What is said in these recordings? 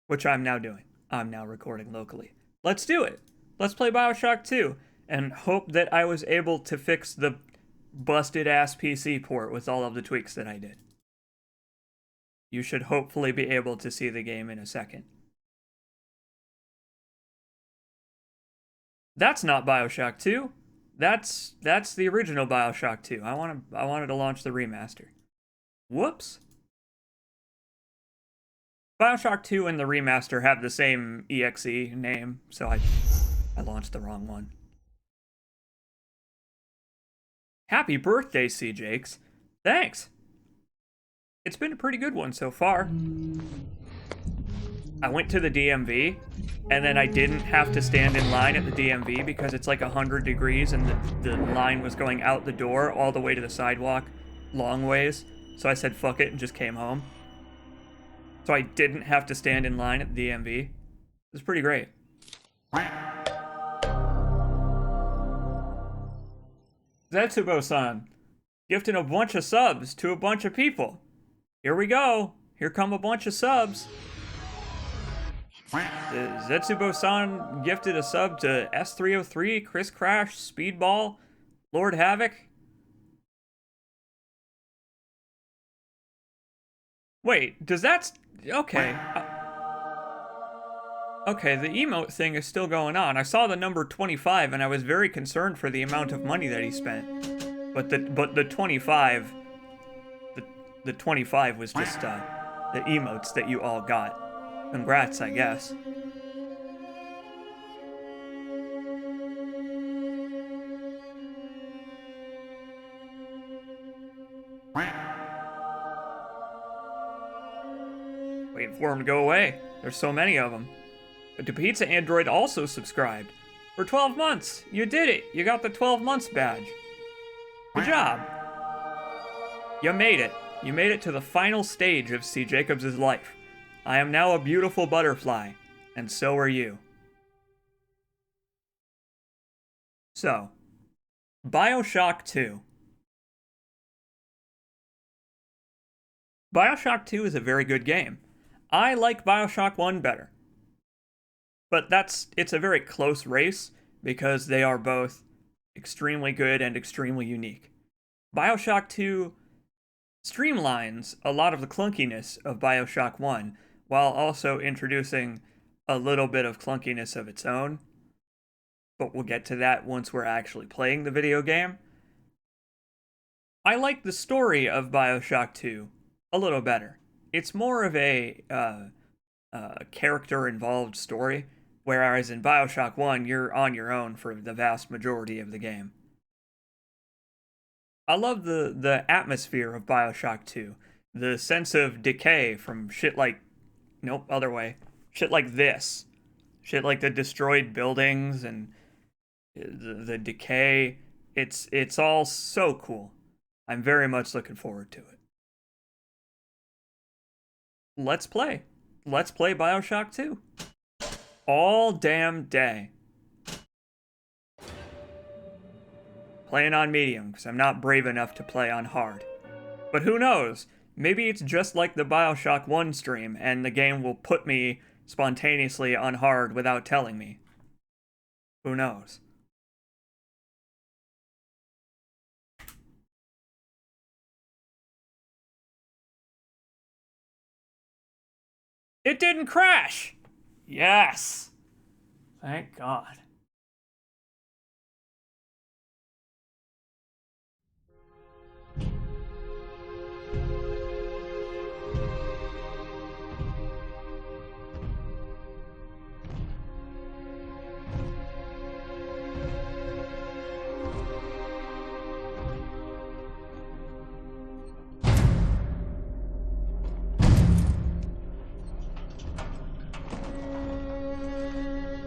which I'm now doing. I'm now recording locally. Let's do it. Let's play Bioshock 2 and hope that I was able to fix the busted ass PC port with all of the tweaks that I did. You should hopefully be able to see the game in a second. That's not Bioshock 2. That's the original Bioshock 2. I wanted to launch the remaster. Whoops. Bioshock 2 and the remaster have the same EXE name, so I launched the wrong one. Happy birthday, CJacobs. Thanks. It's been a pretty good one so far. I went to the DMV, and then I didn't have to stand in line at the DMV because it's like 100 degrees and the line was going out the door all the way to the sidewalk, long ways. So I said fuck it and just came home. So I didn't have to stand in line at the DMV. It was pretty great. Zetsubo-san, gifting a bunch of subs to a bunch of people. Here we go. Here come a bunch of subs. Zetsubo-san gifted a sub to S303, Chris Crash, Speedball, Lord Havoc. Wait, does that... Okay. Okay, the emote thing is still going on. I saw the number 25 and I was very concerned for the amount of money that he spent. But the 25... The 25 was just, the emotes that you all got. Congrats, I guess. Waiting for them to go away. There's so many of them. But the Pizza Android also subscribed. For 12 months. You did it. You got the 12 months badge. Good job. You made it. You made it to the final stage of CJacobs' life. I am now a beautiful butterfly, and so are you. So, Bioshock 2. Bioshock 2 is a very good game. I like Bioshock 1 better. But it's a very close race, because they are both extremely good and extremely unique. Bioshock 2 streamlines a lot of the clunkiness of Bioshock 1, while also introducing a little bit of clunkiness of its own. But we'll get to that once we're actually playing the video game. I like the story of Bioshock 2 a little better. It's more of a character-involved story, whereas in Bioshock 1, you're on your own for the vast majority of the game. I love the atmosphere of Bioshock 2. The sense of decay from shit like... Nope, other way. Shit like this. Shit like the destroyed buildings and the decay. It's all so cool. I'm very much looking forward to it. Let's play. Let's play Bioshock 2. All damn day. Playing on medium, because I'm not brave enough to play on hard. But who knows? Maybe it's just like the Bioshock 1 stream, and the game will put me spontaneously on hard without telling me. Who knows? It didn't crash! Yes! Thank God.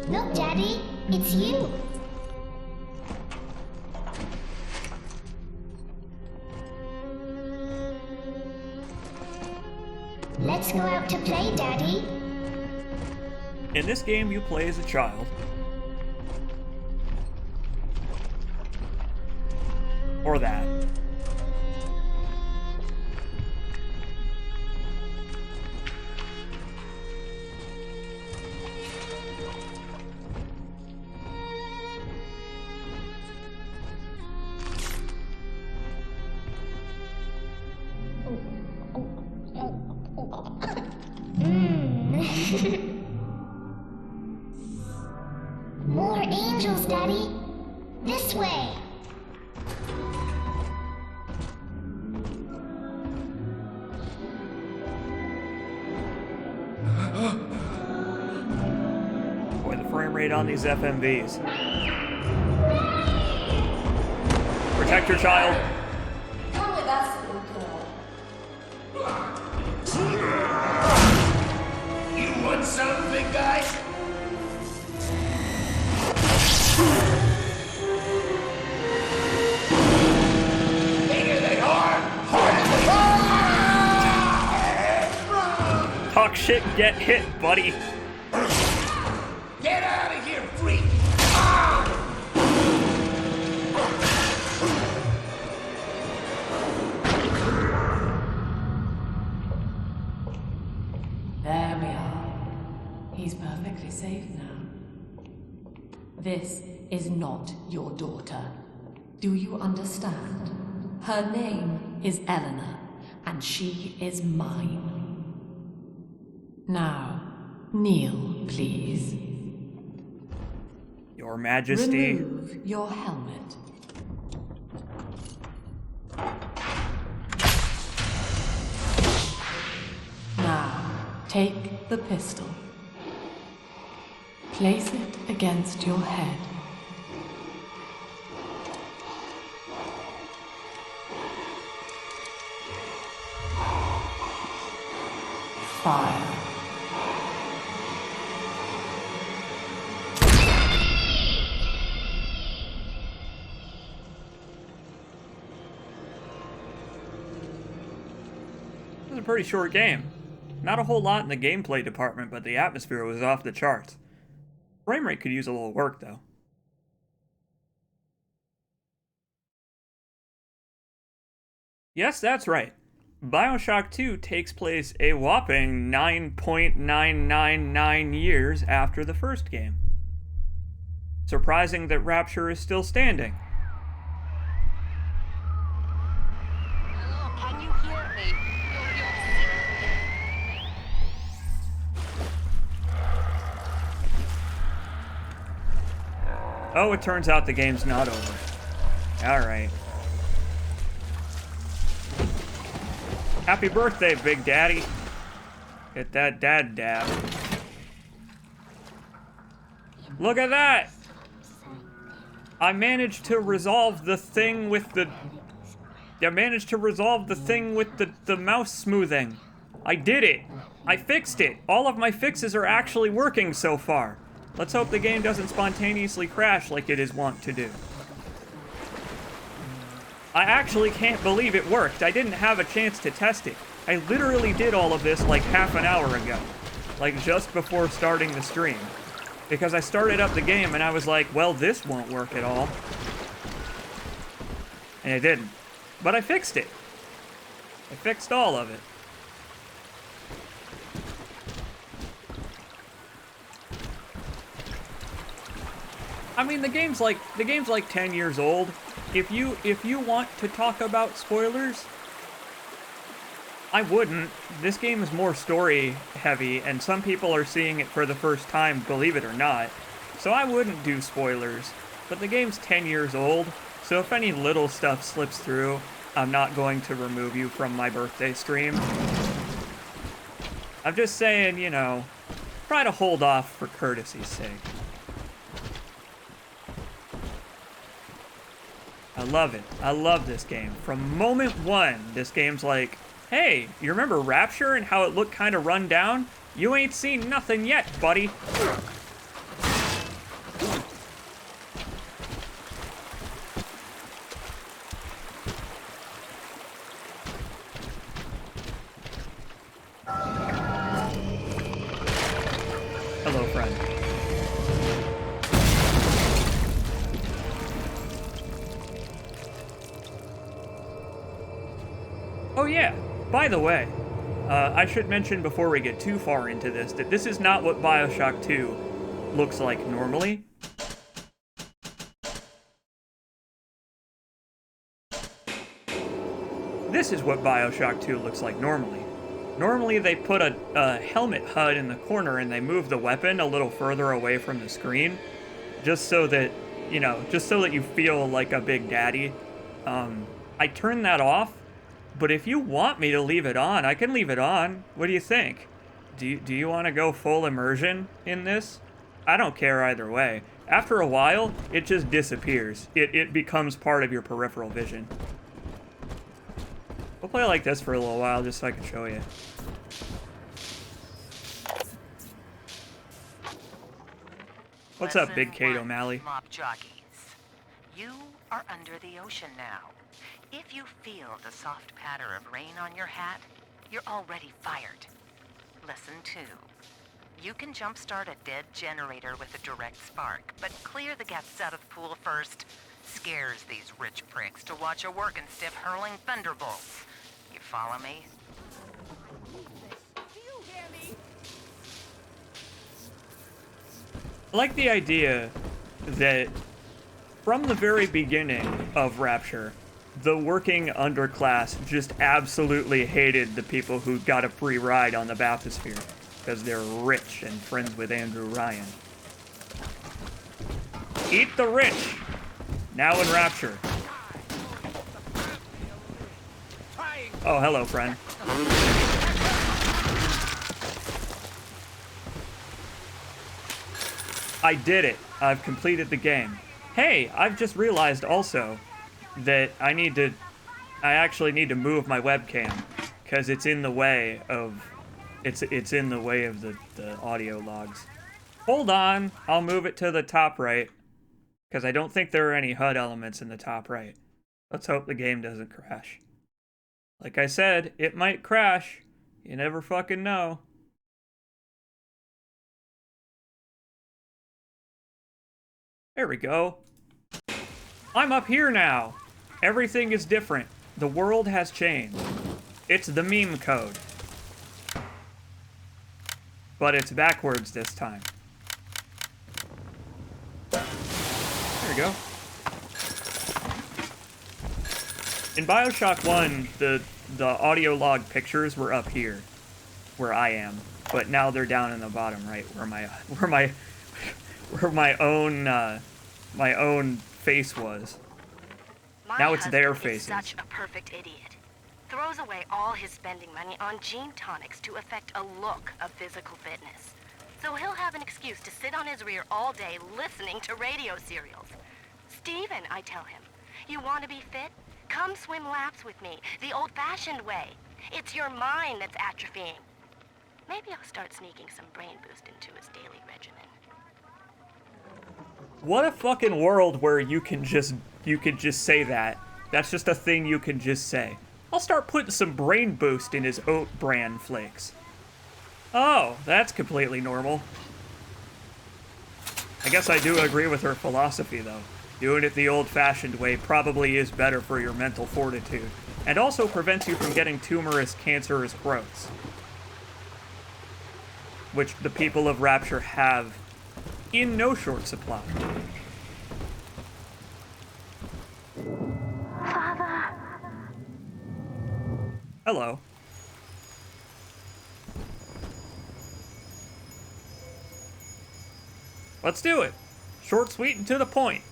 Look, Daddy, it's you. Let's go out to play, Daddy. In this game, you play as a child. Or that. More angels, Daddy. This way. Boy, the frame rate on these FMVs. Protect your child. Come with us, little girl. You want some, big guy? Here they are! Talk shit, get hit, buddy. Get out of here, freak! There we are. He's perfectly safe now. This is not your daughter. Do you understand? Her name is Eleanor, and she is mine. Now, kneel, please. Your Majesty. Remove your helmet. Now, take the pistol. Place it against your head. Fire. This is a pretty short game. Not a whole lot in the gameplay department, but the atmosphere was off the charts. Frame rate could use a little work, though. Yes, that's right. Bioshock 2 takes place a whopping 9.999 years after the first game. Surprising that Rapture is still standing. Hello, can you hear me? Oh, it turns out the game's not over. Alright. Happy birthday, Big Daddy. Get that dad dab. Look at that! I managed to resolve the thing with the... I managed to resolve the thing with the mouse smoothing. I did it! I fixed it! All of my fixes are actually working so far. Let's hope the game doesn't spontaneously crash like it is wont to do. I actually can't believe it worked. I didn't have a chance to test it. I literally did all of this like half an hour ago. Like just before starting the stream. Because I started up the game and I was like, well, this won't work at all. And it didn't. But I fixed it. I fixed all of it. I mean, the game's like 10 years old. If you want to talk about spoilers, I wouldn't. This game is more story heavy, and some people are seeing it for the first time, believe it or not. So I wouldn't do spoilers. But the game's 10 years old, so if any little stuff slips through, I'm not going to remove you from my birthday stream. I'm just saying, you know, try to hold off for courtesy's sake. I love it. I love this game. From moment one, this game's like, hey, you remember Rapture and how it looked kind of run down? You ain't seen nothing yet, buddy. Hello, friend. Oh yeah, by the way, I should mention before we get too far into this that this is not what Bioshock 2 looks like normally. This is what Bioshock 2 looks like normally. Normally they put a helmet HUD in the corner and they move the weapon a little further away from the screen, just so that, you know, just so that you feel like a big daddy. I turned that off, but if you want me to leave it on, I can leave it on. What do you think? Do you want to go full immersion in this? I don't care either way. After a while, it just disappears. It becomes part of your peripheral vision. We'll play like this for a little while just so I can show you. What's up, Big Kate O'Malley? Mop jockeys. You are under the ocean now. If you feel the soft patter of rain on your hat, you're already fired. Lesson 2. You can jumpstart a dead generator with a direct spark, but clear the guests out of the pool first. Scares these rich pricks to watch a working stiff hurling thunderbolts. You follow me? I like the idea that from the very beginning of Rapture, the working underclass just absolutely hated the people who got a free ride on the bathysphere because they're rich and friends with Andrew Ryan. Eat the rich! Now in Rapture. Oh, hello, friend. I did it. I've completed the game. Hey, I've just realized also that I actually need to move my webcam because it's in the way of it's in the way of the audio logs. Hold on, I'll move it to the top right because I don't think there are any HUD elements in the top right. Let's hope the game doesn't crash. Like I said, it might crash. You never fucking know. There we go. I'm up here now. Everything is different. The world has changed. It's the meme code. But it's backwards this time. There we go. In Bioshock 1, the audio log pictures were up here, where I am. But now they're down in the bottom right, where my own face was. Now it's their faces. Such a perfect idiot. Throws away all his spending money on gene tonics to affect a look of physical fitness. So he'll have an excuse to sit on his rear all day listening to radio serials. Steven, I tell him, you want to be fit? Come swim laps with me, the old-fashioned way. It's your mind that's atrophying. Maybe I'll start sneaking some brain boost into his daily regimen. What a fucking world where you can just say that. That's just a thing you can just say. I'll start putting some brain boost in his oat bran flakes. Oh, that's completely normal. I guess I do agree with her philosophy, though. Doing it the old-fashioned way probably is better for your mental fortitude, and also prevents you from getting tumorous, cancerous growths. Which the people of Rapture have in no short supply. Father. Hello. Let's do it. Short, sweet, and to the point.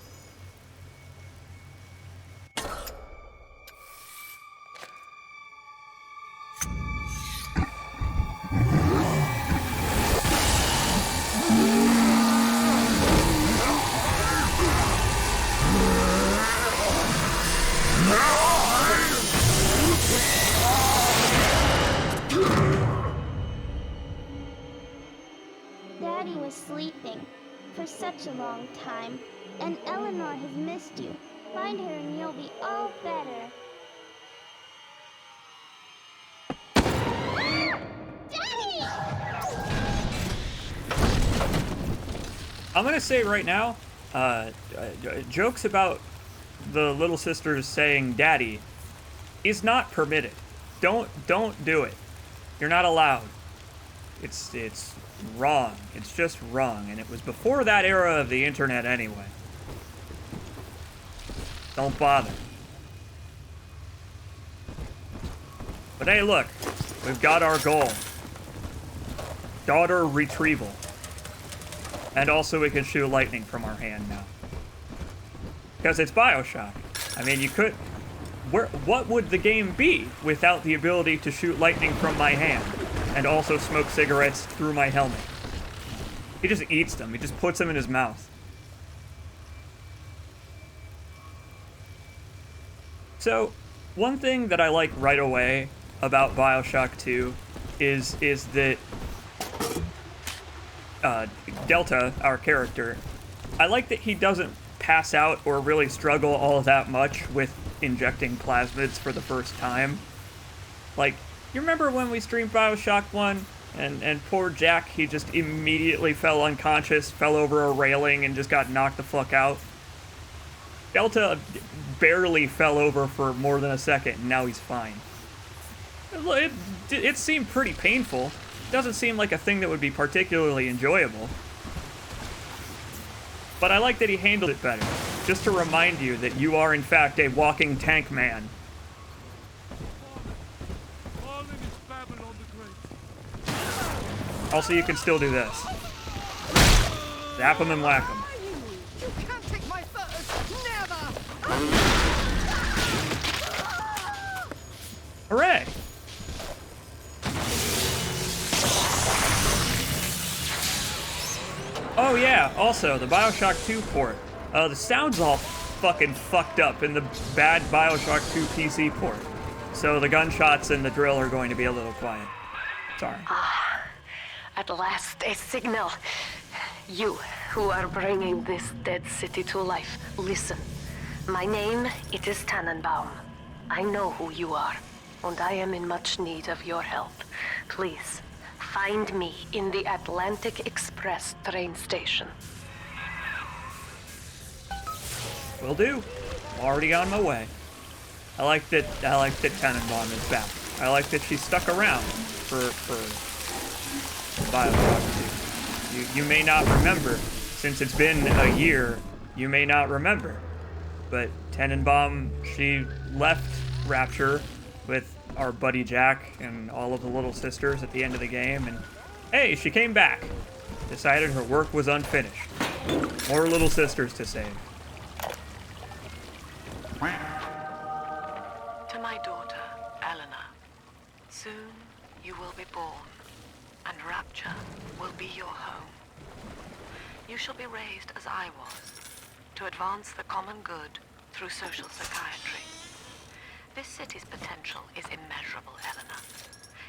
Daddy was sleeping for such a long time, and Eleanor has missed you. Find her and you'll be all better. Daddy! I'm gonna say right now, jokes about the little sisters saying "daddy" is not permitted. Don't do it. You're not allowed. It's wrong. It's just wrong, and it was before that era of the internet anyway. Don't bother. But hey, look, We've got our goal. Daughter retrieval. And also we can shoot lightning from our hand now. Because it's Bioshock. I mean, you could... What would the game be without the ability to shoot lightning from my hand and also smoke cigarettes through my helmet? He just eats them. He just puts them in his mouth. So, one thing that I like right away about Bioshock 2 is that Delta, our character, I like that he doesn't pass out or really struggle all that much with injecting plasmids for the first time. Like, you remember when we streamed Bioshock 1 and poor Jack, he just immediately fell unconscious, fell over a railing and just got knocked the fuck out? Delta barely fell over for more than a second and now he's fine. It seemed pretty painful. It doesn't seem like a thing that would be particularly enjoyable. But I like that he handled it better, just to remind you that you are in fact a walking tank man. Also, you can still do this. Zap him and whack him. You can't take my photos! Never! Hooray! Oh yeah, also, the Bioshock 2 port. The sound's all fucking fucked up in the bad Bioshock 2 PC port. So the gunshots and the drill are going to be a little quiet. Sorry. At last, a signal. You, who are bringing this dead city to life, listen. My name, it is Tannenbaum. I know who you are, and I am in much need of your help. Please, find me in the Atlantic Express train station. Will do. I'm already on my way. I like that Tannenbaum is back. I like that she stuck around for Bioshock 2. You may not remember, since it's been a year, you may not remember. But Tannenbaum, she left Rapture with our buddy Jack and all of the little sisters at the end of the game, and hey, she came back. Decided her work was unfinished. More little sisters to save. To my daughter, Eleanor, soon you will be born, and Rapture will be your home. You shall be raised as I was, to advance the common good through social psychiatry. This city's potential is immeasurable, Eleanor,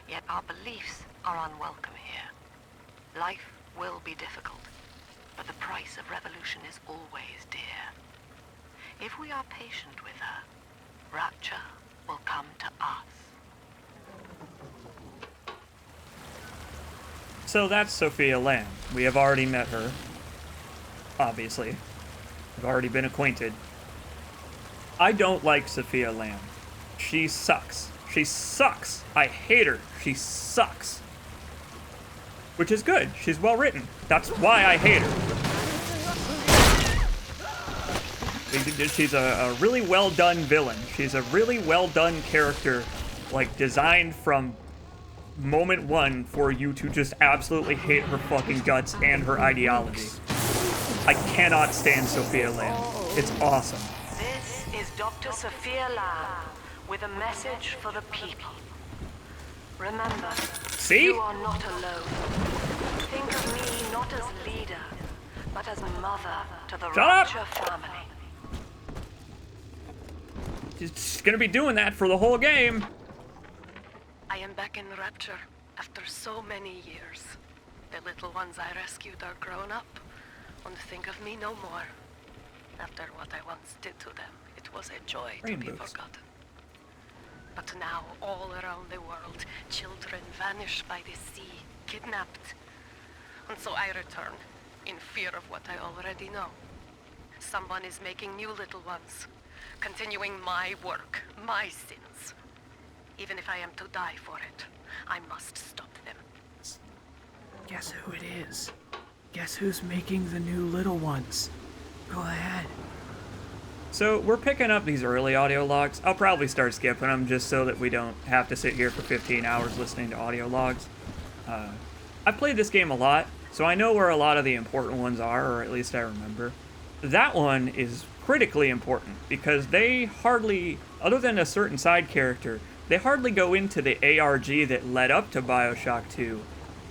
yet our beliefs are unwelcome here. Life will be difficult, but the price of revolution is always dear. If we are patient with her, Rapture will come to us. So that's Sophia Lamb. We have already met her. Obviously. We've already been acquainted. I don't like Sophia Lamb. She sucks. She sucks. I hate her. She sucks. Which is good. She's well written. That's why I hate her. She's a really well done villain. She's a really well done character, like designed from moment one for you to just absolutely hate her fucking guts and her ideology. I cannot stand Sophia Lamb. It's awesome. This is Dr. Sophia Lamb with a message for the people. Remember, See? you are not alone. Think of me not as leader, but as mother to the Rapture family. She's gonna be doing that for the whole game. I am back in Rapture after so many years. The little ones I rescued are grown up and think of me no more. After what I once did to them, it was a joy to be forgotten. But now, all around the world, children vanish by the sea, kidnapped. And so I return, in fear of what I already know. Someone is making new little ones, continuing my work, my sins. Even if I am to die for it, I must stop them. Guess who it is? Guess who's making the new little ones? Go ahead. So we're picking up these early audio logs. I'll probably start skipping them just so that we don't have to sit here for 15 hours listening to audio logs. I've played this game a lot, so I know where a lot of the important ones are, or at least I remember. That one is critically important because they hardly, other than a certain side character, they hardly go into the ARG that led up to Bioshock 2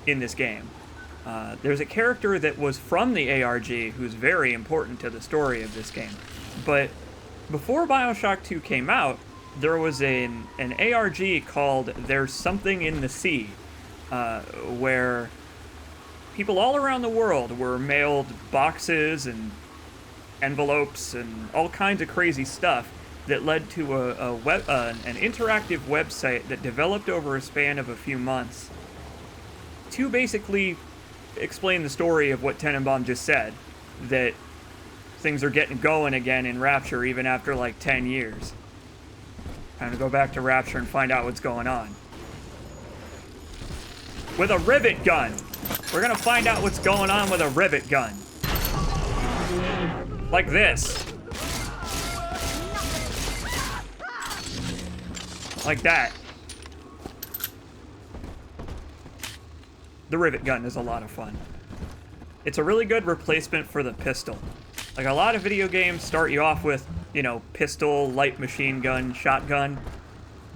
in this game. There's a character that was from the ARG who's very important to the story of this game. But before Bioshock 2 came out, there was an ARG called There's Something in the Sea, where people all around the world were mailed boxes and envelopes and all kinds of crazy stuff that led to an interactive website that developed over a span of a few months to basically explain the story of what Tenenbaum just said, that things are getting going again in Rapture even after like 10 years. Time to go back to Rapture and find out what's going on. With a rivet gun! We're gonna find out what's going on with a rivet gun. Like this. Like that. The rivet gun is a lot of fun. It's a really good replacement for the pistol. Like, a lot of video games start you off with, you know, pistol, light machine gun, shotgun.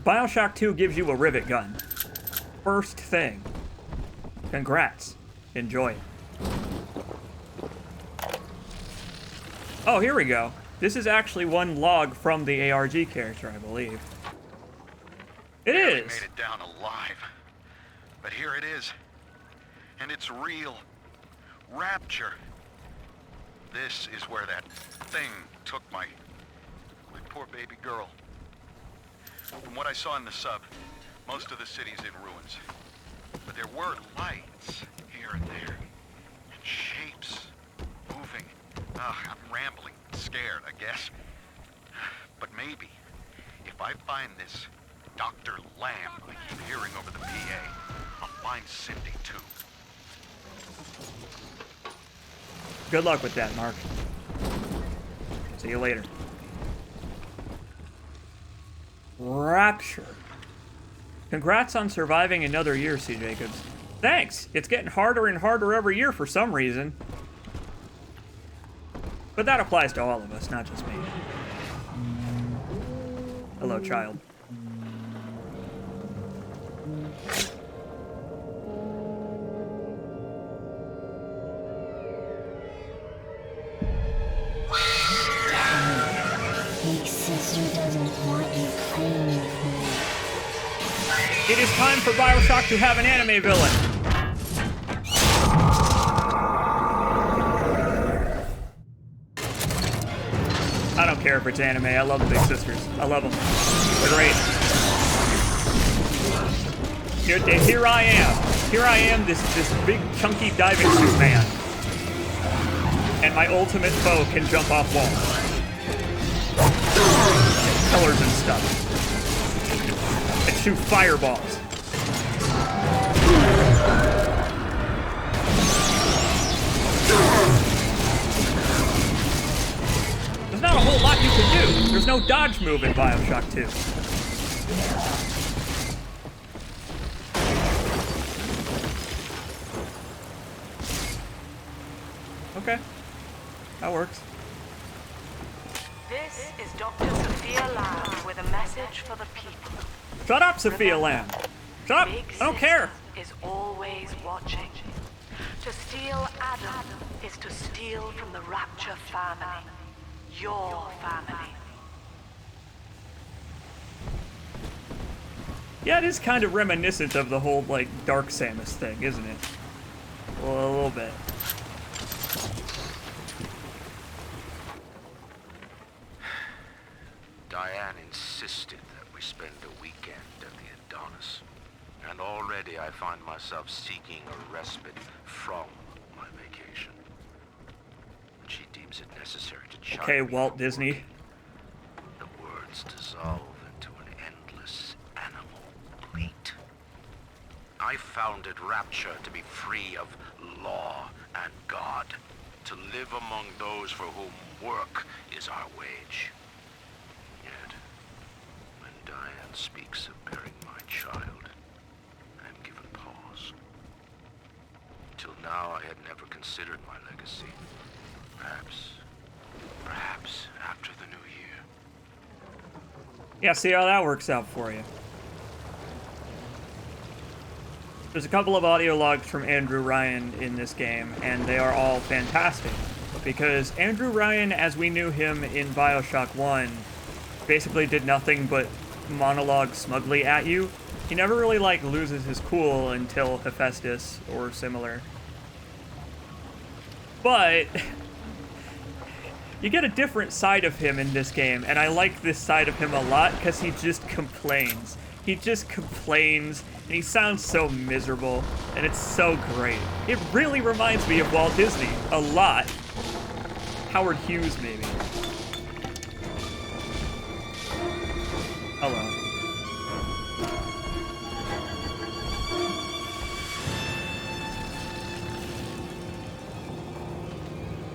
Bioshock 2 gives you a rivet gun. First thing. Congrats. Enjoy it. Oh, here we go. This is actually one log from the ARG character, I believe. It is! Made it down alive. But here it is. And it's real. Rapture. This is where that thing took my poor baby girl. From what I saw in the sub, most of the city's in ruins. But there were lights here and there, and shapes moving. I'm rambling, scared, I guess. But maybe, if I find this Dr. Lamb I keep hearing over the PA, I'll find Cindy too. Good luck with that, Mark. See you later. Rapture. Congrats on surviving another year, CJacobs. Thanks! It's getting harder and harder every year for some reason. But that applies to all of us, not just me. Hello, child. Big sister doesn't want you playing with me. It is time for Bioshock to have an anime villain. I don't care if it's anime. I love the Big Sisters. I love them. They're great. Here I am. Here I am, this big chunky diving suit man. And my ultimate foe can jump off walls. Pillars and stuff. And shoot fireballs. There's not a whole lot you can do. There's no dodge move in Bioshock 2. Okay. That works. This is Dr. Sophia Lamb with a message for the people. Shut up, Sophia Lamb. Shut up. Big I don't care. Sister is always watching. To steal Adam is to steal from the Rapture family. Your family. Yeah, it is kind of reminiscent of the whole, like, Dark Samus thing, isn't it? Well, a little bit. Diane insisted that we spend a weekend at the Adonis. And already I find myself seeking a respite from my vacation. She deems it necessary to chide Okay, me Walt for Disney. working. The words dissolve into an endless animal bleat. I founded Rapture to be free of law and God, to live among those for whom work is our wage. Diane speaks of bearing my child, I am given pause. Till now I had never considered my legacy. Perhaps after the new year. Yeah, see how that works out for you. There's a couple of audio logs from Andrew Ryan in this game, and they are all fantastic. Because Andrew Ryan, as we knew him in Bioshock 1, basically did nothing but monologue smugly at you. He never really, like, loses his cool until Hephaestus or similar. But you get a different side of him in this game, and I like this side of him a lot because he just complains. He just complains, and he sounds so miserable, and it's so great. It really reminds me of Walt Disney a lot. Howard Hughes, maybe. Hello.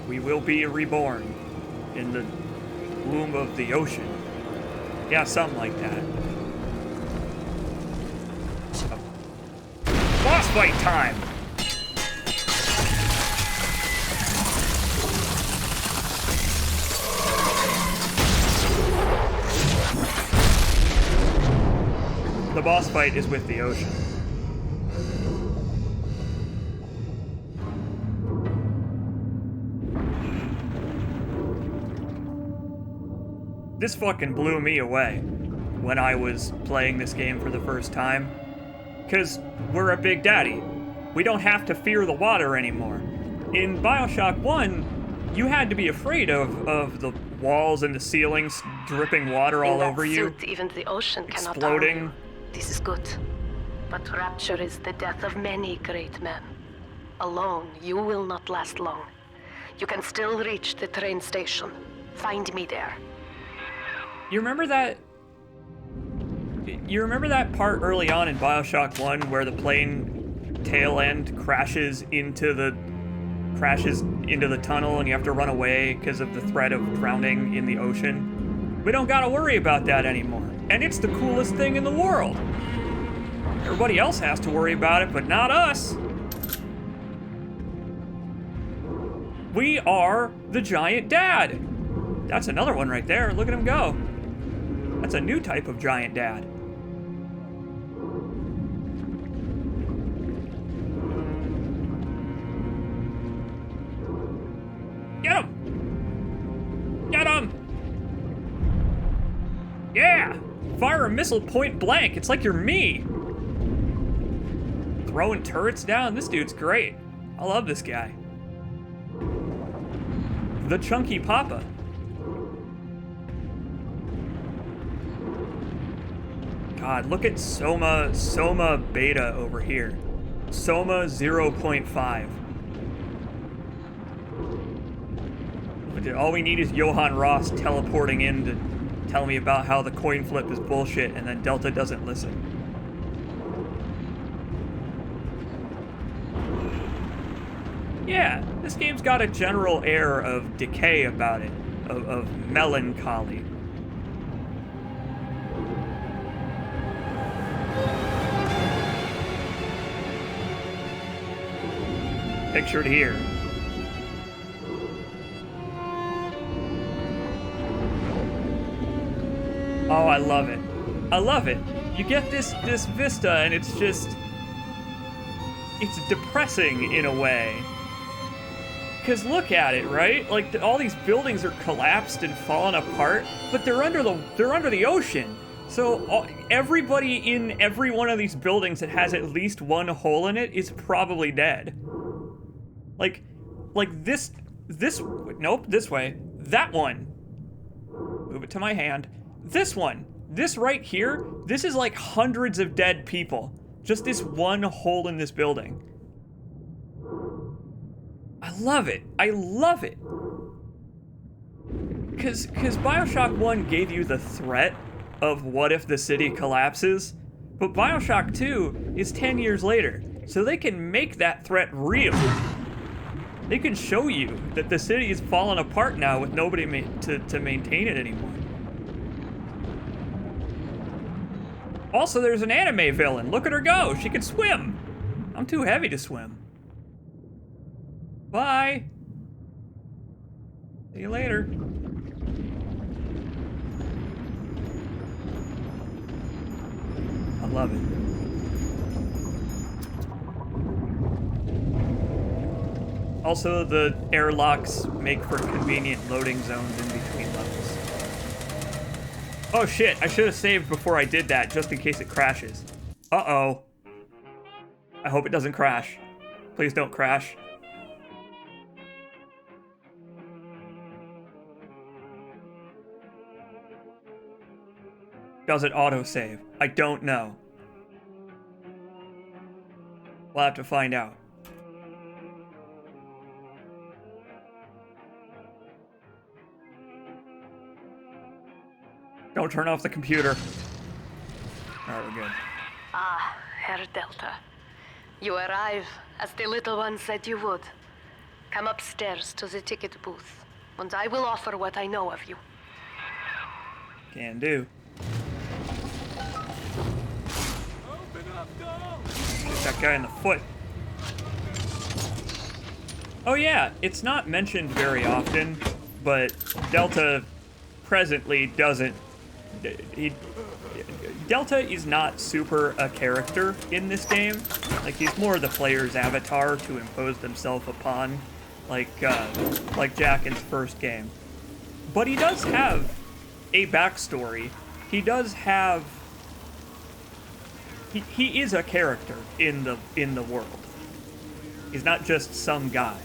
We will be reborn in the womb of the ocean. Yeah, something like that. So, boss fight time! The boss fight is with the ocean. This fucking blew me away when I was playing this game for the first time. 'Cause we're a Big Daddy. We don't have to fear the water anymore. In Bioshock 1, you had to be afraid of the walls and the ceilings dripping water all over you. Suit, even the ocean cannot exploding. harm you. This is good. But rapture is the death of many great men. Alone, you will not last long. You can still reach the train station. Find me there. You remember that? You remember that part early on in Bioshock 1 where the plane tail end crashes into the tunnel and you have to run away because of the threat of drowning in the ocean? We don't gotta worry about that anymore. And it's the coolest thing in the world. Everybody else has to worry about it, but not us. We are the Giant Dad. That's another one right there. Look at him go. That's a new type of Giant Dad. Get him! Get him! Yeah! Fire a missile point blank. It's like you're me. Throwing turrets down. This dude's great. I love this guy. The Chunky Papa. God, look at Soma Beta over here. Soma 0.5. All we need is Johann Ross teleporting in to tell me about how the coin flip is bullshit and then Delta doesn't listen. Yeah, this game's got a general air of decay about it, of melancholy. Pictured here. Oh, I love it. I love it. You get this vista and it's just... it's depressing in a way. Because look at it, right? Like, all these buildings are collapsed and falling apart, but they're under the ocean. So everybody in every one of these buildings that has at least one hole in it is probably dead. Like this, nope, this way. That one. Move it to my hand. This one. This right here, this is like hundreds of dead people. Just this one hole in this building. I love it. I love it. Because Bioshock 1 gave you the threat of what if the city collapses, but Bioshock 2 is 10 years later, so they can make that threat real. They can show you that the city is falling apart now with nobody to maintain it anymore. Also, there's an anime villain. Look at her go. She can swim. I'm too heavy to swim. Bye. See you later. I love it. Also, the airlocks make for convenient loading zones in between levels. Oh shit, I should have saved before I did that, just in case it crashes. Uh-oh. I hope it doesn't crash. Please don't crash. Does it autosave? I don't know. We'll have to find out. Don't turn off the computer. Alright, we're good. Ah, Herr Delta. You arrive, as the little one said you would. Come upstairs to the ticket booth, and I will offer what I know of you. Can do. Get that guy in the foot. Oh yeah, it's not mentioned very often, but Delta presently doesn't... Delta is not super a character in this game. Like, he's more the player's avatar to impose themselves upon, like Jack in the first game. But he does have a backstory. He does have... He is a character in the world. He's not just some guy.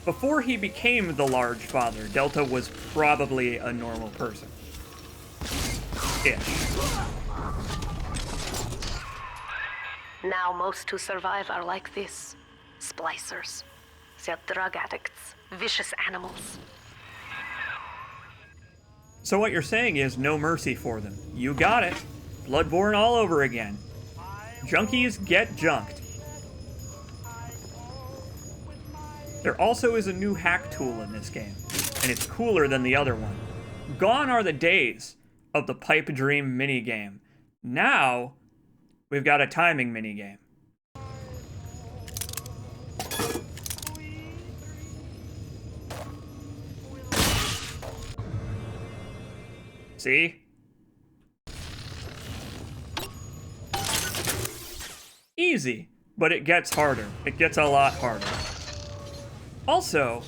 Before he became the Large Father, Delta was probably a normal person. Ish. Now most who survive are like this. Splicers. They're drug addicts. Vicious animals. So what you're saying is no mercy for them. You got it. Bloodborne all over again. Junkies get junked. There also is a new hack tool in this game, and it's cooler than the other one. Gone are the days of the pipe dream minigame. Now, we've got a timing minigame. See? Easy, but it gets harder. It gets a lot harder. Also,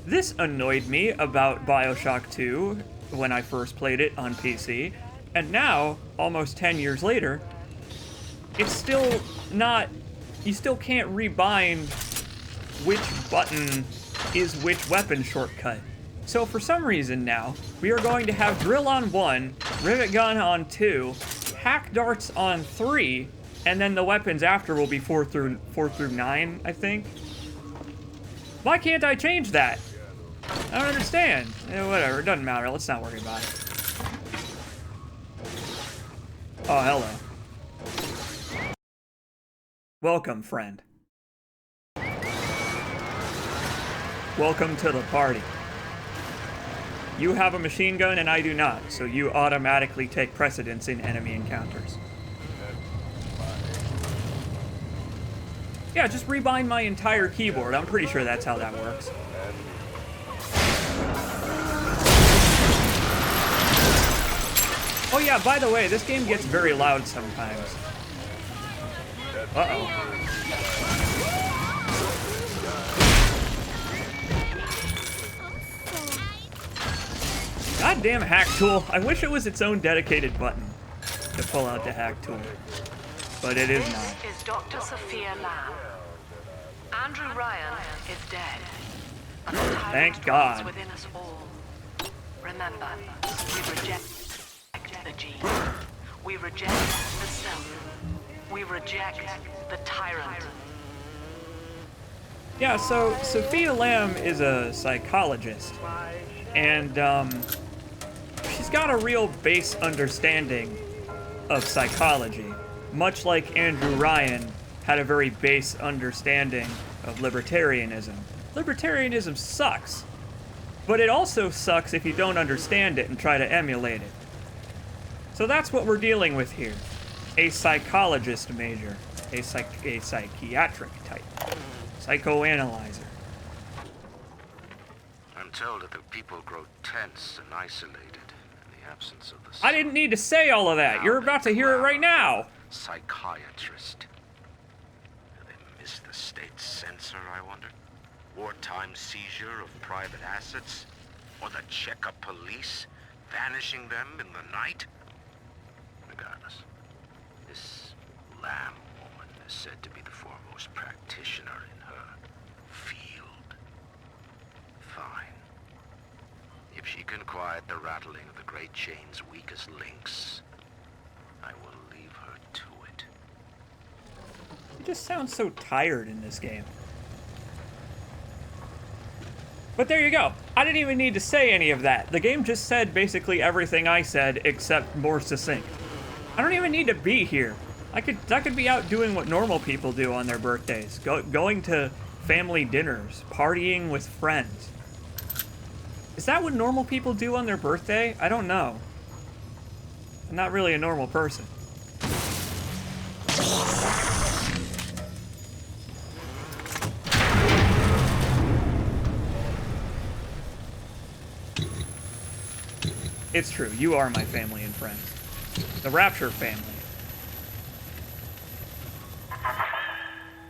this annoyed me about Bioshock 2 when I first played it on PC, and now, almost 10 years later, it's still not... You still can't rebind which button is which weapon shortcut. So for some reason now, we are going to have drill on 1, rivet gun on 2, hack darts on 3, and then the weapons after will be 4 through 9, I think. Why can't I change that? I don't understand. Whatever, it doesn't matter. Let's not worry about it. Oh, hello. Welcome, friend. Welcome to the party. You have a machine gun and I do not, so you automatically take precedence in enemy encounters. Yeah, just rebind my entire keyboard. I'm pretty sure that's how that works. Oh yeah, by the way, this game gets very loud sometimes. Uh-oh. Goddamn hack tool. I wish it was its own dedicated button to pull out the hack tool. But it is not. This is Dr. Sophia Lamb. Andrew Ryan is dead. But the tyrant Thank God. dwells within us all. Remember, we reject the gene. We reject the self. We reject the tyrant. Yeah, so Sophia Lamb is a psychologist. And, she's got a real base understanding of psychology. Much like Andrew Ryan had a very base understanding of libertarianism. Libertarianism sucks, but it also sucks if you don't understand it and try to emulate it. So that's what we're dealing with here. A psychologist major. A psychiatric type. Psychoanalyzer. I'm told that the people grow tense and isolated in the absence of the sun. I didn't need to say all of that. You're about to hear it right now. Psychiatrist. Do they miss the state censor, I wonder? Wartime seizure of private assets? Or the checkup police vanishing them in the night? Regardless, this Lamb woman is said to be the foremost practitioner in her field. Fine. If she can quiet the rattling of the great chain's weakest links, I will leave her to it. He just sounds so tired in this game. But there you go. I didn't even need to say any of that. The game just said basically everything I said, except more succinct. I don't even need to be here. I could be out doing what normal people do on their birthdays. Going to family dinners, partying with friends. Is that what normal people do on their birthday? I don't know. I'm not really a normal person. It's true, you are my family and friends. The Rapture Family.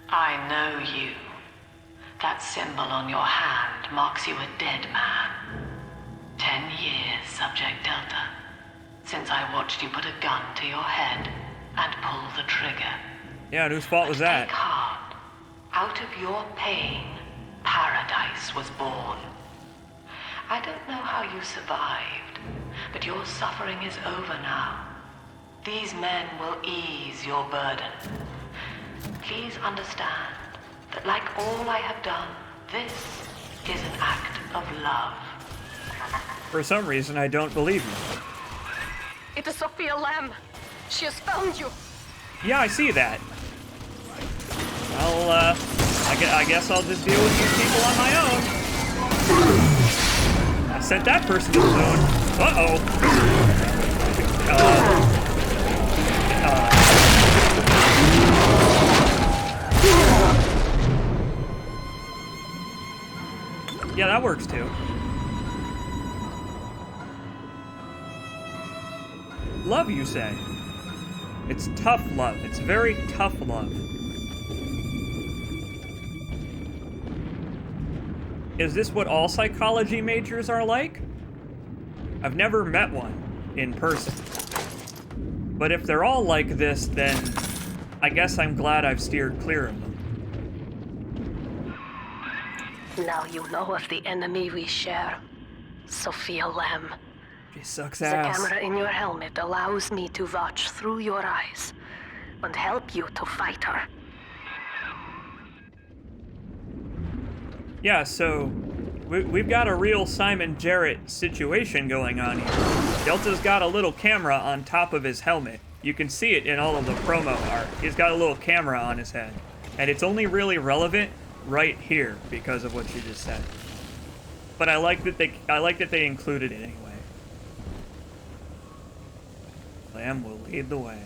I know you. That symbol on your hand marks you a dead man. 10 years, Subject Delta, since I watched you put a gun to your head and pull the trigger. Yeah, and whose fault was that? Take heart. Out of your pain, paradise was born. I don't know how you survived, but your suffering is over now. These men will ease your burden. Please understand that like all I have done, this is an act of love. For some reason, I don't believe you. It is Sophia Lamb. She has found you. Yeah, I see that. Well, I guess I'll just deal with these people on my own. I sent that person to the zone. Uh-oh. Yeah, that works too. Love, you say? It's tough love. It's very tough love. Is this what all psychology majors are like? I've never met one in person. But if they're all like this, then I guess I'm glad I've steered clear of them. Now you know of the enemy we share, Sophia Lamb. She sucks The ass. camera in your helmet allows me to watch through your eyes and help you to fight her. Yeah, so we've got a real Simon Jarrett situation going on here. Delta's got a little camera on top of his helmet. You can see it in all of the promo art. He's got a little camera on his head. And it's only really relevant right here because of what you just said. But I like that they included it anyway. Lamb will lead the way.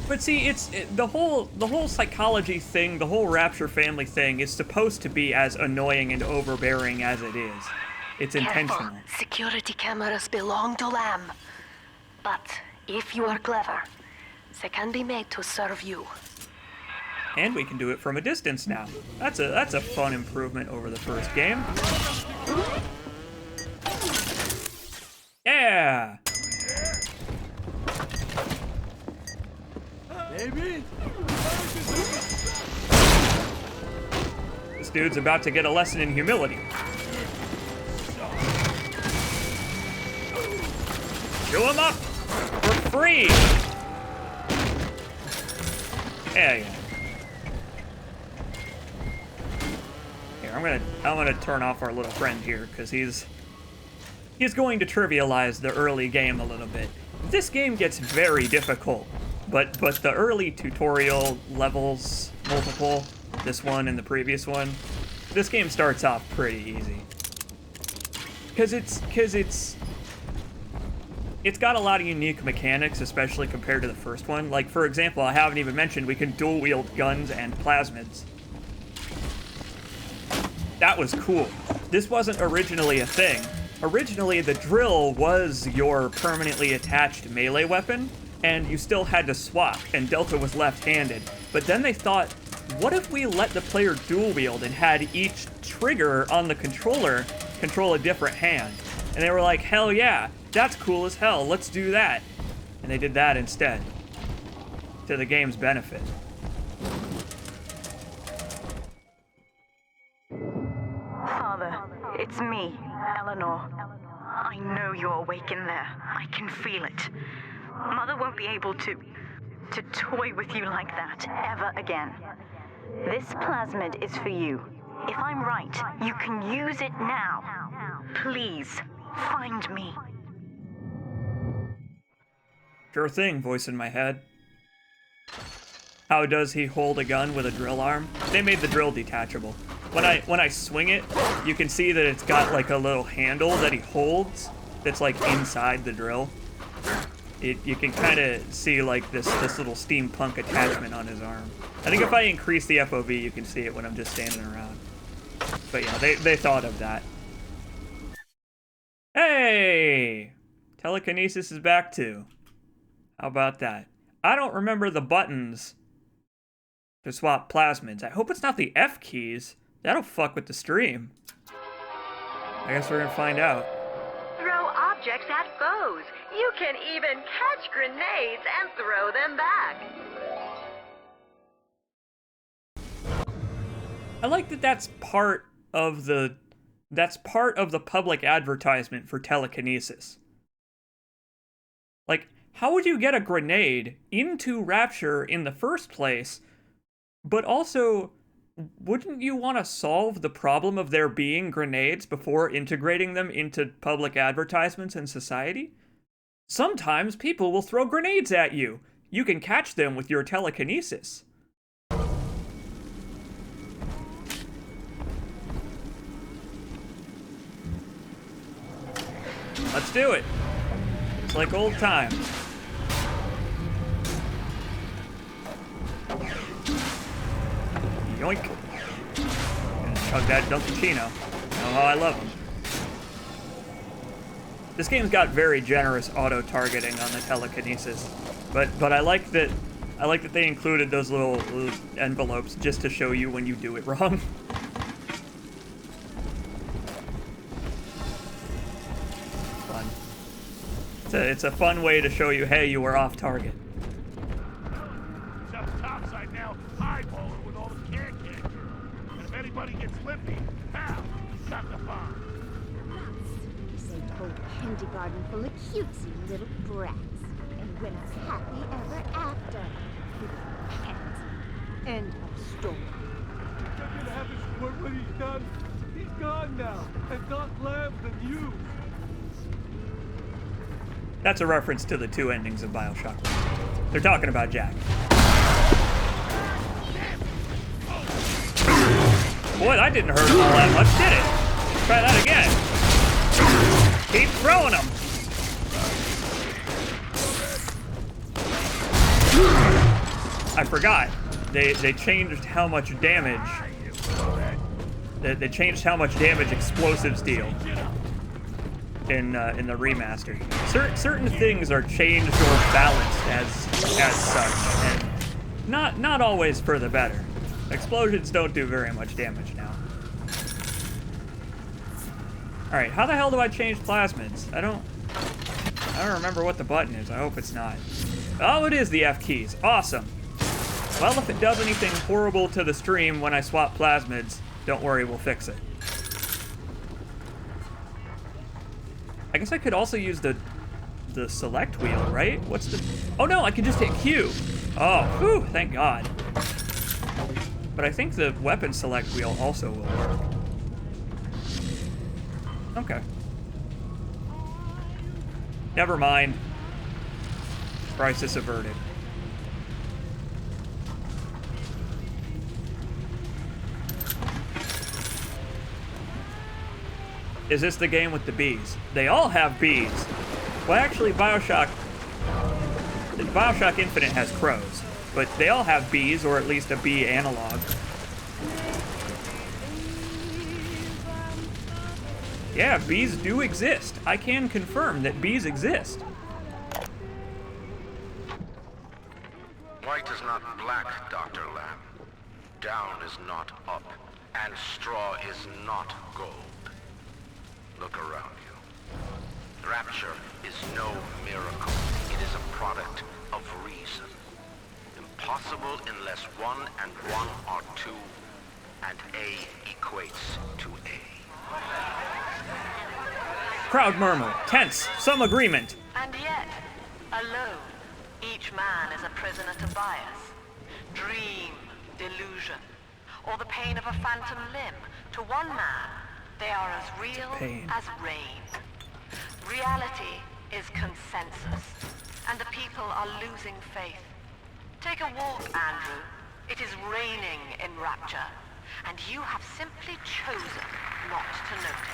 But see, the whole psychology thing, the whole Rapture Family thing is supposed to be as annoying and overbearing as it is. It's intentional. Careful. Security cameras belong to Lamb. But if you are clever, they can be made to serve you. And we can do it from a distance now. That's a fun improvement over the first game. Yeah! Baby? This dude's about to get a lesson in humility. Chew him up for free! Yeah. Here, I'm gonna turn off our little friend here, because he's going to trivialize the early game a little bit. This game gets very difficult, but the early tutorial levels, multiple, this one and the previous one, this game starts off pretty easy. Because it's got a lot of unique mechanics, especially compared to the first one. Like, for example, I haven't even mentioned we can dual wield guns and plasmids. That was cool. This wasn't originally a thing. Originally, the drill was your permanently attached melee weapon, and you still had to swap, and Delta was left-handed. But then they thought, what if we let the player dual wield and had each trigger on the controller control a different hand? And they were like, hell yeah, that's cool as hell, let's do that. And they did that instead, to the game's benefit. Father, it's me, Eleanor. I know you're awake in there. I can feel it. Mother won't be able to toy with you like that ever again. This plasmid is for you. If I'm right, you can use it now. Please, find me. Sure thing, voice in my head. How does he hold a gun with a drill arm? They made the drill detachable. When I swing it, you can see that it's got like a little handle that he holds that's like inside the drill. You can kind of see like this little steampunk attachment on his arm. I think if I increase the FOV, you can see it when I'm just standing around. But yeah, they thought of that. Hey! Telekinesis is back too. How about that? I don't remember the buttons to swap plasmids. I hope it's not the F keys. That'll fuck with the stream. I guess we're gonna find out. Throw objects at foes. You can even catch grenades and throw them back. I like that that's part of the public advertisement for telekinesis. Like, how would you get a grenade into Rapture in the first place, but also, wouldn't you want to solve the problem of there being grenades before integrating them into public advertisements in society? Sometimes people will throw grenades at you. You can catch them with your telekinesis. Let's do it. It's like old times. Yoink. Gonna chug that Dunkaccino. You know how I love them. This game's got very generous auto-targeting on the telekinesis, but I like that they included those little envelopes just to show you when you do it wrong. Fun. It's a fun way to show you, hey, you were off target. It's up topside now, eyeballing with all the can-can girls. And if anybody gets lippy, pow, suck the bomb. Sent whole kindergarten full of cutesy little brats. And when it's happy ever after. Pets. End of story. I'm gonna have his sport when he's done. He's gone now, and got lambs and you. That's a reference to the two endings of Bioshock. They're talking about Jack. Boy, that didn't hurt him all that much, did it? Try that again. Keep throwing them. I forgot. They changed how much damage. They changed how much damage explosives deal in the remaster. Certain things are changed or balanced as such, and not always for the better. Explosions don't do very much damage now. All right, how the hell do I change plasmids? I don't remember what the button is. I hope it's not. Oh, it is the F keys. Awesome. Well, if it does anything horrible to the stream when I swap plasmids, don't worry, we'll fix it. I guess I could also use the select wheel, right? What's the... Oh no, I can just hit Q. Oh, whew, thank God. But I think the weapon select wheel also will work. Okay. Never mind. Crisis averted. Is this the game with the bees? They all have bees. Well, actually, Bioshock Infinite has crows, but they all have bees, or at least a bee analog. Yeah, bees do exist. I can confirm that bees exist. White is not black, Dr. Lamb. Down is not up, and straw is not gold. Look around you. Rapture is no miracle. It is a product of reason. Impossible unless 1 and 1 are 2, and A equates to A. Crowd murmur. Tense. Some agreement. And yet, alone, each man is a prisoner to bias, dream, delusion, or the pain of a phantom limb. To one man, they are as real as rain. Reality is consensus, and the people are losing faith. Take a walk, Andrew. It is raining in Rapture, and you have simply chosen not to notice.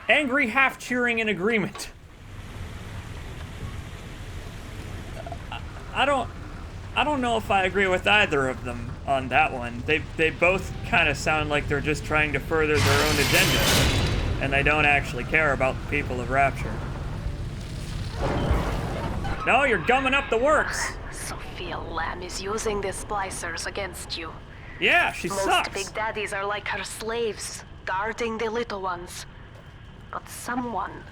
Angry half cheering in agreement. I don't know if I agree with either of them on that one. They both kind of sound like they're just trying to further their own agenda, and they don't actually care about the people of Rapture. No, you're gumming up the works. Sophia Lamb is using the splicers against you. Yeah, she sucks. Most big daddies are like her slaves, guarding the little ones. But someone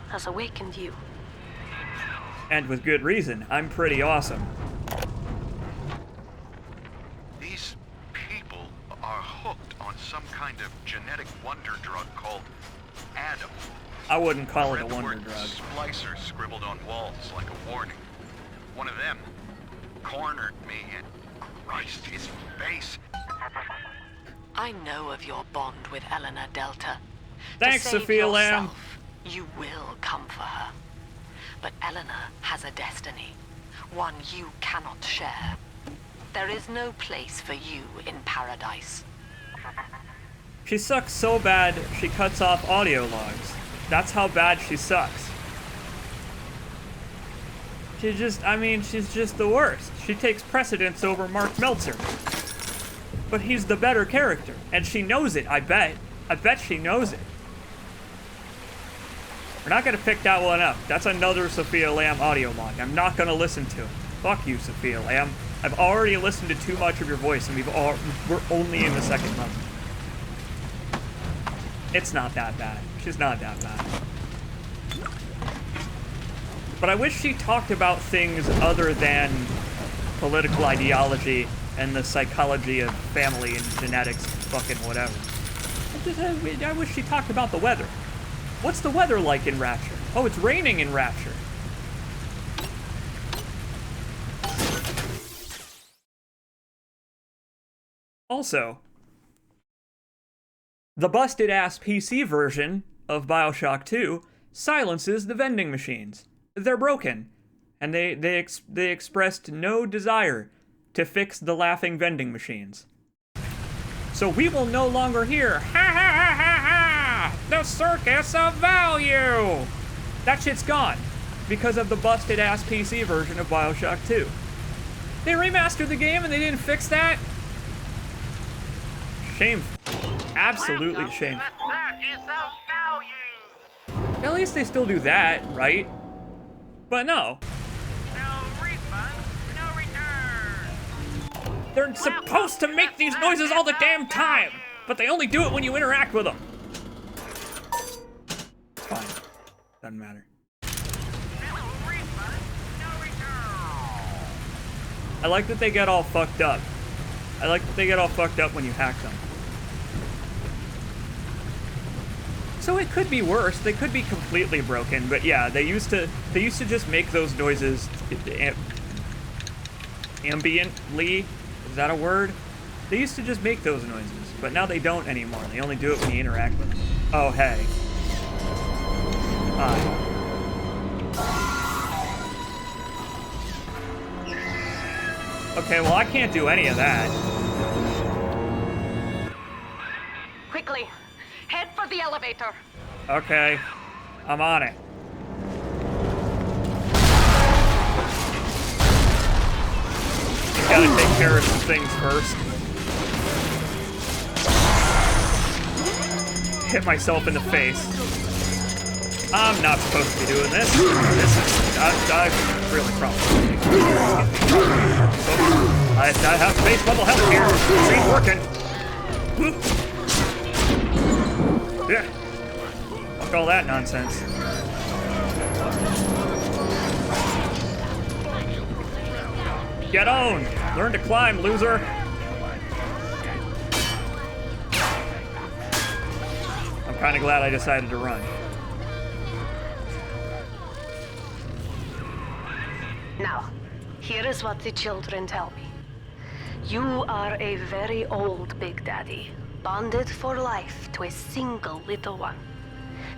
has awakened you. And with good reason. I'm pretty awesome. These people are hooked on some kind of genetic wonder drug called Adam. I wouldn't call it a Read the wonder word drug. Splicer scribbled on walls like a warning. One of them cornered me and Christ, his face. I know of your bond with Eleanor Delta. Thanks, To save Sophia Lamb. yourself, you will come for her. But Eleanor has a destiny, one you cannot share. There is no place for you in paradise. She sucks so bad, she cuts off audio logs. That's how bad she sucks. She's just the worst. She takes precedence over Mark Meltzer. But he's the better character, and she knows it, I bet. I bet she knows it. We're not gonna pick that one up. That's another Sophia Lamb audio log. I'm not gonna listen to it. Fuck you, Sophia Lamb. I've already listened to too much of your voice, and we're only in the second month. It's not that bad. She's not that bad. But I wish she talked about things other than political ideology and the psychology of family and genetics, fucking whatever. I wish she talked about the weather. What's the weather like in Rapture? Oh, it's raining in Rapture. Also, the busted-ass PC version of Bioshock 2 silences the vending machines. They're broken, and they expressed no desire to fix the laughing vending machines. So we will no longer hear, ha ha ha ha ha, the circus of value! That shit's gone, because of the busted-ass PC version of Bioshock 2. They remastered the game and they didn't fix that? Shameful. Absolutely shameful. At least they still do that, right? But no. They're supposed to make these noises all the damn time, but they only do it when you interact with them. It's fine. Doesn't matter. I like that they get all fucked up. I like that they get all fucked up when you hack them. So it could be worse. They could be completely broken, but yeah, they used to just make those noises ambiently. Is that a word? They used to just make those noises, but now they don't anymore. They only do it when you interact with them. Oh, hey. Hi. Okay, well, I can't do any of that. quickly. Head for the elevator. Okay, I'm on it. Just gotta take care of some things first. Hit myself in the face. I'm not supposed to be doing this. I really probably. I have base level health here. This ain't working. Whoop. Yeah. Fuck all that nonsense. Get on! Learn to climb, loser! I'm kinda glad I decided to run. Now, here is what the children tell me. You are a very old Big Daddy, bonded for life to a single little one.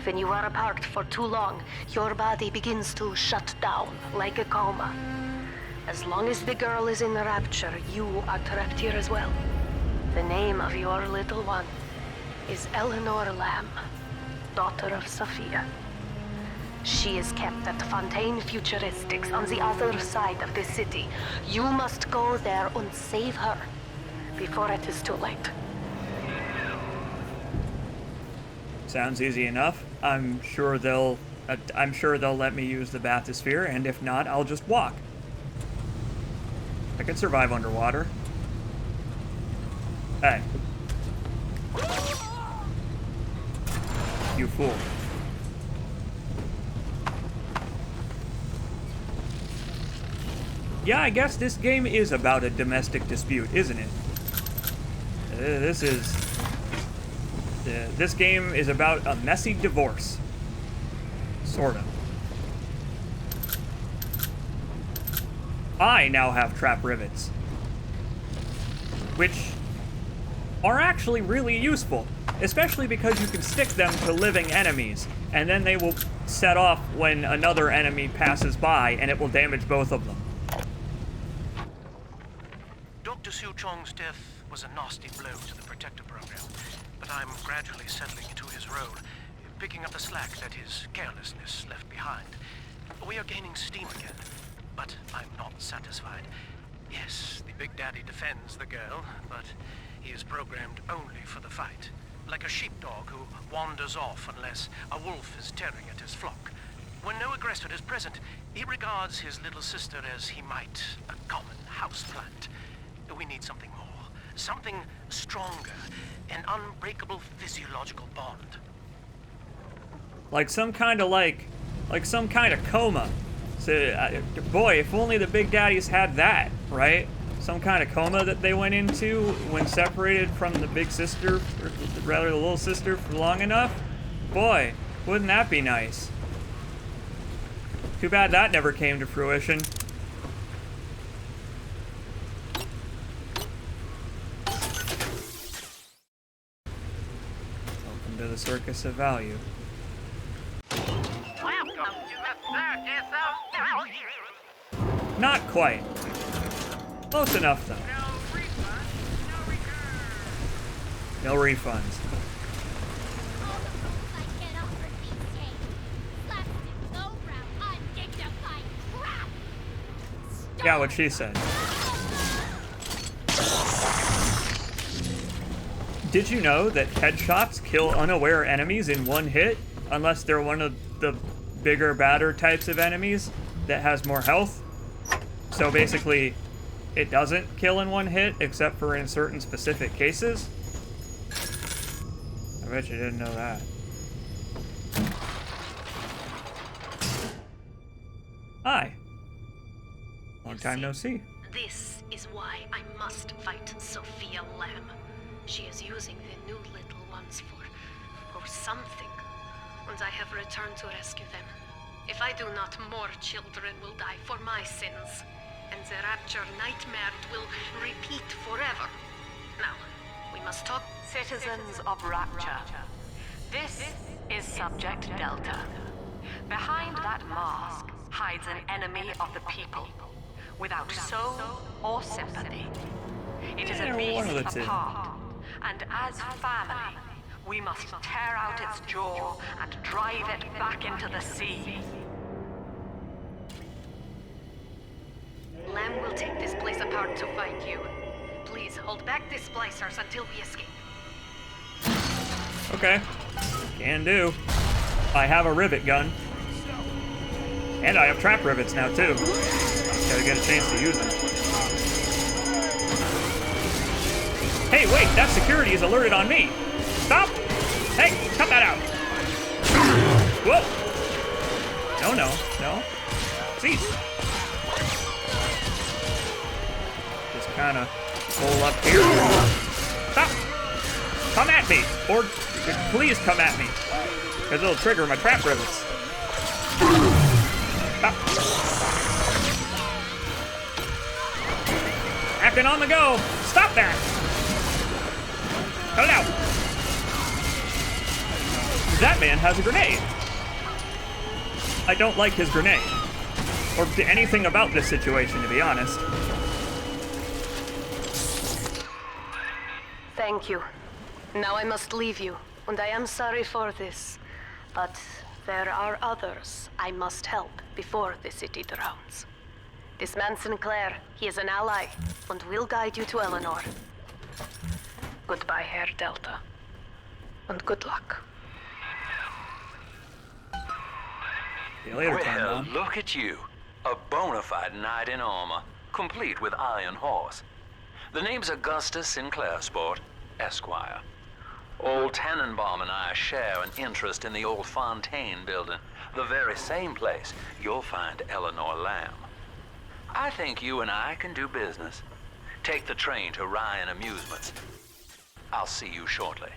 When you are apart for too long, your body begins to shut down like a coma. As long as the girl is in the Rapture, you are trapped here as well. The name of your little one is Eleanor Lamb, daughter of Sophia. She is kept at Fontaine Futuristics on the other side of the city. You must go there and save her before it is too late. Sounds easy enough. I'm sure they'll let me use the bathysphere, and if not, I'll just walk. I can survive underwater. Hey. You fool. Yeah, I guess this game is about a domestic dispute, isn't it? This game is about a messy divorce. Sort of. I now have trap rivets, which are actually really useful, especially because you can stick them to living enemies, and then they will set off when another enemy passes by, and it will damage both of them. Dr. Siu Chong's death was a nasty blow to the Protector program, but I'm gradually settling into his role, picking up the slack that his carelessness left behind. We are gaining steam again, but I'm not satisfied. Yes, the Big Daddy defends the girl, but he is programmed only for the fight, like a sheepdog who wanders off unless a wolf is tearing at his flock. When no aggressor is present, he regards his little sister as he might a common houseplant. We need something more, something stronger, an unbreakable physiological bond. Like some kind of coma. So, boy, if only the Big Daddies had that, right? Some kind of coma that they went into when separated from the big sister, or rather the little sister, for long enough. Boy, wouldn't that be nice? Too bad that never came to fruition. Welcome to the Circus of Value. Not quite. Close enough, though. No refunds. Yeah, what she said. Did you know that headshots kill unaware enemies in one hit? Unless they're one of the bigger, badder types of enemies that has more health. So basically, it doesn't kill in one hit, except for in certain specific cases. I bet you didn't know that. Hi. Long time no see. This is why I must fight Sophia Lamb. She is using the new little ones for something, and I have returned to rescue them. If I do not, more children will die for my sins, and the Rapture nightmare will repeat forever. Now, we must talk. Citizens of Rapture, this is Subject Delta. Behind that mask hides an enemy of the people, without soul or sympathy. It is a beast apart, and as family, We must tear out its jaw and drive it back into the sea. Lamb will take this place apart to find you. Please hold back the splicers until we escape. Okay. Can do. I have a rivet gun. And I have trap rivets now, too. Gotta get a chance to use them. Hey, wait! That security is alerted on me! Stop! Hey, cut that out! Whoa! No. Cease. Just kinda pull up here. Stop! Come at me! Or please come at me. Because it'll trigger my trap rivets. Stop. Captain on the go! Stop that! Cut it out! That man has a grenade. I don't like his grenade. Or anything about this situation, to be honest. Thank you. Now I must leave you, and I am sorry for this. But there are others I must help before the city drowns. This man Sinclair, he is an ally, and will guide you to Eleanor. Goodbye, Herr Delta. And good luck. See you later, Well, Tom. look at you. A bona fide knight in armor, complete with iron horse. The name's Augustus Sinclair, Sport, Esquire. Old Tannenbaum and I share an interest in the old Fontaine building, the very same place you'll find Eleanor Lamb. I think you and I can do business. Take the train to Ryan Amusements. I'll see you shortly.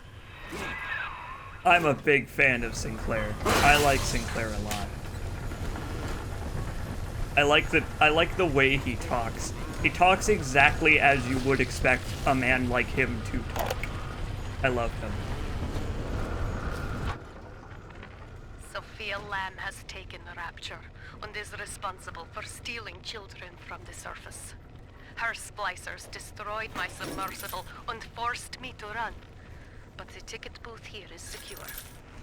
I'm a big fan of Sinclair. I like Sinclair a lot. I like the way he talks. He talks exactly as you would expect a man like him to talk. I love him. Sophia Lamb has taken Rapture and is responsible for stealing children from the surface. Her splicers destroyed my submersible and forced me to run. But the ticket booth here is secure,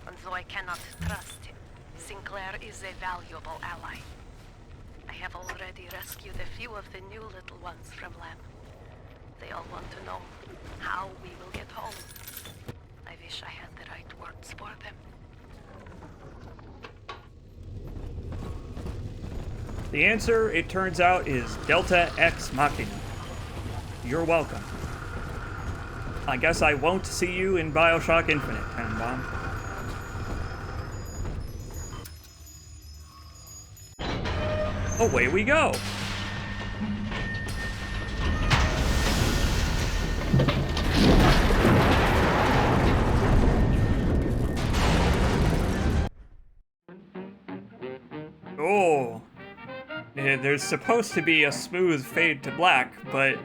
and though I cannot trust him, Sinclair is a valuable ally. I have already rescued a few of the new little ones from Lamb. They all want to know how we will get home. I wish I had the right words for them. The answer, it turns out, is Delta Ex Machina. You're welcome. I guess I won't see you in Bioshock Infinite, Tannenbaum. Away we go! Oh. There's supposed to be a smooth fade to black, but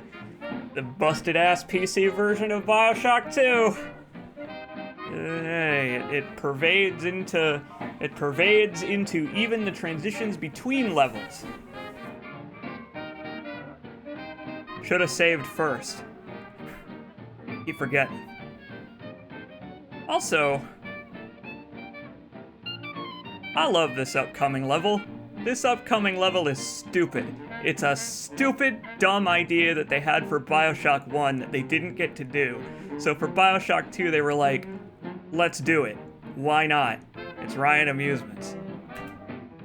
the busted-ass PC version of Bioshock 2, it pervades into even the transitions between levels. Should have saved first. Keep forgetting. Also, I love this upcoming level. This upcoming level is stupid. It's a stupid, dumb idea that they had for Bioshock 1 that they didn't get to do. So for Bioshock 2, they were like, let's do it. Why not? It's Ryan Amusements.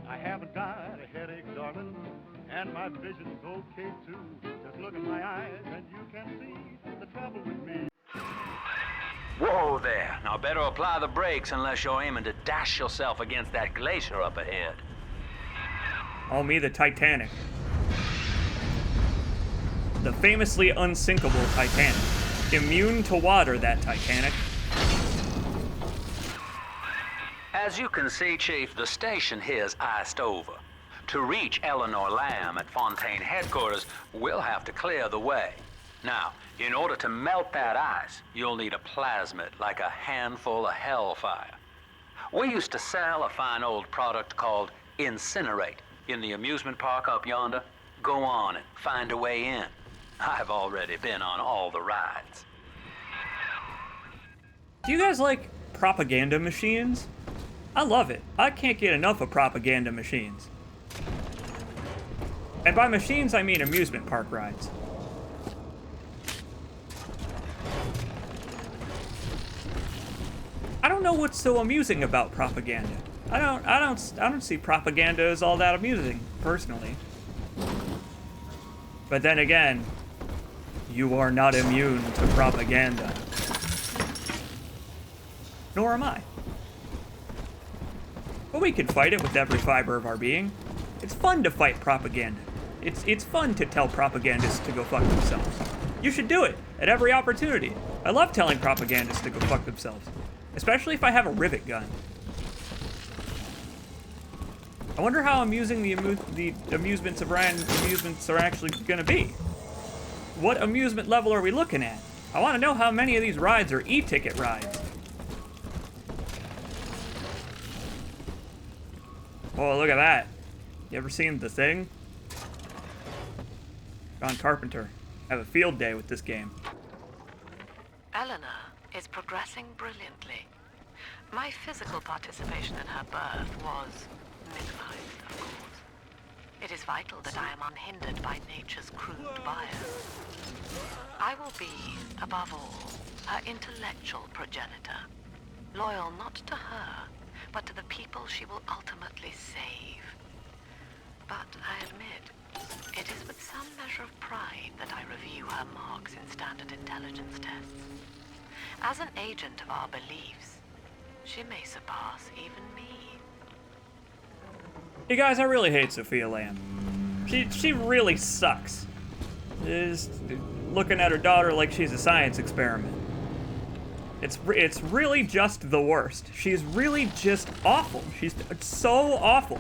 I haven't got a headache, darling, and my vision's okay too. Just look in my eyes and you can see the trouble with me. Whoa there. Now better apply the brakes unless you're aiming to dash yourself against that glacier up ahead. Oh, me, the Titanic. The famously unsinkable Titanic. Immune to water, that Titanic. As you can see, Chief, the station here's iced over. To reach Eleanor Lamb at Fontaine headquarters, we'll have to clear the way. Now, in order to melt that ice, you'll need a plasmid, like a handful of hellfire. We used to sell a fine old product called Incinerate in the amusement park up yonder. Go on and find a way in. I've already been on all the rides. Do you guys like propaganda machines? I love it. I can't get enough of propaganda machines. And by machines, I mean amusement park rides. I don't know what's so amusing about propaganda. I don't see propaganda as all that amusing, personally. But then again, you are not immune to propaganda. Nor am I. But we can fight it with every fiber of our being. It's fun to fight propaganda. It's fun to tell propagandists to go fuck themselves. You should do it at every opportunity. I love telling propagandists to go fuck themselves. Especially if I have a rivet gun. I wonder how amusing the amusements of Ryan amusements are actually gonna be. What amusement level are we looking at? I wanna know how many of these rides are e-ticket rides. Oh, look at that. You ever seen The Thing? John Carpenter. Have a field day with this game. Eleanor is progressing brilliantly. My physical participation in her birth was minimized, of course. It is vital that I am unhindered by nature's crude bias. I will be, above all, her intellectual progenitor, loyal not to her, but to the people she will ultimately save. But I admit, it is with some measure of pride that I review her marks in standard intelligence tests. As an agent of our beliefs, she may surpass even me. Hey guys, I really hate Sophia Lamb. She really sucks. Just looking at her daughter like she's a science experiment. It's really just the worst. She's really just awful. She's so awful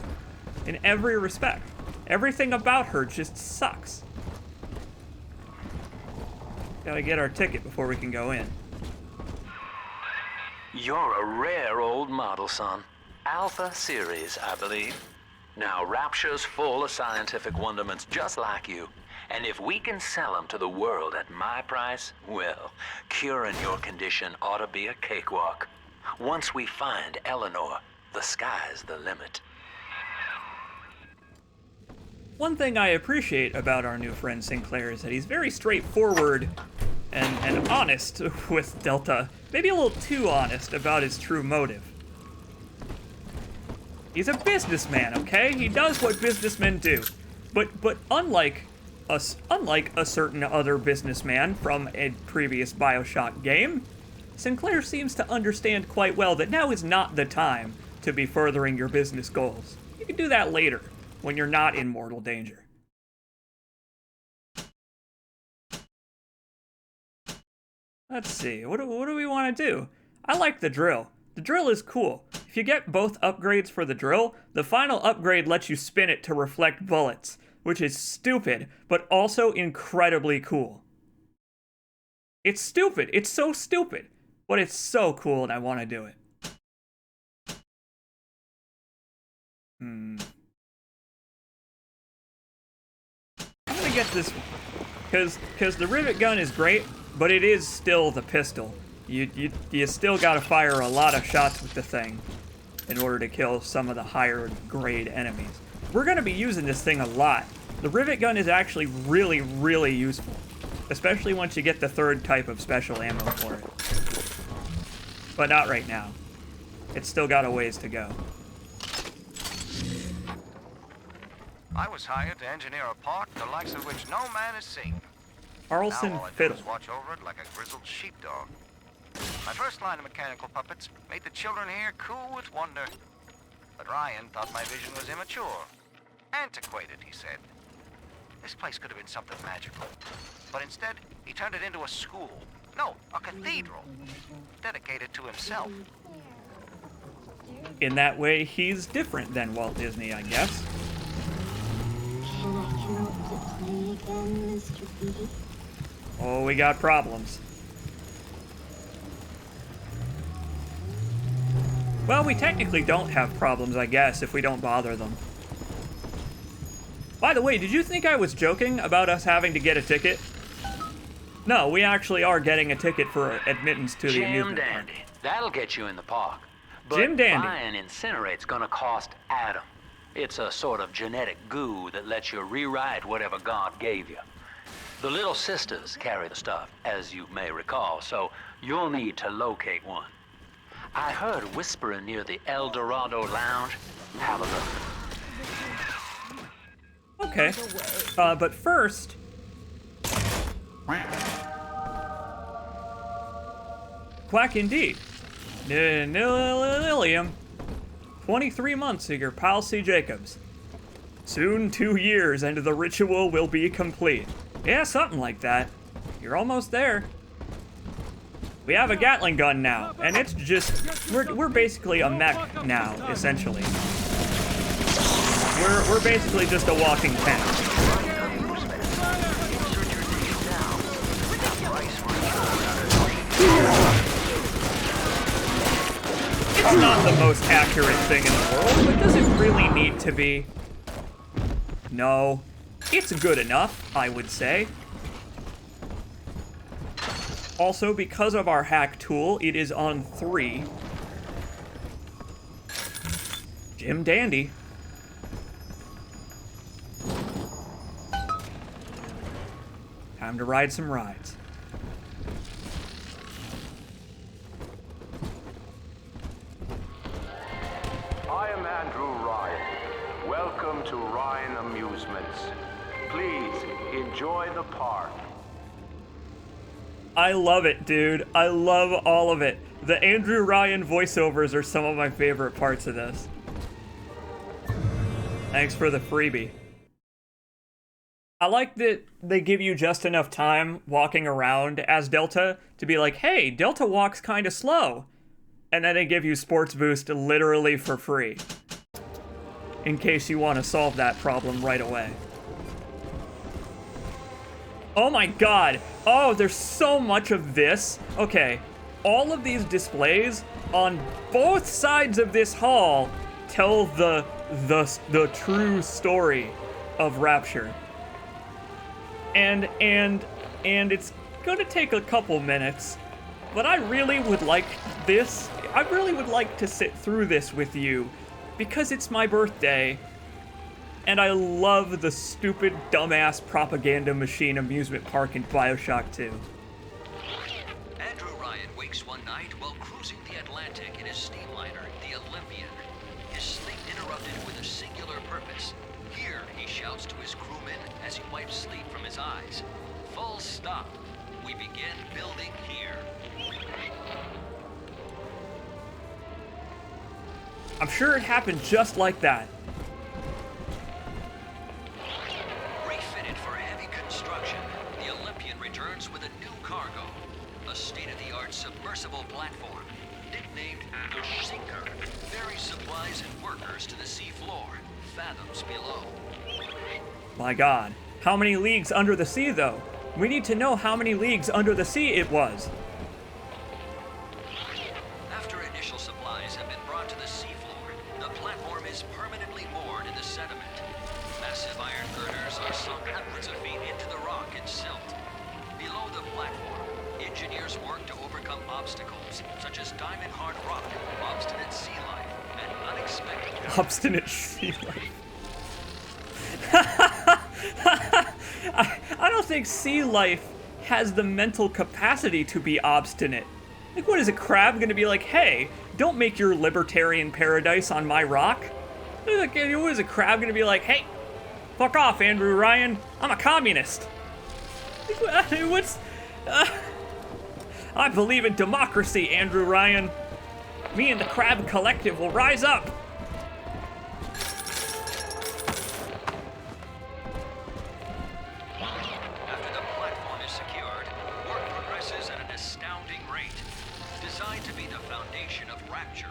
in every respect. Everything about her just sucks. Gotta get our ticket before we can go in. You're a rare old model, son. Alpha series, I believe. Now, Rapture's full of scientific wonderments just like you. And if we can sell them to the world at my price, well, curing your condition ought to be a cakewalk. Once we find Eleanor, the sky's the limit. One thing I appreciate about our new friend Sinclair is that he's very straightforward and honest with Delta. Maybe a little too honest about his true motive. He's a businessman, okay? He does what businessmen do. But unlike a certain other businessman from a previous Bioshock game, Sinclair seems to understand quite well that now is not the time to be furthering your business goals. You can do that later, when you're not in mortal danger. Let's see, what do we want to do? I like the drill. The drill is cool. If you get both upgrades for the drill, the final upgrade lets you spin it to reflect bullets, which is stupid, but also incredibly cool. It's stupid. It's so stupid, but it's so cool and I want to do it. I'm gonna get this one, because the rivet gun is great, but it is still the pistol. You still gotta fire a lot of shots with the thing in order to kill some of the higher grade enemies. We're gonna be using this thing a lot. The rivet gun is actually really, really useful, especially once you get the third type of special ammo for it. But not right now. It's still got a ways to go. I was hired to engineer a park the likes of which no man has seen. Carlson now all I do Fiddle. is watch over it like a grizzled sheepdog. My first line of mechanical puppets made the children here cool with wonder. But Ryan thought my vision was immature. Antiquated, he said. This place could have been something magical. But instead, he turned it into a school. No, a cathedral. Dedicated to himself. In that way, he's different than Walt Disney, I guess. Can I come to play again, Mr. B? Oh, we got problems. Well, we technically don't have problems, I guess, if we don't bother them. By the way, did you think I was joking about us having to get a ticket? No, we actually are getting a ticket for admittance to the amusement park. Dandy. That'll get you in the park. But Jim Dandy. buying Incinerate's gonna cost Adam. It's a sort of genetic goo that lets you rewrite whatever God gave you. The Little Sisters carry the stuff, as you may recall, so you'll need to locate one. I heard whispering near the El Dorado Lounge. Have a look. Okay. But first... Quack indeed. Lilium. 23 months of your pal CJacobs. Soon 2 years and the ritual will be complete. Yeah, something like that. You're almost there. We have a Gatling gun now, and it's just... We're basically a mech now, essentially. We're basically just a walking tank. It's not the most accurate thing in the world, but does it really need to be? No. It's good enough, I would say. Also, because of our hack tool, it is on 3. Jim Dandy. Time to ride some rides. I am Andrew Ryan. Welcome to Ryan Amusements. Please enjoy the park. I love it, dude. I love all of it. The Andrew Ryan voiceovers are some of my favorite parts of this. Thanks for the freebie. I like that they give you just enough time walking around as Delta to be like, hey, Delta walks kind of slow. And then they give you Sports Boost literally for free. In case you want to solve that problem right away. Oh my god. Oh, there's so much of this. Okay, all of these displays on both sides of this hall tell the true story of Rapture. And it's gonna take a couple minutes, but I really would like this. I really would like to sit through this with you because it's my birthday. And I love the stupid, dumbass propaganda machine amusement park in Bioshock 2. Andrew Ryan wakes one night while cruising the Atlantic in his steamliner, the Olympian. His sleep interrupted with a singular purpose. Here, he shouts to his crewmen as he wipes sleep from his eyes. Full stop. We begin building here. I'm sure it happened just like that. Refitted for heavy construction, the Olympian returns with a new cargo. A state-of-the-art submersible platform, nicknamed the Sinker, ferries supplies and workers to the sea floor, fathoms below. My god. How many leagues under the sea, though? We need to know how many leagues under the sea it was. After initial supplies have been brought to the seafloor, the platform is permanently moored in the sediment. Massive iron girders are sunk hundreds of feet into the rock and silt. Below the platform, engineers work to overcome obstacles such as diamond-hard rock, obstinate sea life, and unexpected... Obstinate sea life. I don't think sea life has the mental capacity to be obstinate. Like, what is a crab gonna be like, hey, don't make your libertarian paradise on my rock? What is a crab gonna be like, hey, fuck off, Andrew Ryan, I'm a communist. I believe in democracy, Andrew Ryan. Me and the Crab Collective will rise up. After the platform is secured, work progresses at an astounding rate. Designed to be the foundation of Rapture,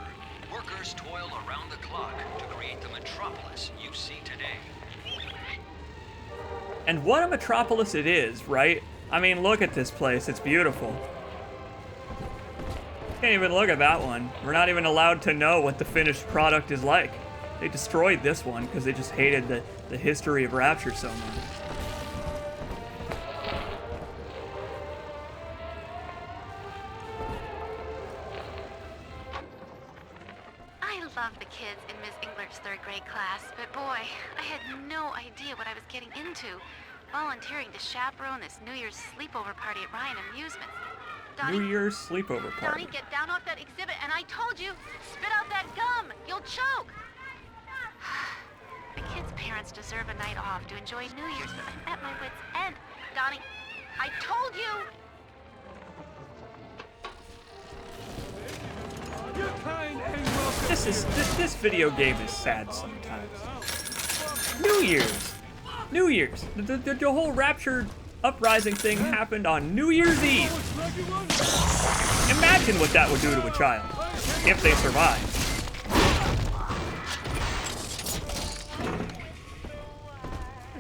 workers toil around the clock to create the metropolis you see today. And what a metropolis it is, right? I mean, look at this place, it's beautiful. Can't even look at that one. We're not even allowed to know what the finished product is like. They destroyed this one because they just hated the history of Rapture so much. flunked the kids in Miss Englert's third grade class, but boy, I had no idea what I was getting into. Volunteering to chaperone this New Year's sleepover party at Ryan Amusements. New Year's sleepover party. Donnie, get down off that exhibit, and I told you, spit out that gum. You'll choke. The kids' parents deserve a night off to enjoy New Year's, but I'm at my wit's end. Donnie, I told you. This video game is sad sometimes. New Year's. The whole Rapture uprising thing happened on New Year's Eve. Imagine what that would do to a child if they survive.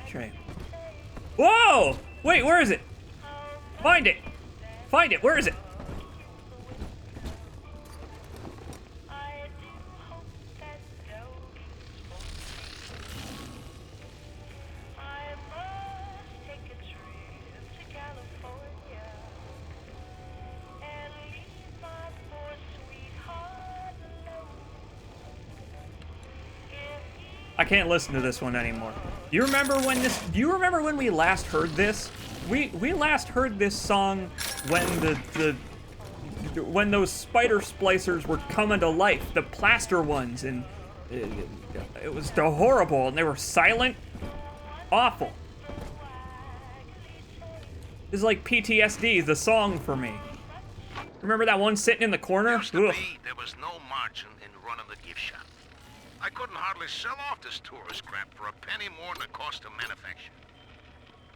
Train. Whoa! Wait, where is it? Find it. Find it. Where is it? I can't listen to this one anymore. Do you remember when we last heard this? We last heard this song when when those spider splicers were coming to life, the plaster ones, and it was horrible, and they were silent, awful. It's like PTSD, the song for me. Remember that one sitting in the corner? Used to be, there was no margin in running the gift shop. I couldn't hardly sell off this tourist crap for a penny more than the cost of manufacture.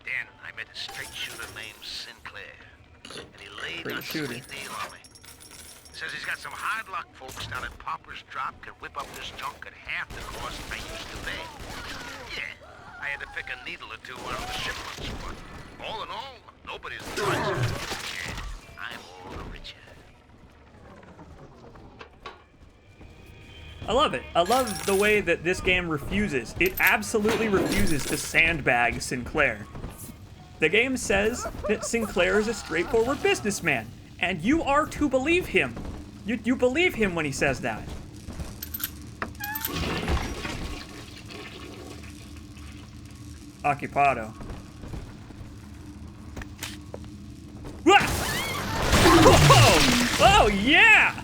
Then I met a straight shooter named Sinclair, and he laid a sweet deal on me. Says he's got some hard luck folks down at Pauper's Drop can whip up this junk at half the cost I used to pay. Yeah, I had to pick a needle or two out of the shipments, but all in all, nobody's the wiser. Yeah, I'm all the richer. I love it. I love the way that this game refuses. It absolutely refuses to sandbag Sinclair. The game says that Sinclair is a straightforward businessman, and you are to believe him. You believe him when he says that. Occupado. Oh, yeah!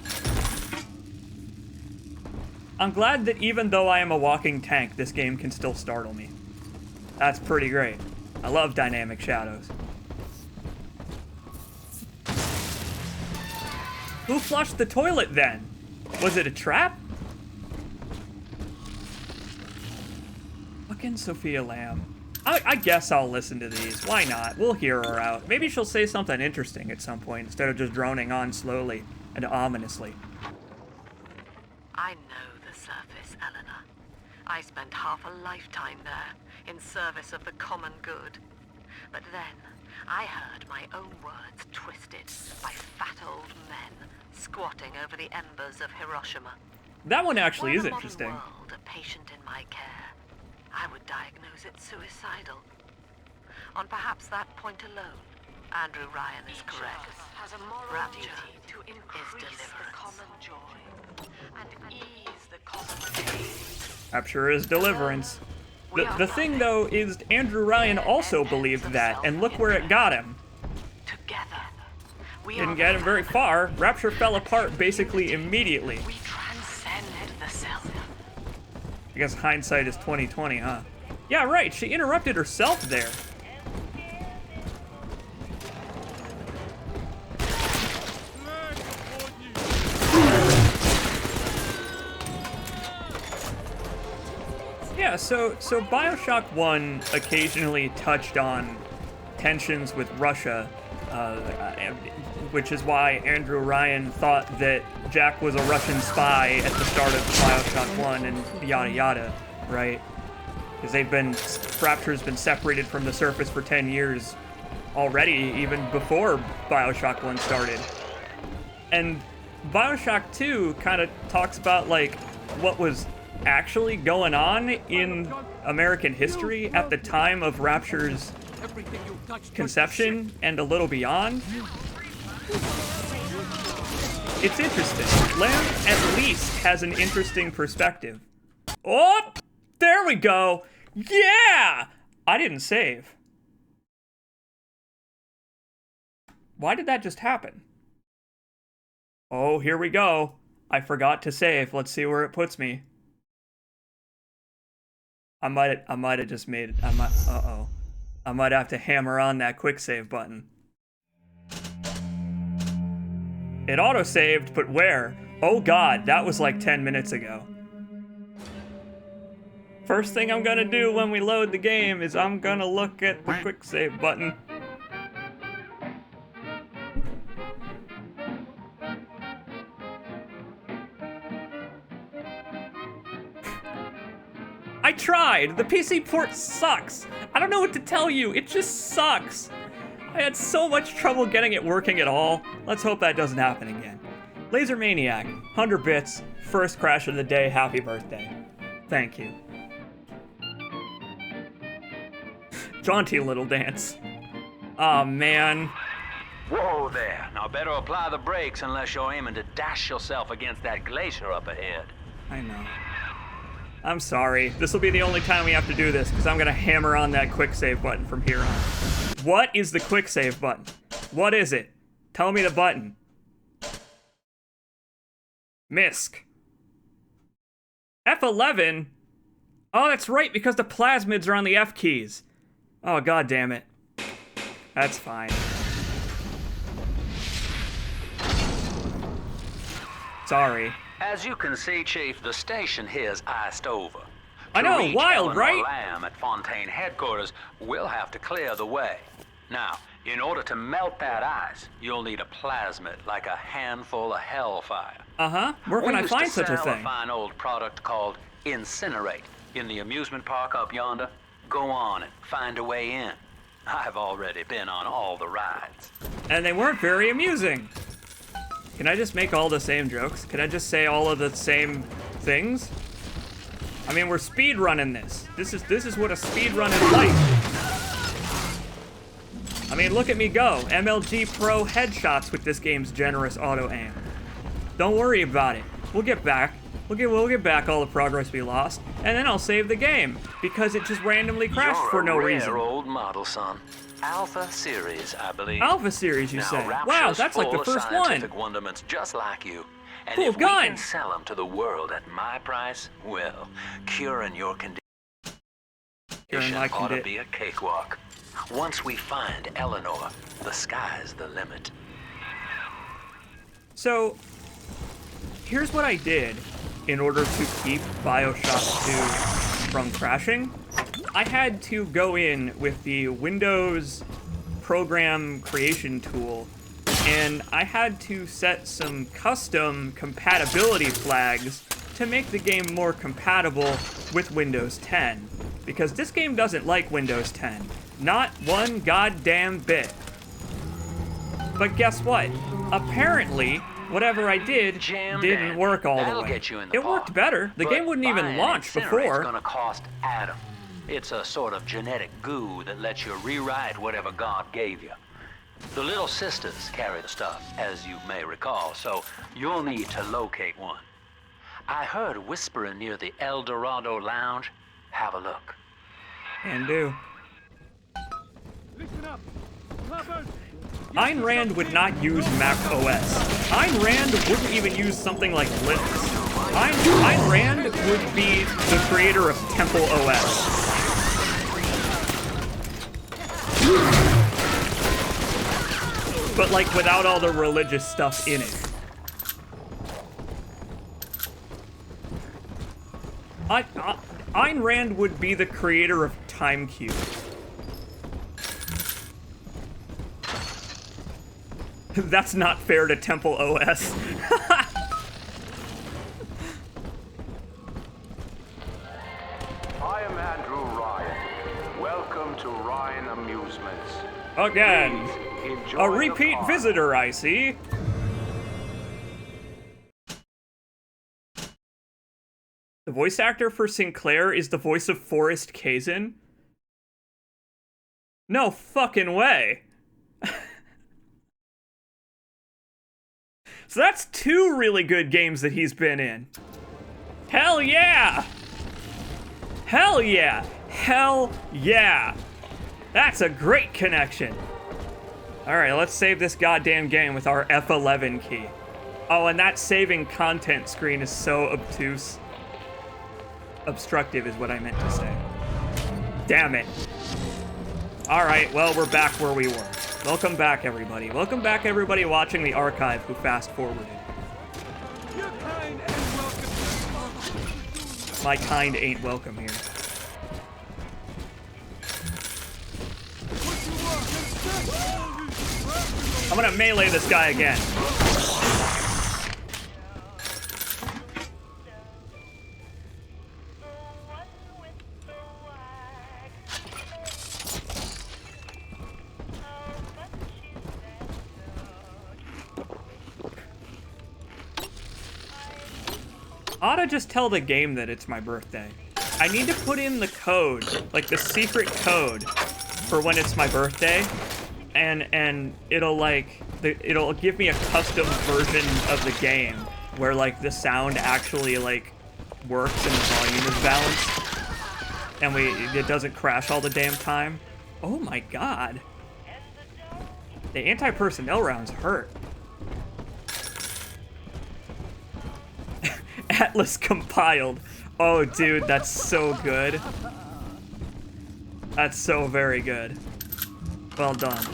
I'm glad that even though I am a walking tank, this game can still startle me. That's pretty great. I love dynamic shadows. Who flushed the toilet then? Was it a trap? Fucking Sophia Lamb. I guess I'll listen to these. Why not? We'll hear her out. Maybe she'll say something interesting at some point instead of just droning on slowly and ominously. I know the surface, Eleanor. I spent half a lifetime there, in service of the common good. But then, I heard my own words twisted by fat old men squatting over the embers of Hiroshima. That one actually is Were the interesting. modern world a patient in my care, I would diagnose it suicidal. On perhaps that point alone, Andrew Ryan is correct. Has a moral Rapture duty to is increase the deliverance. common joy and ease the common pain. Rapture is deliverance. The thing, though, is Andrew Ryan also believed that, and look where it got him. Didn't get him very far. Rapture fell apart basically immediately. We transcend the self. I guess hindsight is 20/20, huh? Yeah, right. She interrupted herself there. Yeah, so Bioshock 1 occasionally touched on tensions with Russia, which is why Andrew Ryan thought that Jack was a Russian spy at the start of Bioshock 1 and yada yada, right? Because Rapture's been separated from the surface for 10 years already, even before Bioshock 1 started. And Bioshock 2 kind of talks about, like, what was actually going on in American history at the time of Rapture's conception and a little beyond. It's interesting. Lamb at least has an interesting perspective. Oh, there we go. Yeah! I didn't save. Why did that just happen? Oh, here we go. I forgot to save. Let's see where it puts me. I might have just made it. Uh-oh. I might have to hammer on that quick save button. It auto-saved, but where? Oh god, that was like 10 minutes ago. First thing I'm gonna do when we load the game is I'm gonna look at the quick save button. I tried! The PC port sucks! I don't know what to tell you, it just sucks! I had so much trouble getting it working at all. Let's hope that doesn't happen again. Laser Maniac, 100 bits, first crash of the day, happy birthday. Thank you. Jaunty little dance. Aw, man. Whoa there. Now better apply the brakes unless you're aiming to dash yourself against that glacier up ahead. I know. I'm sorry. This will be the only time we have to do this, because I'm gonna hammer on that quick save button from here on. What is the quick save button? What is it? Tell me the button. MISC. F11? Oh, that's right, because the plasmids are on the F keys. Oh, god damn it. That's fine. Sorry. As you can see, Chief, the station here's iced over. I know, reach wild, Eleanor right? Lamb at Fontaine headquarters, we'll have to clear the way. Now, in order to melt that ice, you'll need a plasmid, like a handful of hellfire. Uh-huh. Where can I find such a We used to sell thing? a fine old product called Incinerate in the amusement park up yonder. Go on and find a way in. I've already been on all the rides. And they weren't very amusing. Can I just make all the same jokes? Can I just say all of the same things? I mean, we're speed running this. This is what a speed run is like. I mean, look at me go. MLG Pro headshots with this game's generous auto aim. Don't worry about it. We'll get back. We'll get back all the progress we lost, and then I'll save the game because it just randomly crashed for no reason. You're a rare old model, son. Alpha series, I believe. Alpha series, you say? Wow, that's like the first one. Scientific wonderments just like you. And cool if gun. we can sell them to the world at my price, well, curing your condition ought to be a cakewalk. Once we find Eleanor, the sky's the limit. So, here's what I did in order to keep Bioshock 2 from crashing. I had to go in with the Windows program creation tool, and I had to set some custom compatibility flags to make the game more compatible with Windows 10, because this game doesn't like Windows 10. Not one goddamn bit. But guess what? Apparently, whatever I did didn't work all the way. It worked better. The game wouldn't even launch before. It's gonna cost Adam. It's a sort of genetic goo that lets you rewrite whatever God gave you. The little sisters carry the stuff, as you may recall, so you'll need to locate one. I heard whispering near the El Dorado Lounge. Have a look. Can do. Listen up. Clubbers. Ayn Rand would not use Mac OS. Ayn Rand wouldn't even use something like Linux. Ayn Rand would be the creator of Temple OS. But like without all the religious stuff in it. Ayn Rand would be the creator of TimeCube. That's not fair to Temple OS. I am Andrew Ryan. Welcome to Ryan Amusements. Again. Please enjoy A the repeat park. visitor, I see. The voice actor for Sinclair is the voice of Forrest Kazin? No fucking way. So So that's 2 really good games that he's been in. Hell yeah! Hell yeah! Hell yeah! That's a great connection. Alright, let's save this goddamn game with our F11 key. Oh, and that saving content screen is so obtuse. Obstructive is what I meant to say. Damn it. Alright, well, we're back where we were. Welcome back, everybody. Welcome back, everybody watching the archive who fast-forwarded. My kind ain't welcome here. I'm gonna melee this guy again. Ought to just tell the game that it's my birthday. I need to put in the code, like the secret code for when it's my birthday, and it'll like it'll give me a custom version of the game where like the sound actually like works and the volume is balanced and it doesn't crash all the damn time. Oh my god. The anti-personnel rounds hurt. Atlas compiled. Oh, dude, that's so good. That's so very good. Well done.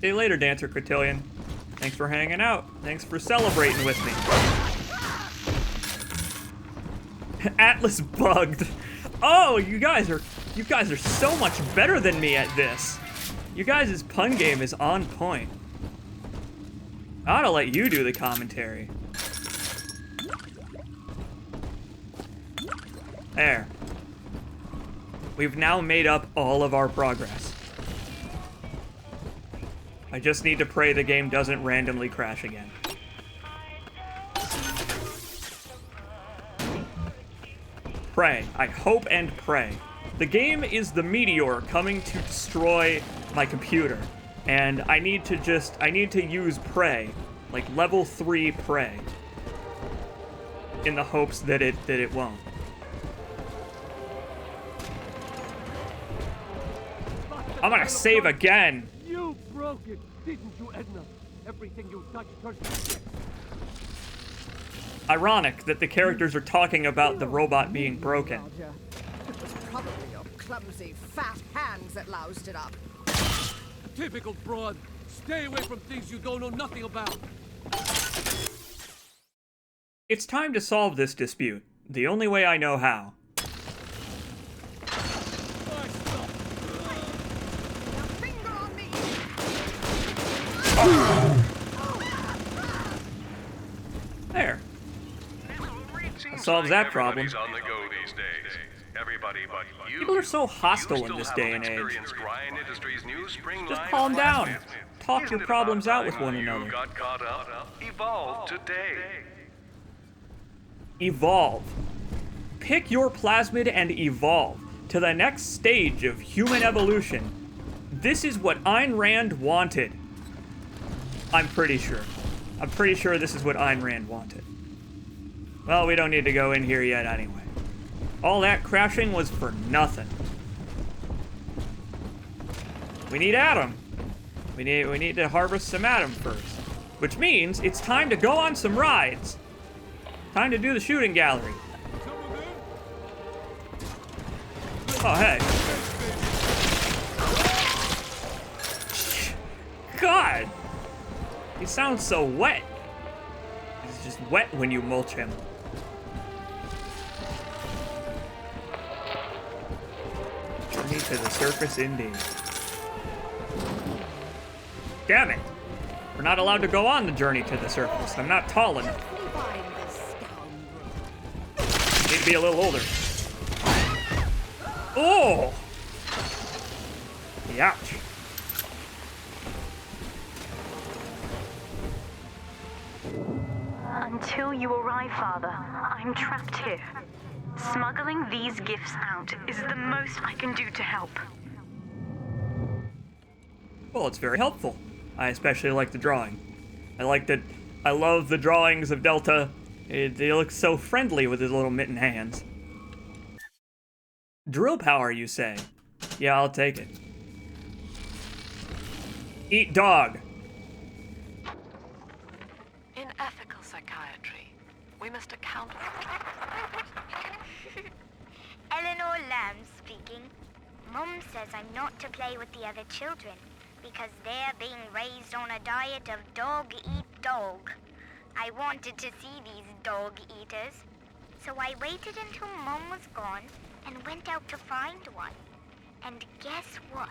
See you later, Dancer Cotillion. Thanks for hanging out. Thanks for celebrating with me. Atlas bugged. Oh, you guys are so much better than me at this. You guys' pun game is on point. I ought to let you do the commentary. There. We've now made up all of our progress. I just need to pray the game doesn't randomly crash again. Pray. I hope and pray. The game is the meteor coming to destroy my computer. And I need to use pray, like level 3 pray, in the hopes that it won't. I'm gonna save again. You broke it, didn't you, Edna? Everything you touched turned to shit. Ironic that the characters are talking about the robot being broken. It was probably your clumsy, fat hands that loused it up. Typical broad. Stay away from things you don't know nothing about. It's time to solve this dispute, the only way I know how. There. That solves that problem. On the go these days. Everybody but you. People are so hostile in this day and age. Just calm down. Talk your problems out with one another. Got caught up. Evolve today. Evolve. Pick your plasmid and evolve to the next stage of human evolution. This is what Ayn Rand wanted. I'm pretty sure. I'm pretty sure this is what Ayn Rand wanted. Well, we don't need to go in here yet anyway. All that crashing was for nothing. We need Adam. We need to harvest some Adam first. Which means it's time to go on some rides. Time to do the shooting gallery. Oh, hey. God! He sounds so wet. He's just wet when you mulch him. Journey to the surface indeed. Damn it! We're not allowed to go on the journey to the surface. I'm not tall enough. Need to be a little older. Oh! Ouch. Until you arrive, Father, I'm trapped here. Smuggling these gifts out is the most I can do to help. Well, it's very helpful. I especially like the drawing. I love the drawings of Delta. They look so friendly with his little mitten hands. Drill power, you say? Yeah, I'll take it. Eat dog. In ethical psychiatry, we must account Eleanor Lamb speaking. Mum says I'm not to play with the other children because they're being raised on a diet of dog eat dog. I wanted to see these dog eaters, so I waited until Mum was gone and went out to find one. And guess what?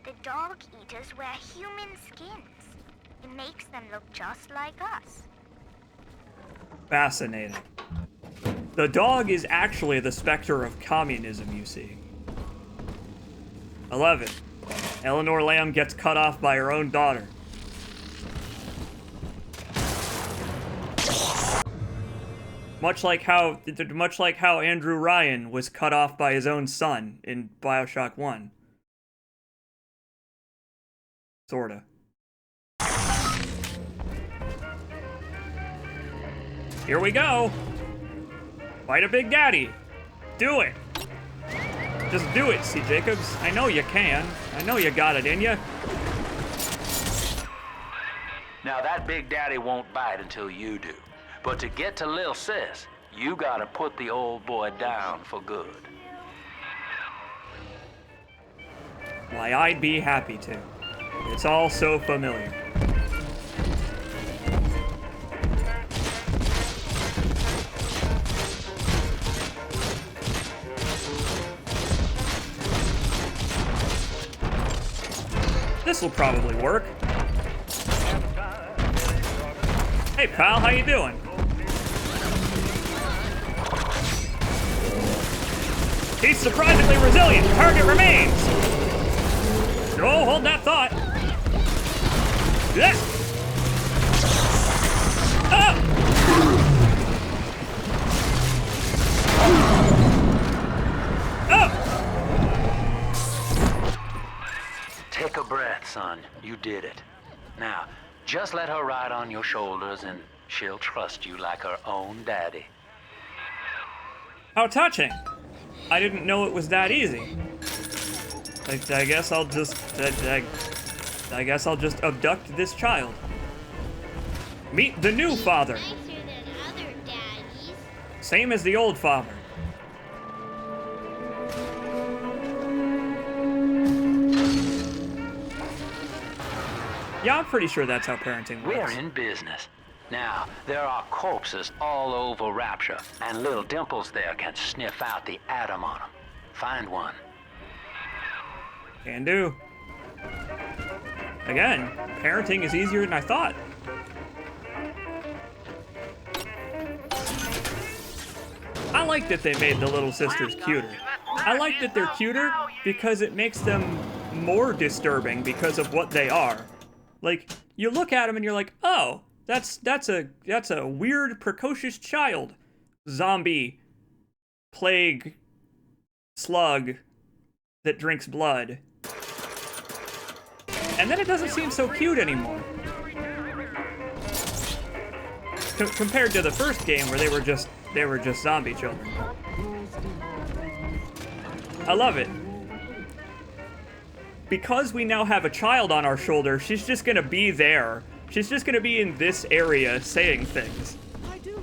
The dog eaters wear human skins. It makes them look just like us. Fascinating. The dog is actually the specter of communism, you see. 11. Eleanor Lamb gets cut off by her own daughter. Much like how Andrew Ryan was cut off by his own son in Bioshock 1. Sorta. Here we go. Fight a Big Daddy. Do it. Just do it, CJacobs. I know you can. I know you got it in you. Now that Big Daddy won't bite until you do. But to get to Lil Sis, you gotta put the old boy down for good. Why, I'd be happy to. It's all so familiar. This'll probably work. Hey pal, how you doing? He's surprisingly resilient. Target remains. Oh, hold that thought. Yeah. Oh! Oh! Take a breath, son. You did it. Now, just let her ride on your shoulders and she'll trust you like her own daddy. How touching. I didn't know it was that easy. I guess I'll just abduct this child. Meet the new father. Same as the old father. Yeah, I'm pretty sure that's how parenting works. We're in business. Now, there are corpses all over Rapture, and little Dimples there can sniff out the atom on them. Find one. Can do. Again, parenting is easier than I thought. I like that they made the little sisters cuter. I like that they're cuter because it makes them more disturbing because of what they are. Like, you look at them and you're like, oh, that's a weird, precocious child. Zombie, plague, slug that drinks blood. And then it doesn't seem so cute anymore. Compared to the first game where they were just zombie children. I love it. Because we now have a child on our shoulder, she's just gonna be there. She's just gonna be in this area saying things.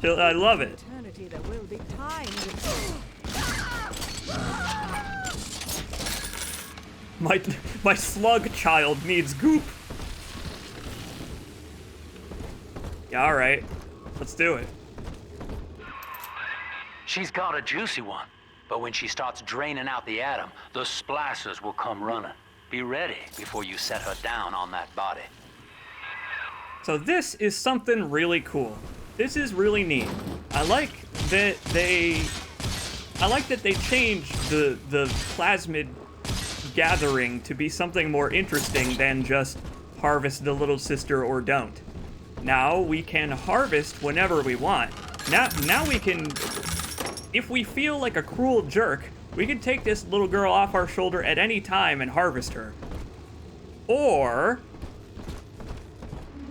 I love it. There will be time. My slug child needs goop. Yeah, all right. Let's do it. She's got a juicy one, but when she starts draining out the atom, the splashers will come running. Be ready before you set her down on that body. So this is something really cool. This is really neat. I like that they changed the plasmid gathering to be something more interesting than just harvest the little sister or don't. Now we can harvest whenever we want. Now we can, if we feel like a cruel jerk, we can take this little girl off our shoulder at any time and harvest her. Or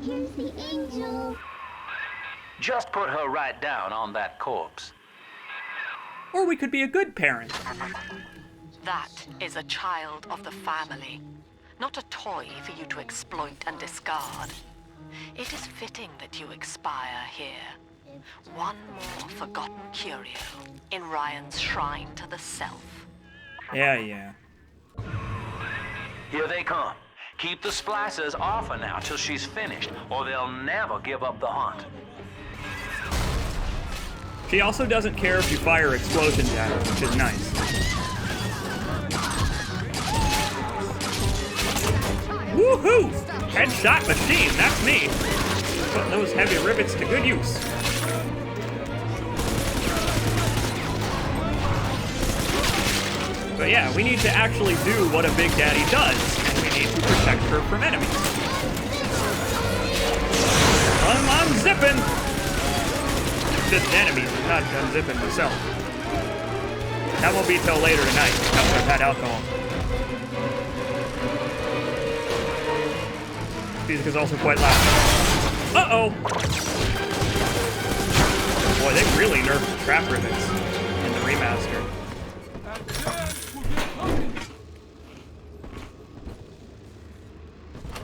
Here's the angel. Just put her right down on that corpse. Or we could be a good parent. That is a child of the family, not a toy for you to exploit and discard. It is fitting that you expire here. One more forgotten curio in Ryan's shrine to the self. Yeah. Here they come. Keep the splicers off her now till she's finished, or they'll never give up the hunt. She also doesn't care if you fire explosions at her, which is nice. Woohoo! Headshot machine, that's me. Put those heavy rivets to good use. But yeah, we need to actually do what a Big Daddy does, and we need to protect her from enemies. I'm zipping! Just enemies, I'm not unzipping myself. That won't be till later tonight, after I've had alcohol. Music is also quite loud. Uh-oh! Boy, they really nerfed the trap rivets in the remaster.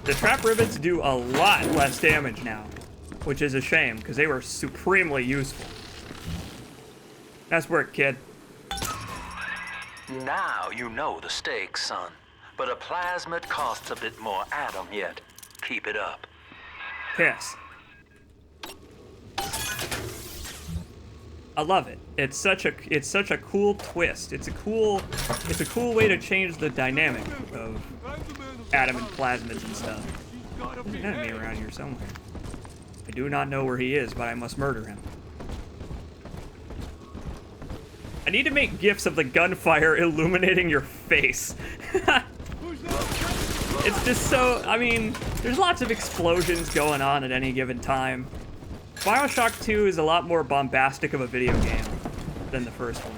The trap rivets do a lot less damage now, which is a shame, because they were supremely useful. Nice work, kid. Now you know the stakes, son. But a plasmid costs a bit more atom yet. Keep it up. Piss. I love it. It's such a cool twist. It's a cool way to change the dynamic of atom and plasmids and stuff. There's an enemy around here somewhere. I do not know where he is, but I must murder him. I need to make gifs of the gunfire illuminating your face. It's just so, I mean, there's lots of explosions going on at any given time. Bioshock 2 is a lot more bombastic of a video game than the first one.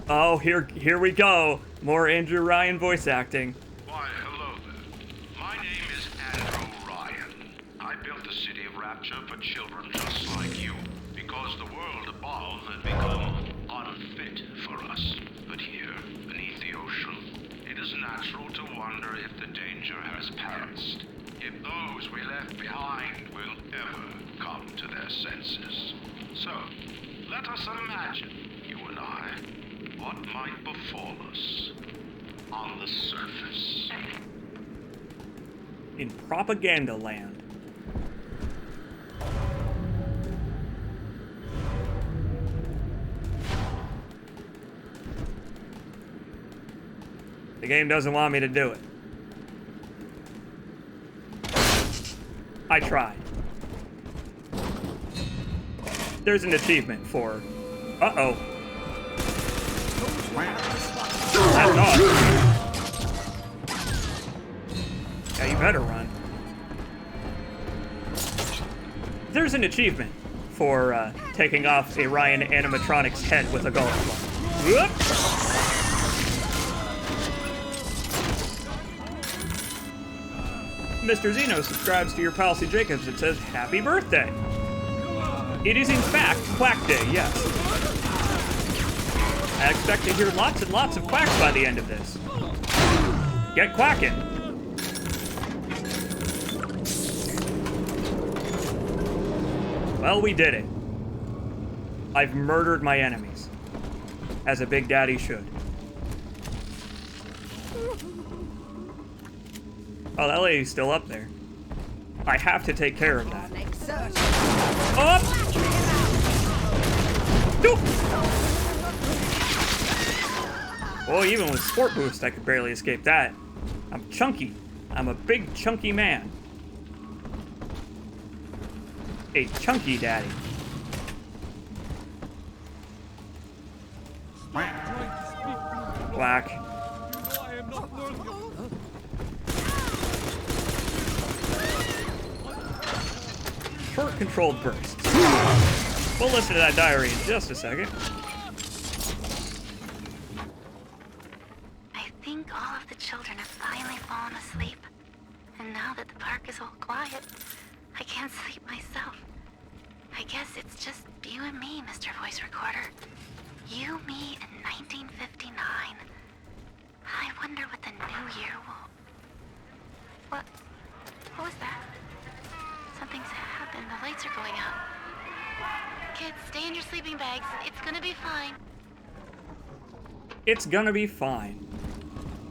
Oh, here we go. More Andrew Ryan voice acting. Why, hello there. My name is Andrew Ryan. I built the city of Rapture for children just like you, because the world above had become unfit for us. But here, beneath the ocean, it is natural to wonder if the danger has passed. If those we left behind will ever come to their senses. So, let us imagine, you and I, what might befall us on the surface. In Propaganda Land. The game doesn't want me to do it. I tried. There's an achievement for... Uh-oh. That's awesome. Yeah, you better run. There's an achievement for taking off a Ryan animatronic's head with a golf club. Whoop! Mr. Zeno subscribes to your pal CJacobs. It says, happy birthday. It is in fact Quack Day, yes. I expect to hear lots and lots of quacks by the end of this. Get quacking. Well, we did it. I've murdered my enemies. As a Big Daddy should. Oh, that lady's still up there. I have to take care of that. Up! Doop! Oh, even with Sport Boost, I could barely escape that. I'm chunky. I'm a big, chunky man. A chunky daddy. Whack. Short controlled bursts. We'll listen to that diary in just a second. I think all of the children have finally fallen asleep. now that the park is all quiet, I can't sleep myself. I guess it's just you and me, Mr. Voice Recorder. You, me, in 1959. I wonder what the new year will... What was that? Something's happened. The lights are going out. Kids, stay in your sleeping bags. It's gonna be fine. It's gonna be fine.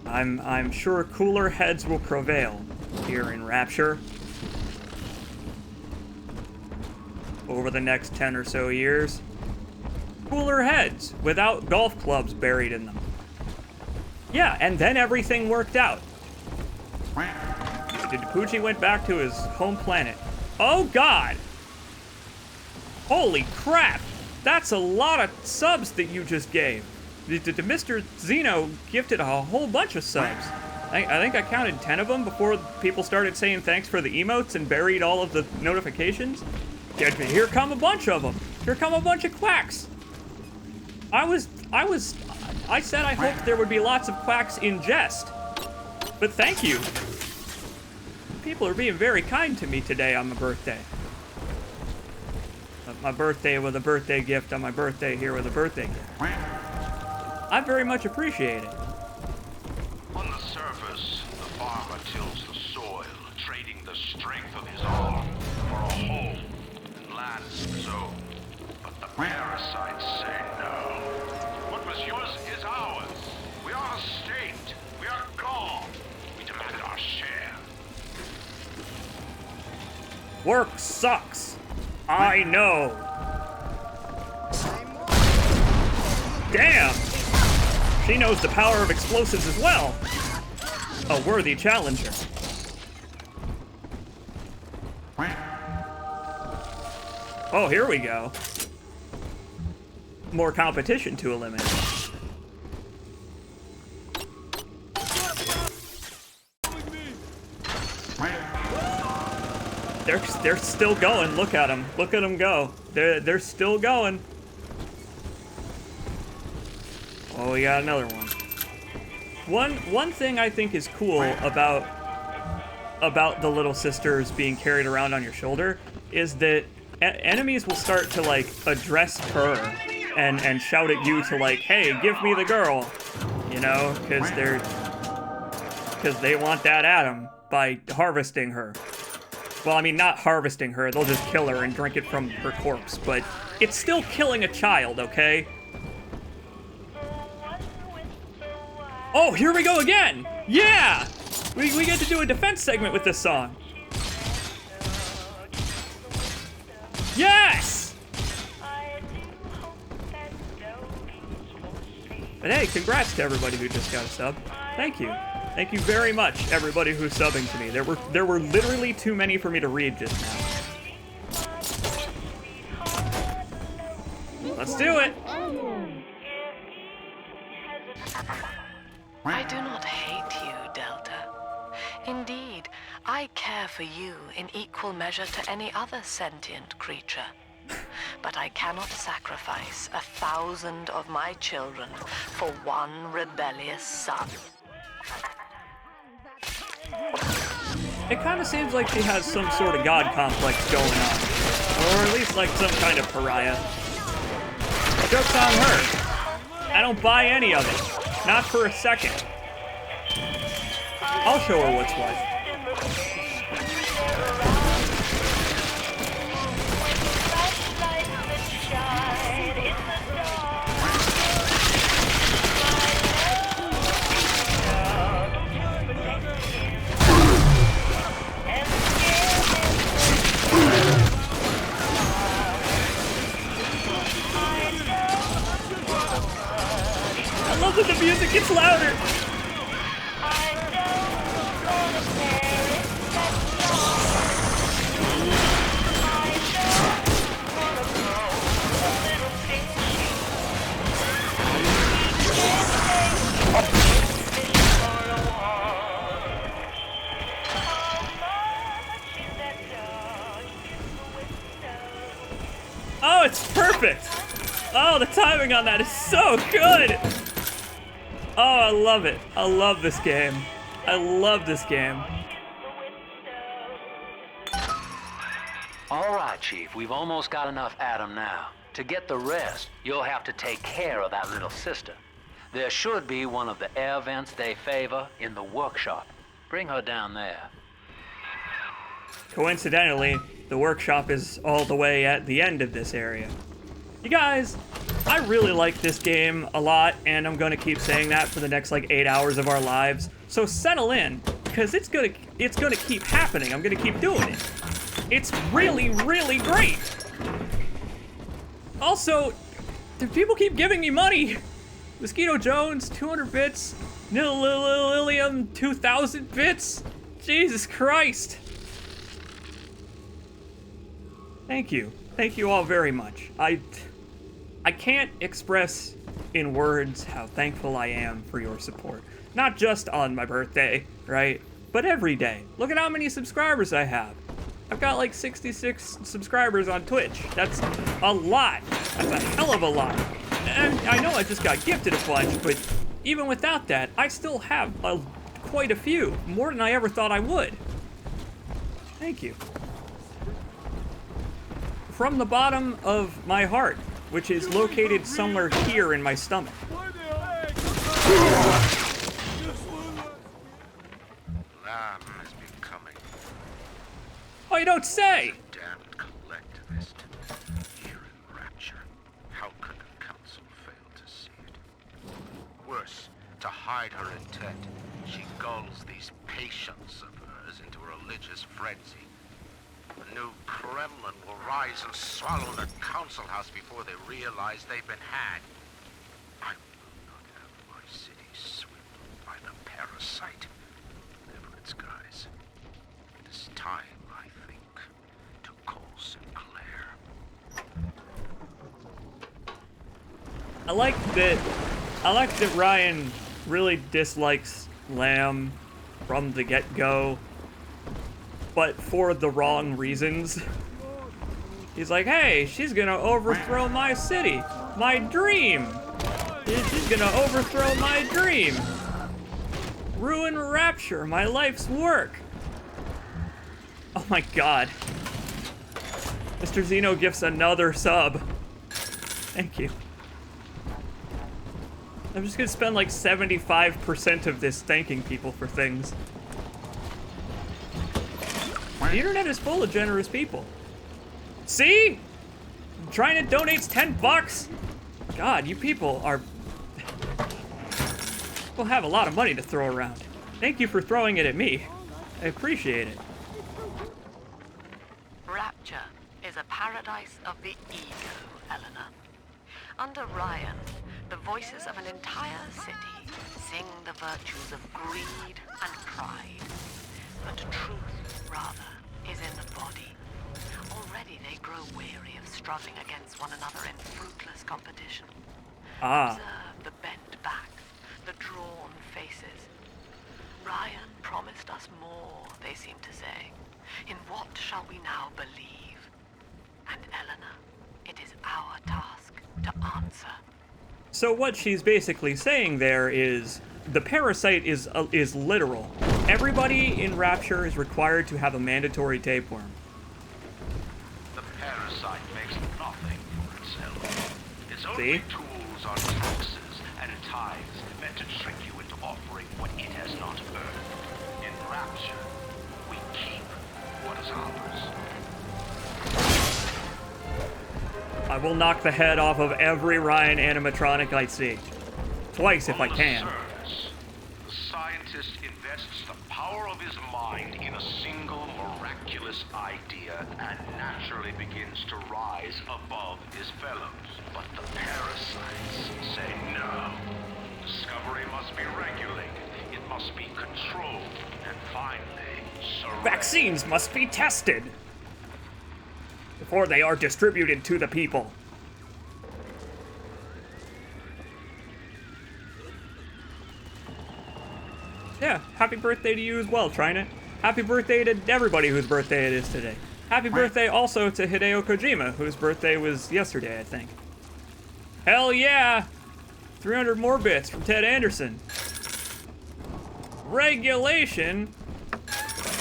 I'm sure cooler heads will prevail here in Rapture. Over the next 10 or so years. Cooler heads without golf clubs buried in them. Yeah, and then everything worked out. Poochie went back to his home planet. Oh God! Holy crap! That's a lot of subs that you just gave. Mr. Zeno gifted a whole bunch of subs. I think I counted 10 of them before people started saying thanks for the emotes and buried all of the notifications. Here come a bunch of them. Here come a bunch of quacks. I said I hoped there would be lots of quacks in jest. But thank you. People are being very kind to me today on my birthday. My birthday with a birthday gift on my birthday here with a birthday gift. I very much appreciate it. On the surface, the farmer tills the soil, trading the strength of his arm for a home and land of his own. But the parasites say no. What was yours is ours. We are a state. We are God. We demand our share. Work sucks. I know. Damn! She knows the power of explosives as well. A worthy challenger. Oh, here we go. More competition to eliminate. They're still going. Look at them. Look at them go. They're still going. Oh, we got another one. One thing I think is cool about the little sisters being carried around on your shoulder is that enemies will start to like address her and shout at you to like, hey, give me the girl, you know, because they want that Adam by harvesting her. Well, I mean, not harvesting her, they'll just kill her and drink it from her corpse, but it's still killing a child, okay? Oh, here we go again! Yeah! We get to do a defense segment with this song. Yes! But hey, congrats to everybody who just got a sub. Thank you. Thank you very much, everybody who's subbing to me. There were literally too many for me to read just now. Let's do it! I do not hate you, Delta. Indeed, I care for you in equal measure to any other sentient creature. But I cannot sacrifice 1,000 of my children for one rebellious son. It kind of seems like she has some sort of god complex going on. Or at least like some kind of pariah. Joke's on her. I don't buy any of it. Not for a second. I'll show her what's what. I love that the music gets louder. Oh, it's perfect. Oh, the timing on that is so good. Oh, I love it. I love this game. I love this game. Chief. We've almost got enough Adam now. To get the rest, you'll have to take care of that little sister. There should be one of the air vents they favor in the workshop. Bring her down there. Coincidentally, the workshop is all the way at the end of this area. You guys, I really like this game a lot, and I'm gonna keep saying that for the next like 8 hours of our lives. So settle in, because it's gonna keep happening. I'm gonna keep doing it. It's really, really great. Also, do people keep giving me money? Mosquito Jones, 200 bits. Lilium, 2,000 bits. Jesus Christ. Thank you. Thank you all very much. I can't express in words how thankful I am for your support. Not just on my birthday, right? But every day. Look at how many subscribers I have. I've got like 66 subscribers on Twitch. That's a lot. That's a hell of a lot. And I know I just got gifted a bunch, but even without that, I still have quite a few. More than I ever thought I would. Thank you. From the bottom of my heart, which is located somewhere here in my stomach. Lamb is becoming Oh, you don't say! damned collectivist. Here in Rapture, how could the council fail to see it? Worse, to hide her intent, she gulls these patients of hers into a religious frenzy. The new Kremlin will rise and swallow the council house before they realize they've been had. I will not have my city swindled by the parasite, whatever its guise. It is time, I think, to call Sinclair. I like that Ryan really dislikes Lamb from the get-go, but for the wrong reasons. He's like, hey, she's gonna overthrow my city, my dream. She's gonna overthrow my dream. Ruin Rapture, my life's work. Oh my god. Mr. Zeno gifts another sub. Thank you. I'm just gonna spend like 75% of this thanking people for things. The internet is full of generous people. See? Trying to donate's 10 bucks. God, you people are... We'll have a lot of money to throw around. Thank you for throwing it at me. I appreciate it. Rapture is a paradise of the ego, Eleanor. Under Ryan, the voices of an entire city sing the virtues of greed and pride. But truth, rather, is in the body. Already they grow weary of struggling against one another in fruitless competition. Observe the bent backs, the drawn faces. Ryan promised us more, they seem to say. In what shall we now believe? And Eleanor, it is our task to answer. So what she's basically saying there is the parasite is literal. Everybody in Rapture is required to have a mandatory tapeworm. The parasite makes nothing for itself. Its only tools are taxes and tithes meant to trick you into offering what it has not earned. In Rapture, we keep what is ours. I will knock the head off of every Ryan animatronic I see. Twice if I can. The scientist invests the power of his mind in a single miraculous idea and naturally begins to rise above his fellows. But the parasites say no. Discovery must be regulated. It must be controlled. And finally, surrendered. Vaccines must be tested before they are distributed to the people. Yeah, happy birthday to you as well, Trinet. Happy birthday to everybody whose birthday it is today. Happy birthday also to Hideo Kojima, whose birthday was yesterday, I think. Hell yeah! 300 more bits from Ted Anderson. Regulation?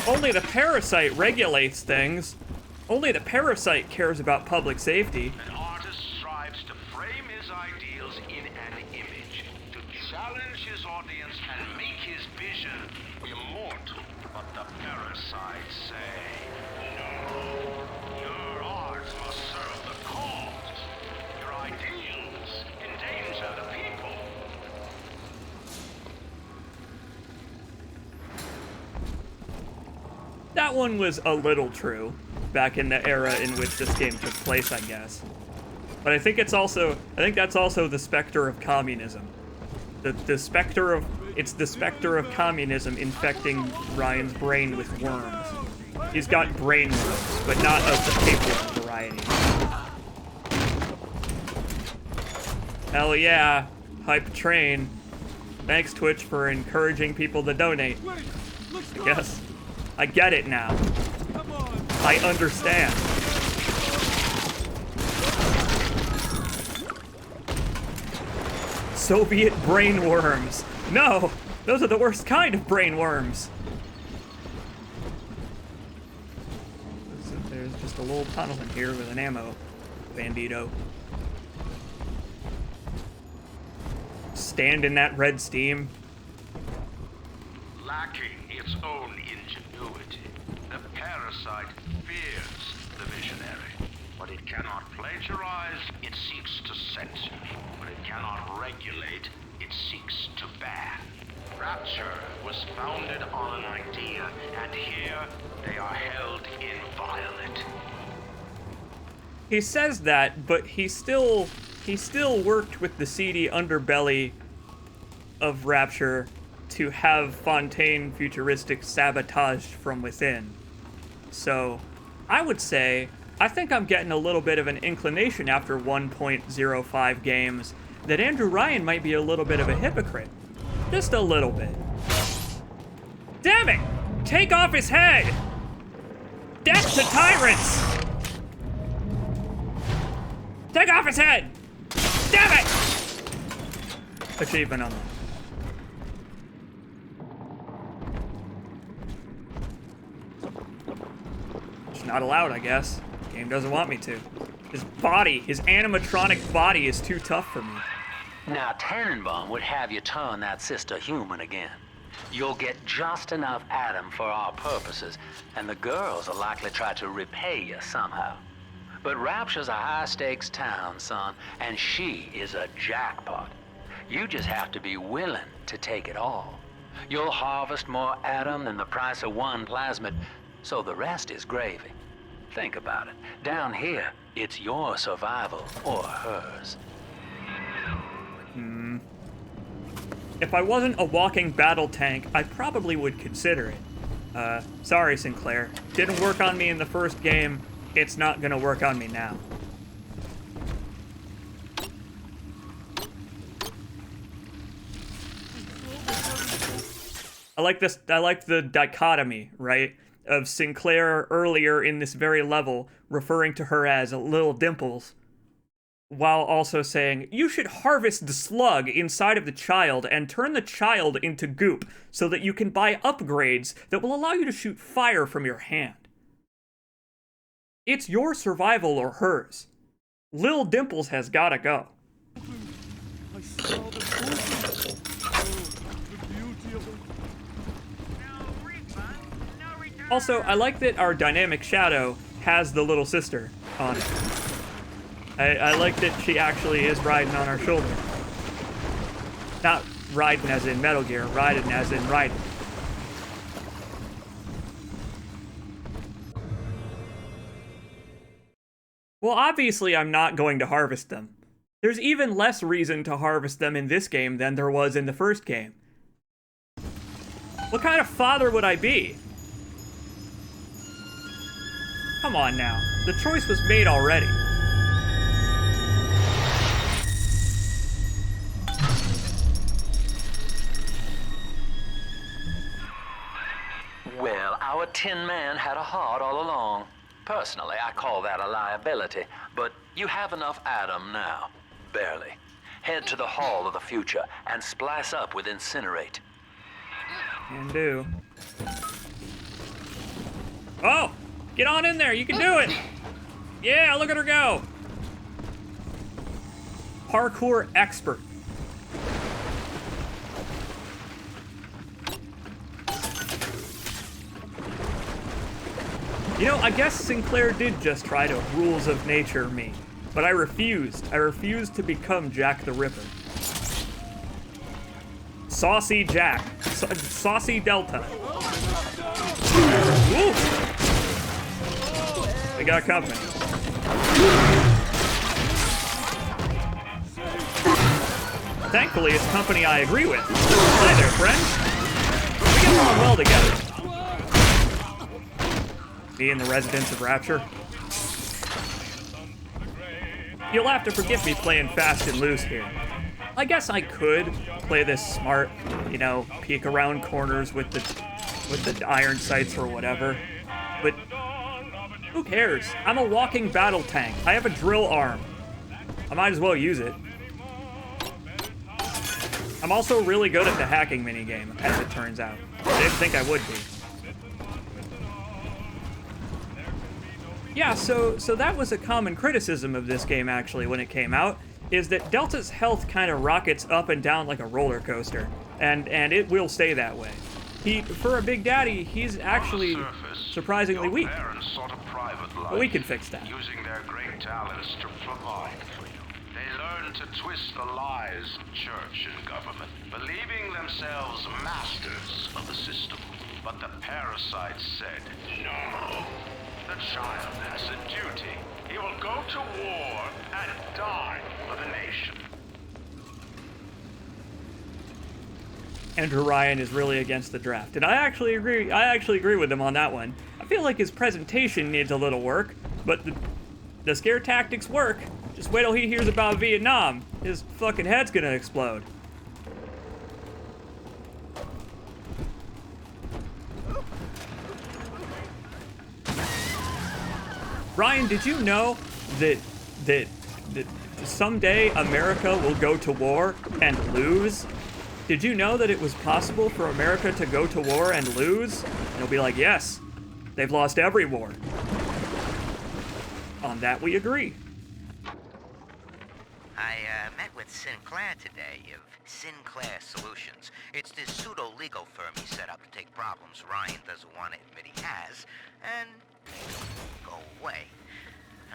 Only the parasite regulates things. Only the parasite cares about public safety. An artist strives to frame his ideals in an image, to challenge his audience and make his vision immortal. But the parasites say, no, your art must serve the cause. Your ideals endanger the people. That one was a little true, back in the era in which this game took place, I guess. But I think that's also the specter of communism. The specter of communism infecting Ryan's brain with worms. He's got brain worms, but not of the tapeworm variety. Hell yeah, hype train. Thanks, Twitch, for encouraging people to donate. I guess. I get it now. I understand. Soviet brain worms. No, those are the worst kind of brain worms. So there's just a little tunnel in here with an ammo bandito. Stand in that red steam. Lacking its own ingenuity, the parasite fears the visionary. What it cannot plagiarize, it seeks to censor. What it cannot regulate, it seeks to ban. Rapture was founded on an idea, and here they are held inviolate. He says that, but he still worked with the seedy underbelly of Rapture to have Fontaine Futuristics sabotaged from within. So, I would say, I think I'm getting a little bit of an inclination after 1.05 games that Andrew Ryan might be a little bit of a hypocrite. Just a little bit. Damn it! Take off his head! Death to tyrants! Take off his head! Damn it! Achievement unlocked. It's not allowed, I guess. Game doesn't want me to. His body, his animatronic body is too tough for me. Now, Tannenbaum would have you turn that sister human again. You'll get just enough Adam for our purposes, and the girls will likely try to repay you somehow. But Rapture's a high-stakes town, son, and she is a jackpot. You just have to be willing to take it all. You'll harvest more Adam than the price of one plasmid, so the rest is gravy. Think about it. Down here, it's your survival or hers. If I wasn't a walking battle tank, I probably would consider it. Sorry, Sinclair. Didn't work on me in the first game. It's not gonna work on me now. I like the dichotomy, right? Of Sinclair earlier in this very level referring to her as Little Dimples, while also saying, you should harvest the slug inside of the child and turn the child into goop so that you can buy upgrades that will allow you to shoot fire from your hand. It's your survival or hers. Lil Dimples has gotta go. I saw the movie. Oh, the beauty of it. Also, I like that our dynamic shadow has the little sister on it. I like that she actually is riding on our shoulder. Not riding as in Metal Gear, riding as in riding. Well, obviously I'm not going to harvest them. There's even less reason to harvest them in this game than there was in the first game. What kind of father would I be? Come on now. The choice was made already. Well, our Tin Man had a heart all along. Personally, I call that a liability, but you have enough Adam now. Barely. Head to the Hall of the Future and splice up with Incinerate. Can do. Oh! Get on in there, you can do it! Yeah, look at her go! Parkour expert. You know, I guess Sinclair did just try to rules of nature me, but I refused. I refused to become Jack the Ripper. Saucy Jack. Saucy Delta. Woo! We got company. Thankfully, it's company I agree with. Hi there, friend. We get along well together. Being the residents of Rapture. You'll have to forgive me playing fast and loose here. I guess I could play this smart, you know, peek around corners with the iron sights or whatever, but who cares? I'm a walking battle tank. I have a drill arm. I might as well use it. I'm also really good at the hacking minigame, as it turns out. I didn't think I would be. Yeah, so that was a common criticism of this game, actually, when it came out, is that Delta's health kind of rockets up and down like a roller coaster, and it will stay that way. For a Big Daddy, he's actually surprisingly weak. But we can fix that. Using their great talents to provide for you. They learn to twist the lies of church and government, believing themselves masters of the system. But the parasites said, no. The child has a duty. He will go to war and die for the nation. Andrew Ryan is really against the draft, and I actually agree with him on that one. I feel like his presentation needs a little work, but the scare tactics work. Just wait till he hears about Vietnam. His fucking head's gonna explode. Ryan, did you know that someday America will go to war and lose? Did you know that it was possible for America to go to war and lose? And it'll be like, yes, they've lost every war. On that we agree. I met with Sinclair today of Sinclair Solutions. It's this pseudo-legal firm he set up to take problems Ryan doesn't want to admit he has, and go away.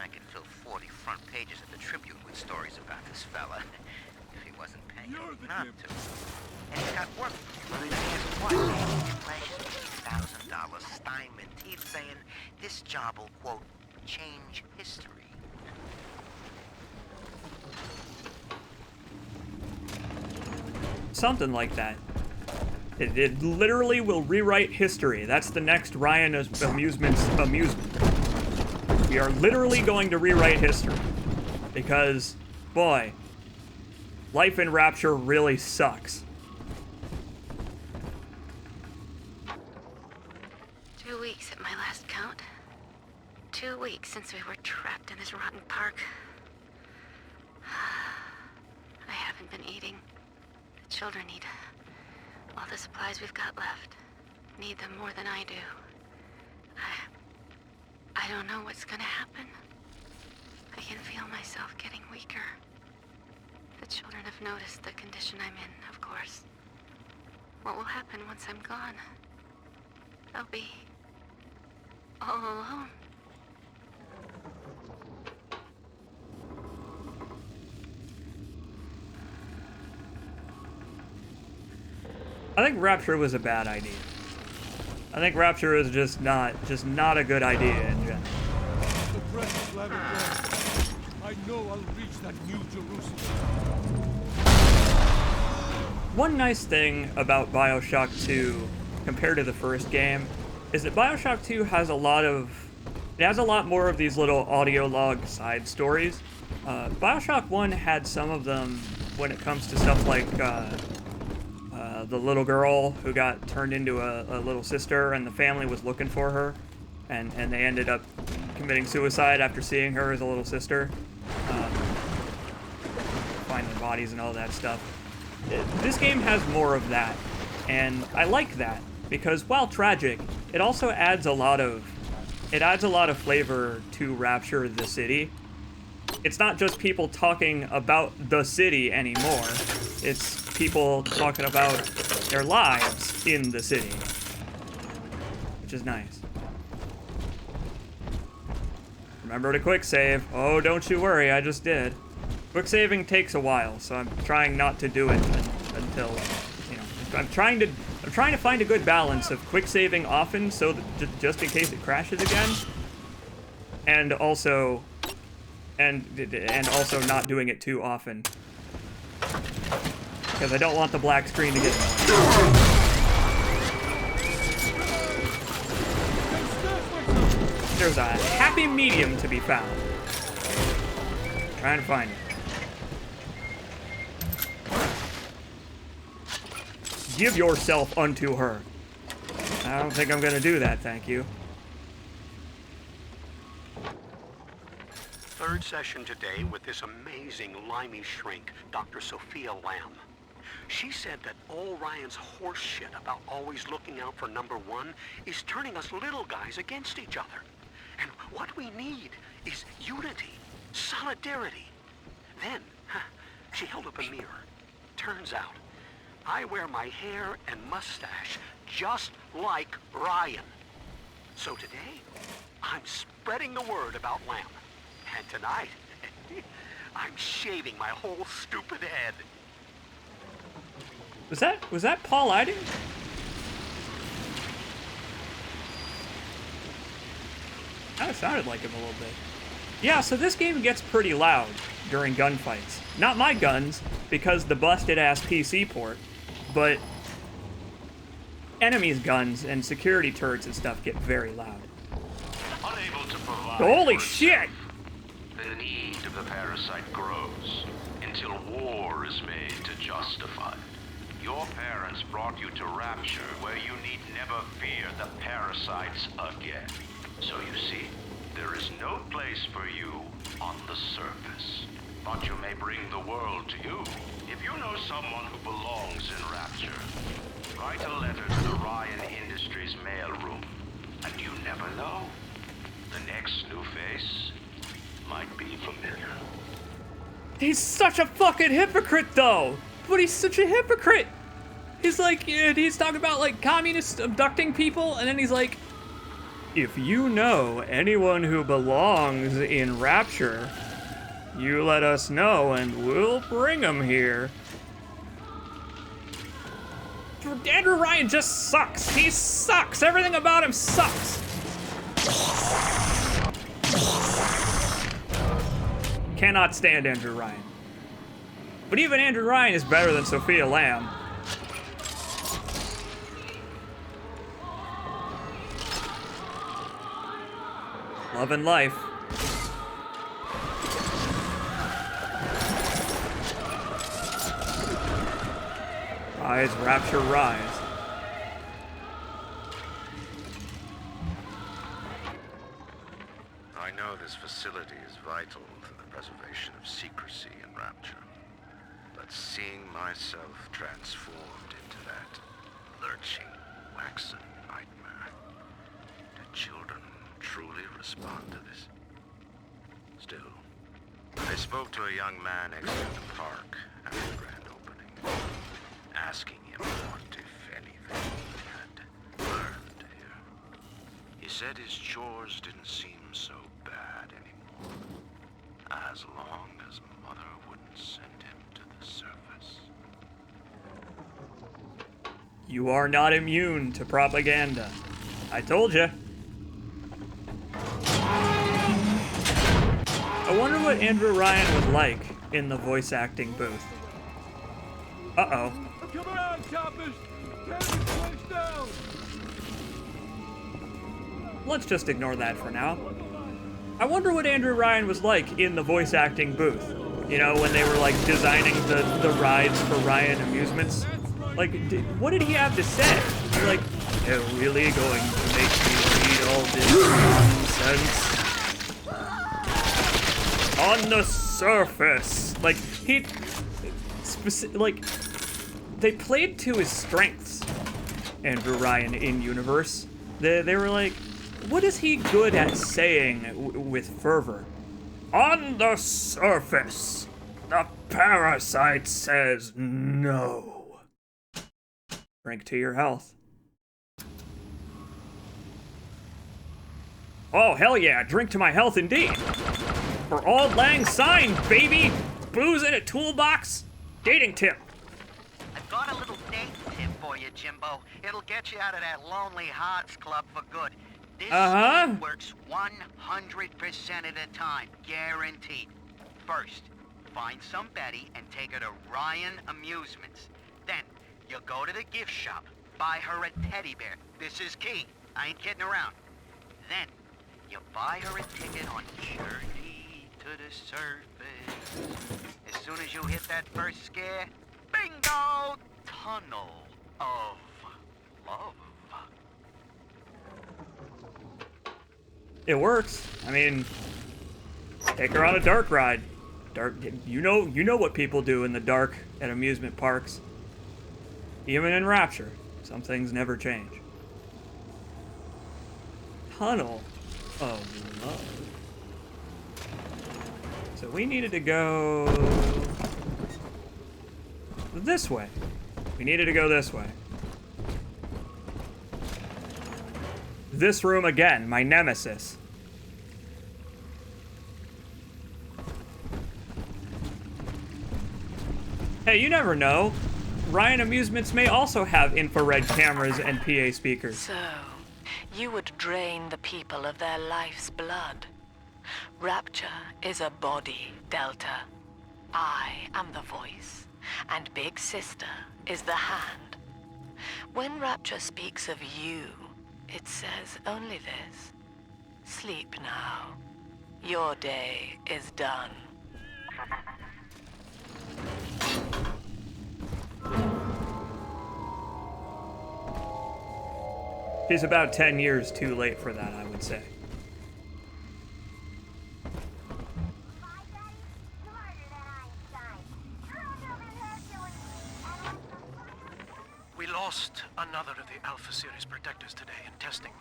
I could fill 40 front pages of the Tribune with stories about this fella, if he wasn't paying me not to. And he's got work for me. Guess what? He flashes me $8,000 stymie teeth saying this job will, quote, change history. Something like that. It literally will rewrite history. That's the next Ryan Amusements amusement. We are literally going to rewrite history. Because, boy, life in Rapture really sucks. 2 weeks at my last count. 2 weeks since we were trapped in this rotten park. I haven't been eating. The children need all the supplies we've got left. Need them more than I do. I don't know what's gonna happen. I can feel myself getting weaker. The children have noticed the condition I'm in, of course. What will happen once I'm gone? I'll be all alone. I think Rapture was a bad idea. I think Rapture is just not a good idea in general. The precious land of God. I know I'll reach that new Jerusalem. One nice thing about Bioshock 2 compared to the first game is that Bioshock 2 has a lot more of these little audio log side stories. Bioshock 1 had some of them when it comes to stuff like the little girl who got turned into a little sister and the family was looking for her, and they ended up committing suicide after seeing her as a little sister. Finding their bodies and all that stuff. This game has more of that, and I like that, because while tragic, it also adds a lot of it adds a lot of flavor to Rapture the city. It's not just people talking about the city anymore. It's people talking about their lives in the city, which is nice. Remember to quick save. Oh, don't you worry, I just did. Quick saving takes a while, so I'm trying not to do it until, you know, I'm trying to find a good balance of quick saving often, so that just in case it crashes again, and also not doing it too often, because I don't want the black screen to get annoying. There's a happy medium to be found. Trying to find it. Give yourself unto her. I don't think I'm gonna do that, thank you. Third session today with this amazing limey shrink, Dr. Sophia Lamb. She said that all Ryan's horse shit about always looking out for number one is turning us little guys against each other. And what we need is unity, solidarity. Then, she held up a mirror. Turns out, I wear my hair and mustache just like Ryan. So today, I'm spreading the word about Lamb. And tonight, I'm shaving my whole stupid head. Was that Paul Eiding? Kind of sounded like him a little bit. Yeah, so this game gets pretty loud during gunfights. Not my guns, because the busted-ass PC port, but enemies' guns and security turrets and stuff get very loud. Unable to provide. Holy shit! The need of the parasite grows until war is made to justify it. Your parents brought you to Rapture, where you need never fear the parasites again. So you see, there is no place for you on the surface. But you may bring the world to you. If you know someone who belongs in Rapture, write a letter to the Ryan Industries mailroom. And you never know. The next new face might be familiar. He's such a fucking hypocrite, though! But he's such a hypocrite! He's like, he's talking about, like, communists abducting people, and then he's like, if you know anyone who belongs in Rapture, you let us know and we'll bring them here. Andrew Ryan just sucks. He sucks. Everything about him sucks. Cannot stand Andrew Ryan. But even Andrew Ryan is better than Sophia Lamb. Love and life. Rise, Rapture, rise. I know this facility is vital to the preservation of secrecy in Rapture, but seeing myself transformed into that lurching, waxen nightmare, do children truly respond to this? Still, I spoke to a young man exiting the park after the grand opening, asking him what, if anything, he had learned here. He said his chores didn't seem so bad anymore, as long as Mother wouldn't send him to the surface. You are not immune to propaganda. I told you. I wonder what Andrew Ryan was like in the voice acting booth. Uh-oh. Come on, choppers! Tear this place down! Let's just ignore that for now. I wonder what Andrew Ryan was like in the voice acting booth. You know, when they were like designing the rides for Ryan Amusements. Like, what did he have to say? He's like, they're really going to make me read all this nonsense. On the surface. Like, they played to his strengths, Andrew Ryan in universe. They were like, What is he good at saying with fervor? On the surface, the parasite says no. Drink to your health. Oh, hell yeah, drink to my health indeed. For Auld Lang Syne, baby! Booze in a toolbox? Dating tip. I've got a little dating tip for you, Jimbo. It'll get you out of that Lonely Hearts Club for good. This scheme works 100% of the time, guaranteed. First, find some Betty and take her to Ryan Amusements. Then, you'll go to the gift shop, buy her a teddy bear. This is key. I ain't kidding around. Then, you buy her a ticket on Journey to the Surface. As soon as you hit that first scare, bingo! Tunnel of Love. It works. I mean, take her on a dark ride. You know what people do in the dark at amusement parks. Even in Rapture, some things never change. Tunnel of Love. So we needed to go this way. We needed to go this way. This room again, my nemesis. Hey, you never know. Ryan Amusements may also have infrared cameras and PA speakers. So, you would drain the people of their life's blood. Rapture is a body, Delta. I am the voice, and Big Sister is the hand. When Rapture speaks of you, it says only this. Sleep now. Your day is done. He's about 10 years too late for that, I would say. We lost another of the Alpha Series protectors today in testing.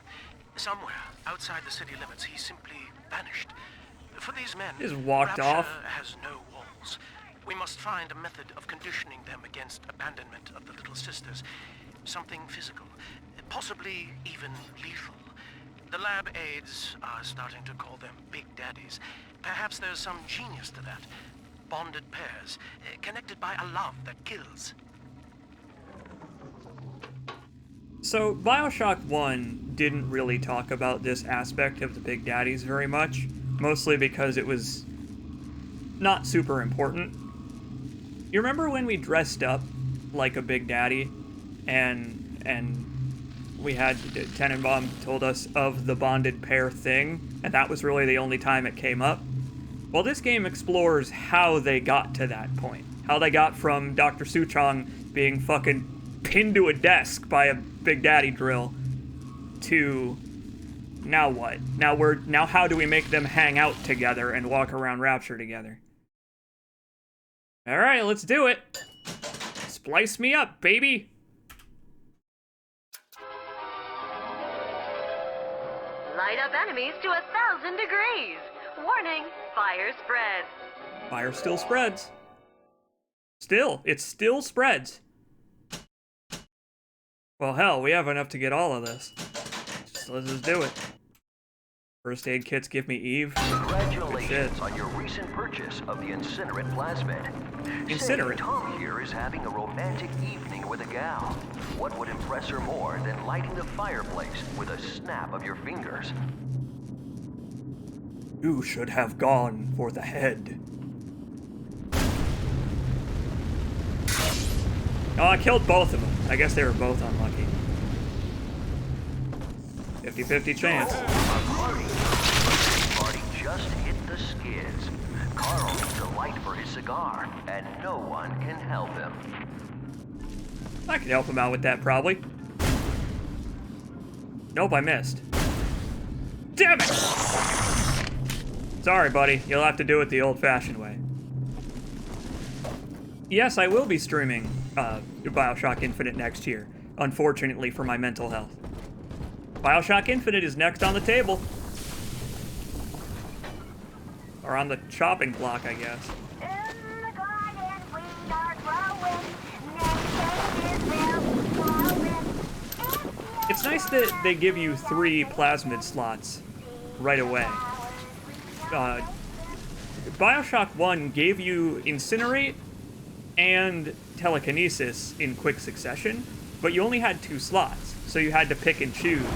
Somewhere outside the city limits, he simply vanished. For these men, just walked off. Rapture has no walls. We must find a method of conditioning them against abandonment of the Little Sisters. Something physical, possibly even lethal. The lab aides are starting to call them Big Daddies. Perhaps there's some genius to that. Bonded pairs, connected by a love that kills. So, Bioshock 1 didn't really talk about this aspect of the Big Daddies very much, mostly because it was not super important. You remember when we dressed up like a Big Daddy, and we had Tenenbaum told us of the bonded pair thing, and that was really the only time it came up? Well, this game explores how they got to that point. How they got from Dr. Suchong being fucking pinned to a desk by a Big Daddy drill to now what? Now how do we make them hang out together and walk around Rapture together? All right, let's do it. Splice me up, baby. Light up enemies to 1,000 degrees. Warning, fire spreads. Fire still spreads. It still spreads. Well, hell, we have enough to get all of this. Let's just do it. First aid kits give me Eve. Congratulations on your recent purchase of the incinerate plasmid. Incinerate? Say, Tom here is having a romantic evening with a gal. What would impress her more than lighting the fireplace with a snap of your fingers? You should have gone for the head. Oh, I killed both of them. I guess they were both unlucky. 50-50 chance. Party just hit the skids. Carl needs a light for his cigar, and no one can help him. I can help him out with that, probably. Nope, I missed. Damn it! Sorry, buddy. You'll have to do it the old-fashioned way. Yes, I will be streaming Bioshock Infinite next year, unfortunately for my mental health. Bioshock Infinite is next on the table. Or on the chopping block, I guess. It's nice that they give you 3 plasmid slots right away. Bioshock 1 gave you Incinerate and Telekinesis in quick succession, but you only had 2 slots, so you had to pick and choose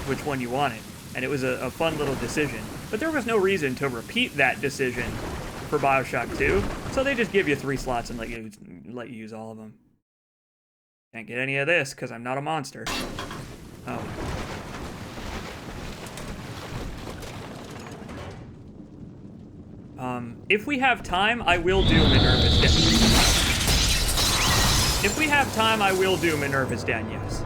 which one you wanted, and it was a fun little decision. But there was no reason to repeat that decision for Bioshock 2, so they just give you 3 slots and let you use all of them. Can't get any of this, because I'm not a monster. Oh. If we have time, I will do Minerva's Den. If we have time, I will do Minerva's Den, yes.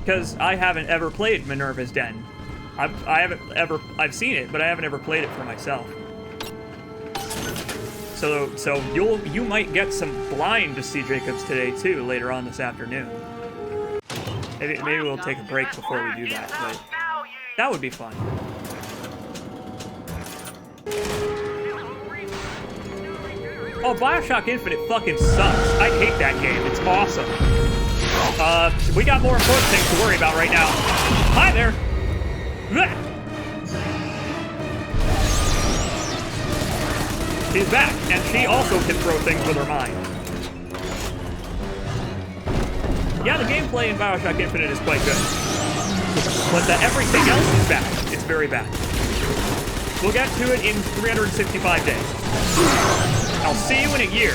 Because I haven't ever played Minerva's Den. I've seen it, but I haven't ever played it for myself. So you might get some blind to CJacobs today too, later on this afternoon. Maybe we'll take a break before we do that, but that would be fun. Oh, Bioshock Infinite fucking sucks. I hate that game. It's awesome. We got more important things to worry about right now. Hi there. Blech. She's back, and she also can throw things with her mind. Yeah, the gameplay in Bioshock Infinite is quite good. But everything else is bad. It's very bad. We'll get to it in 365 days. I'll see you in a year.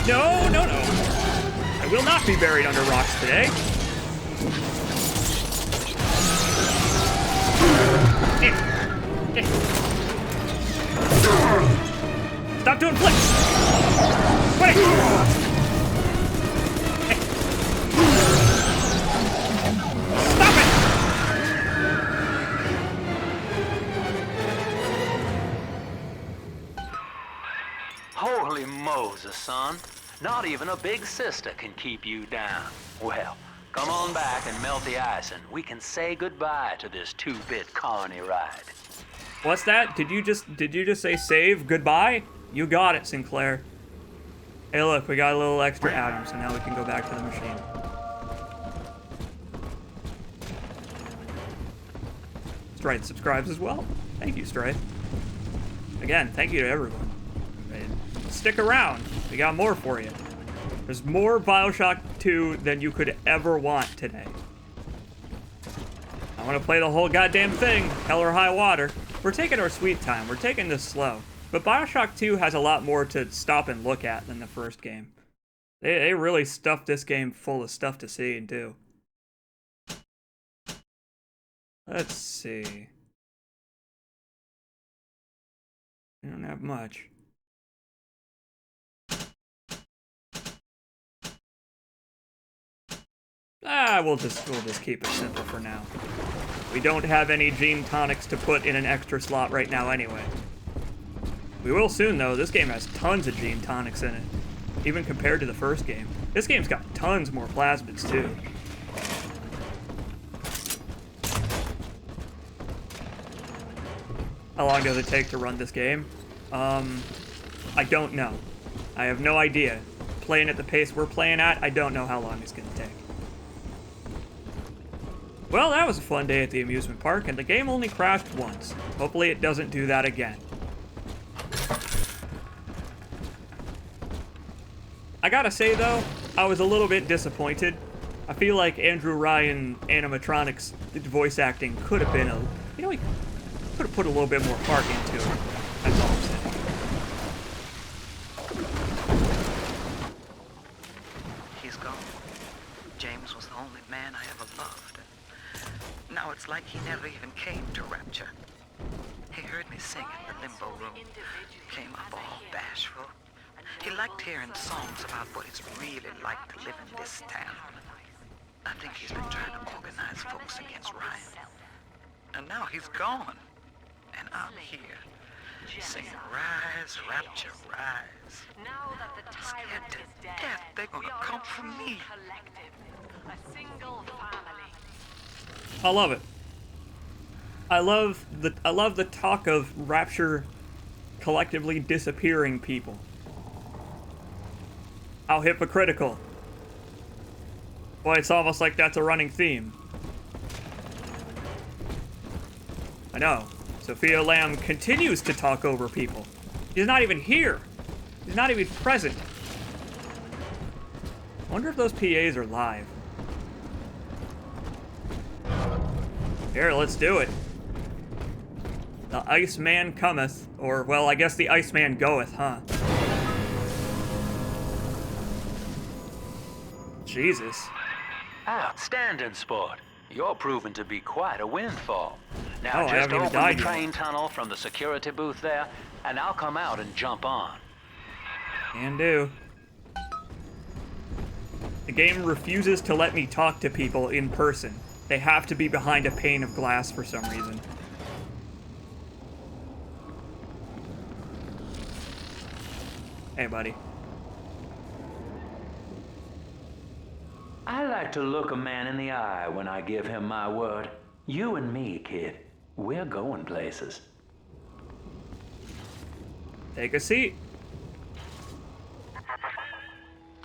No, no, no. I will not be buried under rocks today. Stop doing flips! Wait! Stop it! Holy Moses, son. Not even a big sister can keep you down. Well, come on back and melt the ice and we can say goodbye to this 2-bit colony ride. What's that? Did you just say save goodbye? You got it, Sinclair. Hey look, we got a little extra atom, so now we can go back to the machine. Stride subscribes as well. Thank you, Stride. Again, thank you to everyone. Stick around. We got more for you. There's more Bioshock 2 than you could ever want today. I want to play the whole goddamn thing, hell or high water. We're taking our sweet time. We're taking this slow. But Bioshock 2 has a lot more to stop and look at than the first game. They really stuffed this game full of stuff to see and do. Let's see. We don't have much. We'll just keep it simple for now. We don't have any gene tonics to put in an extra slot right now anyway. We will soon though. This game has tons of gene tonics in it, even compared to the first game. This game's got tons more plasmids too. How long does it take to run this game? I don't know. I have no idea. Playing at the pace we're playing at, I don't know how long it's gonna take. Well, that was a fun day at the amusement park, and the game only crashed once. Hopefully it doesn't do that again. I gotta say, though, I was a little bit disappointed. I feel like Andrew Ryan animatronics voice acting could have been he could have put a little bit more heart into it. That's all I'm saying. He's gone. James was the only man I ever loved. Now it's like he never even came to Rapture. He heard me sing in the limbo room. Came up all bashful. He liked hearing songs about what it's really like to live in this town. I think he's been trying to organize folks against Ryan. And now he's gone. And I'm here, saying, rise, Rapture, rise. Now that the tyrant is dead, Death, they're gonna come for me. collective, a single family. I love it. I love the talk of Rapture collectively disappearing people. How hypocritical. Boy, it's almost like that's a running theme. I know. Sophia Lamb continues to talk over people. She's not even here. She's not even present. I wonder if those PAs are live. Here, let's do it. The Iceman cometh, or, well, I guess the Iceman goeth, huh? Jesus. Outstanding sport. You're proving to be quite a windfall. Now Oh, I just haven't even open the died yet. train tunnel from the security booth there, and I'll come out and jump on. Can do. The game refuses to let me talk to people in person. They have to be behind a pane of glass for some reason. Hey, buddy. I like to look a man in the eye when I give him my word. You and me, kid, we're going places. Take a seat.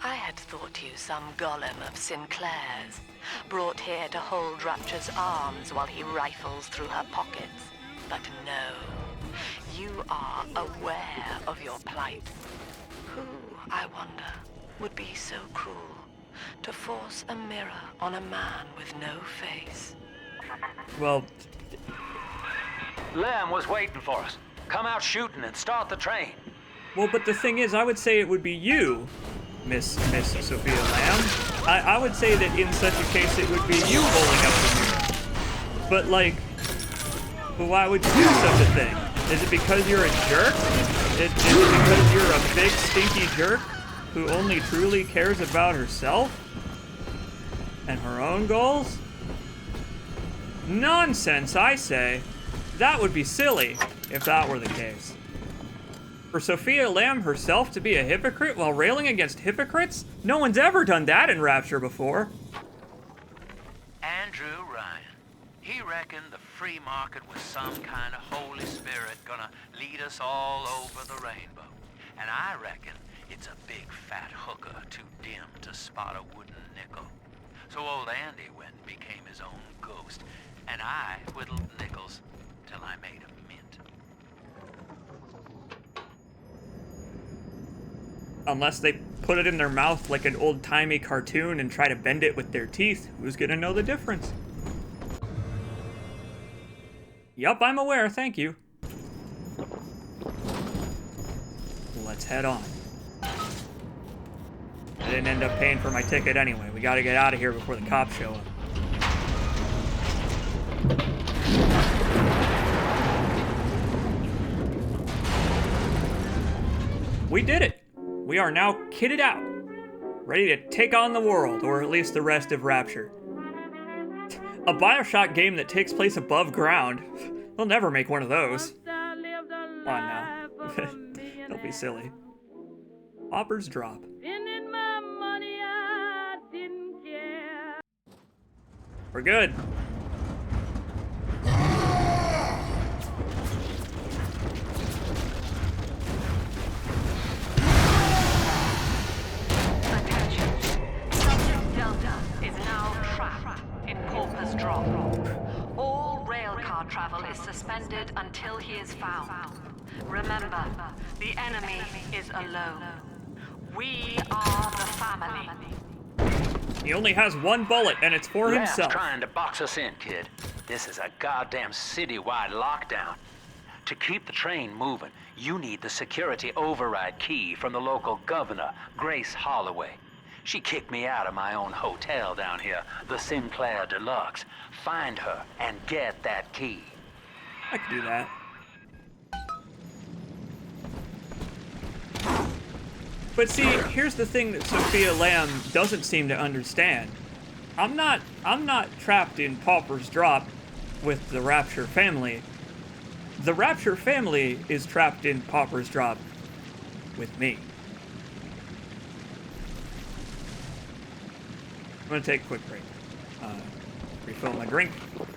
I had thought you some golem of Sinclair's, brought here to hold Rapture's arms while he rifles through her pockets. But no, you are aware of your plight. Who, I wonder, would be so cruel to force a mirror on a man with no face? Well, Lamb was waiting for us. Come out shooting and start the train. well, but the thing is, I would say it would be you, Miss Sophia Lamb. I would say that in such a case, it would be you holding up the mirror. But, like, why would you do such a thing? Is it because you're a jerk? Is it because you're a big, stinky jerk who only truly cares about herself and her own goals? Nonsense, I say. That would be silly if that were the case. For Sophia Lamb herself to be a hypocrite while railing against hypocrites? No one's ever done that in Rapture before. Andrew Ryan. He reckoned the free market was some kind of Holy Spirit gonna lead us all over the rainbow. And I reckon it's a big fat hooker too dim to spot a wooden nickel. So old Andy went and became his own ghost, and I whittled nickels till I made a mint. Unless they put it in their mouth like an old-timey cartoon and try to bend it with their teeth, who's gonna know the difference? Yup, I'm aware, thank you. Let's head on. I didn't end up paying for my ticket anyway. We gotta get out of here before the cops show up. We did it! We are now kitted out, ready to take on the world, or at least the rest of Rapture. A Bioshock game that takes place above ground. They'll never make one of those. Come on now. Don't be silly. Pauper's drop. We're good. Delta is now trapped in Pauper's drop. All railcar travel is suspended until he is found. Remember, the enemy is alone. We are the family. He only has one bullet, and it's for Lamb's himself. trying to box us in, kid. This is a goddamn citywide lockdown. To keep the train moving, you need the security override key from the local governor, Grace Holloway. She kicked me out of my own hotel down here, the Sinclair Deluxe. Find her and get that key. I could do that. But see, here's the thing that Sophia Lamb doesn't seem to understand. I'm not trapped in Pauper's drop with the Rapture family. the Rapture family is trapped in Pauper's drop with me. I'm gonna take a quick break. Refill my drink.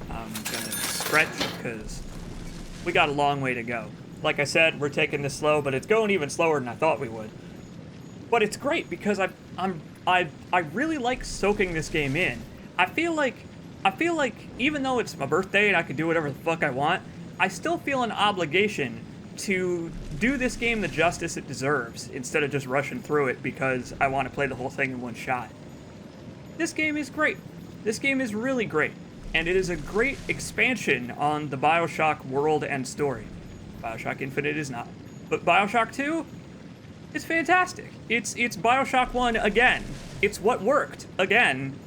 I'm gonna stretch because we got a long way to go. Like I said, we're taking this slow, but it's going even slower than I thought we would. But it's great because I really like soaking this game in. I feel like even though it's my birthday and I can do whatever the fuck I want, I still feel an obligation to do this game the justice it deserves instead of just rushing through it because I want to play the whole thing in one shot. This game is great. This game is really great, and it is a great expansion on the Bioshock world and story. Bioshock Infinite is not. But Bioshock 2 is fantastic. It's Bioshock 1 again. It's what worked again,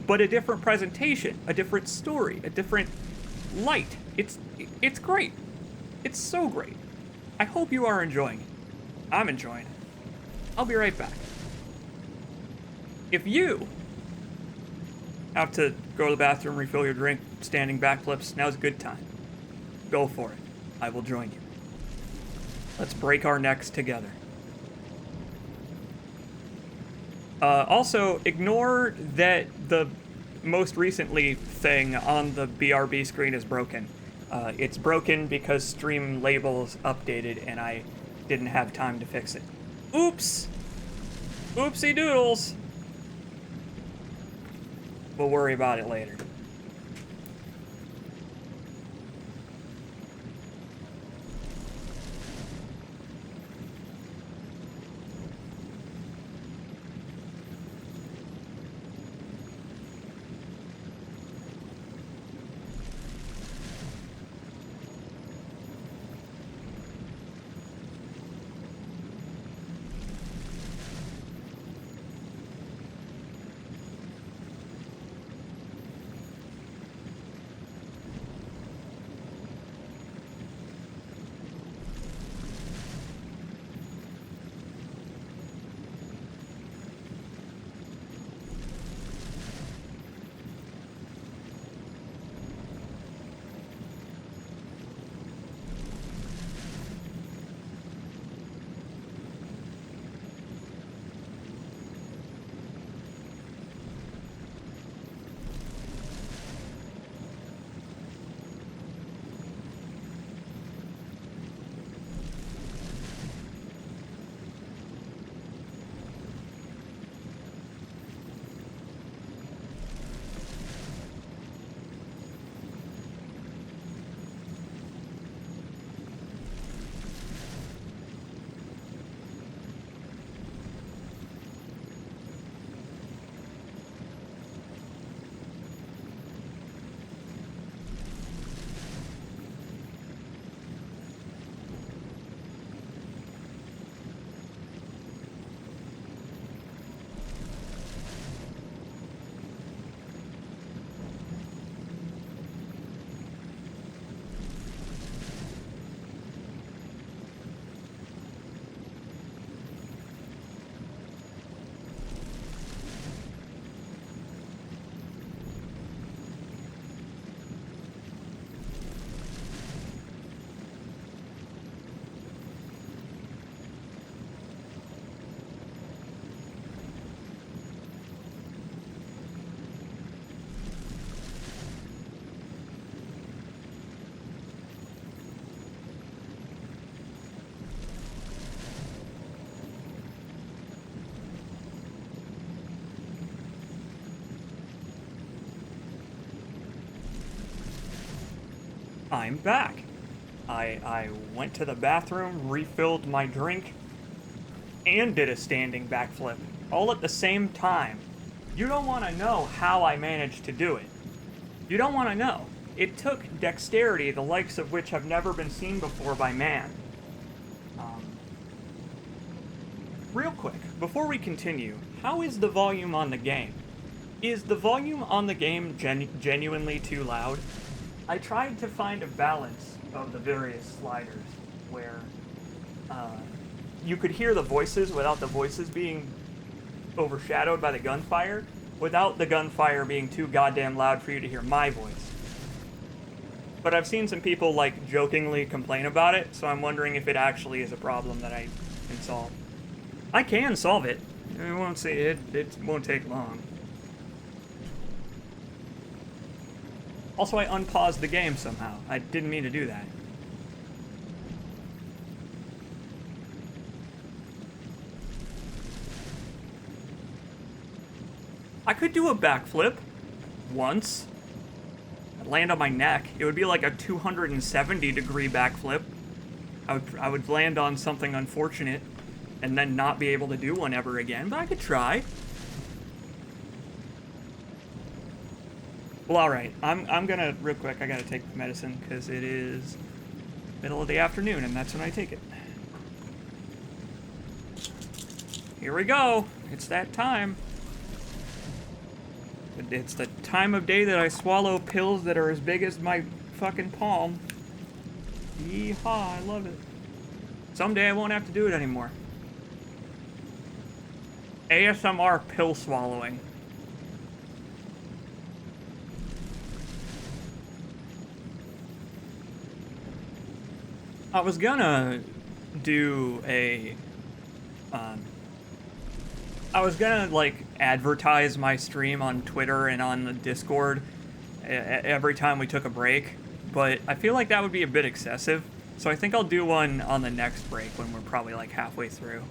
but a different presentation, a different story, a different light. It's great. It's so great. I hope you are enjoying it. I'm enjoying it. I'll be right back. If you have to go to the bathroom, refill your drink, standing backflips, now's a good time. Go for it. I will join you. Let's break our necks together. Also, ignore that the most recently thing on the BRB screen is broken. It's broken because stream labels updated and I didn't have time to fix it. Oops! Oopsie doodles! We'll worry about it later. I'm back. I went to the bathroom, refilled my drink, and did a standing backflip, all at the same time. You don't want to know how I managed to do it. You don't want to know. It took dexterity, the likes of which have never been seen before by man. Real quick, before we continue, how is the volume on the game? Is the volume on the game genuinely too loud? I tried to find a balance of the various sliders where you could hear the voices without the voices being overshadowed by the gunfire, without the gunfire being too goddamn loud for you to hear my voice. but I've seen some people, like, jokingly complain about it, so I'm wondering if it actually is a problem that I can solve. I can solve it. It won't take long. Also, I unpaused the game somehow. I didn't mean to do that. I could do a backflip once. I'd land on my neck. It would be like a 270-degree backflip. I would land on something unfortunate and then not be able to do one ever again, but I could try. Well, alright. I'm gonna, real quick, I gotta take medicine because it is middle of the afternoon and that's when I take it. Here we go. It's that time. It's the time of day that I swallow pills that are as big as my fucking palm. Yeehaw, I love it. Someday I won't have to do it anymore. ASMR pill swallowing. I was gonna do a, I was gonna, like, advertise my stream on Twitter and on the Discord every time we took a break, but I feel like that would be a bit excessive, so I think I'll do one on the next break when we're probably, like, halfway through.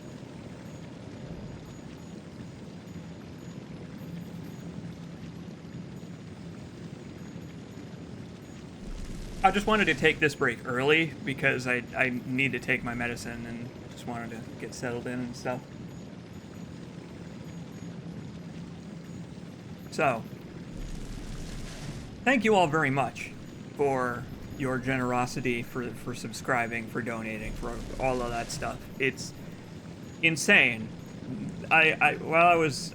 I just wanted to take this break early because I need to take my medicine and just wanted to get settled in and stuff. So, thank you all very much for your generosity, for subscribing, for donating, for all of that stuff. It's insane. While I was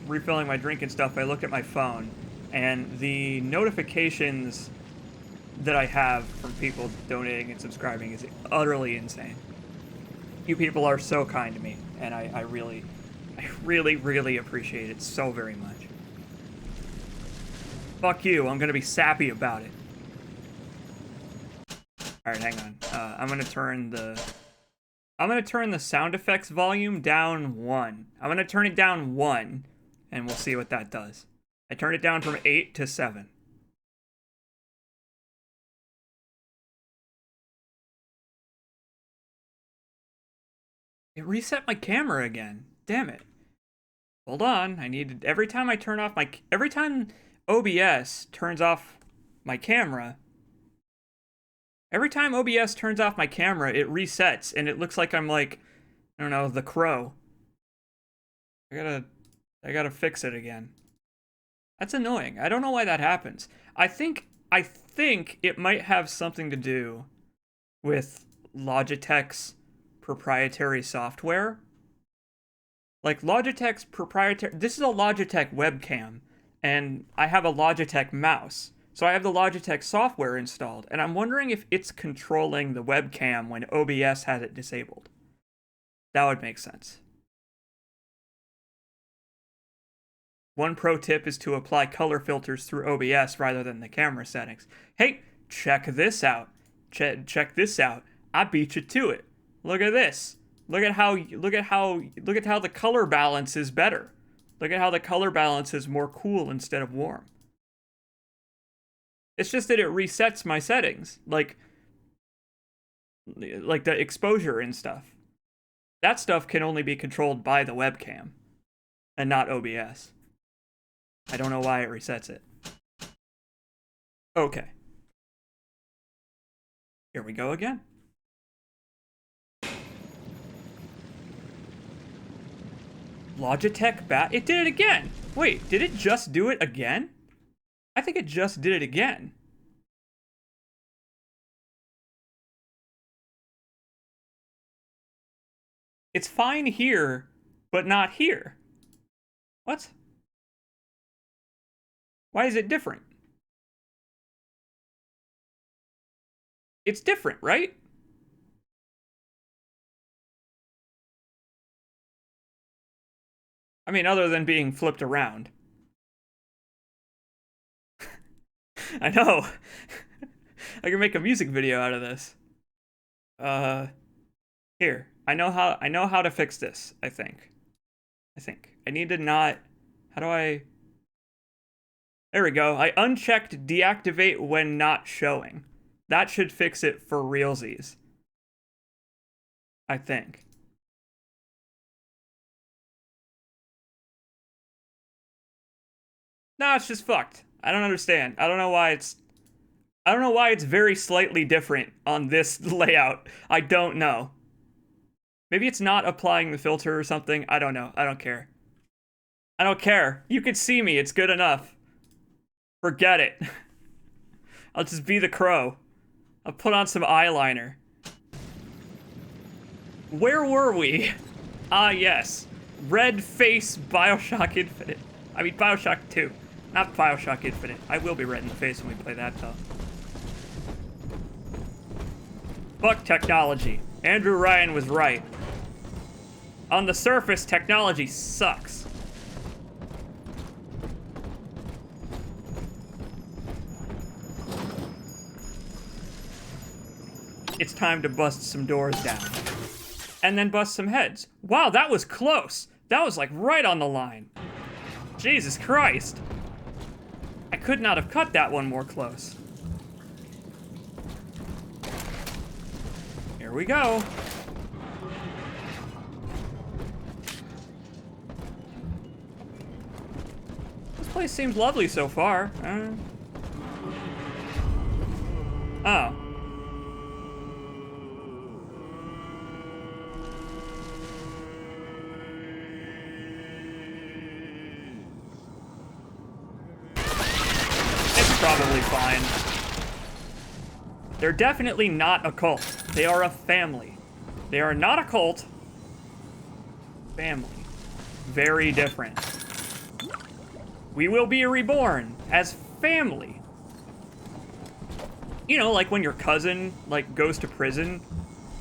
refilling my drink and stuff, I looked at my phone, and the notifications that I have from people donating and subscribing is utterly insane. You people are so kind to me, and I really, really appreciate it so very much. Fuck you, I'm gonna be sappy about it. Alright, hang on. I'm gonna turn the sound effects volume down 1. I'm gonna turn it down 1, and we'll see what that does. I turned it down from 8 to 7. It reset my camera again. Damn it. Hold on, every time OBS turns off my camera, it resets, and it looks like I'm like, I don't know, the Crow. I gotta fix it again. That's annoying. I don't know why that happens. I think it might have something to do with Logitech's proprietary software. Like Logitech's proprietary, this is a Logitech webcam, and I have a Logitech mouse. So I have the Logitech software installed, and I'm wondering if it's controlling the webcam when OBS has it disabled. That would make sense. One pro tip is to apply color filters through OBS rather than the camera settings. Hey, check this out. Check this out. I beat you to it. Look at this. Look at how the color balance is better. Look at how the color balance is more cool instead of warm. It's just that it resets my settings, like the exposure and stuff. That stuff can only be controlled by the webcam and not OBS. I don't know why it resets it. Okay. Here we go again. Logitech it did it again. Wait, did it just do it again? I think it just did it again. It's fine here, but not here. What? Why is it different? It's different, right? I mean, other than being flipped around. I know. I can make a music video out of this. Here. I know how to fix this, I think. I need to not... How do I... There we go. I unchecked deactivate when not showing. That should fix it for realsies. I think. No, it's just fucked. I don't understand. I don't know why it's very slightly different on this layout. I don't know. Maybe it's not applying the filter or something. I don't know. I don't care. I don't care. You could see me. It's good enough. Forget it. I'll just be the crow. I'll put on some eyeliner. Where were we? Ah, yes. Red face Bioshock Infinite. I mean, Bioshock 2. Not Bioshock Infinite. I will be red in the face when we play that, though. Fuck technology. Andrew Ryan was right. On the surface, technology sucks. It's time to bust some doors down. And then bust some heads. Wow, that was close. That was like right on the line. Jesus Christ. I could not have cut that one more close. Here we go. This place seems lovely so far. Oh. Probably fine. They're definitely not a cult. They are a family. They are not a cult. Family. Very different. We will be reborn as family. You know, like when your cousin, like, goes to prison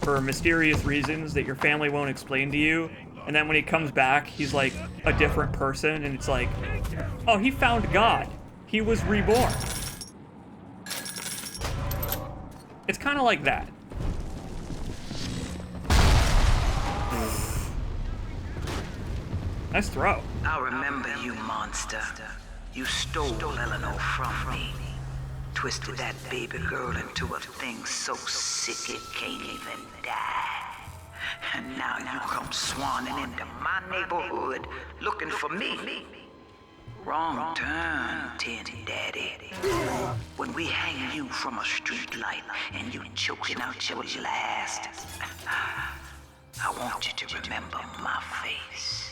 for mysterious reasons that your family won't explain to you, and then when he comes back, he's like a different person, and it's like, oh, he found God. He was reborn. It's kind of like that. Nice throw. I remember you, monster. You stole Eleanor from me. Twisted that baby girl into a thing so sick it can't even die. And now you come swanning into my neighborhood looking for me. Wrong turn, Tin Daddy. When we hang you from a street light and you choking out your last, I want you to remember my face.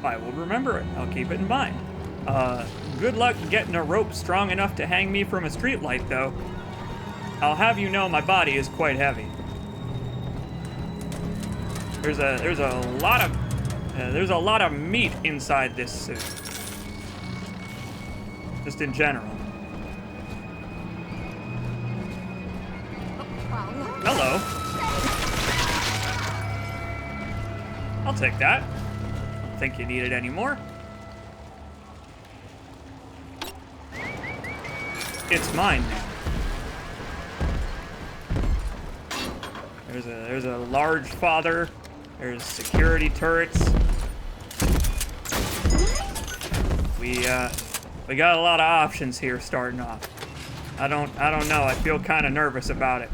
I will remember it. I'll keep it in mind. Good luck getting a rope strong enough to hang me from a street light, though. I'll have you know my body is quite heavy. There's a lot of meat inside this suit. Just in general. Hello. I'll take that. Don't think you need it anymore. It's mine now. There's a large father. There's security turrets. We got a lot of options here starting off. I don't know. I feel kind of nervous about it.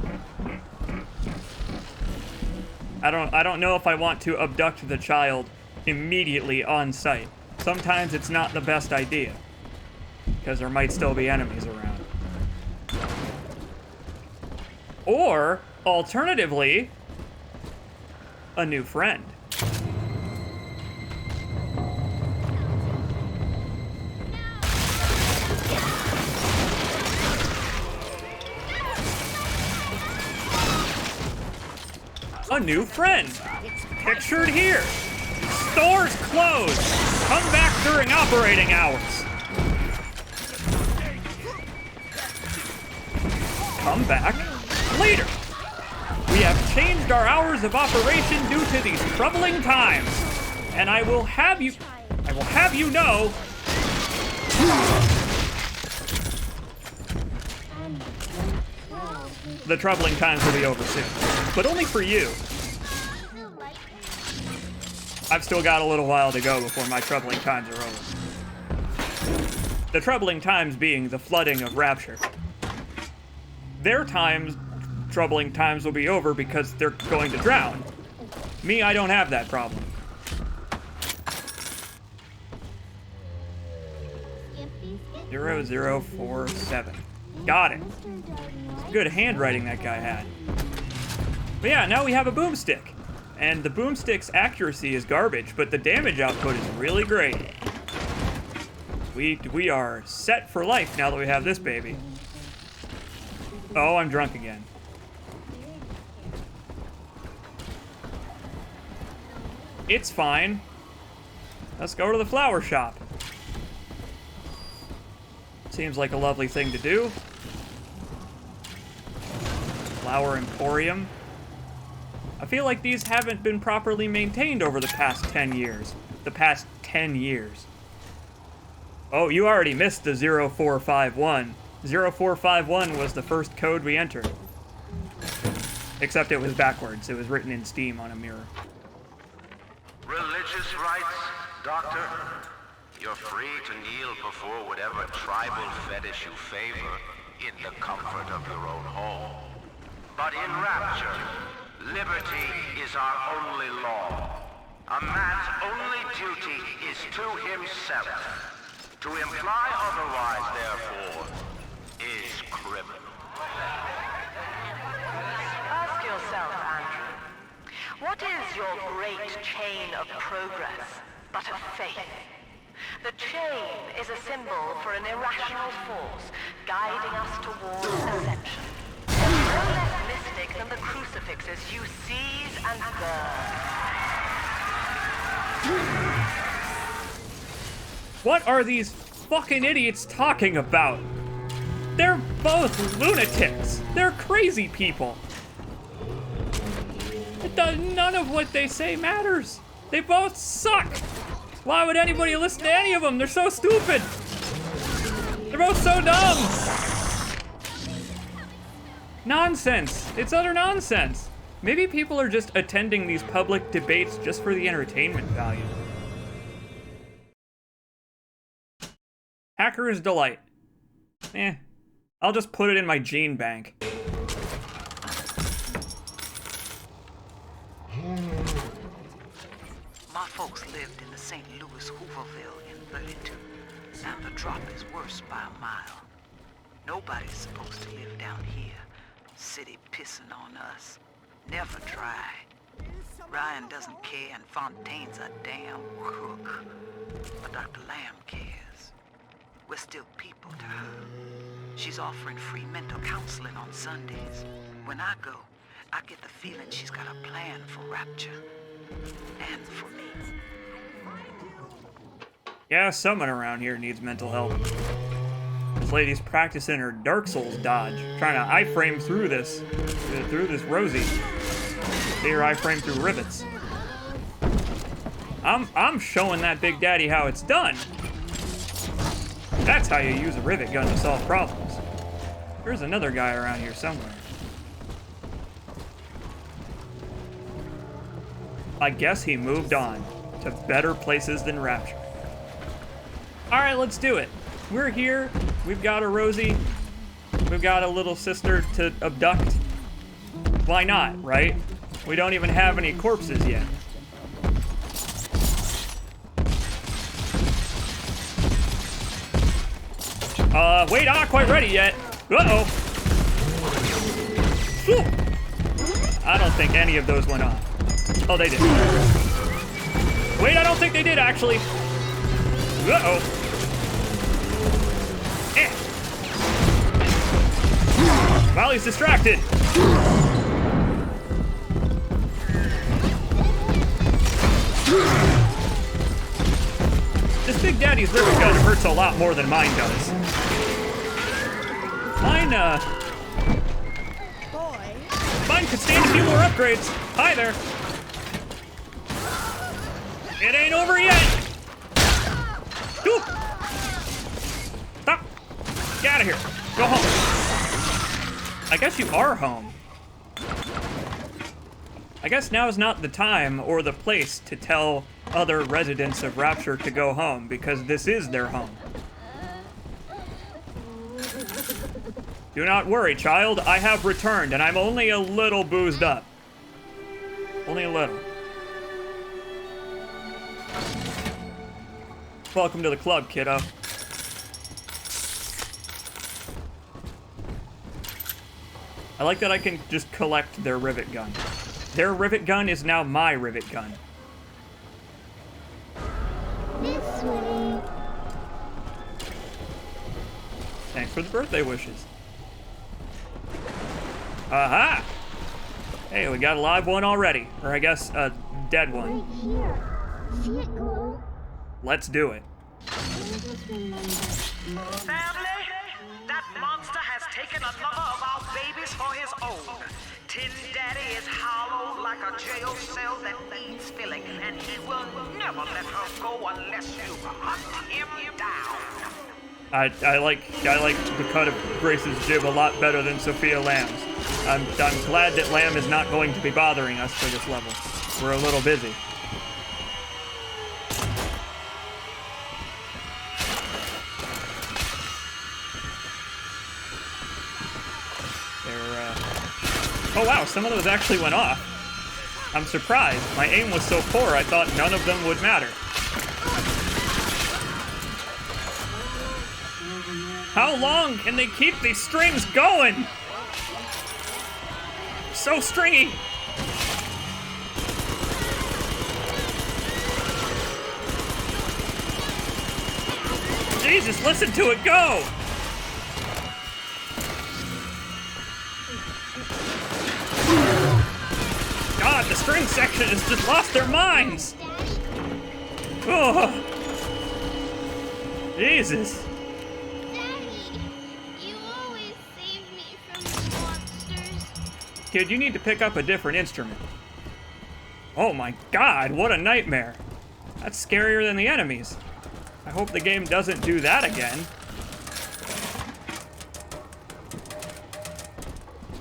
I don't know if I want to abduct the child immediately on sight. Sometimes it's not the best idea because there might still be enemies around. Or alternatively, a new friend. A new friend. Pictured here. Stores closed. Come back during operating hours. Come back later. We have changed our hours of operation due to these troubling times. And I will have you know. the troubling times will be over soon. But only for you. I've still got a little while to go before my troubling times are over. The troubling times being the flooding of Rapture. Their troubling times will be over because they're going to drown. Me, I don't have that problem. Zero, 0, 4, 7. Got it. Good handwriting that guy had. But yeah, now we have a boomstick. And the boomstick's accuracy is garbage, but the damage output is really great. We are set for life now that we have this baby. Oh, I'm drunk again. It's fine. Let's go to the flower shop. Seems like a lovely thing to do. Flower Emporium. I feel like these haven't been properly maintained over the past 10 years. The past 10 years. Oh, you already missed the 0451. 0451 was the first code we entered. Except it was backwards. It was written in Steam on a mirror. Religious rites, Doctor? You're free to kneel before whatever tribal fetish you favor in the comfort of your own home. But in Rapture, liberty is our only law. A man's only duty is to himself. To imply otherwise, therefore, is criminal. Ask yourself, Andrew, what is your great chain of progress but a faith? The chain is a symbol for an irrational force guiding us towards ascension. No less mystic than the crucifixes you seize and burn. What are these fucking idiots talking about? They're both lunatics. They're crazy people. None of what they say matters. They both suck. Why would anybody listen to any of them? They're so stupid. They're both so dumb. Nonsense. It's utter nonsense. Maybe people are just attending these public debates just for the entertainment value. Hacker's Delight. I'll just put it in my gene bank. My folks lived in the St. Louis Hooverville in 32, and the drop is worse by a mile. Nobody's supposed to live down here. City pissing on us. Never dry. Ryan doesn't care, and Fontaine's a damn crook. But Dr. Lamb cares. We're still people to her. She's offering free mental counseling on Sundays. When I go, I get the feeling she's got a plan for Rapture. And for me. Yeah, someone around here needs mental help. This lady's practicing her Dark Souls dodge, trying to iframe through this Rosie. See her iframe through rivets. I'm showing that Big Daddy how it's done. That's how you use a rivet gun to solve problems. There's another guy around here somewhere. I guess he moved on to better places than Rapture. Alright, let's do it. We're here. We've got a Rosie. We've got a little sister to abduct. Why not, right? We don't even have any corpses yet. Wait, I'm not quite ready yet. Uh-oh. Whew. I don't think any of those went off. Oh, they did. Wait, I don't think they did, actually. Uh-oh. Well, he's distracted. This Big Daddy's rivet gun hurts a lot more than mine does. Mine could stand a few more upgrades. Hi there. It ain't over yet. Whew. Stop. Get out of here. Go home. I guess you are home. I guess now is not the time or the place to tell other residents of Rapture to go home, because this is their home. Do not worry, child. I have returned, and I'm only a little boozed up. Only a little. Welcome to the club, kiddo. I like that I can just collect their rivet gun. Their rivet gun is now my rivet gun. This way. Thanks for the birthday wishes. Aha! Hey, we got a live one already. Or I guess a dead one. Right here. See it glow? Let's do it. Family, that monster has taken another of our babies for his own. Tin Daddy is hollow like a jail cell that needs filling, and he will never let her go unless you hunt him down. I like the cut of Grace's jib a lot better than Sophia Lamb's. I'm glad that Lamb is not going to be bothering us for this level. We're a little busy. Oh wow, some of those actually went off. I'm surprised. My aim was so poor, I thought none of them would matter. How long can they keep these strings going? So stringy. Jesus, listen to it go! God, the string section has just lost their minds! Oh! Jesus. Kid, you need to pick up a different instrument. Oh my God, what a nightmare. That's scarier than the enemies. I hope the game doesn't do that again.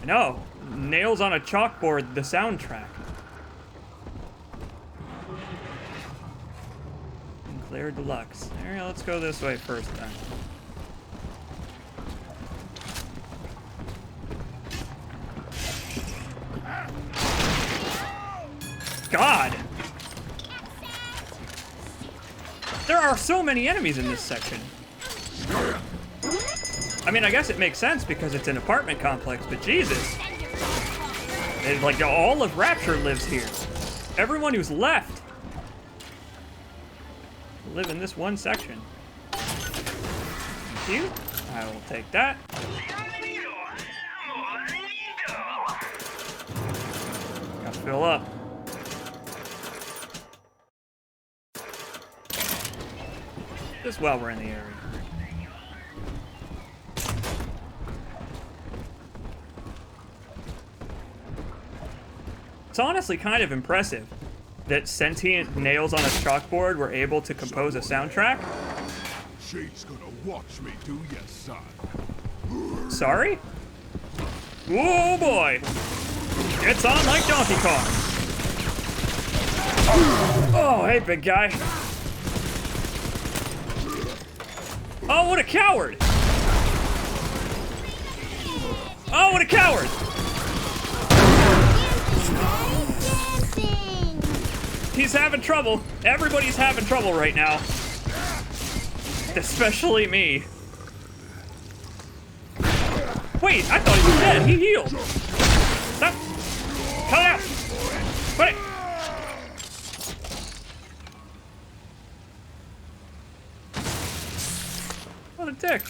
No, nails on a chalkboard, the soundtrack. Sinclair Deluxe. Alright, let's go this way first then. God! There are so many enemies in this section. I mean, I guess it makes sense because it's an apartment complex, but Jesus. It's like all of Rapture lives here. Everyone who's left live in this one section. Thank you. I will take that. Gotta fill up. Just while we're in the area. It's honestly kind of impressive that sentient nails on a chalkboard were able to compose a soundtrack. She's gonna watch me do your son. Sorry? Oh boy! It's on like Donkey Kong. Oh, hey, big guy. Oh, what a coward! Oh, what a coward! He's having trouble. Everybody's having trouble right now. Especially me. Wait, I thought he was dead. He healed. Stop. Cut it out. Put it. What a dick.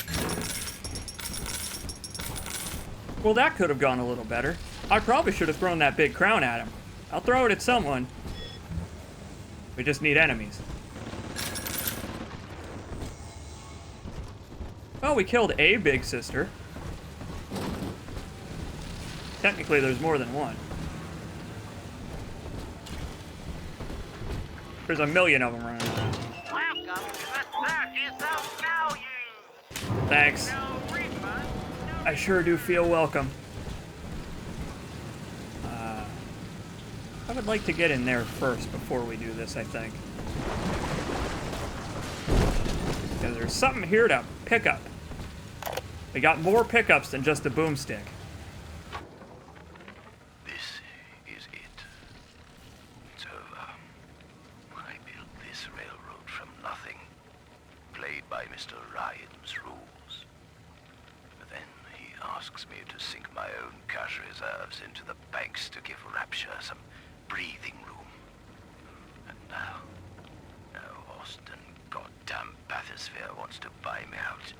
Well, that could have gone a little better. I probably should have thrown that big crown at him. I'll throw it at someone. We just need enemies. Oh, we killed a big sister. Technically, there's more than one. There's a million of them running around. Welcome to the circus of no use. Thanks. I sure do feel welcome. I would like to get in there first before we do this, I think. Because there's something here to pick up. We got more pickups than just a boomstick. This is it. It's over. I built this railroad from nothing. Played by Mr. Ryan's rules. But then he asks me to sink my own cash reserves into the banks to give Rapture some breathing room. And now Austin goddamn bathysphere wants to buy me out.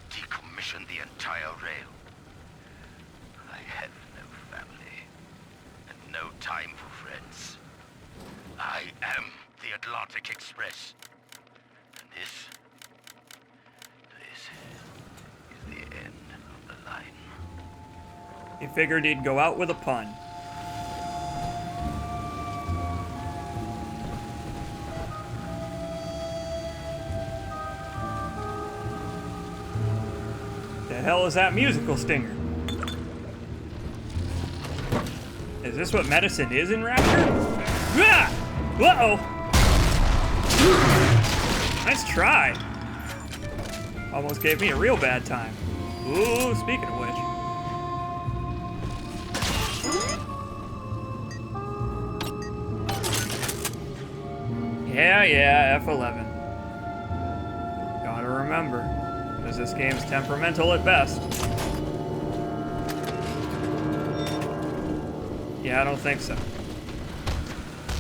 Decommission the entire rail. I have no family and no time for friends. I am the Atlantic Express. And this is the end of the line. He figured he'd go out with a pun. The hell is that musical stinger? Is this what medicine is in Rapture? Ah! Uh-oh! Nice try. Almost gave me a real bad time. Ooh, speaking of which. Yeah, F11. Gotta remember. Because this game's temperamental at best. Yeah, I don't think so.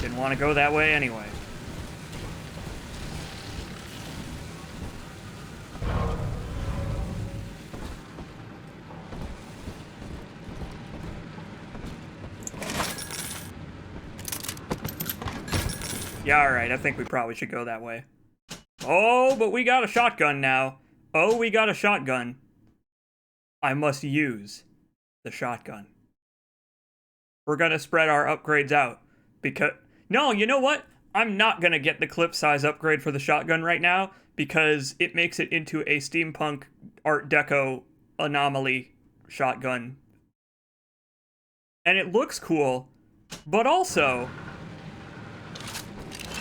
Didn't want to go that way anyway. Yeah, alright, I think we probably should go that way. Oh, but we got a shotgun now. Oh, we got a shotgun. I must use the shotgun. We're gonna spread our upgrades out. Because... No, you know what? I'm not gonna get the clip size upgrade for the shotgun right now because it makes it into a steampunk Art Deco anomaly shotgun. And it looks cool, but also...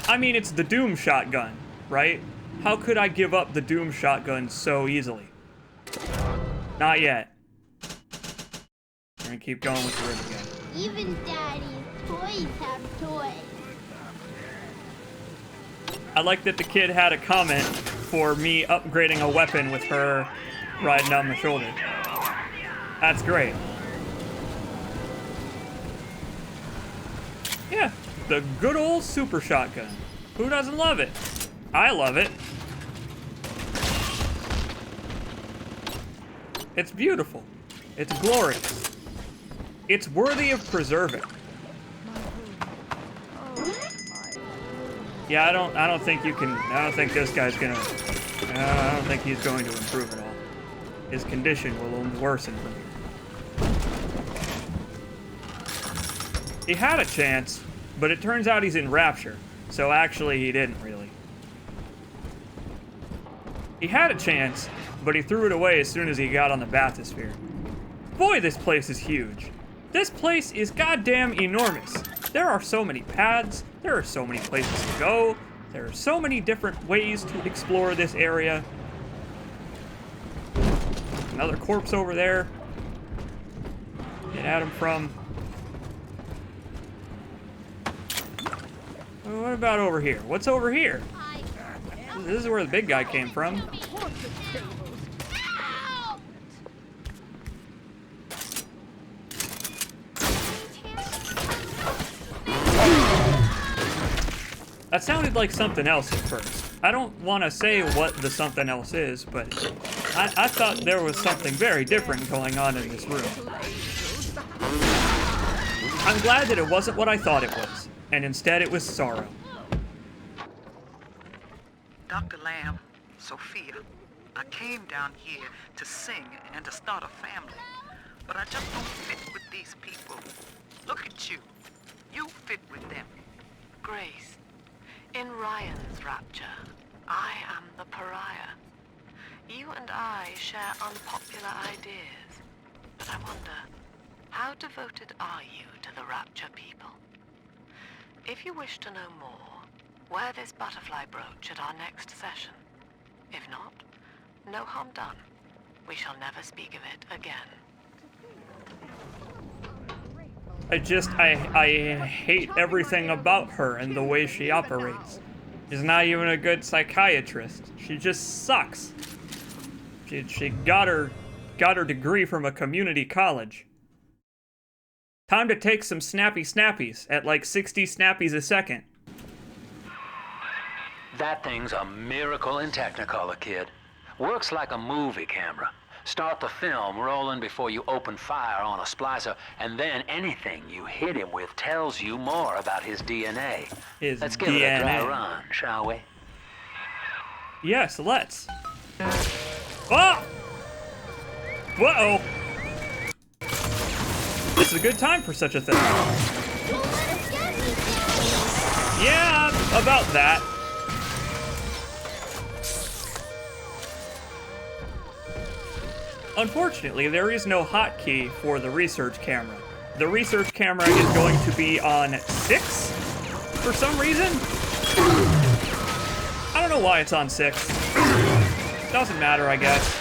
I mean, it's the Doom shotgun, right? How could I give up the Doom shotgun so easily? Not yet. We're gonna keep going with the rib again. Even Daddy's toys have toys. I like that the kid had a comment for me upgrading a weapon with her riding on my shoulder. That's great. Yeah, the good old super shotgun. Who doesn't love it? I love it. It's beautiful. It's glorious. It's worthy of preserving. Yeah, I don't think you can. I don't think this guy's gonna. I don't think he's going to improve at all. His condition will only worsen from here. He had a chance, but it turns out he's in Rapture. So actually, he didn't really. He had a chance, but he threw it away as soon as he got on the bathysphere. Boy, this place is huge. This place is goddamn enormous. There are so many paths. There are so many places to go. There are so many different ways to explore this area. Another corpse over there. Get at him from. What about over here? What's over here? This is where the big guy came from. That sounded like something else at first. I don't want to say what the something else is, but I thought there was something very different going on in this room. I'm glad that it wasn't what I thought it was, and instead it was sorrow. Dr. Lamb, Sophia, I came down here to sing and to start a family, but I just don't fit with these people. Look at you. You fit with them. Grace, in Ryan's Rapture, I am the pariah. You and I share unpopular ideas, but I wonder, how devoted are you to the Rapture people? If you wish to know more, wear this butterfly brooch at our next session. If not, no harm done. We shall never speak of it again. I hate everything about her and the way she operates. She's not even a good psychiatrist. She just sucks. She got her degree from a community college. Time to take some snappy snappies at like 60 snappies a second. That thing's a miracle in Technicolor, kid. Works like a movie camera. Start the film rolling before you open fire on a splicer, and then anything you hit him with tells you more about his DNA. Let's give it a dry run, shall we? Yes, let's. Oh! Whoa! This is a good time for such a thing. Yeah, about that. Unfortunately, there is no hotkey for the research camera. The research camera is going to be on 6 for some reason. I don't know why it's on 6. Doesn't matter, I guess.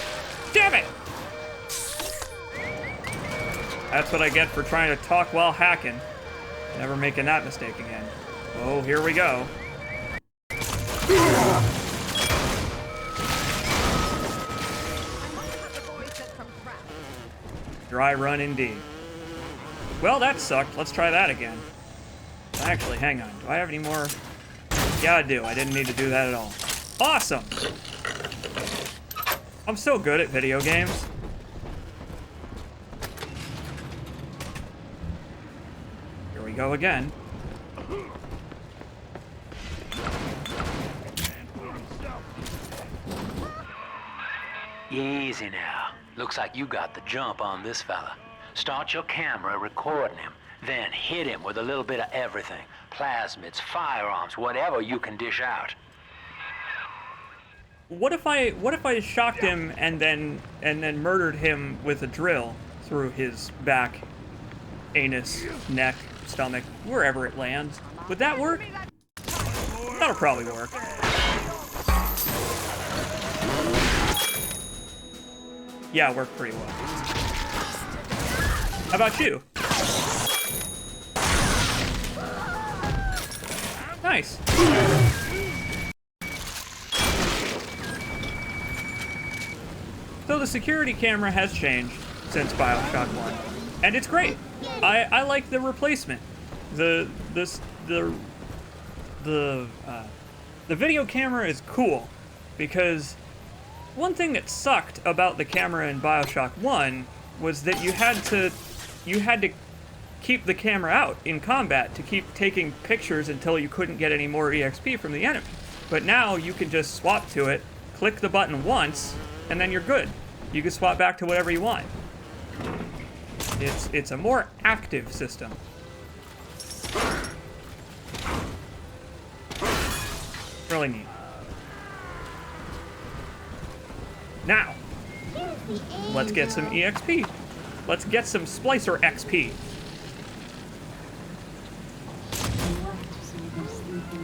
Damn it! That's what I get for trying to talk while hacking. Never making that mistake again. Oh, here we go. Dry run indeed. Well, that sucked. Let's try that again. Actually, hang on. Do I have any more? Yeah, I do. I didn't need to do that at all. Awesome! I'm so good at video games. Here we go again. Easy now. Looks like you got the jump on this fella. Start your camera recording him, then hit him with a little bit of everything. Plasmids, firearms, whatever you can dish out. What if I shocked him and then murdered him with a drill through his back, anus, neck, stomach, wherever it lands? Would that work? That'll probably work. Yeah, it worked pretty well. How about you? Nice. So the security camera has changed since Bioshock 1, and it's great. I like the replacement. The video camera is cool because one thing that sucked about the camera in Bioshock 1 was that you had to keep the camera out in combat to keep taking pictures until you couldn't get any more EXP from the enemy. But now you can just swap to it, click the button once, and then you're good. You can swap back to whatever you want. It's a more active system. Really neat. Now, let's get some EXP. Let's get some Splicer XP.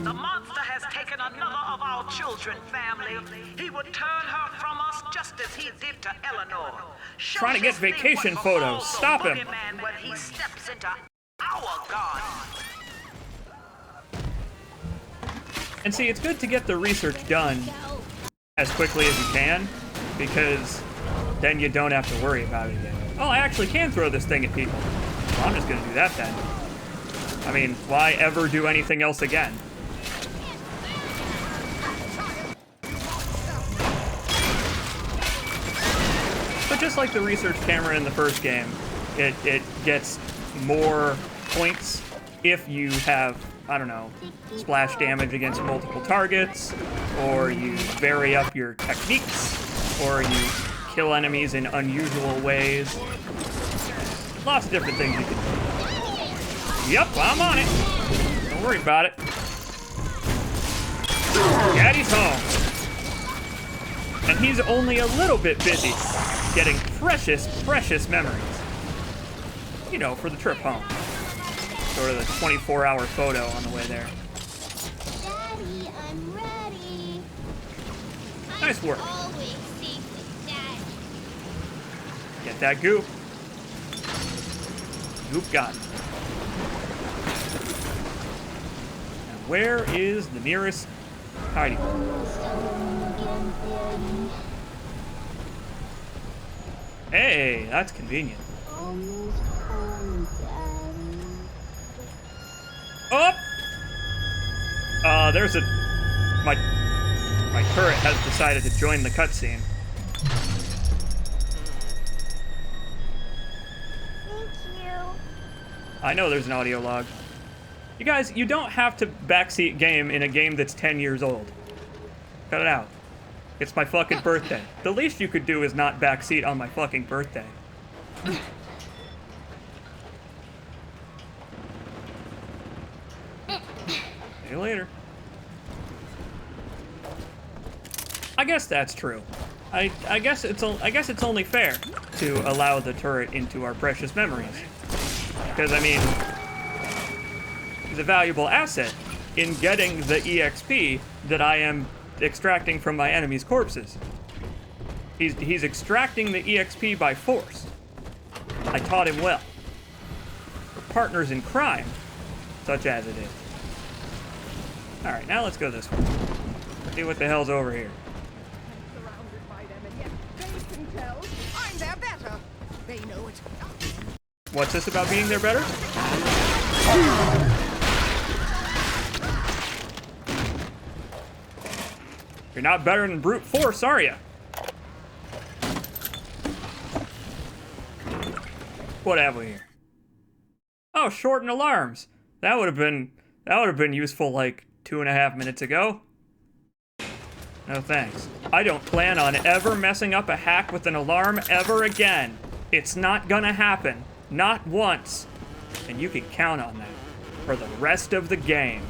The monster has taken another of our children, family. He would turn her from us just as he did to Eleanor. Trying to get vacation photos. Stop him. When he steps into our garden. And see, it's good to get the research done as quickly as you can, because then you don't have to worry about it again. Oh, I actually can throw this thing at people. Well, I'm just gonna do that then. I mean, why ever do anything else again? But just like the research camera in the first game, it gets more points if you have, I don't know, splash damage against multiple targets, or you vary up your techniques, or you kill enemies in unusual ways. Lots of different things you can do. Yep, I'm on it. Don't worry about it. Daddy's home. And he's only a little bit busy getting precious, precious memories. You know, for the trip home. sort of the 24-hour photo on the way there. Daddy, I'm ready. Nice work. Always safe with Daddy. Get that goop. Goop got it. Now, where is the nearest hiding place? Hey, that's convenient. Almost home, Daddy. Oh! There's a... My turret has decided to join the cutscene. Thank you. I know there's an audio log. You guys, you don't have to backseat game in a game that's 10 years old. Cut it out. It's my fucking birthday. The least you could do is not backseat on my fucking birthday. See you later. I guess that's true. I guess it's only fair to allow the turret into our precious memories. Because I mean, he's a valuable asset in getting the EXP that I am extracting from my enemy's corpses. He's extracting the EXP by force. I taught him well. We're partners in crime, such as it is. All right, now let's go this way. See what the hell's over here. Surrounded by them, and yet they can tell I'm their better. They know it. What's this about being their better? You're not better than brute force, are you? What have we here? Oh, shorten alarms. That would have been useful like 2.5 minutes ago. No thanks. I don't plan on ever messing up a hack with an alarm ever again. It's not gonna happen. Not once. And you can count on that for the rest of the game.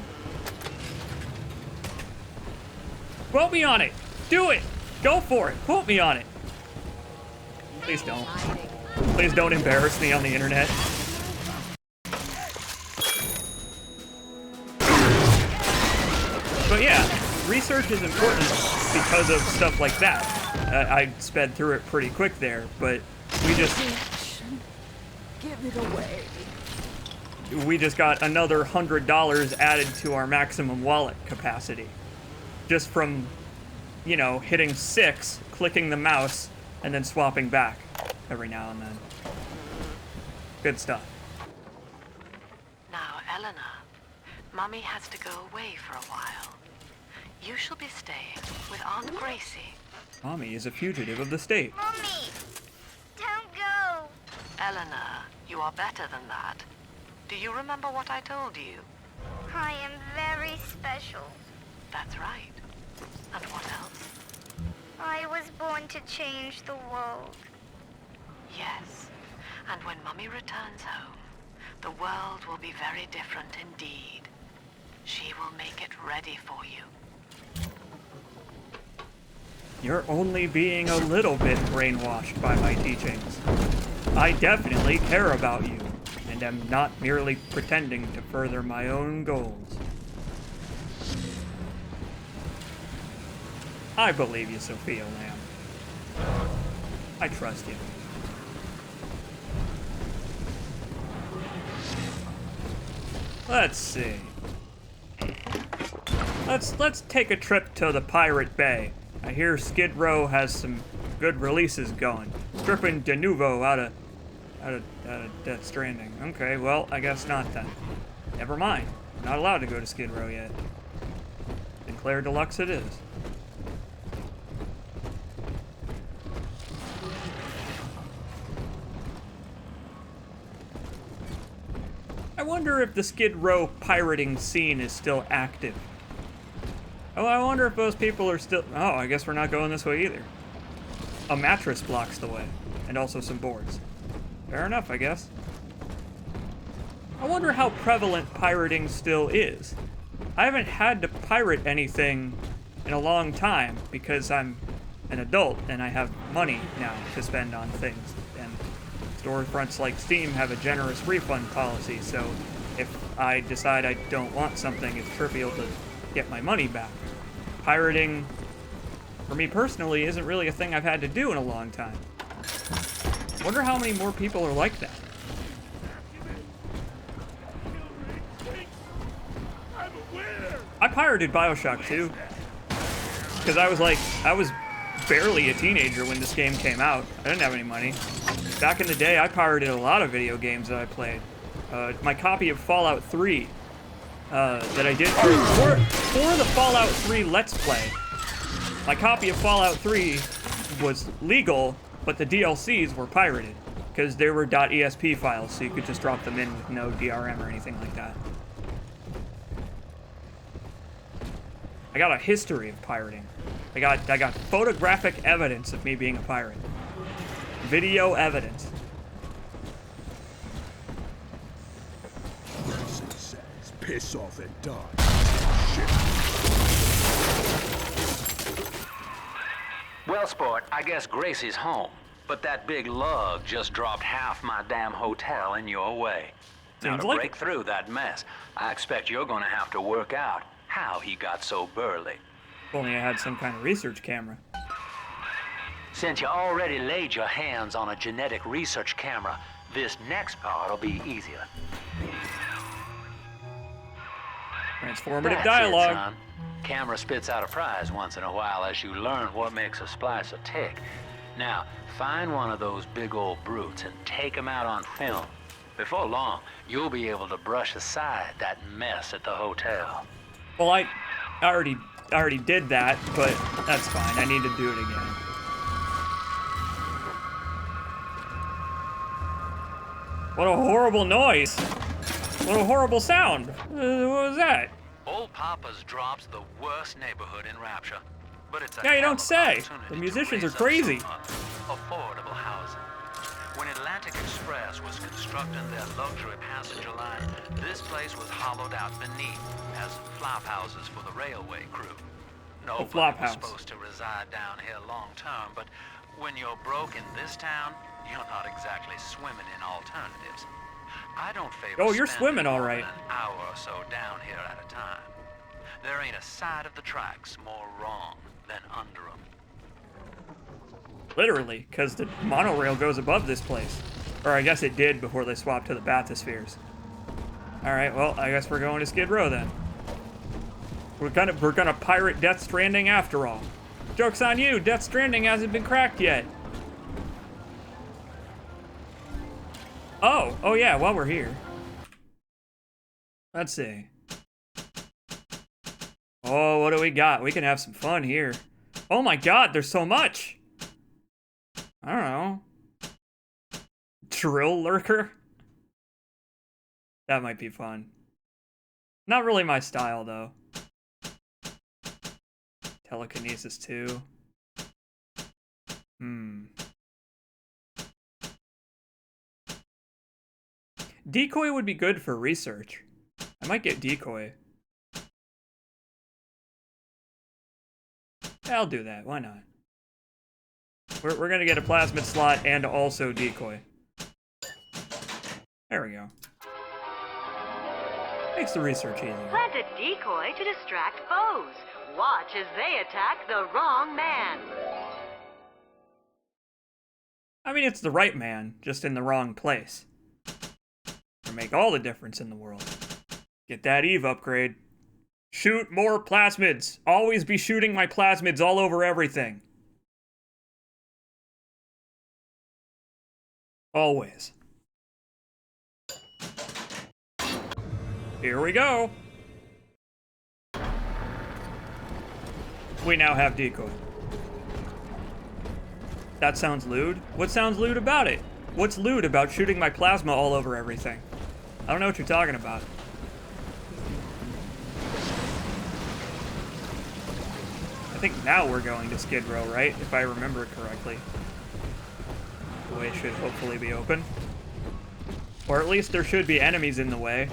Quote me on it. Do it. Go for it. Quote me on it. Please don't. Please don't embarrass me on the internet. But yeah, research is important because of stuff like that. I sped through it pretty quick there, but we just... Give it away. We just got another $100 added to our maximum wallet capacity. Just from, you know, hitting 6, clicking the mouse, and then swapping back every now and then. Good stuff. Now, Eleanor, Mommy has to go away for a while. You shall be staying with Aunt Gracie. Mommy is a fugitive of the state. Mommy, don't go. Eleanor, you are better than that. Do you remember what I told you? I am very special. That's right. And what else? I was born to change the world. Yes. And when Mummy returns home, the world will be very different indeed. She will make it ready for you. You're only being a little bit brainwashed by my teachings. I definitely care about you, and am not merely pretending to further my own goals. I believe you, Sophia Lamb. I trust you. Let's see. Let's take a trip to the Pirate Bay. I hear Skid Row has some good releases going. Stripping de nouveau out of Death Stranding. Okay, well, I guess not then. Never mind. Not allowed to go to Skid Row yet. Sinclair Deluxe it is. I wonder if the Skid Row pirating scene is still active. Oh, I wonder if those people are still... Oh, I guess we're not going this way either. A mattress blocks the way, and also some boards. Fair enough, I guess. I wonder how prevalent pirating still is. I haven't had to pirate anything in a long time because I'm an adult and I have money now to spend on things. And storefronts like Steam have a generous refund policy, so if I decide I don't want something, it's trivial to get my money back. Pirating, for me personally, isn't really a thing I've had to do in a long time. Wonder how many more people are like that. I pirated Bioshock 2 because I was barely a teenager when this game came out. I didn't have any money. Back in the day, I pirated a lot of video games that I played. My copy of Fallout 3 that I did for the Fallout 3 Let's Play. My copy of Fallout 3 was legal, but the DLCs were pirated because they were .esp files, so you could just drop them in with no DRM or anything like that. I got a history of pirating. I got photographic evidence of me being a pirate. Video evidence. Piss off and die. Well, sport, I guess Gracie's home. But that big lug just dropped half my damn hotel in your way. Now, to break through that mess, I expect you're gonna have to work out how he got so burly. If only I had some kind of research camera. Since you already laid your hands on a genetic research camera, this next part will be easier. Transformative dialogue. It, son. Camera spits out a prize once in a while as you learn what makes a splicer tick. Now, find one of those big old brutes and take him out on film. Before long, you'll be able to brush aside that mess at the hotel. Well, I already did that, but that's fine. I need to do it again. What a horrible noise! What a horrible sound! What was that? Old Pauper's Drop's the worst neighborhood in Rapture, but it's a Yeah, you don't say. The musicians are crazy. Affordable housing. When Atlantic Express was constructing their luxury passenger line, this place was hollowed out beneath as flop houses for the railway crew. Nobody was supposed to reside down here long term, but when you're broke in this town, you're not exactly swimming in alternatives. I don't favor you're swimming all right. an hour or so down here at a time. There ain't a side of the tracks more wrong than under them. Literally, because the monorail goes above this place. Or I guess it did before they swapped to the bathyspheres. Alright, well, I guess we're going to Skid Row then. We're gonna pirate Death Stranding after all. Joke's on you, Death Stranding hasn't been cracked yet. Oh yeah, while we're here. Let's see. Oh, what do we got? We can have some fun here. Oh my god, there's so much! I don't know. Drill Lurker? That might be fun. Not really my style, though. Telekinesis 2. Decoy would be good for research. I might get Decoy. I'll do that, why not? We're gonna get a plasmid slot and also Decoy. There we go. Makes the research easier. Plant a decoy to distract foes. Watch as they attack the wrong man. I mean, it's the right man, just in the wrong place. It'll make all the difference in the world. Get that Eve upgrade. Shoot more plasmids. Always be shooting my plasmids all over everything. Always. Here we go. We now have Decoy. That sounds lewd. What sounds lewd about it? What's lewd about shooting my plasma all over everything? I don't know what you're talking about. I think now we're going to Skid Row, right? If I remember it correctly. The way should hopefully be open. Or at least there should be enemies in the way.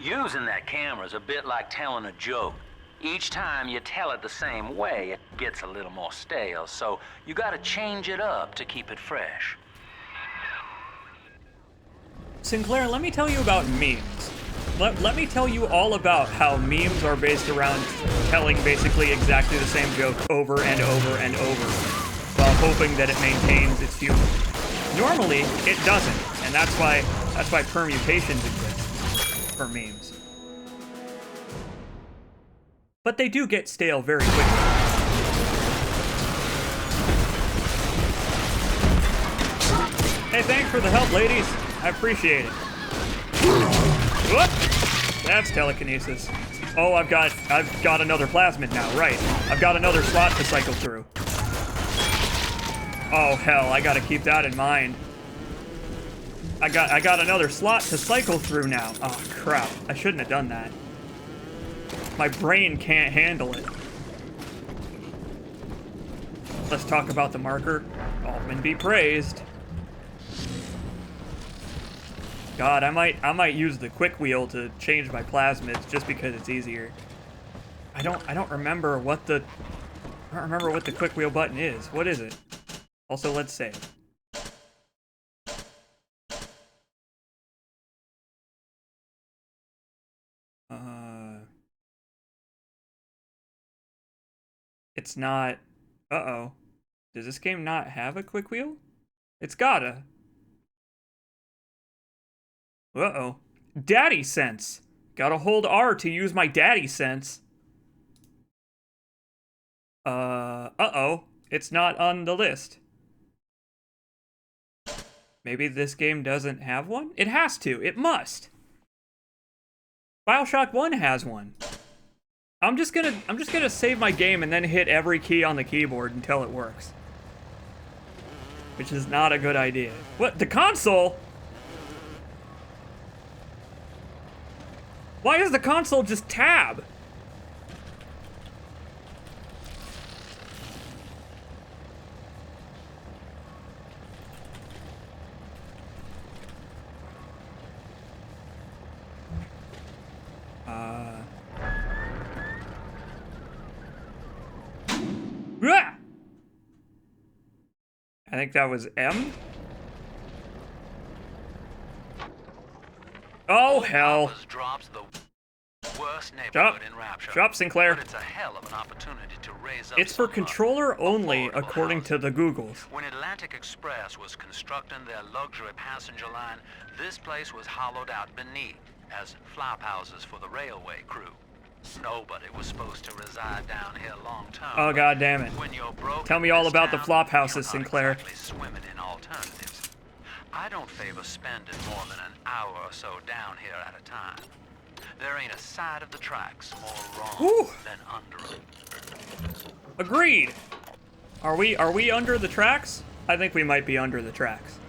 Using that camera is a bit like telling a joke. Each time you tell it the same way, it gets a little more stale, so you gotta change it up to keep it fresh. Sinclair, let me tell you about memes. Let me tell you all about how memes are based around telling basically exactly the same joke over and over and over, while hoping that it maintains its humor. Normally, it doesn't, and that's why permutations exist for memes. But they do get stale very quickly. Hey, thanks for the help, ladies. I appreciate it. Whoop! That's telekinesis. Oh, I've got another plasmid now, right. I've got another slot to cycle through. Oh, hell, I gotta keep that in mind. I got another slot to cycle through now. Oh, crap. I shouldn't have done that. My brain can't handle it. Let's talk about the marker. Altman be praised. God, I might use the quick wheel to change my plasmids just because it's easier. I don't remember what the quick wheel button is. What is it? Also, let's save. It's not. Uh-oh. Does this game not have a quick wheel? It's gotta. Uh-oh. Daddy sense. Gotta hold R to use my daddy sense. Uh-oh. It's not on the list. Maybe this game doesn't have one? It has to. It must. Bioshock 1 has one. I'm just gonna save my game and then hit every key on the keyboard until it works. Which is not a good idea. What? The console? Why is the console just tab? I think that was M. Oh, hell. Drops the worst Stop. in Rapture. Stop, Sinclair. But it's a hell of an opportunity to raise up It's for controller only, according to the Googles. When Atlantic Express was constructing their luxury passenger line, this place was hollowed out beneath as flop houses for the railway crew. Nobody was supposed to reside down here long term. Oh, god damn it. When you're broke, Tell me all about the flop houses, Sinclair. exactly swimming in alternatives. I don't favor spending more than an hour or so down here at a time. There ain't a side of the tracks more wrong than under them. Agreed. Are we under the tracks? I think we might be under the tracks.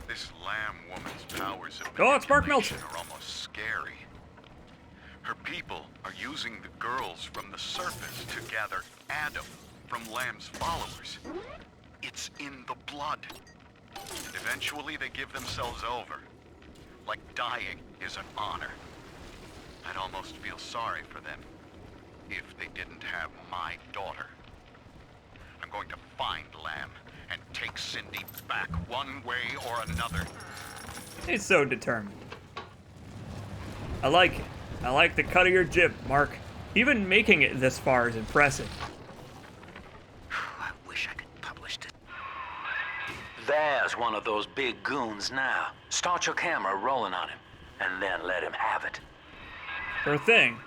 This lamb woman's powers of Oh, it's Mark Meltzer. are almost scary. Her people are using the girls from the surface to gather Adam from Lamb's followers. It's in the blood. And eventually they give themselves over. Like dying is an honor. I'd almost feel sorry for them if they didn't have my daughter. I'm going to find Lamb and take Cindy back one way or another. He's so determined. I like it. I like the cut of your jib, Mark. Even making it this far is impressive. I wish I could publish it. There's one of those big goons now. Start your camera rolling on him, and then let him have it. Sure thing.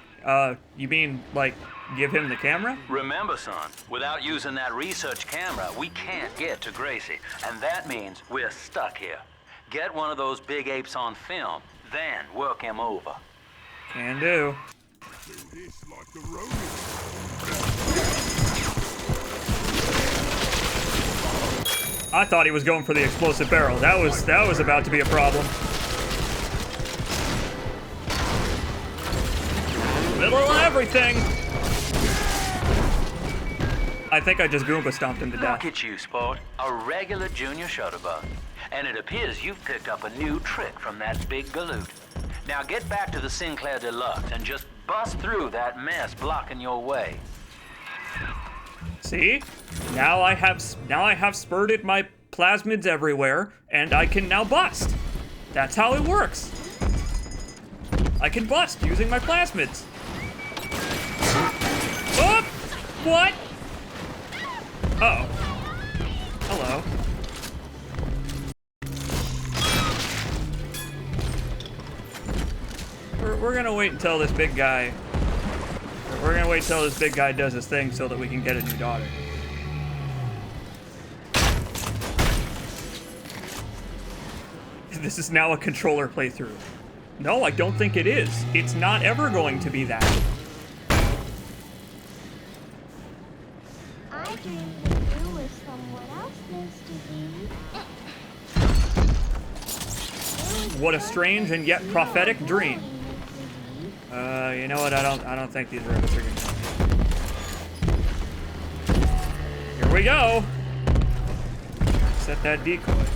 You mean, like, give him the camera? Remember, son, without using that research camera, we can't get to Gracie, and that means we're stuck here. Get one of those big apes on film, then work him over. Can do. Do this like the Romans. I thought he was going for the explosive barrel. That was about to be a problem. Little of everything. I think I just Goomba stomped him to death. Look at you, sport. A regular junior shutterbug. And it appears you've picked up a new trick from that big galoot. Now get back to the Sinclair Deluxe and just bust through that mess blocking your way. See? Now I have spurted my plasmids everywhere, and I can now bust. That's how it works. I can bust using my plasmids. Oh! What? Uh-oh. Hello. We're gonna wait until this big guy... We're gonna wait till this big guy does his thing so that we can get a new daughter. This is now a controller playthrough. No, I don't think it is. It's not ever going to be that. I dreamed that you were someone else, Mr. D. What a strange and yet prophetic dream. You know what? I don't think these rabbits are gonna help. Here we go. Set that decoy.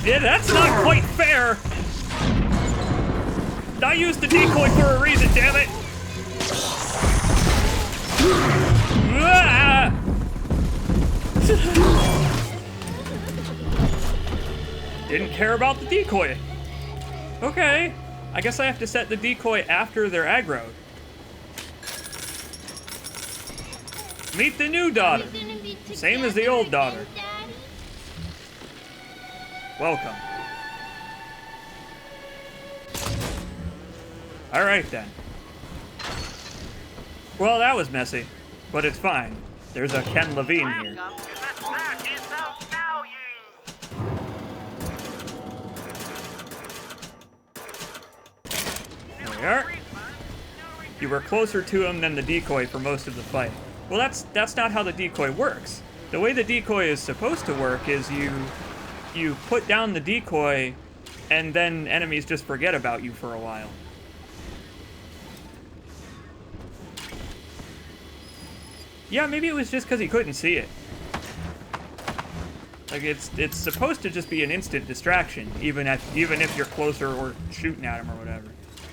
That's not quite fair. I used the decoy for a reason, damn it. Ah! Didn't care about the decoy. Okay, I guess I have to set the decoy after they're aggroed. Meet the new daughter. Same as the old daughter. Welcome. All right then. Well, that was messy, but it's fine. There's a Ken Levine here. There we are. You were closer to him than the decoy for most of the fight. Well, that's not how the decoy works. The way the decoy is supposed to work is you put down the decoy, and then enemies just forget about you for a while. Yeah, maybe it was just because he couldn't see it. Like, it's supposed to just be an instant distraction, even if you're closer or shooting at him or whatever.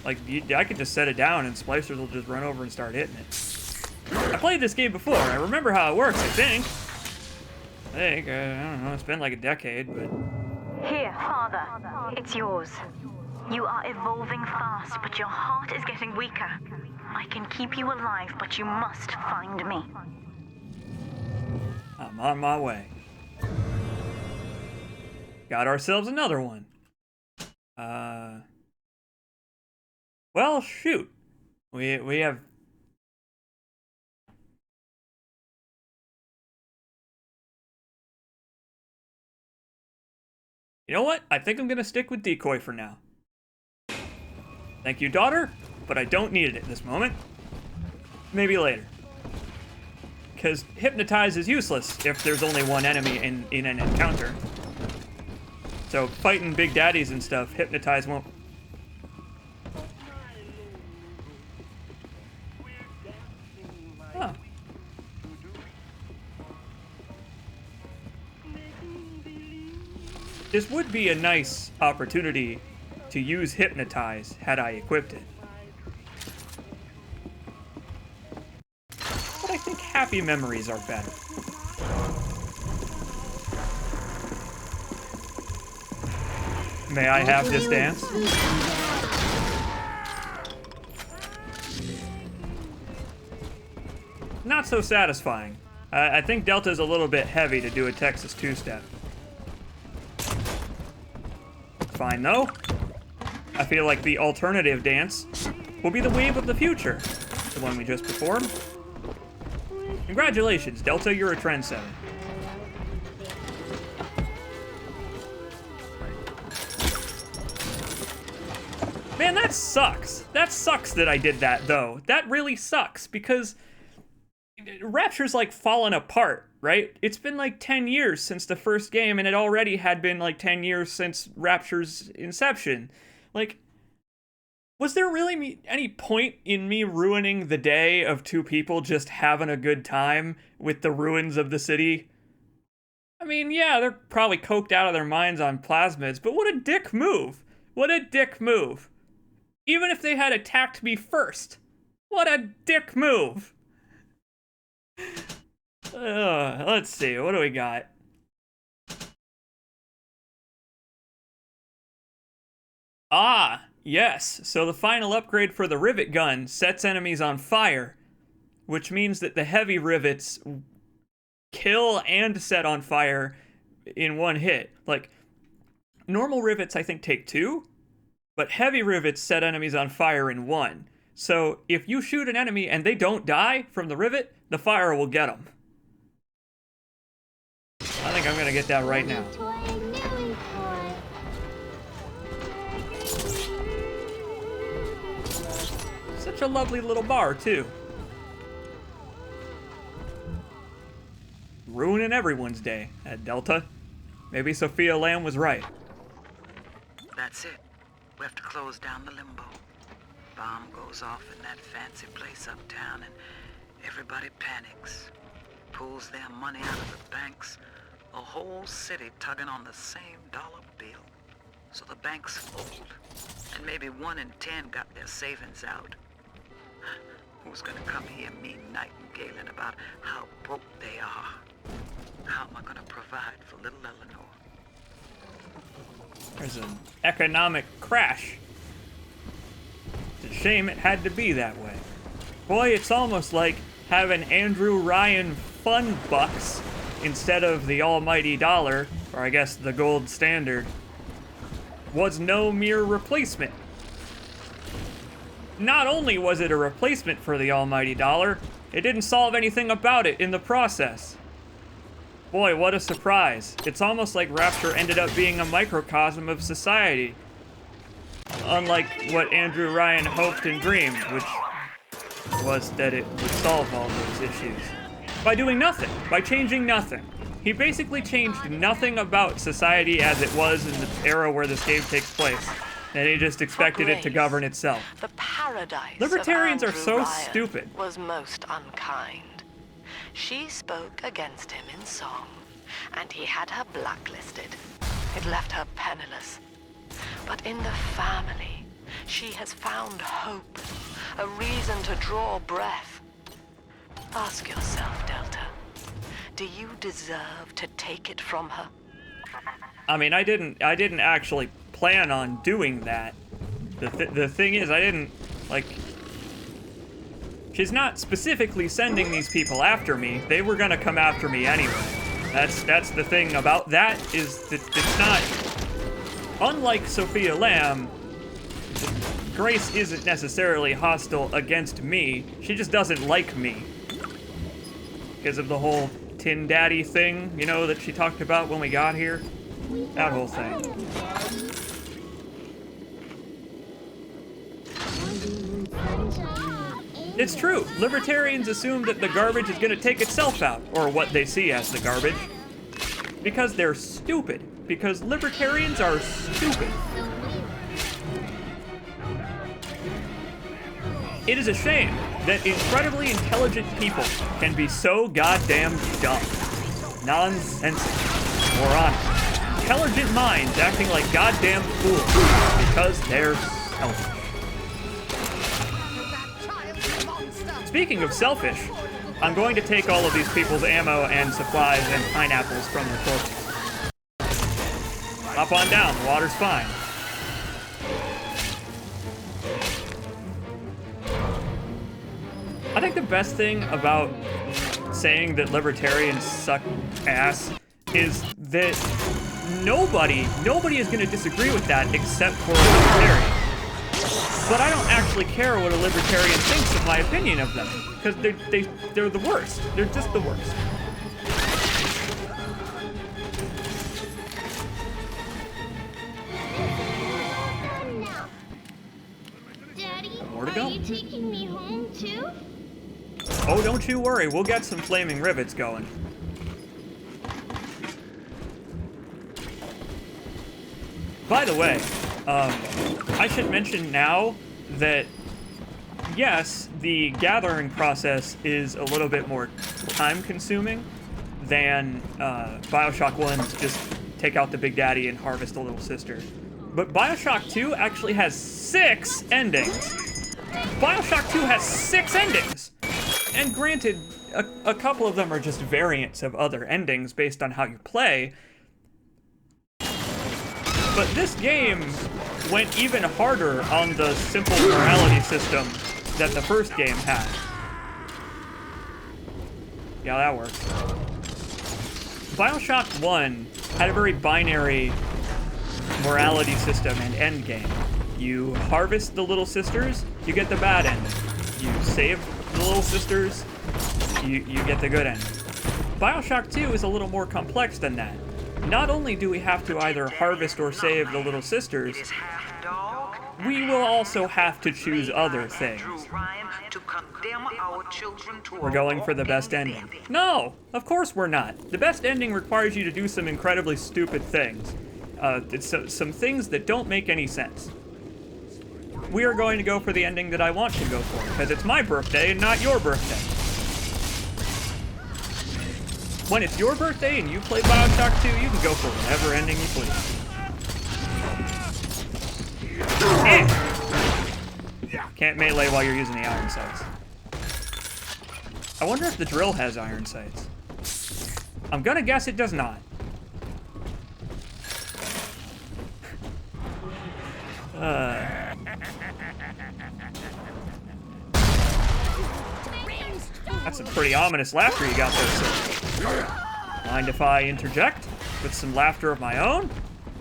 Like, I could just set it down and splicers will just run over and start hitting it. I played this game before. I remember how it works, I think. I don't know, it's been like a decade, but... Here, Father. It's yours. You are evolving fast, but your heart is getting weaker. I can keep you alive, but you must find me. I'm on my way. Got ourselves another one. Well, shoot. We have... You know what? I think I'm gonna stick with decoy for now. Thank you, daughter, but I don't need it at this moment. Maybe later. Because hypnotize is useless if there's only one enemy in an encounter. So fighting big daddies and stuff, hypnotize won't... Huh. This would be a nice opportunity to use hypnotize had I equipped it. But I think happy memories are better. May I have this dance? Not so satisfying. I think Delta's a little bit heavy to do a Texas two-step. Fine though. I feel like the alternative dance will be the wave of the future, the one we just performed. Congratulations, Delta, you're a trendsetter. Man, that sucks. That sucks that I did that, though. That really sucks, because Rapture's, like, fallen apart, right? It's been, like, 10 years since the first game, and it already had been, like, 10 years since Rapture's inception. Like, was there really any point in me ruining the day of two people just having a good time with the ruins of the city? I mean, yeah, they're probably coked out of their minds on plasmids, but what a dick move. What a dick move. Even if they had attacked me first, What a dick move! Let's see, what do we got? Ah, yes. So the final upgrade for the rivet gun sets enemies on fire, which means that the heavy rivets kill and set on fire in one hit. Like, normal rivets I think take 2, but heavy rivets set enemies on fire in 1. So if you shoot an enemy and they don't die from the rivet, the fire will get them. I think I'm gonna get that right now. Such a lovely little bar, too. Ruining everyone's day at Delta. Maybe Sophia Lamb was right. That's it. We have to close down the limbo. Bomb goes off in that fancy place uptown and everybody panics. Pulls their money out of the banks. A whole city tugging on the same dollar bill. So the banks fold. And maybe 1 in 10 got their savings out. Who's gonna come hear me nightingaling about how broke they are? How am I gonna provide for little Eleanor? There's an economic crash. It's a shame it had to be that way. Boy, it's almost like having Andrew Ryan fun bucks instead of the almighty dollar, or I guess the gold standard, was no mere replacement. Not only was it a replacement for the almighty dollar, it didn't solve anything about it in the process. Boy, what a surprise. It's almost like Rapture ended up being a microcosm of society. Unlike what Andrew Ryan hoped and dreamed, which was that it would solve all those issues. By doing nothing, by changing nothing. He basically changed nothing about society as it was in the era where this game takes place. And he just expected it to govern itself. The paradise Libertarians of are Andrew so Ryan stupid. Was most unkind. She spoke against him in song, and he had her blacklisted. It left her penniless. But in the family, she has found hope, a reason to draw breath. Ask yourself, Delta, do you deserve to take it from her? I mean, I didn't actually plan on doing that. The thing is, I didn't, like... She's not specifically sending these people after me. They were gonna come after me anyway. That's the thing about that, is that it's not... Unlike Sophia Lamb, Grace isn't necessarily hostile against me. She just doesn't like me. Because of the whole Tin Daddy thing, you know, that she talked about when we got here. That whole thing. It's true. Libertarians assume that the garbage is going to take itself out, or what they see as the garbage. Because they're stupid. Because libertarians are stupid. It is a shame that incredibly intelligent people can be so goddamn dumb, nonsensical, moronic. Intelligent minds acting like goddamn fools because they're selfish. Speaking of selfish, I'm going to take all of these people's ammo and supplies and pineapples from their corpses. Hop on down, the water's fine. I think the best thing about saying that libertarians suck ass is that nobody is going to disagree with that except for a libertarian. But I don't actually care what a libertarian thinks of my opinion of them, because they're the worst. They're just the worst. Daddy, More to go. are you taking me home too? Oh, don't you worry. We'll get some flaming rivets going. By the way, I should mention now that, yes, the gathering process is a little bit more time-consuming than Bioshock 1's just take out the Big Daddy and harvest the little sister. But Bioshock 2 actually has 6 endings. Bioshock 2 has 6 endings! And granted, a couple of them are just variants of other endings based on how you play. But this game went even harder on the simple morality system that the first game had. Yeah, that works. Bioshock 1 had a very binary morality system and end game. You harvest the Little Sisters, you get the bad ending. You save the Little Sisters, you get the good ending. Bioshock 2 is a little more complex than that. Not only do we have to either harvest or save the Little Sisters, we will also have to choose other things. We're going for the best ending. No, of course we're not. The best ending requires you to do some incredibly stupid things. Some things that don't make any sense. We are going to go for the ending that I want to go for, because it's my birthday and not your birthday. When it's your birthday and you play Bioshock 2, you can go for whatever ending you please. Can't melee while you're using the iron sights. I wonder if the drill has iron sights. I'm gonna guess it does not. That's some pretty ominous laughter you got there, sir. Mind if I interject with some laughter of my own?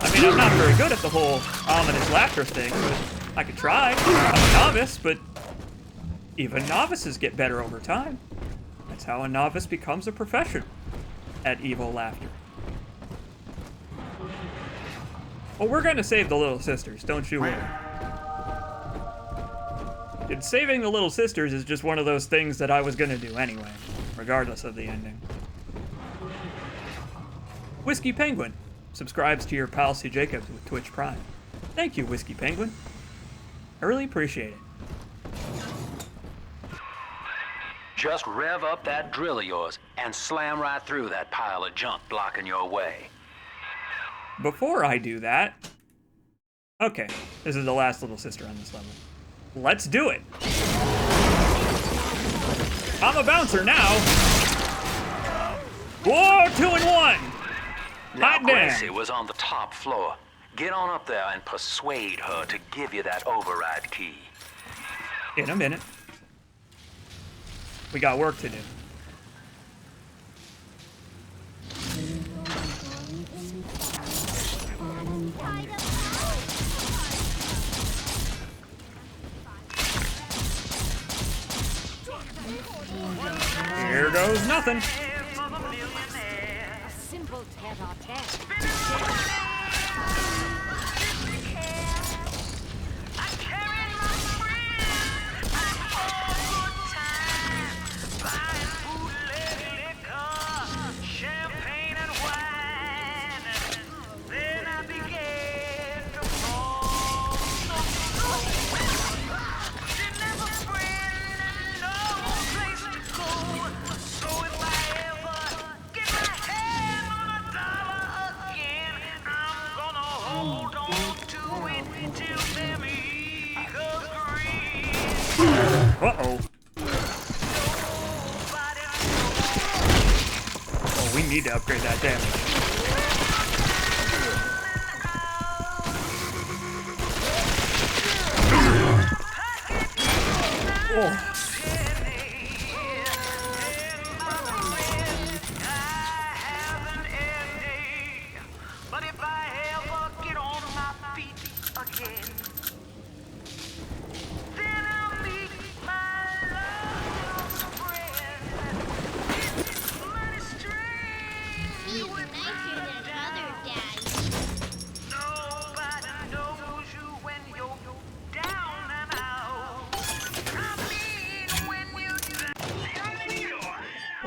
I mean, I'm not very good at the whole ominous laughter thing, but I could try. I'm a novice, but even novices get better over time. That's how a novice becomes a professional at evil laughter. Well, we're gonna save the Little Sisters, don't you worry. And saving the Little Sisters is just one of those things that I was gonna do anyway, regardless of the ending. Whiskey Penguin subscribes to your pal CJacobs with Twitch Prime. Thank you, Whiskey Penguin. I really appreciate it. Just rev up that drill of yours and slam right through that pile of junk blocking your way. Before I do that... Okay, this is the last Little Sister on this level. Let's do it! I'm a bouncer now! Whoa, 2 and 1! Now, Hot Gracie damn! was on the top floor. Get on up there and persuade her to give you that override key. In a minute. We got work to do. Here goes nothing. A simple tete-a-tete. Uh-oh. Oh, we need to upgrade that damage. Oh.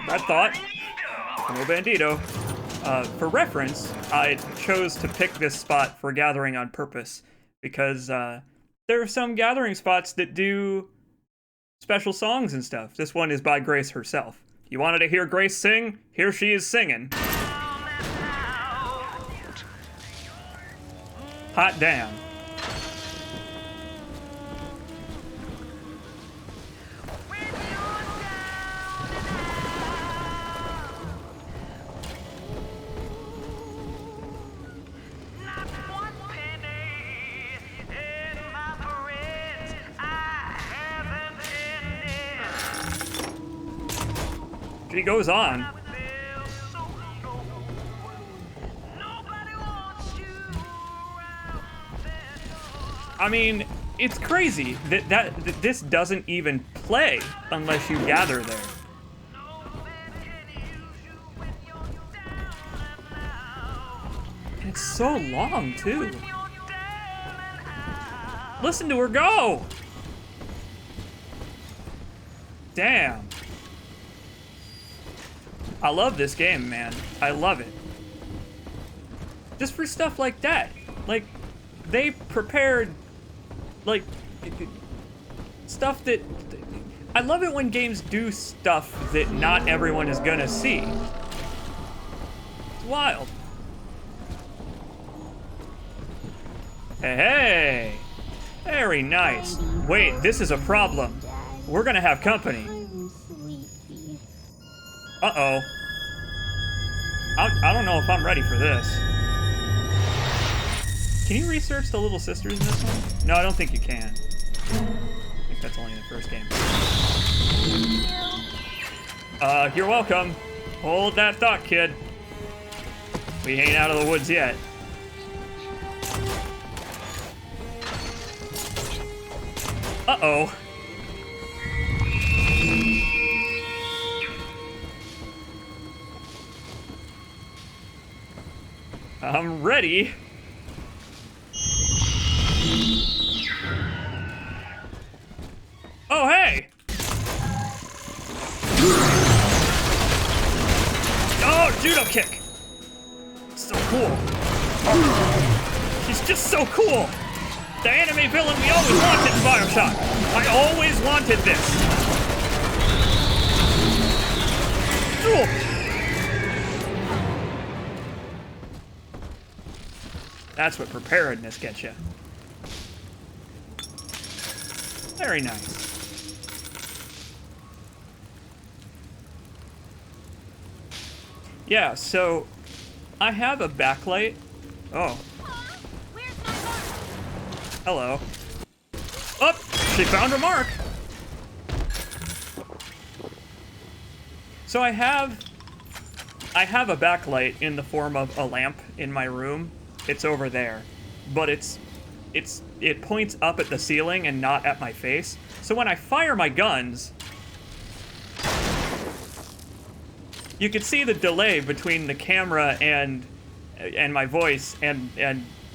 That thought. No bandito. For reference, I chose to pick this spot for gathering on purpose because there are some gathering spots that do special songs and stuff. This one is by Grace herself. You wanted to hear Grace sing? Here she is singing. Hot damn. She goes on. I mean, it's crazy that this doesn't even play unless you gather there. And it's so long, too. Listen to her go! Damn. I love this game, man. I love it. Just for stuff like that. Like, they prepared, like, stuff that... I love it when games do stuff that not everyone is gonna see. It's wild. Hey, hey! Very nice. Wait, this is a problem. We're gonna have company. Uh-oh. I don't know if I'm ready for this. Can you research the little sisters in this one? No, I don't think you can. I think that's only in the first game. You're welcome. Hold that thought, kid. We ain't out of the woods yet. Uh-oh. I'm ready. Oh, hey! Oh, judo kick! So cool. She's just so cool. The anime villain we always wanted in Bioshock. I always wanted this. Ooh. That's what preparedness gets you. Very nice. Yeah, so I have a backlight. Oh. Hello. Oh, she found her mark. So I have a backlight in the form of a lamp in my room. It's over there, but it points up at the ceiling and not at my face. So when I fire my guns, you can see the delay between the camera and my voice and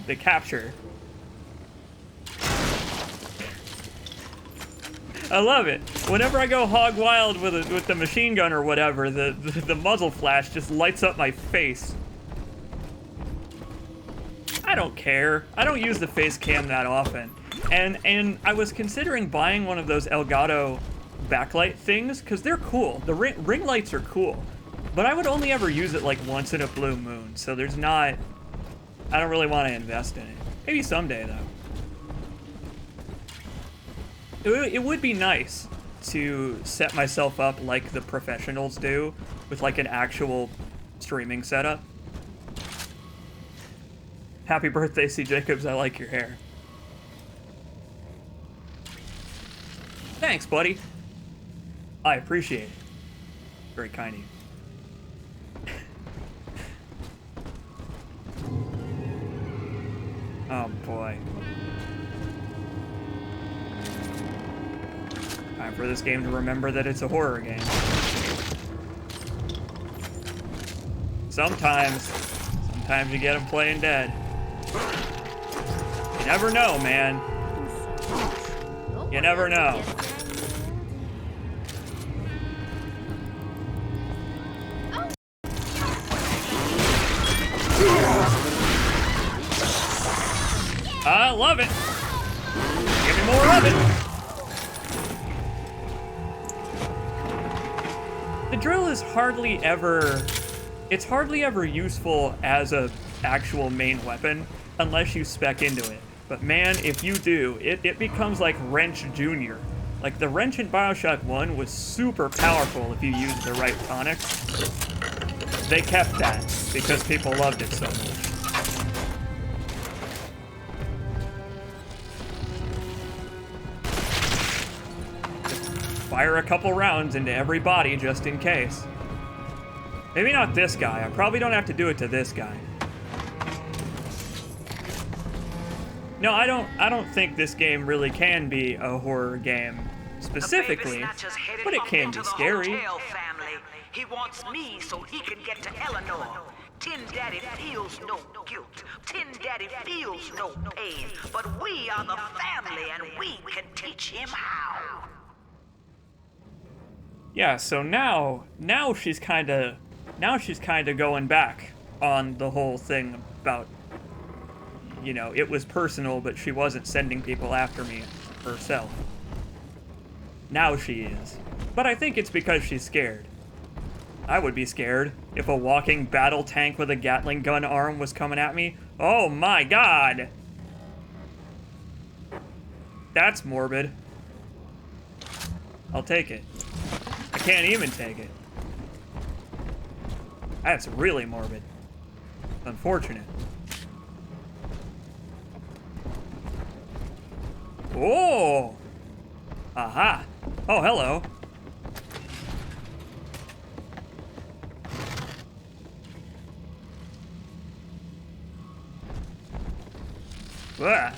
the capture. I love it. Whenever I go hog wild with the machine gun or whatever, the muzzle flash just lights up my face. I don't care. I don't use the face cam that often. And I was considering buying one of those Elgato backlight things, because they're cool. The ring lights are cool. But I would only ever use it like once in a blue moon, so there's not... I don't really want to invest in it. Maybe someday, though. It would be nice to set myself up like the professionals do, with like an actual streaming setup. Happy birthday, CJacobs, I like your hair. Thanks, buddy. I appreciate it. Very kind of you. Oh boy. Time for this game to remember that it's a horror game. Sometimes you get them playing dead. You never know, man. You never know. I love it. Give me more of it. The drill is hardly ever... It's hardly ever useful as a actual main weapon unless you spec into it. But man, if you do, it becomes like Wrench Jr. Like the wrench in Bioshock 1 was super powerful if you used the right tonics. They kept that because people loved it so much. Fire a couple rounds into every body just in case. Maybe not this guy. I probably don't have to do it to this guy. No, I don't think this game really can be a horror game specifically, but it can be scary. He wants me so he can get to Eleanor. Tin Daddy feels no guilt. Tin Daddy feels no pain. But we are the family and we can teach him how. Yeah, so now she's kind of going back on the whole thing about, you know, it was personal, but she wasn't sending people after me herself. Now she is. But I think it's because she's scared. I would be scared if a walking battle tank with a Gatling gun arm was coming at me. Oh my god! That's morbid. I'll take it. I can't even take it. That's really morbid. Unfortunate. Oh! Aha! Oh, hello. Blah.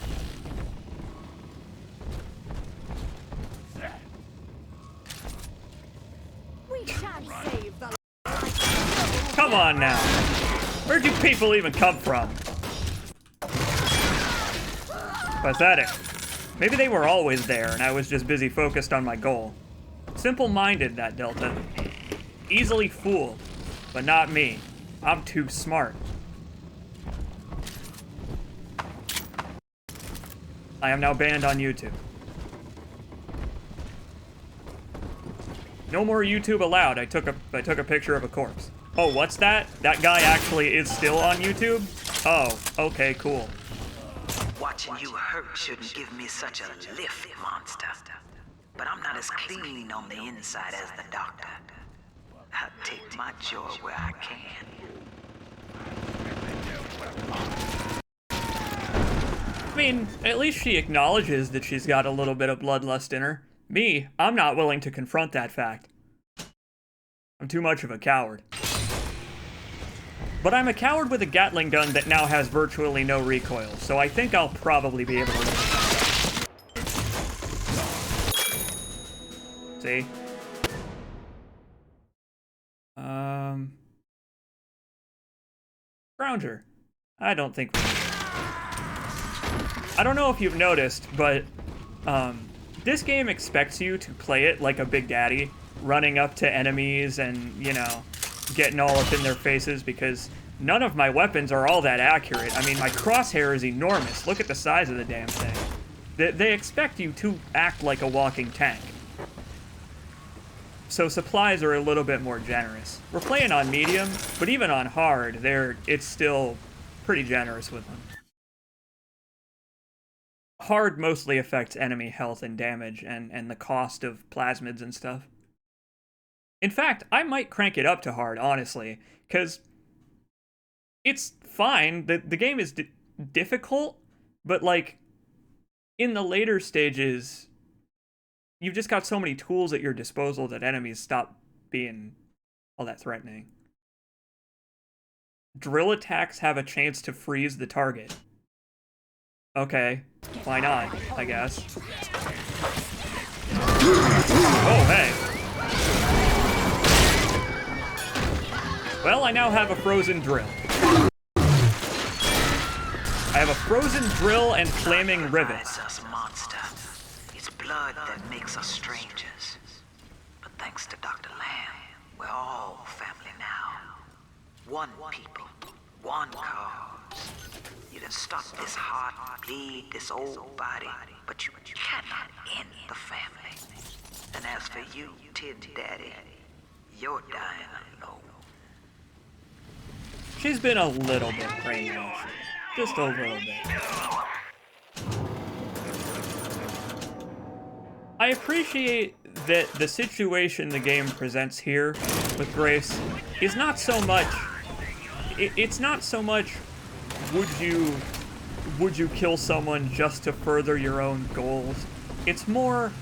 Come on now. Where'd you people even come from? Pathetic. Maybe they were always there and I was just busy focused on my goal. Simple-minded, that Delta. Easily fooled, but not me. I'm too smart. I am now banned on YouTube. No more YouTube allowed. I took a picture of a corpse. Oh, what's that? That guy actually is still on YouTube? Oh, okay, cool. Watching you hurt shouldn't give me such a lift, monster. But I'm not as clean on the inside as the doctor. I'll take my joy where I can. I mean, at least she acknowledges that she's got a little bit of bloodlust in her. Me, I'm not willing to confront that fact. I'm too much of a coward. But I'm a coward with a Gatling gun that now has virtually no recoil, so I think I'll probably be able to live. See? Grounger. I don't think we... I don't know if you've noticed, but this game expects you to play it like a Big Daddy, running up to enemies and, you know, getting all up in their faces, because none of my weapons are all that accurate. I mean, my crosshair is enormous. Look at the size of the damn thing. They expect you to act like a walking tank. So supplies are a little bit more generous. We're playing on medium, but even on hard, it's still pretty generous with them. Hard mostly affects enemy health and damage and the cost of plasmids and stuff. In fact, I might crank it up to hard, honestly, because it's fine. The game is difficult, but like in the later stages, you've just got so many tools at your disposal that enemies stop being all that threatening. Drill attacks have a chance to freeze the target. Okay, why not, I guess. Oh, hey. Well, I now have a frozen drill. I have a frozen drill and flaming rivets. Us, monster. It's blood that makes us strangers. But thanks to Dr. Lamb, we're all family now. One people, one cause. You can stop this heart bleed, this old body, but you cannot end the family. And as for you, Tin Daddy, you're dying alone. She's been a little bit brainwashed. Just a little bit. I appreciate that the situation the game presents here with Grace is not so much... It's not so much, would you kill someone just to further your own goals? It's more,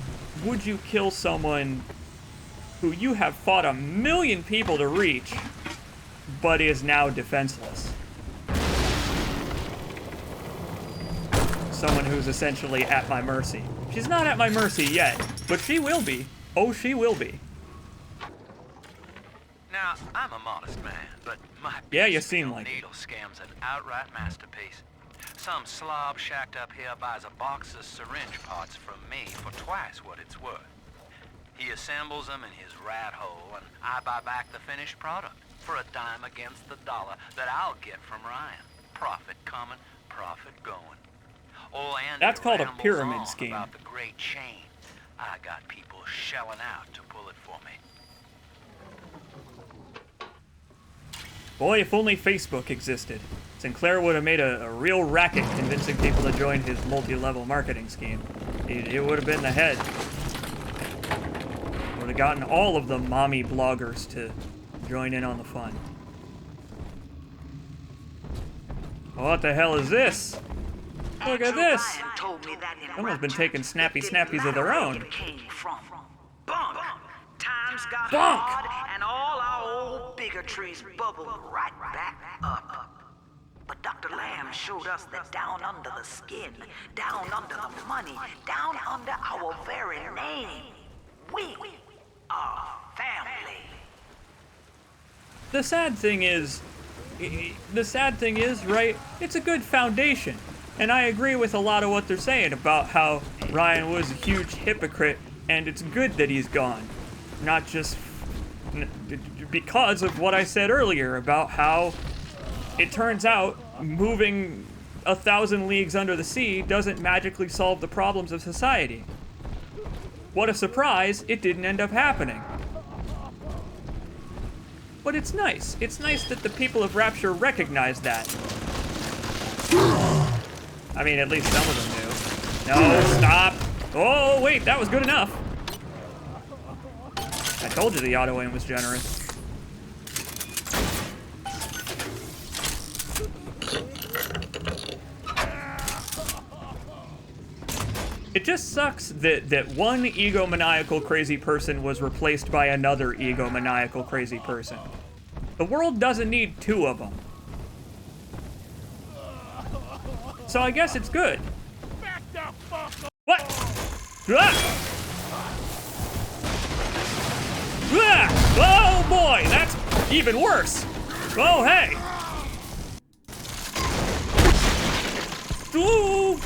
would you kill someone who you have fought 1,000,000 people to reach but is now defenseless. Someone who's essentially at my mercy. She's not at my mercy yet, but she will be. Oh, she will be. Now, I'm a modest man, but my yeah, you seem like needle scam's an outright masterpiece. Some slob shacked up here buys a box of syringe parts from me for twice what it's worth. He assembles them in his rat hole, and I buy back the finished product for a dime against the dollar that I'll get from Ryan. Profit coming, profit going. Oh, and that's called a pyramid scheme. About the great chain. I got people shelling out to pull it for me. Boy, if only Facebook existed. Sinclair would have made a real racket convincing people to join his multi-level marketing scheme. It would have been the head. Would have gotten all of the mommy bloggers to join in on the fun. What the hell is this? Look at this! Someone's been taking snappy snappies of their own. Bunk! Times got Bunk! hard, and all our old bigotries bubbled right back up. But Dr. Lamb showed us that down under the skin, down under the money, down under our very name, we are family. The sad thing is, right, it's a good foundation. And I agree with a lot of what they're saying about how Ryan was a huge hypocrite, and it's good that he's gone. Not just because of what I said earlier about how it turns out moving 1,000 leagues under the sea doesn't magically solve the problems of society. What a surprise, it didn't end up happening. But it's nice. It's nice that the people of Rapture recognize that. I mean, at least some of them do. No, stop. Oh, wait, that was good enough. I told you the auto aim was generous. It just sucks that one egomaniacal crazy person was replaced by another egomaniacal crazy person. The world doesn't need two of them. So I guess it's good. What? Ah! Ah! Oh boy, that's even worse. Oh hey. Ooh.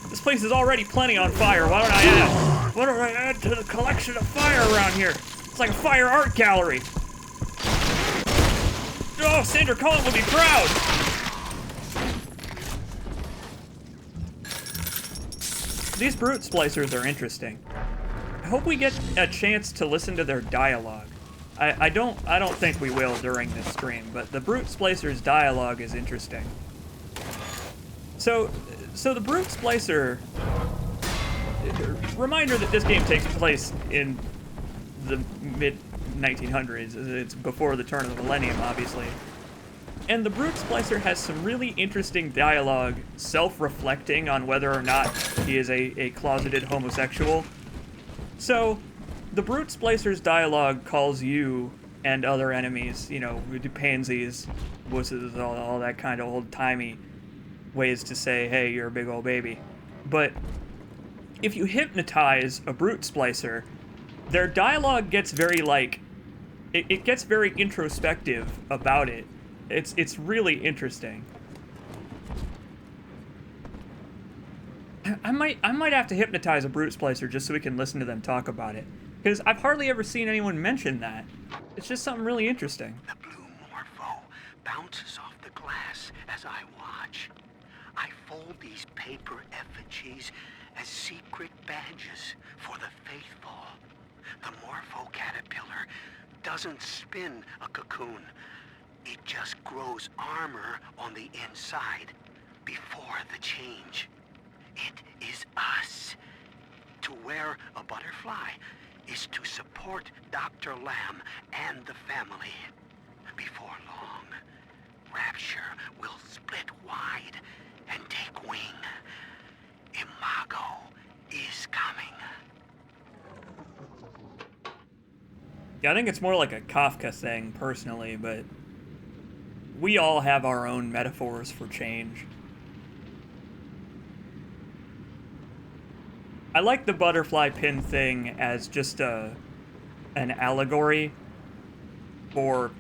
This place is already plenty on fire. What do I add to the collection of fire around here? It's like a fire art gallery. Oh, Sandra Cullen will be proud. These brute splicers are interesting. I hope we get a chance to listen to their dialogue. I don't think we will during this stream, but the brute splicers' dialogue is interesting. So the brute splicer. Reminder that this game takes place in the mid 1900s. It's before the turn of the millennium, obviously. And the brute splicer has some really interesting dialogue, self-reflecting on whether or not he is a closeted homosexual. So, the brute splicer's dialogue calls you and other enemies, you know, pansies, wusses, all that kind of old-timey ways to say, hey, you're a big old baby. But if you hypnotize a brute splicer, their dialogue gets very, like, it gets very introspective about it. It's really interesting. I might have to hypnotize a brute splicer just so we can listen to them talk about it. Because I've hardly ever seen anyone mention that. It's just something really interesting. The blue morpho bounces off the glass as I watch. I fold these paper effigies as secret badges for the faithful. The morpho caterpillar doesn't spin a cocoon. It just grows armor on the inside before the change. It is us. To wear a butterfly is to support Dr. Lamb and the family. Before long, Rapture will split wide and take wing. Imago is coming. Yeah, I think it's more like a Kafka thing, personally, but we all have our own metaphors for change. I like the butterfly pin thing as just an allegory for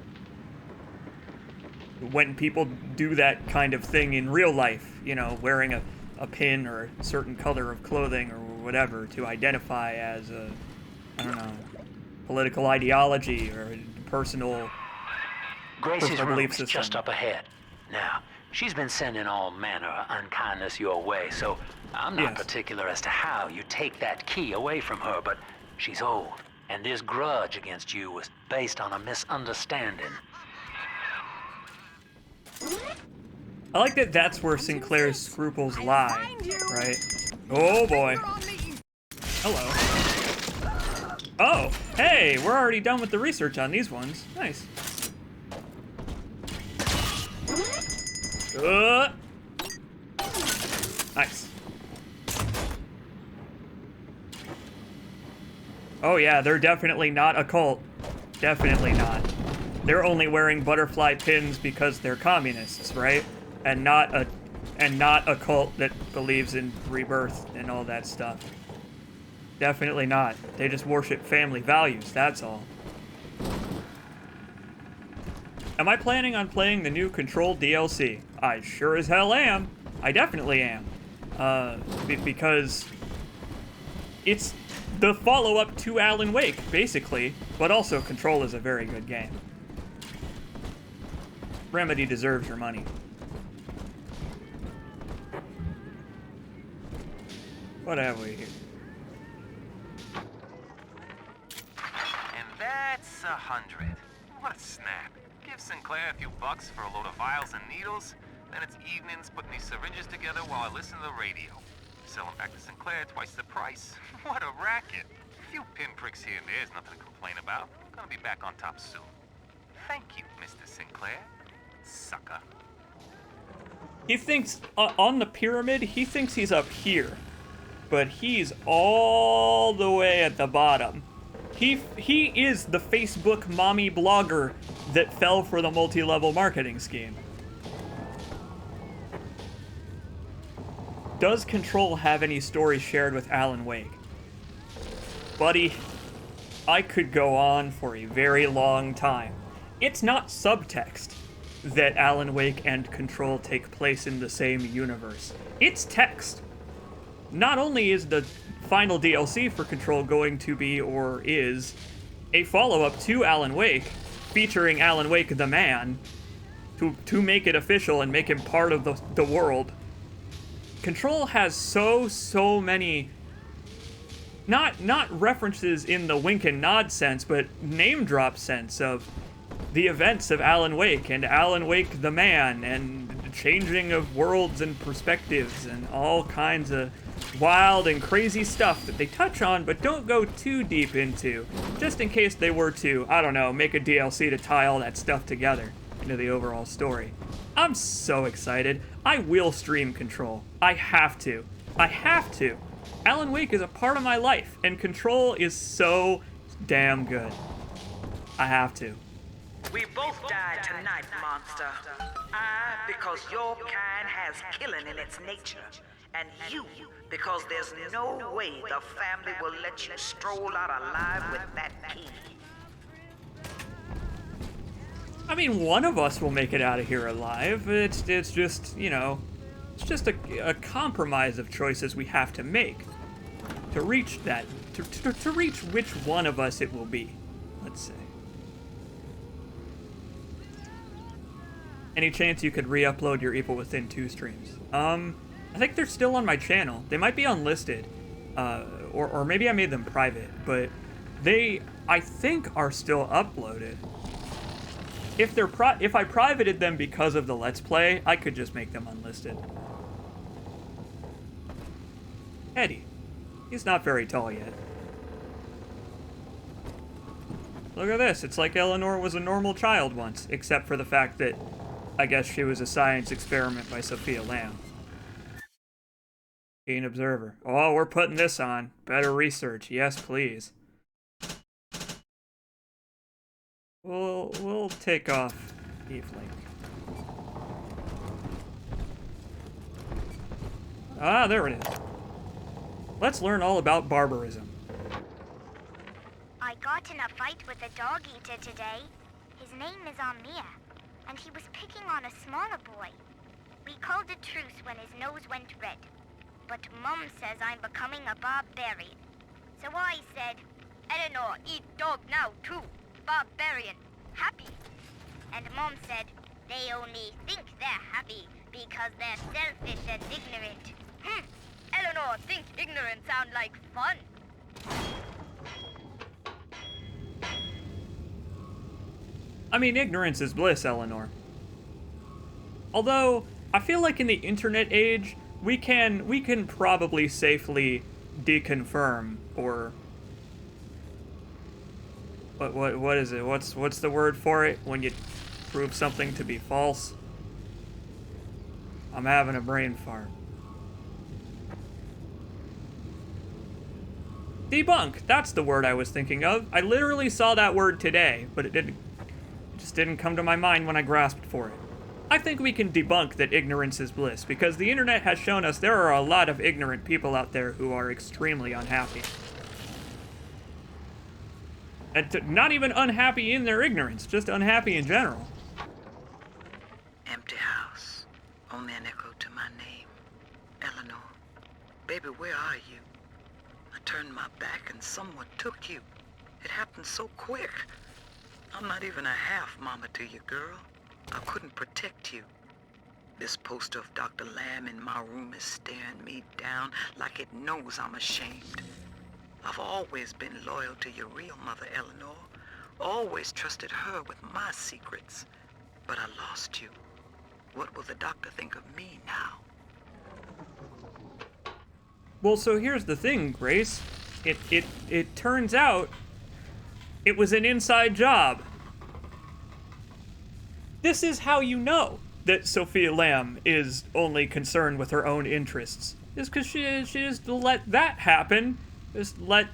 when people do that kind of thing in real life, you know, wearing a pin or a certain color of clothing or whatever to identify as a, I don't know, political ideology or personal Gracie's room belief is system. just up ahead. Now, she's been sending all manner of unkindness your way, so I'm not particular as to how you take that key away from her, but she's old, and this grudge against you was based on a misunderstanding. I like that that's where Sinclair's scruples lie, right? Oh boy. Hello. Oh, hey, we're already done with the research on these ones. Nice. Nice. Oh yeah, they're definitely not a cult. Definitely not. They're only wearing butterfly pins because they're communists, right? And not a cult that believes in rebirth and all that stuff. Definitely not. They just worship family values, that's all. Am I planning on playing the new Control DLC? I sure as hell am. I definitely am. Because it's the follow-up to Alan Wake, basically, but also Control is a very good game. Remedy deserves your money. What have we here? And that's 100. What a snap. Give Sinclair a few bucks for a load of vials and needles, then it's evenings putting these syringes together while I listen to the radio. Sell them back to Sinclair twice the price. What a racket. A few pinpricks here and there is nothing to complain about. Gonna be back on top soon. Thank you, Mr. Sinclair. Sucker. He thinks, on the pyramid, he thinks he's up here. But he's all the way at the bottom. He is the Facebook mommy blogger that fell for the multi-level marketing scheme. Does Control have any stories shared with Alan Wake? Buddy, I could go on for a very long time. It's not subtext that Alan Wake and Control take place in the same universe. It's text. Not only is the final DLC for Control going to be, or is, a follow-up to Alan Wake, featuring Alan Wake the man, to make it official and make him part of the world. Control has so many, not references in the wink and nod sense, but name drop sense of the events of Alan Wake and Alan Wake the man and the changing of worlds and perspectives and all kinds of wild and crazy stuff that they touch on but don't go too deep into, just in case they were to, I don't know, make a DLC to tie all that stuff together into the overall story. I'm so excited. I will stream Control. I have to. I have to. Alan Wake is a part of my life, and Control is so damn good. I have to. We both died tonight, monster. I, because your kind has killing in its nature. And you, because there's no way the family will let you stroll out alive with that key. I mean, one of us will make it out of here alive. It's just, you know, it's just a compromise of choices we have to make to reach that, to reach which one of us it will be, let's say. Any chance you could re-upload your Evil Within 2 streams? I think they're still on my channel. They might be unlisted, or maybe I made them private, but they, I think, are still uploaded. If I privated them because of the Let's Play, I could just make them unlisted. Eddie. He's not very tall yet. Look at this. It's like Eleanor was a normal child once, except for the fact that I guess she was a science experiment by Sophia Lamb. Keen observer. Oh, we're putting this on. Better research. Yes, please. We'll take off Evelyn. Ah, there it is. Let's learn all about barbarism. I got in a fight with a dog eater today. His name is Amir, and he was picking on a smaller boy. We called a truce when his nose went red. But Mum says I'm becoming a barbarian. So I said, Eleanor, eat dog now too. Barbarian. Happy. And Mom said, they only think they're happy because they're selfish and ignorant. Eleanor, think ignorant sound like fun. I mean, ignorance is bliss, Eleanor. Although, I feel like in the internet age, we can probably safely deconfirm, or what is it? What's the word for it when you prove something to be false? I'm having a brain fart. Debunk, that's the word I was thinking of. I literally saw that word today, but it just didn't come to my mind when I grasped for it. I think we can debunk that ignorance is bliss, because the internet has shown us there are a lot of ignorant people out there who are extremely unhappy. And not even unhappy in their ignorance, just unhappy in general. Empty house, only an echo to my name. Eleanor, baby, where are you? I turned my back and someone took you. It happened so quick. I'm not even a half mama to you, girl. I couldn't protect you. This poster of Dr. Lamb in my room is staring me down like it knows I'm ashamed. I've always been loyal to your real mother, Eleanor. Always trusted her with my secrets. But I lost you. What will the doctor think of me now? Well, so here's the thing, Grace. It turns out it was an inside job. This is how you know that Sophia Lamb is only concerned with her own interests. Is because she just let that happen. Just let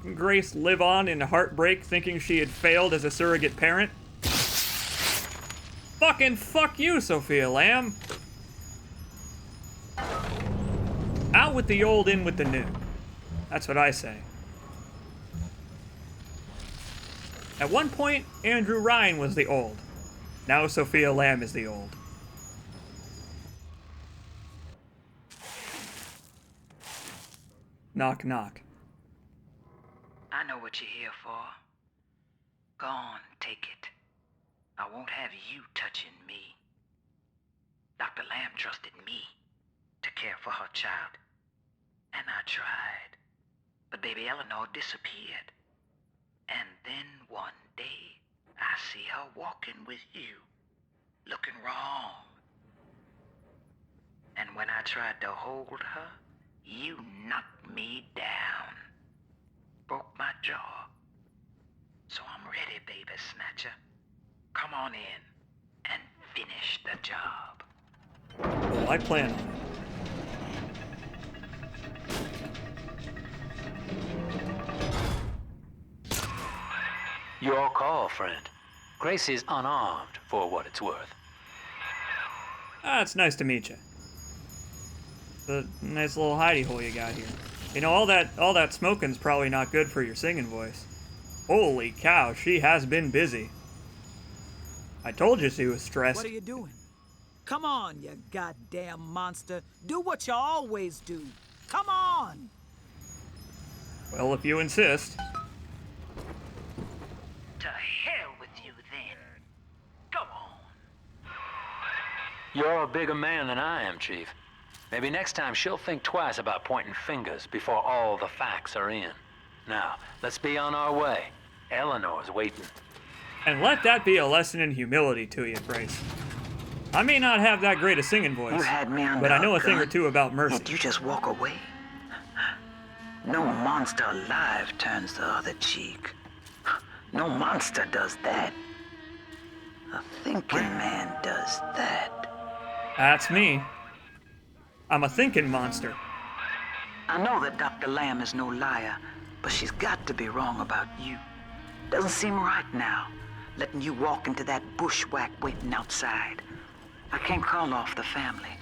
Grace live on in heartbreak thinking she had failed as a surrogate parent. Fucking fuck you, Sophia Lamb. Out with the old, in with the new. That's what I say. At one point, Andrew Ryan was the old. Now Sophia Lamb is the old. Knock, knock. I know what you're here for. Go on, take it. I won't have you touching me. Dr. Lamb trusted me to care for her child. And I tried. But baby Eleanor disappeared. And then one day, I see her walking with you, looking wrong. And when I tried to hold her, you knocked me down. Broke my jaw. So I'm ready, baby snatcher. Come on in and finish the job. Well, I plan on it. Your call, friend. Grace is unarmed, for what it's worth. Ah, it's nice to meet you. The nice little hidey hole you got here. You know, all that smoking's probably not good for your singing voice. Holy cow, she has been busy. I told you she was stressed. What are you doing? Come on, you goddamn monster. Do what you always do. Come on! Well, if you insist. To hell with you then. Go on. You're a bigger man than I am, Chief. Maybe next time she'll think twice about pointing fingers before all the facts are in. Now, let's be on our way. Eleanor's waiting. And let that be a lesson in humility to you, Grace. I may not have that great a singing voice, You had me under but I know a gun, thing or two about mercy. Yet you just walk away. No monster alive turns the other cheek. No monster does that. A thinking man does that. That's me. I'm a thinking monster. I know that Dr. Lamb is no liar, but she's got to be wrong about you. Doesn't seem right now. letting you walk into that bushwhack waiting outside. I can't call off the family,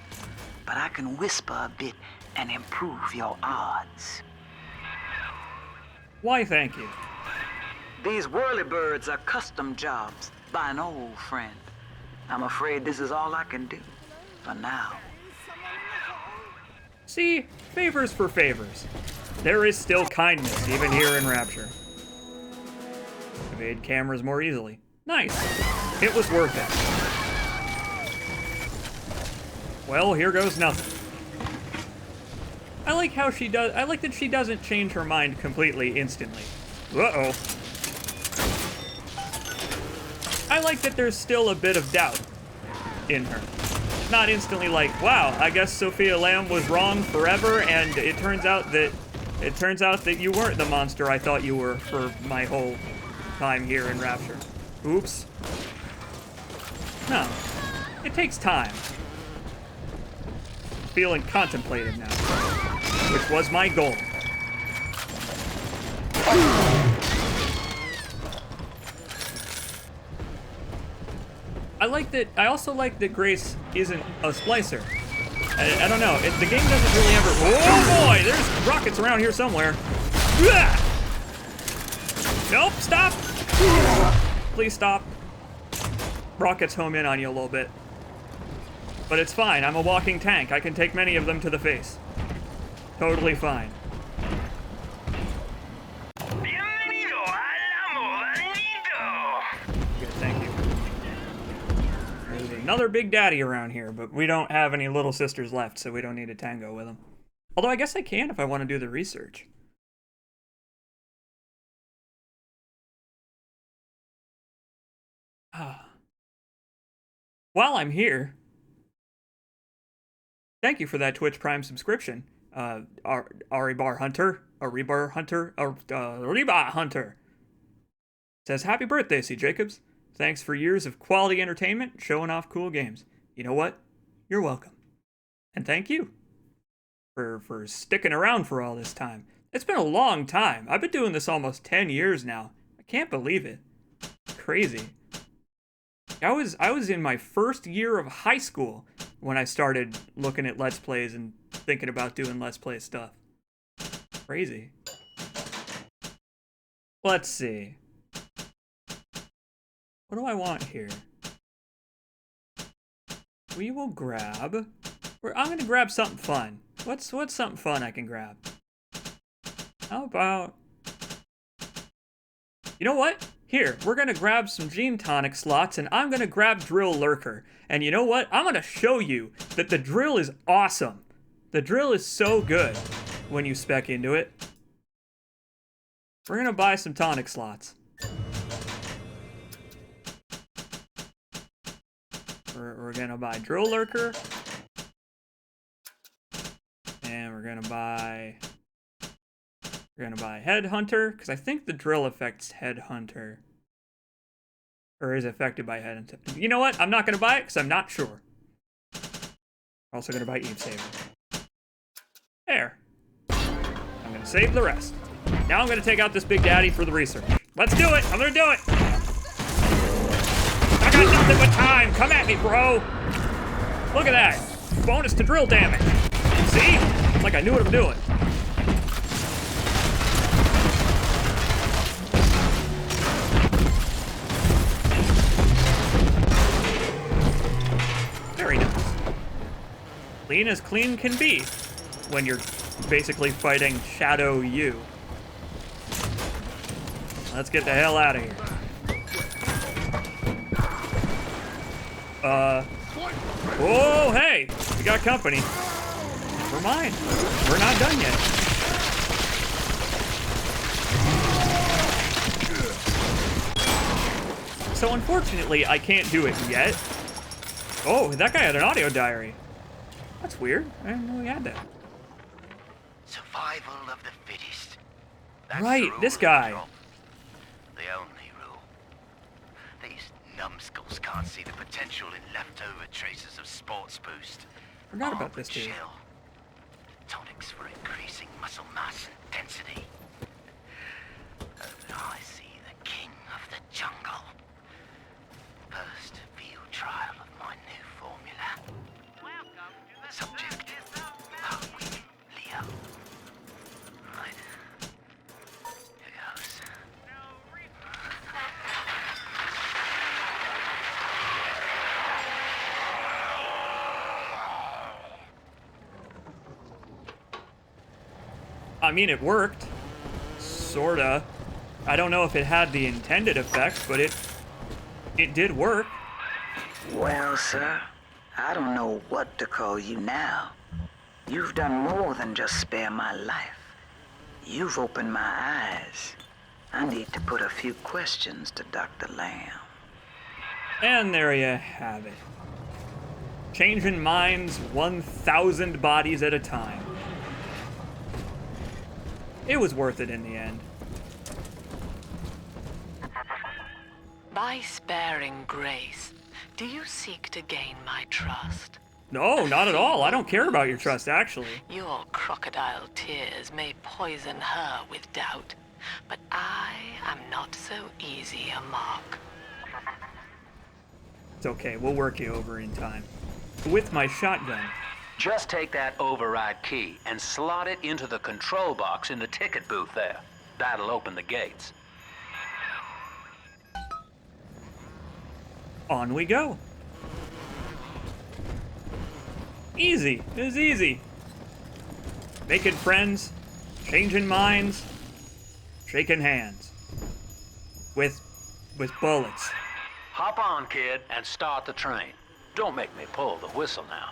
but I can whisper a bit and improve your odds. Why, thank you. These whirlybirds are custom jobs by an old friend. I'm afraid this is all I can do for now. See, favors for favors. There is still kindness, even here in Rapture. Evade cameras more easily. Nice. It was worth it. Well, here goes nothing. I like how she does. I like that she doesn't change her mind completely instantly. Uh-oh. I like that there's still a bit of doubt in her. Not instantly like, wow, I guess Sophia Lamb was wrong forever, and it turns out that you weren't the monster I thought you were for my whole time here in Rapture. Oops. No. It takes time. Feeling contemplated now. Which was my goal. I also like that Grace isn't a splicer. I don't know. The game doesn't really ever... Oh boy! There's rockets around here somewhere. Nope, stop! Please stop. Rockets home in on you a little bit. But it's fine. I'm a walking tank. I can take many of them to the face. Totally fine. Good, thank you. There's another Big Daddy around here, but we don't have any little sisters left, so we don't need a tango with them. Although I guess I can if I want to do the research. While I'm here, thank you for that Twitch Prime subscription, Aribar Hunter. Says, happy birthday, CJacobs. Thanks for years of quality entertainment, showing off cool games. You know what? You're welcome. And thank you for sticking around for all this time. It's been a long time. I've been doing this almost 10 years now. I can't believe it. Crazy. I was in my first year of high school when I started looking at Let's Plays and thinking about doing Let's Play stuff. Crazy. Let's see. What do I want here? We will grab... I'm going to grab something fun. What's something fun I can grab? How about... You know what? Here, we're going to grab some Gene Tonic slots, and I'm going to grab Drill Lurker. And you know what? I'm going to show you that the drill is awesome. The drill is so good when you spec into it. We're going to buy some tonic slots. We're going to buy Drill Lurker. And we're going to buy Headhunter, because I think the drill affects Headhunter. Or is affected by Headhunter. You know what? I'm not going to buy it, because I'm not sure. I'm also going to buy Eve Saver. There. I'm going to save the rest. Now I'm going to take out this Big Daddy for the research. Let's do it! I'm going to do it! I got nothing but time! Come at me, bro! Look at that! Bonus to drill damage! See? It's like I knew what I'm doing. Very nice. Clean as clean can be when you're basically fighting Shadow U. Let's get the hell out of here. Oh, hey! We got company. Never mind. We're not done yet. So unfortunately, I can't do it yet. Oh, that guy had an audio diary. That's weird. I didn't know he had that. Survival of the fittest. That's Right, this guy. The only rule. These numbskulls can't see the potential in leftover traces of sports boost. Forgot about this dude. Chill. Tonics for increasing muscle mass and density. I see the king of the jungle. trial of my new formula. Subject, Leo. Right. Here goes. I mean, it worked. Sorta. I don't know if it had the intended effect, but it did work. Well, sir, I don't know what to call you now. You've done more than just spare my life. You've opened my eyes. I need to put a few questions to Dr. Lamb. And there you have it. Changing minds 1,000 bodies at a time. It was worth it in the end. By sparing grace, do you seek to gain my trust? No, not at all. I don't care about your trust, actually. Your crocodile tears may poison her with doubt, but I am not so easy a mark. It's okay, we'll work you over in time. With my shotgun. Just take that override key and slot it into the control box in the ticket booth there. That'll open the gates. On we go. Easy. It was easy. Making friends, changing minds, shaking hands. With bullets. Hop on, kid, and start the train. Don't make me pull the whistle now.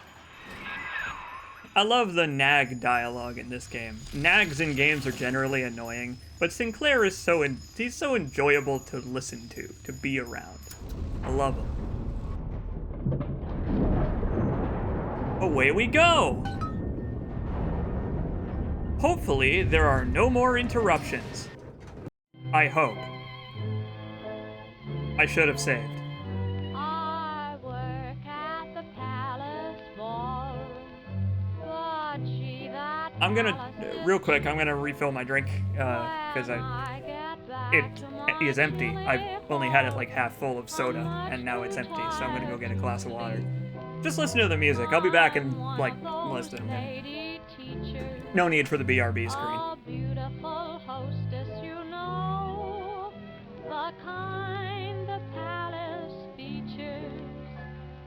I love the nag dialogue in this game. Nags in games are generally annoying, but Sinclair is he's so enjoyable to listen to be around. I love him. Away we go! Hopefully, there are no more interruptions. I hope. I should have saved. I work at the palace ball, but she that I'm gonna, real quick, I'm gonna refill my drink, because it is empty. I've only had it like half full of soda, and now it's empty, so I'm gonna go get a glass of water. Just listen to the music. I'll be back in, like, less than a minute. No need for the BRB screen. beautiful hostess, you know, the kind the palace features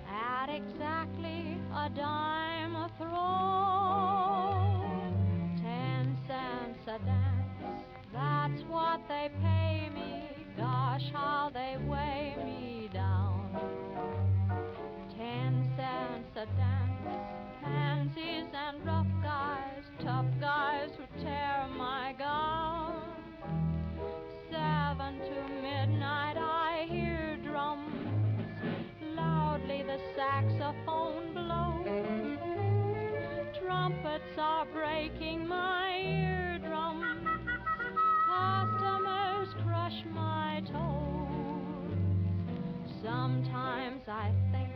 at exactly a dime a throw. 10 cents a dance, that's what they pay me. Gosh, how they weigh me down. 10 cents a dance, pansies and rough guys, tough guys who tear my gown. 7 to midnight I hear drums, loudly the saxophone blows. Trumpets are breaking my eardrums, customers crush my toes. Sometimes I think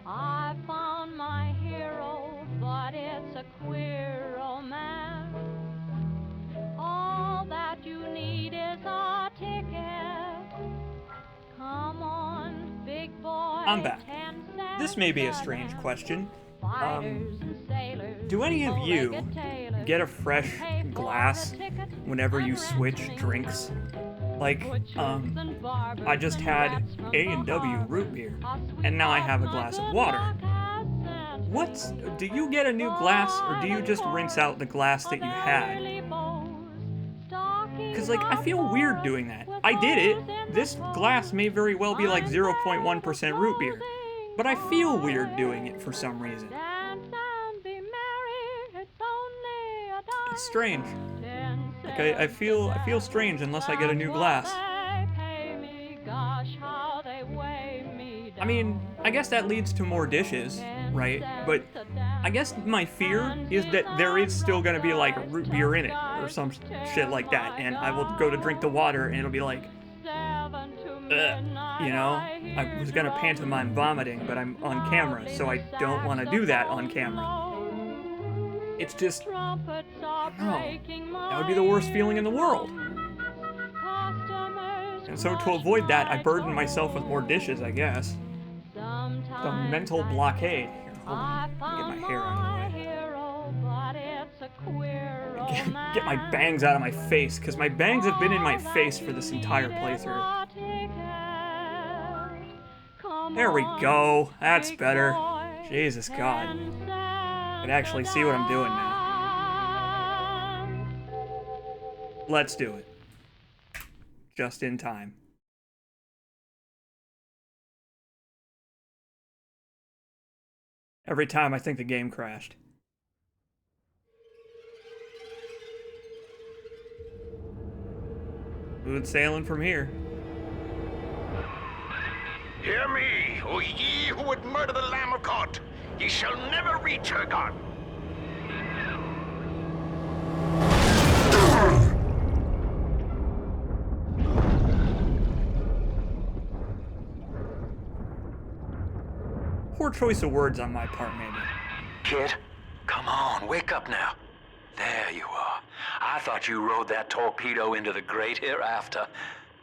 I found my hero, but it's a queer romance. All that you need is a ticket. Come on, big boy. I'm back. This may be a strange question. Do any of you get a fresh glass whenever you switch drinks? Like, I just had A&W root beer, and now I have a glass of water. Do you get a new glass, or do you just rinse out the glass that you had? Because, like, I feel weird doing that. I did it. This glass may very well be like 0.1% root beer, but I feel weird doing it for some reason. It's strange. Like, I feel strange unless I get a new glass. I mean, I guess that leads to more dishes, right? But I guess my fear is that there is still gonna be like root beer in it or some shit like that, and I will go to drink the water and it'll be like, you know? I was gonna pantomime vomiting, but I'm on camera, so I don't want to do that on camera. It's just, I don't know, that would be the worst feeling in the world. And so to avoid that, I burden myself with more dishes, I guess. a mental blockade. Here, hold on. Get my hair out of the way. Get my bangs out of my face, because my bangs have been in my face for this entire playthrough. There we go. That's better. Jesus God. I can actually see what I'm doing now. Let's do it. Just in time. Every time I think the game crashed. Smooth sailing from here. Hear me, O ye who would murder the Lamb of God. Ye shall never reach her God. Poor choice of words on my part, maybe. Kid, come on, wake up now. There you are. I thought you rode that torpedo into the great hereafter.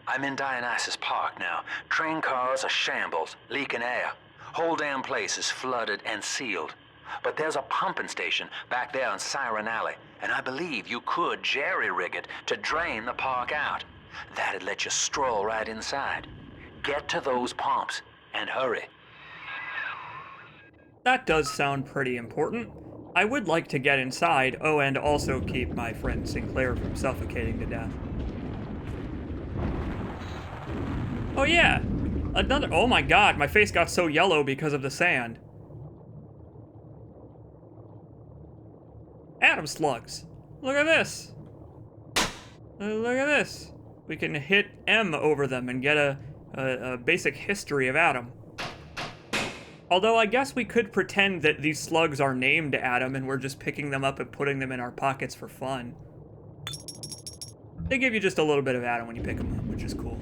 I'm in Dionysus Park now. Train cars are shambles, leaking air. Whole damn place is flooded and sealed. But there's a pumping station back there in Siren Alley, and I believe you could jerry-rig it to drain the park out. That'd let you stroll right inside. Get to those pumps, and hurry. That does sound pretty important. I would like to get inside, oh, and also keep my friend Sinclair from suffocating to death. Oh yeah, another, oh my God, my face got so yellow because of the sand. Atom slugs. Look at this. Look at this. We can hit M over them and get a basic history of Adam. Although I guess we could pretend that these slugs are named Adam and we're just picking them up and putting them in our pockets for fun. They give you just a little bit of Adam when you pick them up, which is cool.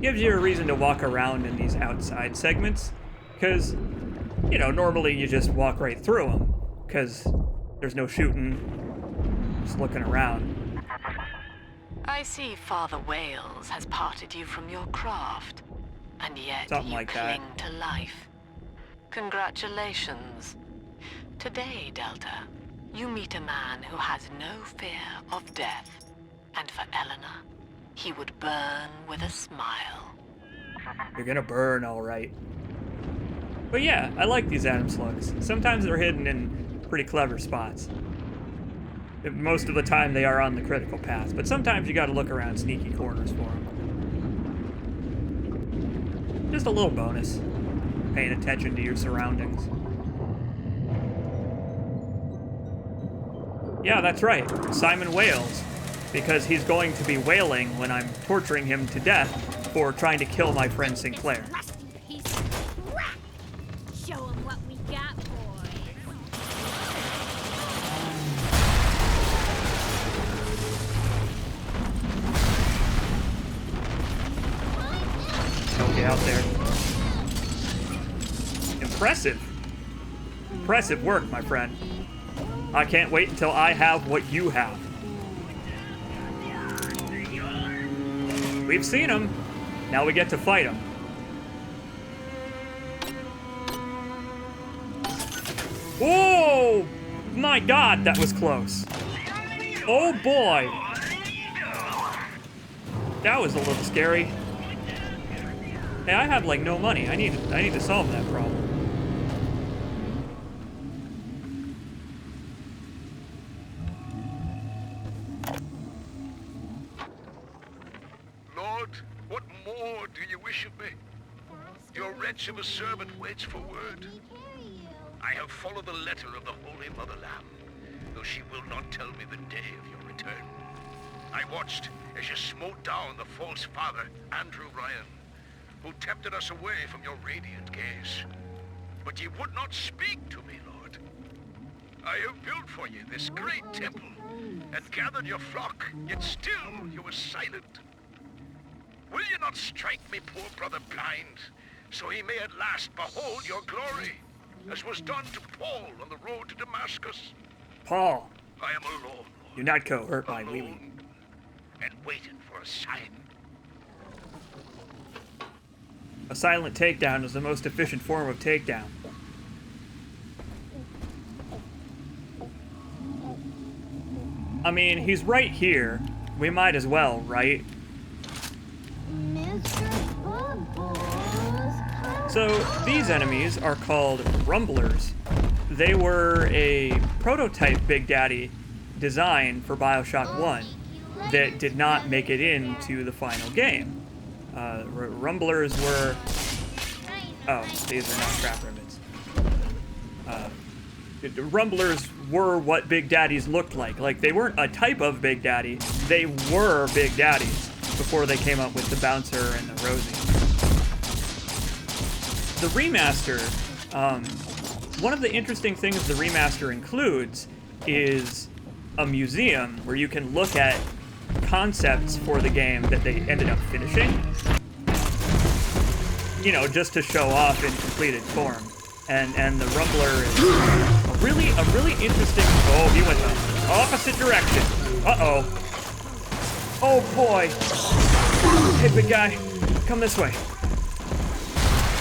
Gives you a reason to walk around in these outside segments, because, you know, normally you just walk right through them, because there's no shooting, just looking around. I see Father Wales has parted you from your craft, and yet Something you like cling that. to life. Congratulations. Today, Delta, you meet a man who has no fear of death, and for Eleanor, he would burn with a smile. You're gonna burn, all right. But yeah, I like these Atom slugs. Sometimes they're hidden in pretty clever spots. Most of the time they are on the critical path, but sometimes you gotta look around sneaky corners for them. Just a little bonus. Paying attention to your surroundings. Yeah, that's right. Simon Wales. Because he's going to be wailing when I'm torturing him to death for trying to kill my friend Sinclair. Show 'em what we got, boys. Don't get out there. Impressive. Impressive work, my friend. I can't wait until I have what you have. We've seen him. Now we get to fight him. Whoa! My God, that was close. Oh boy. That was a little scary. Hey, I have like no money. I need to solve that problem. Lord, what more do you wish of me? Your wretch of a servant waits for word. I have followed the letter of the Holy Mother Lamb, though she will not tell me the day of your return. I watched as you smote down the false father, Andrew Ryan, who tempted us away from your radiant gaze. But ye would not speak to me, Lord. I have built for you this great temple, and gathered your flock, yet still you were silent. Will you not strike me poor brother blind, so he may at last behold your glory, as was done to Paul on the road to Damascus? Paul, I am alone, do not go hurt my Lily. and waiting for a sign. A silent takedown is the most efficient form of takedown. I mean, he's right here. We might as well, right? So, these enemies are called Rumblers. They were a prototype Big Daddy design for Bioshock 1 that did not make it into the final game. Rumblers were... Oh, these are not trap rivets. Rumblers were what Big Daddies looked like. Like, they weren't a type of Big Daddy, they were Big Daddies before they came up with the Bouncer and the Rosie. The remaster, one of the interesting things the remaster includes is a museum where you can look at concepts for the game that they ended up finishing. You know, just to show off in completed form. And the Rumbler is a really interesting... Oh, he went the opposite direction. Uh-oh. Oh, boy. Hey, big guy. Come this way.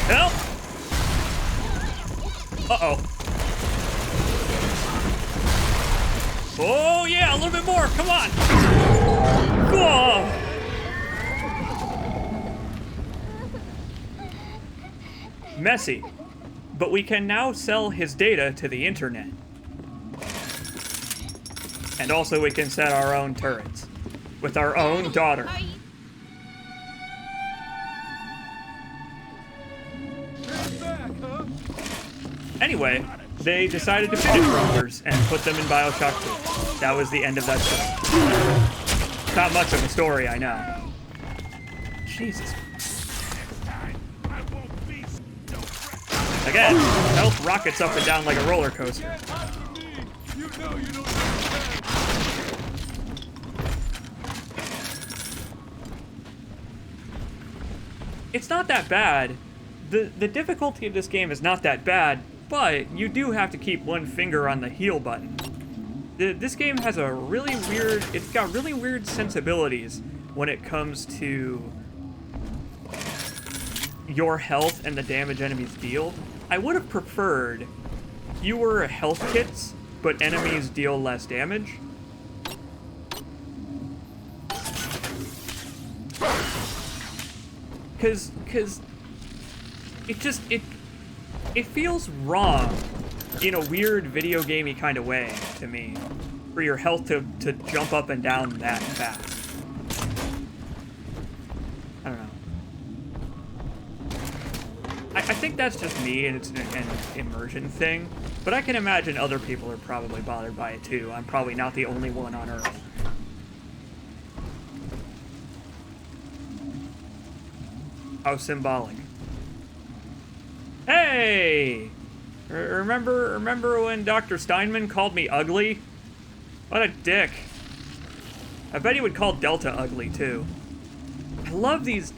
Help! Uh-oh. Oh, yeah, a little bit more. Come on. Whoa. Messy. But we can now sell his data to the internet. And also we can set our own turrets. With our own daughter. Anyway, they decided to finish Rumblers and put them in Bioshock 2. That was the end of that story. Not much of a story, I know. Jesus. Again, health rockets up and down like a roller coaster. It's not that bad. The difficulty of this game is not that bad, but you do have to keep one finger on the heal button. This game has a really weird... It's got really weird sensibilities when it comes to your health and the damage enemies deal. I would have preferred fewer health kits, but enemies deal less damage. Cause it feels wrong in a weird video gamey kind of way to me for your health to jump up and down that fast. I don't know. I think that's just me, and it's an immersion thing, but I can imagine other people are probably bothered by it too. I'm probably not the only one on Earth. How symbolic. Hey! Remember when Dr. Steinman called me ugly? What a dick. I bet he would call Delta ugly too. I love these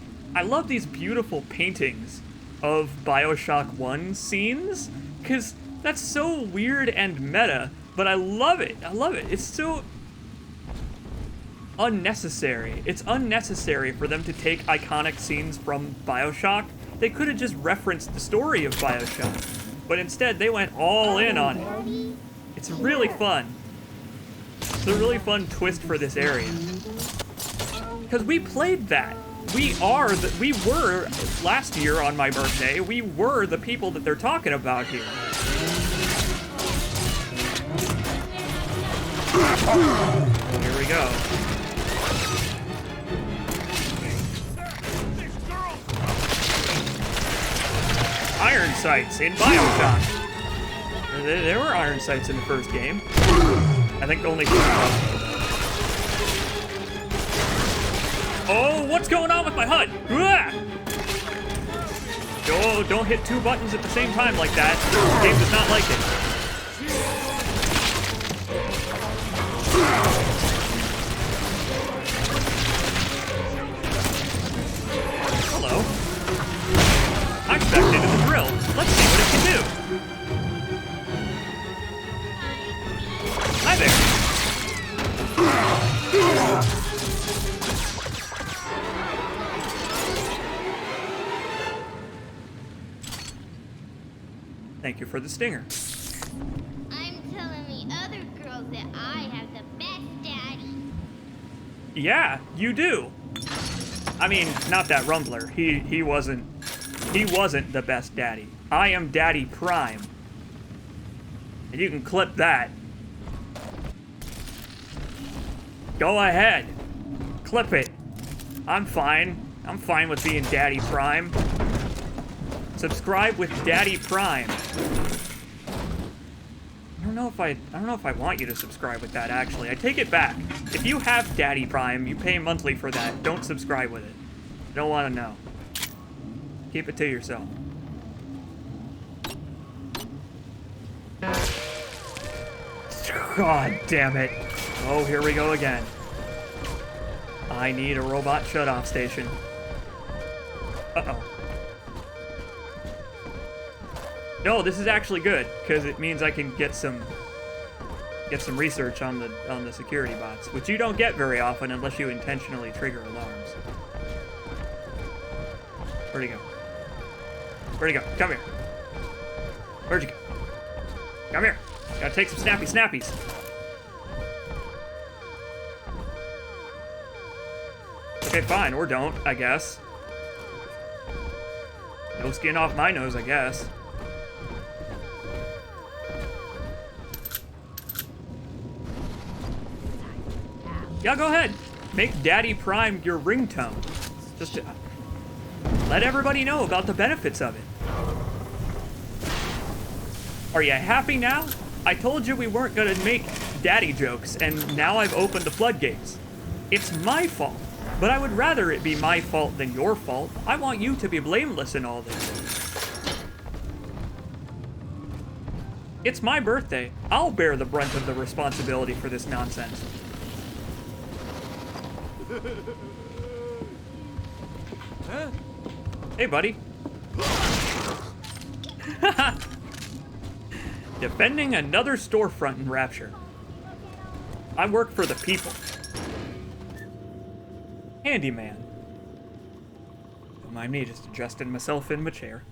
beautiful paintings of Bioshock 1 scenes, because that's so weird and meta, but I love it. I love it. It's so unnecessary. It's unnecessary for them to take iconic scenes from Bioshock. They could have just referenced the story of Bioshock, but instead they went all in on it. It's really fun. It's a really fun twist for this area. Because we played that. We were, last year on my birthday, we were the people that they're talking about here. Here we go. Iron sights in Bioshock. There were iron sights in the first game. I think only two. Oh, what's going on with my HUD? Oh, don't hit two buttons at the same time like that. The game does not like it. Hello. I'm backed into the drill. Let's see what it can do. Hi there. for the stinger. I'm telling the other girls that I have the best daddy. Yeah, you do. I mean, not that Rumbler. He wasn't the best daddy. I am Daddy Prime. And you can clip that. Go ahead. Clip it. I'm fine. I'm fine with being Daddy Prime. Subscribe with Daddy Prime. I don't know if I want you to subscribe with that, actually. I take it back. If you have Daddy Prime, you pay monthly for that. Don't subscribe with it. I don't want to know. Keep it to yourself. God damn it. Oh, here we go again. I need a robot shut-off station. Uh-oh. No, this is actually good, because it means I can get some research on the security bots, which you don't get very often unless you intentionally trigger alarms. Where'd he go? Where'd he go? Come here. Where'd you go? Come here. Gotta take some snappy snappies. Okay, fine, or don't, I guess. No skin off my nose, I guess. Yeah, go ahead. Make Daddy Prime your ringtone. Just to let everybody know about the benefits of it. Are you happy now? I told you we weren't gonna make daddy jokes, and now I've opened the floodgates. It's my fault, but I would rather it be my fault than your fault. I want you to be blameless in all this. It's my birthday. I'll bear the brunt of the responsibility for this nonsense. Huh? Hey, buddy. Defending another storefront in Rapture. I work for the people. Handyman. Don't mind me, just adjusting myself in my chair.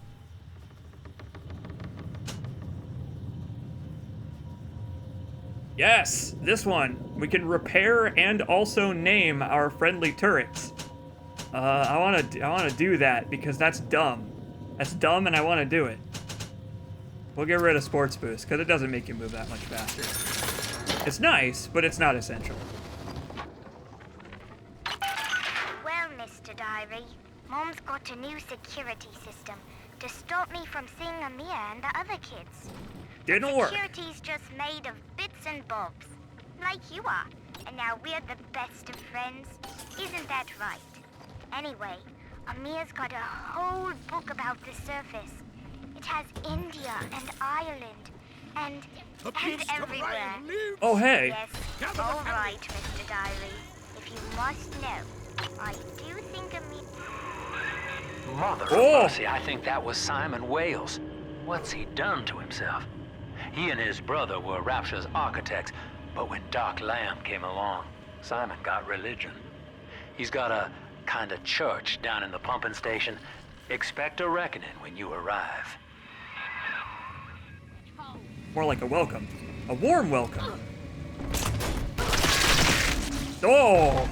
Yes, this one. We can repair and also name our friendly turrets. I wanna do that because that's dumb. That's dumb, and I want to do it. We'll get rid of Sports Boost, because it doesn't make you move that much faster. It's nice, but it's not essential. Well, Mr. Diary, Mom's got a new security system to stop me from seeing Amir and the other kids. Didn't work. Security's just made of bits and bobs, like you are. And now we're the best of friends. Isn't that right? Anyway, Amir's got a whole book about the surface. It has India and Ireland and everywhere. Oh, hey. Yes, all right, Mr. Diary. If you must know, I do think Amir... Mother of mercy, I think that was Simon Wales. What's he done to himself? He and his brother were Rapture's architects, but when Doc Lamb came along, Simon got religion. He's got a kind of church down in the pumping station. Expect a reckoning when you arrive. More like a welcome. A warm welcome. Oh!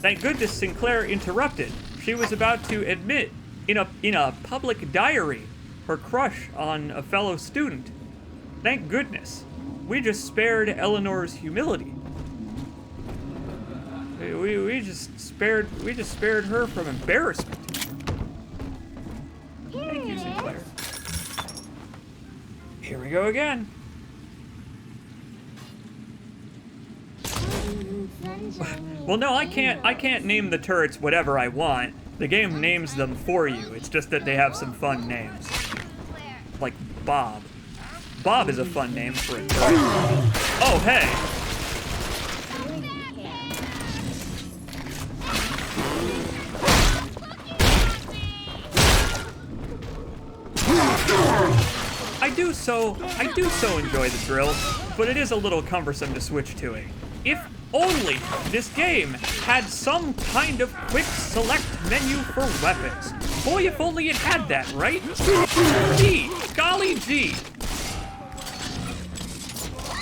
Thank goodness Sinclair interrupted. She was about to admit in a public diary her crush on a fellow student. Thank goodness. We just spared Eleanor's humility. We just spared her from embarrassment. Thank you, Sinclair. Here we go again. Well, no, I can't name the turrets whatever I want. The game names them for you. It's just that they have some fun names. Like Bob. Bob is a fun name for a turret. Oh, hey. I do so enjoy the drill, but it is a little cumbersome to switch to it. If only this game had some kind of quick select menu for weapons. Boy, if only it had that, right? Gee, golly gee.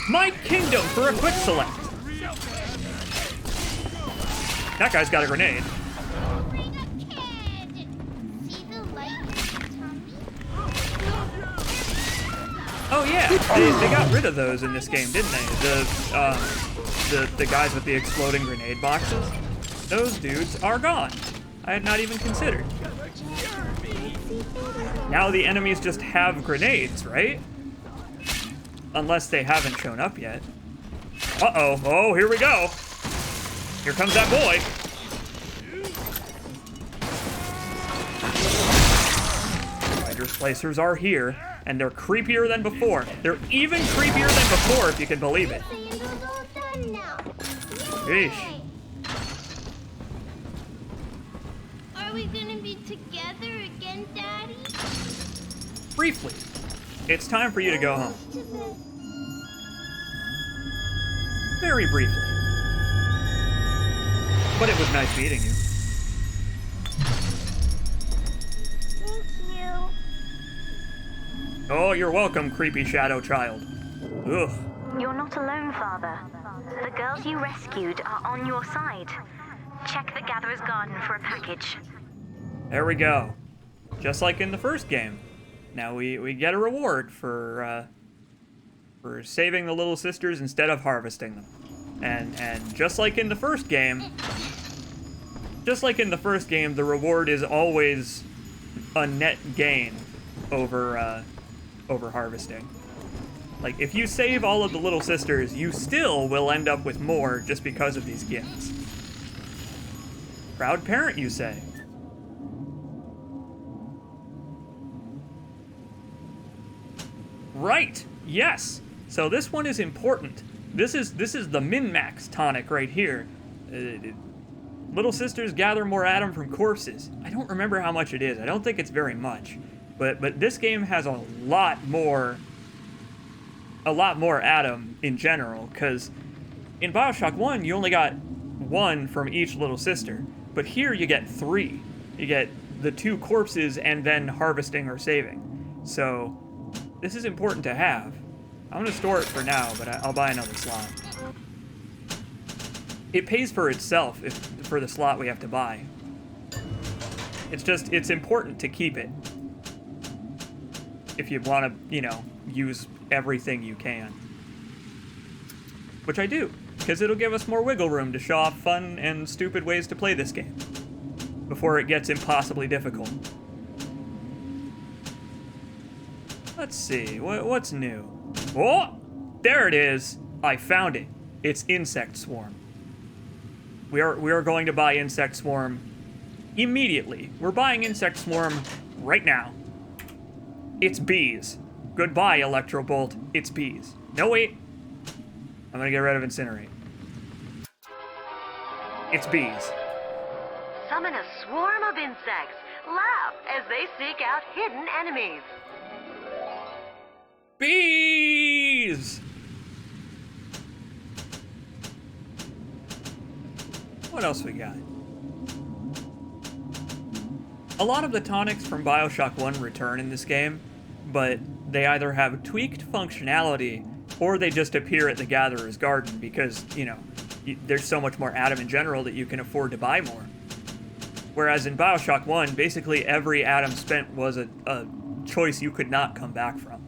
My kingdom for a quick select. That guy's got a grenade. Oh yeah, they got rid of those in this game, didn't they? The guys with the exploding grenade boxes. Those dudes are gone. I had not even considered. Now the enemies just have grenades, right? Unless they haven't shown up yet. Uh-oh. Oh, here we go. Here comes that boy. Spider splicers are here, and they're creepier than before. They're even creepier than before, if you can believe it. Sheesh. Are we gonna be together again, Daddy? Briefly, it's time for you to go home. Very briefly. But it was nice meeting you. Thank you. Oh, you're welcome, creepy shadow child. Ugh. You're not alone, Father. The girls you rescued are on your side. Check the Gatherer's Garden for a package. There we go. Just like in the first game. Now we get a reward for saving the little sisters instead of harvesting them. And just like in the first game, the reward is always a net gain over harvesting. Like, if you save all of the little sisters, you still will end up with more just because of these gifts. Proud parent, you say? Right, yes. So this one is important. This is the min-max tonic right here. Little sisters gather more Adam from corpses. I don't remember how much it is. I don't think it's very much. But this game has a lot more Adam in general, because in Bioshock 1 you only got 1 from each little sister, but here you get 3. You get the 2 corpses and then harvesting or saving. So this is important to have. I'm gonna store it for now, but I'll buy another slot. It pays for itself for the slot we have to buy. It's important to keep it if you want to, use everything you can. Which I do, because it'll give us more wiggle room to show off fun and stupid ways to play this game before it gets impossibly difficult. Let's see, what's new? Oh, there it is. I found it. It's Insect Swarm. We are going to buy Insect Swarm immediately. We're buying Insect Swarm right now. It's bees. Goodbye, Electro Bolt. It's bees. No, wait. I'm gonna get rid of Incinerate. It's bees. Summon a swarm of insects. Laugh as they seek out hidden enemies. Bees! What else we got? A lot of the tonics from Bioshock 1 return in this game, but they either have tweaked functionality or they just appear at the Gatherer's Garden because, there's so much more Adam in general that you can afford to buy more. Whereas in Bioshock 1, basically every Adam spent was a choice you could not come back from.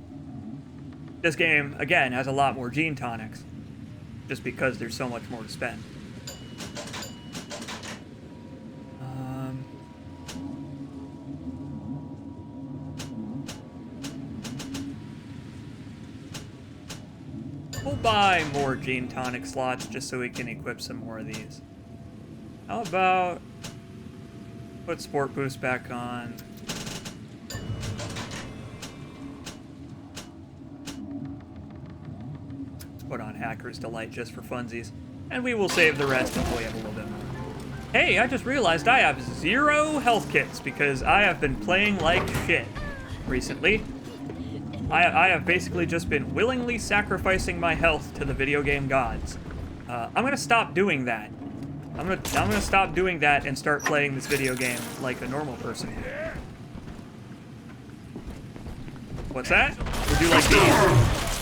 This game, again, has a lot more gene tonics, just because there's so much more to spend. We'll buy more gene tonic slots just so we can equip some more of these. How about put Sport Boost back on? Put on Hacker's Delight just for funsies. And we will save the rest until we have a little bit more. Hey, I just realized I have 0 health kits because I have been playing like shit recently. I have basically just been willingly sacrificing my health to the video game gods. I'm gonna stop doing that. I'm gonna stop doing that and start playing this video game like a normal person would. What's that? Would you like these?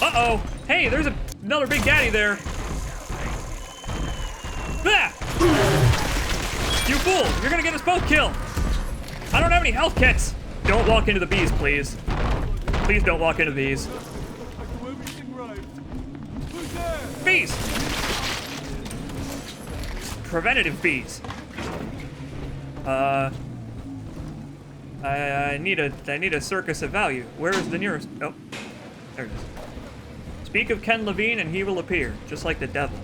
Uh-oh! Hey, there's another Big Daddy there! Ah! You fool! You're gonna get us both killed! I don't have any health kits! Don't walk into the bees, please. Please don't walk into these. Bees! Preventative bees. I need a circus of value. Where is the nearest? Oh, there it is. Speak of Ken Levine and he will appear, just like the devil.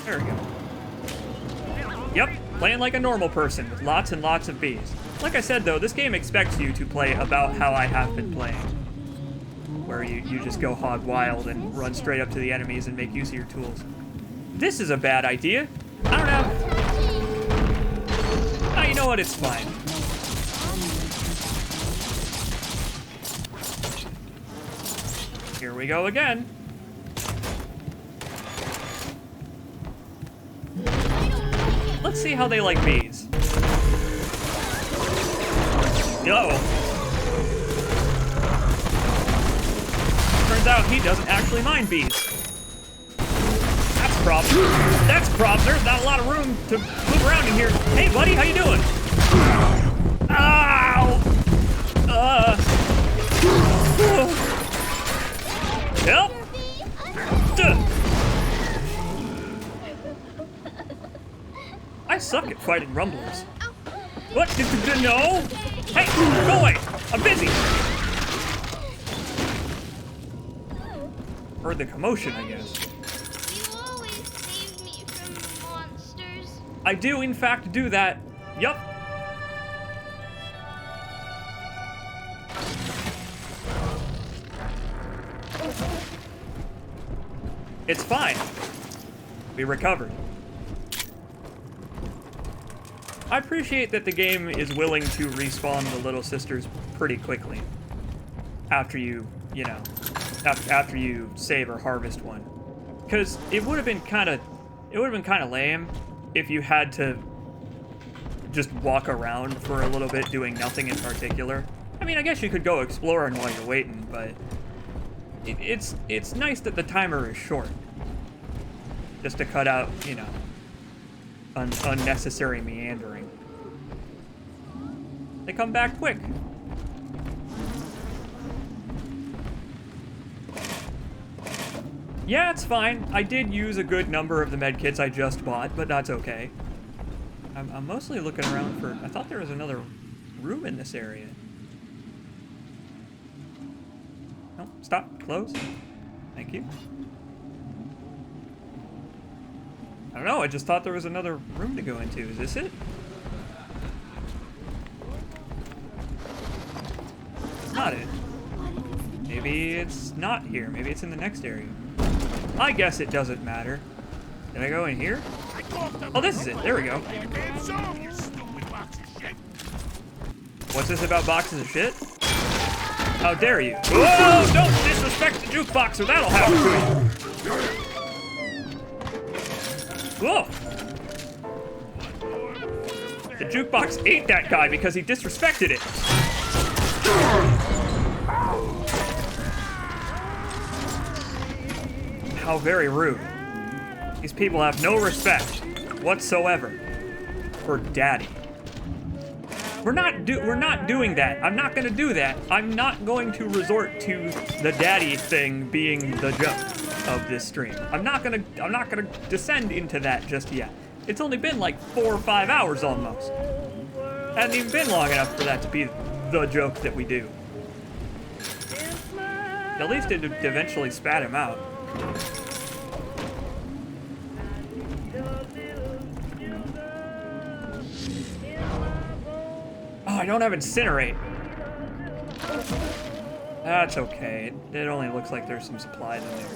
There we go. Yep, playing like a normal person with lots and lots of bees. Like I said though, this game expects you to play about how I have been playing. Where you just go hog wild and run straight up to the enemies and make use of your tools. This is a bad idea. I don't know. Oh, you know what? It's fine. Here we go again. Let's see how they like bees. Uh-oh. Turns out he doesn't actually mind bees. That's a problem. That's a problem. There's not a lot of room to move around in here. Hey, buddy, how you doing? Ow! Help! I suck at fighting rumblers. What? No! Hey, go away! I'm busy! Heard the commotion, I guess. You always save me from monsters. I do, in fact, do that. Yup. It's fine. We recovered. I appreciate that the game is willing to respawn the little sisters pretty quickly. After you know, after you save or harvest one. Because it would have been kind of lame if you had to just walk around for a little bit doing nothing in particular. I mean, I guess you could go exploring while you're waiting, but it's nice that the timer is short. Just to cut out, you know, unnecessary meandering. They come back quick. Yeah, it's fine. I did use a good number of the medkits I just bought, but that's okay. I'm mostly looking around for... I thought there was another room in this area. No, stop. Close. Thank you. I don't know, I just thought there was another room to go into. Is this it? It's not it. Maybe it's not here. Maybe it's in the next area. I guess it doesn't matter. Did I go in here? Oh, this is it. There we go. What's this about boxes of shit? How dare you? Whoa! Don't disrespect the jukebox or that'll happen to you. Whoa! The jukebox ate that guy because he disrespected it. How very rude. These people have no respect whatsoever for Daddy. We're not doing that. I'm not gonna do that. I'm not going to resort to the daddy thing being the joke of this stream. I'm not gonna descend into that just yet. It's only been like 4 or 5 hours almost. Hasn't even been long enough for that to be the joke that we do. At least it eventually spat him out. Oh, I don't have Incinerate. That's okay. It only looks like there's some supplies in there.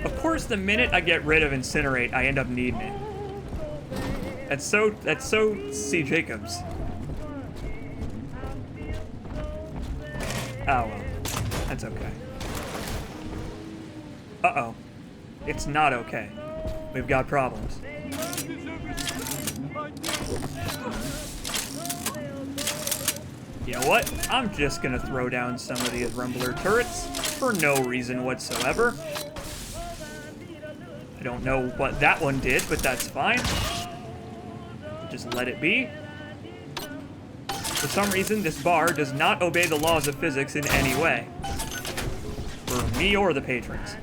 Of course, the minute I get rid of Incinerate, I end up needing it. That's so CJacobs. Oh well, that's okay. Uh-oh. It's not okay. We've got problems. You know what? I'm just gonna throw down some of these rumbler turrets for no reason whatsoever. I don't know what that one did, but that's fine. Just let it be. For some reason, this bar does not obey the laws of physics in any way. For me or the patrons.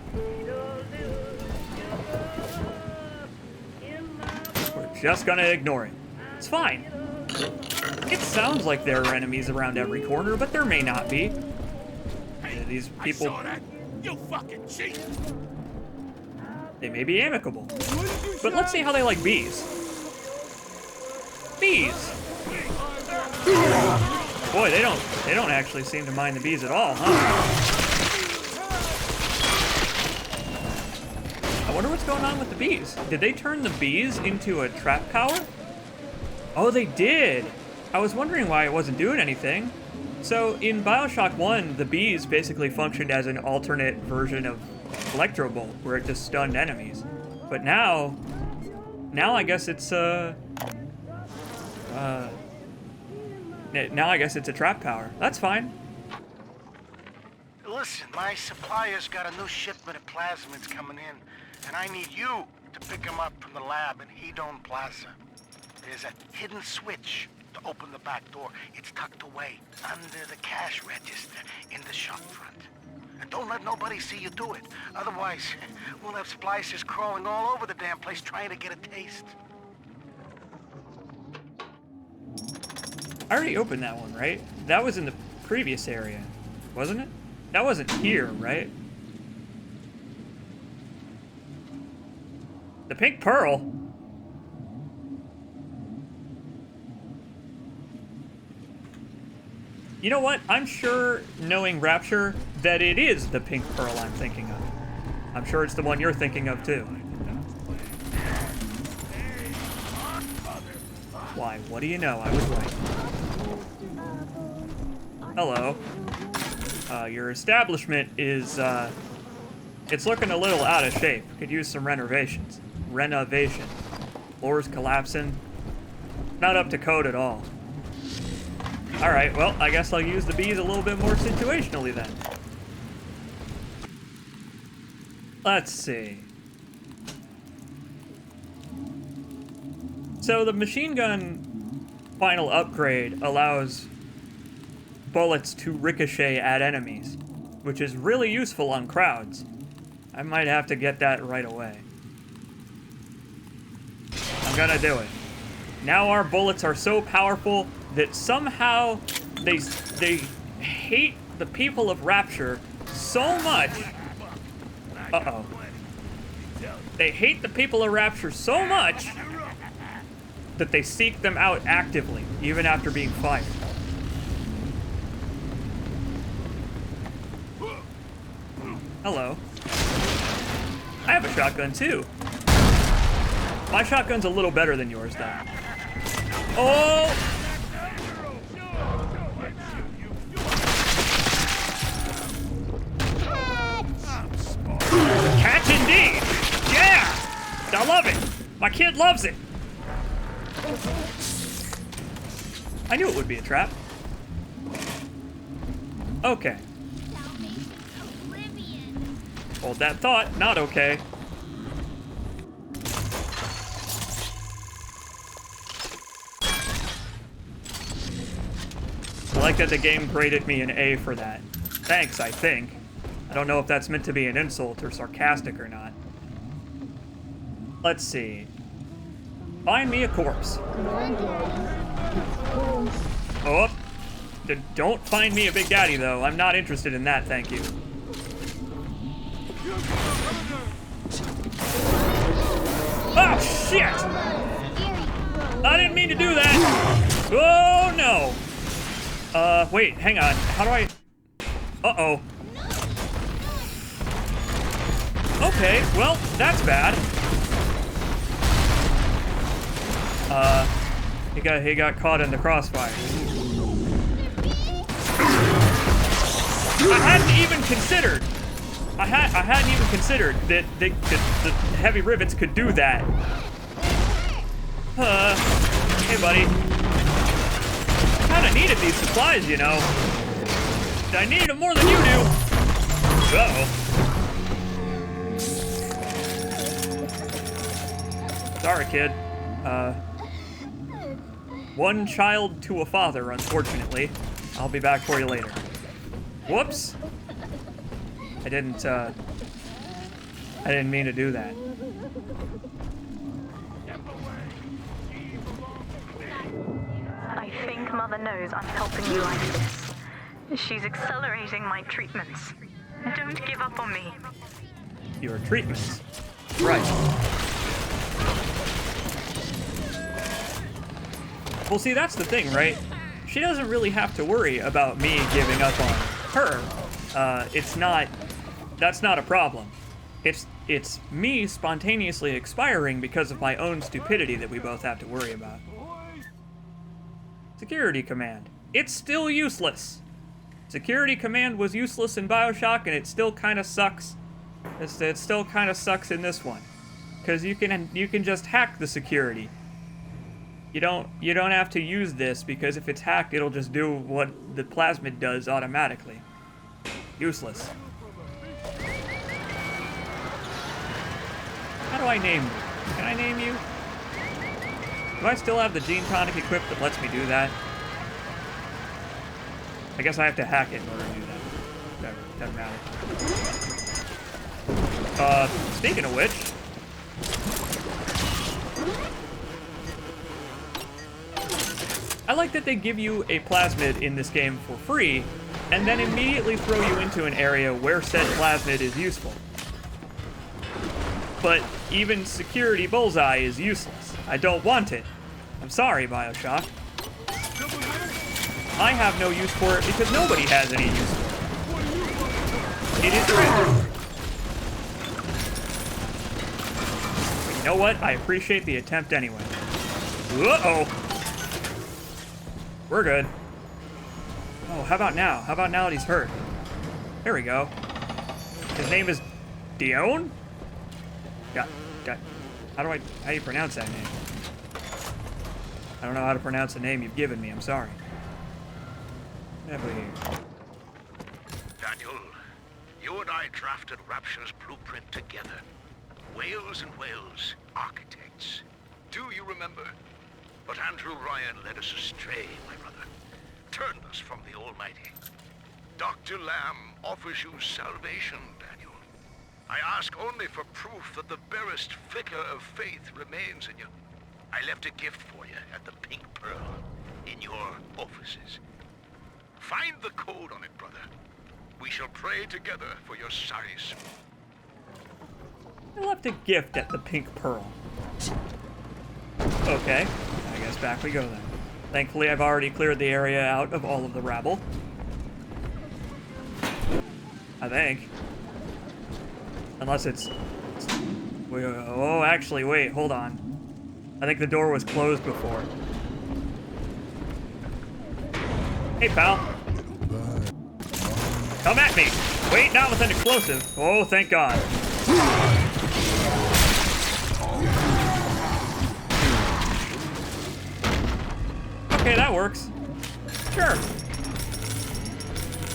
We're just gonna ignore it. It's fine. It sounds like there are enemies around every corner, but there may not be. These people... I saw that. You fucking cheat! They may be amicable. But let's see how they like bees. Bees! Boy, they don't actually seem to mind the bees at all, huh? I wonder what's going on with the bees. Did they turn the bees into a trap power? Oh, they did! I was wondering why it wasn't doing anything. So, in Bioshock 1, the bees basically functioned as an alternate version of Electrobolt, where it just stunned enemies. But now I guess it's, now I guess it's a trap power. That's fine. Listen, my supplier's got a new shipment of plasmids coming in, and I need you to pick them up from the lab in Hedon Plaza. There's a hidden switch to open the back door. It's tucked away under the cash register in the shop front. And don't let nobody see you do it. Otherwise, we'll have splicers crawling all over the damn place trying to get a taste. I already opened that one, right? That was in the previous area, wasn't it? That wasn't here, right? The pink pearl? You know what? I'm sure, knowing Rapture, that it is the pink pearl I'm thinking of. I'm sure it's the one you're thinking of, too. Why, what do you know? I was right. Hello. Your establishment is, it's looking a little out of shape. Could use some renovations. Renovation. Floors collapsing. Not up to code at all. Alright, well, I guess I'll use the bees a little bit more situationally then. Let's see. So the machine gun final upgrade allows bullets to ricochet at enemies, which is really useful on crowds. I might have to get that right away. I'm gonna do it. Now our bullets are so powerful that somehow they hate the people of Rapture so much. Uh-oh. They hate the people of Rapture so much that they seek them out actively, even after being fired. Hello. I have a shotgun too. My shotgun's a little better than yours, though. Oh! Catch indeed! Yeah! I love it! My kid loves it! I knew it would be a trap. Okay. Hold that thought, not okay. I like that the game graded me an A for that. Thanks, I think. I don't know if that's meant to be an insult or sarcastic or not. Let's see. Find me a corpse. Oh, don't find me a Big Daddy, though. I'm not interested in that, thank you. Oh, shit! I didn't mean to do that! Oh, no! Wait, hang on. How do I... Uh-oh. Okay, well, that's bad. He got caught in the crossfire. I hadn't even considered I hadn't even considered that the heavy rivets could do that. Hey, buddy. I kinda needed these supplies, you know. I needed them more than you do. Uh-oh. Sorry, kid. One child to a father, unfortunately. I'll be back for you later. Whoops. I didn't mean to do that. I think Mother knows I'm helping you like this. She's accelerating my treatments. Don't give up on me. Your treatments. Right. Well, see, that's the thing, right? She doesn't really have to worry about me giving up on her. That's not a problem. It's me spontaneously expiring because of my own stupidity that we both have to worry about. Security command. It's still useless. Security command was useless in Bioshock, and it still kind of sucks. It still kind of sucks in this one, because you can just hack the security. You don't have to use this, because if it's hacked, it'll just do what the plasmid does automatically. Useless. How do I name you? Can I name you? Do I still have the gene tonic equipped that lets me do that? I guess I have to hack it in order to do that. Whatever, doesn't matter. Speaking of which... I like that they give you a plasmid in this game for free, and then immediately throw you into an area where said plasmid is useful. But even security bullseye is useless. I don't want it. I'm sorry, Bioshock. I have no use for it because nobody has any use for it. It is true. But you know what? I appreciate the attempt anyway. Uh-oh. We're good. Oh, how about now? How about now that he's hurt? There we go. His name is Dion? How do you pronounce that name? I don't know how to pronounce the name you've given me. I'm sorry. Daniel, you and I drafted Rapture's blueprint together. Wales and Wales, architects. Do you remember? But Andrew Ryan led us astray, my brother. Turned us from the Almighty. Dr. Lamb offers you salvation, Daniel. I ask only for proof that the barest flicker of faith remains in you. I left a gift for you at the Pink Pearl, in your offices. Find the code on it, brother. We shall pray together for your saris. I left a gift at the Pink Pearl. Okay, I guess back we go then. Thankfully, I've already cleared the area out of all of the rabble. I think. Unless it's... Oh, actually, wait, hold on. I think the door was closed before. Hey, pal. Come at me. Wait, not with an explosive. Oh, thank God. Okay, that works. Sure.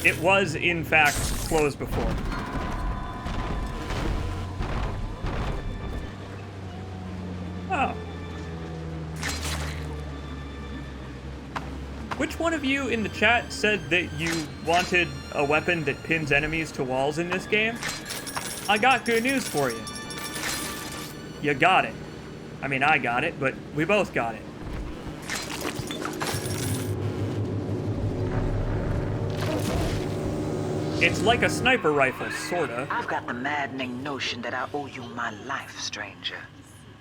It was, in fact, closed before. Oh. Which one of you in the chat said that you wanted a weapon that pins enemies to walls in this game? I got good news for you. You got it. I mean, I got it, but we both got it. It's like a sniper rifle, sorta. I've got the maddening notion that I owe you my life, stranger.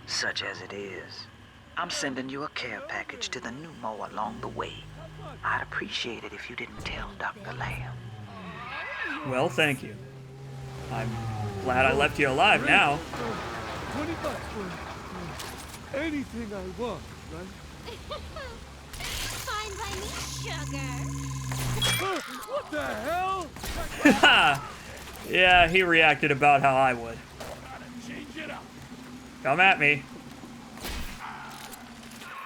Such as it is. I'm sending you a care package to the pneumo along the way. I'd appreciate it if you didn't tell Dr. Lamb. Well, thank you. I'm glad I left you alive now. $20 for anything I want, right? Fine by me, sugar. What the hell? Yeah, he reacted about how I would. Come at me.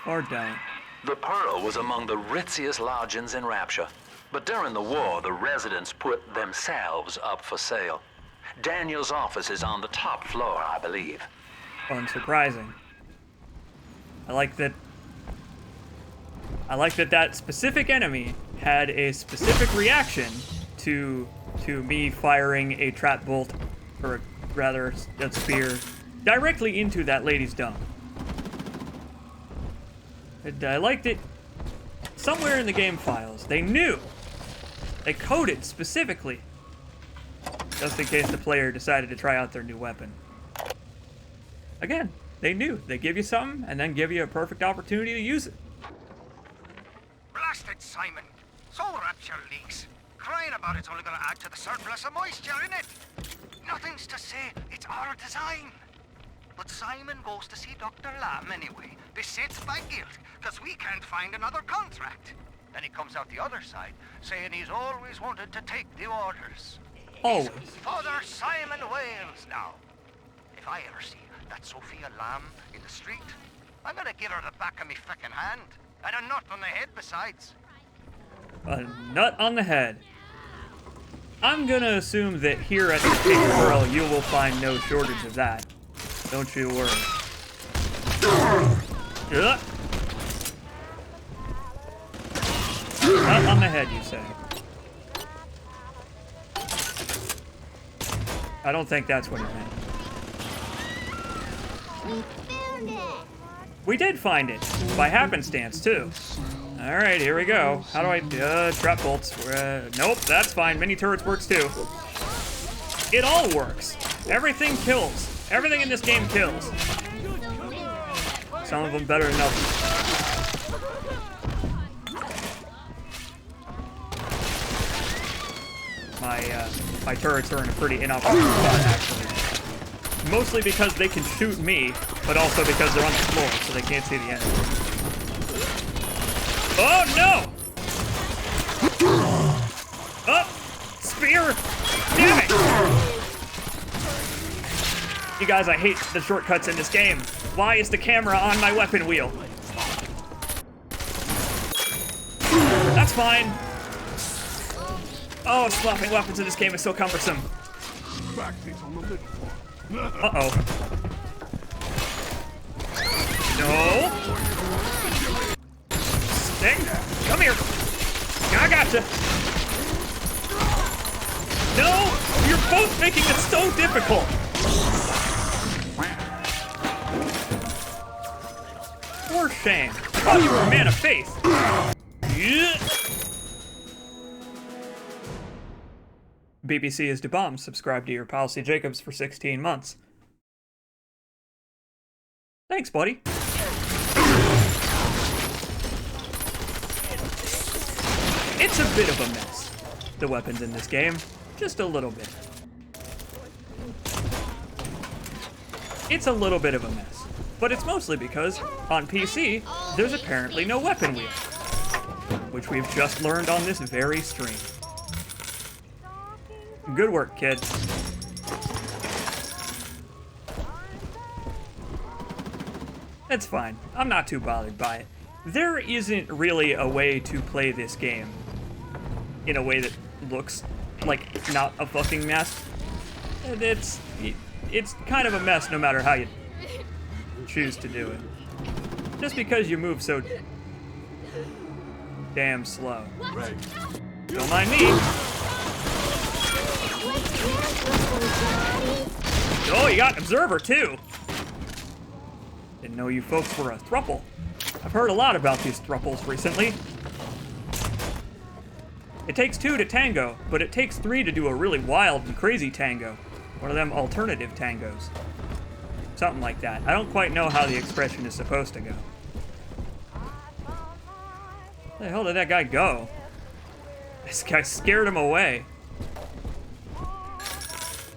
Or don't. The Pearl was among the ritziest lodgings in Rapture, but during the war, the residents put themselves up for sale. Daniel's office is on the top floor, I believe. Unsurprising. I like that that specific enemy had a specific reaction to me firing a trap bolt, or rather a spear, directly into that lady's dome. I liked it. Somewhere in the game files, they knew. They coded specifically, just in case the player decided to try out their new weapon. Again, they knew. They give you something, and then give you a perfect opportunity to use it. Blasted Simon! So Rapture leaks. Crying about it's only gonna add to the surplus of moisture, innit? Nothing's to say, it's our design. But Simon goes to see Dr. Lamb anyway, beset by guilt, because we can't find another contract. Then he comes out the other side, saying he's always wanted to take the orders. Always. Father Simon Wales now. If I ever see that Sophia Lamb in the street, I'm gonna give her the back of me frickin' hand. And a nut on the head besides. A nut on the head. I'm gonna assume that here at the Big Pearl, you will find no shortage of that. Don't you worry. Ugh. Nut on the head, you say? I don't think that's what it meant. We did find it, by happenstance, too. Alright, here we go. How do I, trap bolts. Nope, that's fine. Mini turrets works, too. It all works. Everything kills. Everything in this game kills. Some of them better than others. My turrets are in a pretty inopportune spot, actually. Mostly because they can shoot me, but also because they're on the floor, so they can't see the enemy. Oh, no! Oh! Spear! Damn it! You guys, I hate the shortcuts in this game. Why is the camera on my weapon wheel? That's fine. Oh, swapping weapons in this game is so cumbersome. Uh-oh. No. Hey, come here. I gotcha. No, you're both making it so difficult. For shame. Oh, you were a man of faith. Yeah. BBC is to bomb. Subscribe to your pal CJacobs for 16 months. Thanks, buddy. It's a bit of a mess, the weapons in this game. Just a little bit. It's a little bit of a mess, but it's mostly because, on PC, there's apparently no weapon wheel, which we've just learned on this very stream. Good work, kid. It's fine. I'm not too bothered by it. There isn't really a way to play this game in a way that looks like not a fucking mess. It's kind of a mess no matter how you choose to do it. Just because you move so damn slow. Don't mind me. Oh, you got an observer too. Didn't know you folks were a throuple. I've heard a lot about these thruples recently. It takes 2 to tango, but it takes 3 to do a really wild and crazy tango. One of them alternative tangos. Something like that. I don't quite know how the expression is supposed to go. Where the hell did that guy go? This guy scared him away.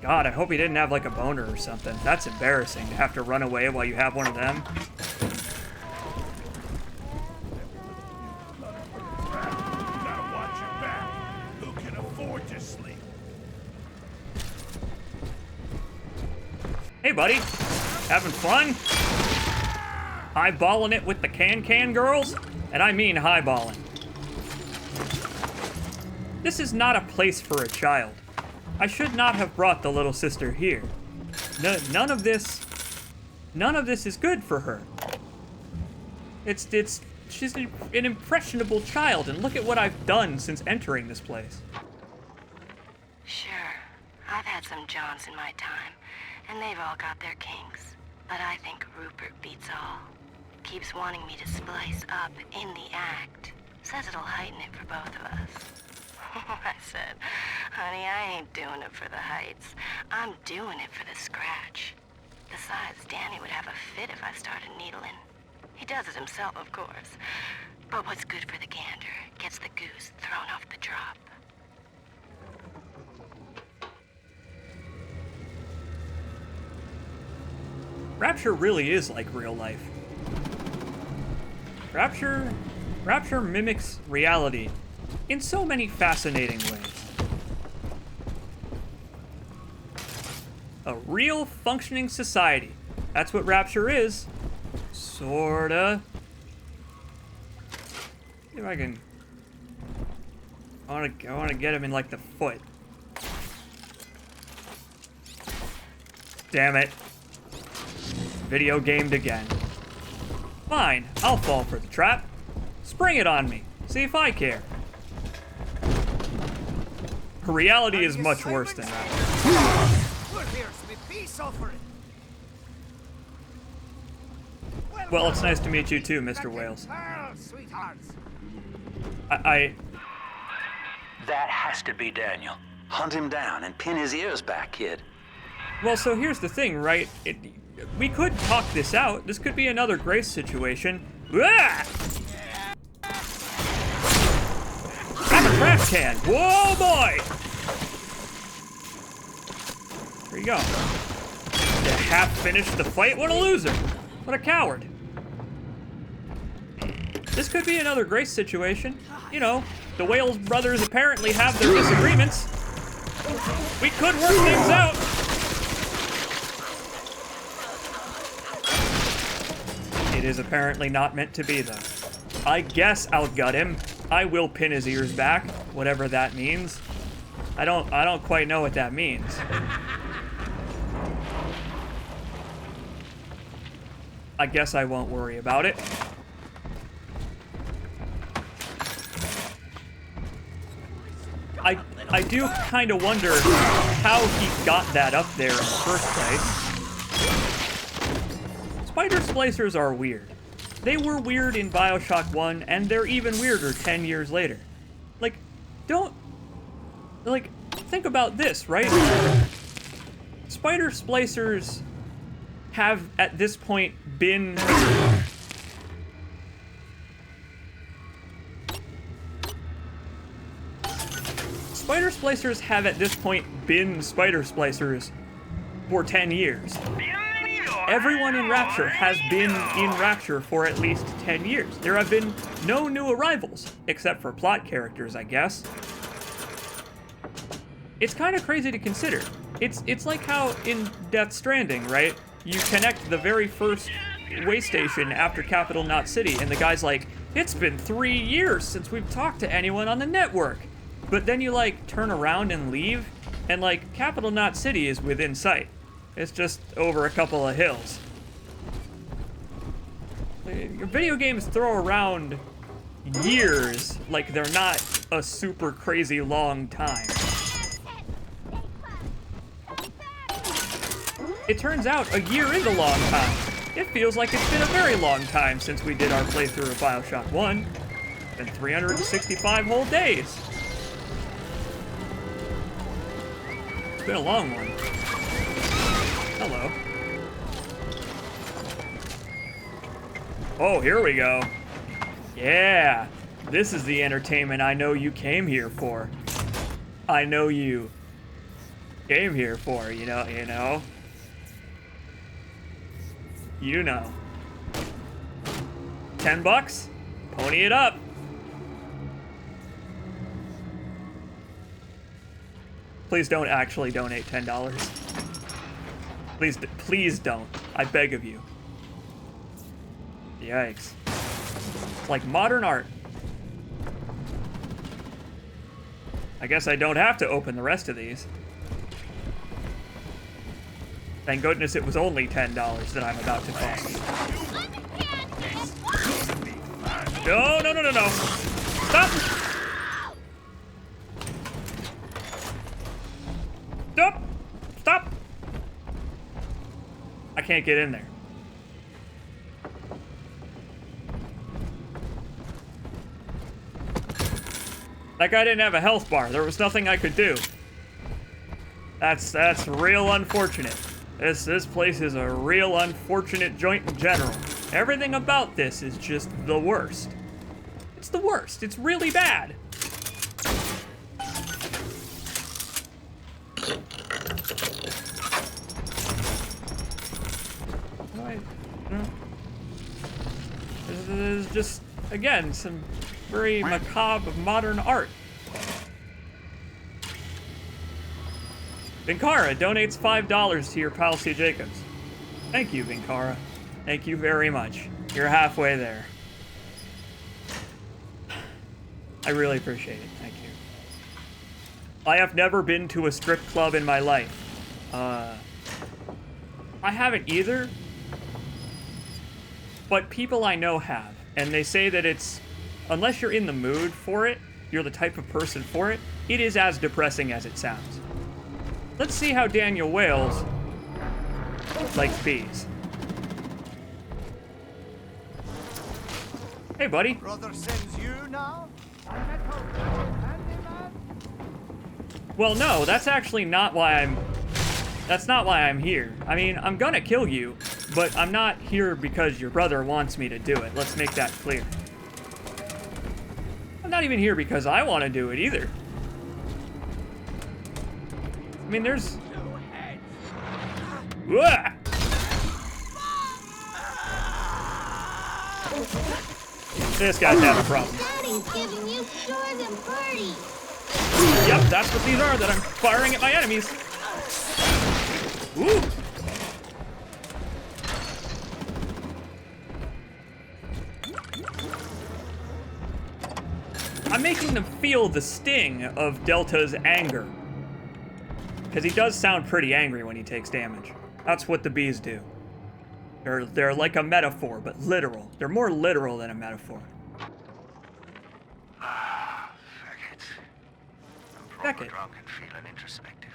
God, I hope he didn't have like a boner or something. That's embarrassing to have to run away while you have one of them. Hey, buddy. Having fun? Eyeballing it with the can girls? And I mean highballing. This is not a place for a child. I should not have brought the little sister here. None of this is good for her. She's an impressionable child, and look at what I've done since entering this place. Sure, I've had some Johns in my time, and they've all got their kinks. But I think Rupert beats all. Keeps wanting me to splice up in the act. Says it'll heighten it for both of us. I said, honey, I ain't doing it for the heights. I'm doing it for the scratch. Besides, Danny would have a fit if I started needling. He does it himself, of course. But what's good for the gander gets the goose thrown off the drop. Rapture really is like real life. Rapture mimics reality in so many fascinating ways. A real functioning society. That's what Rapture is. Sorta. See if I can... I wanna get him in, like, the foot. Damn it. Video gamed again. Fine, I'll fall for the trap. Spring it on me. See if I care. Reality is much worse than that. Well, it's nice to meet you too, Mr. Wales. That has to be Daniel. Hunt him down and pin his ears back, kid. Well, so here's the thing, right? We could talk this out. This could be another Grace situation. Ah! Grab a trash can. Whoa, boy! There you go. You half finished the fight? What a loser. What a coward. This could be another Grace situation. You know, the Wales brothers apparently have their disagreements. We could work things out. It is apparently not meant to be, though. I guess I'll gut him. I will pin his ears back, whatever that means. I don't quite know what that means. I guess I won't worry about it. I do kind of wonder how he got that up there in the first place. Spider splicers are weird. They were weird in Bioshock 1, and they're even weirder 10 years later. Think about this, right? Spider splicers have, at this point, been... Spider splicers have, at this point, been spider splicers for 10 years. Everyone in Rapture has been in Rapture for at least 10 years. There have been no new arrivals, except for plot characters, I guess. It's kind of crazy to consider. It's like how in Death Stranding, right? You connect the very first way station after Capital Knot City, and the guy's like, it's been 3 years since we've talked to anyone on the network. But then you, turn around and leave, and, Capital Knot City is within sight. It's just over a couple of hills. Video games throw around years like they're not a super crazy long time. It turns out a year is a long time. It feels like it's been a very long time since we did our playthrough of Bioshock 1. It's been 365 whole days. It's been a long one. Hello. Oh, here we go. Yeah, this is the entertainment I know you came here for. I know you came here for, you know. You know. $10? Pony it up. Please don't actually donate $10. Please don't. I beg of you. Yikes. It's like modern art. I guess I don't have to open the rest of these. Thank goodness it was only $10 that I'm about to cost. No, no, no, no, no. Stop! Stop! Stop! I can't get in there. That guy didn't have a health bar. There was nothing I could do. That's real unfortunate. This place is a real unfortunate joint in general. Everything about this is just the worst. It's the worst. It's really bad. This is just, again, some very macabre modern art. Vinkara donates $5 to your pal CJacobs. Thank you, Vinkara. Thank you very much. You're halfway there. I really appreciate it. Thank you. I have never been to a strip club in my life. I haven't either. But people I know have. And they say that it's, unless you're in the mood for it, you're the type of person for it, it is as depressing as it sounds. Let's see how Daniel Wales likes bees. Hey, buddy. Brother sends you now? Well, no, that's actually not why I'm here. I mean, I'm gonna kill you, but I'm not here because your brother wants me to do it. Let's make that clear. I'm not even here because I want to do it either. I mean, there's... Wah! This guy's having a problem. Daddy's giving you stores and parties. Yep, that's what these are that I'm firing at my enemies. Ooh. I'm making them feel the sting of Delta's anger. Because he does sound pretty angry when he takes damage. That's what the bees do. They're like a metaphor, but literal. They're more literal than a metaphor. Proper drunk and feeling introspective.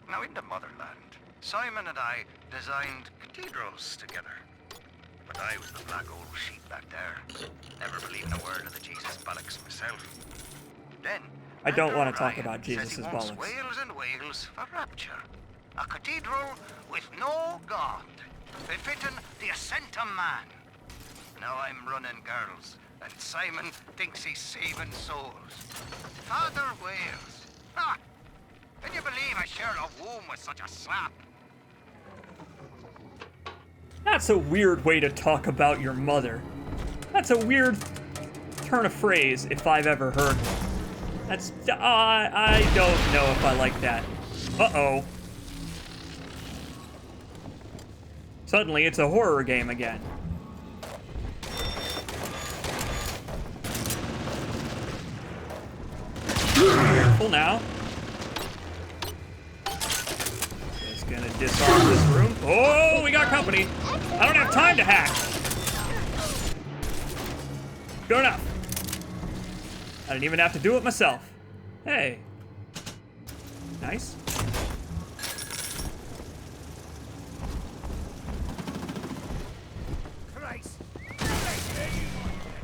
Now in the motherland, Simon and I designed cathedrals together. But I was the black old sheep back there. Never believing a word of the Jesus bollocks myself. Then I don't want to talk about Jesus' bollocks. Wales and Wales for Rapture. A cathedral with no God, befitting the ascent of man. Now I'm running girls, and Simon thinks he's saving souls. Father Wales. Ha! Can you believe I shared a womb with such a slap? That's a weird way to talk about your mother. That's a weird turn of phrase, if I've ever heard one. That's... I don't know if I like that. Uh-oh. Suddenly, it's a horror game again. Careful now. Just gonna disarm this room. Oh, we got company. I don't have time to hack. Good enough. I didn't even have to do it myself. Hey. Nice.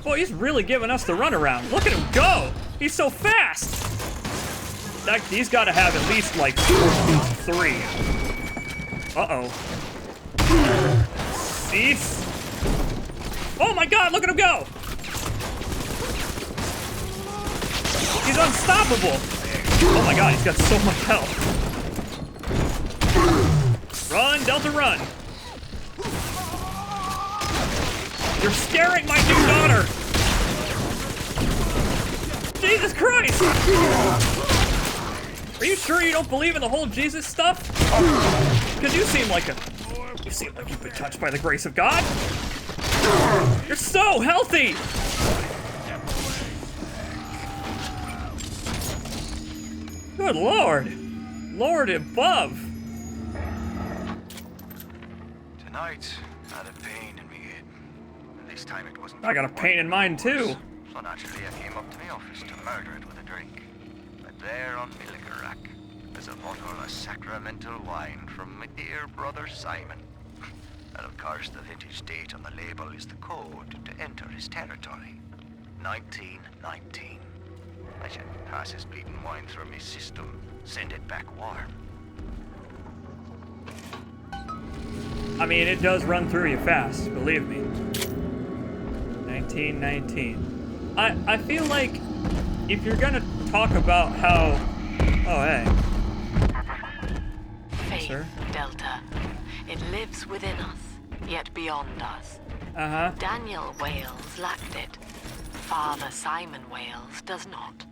Boy, he's really giving us the runaround. Look at him go! He's so fast! He's got to have at least, like, 3. Uh-oh. Cease. Oh my god, look at him go! He's unstoppable! Oh my god, he's got so much health. Run, Delta, run! You're scaring my new daughter! Jesus Christ! Are you sure you don't believe in the whole Jesus stuff? because you seem like you've been touched by the grace of God. You're so healthy! Good Lord! Lord above! Tonight, I had a pain in me head. And this time it wasn't... I got a pain in mine too. So naturally I came up to my office to murder it with a drink. But there on my liquor rack, there's a bottle of sacramental wine from my dear brother Simon. And of course the vintage date on the label is the code to enter his territory. 1919. I should pass his beaten wine through my system, send it back warm. I mean, it does run through you fast, believe me. 1919. I feel like if you're gonna talk about how... Oh, hey. Faith, sir? Delta. It lives within us, yet beyond us. Uh-huh. Daniel Wales lacked it. Father Simon Wales does not.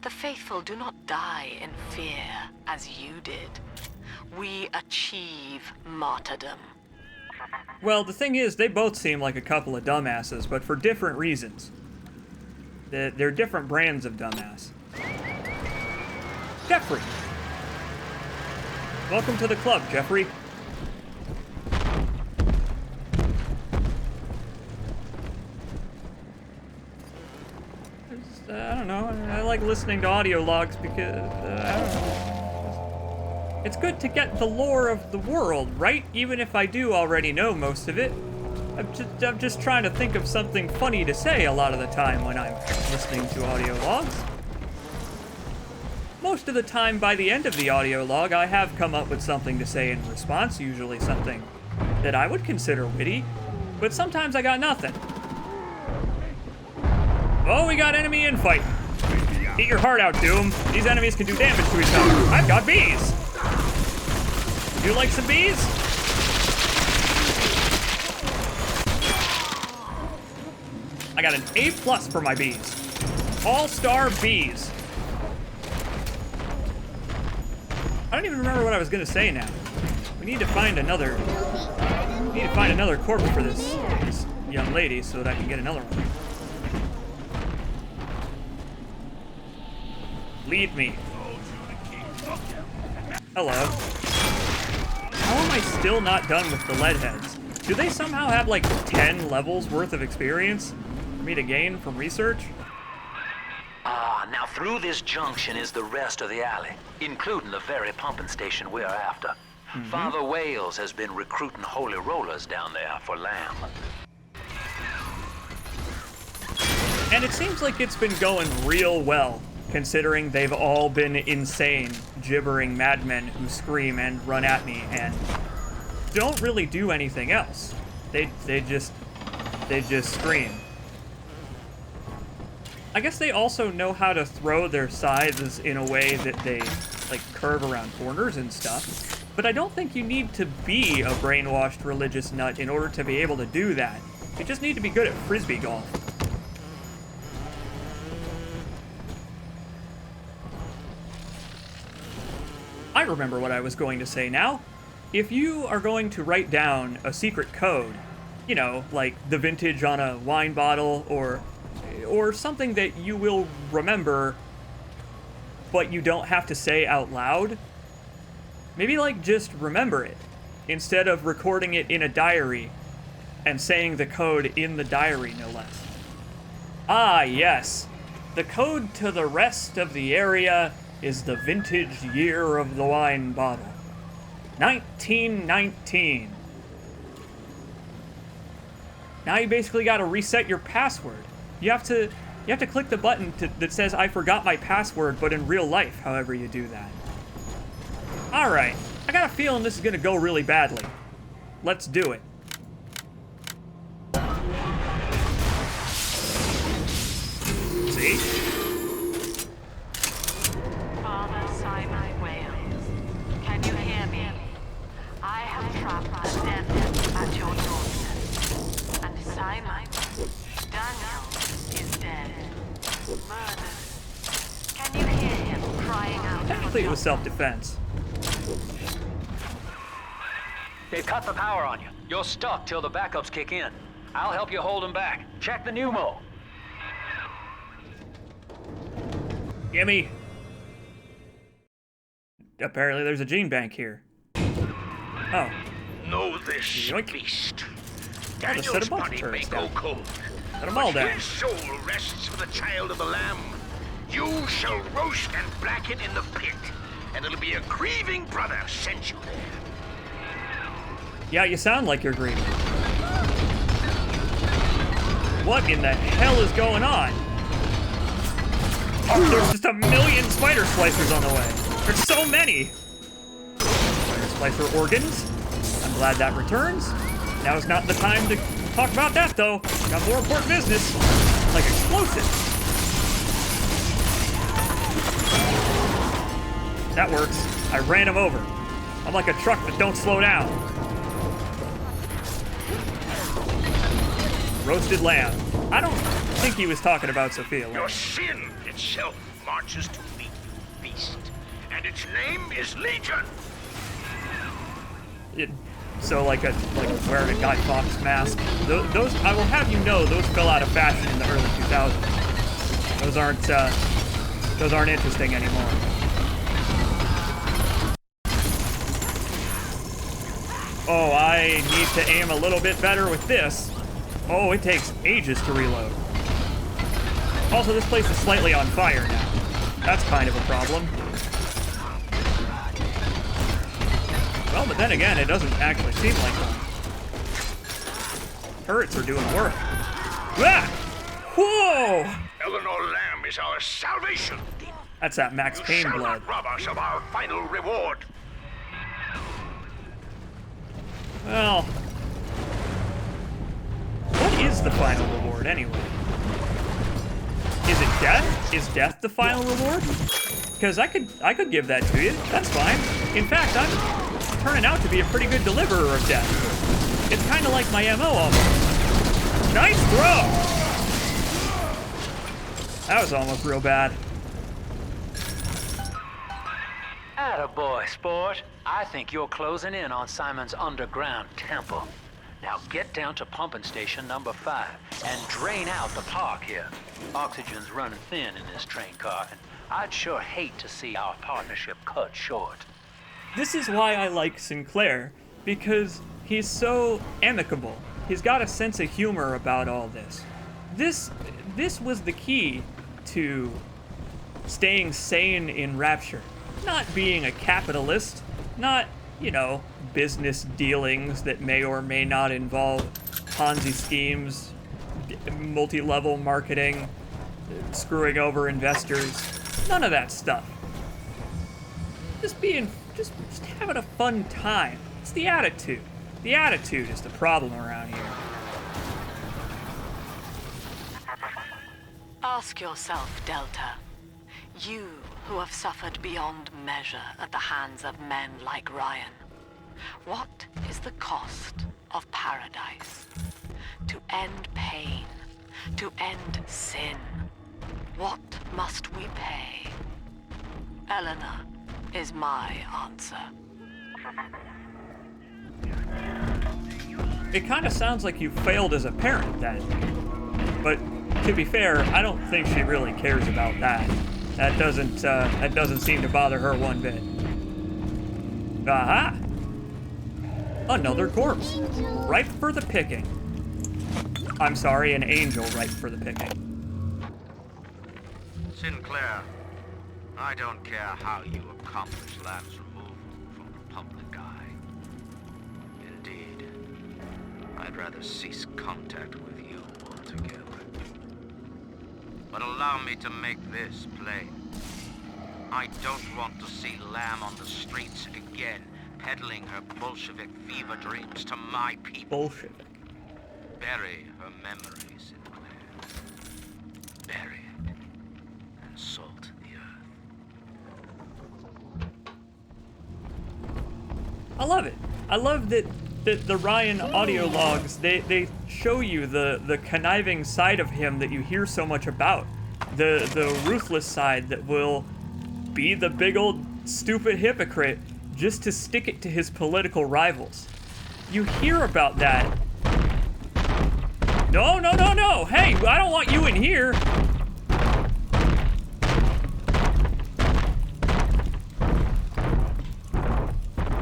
The faithful do not die in fear, as you did. We achieve martyrdom. Well, the thing is, they both seem like a couple of dumbasses, but for different reasons. They're different brands of dumbass. Jeffrey! Welcome to the club, Jeffrey. I don't know, I like listening to audio logs because, I don't know. It's good to get the lore of the world, right? Even if I do already know most of it. I'm just trying to think of something funny to say a lot of the time when I'm listening to audio logs. Most of the time, by the end of the audio log, I have come up with something to say in response, usually something that I would consider witty, but sometimes I got nothing. Oh, we got enemy infight. Eat your heart out, Doom. These enemies can do damage to each other. I've got bees. You like some bees? I got an A+ for my bees. All-star bees. I don't even remember what I was gonna say now. We need to find another corpse for this young lady so that I can get another one. Lead me. Hello. How am I still not done with the lead heads? Do they somehow have like 10 levels worth of experience for me to gain from research? Now through this junction is the rest of the alley, including the very pumping station we're after. Father Wales has been recruiting holy rollers down there for lamb. And it seems like it's been going real well, considering they've all been insane, gibbering madmen who scream and run at me and don't really do anything else. They just scream. I guess they also know how to throw their scythes in a way that they, like, curve around corners and stuff. But I don't think you need to be a brainwashed religious nut in order to be able to do that. You just need to be good at frisbee golf. I remember what I was going to say now. If you are going to write down a secret code, you know, like the vintage on a wine bottle or something that you will remember but you don't have to say out loud, maybe like just remember it instead of recording it in a diary and saying the code in the diary, no less. Ah, yes. The code to the rest of the area is the vintage year of the wine bottle. 1919. Now you basically got to reset your password. You have to click the button that says I forgot my password, but in real life, however you do that. All right, I got a feeling this is gonna go really badly. Let's do it. See? Father Simon Wales, can you hear me? I have trapped the death at your doorstep. And Simon, Daniel, is dead. Murdered. Can you hear him crying out? Technically it was self-defense. They've cut the power on you. You're stuck till the backups kick in. I'll help you hold them back. Check the pneumo. Gimme. Apparently there's a gene bank here. Oh. Know this, Yoink. beast. I'll just set a Daniel's bunch of body may turrets go down. cold, Set them but all down. his soul rests for the child of the Lamb. You shall roast and blacken in the pit, and it'll be a grieving brother sent you there. Yeah, you sound like you're grieving. What in the hell is going on? Oh, there's just a million spider splicers on the way. There's so many. Spider splicer organs. I'm glad that returns. Now is not the time to talk about that, though. Got more important business, like explosives. That works. I ran him over. I'm like a truck that don't slow down. Roasted lamb. I don't think he was talking about Sophia Lamb. Your sin itself marches to meet you, beast, and its name is Legion. So like wearing a Guy Fawkes mask. Those I will have you know, those fell out of fashion in the early 2000s. Those aren't interesting anymore. Oh, I need to aim a little bit better with this. Oh, it takes ages to reload. Also, this place is slightly on fire now. That's kind of a problem. Well, but then again, it doesn't actually seem like one. Turrets are doing work. Ah! Whoa! Eleanor Lamb is our salvation. That's that Max Payne Shall blood. not rob us of our final reward. Well, what is the final reward anyway? Is it death? Is death the final reward? Because I could give that to you. That's fine. In fact, I'm turning out to be a pretty good deliverer of death. It's kind of like my MO almost. Nice throw! That was almost real bad. Attaboy, sport. I think you're closing in on Simon's underground temple. Now get down to pumping station number 5 and drain out the park here. Oxygen's running thin in this train car, and I'd sure hate to see our partnership cut short. This is why I like Sinclair, because he's so amicable. He's got a sense of humor about all this. This was the key to staying sane in Rapture. Not being a capitalist, not, business dealings that may or may not involve Ponzi schemes, multi-level marketing, screwing over investors, none of that stuff. Just having a fun time. It's the attitude. The attitude is the problem around here. Ask yourself, Delta. You who have suffered beyond measure at the hands of men like Ryan. What is the cost of paradise? To end pain, to end sin. What must we pay? Eleanor is my answer. It kind of sounds like you failed as a parent then. But to be fair, I don't think she really cares about that. That doesn't seem to bother her one bit. Aha! Another corpse. Ripe for the picking. I'm sorry, an angel ripe for the picking. Sinclair, I don't care how you accomplish Lamb's removal from the public eye. Indeed, I'd rather cease contact with you altogether. But allow me to make this plain. I don't want to see Lamb on the streets again, peddling her Bolshevik fever dreams to my people. Bolshevik. Bury her memory, Sinclair. Bury it and salt the earth. I love it. I love that the Ryan audio logs, they show you the conniving side of him that you hear so much about. The ruthless side that will be the big old stupid hypocrite just to stick it to his political rivals. You hear about that. No, no, no, no! Hey, I don't want you in here!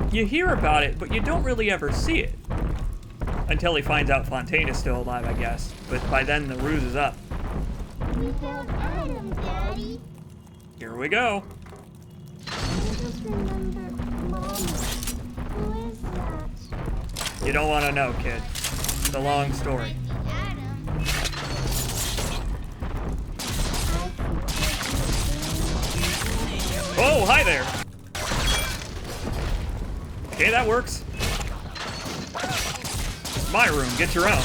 You hear about it, but you don't really ever see it. Until he finds out Fontaine is still alive, I guess. But by then, the ruse is up. We found Adam, Daddy. Here we go. I just remember Mama. Who is that? You don't want to know, kid. It's a long story. Oh, hi there. Okay, that works. It's my room. Get your own.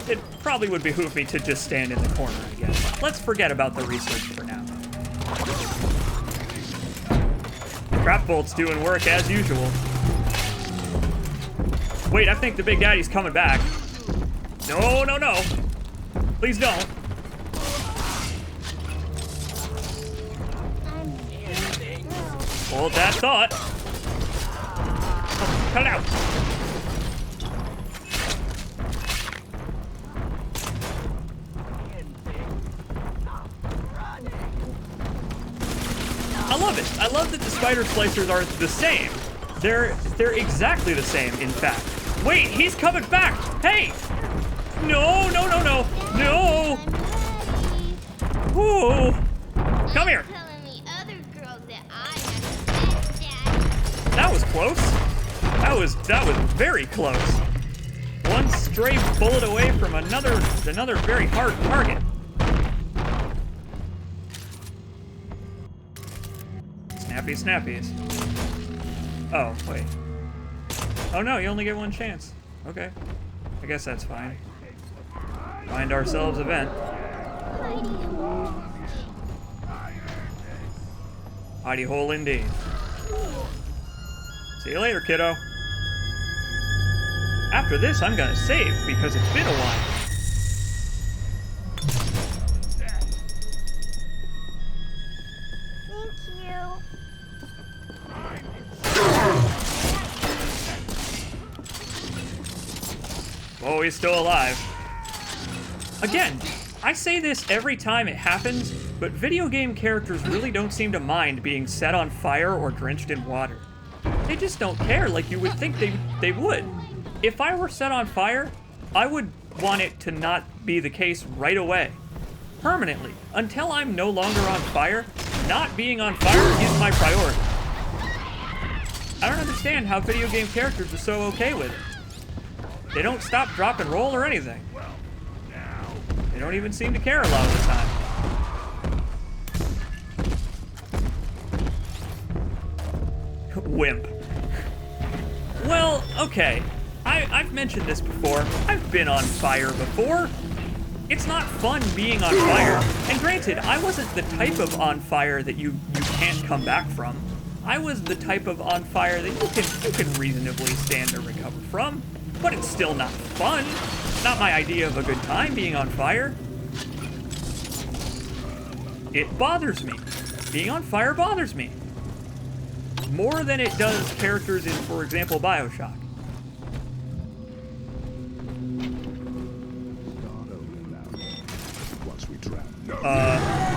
It probably would behoove me to just stand in the corner, I guess. Let's forget about the research for now. Trap bolt's doing work as usual. Wait, I think the Big Daddy's coming back. No, no, no. Please don't. Hold that thought. Oh, cut it out. I love it. I love that the spider slicers are the same. They're exactly the same, in fact. Wait, he's coming back. Hey! No, no, no, no. No! Ooh. Come here. That was close. That was very close. One stray bullet away from another very hard target. Snappy snappies. Oh, wait. Oh no, you only get one chance. Okay. I guess that's fine. Find ourselves a vent. Hidey hole indeed. See you later, kiddo. After this, I'm gonna save because it's been a while. Oh, he's still alive. Again, I say this every time it happens, but video game characters really don't seem to mind being set on fire or drenched in water. They just don't care like you would think they would. If I were set on fire, I would want it to not be the case right away. Permanently. Until I'm no longer on fire, not being on fire is my priority. I don't understand how video game characters are so okay with it. They don't stop, drop, and roll or anything. They don't even seem to care a lot of the time. Wimp. Well, okay. I've mentioned this before. I've been on fire before. It's not fun being on fire. And granted, I wasn't the type of on fire that you can't come back from. I was the type of on fire that you can reasonably stand to recover from. But it's still not fun. Not my idea of a good time being on fire. It bothers me. Being on fire bothers me. More than it does characters in, for example, Bioshock.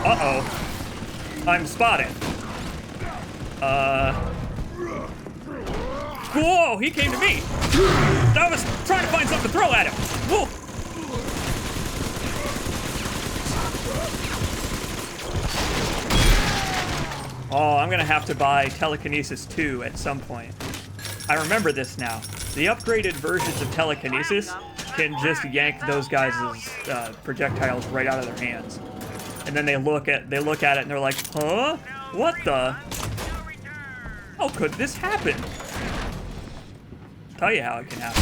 Uh-oh. I'm spotted. Whoa, he came to me. I was trying to find something to throw at him. Whoa. Oh, I'm gonna have to buy Telekinesis 2 at some point. I remember this now. The upgraded versions of Telekinesis can just yank those guys' projectiles right out of their hands. And then they look at it and they're like, huh? What the? How could this happen? I'll tell you how it can happen.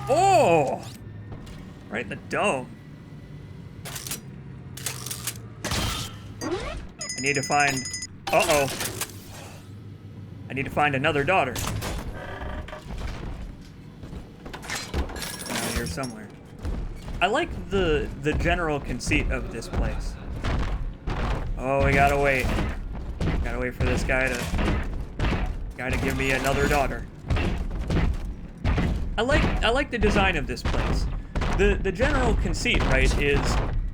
Oh! Right in the dome. I need to find... Uh-oh. I need to find another daughter. Down here somewhere. I like the general conceit of this place. Oh, we gotta wait. Gotta wait for this guy to give me another daughter. I like the design of this place. The general conceit, right, is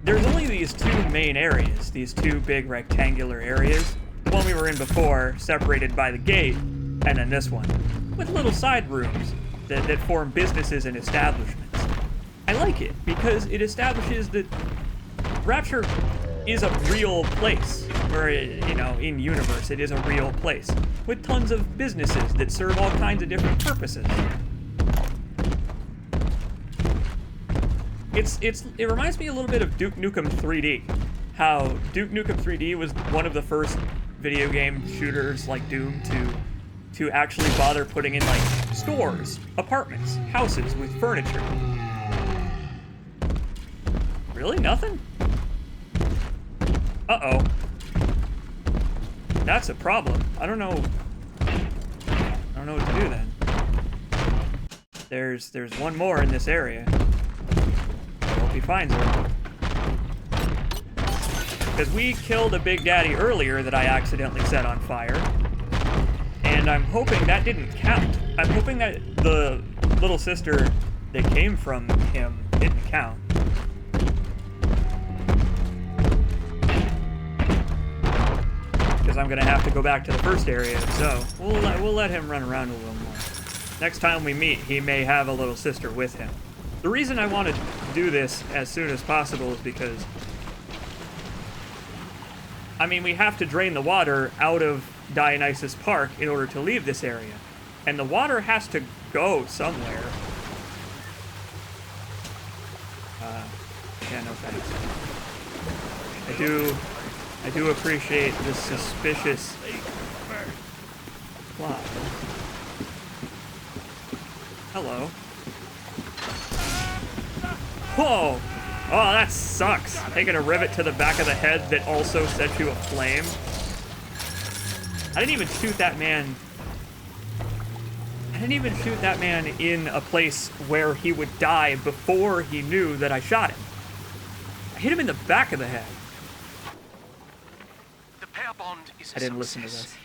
there's only these two main areas, these two big rectangular areas. The one we were in before, separated by the gate, and then this one, with little side rooms that form businesses and establishments. I like it because it establishes that Rapture is a real place, or, you know, in universe, it is a real place, with tons of businesses that serve all kinds of different purposes. It reminds me a little bit of Duke Nukem 3D, how Duke Nukem 3D was one of the first video game shooters like Doom to actually bother putting in like stores, apartments, houses with furniture. Really? Nothing? Uh-oh. That's a problem. I don't know what to do then. There's one more in this area. I hope he finds her. Because we killed a Big Daddy earlier that I accidentally set on fire. And I'm hoping that didn't count. I'm hoping that the little sister that came from him didn't count. Because I'm gonna have to go back to the first area, so we'll let him run around a little more. Next time we meet, he may have a little sister with him. The reason I want to do this as soon as possible is because, I mean, we have to drain the water out of Dionysus Park in order to leave this area. And the water has to go somewhere. Yeah, no thanks. I do appreciate this suspicious plot. Hello. Whoa! Oh, that sucks. Taking a rivet to the back of the head that also sets you aflame. I didn't even shoot that man. I didn't even shoot that man in a place where he would die before he knew that I shot him. I hit him in the back of the head. The pair bond is I didn't listen to this.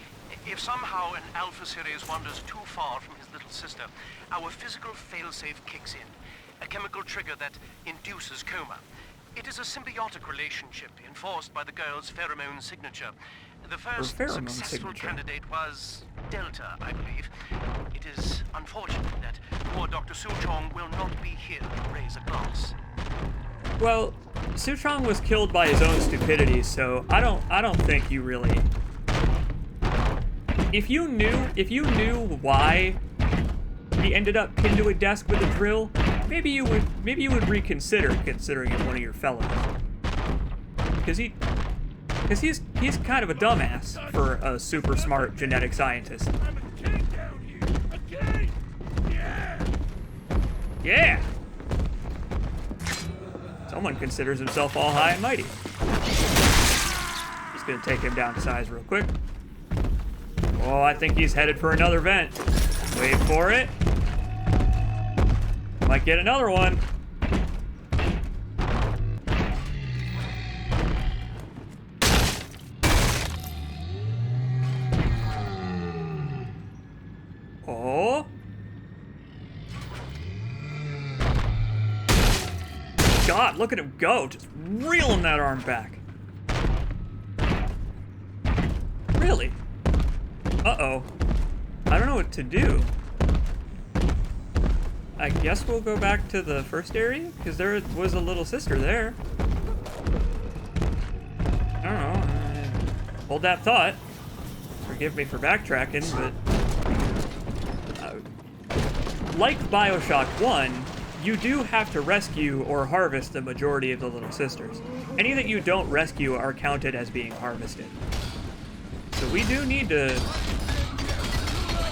If somehow an Alpha Series wanders too far from his little sister, our physical failsafe kicks in, a chemical trigger that induces coma. It is a symbiotic relationship enforced by the girl's pheromone signature. The first successful candidate was Delta, I believe. It is unfortunate that poor Dr. Suchong will not be here to raise a glass. Well, Suchong was killed by his own stupidity, so I don't think you really. If you knew why he ended up pinned to a desk with a drill, maybe you would reconsider considering him one of your fellows. Because he's kind of a dumbass for a super smart genetic scientist. Yeah. Someone considers himself all high and mighty. Just gonna take him down to size real quick. Oh, I think he's headed for another vent. Wait for it. Might get another one. Oh. God, look at him go. Just reeling that arm back. Really? Uh-oh. I don't know what to do. I guess we'll go back to the first area, because there was a little sister there. I don't know. Hold that thought. Forgive me for backtracking, but like Bioshock 1, you do have to rescue or harvest the majority of the little sisters. Any that you don't rescue are counted as being harvested. So we do need to...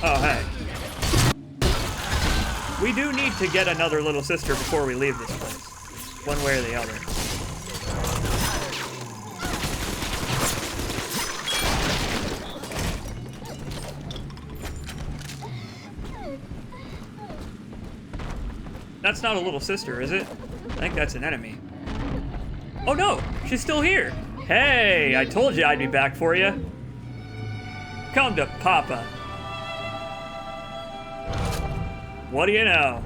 Oh, hey. We do need to get another little sister before we leave this place. One way or the other. That's not a little sister, is it? I think that's an enemy. Oh no, she's still here. Hey, I told you I'd be back for you. Come to Papa. What do you know?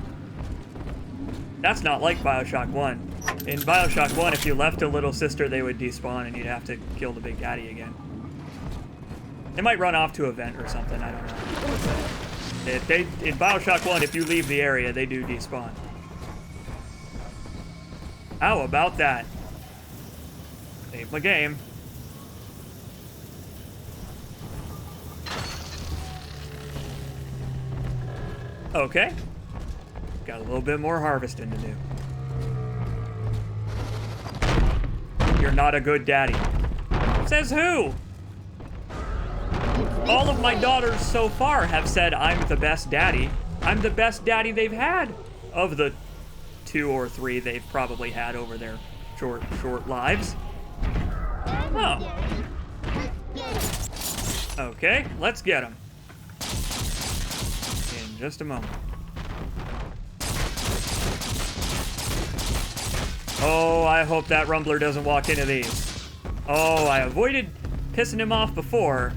That's not like Bioshock 1. In Bioshock 1, if you left a little sister, they would despawn and you'd have to kill the big daddy again. They might run off to a vent or something, I don't know. In Bioshock 1, if you leave the area, they do despawn. How about that? Save my game. Okay. Got a little bit more harvesting to do. You're not a good daddy. Says who? All of my daughters so far have said I'm the best daddy. I'm the best daddy they've had of the 2 or 3 they've probably had over their short lives. Oh. Okay, let's get them. In just a moment. Oh, I hope that Rumbler doesn't walk into these. Oh, I avoided pissing him off before.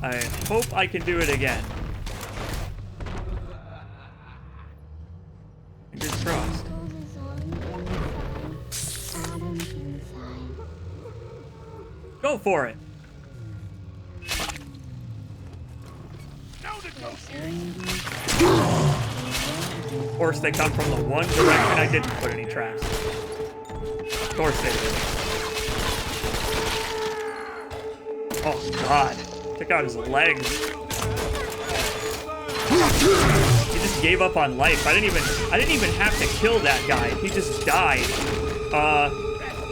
I hope I can do it again. Fingers crossed. Go for it. Of course, they come from the one direction I didn't put any traps. Of course they do. Oh God! Check out his legs. He just gave up on life. I didn't even have to kill that guy. He just died.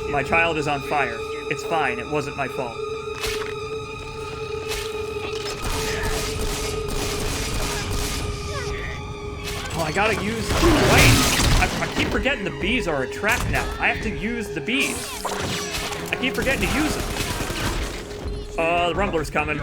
My child is on fire. It's fine. It wasn't my fault. Oh, I gotta use... Wait! I keep forgetting the bees are a trap now. I have to use the bees. I keep forgetting to use them. The Rumbler's coming.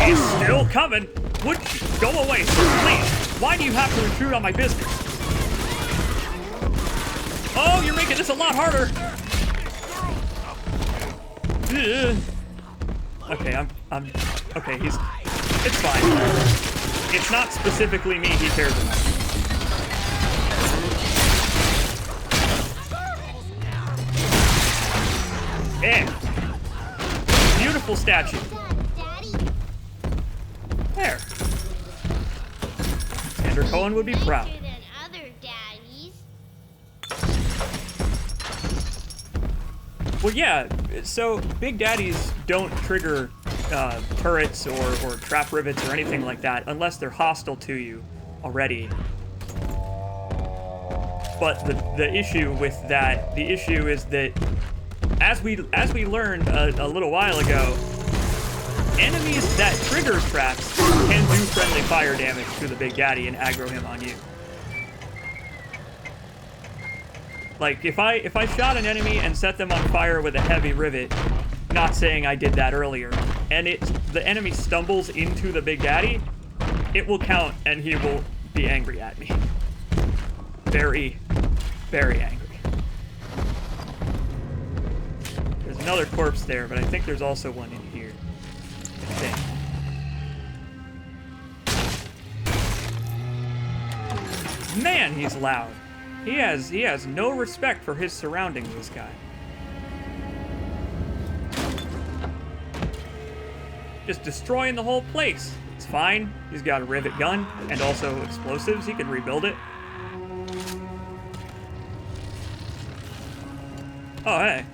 He's still coming. Would you go away, sir, please? Why do you have to intrude on my business? Oh, you're making this a lot harder. Okay, I'm okay, it's fine. It's not specifically me he cares about. Yeah. Beautiful statue. There. Xander Cohen would be proud. Well, yeah, so Big Daddies don't trigger turrets or trap rivets or anything like that unless they're hostile to you already. But the issue with that, the issue is that as we learned a little while ago, enemies that trigger traps can do friendly fire damage to the Big Daddy and aggro him on you. Like, if I shot an enemy and set them on fire with a heavy rivet, not saying I did that earlier, and the enemy stumbles into the Big Daddy, it will count and he will be angry at me. Very, very angry. There's another corpse there, but I think there's also one in here. I think. Man, he's loud. He has no respect for his surroundings, this guy. Just destroying the whole place. It's fine. He's got a rivet gun and also explosives. He can rebuild it. Oh, hey.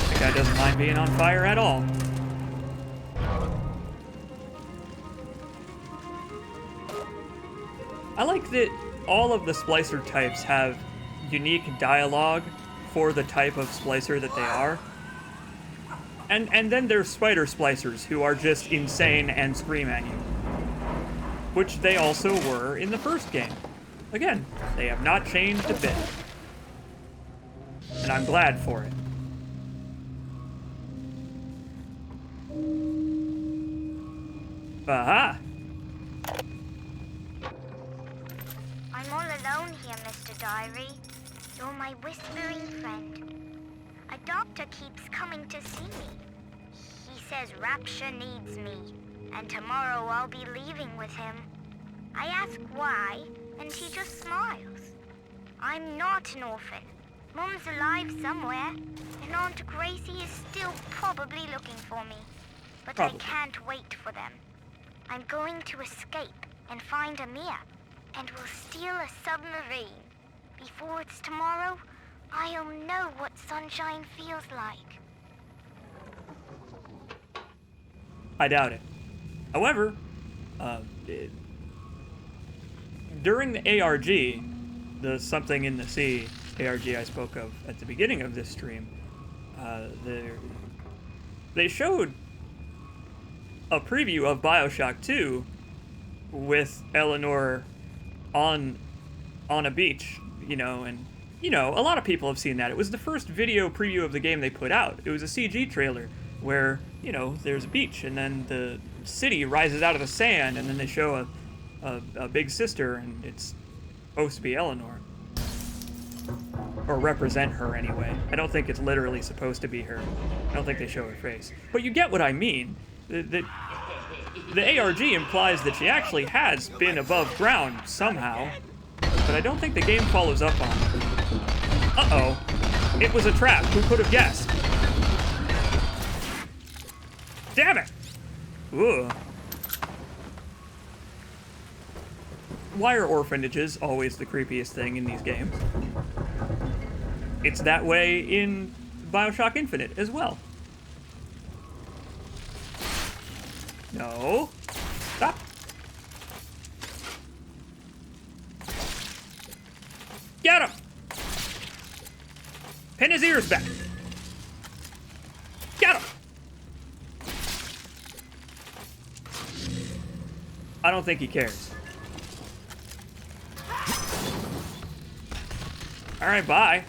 That guy doesn't mind being on fire at all. I like that all of the splicer types have unique dialogue for the type of splicer that they are. And then there's spider splicers who are just insane and scream at you. Which they also were in the first game. Again, they have not changed a bit. And I'm glad for it. Aha! I'm all alone here, Mr. Diary. You're my whispering friend. A doctor keeps coming to see me. He says Rapture needs me, and tomorrow I'll be leaving with him. I ask why, and he just smiles. I'm not an orphan. Mum's alive somewhere, and Aunt Gracie is still probably looking for me. But I can't wait for them. I'm going to escape and find Amir, and we'll steal a submarine. Before it's tomorrow, I'll know what sunshine feels like. I doubt it. However, during the ARG, the Something in the Sea ARG I spoke of at the beginning of this stream, they showed a preview of Bioshock 2 with Eleanor on a beach, and a lot of people have seen that. It was the first video preview of the game they put out. It was a CG trailer where, there's a beach and then the city rises out of the sand and then they show a big sister and it's supposed to be Eleanor. Or represent her anyway. I don't think it's literally supposed to be her. I don't think they show her face. But you get what I mean. The ARG implies that she actually has been above ground somehow, but I don't think the game follows up on it. Uh-oh. It was a trap. Who could have guessed? Damn it! Ooh. Why are orphanages always the creepiest thing in these games? It's that way in Bioshock Infinite as well. No. Stop. Get him! Pin his ears back. Get him! I don't think he cares. Alright, bye.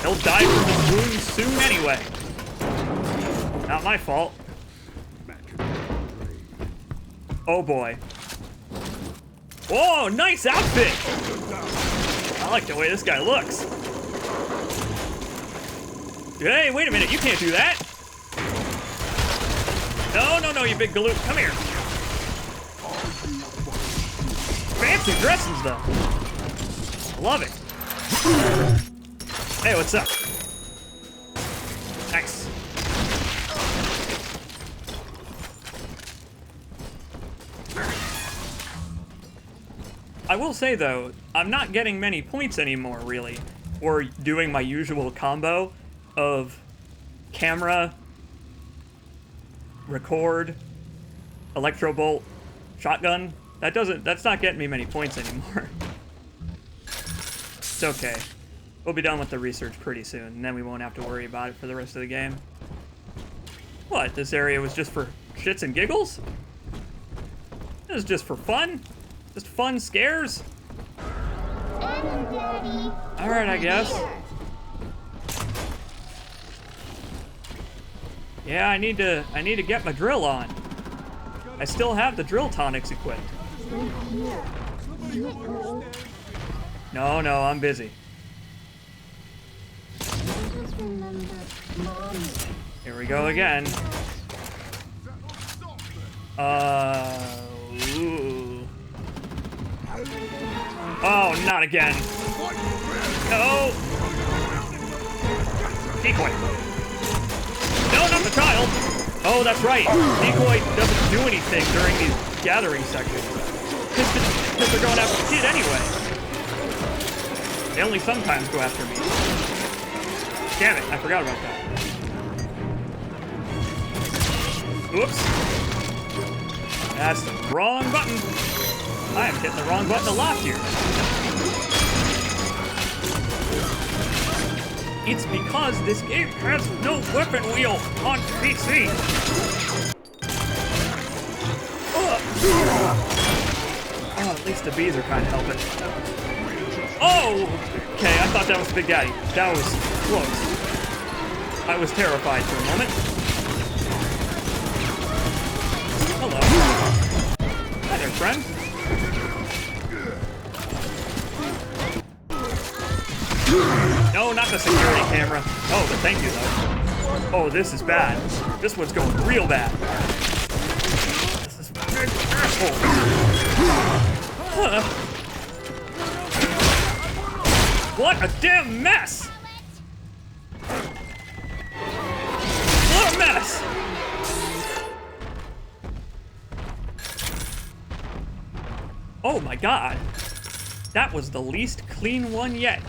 He'll die from his wounds soon anyway. Not my fault. Oh boy. Whoa, nice outfit! I like the way this guy looks. Hey, wait a minute, you can't do that! No, you big galoot, come here. Fancy dresses, though. Love it. Hey, what's up? Nice. I will say, though, I'm not getting many points anymore, really, for doing my usual combo of camera, record, electro bolt, shotgun. That's not getting me many points anymore. It's okay. We'll be done with the research pretty soon, and then we won't have to worry about it for the rest of the game. What, this area was just for shits and giggles? This is just for fun? Just fun scares? Alright, I guess. Yeah, I need to get my drill on. I still have the drill tonics equipped. No, I'm busy. Here we go again. Ooh. Oh, not again. No. Decoy. No, not the child. Oh, that's right. Decoy doesn't do anything during these gathering sections. Because they're going after the kid anyway. They only sometimes go after me. Damn it, I forgot about that. Oops. That's the wrong button. I am hitting the wrong button a lot here. It's because this game has no weapon wheel on PC. Oh, at least the bees are kind of helping. Oh! Okay, I thought that was Big Daddy. That was close. I was terrified for a moment. Hello. Hi there, friend. No, not the security camera. Oh, but thank you, though. Oh, this is bad. This one's going real bad. This is big asshole. Huh. What a damn mess! What a mess! Oh my god. That was the least clean one yet.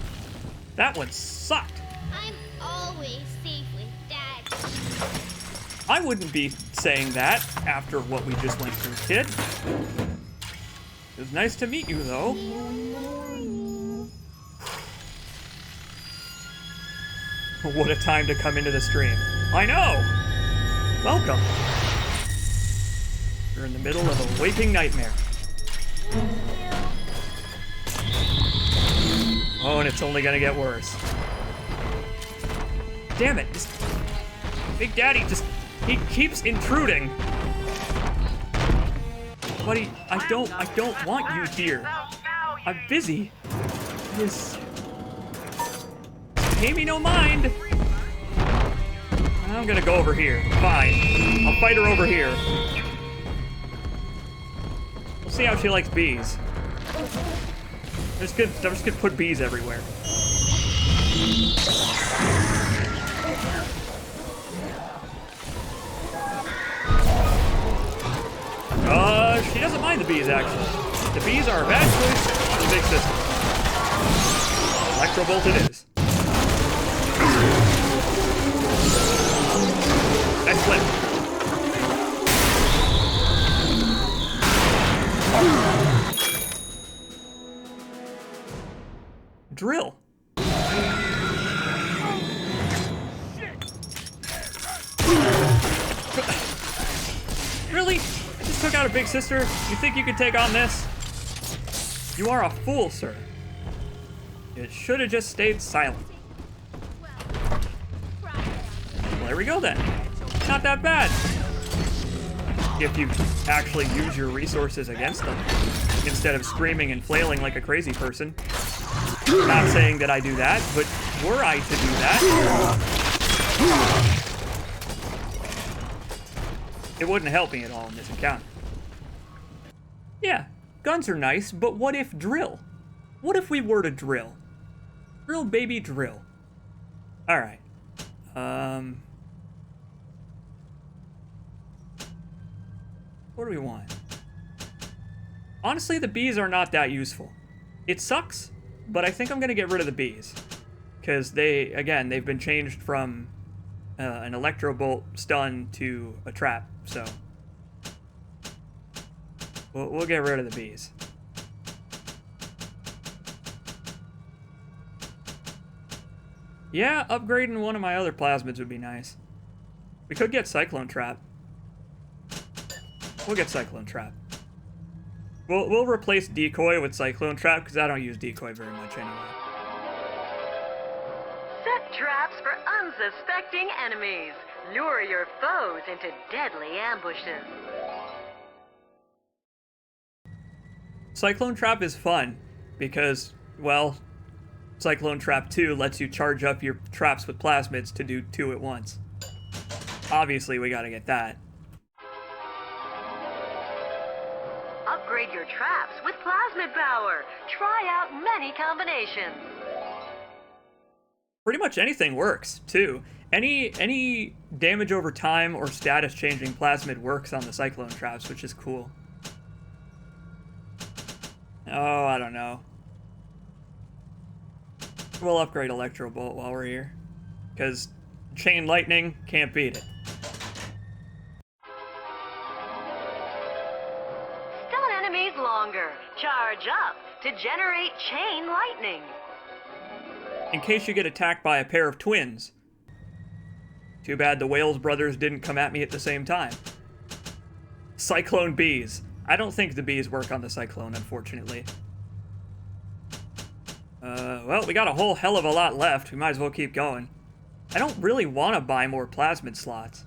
That one sucked. I'm always safe with Dad. I wouldn't be saying that after what we just went through, kid. It was nice to meet you, though. What a time to come into the stream. I know! Welcome. You're in the middle of a waking nightmare. Oh, and it's only gonna get worse. Damn it, Big Daddy he keeps intruding. Buddy, I don't want you here. I'm busy. Pay me no mind. I'm gonna go over here. Fine. I'll fight her over here. We'll see how she likes bees. I'm just gonna put bees everywhere. She doesn't mind the bees, actually. The bees are a bad choice for the big system. Electrobolt it is. Nice flip. Drill. Really? I just took out a big sister? You think you could take on this? You are a fool, sir. It should have just stayed silent. Well, there we go then. Not that bad. If you actually use your resources against them, instead of screaming and flailing like a crazy person. Not saying that I do that, but were I to do that, it wouldn't help me at all in this encounter. Yeah, guns are nice, but what if drill? What if we were to drill? Drill, baby, drill. Alright. What do we want? Honestly, the bees are not that useful. It sucks, but I think I'm gonna get rid of the bees. Because they've been changed from an electro bolt stun to a trap, so we'll get rid of the bees. Yeah, upgrading one of my other plasmids would be nice. We could get Cyclone Trap. We'll get Cyclone Trap. We'll replace Decoy with Cyclone Trap, because I don't use Decoy very much anyway. Set traps for unsuspecting enemies. Lure your foes into deadly ambushes. Cyclone Trap is fun, because, well, Cyclone Trap 2 lets you charge up your traps with plasmids to do 2 at once. Obviously, we gotta get that. Upgrade your traps with plasmid power. Try out many combinations. Pretty much anything works, too. Any damage over time or status changing plasmid works on the Cyclone Traps, which is cool. Oh, I don't know. We'll upgrade Electro Bolt while we're here. Because Chain Lightning, can't beat it. Stun enemies longer. Charge up to generate Chain Lightning. In case you get attacked by a pair of twins. Too bad the Wales brothers didn't come at me at the same time. Cyclone Bees. I don't think the bees work on the Cyclone, unfortunately. Well, we got a whole hell of a lot left. We might as well keep going. I don't really want to buy more plasmid slots,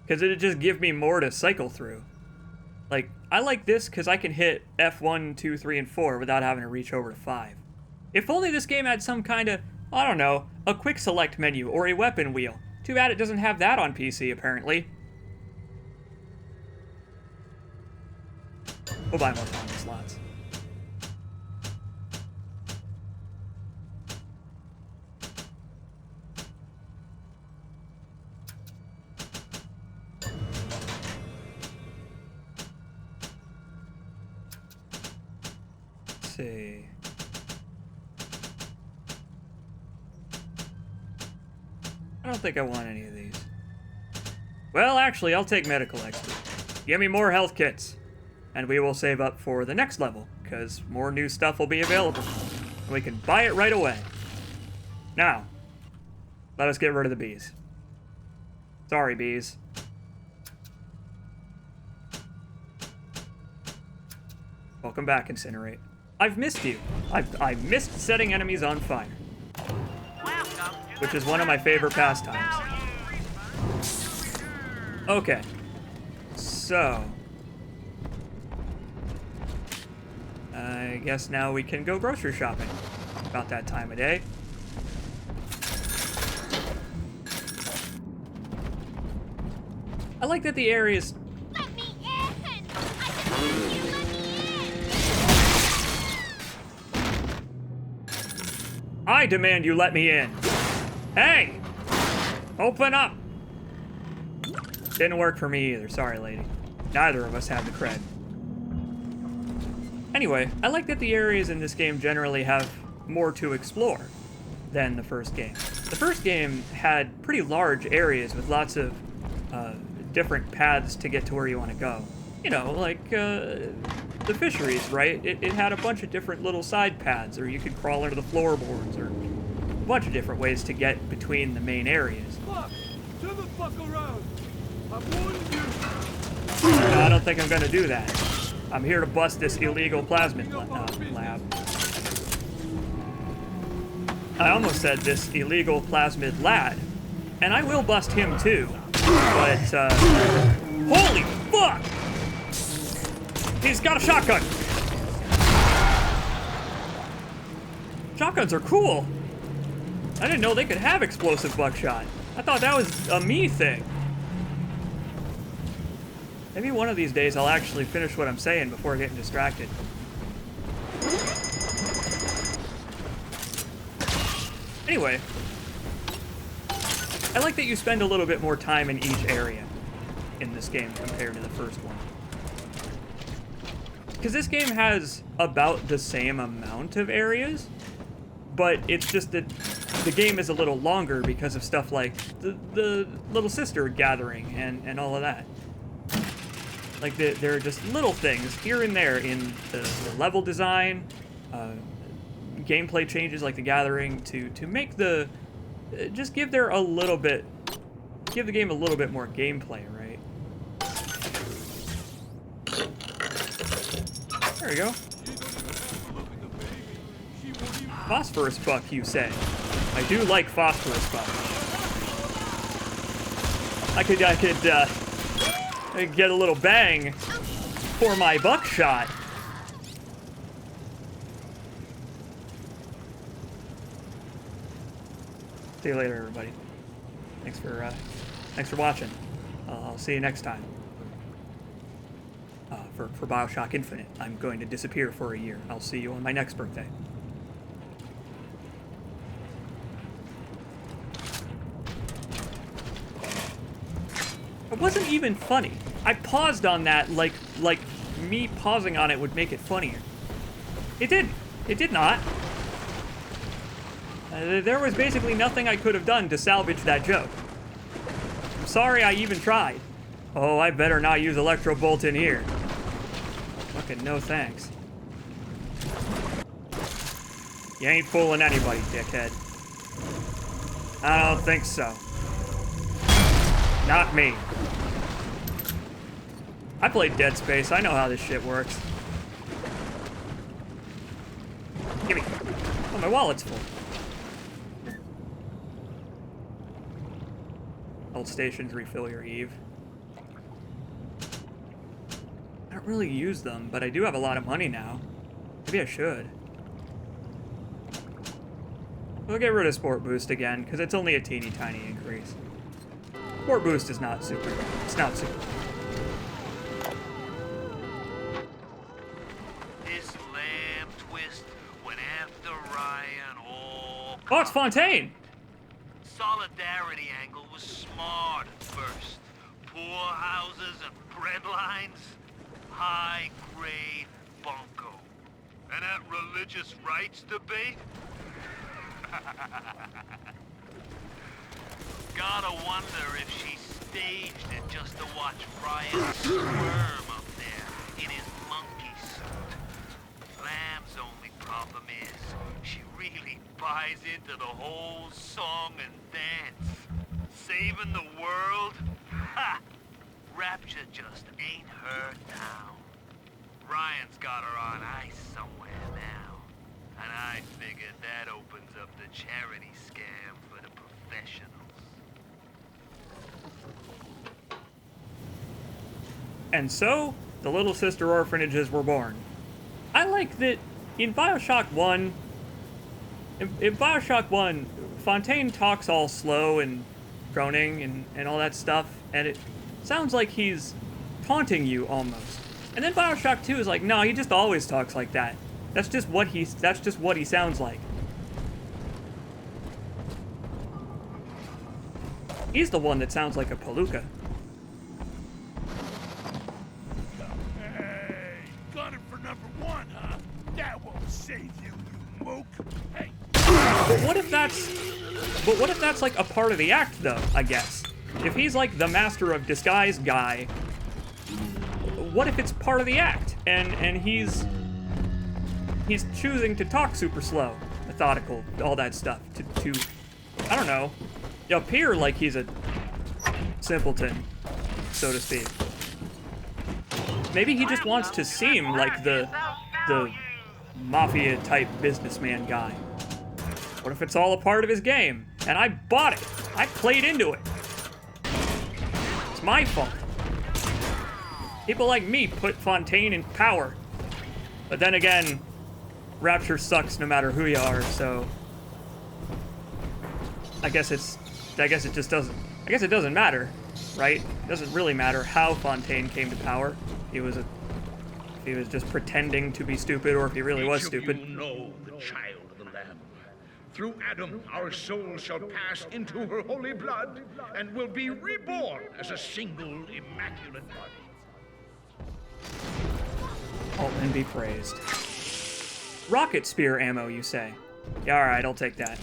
because it'd just give me more to cycle through. Like, I like this because I can hit F1, 2, 3, and 4 without having to reach over to 5. If only this game had some kind of, I don't know, a quick select menu or a weapon wheel. Too bad it doesn't have that on PC, apparently. We'll buy more plasmid slots. See. I don't think I want any of these. Well, actually, I'll take medical expert. Give me more health kits. And we will save up for the next level, because more new stuff will be available. And we can buy it right away. Now, let us get rid of the bees. Sorry, bees. Welcome back, Incinerate. I've missed you. I've missed setting enemies on fire. Which is one of my favorite pastimes. Okay. So. I guess now we can go grocery shopping. About that time of day. I like that the areas... I demand you let me in. Hey! Open up! Didn't work for me either, sorry lady. Neither of us had the cred. Anyway, I like that the areas in this game generally have more to explore than the first game. The first game had pretty large areas with lots of different paths to get to where you want to go. You know, like the fisheries, right? It had a bunch of different little side paths, or you could crawl under the floorboards, or a bunch of different ways to get between the main areas. Fuck! Turn the fuck around! I'm warning you! No, I don't think I'm gonna do that. I'm here to bust this illegal plasmid lab. I almost said this illegal plasmid lad, and I will bust him too, but holy fuck! He's got a shotgun! Shotguns are cool! I didn't know they could have explosive buckshot. I thought that was a me thing. Maybe one of these days I'll actually finish what I'm saying before getting distracted. Anyway, I like that you spend a little bit more time in each area in this game compared to the first one. Because this game has about the same amount of areas, but it's just that the game is a little longer because of stuff like the little sister gathering and all of that. Like, there are just little things here and there in the level design, gameplay changes like the gathering to make the... just give the game a little bit more gameplay, right? There we go. Phosphorus buck, you say? I do like phosphorus buck. I could get a little bang for my buckshot. See you later, everybody. Thanks for watching. I'll see you next time. For Bioshock Infinite, I'm going to disappear for a year. I'll see you on my next birthday. It wasn't even funny. I paused on that like me pausing on it would make it funnier. It did. It did not. There was basically nothing I could have done to salvage that joke. I'm sorry I even tried. Oh, I better not use Electro Bolt in here. Fucking no thanks. You ain't fooling anybody, dickhead. I don't think so. Not me. I played Dead Space. I know how this shit works. Gimme. Oh, my wallet's full. Alt stations refill your Eve. I don't really use them, but I do have a lot of money now. Maybe I should. We'll get rid of Sport Boost again, because it's only a teeny tiny increase. Sport Boost is not super. It's not super. This lamb twist went after Ryan all. Oh, it's Fontaine! Solidarity angle was smart at first. Poor houses and bread lines. High-grade bunco. And that religious rights debate? Gotta wonder if she staged it just to watch Ryan squirm up there in his monkey suit. Lamb's only problem is she really buys into the whole song and dance. Saving the world? Ha! Rapture just ain't her town. Ryan's got her on ice somewhere now. And I figured that opens up the charity scam for the professionals. And so, the Little Sister orphanages were born. I like that in Bioshock 1, in Bioshock 1, Fontaine talks all slow and droning and all that stuff, and it sounds like he's taunting you almost. And then Bioshock 2 is like, no, he just always talks like that. That's just what he sounds like. He's the one that sounds like a palooka. Hey, got it for number one, huh? That won't save you, you mook. Hey. But what if that's like a part of the act, though, I guess? If he's like the master of disguise guy, what if it's part of the act? And he's choosing to talk super slow, methodical, all that stuff, to I don't know, appear like he's a simpleton, so to speak. Maybe he just wants to seem like the mafia-type businessman guy. What if it's all a part of his game? And I bought it. I played into it. It's my fault. People like me put Fontaine in power. But then again, Rapture sucks no matter who you are, so I guess it doesn't matter, right? It doesn't really matter how Fontaine came to power. If he was just pretending to be stupid, or if he really was stupid. Each of you know the child of the Lamb. Through Adam, our soul shall pass into her holy blood and will be reborn as a single immaculate body. Altman be praised. Rocket spear ammo, you say? Yeah, alright, I'll take that.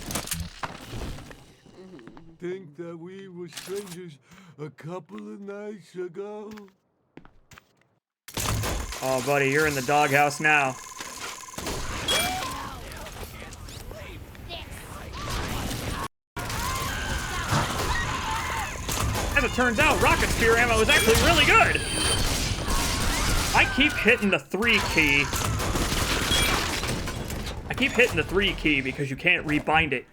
Think that we were strangers a couple of nights ago? Oh, buddy, you're in the doghouse now. As it turns out, rocket spear ammo is actually really good. I keep hitting the 3 key. I keep hitting the 3 key because you can't rebind it.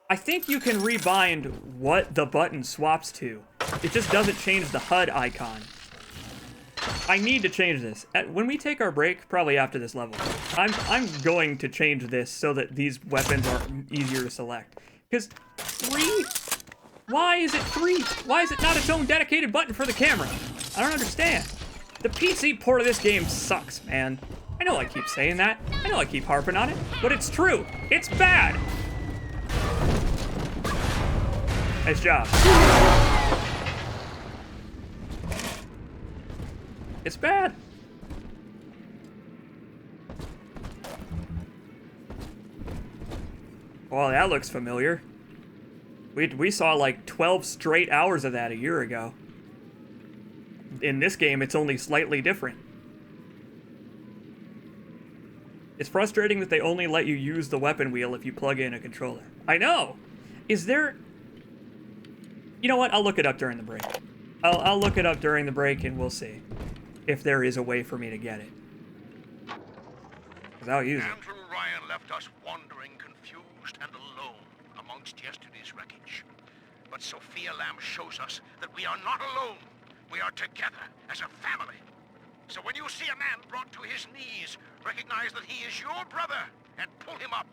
I think you can rebind what the button swaps to. It just doesn't change the HUD icon. I need to change this. When we take our break, probably after this level, I'm going to change this so that these weapons are easier to select. Because 3? Why is it 3? Why is it not its own dedicated button for the camera? I don't understand. The PC port of this game sucks, man. I know I keep saying that. I know I keep harping on it, but it's true. It's bad. Nice job. It's bad. Well, that looks familiar. We saw like 12 straight hours of that a year ago. In this game, it's only slightly different. It's frustrating that they only let you use the weapon wheel if you plug in a controller. I know! Is there... You know what? I'll look it up during the break. I'll look it up during the break and we'll see if there is a way for me to get it. Because I'll use it. Andrew Ryan left us wandering, confused, and alone amongst yesterday's wreckage. But Sophia Lamb shows us that we are not alone. We are together as a family. So when you see a man brought to his knees, recognize that he is your brother and pull him up.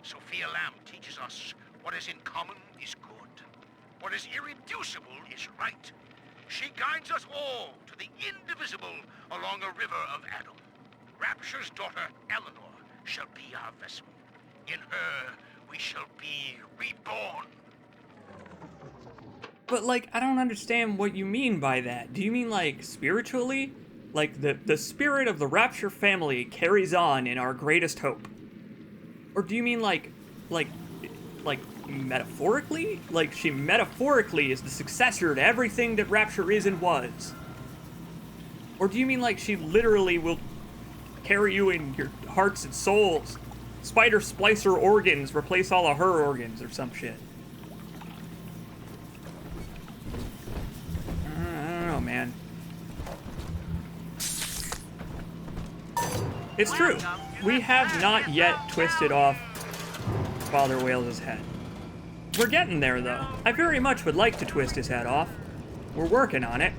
Sophia Lamb teaches us what is in common is good. What is irreducible is right. She guides us all to the indivisible along a river of Adam. Rapture's daughter, Eleanor, shall be our vessel. In her, we shall be reborn. But, like, I don't understand what you mean by that. Do you mean, like, spiritually? Like, the spirit of the Rapture family carries on in our greatest hope? Or do you mean, like, metaphorically? Like, she metaphorically is the successor to everything that Rapture is and was? Or do you mean, like, she literally will carry you in your hearts and souls? Spider splicer organs replace all of her organs or some shit? I don't know, man. It's true. We have not yet twisted off Father Wales' head. We're getting there, though. I very much would like to twist his head off. We're working on it.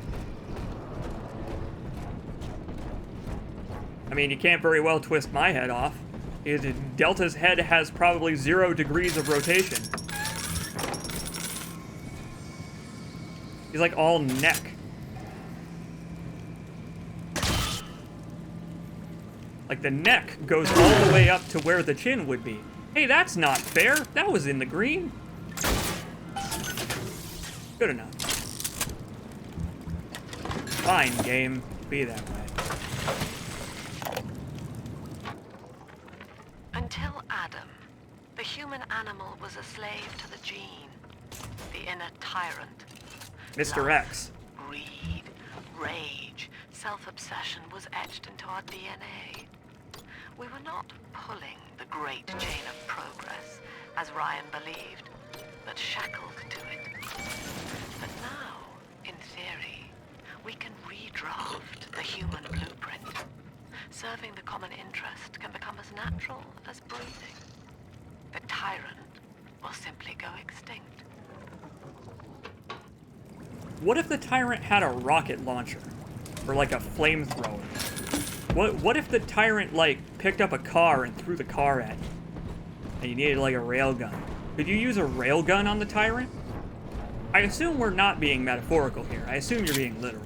I mean, you can't very well twist my head off. Delta's head has probably 0 degrees of rotation. He's like all neck. Like the neck goes all the way up to where the chin would be. Hey, that's not fair. That was in the green. Good enough. Fine, game. Be that way. Until Adam, the human animal was a slave to the gene, the inner tyrant. Mr. Love, X. Greed, rage, self-obsession was etched into our DNA. We were not pulling the great chain of progress, as Ryan believed, but shackled to it. But now, in theory, we can redraft the human blueprint. Serving the common interest can become as natural as breathing. The tyrant will simply go extinct. What if the tyrant had a rocket launcher? Or like a flamethrower? What if the tyrant, like, picked up a car and threw the car at you? And you needed, like, a railgun? Could you use a railgun on the tyrant? I assume we're not being metaphorical here. I assume you're being literal.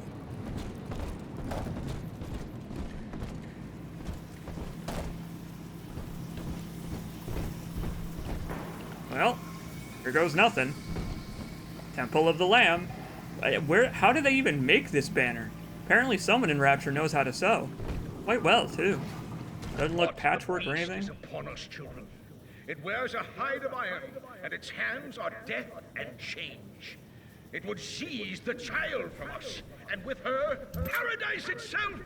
Well, here goes nothing. Temple of the Lamb. How did they even make this banner? Apparently someone in Rapture knows how to sew. Quite well, too. Doesn't look patchwork or anything. Is upon us, children. It wears a hide of iron, and its hands are death and change. It would seize the child from us, and with her, paradise itself.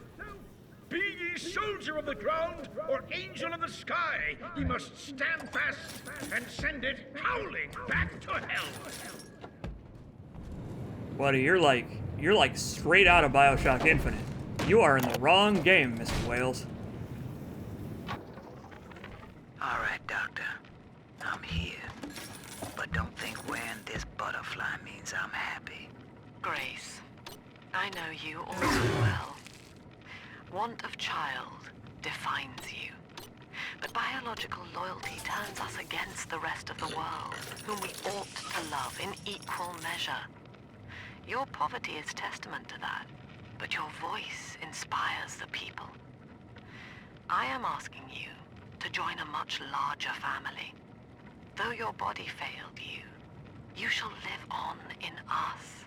Be ye soldier of the ground, or angel of the sky, ye must stand fast and send it howling back to hell. Buddy, you're like straight out of Bioshock Infinite. You are in the wrong game, Mr. Wales. All right, Doctor. I'm here. But don't think wearing this butterfly means I'm happy. Grace, I know you all too well. Want of child defines you. But biological loyalty turns us against the rest of the world, whom we ought to love in equal measure. Your poverty is testament to that, but your voice inspires the people. I am asking you to join a much larger family. Though your body failed you, you shall live on in us.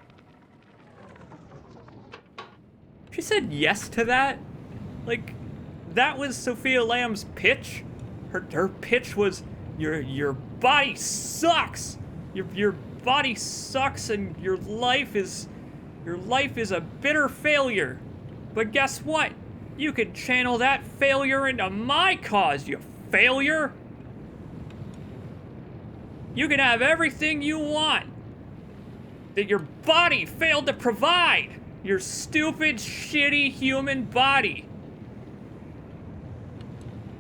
She said yes to that? Like, that was Sophia Lamb's pitch? Her pitch was, your body sucks! Your body sucks and your life is a bitter failure. But guess what? You can channel that failure into my cause, you failure! You can have everything you want that your body failed to provide! Your stupid, shitty human body!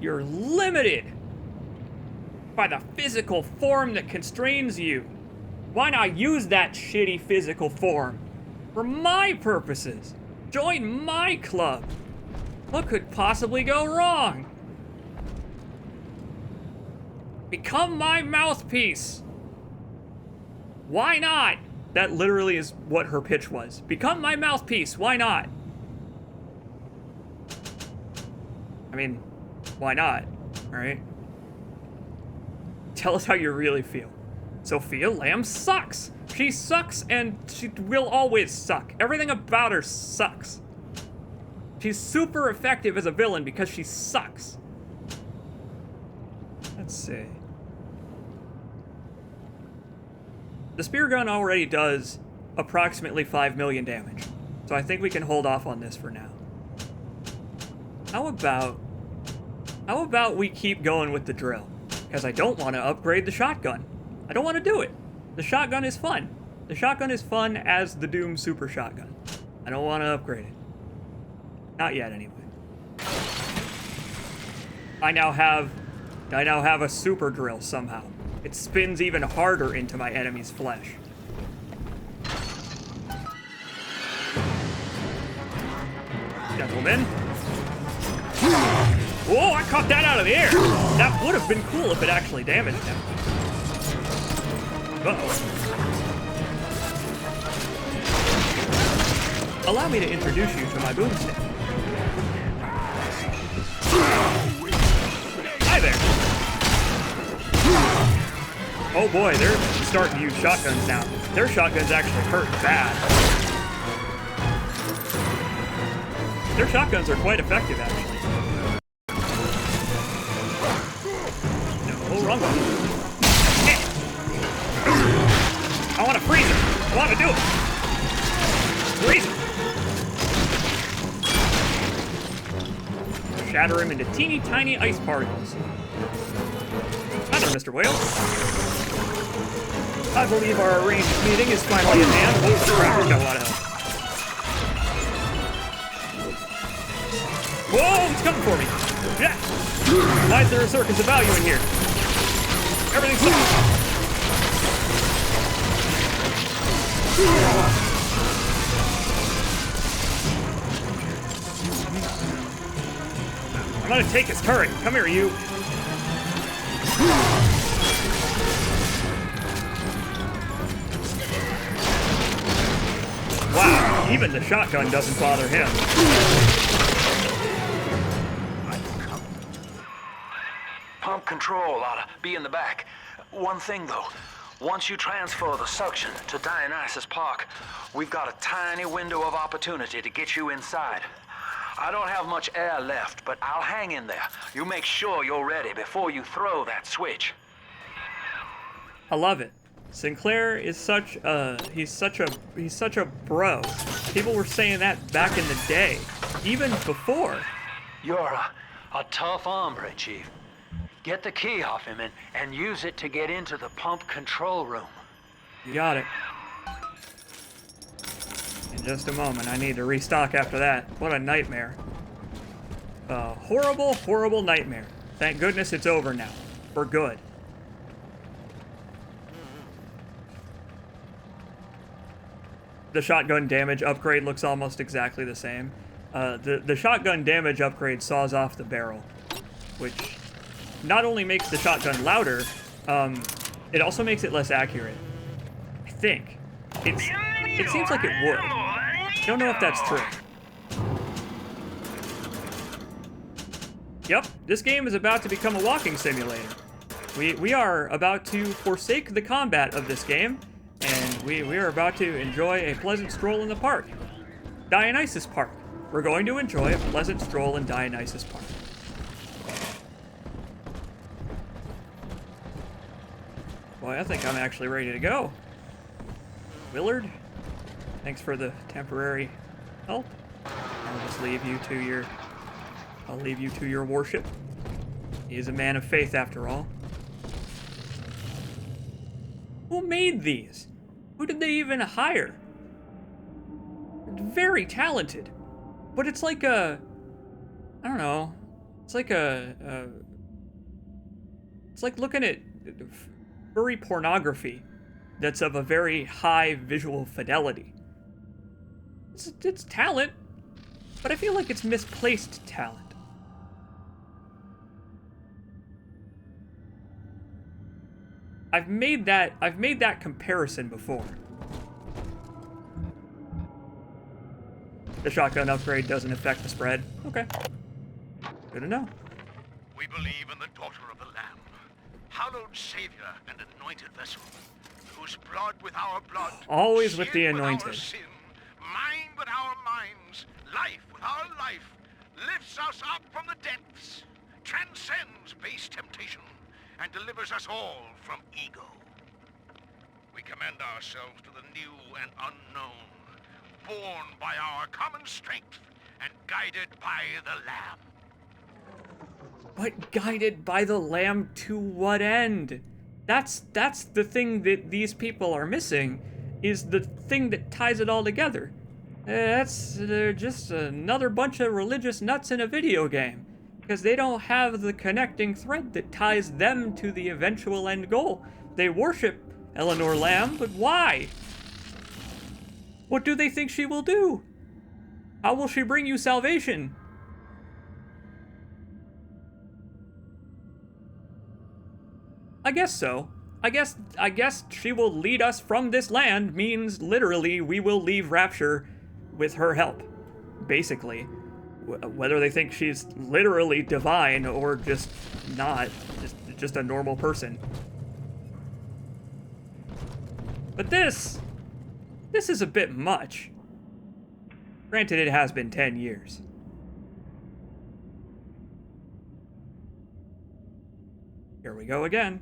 You're limited by the physical form that constrains you. Why not use that shitty physical form for my purposes? Join my club. What could possibly go wrong? Become my mouthpiece. Why not? That literally is what her pitch was. Become my mouthpiece. Why not? I mean, why not? All right. Tell us how you really feel. Sophia Lamb sucks. She sucks and she will always suck. Everything about her sucks. She's super effective as a villain because she sucks. Let's see. The spear gun already does approximately 5 million damage, so I think we can hold off on this for now. How about we keep going with the drill? Because I don't want to upgrade the shotgun. I don't want to do it. The shotgun is fun. The shotgun is fun as the Doom Super Shotgun. I don't want to upgrade it. Not yet, anyway. I now have a super drill somehow. It spins even harder into my enemy's flesh. Gentlemen. Whoa, I caught that out of the air! That would have been cool if it actually damaged him. Uh-oh. Allow me to introduce you to my boomstick. Hi there! Oh boy, they're starting to use shotguns now. Their shotguns actually hurt bad. Their shotguns are quite effective, actually. No, wrong one. I want to freeze him. I want to do it. Freeze him. Shatter him into teeny tiny ice particles. Hi there, Mr. Whale. I believe our arranged meeting is finally at hand. Oh, crap, he's got a lot of health. Whoa, he's coming for me. Yeah. Why is there a circus of value in here? Everything sucks. I'm gonna take his turret. Come here, you. Wow, even the shotgun doesn't bother him. Pump control ought to be in the back. One thing, though. Once you transfer the suction to Dionysus Park, we've got a tiny window of opportunity to get you inside. I don't have much air left, but I'll hang in there. You make sure you're ready before you throw that switch. I love it. Sinclair is such a he's such a bro. People were saying that back in the day, even before. You're a tough hombre, Chief. Get the key off him and use it to get into the pump control room. You got it. In just a moment, I need to restock after that. What a nightmare. A horrible, horrible nightmare. Thank goodness it's over now. For good. The shotgun damage upgrade looks almost exactly the same. The shotgun damage upgrade saws off the barrel, which not only makes the shotgun louder, it also makes it less accurate. I think. It seems like it would. Don't know if that's true. Yep, this game is about to become a walking simulator. We are about to forsake the combat of this game, and we are about to enjoy a pleasant stroll in the park. Dionysus Park. We're going to enjoy a pleasant stroll in Dionysus Park. Boy, I think I'm actually ready to go. Willard, thanks for the temporary help. I'll just leave you to your worship. He is a man of faith after all. Who made these? Who did they even hire? Very talented. But it's like I don't know. It's like it's like looking at furry pornography that's of a very high visual fidelity. It's talent, but I feel like it's misplaced talent. I've made that comparison before. The shotgun upgrade doesn't affect the spread. Okay. Good to know. We believe in the daughter of the Lamb, hallowed savior and anointed vessel, whose blood with our blood, Always with the sin anointed. With our sin, mind with our minds, life with our life, lifts us up from the depths, transcends base temptation, and delivers us all from ego. We commend ourselves to the new and unknown, born by our common strength and guided by the Lamb. But guided by the Lamb to what end? That's the thing that these people are missing, is the thing that ties it all together. They're just another bunch of religious nuts in a video game, because they don't have the connecting thread that ties them to the eventual end goal. They worship Eleanor Lamb, but why? What do they think she will do? How will she bring you salvation? I guess so. I guess she will lead us from this land means literally we will leave Rapture with her help, basically. Whether they think she's literally divine or just not, just a normal person. But this is a bit much. Granted, it has been 10 years. Here we go again.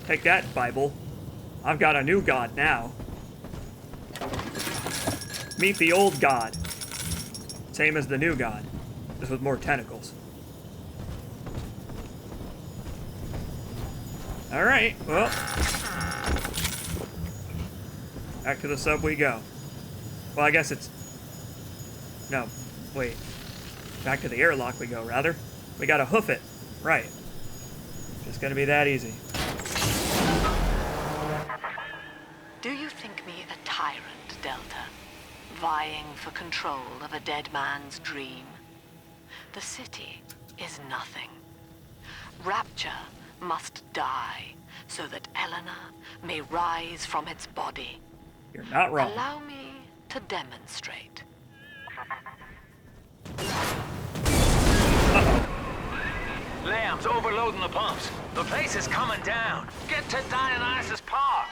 Take that, Bible. I've got a new god now. Meet the old god. Same as the new god, just with more tentacles. Alright, well. Back to the sub we go. Well, I guess it's... No, wait. Back to the airlock we go, rather. We gotta hoof it. Right. Just gonna be that easy. Do you think me a tyrant, Delta? Vying for control of a dead man's dream? The city is nothing. Rapture must die so that Eleanor may rise from its body. You're not wrong. Allow me to demonstrate. Lamb's overloading the pumps. The place is coming down. Get to Dionysus Park.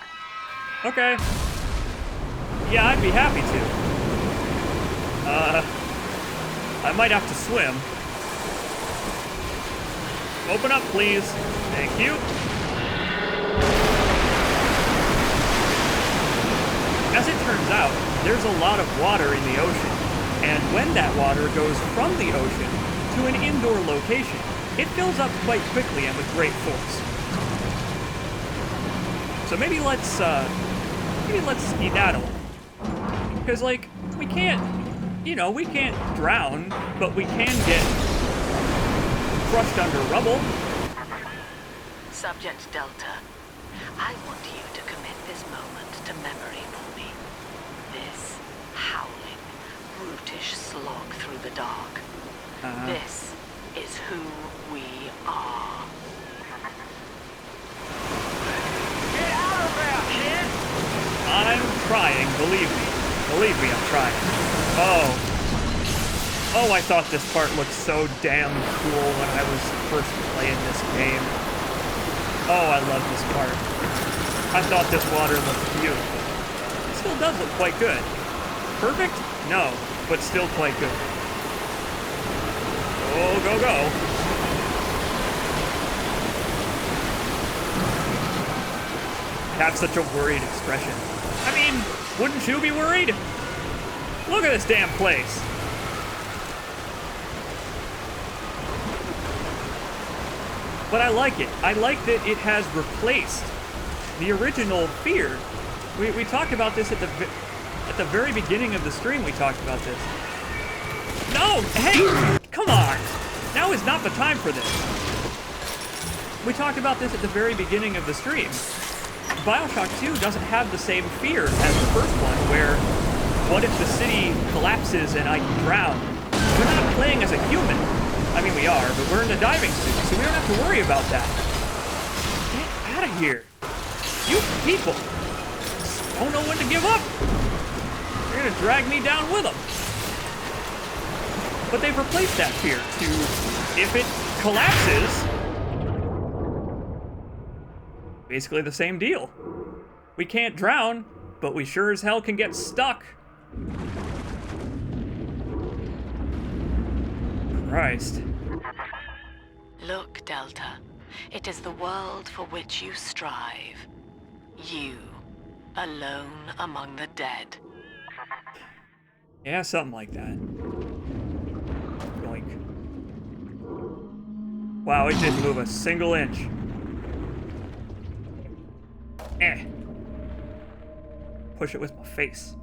Okay. Yeah, I'd be happy to. I might have to swim. Open up, please. Thank you. As it turns out, there's a lot of water in the ocean, and when that water goes from the ocean to an indoor location, it fills up quite quickly and with great force. So maybe let's skedaddle. Because, like, we can't drown, but we can get crushed under rubble. Subject Delta, I want you to commit this moment to memory for me. This howling, brutish slog through the dark. This is who we are. Get out of there, kid! I'm trying, believe me. Believe me, I'm trying. Oh, I thought this part looked so damn cool when I was first playing this game. Oh, I love this part. I thought this water looked beautiful. It still does look quite good. Perfect? No, but still quite good. Oh, go, go. Have such a worried expression. I mean, wouldn't you be worried? Look at this damn place. But I like it. I like that it has replaced the original fear. We talked about this at the At the very beginning of the stream, we talked about this. No! Hey! Come on! Now is not the time for this. We talked about this at the very beginning of the stream. Bioshock 2 doesn't have the same fear as the first one, where what if the city collapses and I drown? We're not playing as a human. I mean, we are, but we're in a diving suit, so we don't have to worry about that. Get out of here. You people don't know when to give up. You're gonna drag me down with them. But they've replaced that fear to, if it collapses, basically the same deal. We can't drown, but we sure as hell can get stuck. Christ. Look, Delta. It is the world for which you strive. You, alone among the dead. Yeah, something like that. Yoink. Wow, it didn't move a single inch. Push it with my face.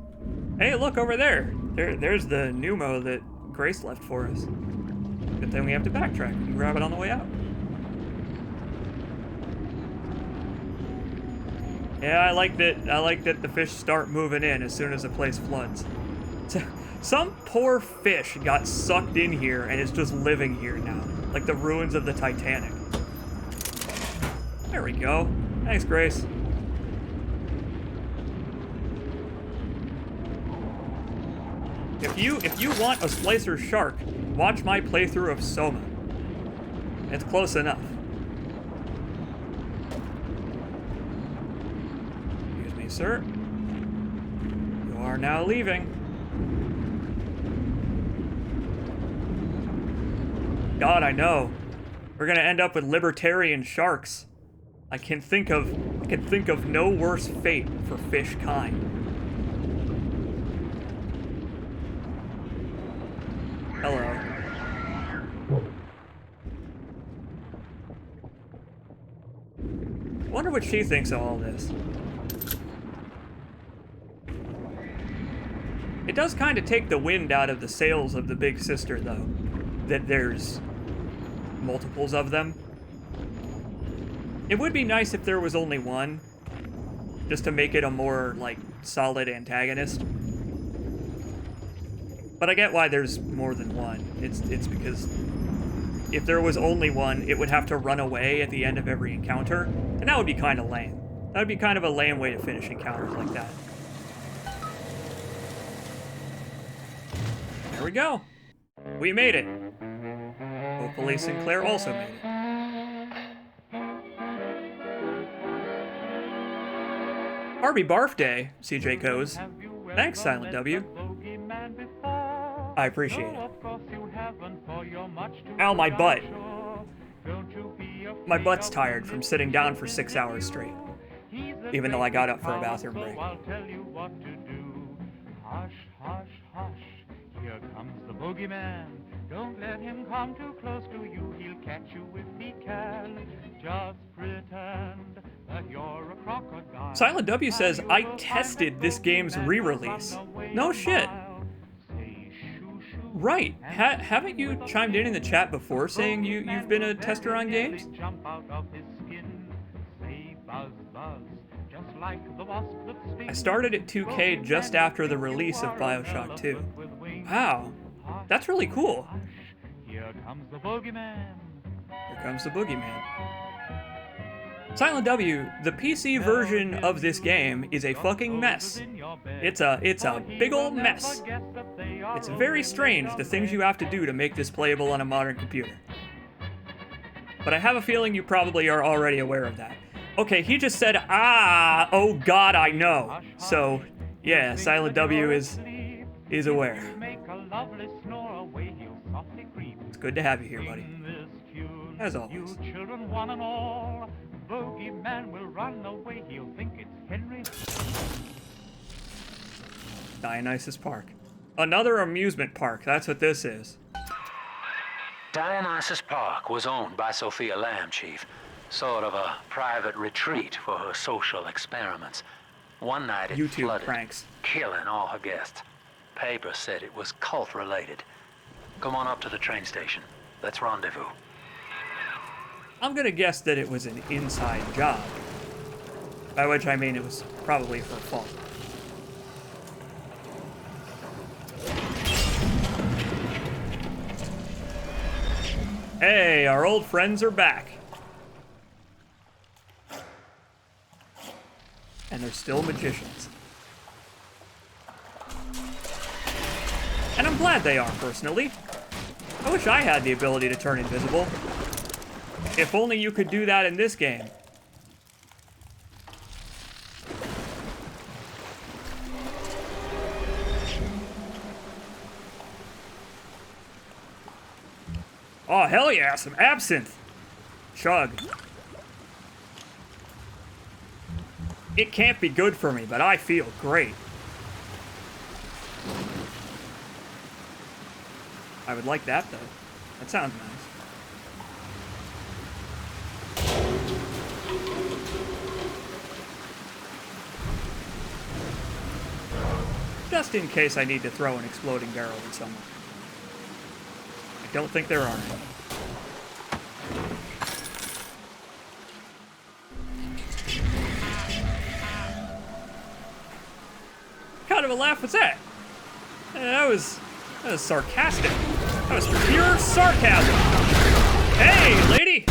Hey, look over there. There's the pneumo that Grace left for us. Good thing we have to backtrack and grab it on the way out. Yeah, I like that the fish start moving in as soon as the place floods. Some poor fish got sucked in here and is just living here now, like the ruins of the Titanic. There we go. Thanks, Grace. If you want a Slicer shark, watch my playthrough of Soma. It's close enough. Excuse me, sir. You are now leaving. God, I know. We're gonna end up with libertarian sharks. I can think of no worse fate for fish kind. Hello. Wonder what she thinks of all this. It does kind of take the wind out of the sails of the big sister, though, that there's multiples of them. It would be nice if there was only one, just to make it a more, like, solid antagonist. But I get why there's more than one. It's because if there was only one, it would have to run away at the end of every encounter, and that would be kind of lame. That would be kind of a lame way to finish encounters like that. There we go. We made it. Hopefully Sinclair also made it. Harvey Barf Day, CJacobs. Thanks, Silent W. I appreciate it. Ow, my butt. My butt's tired from sitting down for 6 hours straight. Even though I got up for a bathroom break. Hush, hush, hush. Here comes the boogeyman. Don't let him come too close to you. He'll catch you if he can. Just pretend that you're a crocodile. Silent W says, I tested this game's re-release. No shit. Right. Haven't you chimed in the chat before saying you've been a tester on games? I started at 2K just after the release of Bioshock 2. Wow. That's really cool. Here comes the boogeyman. Here comes the boogeyman. Silent W, the PC version of this game is a fucking mess. It's a big old mess. It's very strange the things you have to do to make this playable on a modern computer. But I have a feeling you probably are already aware of that. Okay, he just said, ah, oh god, I know. So, yeah, Silent W is aware. It's good to have you here, buddy. As always. Bogeyman will run away, he'll think it's Henry. Dionysus Park. Another amusement park, that's what this is. Dionysus Park was owned by Sophia Lamb, Chief. Sort of a private retreat for her social experiments. One night it YouTube flooded, pranks. killing all her guests. Paper said it was cult-related. Come on up to the train station. Let's rendezvous. I'm gonna guess that it was an inside job. By which I mean it was probably her fault. Hey, our old friends are back. And they're still magicians. And I'm glad they are, personally. I wish I had the ability to turn invisible. If only you could do that in this game. Oh, hell yeah, some absinthe. Chug. It can't be good for me, but I feel great. I would like that, though. That sounds nice. Just in case I need to throw an exploding barrel at someone. I don't think there are any. What kind of a laugh was that? That was sarcastic. That was pure sarcasm. Hey, lady!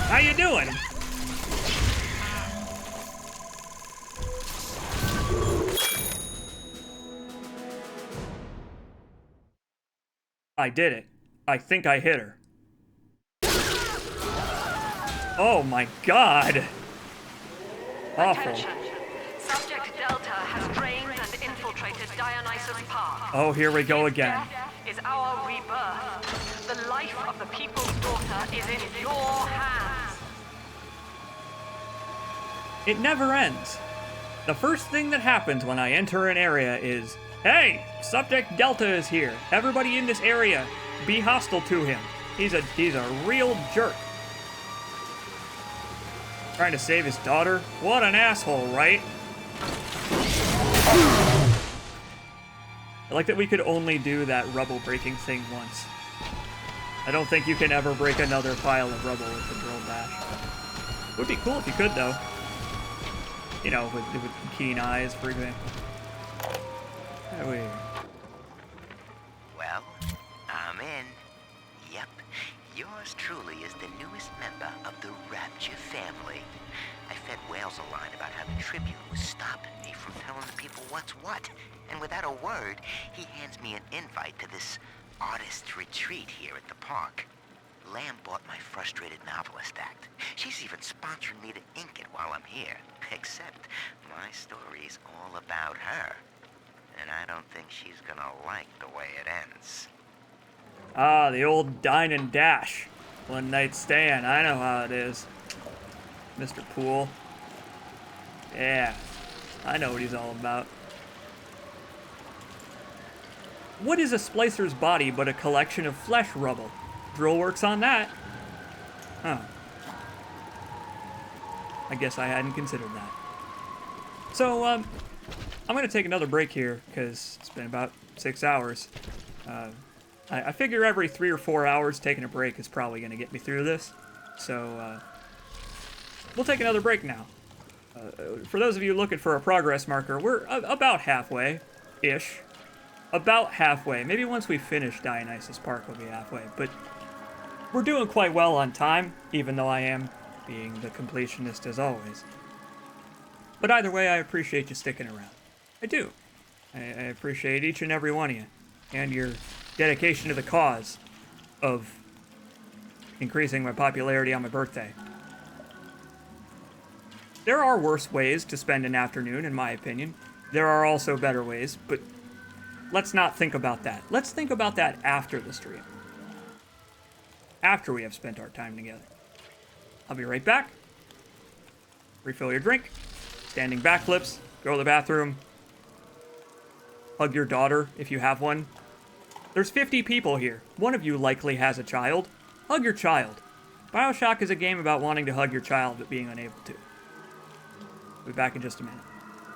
How you doing? I did it. I think I hit her. Oh my god! Awful. Attention. Subject Delta has drained and infiltrated Dionysus Park. Oh, here we go again. Death is our rebirth. The life of the people's daughter is in your hands. It never ends. The first thing that happens when I enter an area is, hey, Subject Delta is here. Everybody in this area, be hostile to him. He's a real jerk. Trying to save his daughter? What an asshole, right? I like that we could only do that rubble breaking thing once. I don't think you can ever break another pile of rubble with the drill bash. Would be cool if you could, though. You know, with keen eyes, for example. There we are. Well, I'm in. Yep, yours truly is the newest member of the Rapture Family. I fed Wales a line about how the Tribune was stopping me from telling the people what's what, and without a word, he hands me an invite to this artist retreat here at the park. Lamb bought my Frustrated Novelist Act. She's even sponsoring me to ink it while I'm here, except my story's all about her. And I don't think she's gonna like the way it ends. Ah, the old dine and dash. One night stand, I know how it is. Mr. Poole. Yeah, I know what he's all about. What is a splicer's body but a collection of flesh rubble? Drill works on that. Huh. I guess I hadn't considered that. So, I'm going to take another break here, because it's been about 6 hours. I figure every 3 or 4 hours taking a break is probably going to get me through this. So, we'll take another break now. For those of you looking for a progress marker, we're about halfway-ish. About halfway. Maybe once we finish Dionysus Park, we'll be halfway. But we're doing quite well on time, even though I am being the completionist as always. But either way, I appreciate you sticking around. I do. I appreciate each and every one of you, and your dedication to the cause of increasing my popularity on my birthday. There are worse ways to spend an afternoon, in my opinion. There are also better ways, but let's not think about that. Let's think about that after the stream. After we have spent our time together. I'll be right back. Refill your drink. Standing backflips. Go to the bathroom. Hug your daughter if you have one. There's 50 people here. One of you likely has a child. Hug your child. Bioshock is a game about wanting to hug your child but being unable to. I'll be back in just a minute.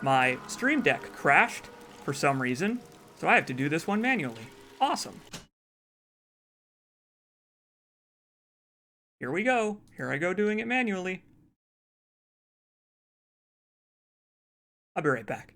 My Stream Deck crashed for some reason, so I have to do this one manually. Awesome. Here we go. Here I go doing it manually. I'll be right back.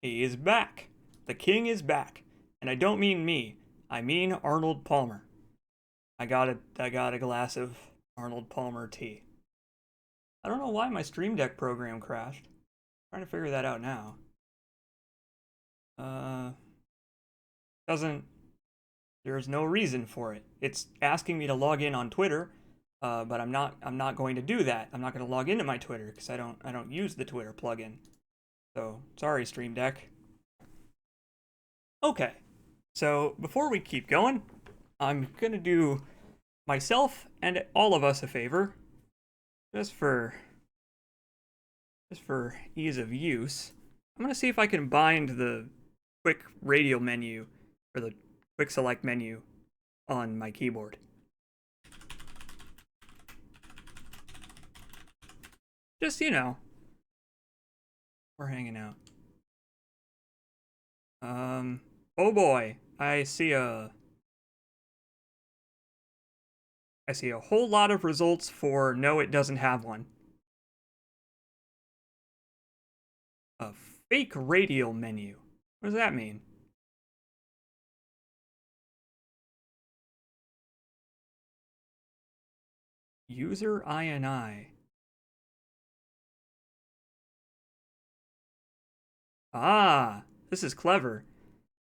He is back. The king is back. And I don't mean me. I mean Arnold Palmer. I got a glass of Arnold Palmer tea. I don't know why my Stream Deck program crashed. I'm trying to figure that out now. There's no reason for it. It's asking me to log in on Twitter, but I'm not going to do that. I'm not going to log into my Twitter because I don't use the Twitter plugin. So, sorry, Stream Deck. Okay, so before we keep going, I'm gonna do myself and all of us a favor, just for ease of use. I'm gonna see if I can bind the quick radial menu, or the quick select menu, on my keyboard. Just, you know, we're hanging out. Oh boy, I see a whole lot of results for no, it doesn't have one. A fake radial menu. What does that mean? User INI. Ah, this is clever.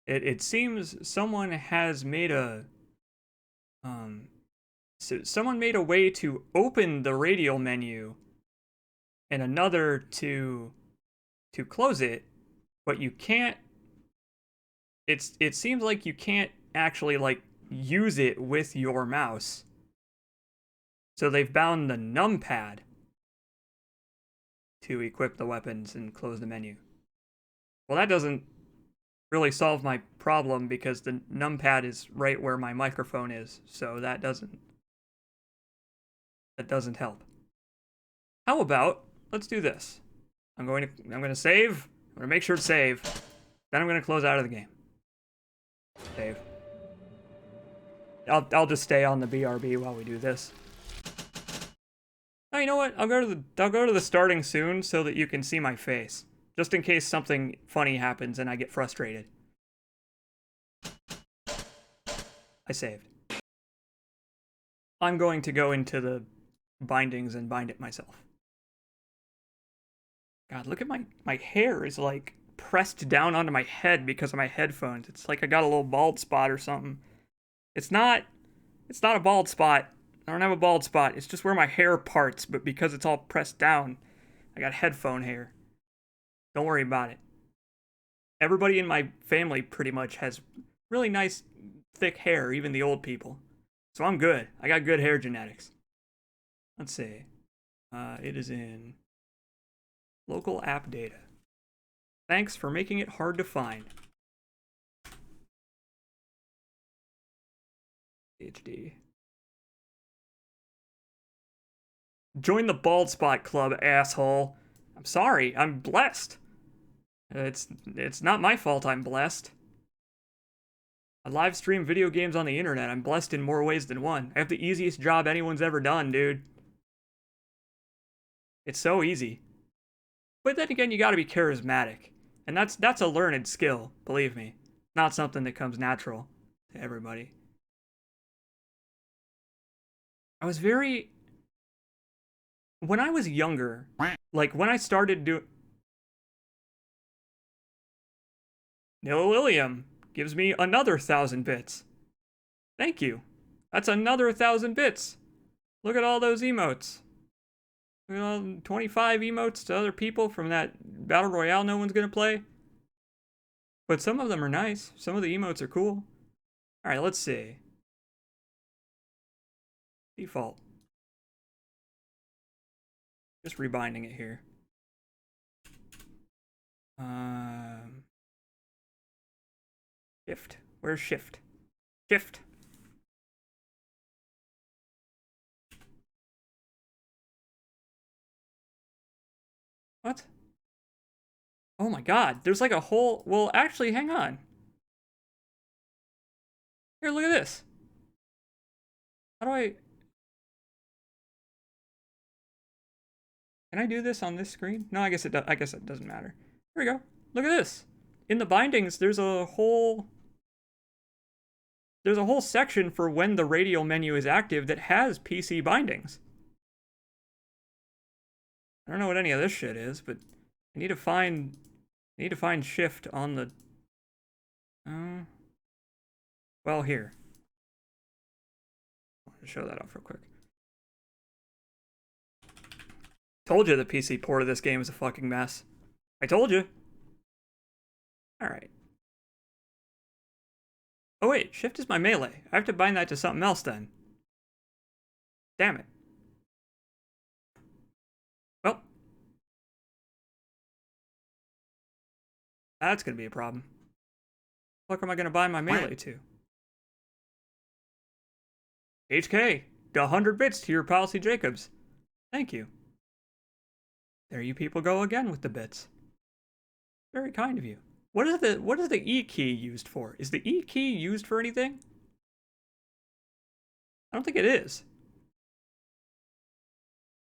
It seems someone has made a someone made a way to open the radial menu and another to close it, but you can't. It seems like you can't actually like use it with your mouse. So they've bound the numpad. to equip the weapons and close the menu. Well, that doesn't really solve my problem because the numpad is right where my microphone is, so that doesn't help. How about let's do this? I'm going to save. I'm going to make sure to save. Then I'm going to close out of the game. Save. I'll just stay on the BRB while we do this. Oh, you know what? I'll go to the starting soon so that you can see my face, just in case something funny happens and I get frustrated. I saved. I'm going to go into the bindings and bind it myself. God, look at my hair is like pressed down onto my head because of my headphones. It's like I got a little bald spot or something. It's not a bald spot. I don't have a bald spot. It's just where my hair parts, but because it's all pressed down, I got headphone hair. Don't worry about it. Everybody in my family pretty much has really nice, thick hair, even the old people. So I'm good. I got good hair genetics. Let's see. It is in local app data. Thanks for making it hard to find. HD. Join the bald spot club, asshole. I'm sorry, I'm blessed. It's not my fault I'm blessed. I live stream video games on the internet. I'm blessed in more ways than one. I have the easiest job anyone's ever done, dude. It's so easy. But then again, you gotta be charismatic. And that's a learned skill, believe me. Not something that comes natural to everybody. When I was younger, like when I started doing... Nililium gives me another 1,000 bits. Thank you. That's another 1,000 bits. Look at all those emotes. Look at all 25 emotes to other people from that Battle Royale no one's gonna play. But some of them are nice. Some of the emotes are cool. Alright, let's see. Default. Just rebinding it here. Shift. Where's shift? Shift. What? Oh my god, there's like a whole... Well, actually, hang on. Here, look at this. How do I... Can I do this on this screen? No, I guess it doesn't matter. Here we go. Look at this. In the bindings, there's a whole section for when the radial menu is active that has PC bindings. I don't know what any of this shit is, but I need to find shift on the... well, here. I want to show that off real quick. Told you the PC port of this game is a fucking mess. I told you. Alright. Oh wait, shift is my melee. I have to bind that to something else then. Damn it. Well. That's gonna be a problem. What am I gonna bind my melee to? HK, 100 bits to your pal CJacobs. Thank you. There you people go again with the bits. Very kind of you. What is the E key used for? Is the E key used for anything? I don't think it is.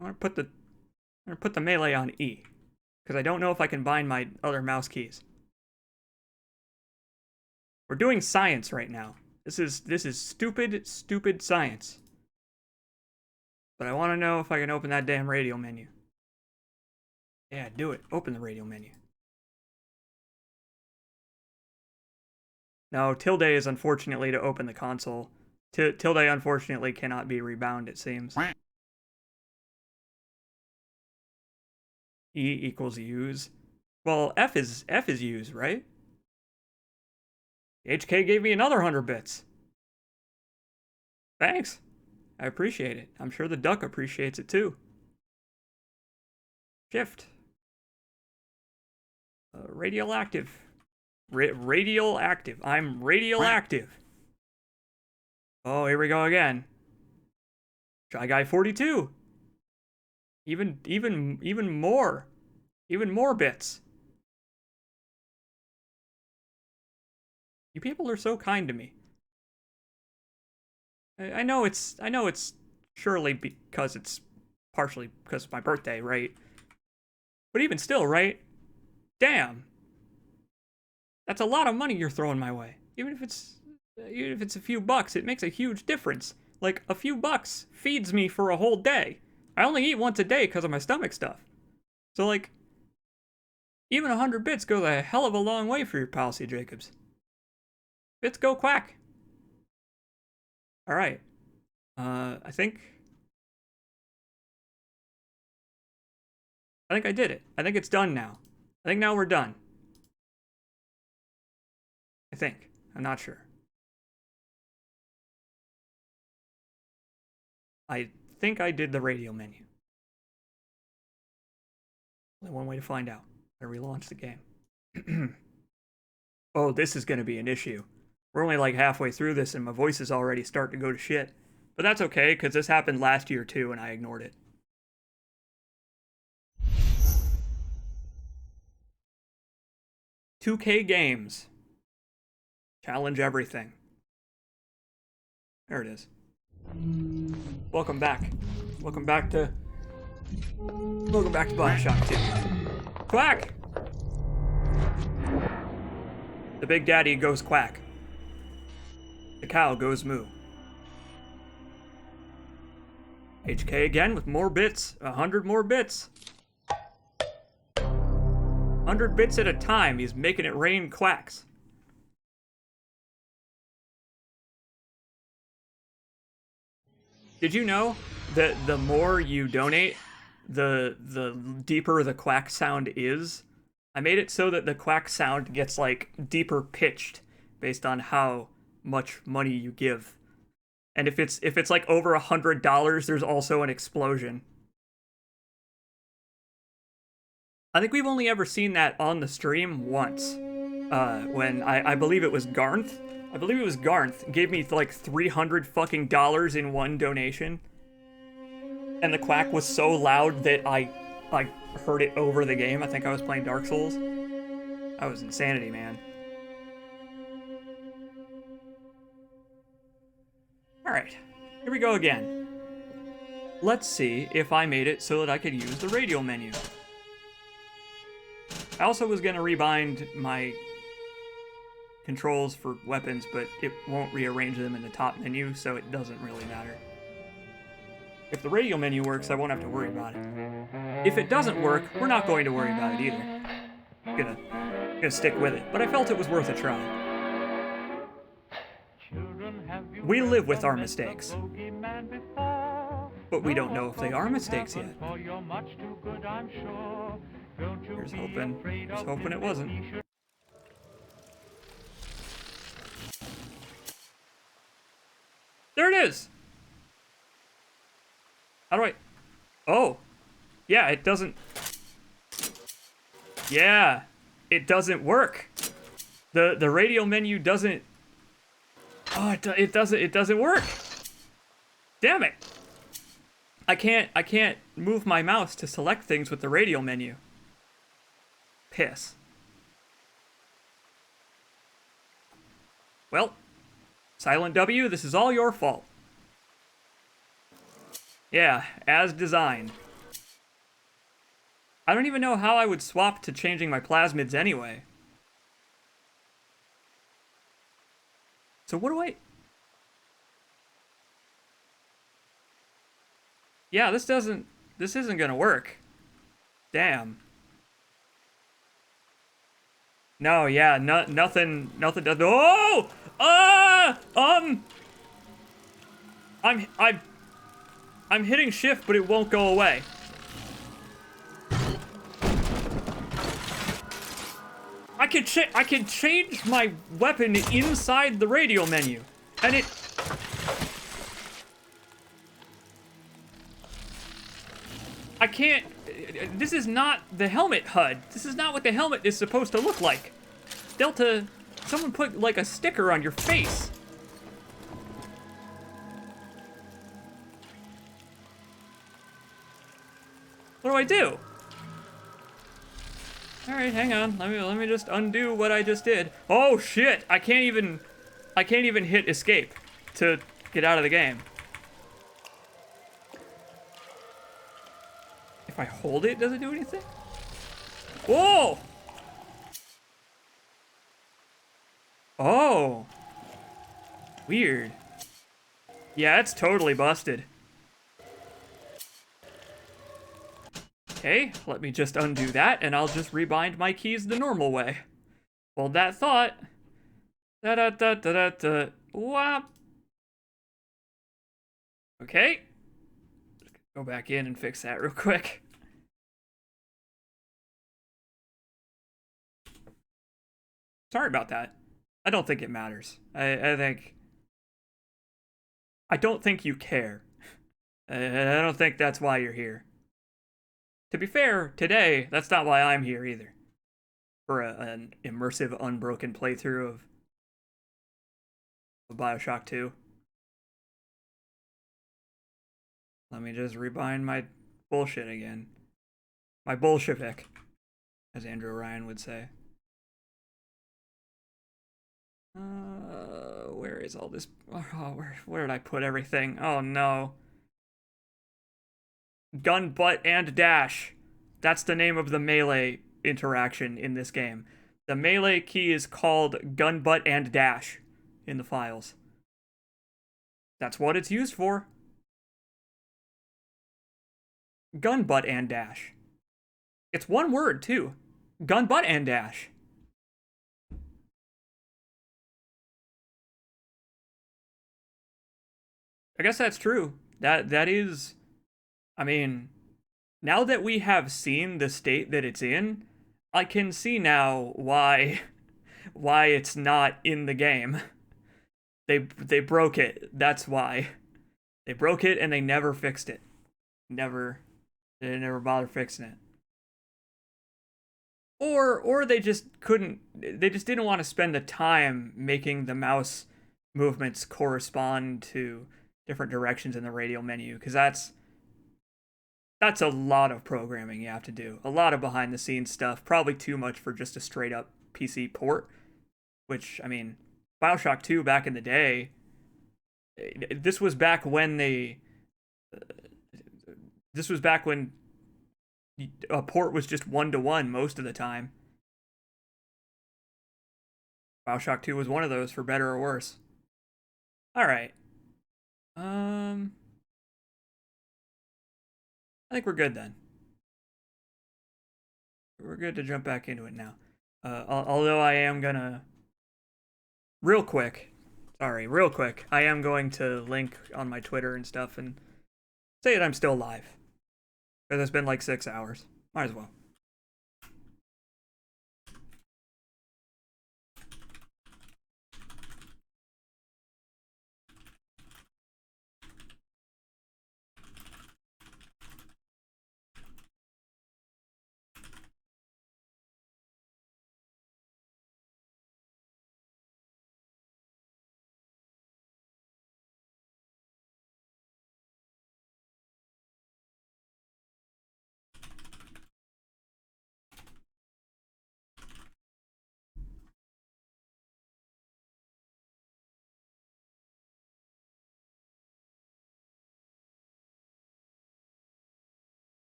I'm gonna put the melee on E, because I don't know if I can bind my other mouse keys. We're doing science right now. This is stupid science. But I want to know if I can open that damn radial menu. Yeah, do it. Open the radial menu. No, tilde is unfortunately to open the console. Tilde unfortunately cannot be rebound, it seems. E equals use. Well, F is use, right? HK gave me another 100 bits. Thanks. I appreciate it. I'm sure the duck appreciates it too. Shift. Radioactive. Radioactive. I'm radioactive. Oh, here we go again. Shy Guy 42. Even more. Even more bits. You people are so kind to me. I know it's surely because it's partially because it's my birthday, right? But even still, right? Damn. That's a lot of money you're throwing my way. Even if it's a few bucks, it makes a huge difference. Like, a few bucks feeds me for a whole day. I only eat once a day because of my stomach stuff. So, like, even 100 bits goes a hell of a long way for your pal, CJacobs. Bits go quack. Alright. I think I did it. I think it's done now. I think now we're done. I think. I'm not sure. I think I did the radio menu. Only one way to find out. I relaunch the game. Oh, this is going to be an issue. We're only like halfway through this and my voice is already starting to go to shit. But that's okay, because this happened last year too and I ignored it. $2K games. Challenge everything. There it is. Welcome back. Welcome back to Bioshock 2. Quack! The big daddy goes quack. The cow goes moo. HK again with more bits. 100 more bits. 100 bits at a time. He's making it rain quacks. Did you know that the more you donate, the deeper the quack sound is? I made it so that the quack sound gets like deeper pitched based on how much money you give. And if it's like over $100, there's also an explosion. I think we've only ever seen that on the stream once. When I believe it was Garth. I believe it was Garth gave me like $300 fucking in one donation. And the quack was so loud that I heard it over the game. I think I was playing Dark Souls. That was insanity, man. Alright, here we go again. Let's see if I made it so that I could use the radio menu. I also was going to rebind my controls for weapons, but it won't rearrange them in the top menu, so it doesn't really matter. If the radio menu works, I won't have to worry about it. If it doesn't work, we're not going to worry about it either. I'm gonna stick with it, but I felt it was worth a try. We live with our mistakes. But we don't know if they are mistakes yet. Here's hoping it wasn't. There it is! How do I... Oh. Yeah, it doesn't... Yeah. It doesn't work. The radio menu doesn't... Oh, it doesn't work. Damn it. I can't move my mouse to select things with the radio menu. Piss. Well, Silent W, this is all your fault. Yeah, as designed. I don't even know how I would swap to changing my plasmids anyway. So what do I... Yeah, this isn't gonna work. Damn. No, yeah, nothing does... Oh! I'm hitting shift, but it won't go away. I can change my weapon inside the radio menu, and it... I can't... This is not the helmet HUD. This is not what the helmet is supposed to look like. Delta, someone put like a sticker on your face. What do I do? All right, hang on. Let me just undo what I just did. Oh shit! I can't even hit escape to get out of the game. If I hold it, does it do anything? Whoa! Oh. Weird. Yeah, it's totally busted. Okay, let me just undo that, and I'll just rebind my keys the normal way. Hold that thought. Da-da-da-da-da-da. Whop. Okay. Go back in and fix that real quick. Sorry about that. I don't think it matters. I don't think you care. I don't think that's why you're here. To be fair, today, that's not why I'm here either. For an immersive, unbroken playthrough of Bioshock 2. Let me just rebind my bullshit again. My Bolshevik, as Andrew Ryan would say. Where is all this? Oh, where did I put everything? Oh no. Gun, butt, and dash. That's the name of the melee interaction in this game. The melee key is called gun, butt, and dash in the files. That's what it's used for. Gun, butt, and dash. It's one word, too. Gun, butt, and dash. I guess that's true. That is... I mean, now that we have seen the state that it's in, I can see now why it's not in the game. They broke it. That's why. They broke it and they never fixed it. They never bothered fixing it. Or they just couldn't, they just didn't want to spend the time making the mouse movements correspond to different directions in the radial menu, because that's a lot of programming you have to do. A lot of behind the scenes stuff. Probably too much for just a straight up PC port. Which, I mean, Bioshock 2 back in the day, this was back when a port was just 1-to-1 most of the time. Bioshock 2 was one of those, for better or worse. Alright. I think we're good then. We're good to jump back into it now. Although I am gonna... Real quick, I am going to link on my Twitter and stuff and say that I'm still live. Because it's been like 6 hours. Might as well.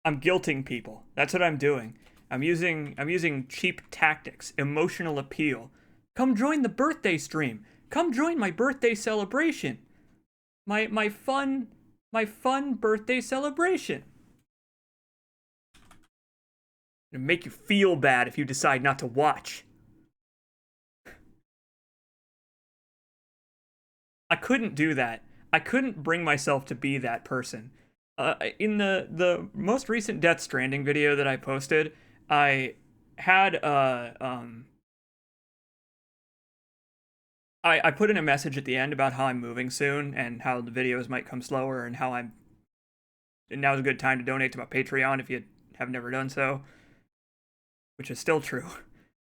I'm guilting people. That's what I'm doing. I'm using cheap tactics, emotional appeal. Come join the birthday stream. Come join my birthday celebration. My fun birthday celebration. It'll make you feel bad if you decide not to watch. I couldn't do that. I couldn't bring myself to be that person. In the most recent Death Stranding video that I posted, I had I put in a message at the end about how I'm moving soon and how the videos might come slower and how I'm now's a good time to donate to my Patreon if you have never done so, which is still true.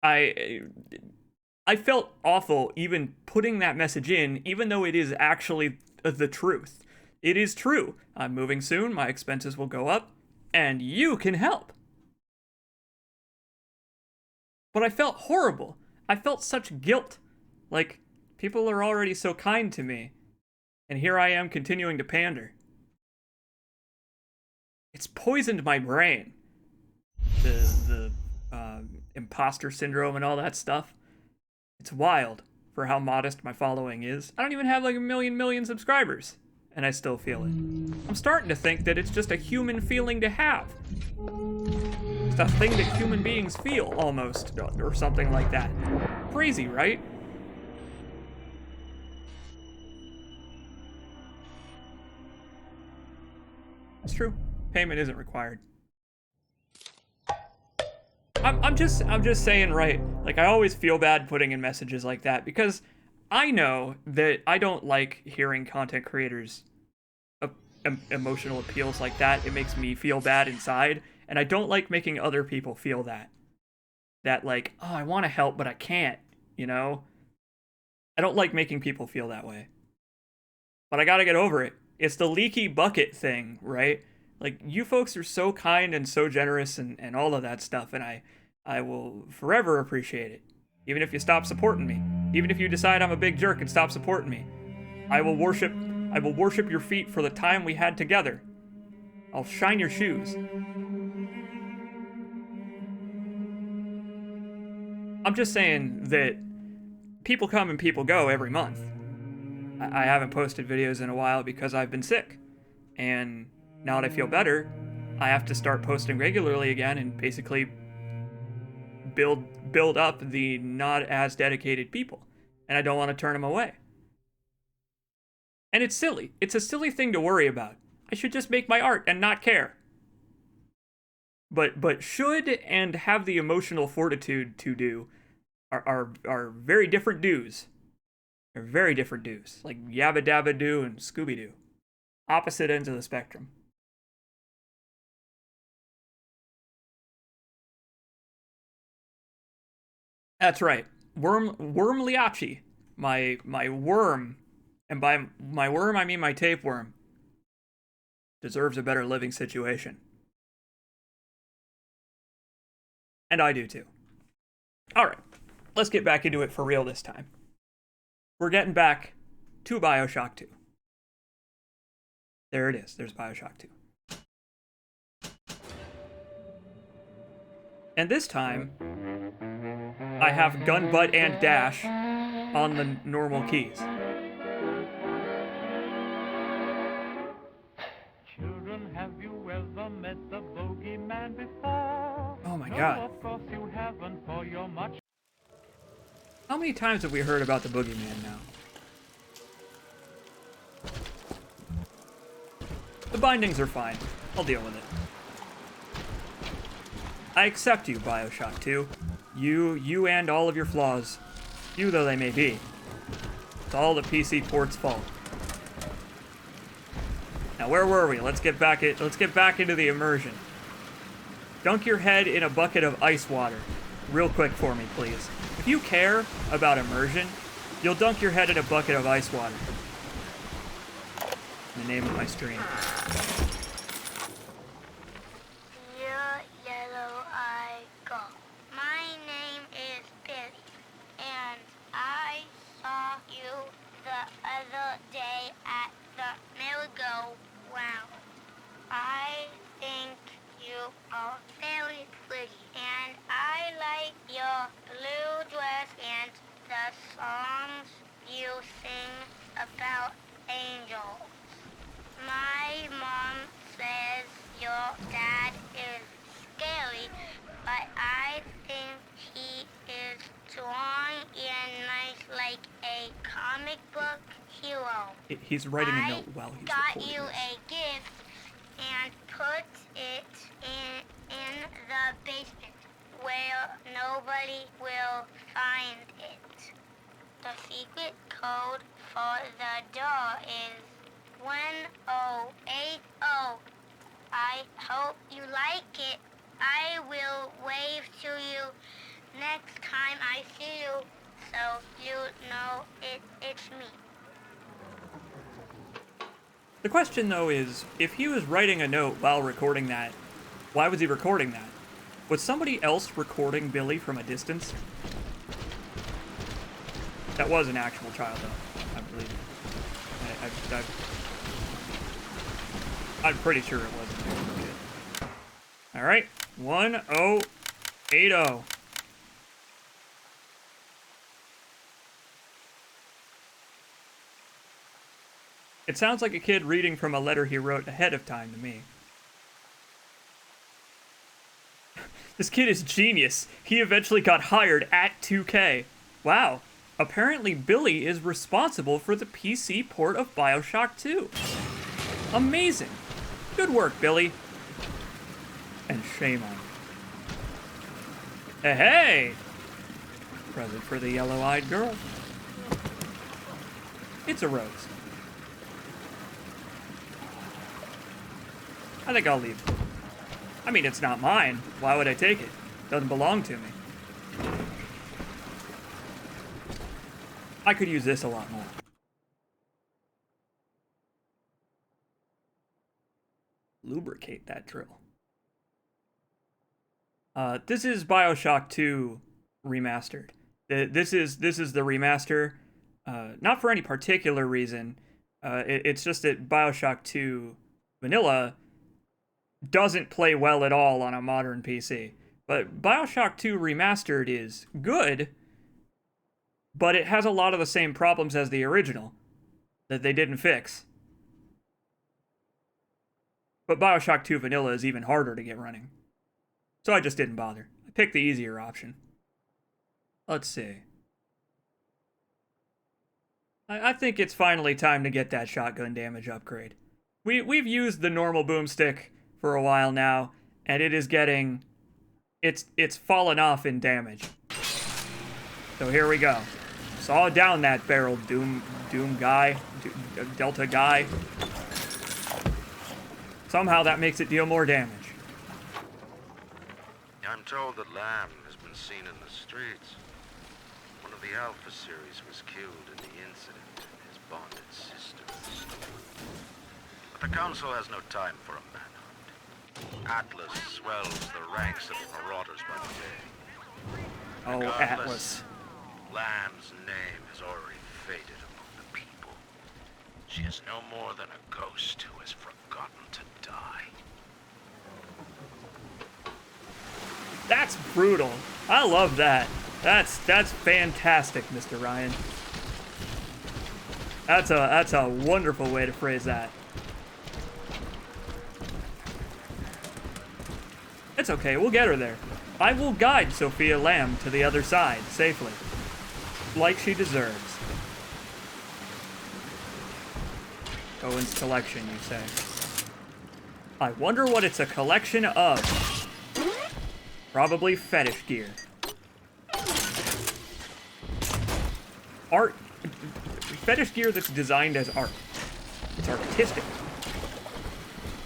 I felt awful even putting that message in, even though it is actually the truth. It is true. I'm moving soon, my expenses will go up, and you can help. But I felt horrible. I felt such guilt. Like, people are already so kind to me, and here I am continuing to pander. It's poisoned my brain. The imposter syndrome and all that stuff. It's wild for how modest my following is. I don't even have like a million subscribers, and I still feel it. I'm starting to think that it's just a human feeling to have. It's a thing that human beings feel, almost, or something like that. Crazy, right? It's true. Payment isn't required. I'm just saying, right? Like, I always feel bad putting in messages like that because I know that I don't like hearing content creators emotional appeals like that. It makes me feel bad inside, and I don't like making other people feel that. That like, oh, I want to help, but I can't, you know? I don't like making people feel that way. But I gotta get over it. It's the leaky bucket thing, right? Like, you folks are so kind and so generous and all of that stuff, and I will forever appreciate it. Even if you stop supporting me. Even if you decide I'm a big jerk and stop supporting me. I will worship your feet for the time we had together. I'll shine your shoes. I'm just saying that people come and people go every month. I haven't posted videos in a while because I've been sick. And now that I feel better, I have to start posting regularly again and basically build up the not as dedicated people. And I don't want to turn them away. And it's silly. It's a silly thing to worry about. I should just make my art and not care. But should and have the emotional fortitude to do are very different do's. They're very different do's. Like Yabba Dabba Doo and Scooby Doo. Opposite ends of the spectrum. That's right. Wormliachi. My worm, and by my worm I mean my tapeworm, deserves a better living situation. And I do too. Alright, let's get back into it for real this time. We're getting back to Bioshock 2. There it is. There's Bioshock 2. And this time, I have gun, butt, and dash on the normal keys. Children, have you ever met the bogeyman before? Oh my No, god. of course you haven't, for you're much. How many times have we heard about the boogeyman now? The bindings are fine. I'll deal with it. I accept you, Bioshock 2. You and all of your flaws. Few though they may be. It's all the PC port's fault. Now where were we? Let's get back into the immersion. Dunk your head in a bucket of ice water. Real quick for me, please. If you care about immersion, you'll dunk your head in a bucket of ice water. In the name of my stream. Dear Yellow-Eye Gull, my name is Billy, and I saw you the other day at the merry-go-round. I think you are very pretty, and I like your blue dress and the songs you sing about angels. My mom says your dad is scary, but I think he is strong and nice like a comic book hero. He's writing a note while he's got recording you this. a gift and put it in the basement where nobody will find it. The secret code for the door is 1080. I hope you like it. I will wave to you next time I see you, so you know it's me. The question, though, is, if he was writing a note while recording that, why was he recording that? Was somebody else recording Billy from a distance? That was an actual child, though, I believe. I'm pretty sure it wasn't an actual kid. Alright, 1080. It sounds like a kid reading from a letter he wrote ahead of time to me. This kid is genius. He eventually got hired at 2K. Wow. Apparently Billy is responsible for the PC port of Bioshock 2. Amazing. Good work, Billy. And shame on you. Hey! Present for the yellow-eyed girl. It's a rose. I think I'll leave. I mean, it's not mine. Why would I take it? Doesn't belong to me. I could use this a lot more. Lubricate that drill. This is Bioshock 2 remastered. This is the remaster, not for any particular reason. It's just that Bioshock 2 Vanilla doesn't play well at all on a modern PC. But Bioshock 2 Remastered is good, but it has a lot of the same problems as the original that they didn't fix. But Bioshock 2 Vanilla is even harder to get running. So I just didn't bother. I picked the easier option. Let's see. I think it's finally time to get that shotgun damage upgrade. We've used the normal boomstick for a while now, and it is getting... It's fallen off in damage. So here we go. Saw down that barrel, Doom guy, Delta guy. Somehow that makes it deal more damage. I'm told that Lamb has been seen in the streets. One of the Alpha series was killed in the incident, and his bonded sister was stolen. But the Council has no time for a manhunt. Atlas swells the ranks of marauders by the day. Oh, Regardless, Atlas. Lamb's name has already faded among the people. She is no more than a ghost who has forgotten to die. That's brutal. I love that. That's fantastic, Mr. Ryan. That's a wonderful way to phrase that. It's okay, we'll get her there. I will guide Sophia Lamb to the other side, safely. Like she deserves. Owen's collection, you say. I wonder what it's a collection of. Probably fetish gear. Art. Fetish gear that's designed as art. It's artistic.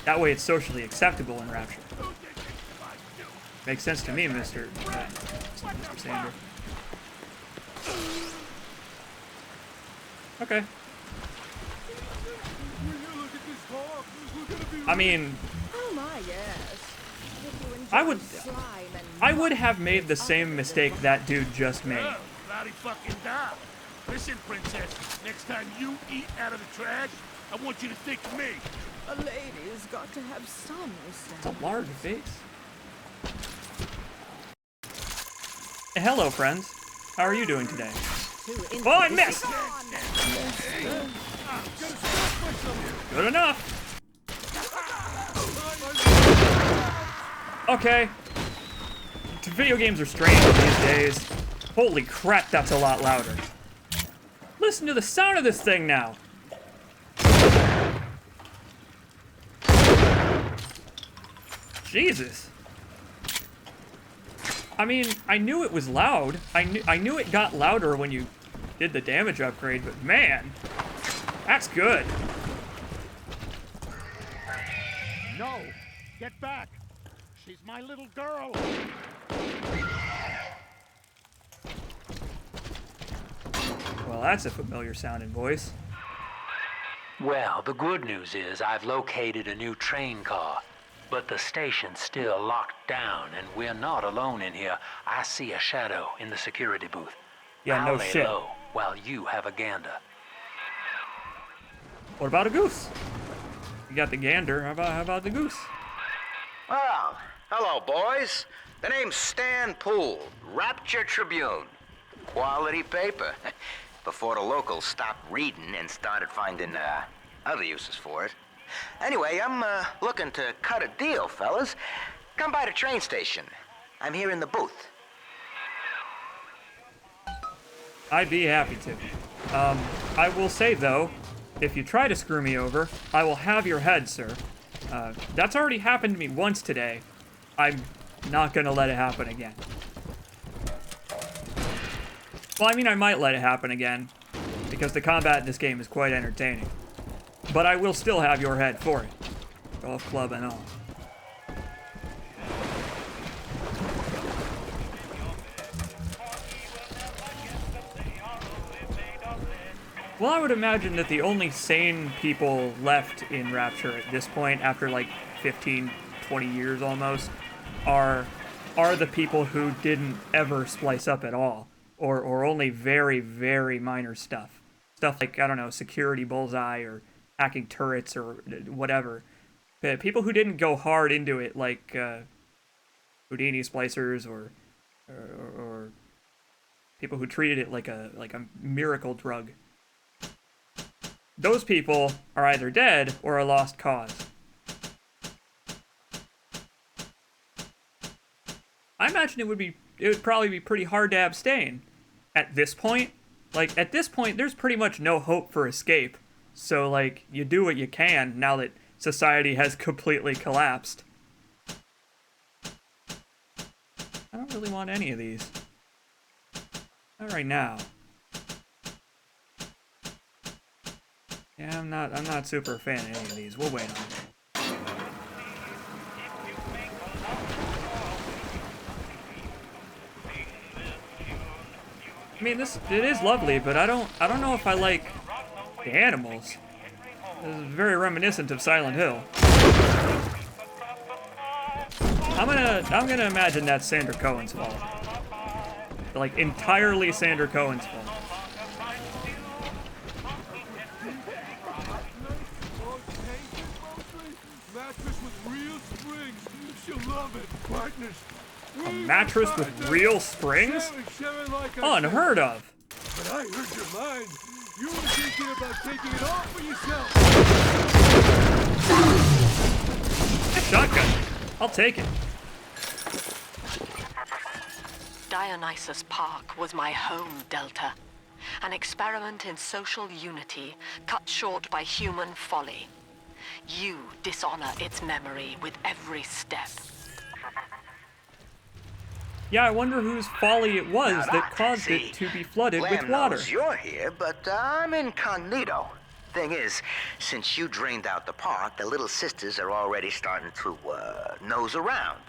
That way it's socially acceptable in Rapture. Makes sense to me, Mr. Sander. Okay. I mean, Oh my, yes. I would have made the same mistake that dude just made. Bloody fucking die. Listen, princess, next time you eat out of the trash, I want you to think of me. A lady's got to have some respect. It's a large face. Hey, hello, friends. How are you doing today? Oh, I missed! Good enough. Okay. Video games are strange these days. Holy crap, that's a lot louder. Listen to the sound of this thing now. Jesus. I mean, I knew it was loud. I knew it got louder when you did the damage upgrade, but man, that's good. No, Get back! She's my little girl! Well, that's a familiar sounding voice. Well, the good news is I've located a new train car, but the station's still locked down, and we're not alone in here. I see a shadow in the security booth. Yeah, I'll no lay shit. low while you have a gander. What about a goose? You got the gander. How about the goose? Well, hello, boys. The name's Stan Poole, Rapture Tribune. Quality paper. Before the locals stopped reading and started finding other uses for it. Anyway, I'm looking to cut a deal, fellas. Come by the train station. I'm here in the booth. I'd be happy to. I will say, though, if you try to screw me over, I will have your head, sir. That's already happened to me once today. I'm not gonna let it happen again. Well, I mean, I might let it happen again, because the combat in this game is quite entertaining. But I will still have your head for it. Golf club and all. Well, I would imagine that the only sane people left in Rapture at this point, after like 15, 20 years almost, are the people who didn't ever splice up at all. Or only very, very minor stuff. Stuff like, I don't know, security bullseye or hacking turrets or whatever. People who didn't go hard into it, like Houdini splicers or people who treated it like a miracle drug. Those people are either dead or a lost cause. I imagine it would probably be pretty hard to abstain. At this point, there's pretty much no hope for escape. So, like, you do what you can now that society has completely collapsed. I don't really want any of these. Not right now. Yeah, I'm not super a fan of any of these. We'll wait on it. I mean, it is lovely, but I don't know if I like the animals. This is very reminiscent of Silent Hill. I'm gonna imagine that's Sandra Cohen's fault. Like, entirely Sandra Cohen's fault. Mattress with real springs. She'll love it. Partners. A mattress with real springs? Unheard of. But I heard your mind. You were thinking about taking it off for yourself. A shotgun. I'll take it. Dionysus Park was my home, Delta. An experiment in social unity, cut short by human folly. You dishonor its memory with every step. Yeah, I wonder whose folly it was that caused it to be flooded with water. Knows you're here, but I'm incognito. Thing is, since you drained out the park, the little sisters are already starting to nose around,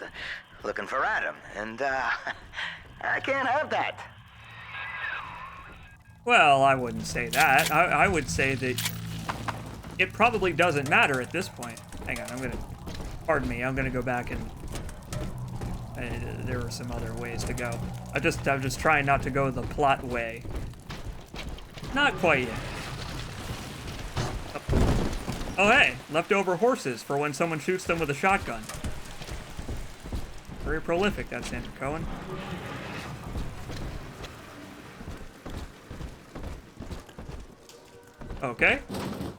looking for Adam, and I can't have that. Well, I wouldn't say that. I would say that it probably doesn't matter at this point. Hang on, pardon me, I'm gonna go back and there were some other ways to go. I'm just trying not to go the plot way. Not quite yet. Oh hey, leftover horses for when someone shoots them with a shotgun. Very prolific, that's Sandra Cohen. Okay,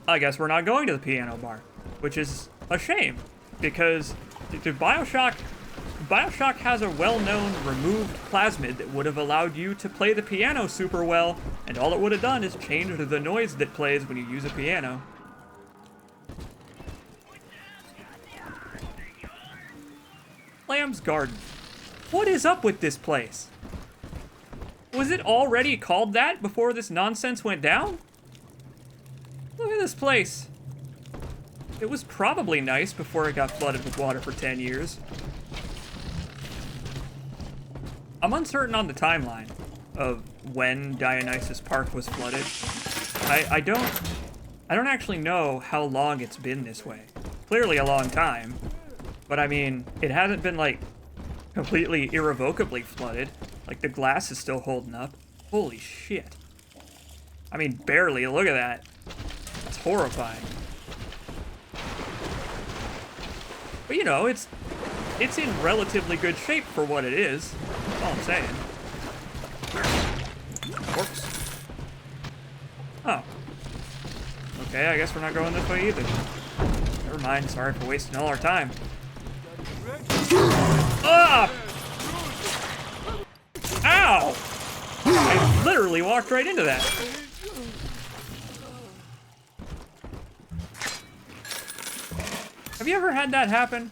I guess we're not going to the piano bar, which is a shame, because Bioshock has a well-known removed plasmid that would have allowed you to play the piano super well, and all it would have done is change the noise that plays when you use a piano. Lamb's Garden. What is up with this place? Was it already called that before this nonsense went down? Look at this place. It was probably nice before it got flooded with water for 10 years. I'm uncertain on the timeline of when Dionysus Park was flooded. I don't actually know how long it's been this way. Clearly a long time. But I mean, it hasn't been like completely irrevocably flooded. Like the glass is still holding up. Holy shit. I mean, barely. Look at that. It's horrifying. But you know, it's in relatively good shape for what it is. That's all I'm saying. Works. Oh. Okay, I guess we're not going this way either. Never mind, sorry for wasting all our time. Ah! Ow! I literally walked right into that. Have you ever had that happen?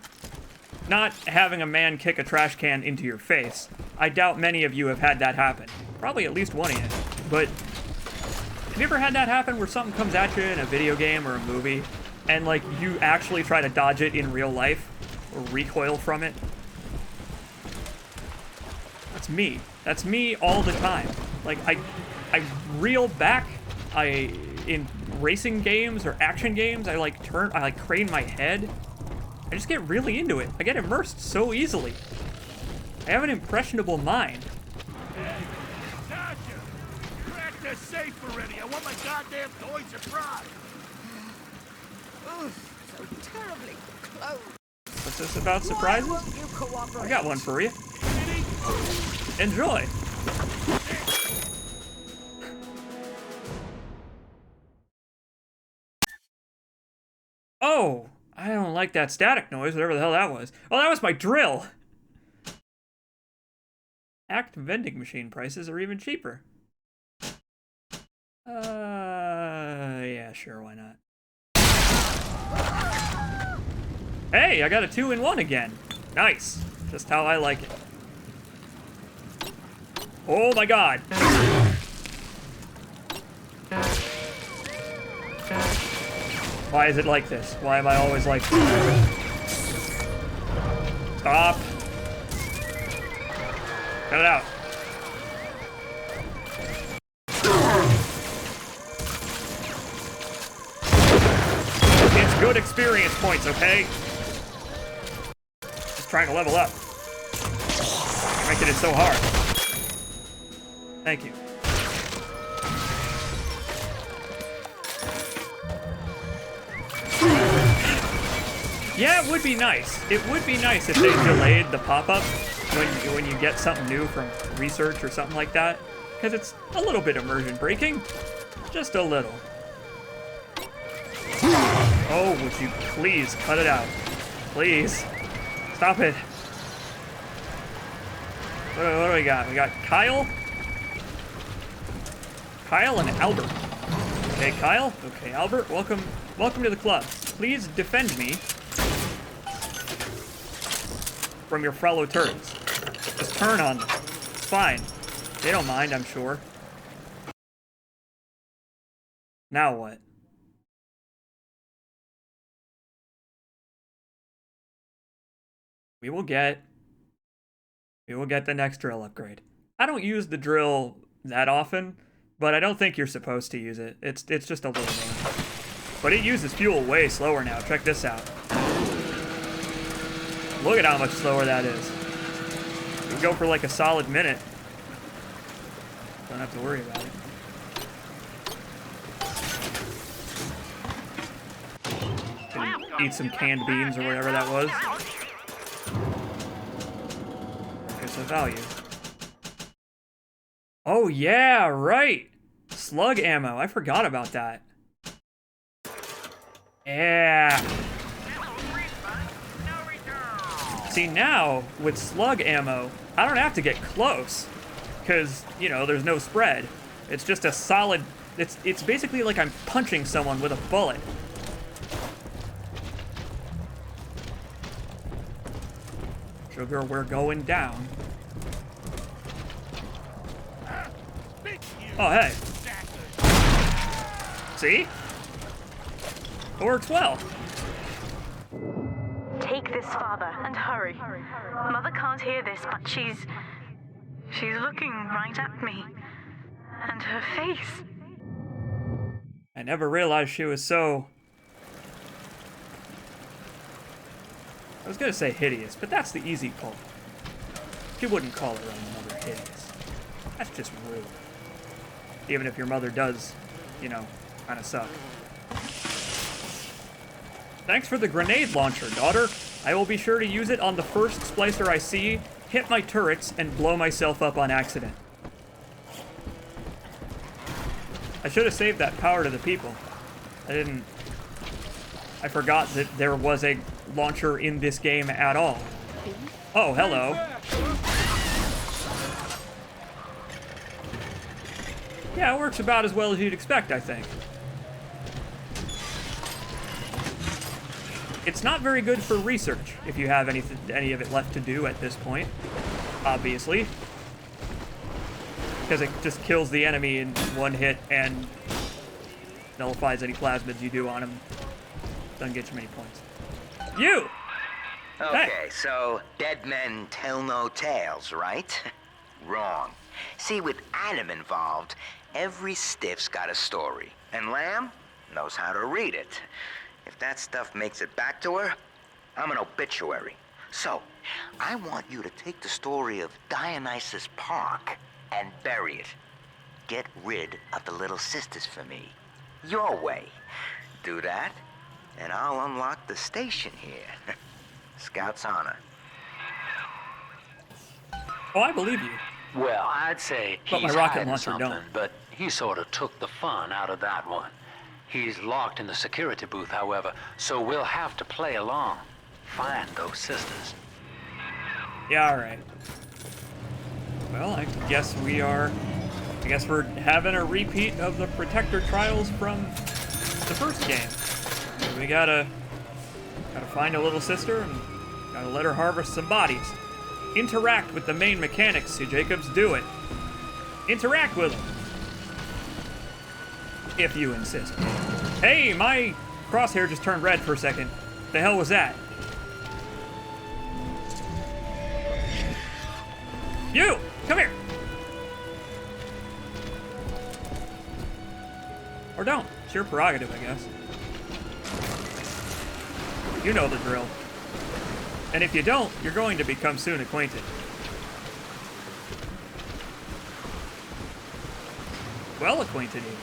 Not having a man kick a trash can into your face. I doubt many of you have had that happen. Probably at least one of you. But have you ever had that happen where something comes at you in a video game or a movie and like you actually try to dodge it in real life or recoil from it? That's me. That's me all the time. Like I reel back. In racing games or action games, I like crane my head. I just get really into it. I get immersed so easily. I have an impressionable mind. Hey, gotcha! Crack the safe already. I want my goddamn toys of pride. Ugh, so terribly close. What's this about surprises? I got one for you. Enjoy. Oh, I don't like that static noise, whatever the hell that was. Oh, that was my drill! Act vending machine prices are even cheaper. Yeah, sure, why not? Hey, I got a 2-in-1 again. Nice. Just how I like it. Oh my god. Why is it like this? Why am I always like this? Stop. Cut it out. It's good experience points, okay? Just trying to level up. You're making it so hard. Thank you. Yeah, it would be nice. It would be nice if they delayed the pop-up when you get something new from research or something like that. Because it's a little bit immersion breaking. Just a little. Oh, would you please cut it out? Please. Stop it. What do we got? We got Kyle. Kyle and Albert. Okay, Kyle. Okay, Albert. Welcome to the club. Please defend me from your fellow turtles. Just turn on them. It's fine. They don't mind, I'm sure. Now what? We will get the next drill upgrade. I don't use the drill that often, but I don't think you're supposed to use it. It's just a little bit. But it uses fuel way slower now. Check this out. Look at how much slower that is. We can go for like a solid minute. Don't have to worry about it. Can eat some canned beans or whatever that was. There's the value. Oh yeah, right! Slug ammo. I forgot about that. Yeah. See, now, with slug ammo, I don't have to get close. Because, you know, there's no spread. It's just a solid... It's basically like I'm punching someone with a bullet. Sugar, we're going down. Oh, hey. See? It works well. Take this, Father, and hurry. Mother can't hear this, but she's looking right at me. And her face. I never realized she was so... I was gonna say hideous, but that's the easy call. She wouldn't call her own mother hideous. That's just rude. Even if your mother does, you know, kind of suck. Thanks for the grenade launcher, daughter. I will be sure to use it on the first splicer I see, hit my turrets, and blow myself up on accident. I should have saved that power to the people. I forgot that there was a launcher in this game at all. Oh, hello. Yeah, it works about as well as you'd expect, I think. It's not very good for research, if you have any of it left to do at this point, obviously. Because it just kills the enemy in one hit and nullifies any plasmids you do on him. Doesn't get you many points. You! Okay, so dead men tell no tales, right? Wrong. See, with Adam involved, every stiff's got a story. And Lamb knows how to read it. If that stuff makes it back to her, I'm an obituary. So, I want you to take the story of Dionysus Park and bury it. Get rid of the little sisters for me. Your way. Do that, and I'll unlock the station here. Scout's honor. Oh, I believe you. Well, I'd say But my he's rocket hiding launcher something, don't. but he sort of took the fun out of that one. He's locked in the security booth, however, so we'll have to play along. Find those sisters. Yeah, alright. Well, I guess we're having a repeat of the Protector trials from the first game. We gotta find a little sister and gotta let her harvest some bodies. Interact with the main mechanics, CJacobs, do it. Interact with them. If you insist. Hey, my crosshair just turned red for a second. The hell was that? You! Come here! Or don't. It's your prerogative, I guess. You know the drill. And if you don't, you're going to become soon acquainted. Well acquainted, even.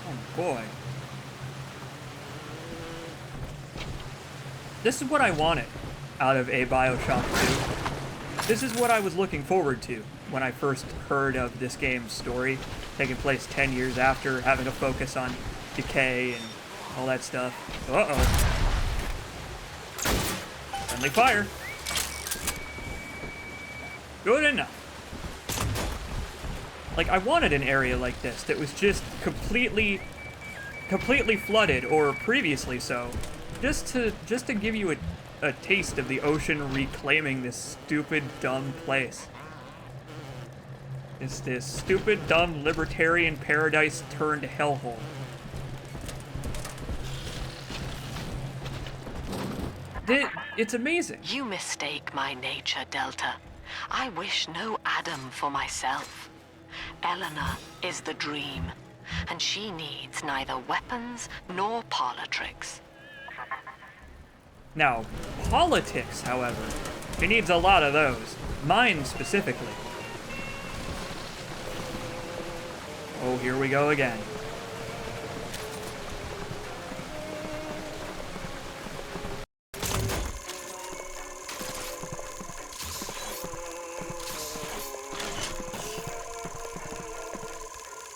Oh, boy. This is what I wanted out of a Bioshock 2. This is what I was looking forward to when I first heard of this game's story, taking place 10 years after, having a focus on decay and all that stuff. Uh-oh. Friendly fire. Good enough. Like, I wanted an area like this that was just completely flooded, or previously so, just to give you a taste of the ocean reclaiming this stupid, dumb place. It's this stupid, dumb, libertarian paradise turned hellhole. It's amazing. You mistake my nature, Delta. I wish no Adam for myself. Eleanor is the dream, and she needs neither weapons nor parlor tricks. Now, politics, however, she needs a lot of those. Mine specifically. Oh, here we go again.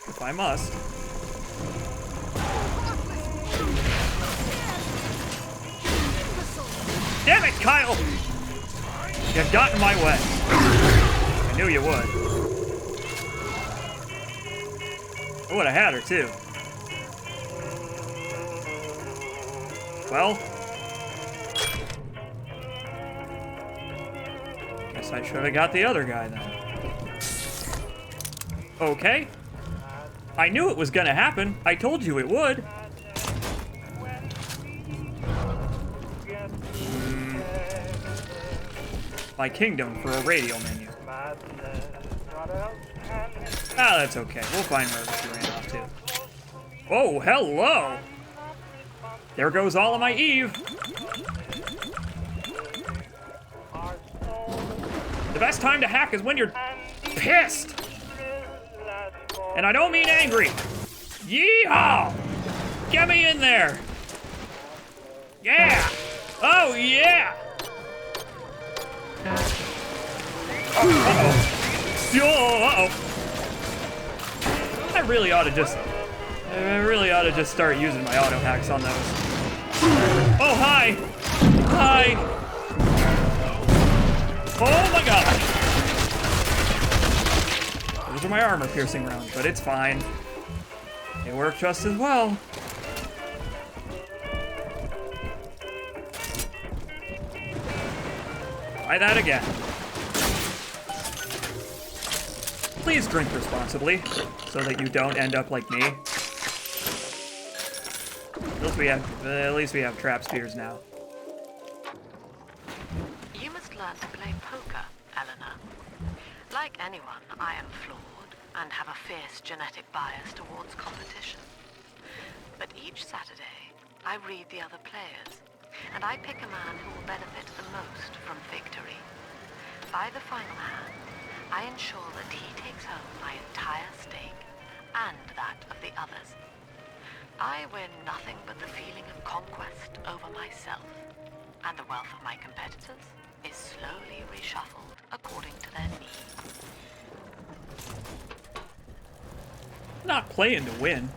If I must. Damn it, Kyle! You got in my way. I knew you would. I would have had her, too. Well. Guess I should have got the other guy, then. Okay. I knew it was gonna happen. I told you it would. my kingdom for a radio menu. Ah, that's okay. We'll find wherever she ran off to. Oh, hello! There goes all of my Eve. The best time to hack is when you're pissed. And I don't mean angry. Yeehaw! Get me in there. Yeah! Oh, yeah! Uh-oh. Uh-oh. I really ought to just start using my auto hacks on those. Oh, hi! Hi! Oh my god! Those are my armor-piercing rounds, but it's fine. They work just as well. Try that again. Please drink responsibly, so that you don't end up like me. At least we have trap spears now. You must learn to play poker, Eleanor. Like anyone, I am flawed and have a fierce genetic bias towards competition. But each Saturday, I read the other players, and I pick a man who will benefit the most from victory. By the final hand, I ensure that he takes home my entire stake, and that of the others. I win nothing but the feeling of conquest over myself, and the wealth of my competitors is slowly reshuffled according to their needs. I'm not playing to win.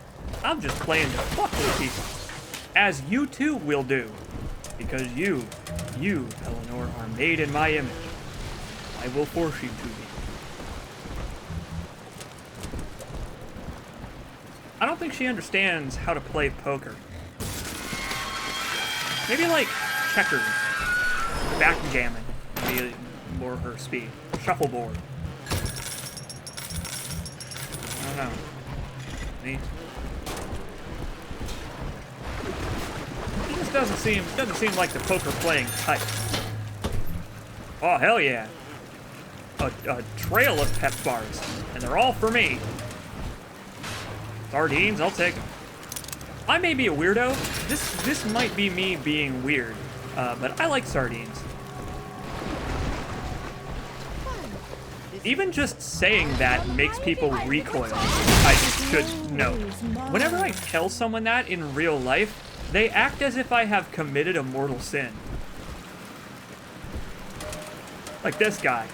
I'm just playing to fuck with people. As you too will do. Because you, Eleanor, are made in my image. I will force you to be. I don't think she understands how to play poker. Maybe like checkers, backgammon, maybe more her speed. Shuffleboard. I don't know. Neat. It just doesn't seem like the poker playing type. Oh hell yeah! A trail of pep bars, and they're all for me. Sardines, I'll take them. I may be a weirdo. This might be me being weird, but I like sardines. Even just saying that makes people recoil. I should know. Whenever I tell someone that in real life, they act as if I have committed a mortal sin. Like this guy.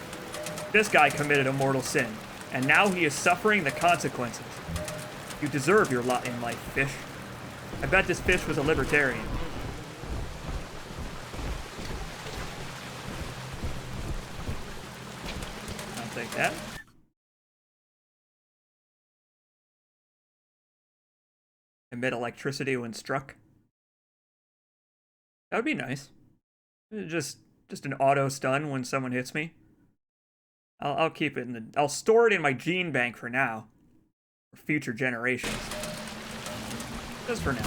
This guy committed a mortal sin, and now he is suffering the consequences. You deserve your lot in life, fish. I bet this fish was a libertarian. I'll take that. Emit electricity when struck. That would be nice. Just an auto stun when someone hits me. I'll keep it I'll store it in my gene bank for now. For future generations. Just for now.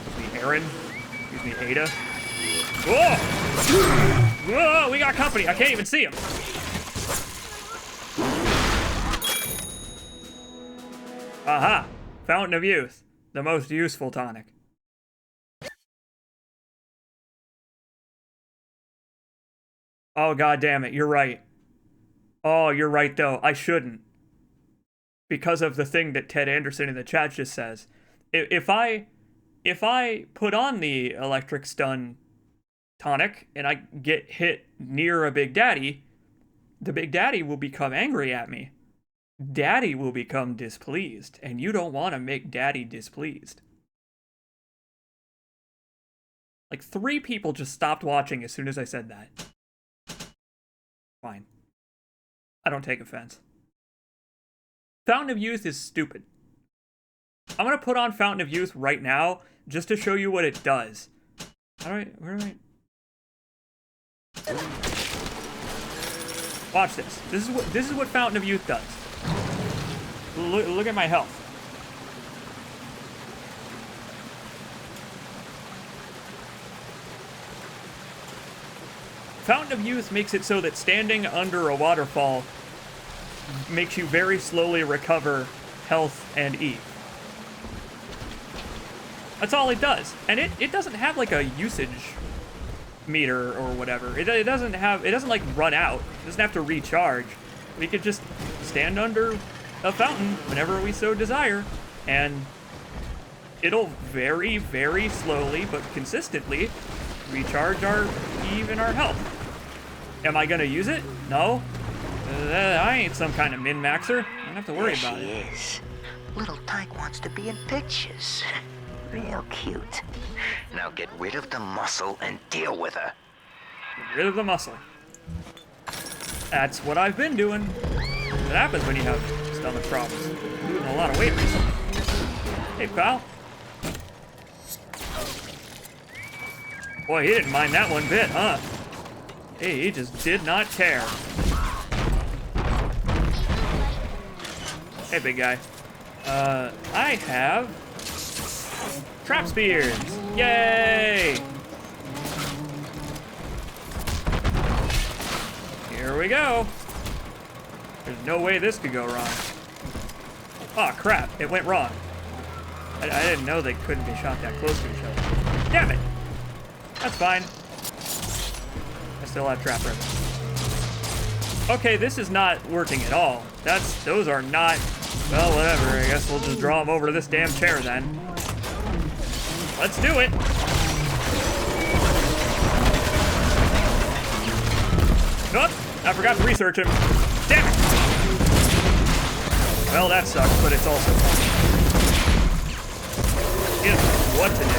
Excuse me, Aaron. Excuse me, Ada. Whoa! Whoa, we got company. I can't even see him. Aha! Fountain of Youth. The most useful tonic. Oh, god damn it, you're right. Oh, you're right, though. I shouldn't. Because of the thing that Ted Anderson in the chat just says. If I put on the electric stun tonic and I get hit near a Big Daddy, the Big Daddy will become angry at me. Daddy will become displeased, and you don't want to make Daddy displeased. Like 3 people just stopped watching as soon as I said that. Fine. I don't take offense. Fountain of Youth is stupid. I'm gonna put on Fountain of Youth right now just to show you what it does. Alright, where am I? Watch this. This is what Fountain of Youth does. Look at my health. Fountain of Youth makes it so that standing under a waterfall makes you very slowly recover health and E. That's all it does. And it doesn't have like a usage meter or whatever. It doesn't like run out. It doesn't have to recharge. We could just stand under a fountain whenever we so desire, and it'll very, very slowly but consistently recharge our Eve and our health. Am I gonna use it? No. I ain't some kind of min-maxer. I don't have to worry about it. There she is. Little Tyke wants to be in pictures. Real cute. Now get rid of the muscle and deal with her. Get rid of the muscle. That's what I've been doing. What happens when you have stomach problems? I'm doing a lot of weight recently. Hey, pal. Boy, he didn't mind that one bit, huh? Hey, he just did not care. Hey, big guy. I have trap spears. Yay! Here we go. There's no way this could go wrong. Oh, crap. It went wrong. I didn't know they couldn't be shot that close to each other. Damn it! That's fine. I still have trap ribbons. Okay, this is not working at all. Those are not... Well, whatever. I guess we'll just draw them over to this damn chair then. Let's do it! Nope! I forgot to research him. Damn it! Well, that sucks, but it's also fun. What to do.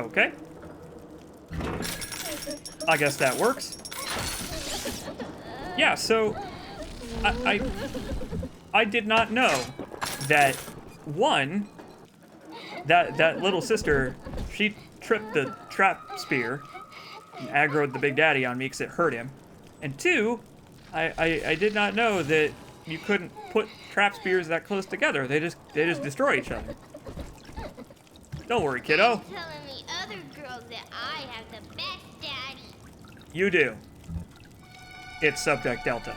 Okay. I guess that works. Yeah, so I did not know that that little sister, she tripped the trap spear and aggroed the Big Daddy on me because it hurt him. And 2, I did not know that you couldn't put trap spears that close together. They just destroy each other. Don't worry, kiddo. You're telling me other girls that I have the best daddy. You do. It's Subject Delta.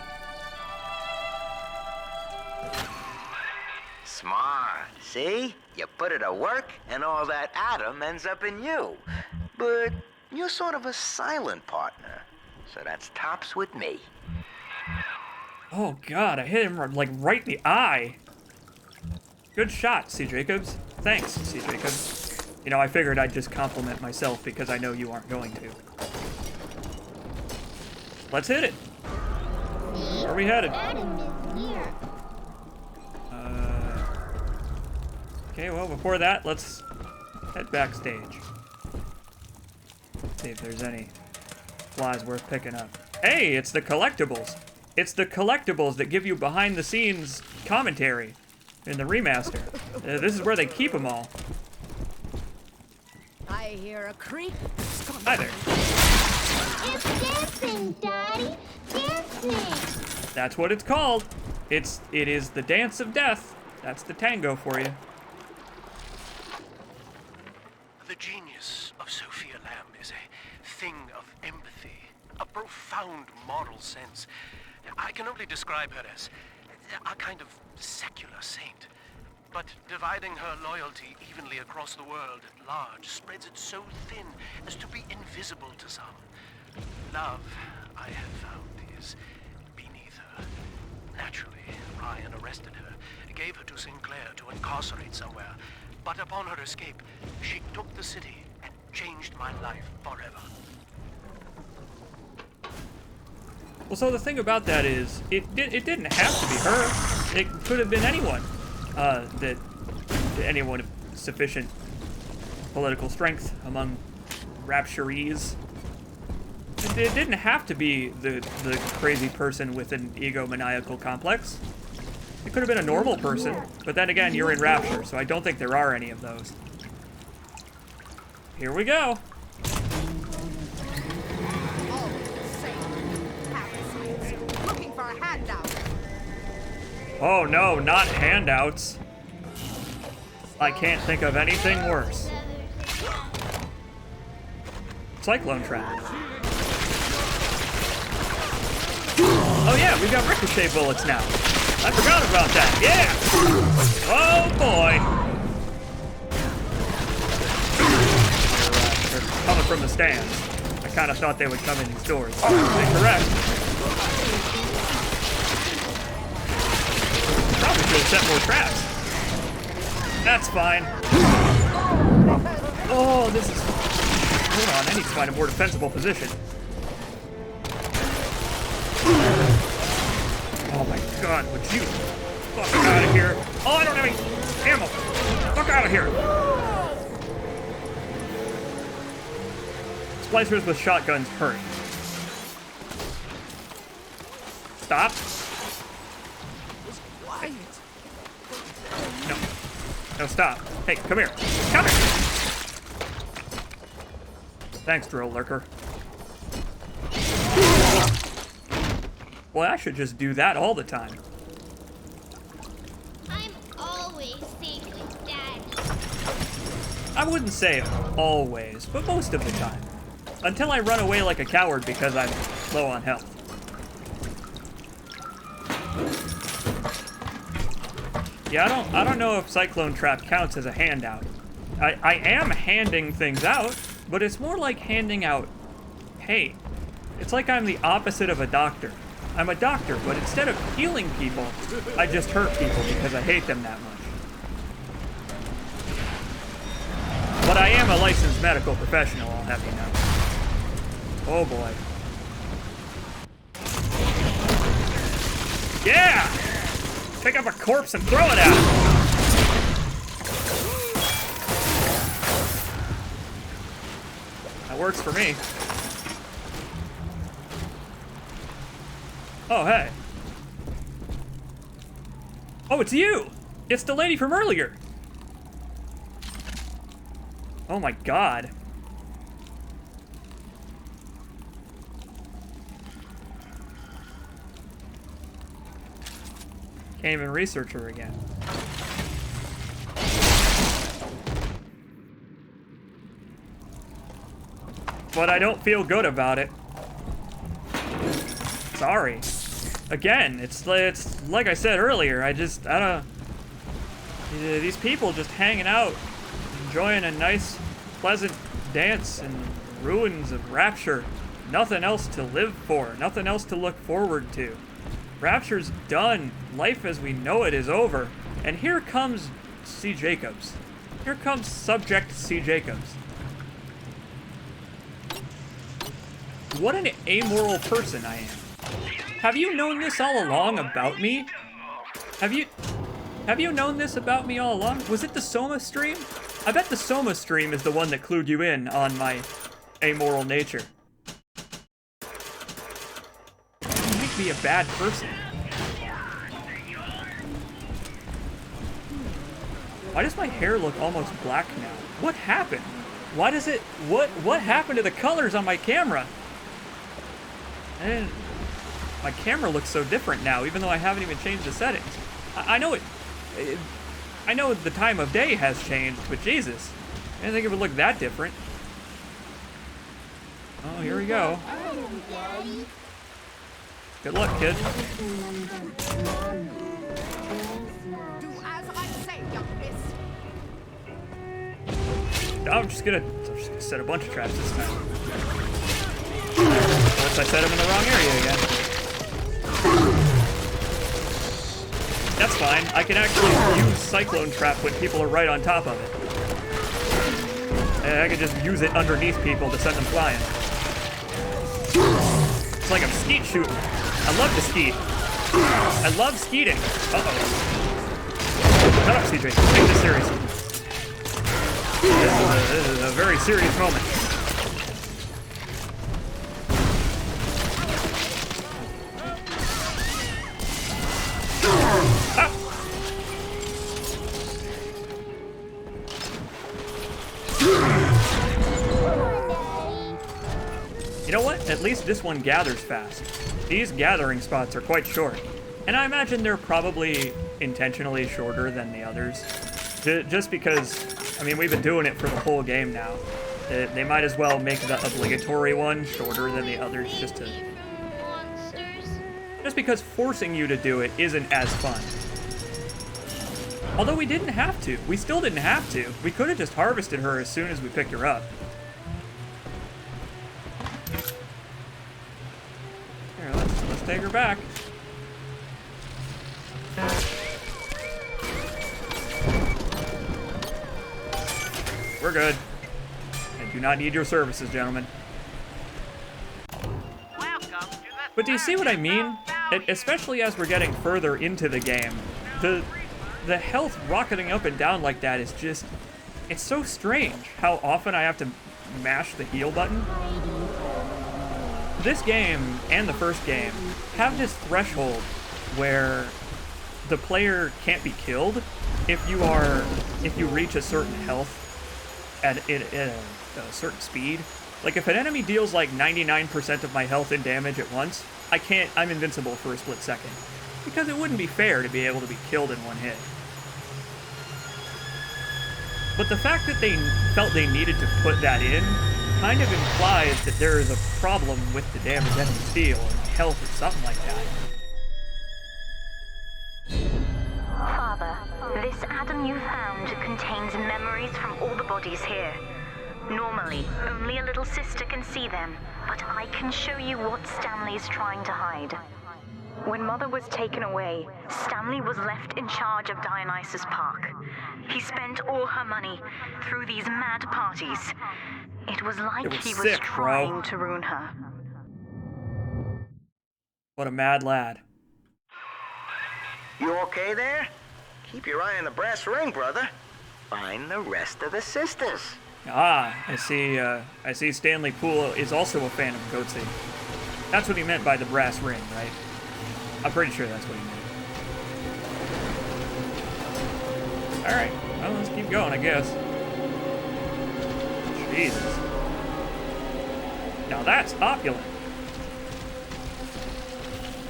Smart. See? You put it to work, and all that atom ends up in you. But you're sort of a silent partner, so that's tops with me. Oh God, I hit him like right in the eye. Good shot, CJacobs. Thanks, CJacobs. You know, I figured I'd just compliment myself because I know you aren't going to. Let's hit it. Where are we headed? Okay, well, before that, let's head backstage. See if there's any flies worth picking up. Hey, it's the collectibles. It's the collectibles that give you behind-the-scenes commentary in the remaster. This is where they keep them all. I hear a creak. Hi there. It's dancing, Daddy. Dancing. That's what it's called. It is the dance of death. That's the tango for you. The genius of Sophia Lamb is a thing of empathy, a profound moral sense. I can only describe her as a kind of secular saint. But dividing her loyalty evenly across the world at large spreads it so thin as to be invisible to some. Love, I have found, is beneath her. Naturally, Ryan arrested her, gave her to Sinclair to incarcerate somewhere. But upon her escape, she took the city and changed my life forever. Well, so the thing about that is, it didn't have to be her. It could have been anyone. Anyone of sufficient political strength among Rapturees. It didn't have to be the crazy person with an egomaniacal complex. It could have been a normal person, but then again, you're in Rapture, so I don't think there are any of those. Here we go. Looking for a handout. Oh no, not handouts. I can't think of anything worse. Cyclone trap. Oh yeah, we got ricochet bullets now. I forgot about that. Yeah! Oh boy! They're coming from the stands. I kind of thought they would come in these doors. Incorrect. Probably should have set more traps. That's fine. Oh, this is... Hold on, I need to find a more defensible position. Oh my god, would you fuck out of here? Oh, I don't have any ammo. Fuck out of here. Splicers with shotguns hurt. Stop. No. No, stop. Hey, come here. Come here. Thanks, Drill Lurker. Well, I should just do that all the time. I'm always safe with Daddy. I wouldn't say always, but most of the time. Until I run away like a coward because I'm low on health. Yeah, I don't know if Cyclone Trap counts as a handout. I am handing things out, but it's more like handing out pain. It's like I'm the opposite of a doctor. I'm a doctor, but instead of healing people, I just hurt people because I hate them that much. But I am a licensed medical professional, I'll have you know. Oh boy. Yeah! Pick up a corpse and throw it at him! That works for me. Oh, hey. Oh, it's you! It's the lady from earlier! Oh my god. Can't even research her again. But I don't feel good about it. Sorry. Again, it's like I said earlier, I don't... These people just hanging out, enjoying a nice, pleasant dance in ruins of Rapture. Nothing else to live for, nothing else to look forward to. Rapture's done. Life as we know it is over. And here comes CJacobs. Here comes Subject CJacobs. What an amoral person I am. Have you known this all along about me? Have you known this about me all along? Was it the Soma stream? I bet the Soma stream is the one that clued you in on my amoral nature. You make me a bad person. Why does my hair look almost black now? What happened? Why does it... What happened to the colors on my camera? My camera looks so different now, even though I haven't even changed the settings. I know I know the time of day has changed, but Jesus, I didn't think it would look that different. Oh, here we go. Good luck, kid. Do as I say, young miss. I'm just gonna set a bunch of traps this time. Unless I set them in the wrong area again. That's fine. I can actually use Cyclone Trap when people are right on top of it. And I can just use it underneath people to send them flying. It's like I'm skeet shooting. I love to skeet. I love skeeting. Uh-oh. Shut up, CJ. Take this seriously. This is a very serious moment. You know what? At least this one gathers fast. These gathering spots are quite short. And I imagine they're probably intentionally shorter than the others. Just because, I mean, we've been doing it for the whole game now. They might as well make the obligatory one shorter than the others just because forcing you to do it isn't as fun. Although we didn't have to. We still didn't have to. We could have just harvested her as soon as we picked her up. Here, let's take her back. We're good. I do not need your services, gentlemen. But do you see what I mean? Especially as we're getting further into the game, the health rocketing up and down like that is just, it's so strange how often I have to mash the heal button. This game and the first game have this threshold where the player can't be killed if you reach a certain health at a certain speed. Like if an enemy deals like 99% of my health and damage at once, I'm invincible for a split second. Because it wouldn't be fair to be able to be killed in one hit. But the fact that they felt they needed to put that in kind of implies that there is a problem with the damage enemies deal, or my health, or something like that. Father, this Adam you found contains memories from all the bodies here. Normally, only a little sister can see them, but I can show you what Stanley's trying to hide. When Mother was taken away, Stanley was left in charge of Dionysus Park. He spent all her money through these mad parties. It was like he was trying to ruin her. What a mad lad. You okay there? Keep your eye on the brass ring, brother. Find the rest of the sisters. Ah, I see Stanley Poole is also a fan of Goatsy. That's what he meant by the brass ring, right? I'm pretty sure that's what he meant. Alright, well, let's keep going, I guess. Jesus. Now that's opulent.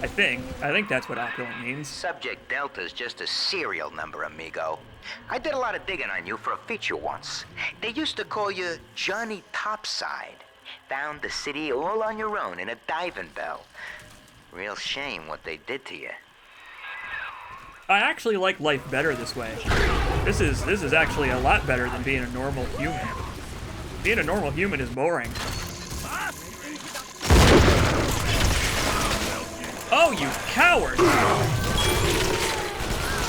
I think that's what opulent means. Subject Delta's just a serial number, amigo. I did a lot of digging on you for a feature once. They used to call you Johnny Topside. Found the city all on your own in a diving bell. Real shame what they did to you. I actually like life better this way. This is actually a lot better than being a normal human. Being a normal human is boring. Oh, you coward!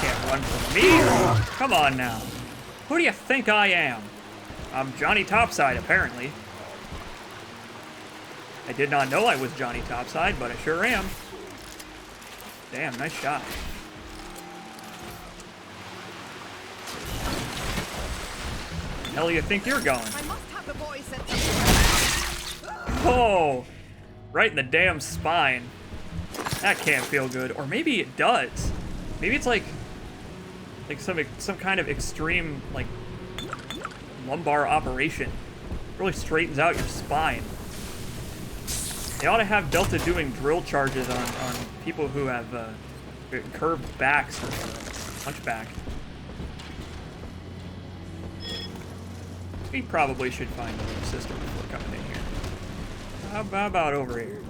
Can't run from me. Come on now. Who do you think I am? I'm Johnny Topside, apparently. I did not know I was Johnny Topside, but I sure am. Damn, nice shot. Hell, you think you're going? I must have the voice at Oh, right in the damn spine. That can't feel good, or maybe it does. Maybe it's like some kind of extreme like lumbar operation. Really straightens out your spine. They ought to have Delta doing drill charges on people who have curved backs or hunchback. We probably should find a little sister before coming in here. How about over here?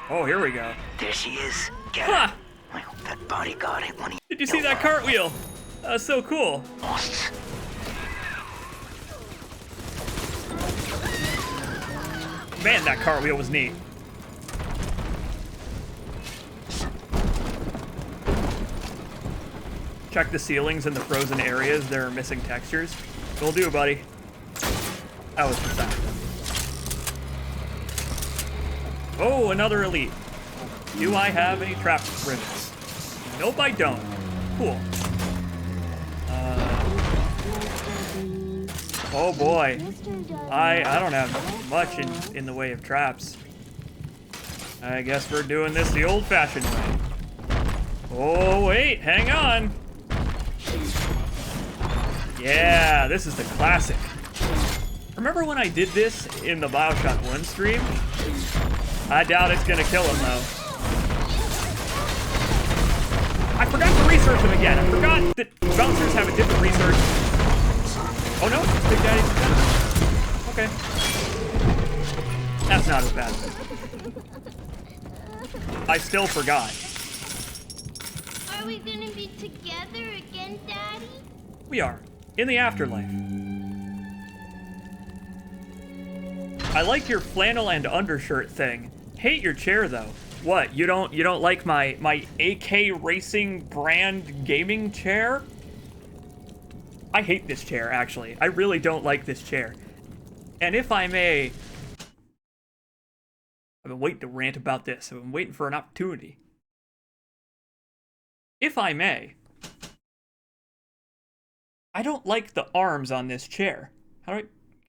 Oh, here we go. There she is. Get her. I hope that bodyguard ain't one of you. Did you see that cartwheel? That was so cool. Man, that cartwheel was neat. Check the ceilings in the frozen areas. There are missing textures. Will do, buddy. That was profound. Oh, another elite. Do I have any trap rivets? Nope, I don't. Cool. Oh boy. I don't have much in the way of traps. I guess we're doing this the old-fashioned way. Oh, wait, hang on. Yeah, this is the classic. Remember when I did this in the Bioshock 1 stream? I doubt it's gonna kill him, though. I forgot to research him again. I forgot that bouncers have a different research. Oh no, it's Big Daddy's okay. That's not as bad. I still forgot. Are we gonna be together again, Daddy? We are. In the afterlife. I like your flannel and undershirt thing. Hate your chair though. What, you don't like my AK Racing brand gaming chair? I hate this chair, actually. I really don't like this chair. And if I may, I've been waiting to rant about this. I've been waiting for an opportunity. If I may, I don't like the arms on this chair.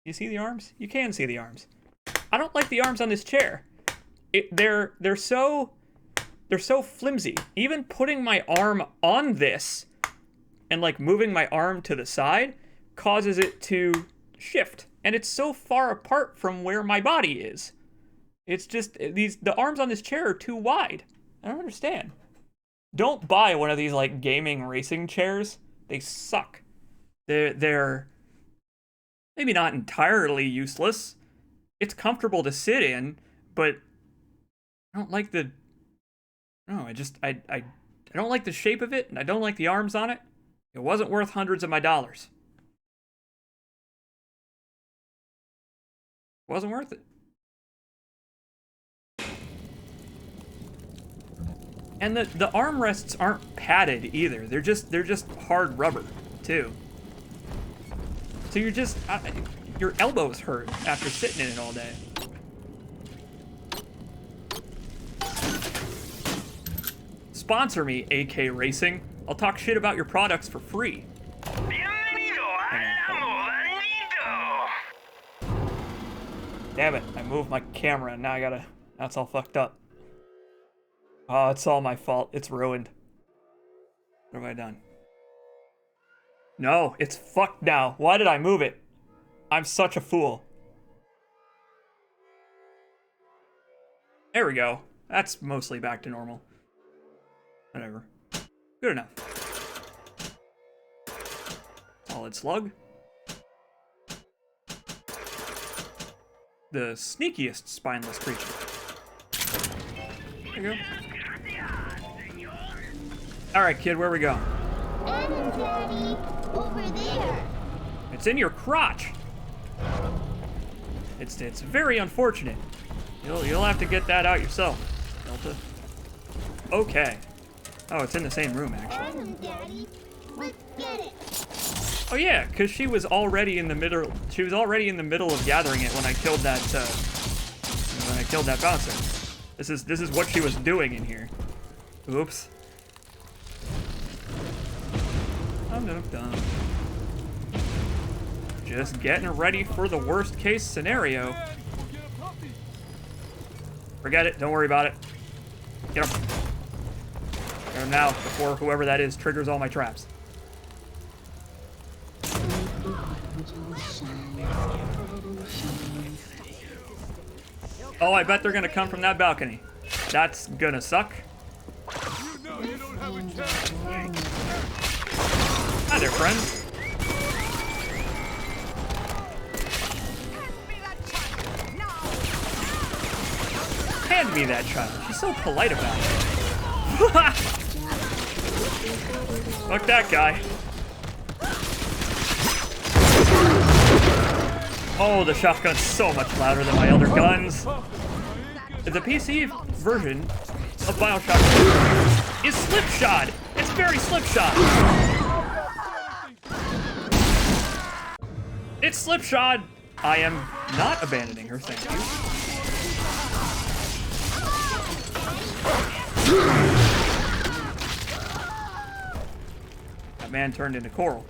You see the arms? You can see the arms. I don't like the arms on this chair. They're so flimsy. Even putting my arm on this and like moving my arm to the side causes it to shift. And it's so far apart from where my body is. It's just, the arms on this chair are too wide. I don't understand. Don't buy one of these like gaming racing chairs. They suck. They're maybe not entirely useless. It's comfortable to sit in, but I don't like the, no, I don't like the shape of it, and I don't like the arms on it. It wasn't worth hundreds of my dollars. Wasn't worth it. And the armrests aren't padded either. They're just hard rubber too. So you're just your elbows hurt after sitting in it all day. Sponsor me, AK Racing. I'll talk shit about your products for free. Damn it, I moved my camera and now I gotta, that's all fucked up. Oh, it's all my fault. It's ruined. What have I done? No, it's fucked now. Why did I move it? I'm such a fool. There we go. That's mostly back to normal. Whatever. Good enough. Solid slug. The sneakiest spineless creature. There you go. Alright, kid, where are we going? Adam, Daddy, over there. It's in your crotch. It's very unfortunate. You'll have to get that out yourself, Delta. Okay. Oh, it's in the same room, actually. Adam, Daddy, let's get it. Oh yeah, because she was already in the middle. She was already in the middle of gathering it when I killed that. When I killed that bouncer. This is what she was doing in here. Oops. Dum. Just getting ready for the worst case scenario. Forget it. Don't worry about it. Get him. Get him now before whoever that is triggers all my traps. Oh, I bet they're gonna come from that balcony. That's gonna suck. Hi there, friends. Hand me that child. She's so polite about it. Fuck that guy. Oh, the shotgun's so much louder than my other guns. The PC version of Bioshock is slipshod. It's very slipshod. It's slipshod. I am not abandoning her, thank you. That man turned into coral.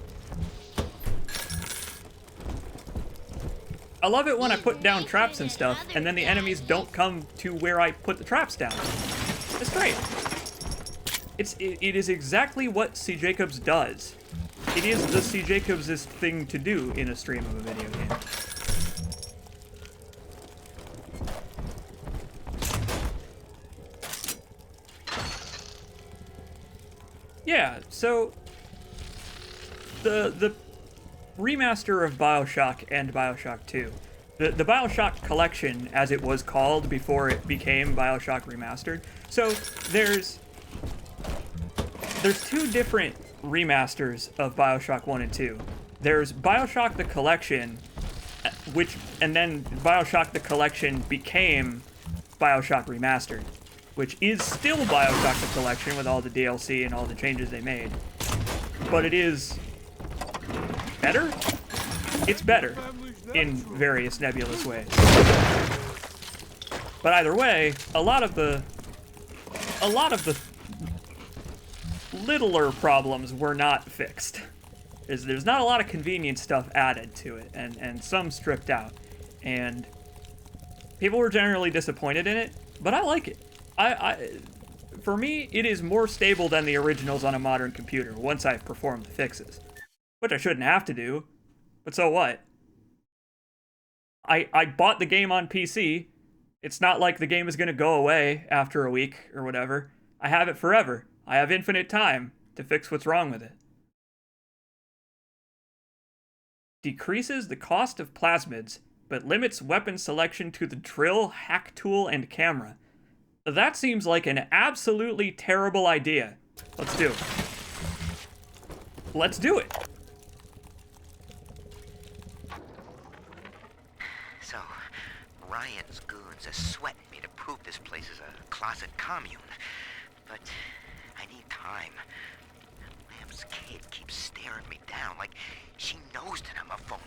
I love it when I put down traps and stuff, and then the enemies don't come to where I put the traps down. It's great. It is exactly what CJacobs does. It is the CJacobs' thing to do in a stream of a video game. Yeah, so the remaster of Bioshock and Bioshock 2, the Bioshock collection, as it was called before it became Bioshock Remastered. So there's two different remasters of Bioshock 1 and 2. There's Bioshock the Collection, and then Bioshock the Collection became Bioshock Remastered, which is still Bioshock the Collection with all the DLC and all the changes they made. But it is better? It's better in various nebulous ways. But either way, a lot of the littler problems were not fixed. There's not a lot of convenient stuff added to it, and some stripped out. And people were generally disappointed in it, but I like it. For me, it is more stable than the originals on a modern computer once I've performed the fixes. Which I shouldn't have to do, but so what? I bought the game on PC. It's not like the game is going to go away after a week or whatever. I have it forever. I have infinite time to fix what's wrong with it. Decreases the cost of plasmids, but limits weapon selection to the drill, hack tool, and camera. That seems like an absolutely terrible idea. Let's do it. Let's do it. So, Ryan's goons are sweating me to prove this place is a closet commune. But I need time. Lamb's kid keeps staring me down like she knows that I'm a phony.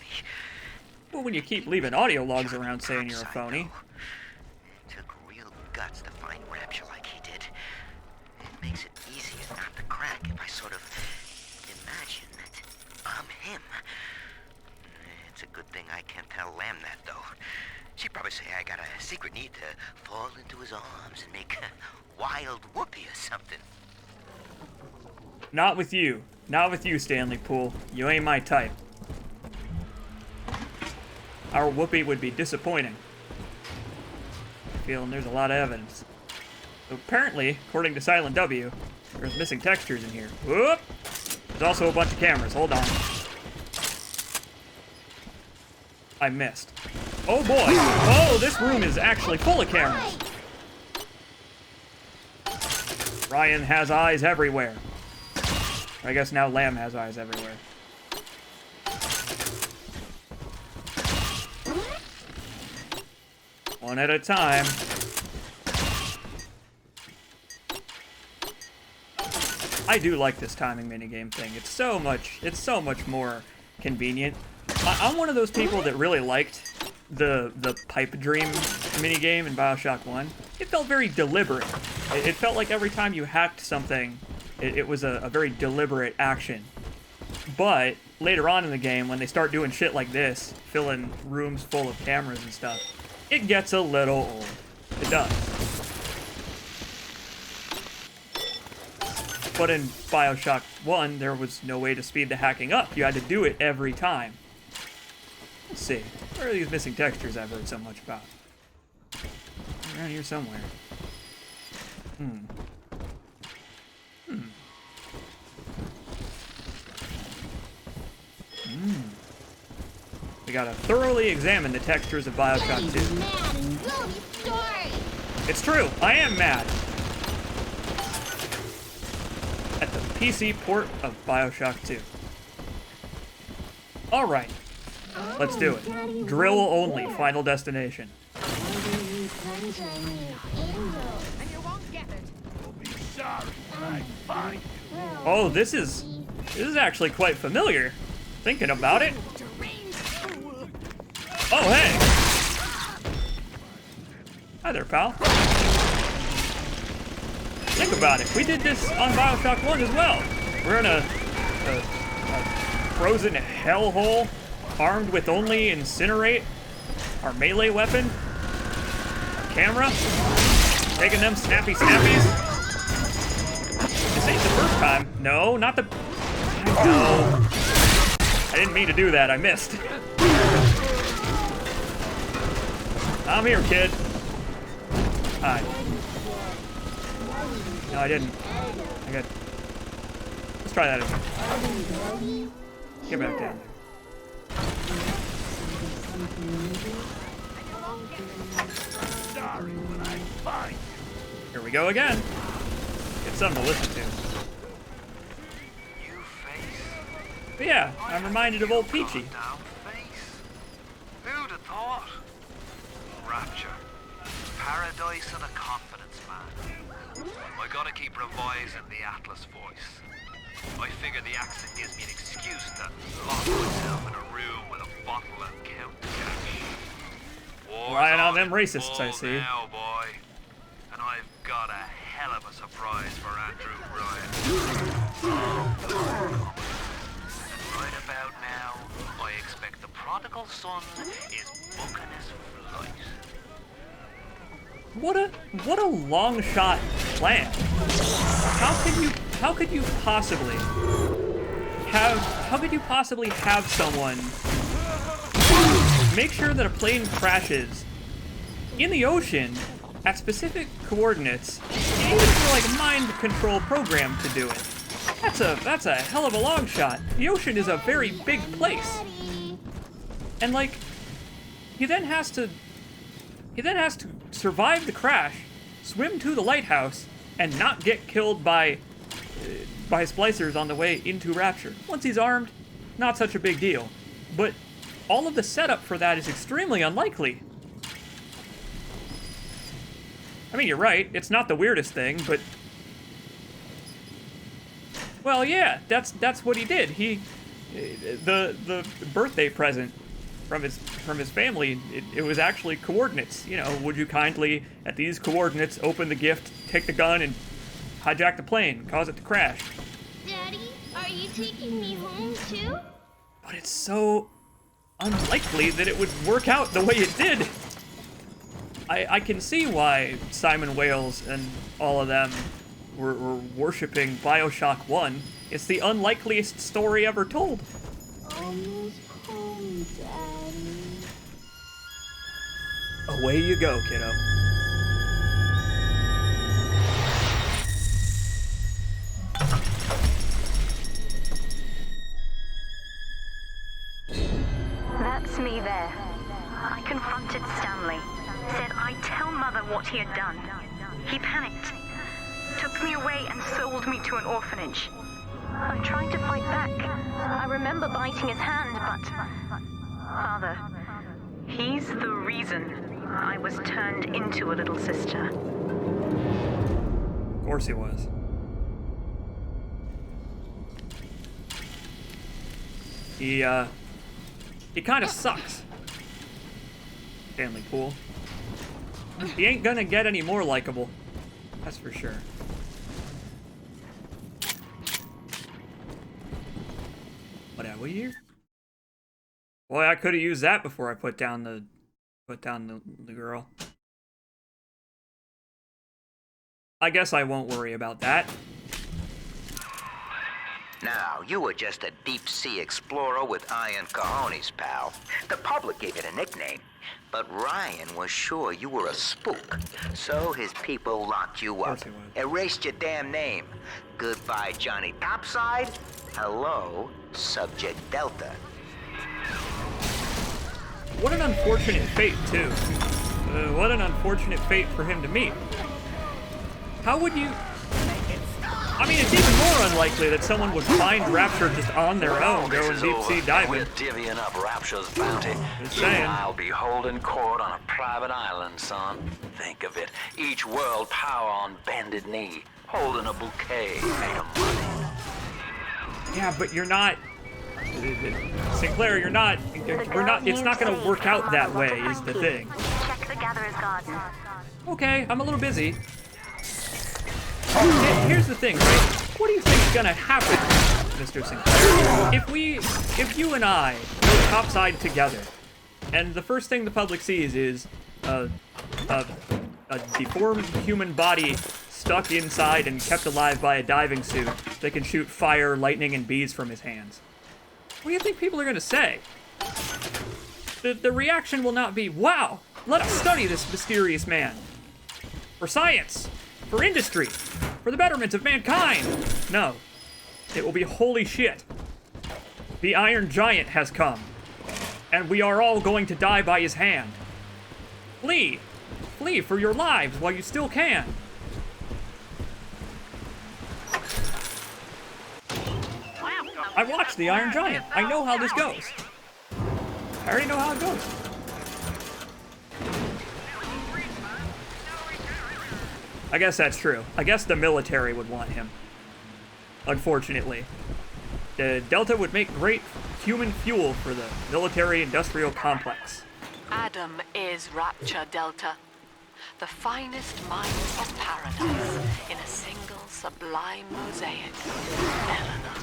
Well, when you keep leaving audio logs around saying you're a phony. It took real guts to find Rapture like he did. It makes it easier not to crack if I sort of imagine that I'm him. It's a good thing I can't tell Lamb that, though. She'd probably say I got a secret need to fall into his arms and make a wild whoopee or something. Not with you. Not with you, Stanley Poole. You ain't my type. Our whoopee would be disappointing. Feeling there's a lot of evidence. So apparently, according to Silent W, there's missing textures in here. Whoop! There's also a bunch of cameras. Hold on. I missed. Oh boy! Oh, this room is actually full of cameras. Ryan has eyes everywhere. I guess now Lamb has eyes everywhere. One at a time. I do like this timing minigame thing. It's so much more convenient. I'm one of those people that really liked the pipe dream minigame in Bioshock 1. It felt very deliberate. It felt like every time you hacked something, it was a very deliberate action. But later on in the game, when they start doing shit like this, filling rooms full of cameras and stuff, it gets a little old. It does. But in Bioshock 1, there was no way to speed the hacking up. You had to do it every time. Let's see. Where are these missing textures I've heard so much about? Around here somewhere. We gotta thoroughly examine the textures of Bioshock 2. It's true, I am mad at the PC port of Bioshock 2. Alright, let's do it. Drill only, final destination. Oh, this is actually quite familiar. Thinking about it. Oh, hey! Hi there, pal. Think about it. We did this on Bioshock 1 as well. We're in a frozen hellhole, armed with only Incinerate, our melee weapon, our camera, taking them snappy snappies. This ain't the first time. No, not the... No. I didn't mean to do that. I missed. I'm here, kid. Hi. No, I didn't. I got... Let's try that again. Get back down Sorry, but I find you. there. Here we go again. It's something to listen to. But yeah, I'm reminded of old Peachy. Who'd have thought? Rapture. Paradise and a confidence, man. I gotta keep revising the Atlas voice. I figure the accent gives me an excuse to lock myself in a room with a bottle and count the cash. Relying on them racists, I see. Now, boy. And I've got a hell of a surprise for Andrew Bryan. Right about now, I expect the prodigal son is booking his flight. What a long shot plan. How could you possibly have someone make sure that a plane crashes in the ocean at specific coordinates and use your like mind control program to do it? That's a hell of a long shot. The ocean is a very big place. And like he then has to survive the crash, swim to the lighthouse, and not get killed by splicers on the way into Rapture. Once he's armed, not such a big deal. But all of the setup for that is extremely unlikely. I mean, you're right, it's not the weirdest thing, but well, yeah, that's what he did. The birthday present from his family, it was actually coordinates. You know, would you kindly, at these coordinates, open the gift, take the gun, and hijack the plane, cause it to crash? Daddy, are you taking me home too? But it's so unlikely that it would work out the way it did. I can see why Simon Wales and all of them were worshipping Bioshock 1. It's the unlikeliest story ever told. Almost home, Daddy. Away you go, kiddo. That's me there. I confronted Stanley. Said I'd tell Mother what he had done. He panicked. Took me away and sold me to an orphanage. I tried to fight back. I remember biting his hand, but... Father, he's the reason I was turned into a little sister. Of course he was. He kind of sucks. Stanley Poole. He ain't gonna get any more likable. That's for sure. What are we here? Boy, I could have used that before I put down the girl. I guess I won't worry about that. Now, you were just a deep-sea explorer with iron cojones, pal. The public gave it a nickname, but Ryan was sure you were a spook. So his people locked you up, erased your damn name. Goodbye, Johnny Topside. Hello, Subject Delta. What an unfortunate fate, too. What an unfortunate fate for him to meet. How would you... I mean, it's even more unlikely that someone would find Rapture just on their own, going deep-sea diving. We're divvying up Rapture's bounty. Just You saying. and I'll be holding court on a private island, son. Think of it. Each world power on bended knee, holding a bouquet made of money. Yeah, but you're not... Sinclair, you're not... We're not... It's not going to work out that way, is the thing. Check the Gatherer's Guard. Okay, I'm a little busy. Here's the thing, right? What do you think's gonna happen, Mr. Sinclair? If you and I go topside together, and the first thing the public sees is a deformed human body stuck inside and kept alive by a diving suit that can shoot fire, lightning, and bees from his hands, what do you think people are gonna say? The reaction will not be, wow, let us study this mysterious man. For science. For industry, for the betterment of mankind. No. It will be holy shit. The Iron Giant has come, and we are all going to die by his hand. Flee! Flee for your lives while you still can. I watched The Iron Giant. I know how this goes. I already know how it goes. I guess that's true. I guess the military would want him. Unfortunately. The Delta would make great human fuel for the military-industrial complex. Adam is Rapture Delta, the finest minds of paradise in a single sublime mosaic. Eleanor.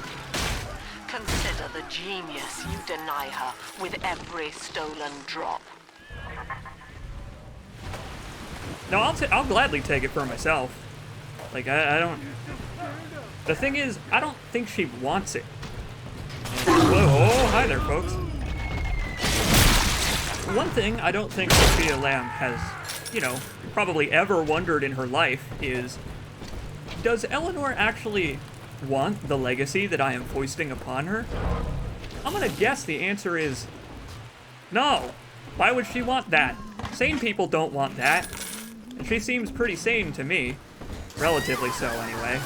Consider the genius you deny her with every stolen drop. No, I'll gladly take it for myself. Like, I don't... The thing is, I don't think she wants it. Whoa, hi there, folks. One thing I don't think Sophia Lamb has, you know, probably ever wondered in her life is, does Eleanor actually want the legacy that I am foisting upon her? I'm gonna guess the answer is no. Why would she want that? Sane people don't want that. And she seems pretty sane to me. Relatively so, anyway.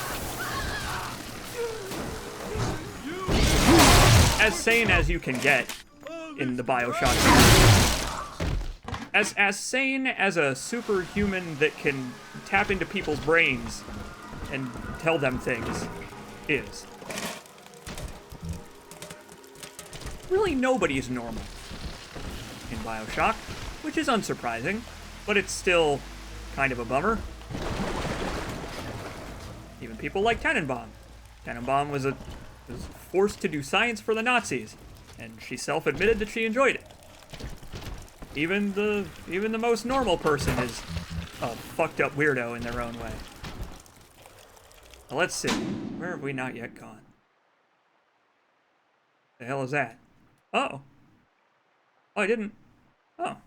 As sane as you can get in the Bioshock. As sane as a superhuman that can tap into people's brains and tell them things is. Really, nobody's normal in Bioshock, which is unsurprising, but it's still kind of a bummer. Even people like Tannenbaum. Tannenbaum was forced to do science for the Nazis, and she self-admitted that she enjoyed it. Even the most normal person is a fucked up weirdo in their own way. Now let's see. Where have we not yet gone? The hell is that? Oh. Oh, I didn't. Oh.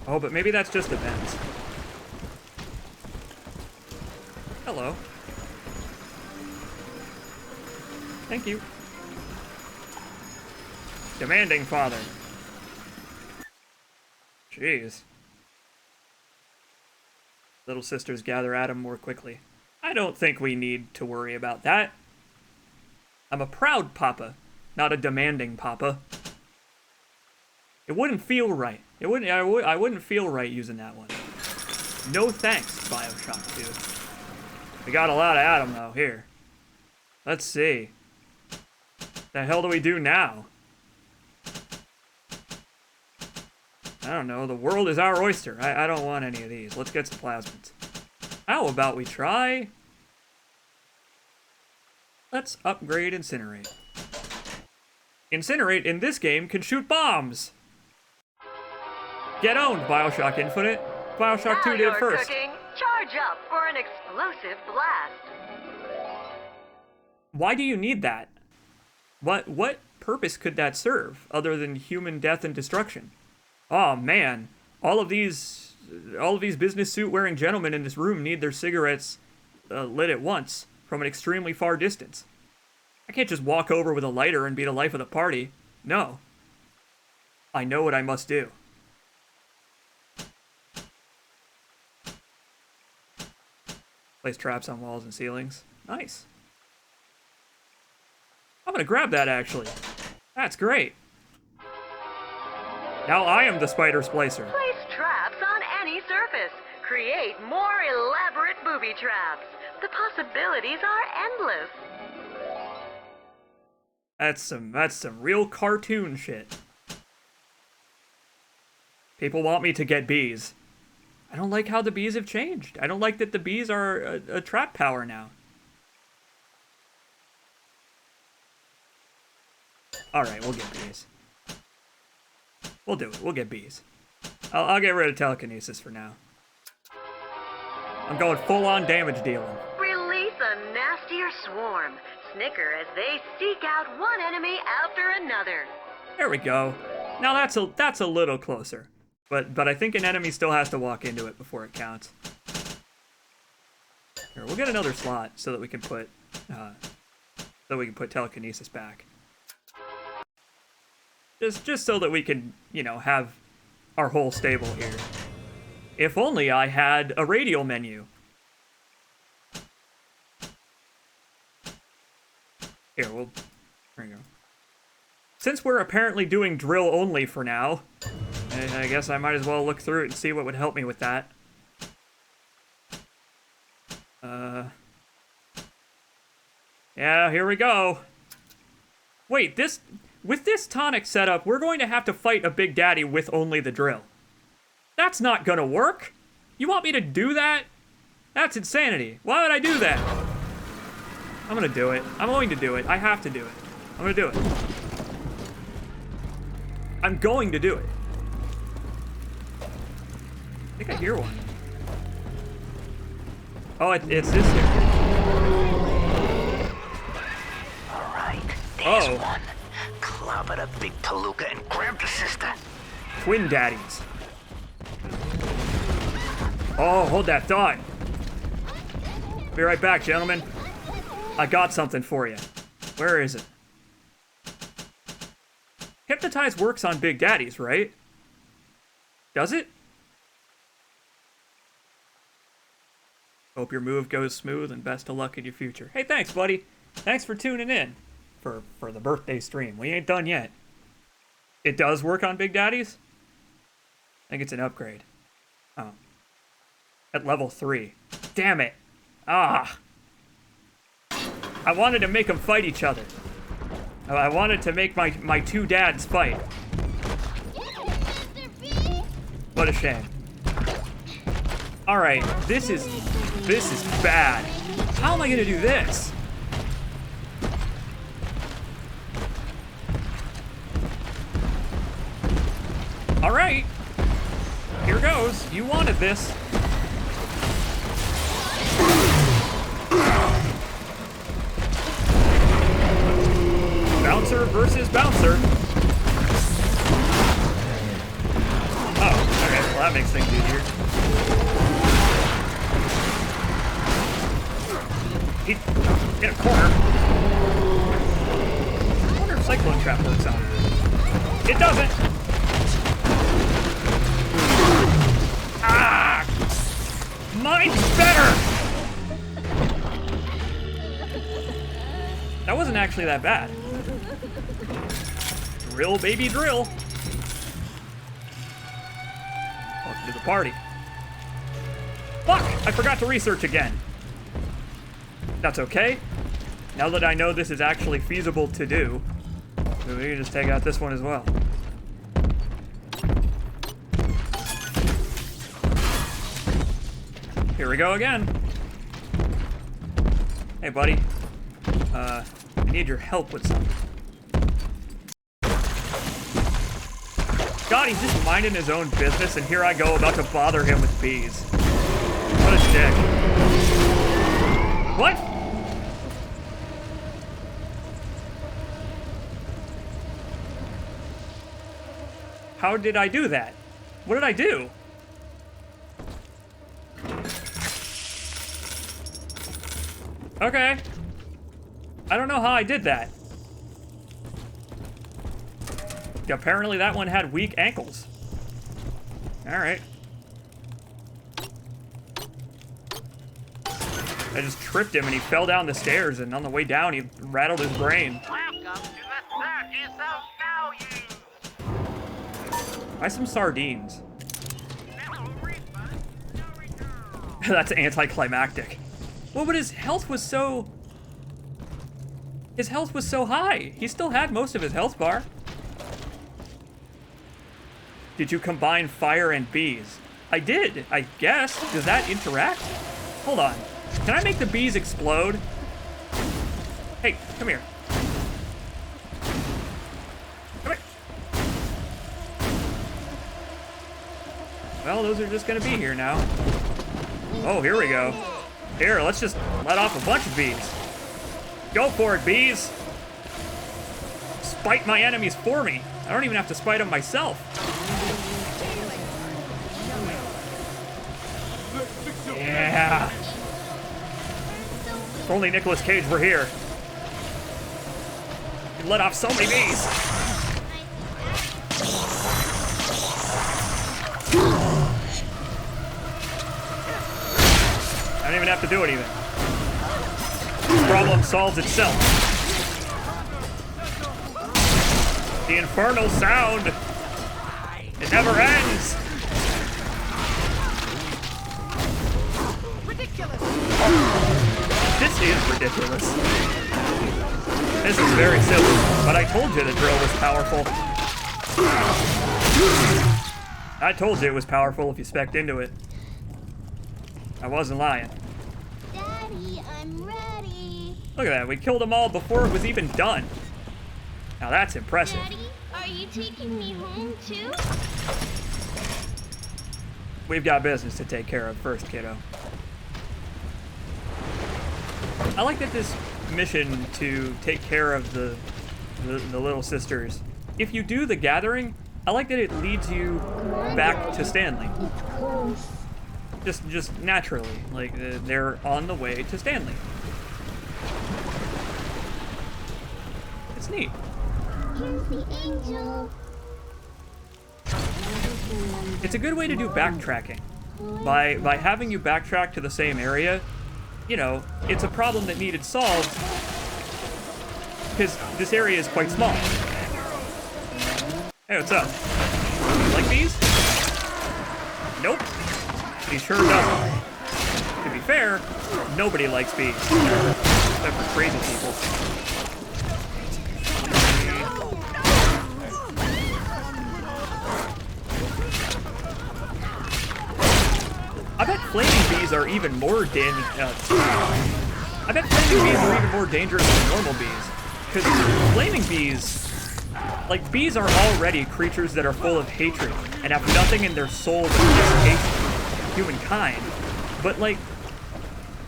Oh, but maybe that's just events. Hello. Thank you. Demanding father. Jeez. Little sisters gather at him more quickly. I don't think we need to worry about that. I'm a proud papa, not a demanding papa. It wouldn't feel right. It wouldn't. I wouldn't feel right using that one. No thanks, Bioshock 2. We got a lot of Adam though here. Let's see. The hell do we do now? I don't know. The world is our oyster. I don't want any of these. Let's get some plasmids. How about we try? Let's upgrade Incinerate. Incinerate in this game can shoot bombs. Get owned, Bioshock Infinite. Bioshock 2 did it first. Cooking. Charge up for an explosive blast. Why do you need that? What purpose could that serve other than human death and destruction? Oh man, all of these business suit wearing gentlemen in this room need their cigarettes lit at once from an extremely far distance. I can't just walk over with a lighter and be the life of the party. No. I know what I must do. Place traps on walls and ceilings. Nice. I'm gonna grab that, actually. That's great. Now I am the spider splicer. Place traps on any surface. Create more elaborate booby traps. The possibilities are endless. That's some real cartoon shit. People want me to get bees. I don't like how the bees have changed. I don't like that the bees are a trap power now. Alright, we'll get bees. We'll do it. We'll get bees. I'll get rid of telekinesis for now. I'm going full-on damage dealing. Release a nastier swarm. Snicker as they seek out one enemy after another. There we go. Now that's a little closer. But I think an enemy still has to walk into it before it counts. Here, we'll get another slot so that we can put telekinesis back. Just so that we can, you know, have our whole stable here. If only I had a radial menu. Here, there you go. Since we're apparently doing drill only for now, I guess I might as well look through it and see what would help me with that. Yeah, here we go. Wait, with this tonic setup, we're going to have to fight a Big Daddy with only the drill. That's not gonna work. You want me to do that? That's insanity. Why would I do that? I'm gonna do it. I'm going to do it. I have to do it. I'm gonna do it. I'm going to do it. I think I hear one. Oh, it's this here. All right, there's one. Clobber the big palooka and grab the sister. Twin daddies. Oh, hold that thought. Be right back, gentlemen. I got something for you. Where is it? Hypnotize works on Big Daddies, right? Does it? Hope your move goes smooth and best of luck in your future. Hey, thanks, buddy. Thanks for tuning in for the birthday stream. We ain't done yet. It does work on Big Daddies? I think it's an upgrade. Oh. At level 3. Damn it. Ah. I wanted to make them fight each other. I wanted to make my two dads fight. What a shame. Alright, this is bad. How am I gonna do this? Alright. Here goes. You wanted this. Bouncer versus bouncer. Oh, okay. Well, that makes things easier. He's in a corner. I wonder if Cyclone Trap works on it. It doesn't. Ah! Mine's better! That wasn't actually that bad. Drill, baby, drill. Welcome to the party. Fuck! I forgot to research again. That's okay. Now that I know this is actually feasible to do, we can just take out this one as well. Here we go again. Hey, buddy. I need your help with something. God, he's just minding his own business, and here I go about to bother him with bees. What a dick. What? How did I do that? What did I do? Okay. I don't know how I did that. Apparently that one had weak ankles. Alright. I just tripped him and he fell down the stairs, and on the way down he rattled his brain. Welcome to the circus of values. Why some sardines? That's anticlimactic. Well, but his health was so... His health was so high. He still had most of his health bar. Did you combine fire and bees? I did, I guess. Does that interact? Hold on. Can I make the bees explode? Hey, come here. Come here. Well, those are just gonna be here now. Oh, here we go. Here, let's just let off a bunch of bees. Go for it, bees. Spite my enemies for me. I don't even have to spite them myself. Yeah. If only Nicolas Cage were here. He let off so many bees. I don't even have to do anything. The problem solves itself. The infernal sound. It never ends. Ridiculous. This is ridiculous. This is very silly, but I told you the drill was powerful. I told you it was powerful if you spec'd into it. I wasn't lying. Daddy, I'm ready. Look at that, we killed them all before it was even done. Now that's impressive. Daddy, are you taking me home too? We've got business to take care of first, kiddo. I like that this mission to take care of the little sisters, if you do the gathering, I like that it leads you back to Stanley. It's close. Just naturally, like they're on the way to Stanley. It's neat. Here's the angel. It's a good way to do backtracking. By having you backtrack to the same area, you know, it's a problem that needed solved because this area is quite small. Hey, what's up? Like these? Nope. He sure doesn't. To be fair, nobody likes bees. Except for crazy people. I bet flaming bees are even more dangerous than normal bees. Because flaming bees, like, bees are already creatures that are full of hatred and have nothing in their soul but this humankind. But, like,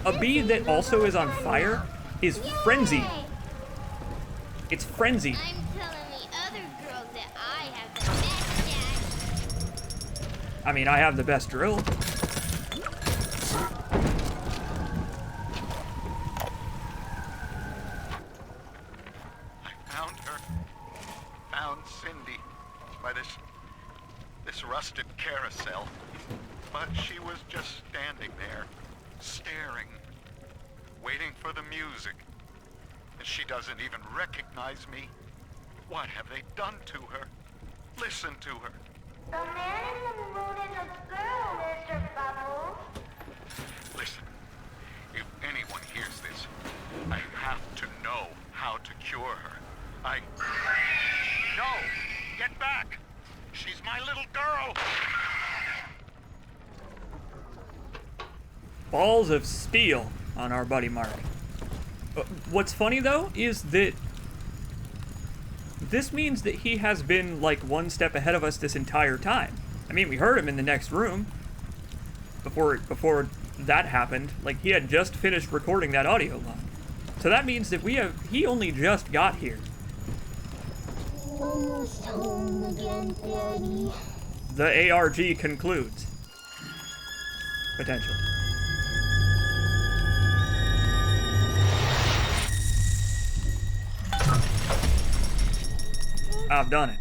a bee that also is on fire is frenzied. It's frenzied. I'm telling the other girls that I have the best dad. I mean, I have the best drill. Rusted carousel, but she was just standing there, staring, waiting for the music, and she doesn't even recognize me. What have they done to her? Listen to her. The man in the moon is a girl, Mr. Bubbles. Listen, if anyone hears this, I have to know how to cure her. No! Get back! She's my little girl! Balls of steel on our buddy Mark. What's funny though is that this means that he has been like one step ahead of us this entire time. I mean, we heard him in the next room before that happened. Like, he had just finished recording that audio log. So that means that he only just got here. Almost home again, Daddy. The ARG concludes. Potentially. I've done it.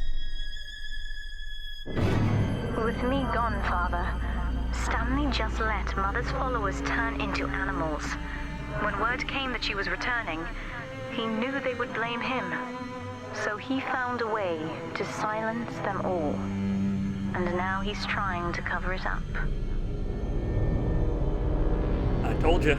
With me gone, Father, Stanley just let Mother's followers turn into animals. When word came that she was returning, he knew they would blame him. So he found a way to silence them all. And now he's trying to cover it up. I told you.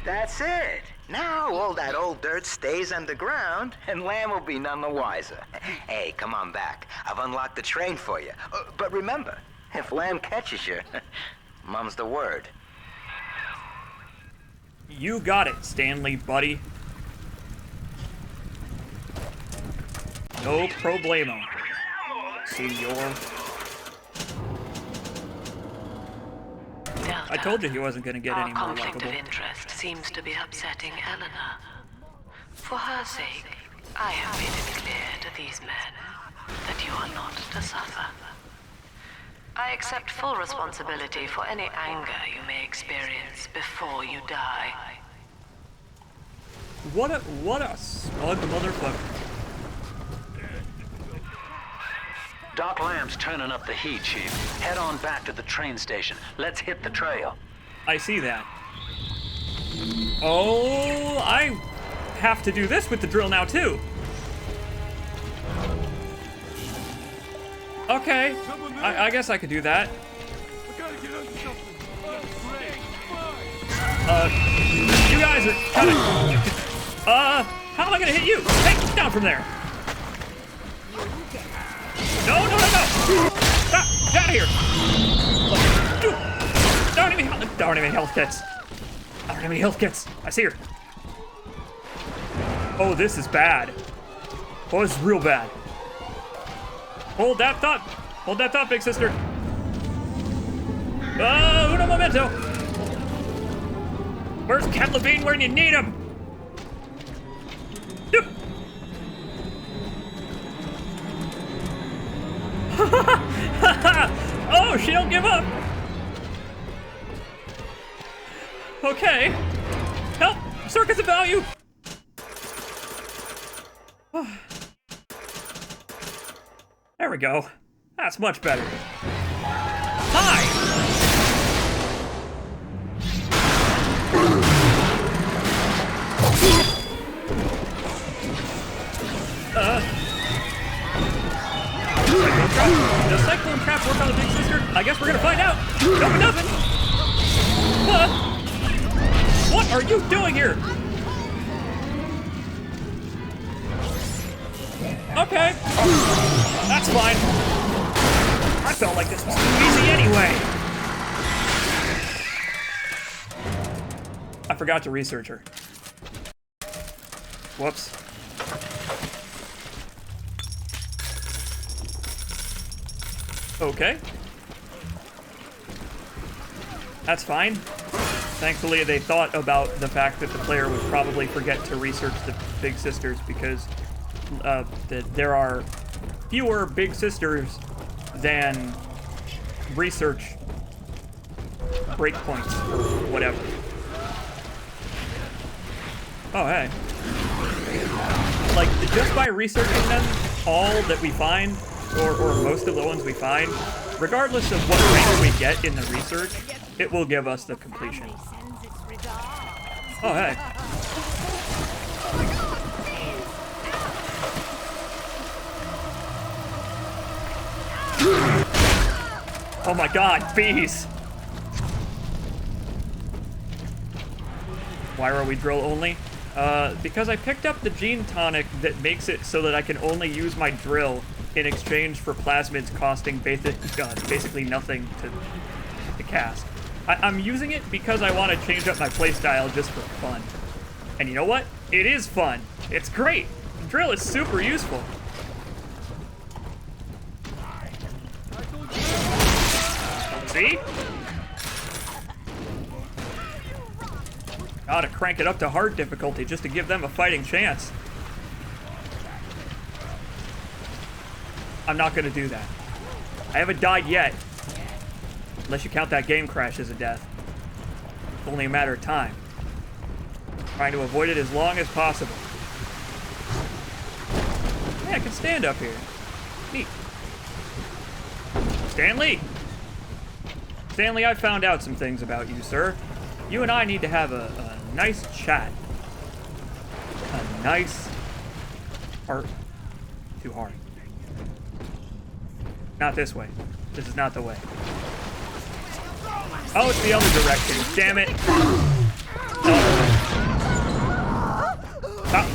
That's it. Now all that old dirt stays underground, and Lamb will be none the wiser. Hey, come on back. I've unlocked the train for you. But remember, if Lamb catches you, mum's the word. You got it, Stanley, buddy. No problemo. Senor. I told you he wasn't going to get any more Our conflict likable. of interest seems to be upsetting Eleanor. For her sake, I have made it clear to these men that you are not to suffer. I accept full responsibility for any anger you may experience before you die. What a smug motherfucker. Doc Lamb's turning up the heat, Chief. Head on back to the train station. Let's hit the trail. I see that. Oh, I have to do this with the drill now, too. Okay, I guess I could do that. You guys are kind of... how am I gonna hit you? Hey, down from there. No. Stop, get out of here. Don't even health kits. I don't have any health kits. I see her. Oh, this is bad. Oh, this is real bad. Hold that thought. Hold that thought, big sister. Uno momento. Where's Ken Levine when you need him? Oh, she don't give up. Okay. Help! Circus of value! There we go. That's much better. Hi! Does Cyclone Trap work on the big sister? I guess we're gonna find out. No, it doesn't. What are you doing here? Okay. That's fine. I felt like this was too easy anyway. I forgot to research her. Whoops. Okay. That's fine. Thankfully, they thought about the fact that the player would probably forget to research the big sisters because there are fewer big sisters than research breakpoints or whatever. Oh, hey. Like, just by researching them, all that we find, or most of the ones we find, regardless of what rank we get in the research, it will give us the completion. Oh, hey. Oh my god, bees! Why are we drill only? Because I picked up the gene tonic that makes it so that I can only use my drill in exchange for plasmids costing basically nothing to cast. I'm using it because I want to change up my playstyle just for fun. And you know what? It is fun. It's great. The drill is super useful. See? Gotta crank it up to hard difficulty just to give them a fighting chance. I'm not gonna do that. I haven't died yet. Unless you count that game crash as a death. It's only a matter of time. Trying to avoid it as long as possible. Hey, I can stand up here. Neat. Stanley! Stanley, I found out some things about you, sir. You and I need to have a nice chat. A nice... Or... Too hard. Not this way. This is not the way. Oh, it's the other direction. Damn it. Stop.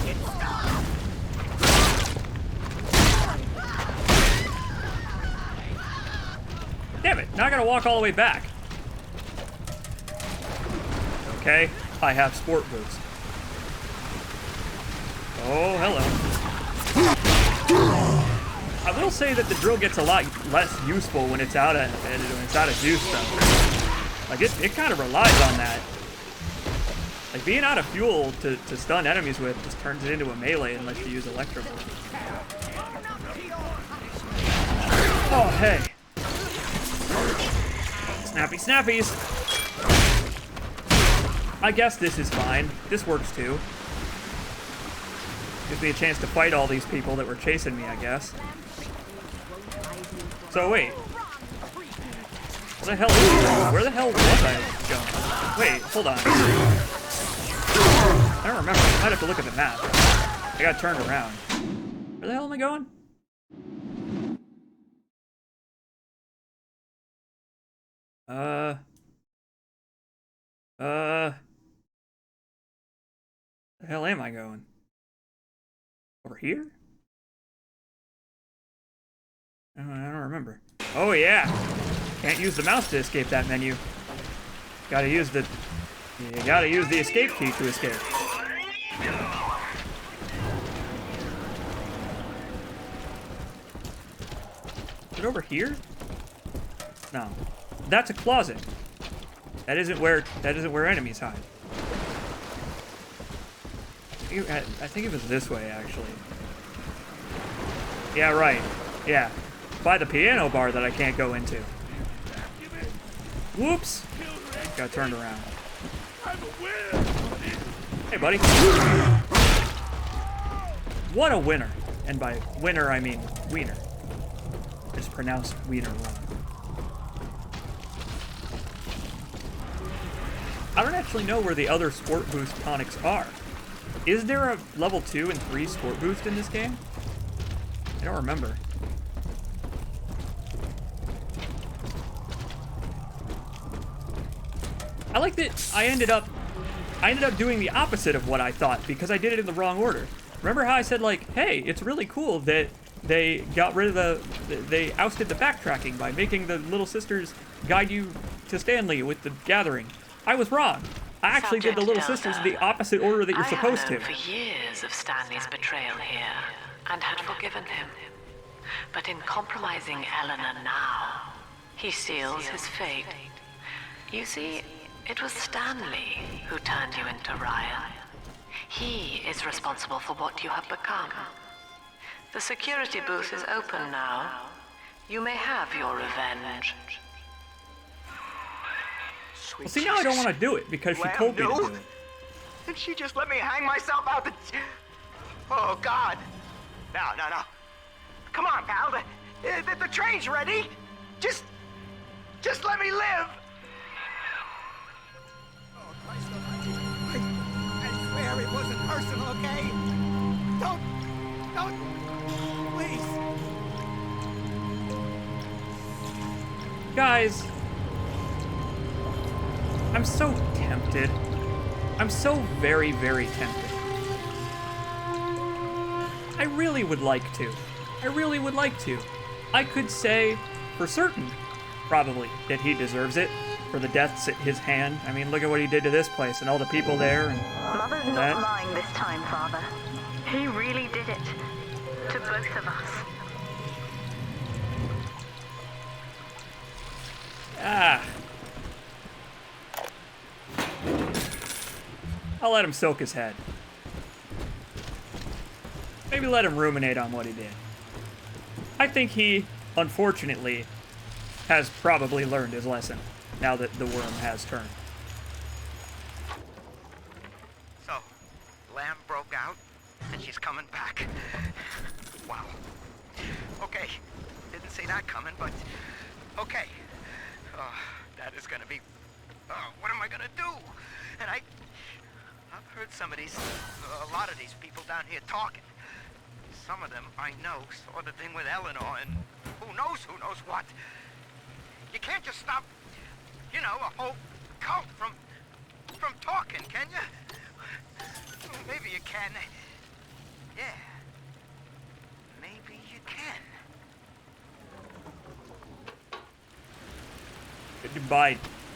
Damn it. Now I gotta walk all the way back. Okay. I have sport boots. Oh, hello. I will say that the drill gets a lot less useful when it's out of juice, though. Like, it kind of relies on that. Like, being out of fuel to stun enemies with just turns it into a melee unless you use Electro. Oh, hey. Snappy snappies. I guess this is fine. This works too. Gives me a chance to fight all these people that were chasing me, I guess. So wait. Where the hell was I going? Wait, hold on. I don't remember. I might have to look at the map. I got turned around. Where the hell am I going? The hell am I going? Over here? Oh, I don't remember. Oh yeah! Can't use the mouse to escape that menu. Gotta use the... You gotta use the escape key to escape. Is it over here? No. That's a closet. That isn't where enemies hide. I think it was this way, actually. Yeah, right. Yeah. By the piano bar that I can't go into. Whoops! Got turned around. Hey, buddy. What a winner. And by winner, I mean wiener. Just pronounced wiener wrong. I don't actually know where the other sport boost tonics are. Is there a level 2 and 3 sport boost in this game? I don't remember. I like that I ended up doing the opposite of what I thought because I did it in the wrong order. Remember how I said, like, hey, it's really cool that they got rid of they ousted the backtracking by making the little sisters guide you to Stanley with the gathering. I was wrong. I actually did the little sisters in the opposite order that you're supposed to. I had known for years of Stanley's betrayal here and had forgiven him. But in compromising Eleanor now, he seals his fate. You see, it was Stanley who turned you into Ryan. He is responsible for what you have become. The security booth is open now. You may have your revenge. Well, see, now I don't want to do it because she told me to do it. And she just let me hang myself out the... Oh, God. No. Come on, pal. The train's ready. Just let me live. Oh, Christ almighty. I swear it wasn't personal, okay? Don't, please. Guys, I'm so tempted. I'm so very, very tempted. I really would like to. I could say for certain, probably, that he deserves it for the deaths at his hand. I mean, look at what he did to this place and all the people there and Mother's not lying this time, Father. He really did it. To both of us. I'll let him soak his head. Maybe let him ruminate on what he did. I think he, unfortunately, has probably learned his lesson now that the worm has turned. So, Lamb broke out, and she's coming back. Wow. Okay, didn't see that coming, but okay. Oh, that is gonna be... Oh, what am I gonna do? And I've heard a lot of these people down here talking. Some of them I know saw the thing with Eleanor, and who knows what. You can't just stop, a whole cult from talking, can you? Well, maybe you can. Yeah. Maybe you can.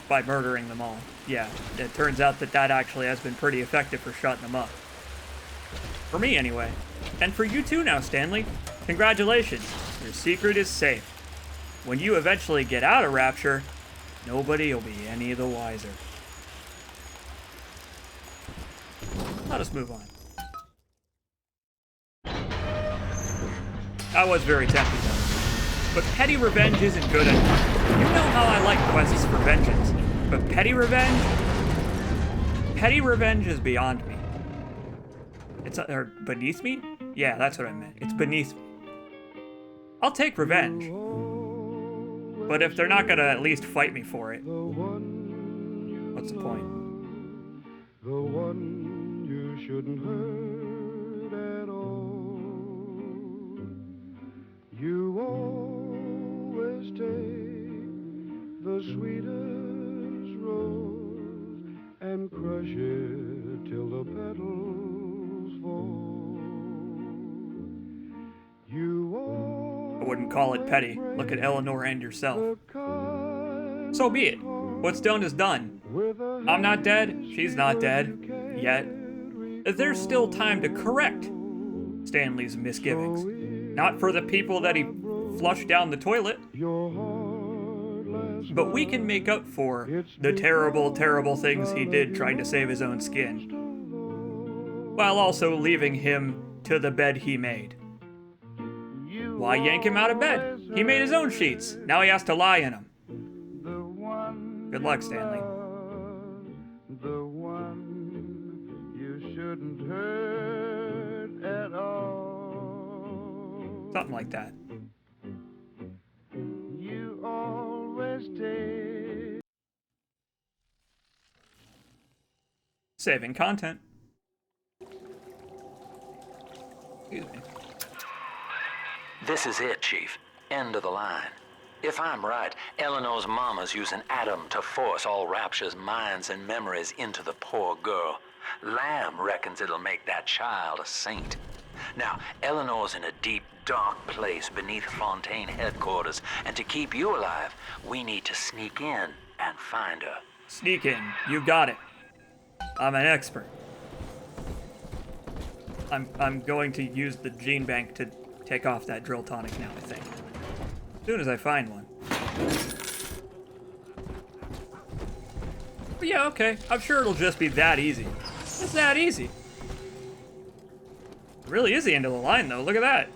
By murdering them all. Yeah, it turns out that actually has been pretty effective for shutting them up. For me, anyway. And for you too now, Stanley. Congratulations. Your secret is safe. When you eventually get out of Rapture, nobody will be any the wiser. Let us move on. I was very tempted, though. But petty revenge isn't good enough. You know how I like quests for vengeance, but petty revenge is beyond me. or beneath me? Yeah, that's what I meant. It's beneath me. I'll take revenge. But if they're not gonna at least fight me for it, what's the point? The one you shouldn't hurt at all. You always take the sweetest rose and crush it till the petals fall. I wouldn't call it petty. Look at Eleanor and yourself. So be it. What's done is done. I'm not dead. She's not dead. Yet. There's still time to correct Stanley's misgivings. Not for the people that he flushed down the toilet. But we can make up for the terrible, terrible things he did trying to save his own skin. While also leaving him to the bed he made. Why yank him out of bed? He made his own sheets. Now he has to lie in them. Good luck, Stanley. The one you shouldn't hurt at all. Something like that. You always take. Saving content. Excuse me. This is it, Chief. End of the line. If I'm right, Eleanor's mama's using Adam to force all Rapture's minds and memories into the poor girl. Lamb reckons it'll make that child a saint. Now, Eleanor's in a deep, dark place beneath Fontaine headquarters, and to keep you alive, we need to sneak in and find her. Sneak in. You got it. I'm an expert. I'm going to use the gene bank to take off that drill tonic now, I think. As soon as I find one. But yeah, okay. I'm sure it'll just be that easy. It's that easy. It really is the end of the line, though. Look at that.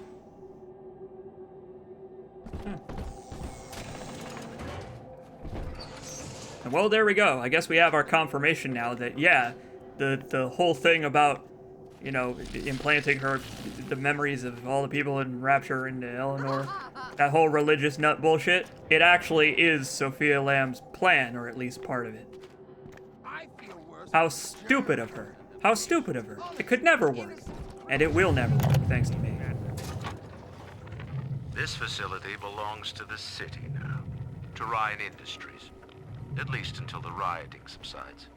And well, there we go. I guess we have our confirmation now that, yeah, the whole thing about, you know, implanting her, the memories of all the people in Rapture into Eleanor, that whole religious nut bullshit, it actually is Sophia Lamb's plan, or at least part of it. How stupid of her. How stupid of her. It could never work. And it will never work, thanks to me. This facility belongs to the city now, to Ryan Industries, at least until the rioting subsides.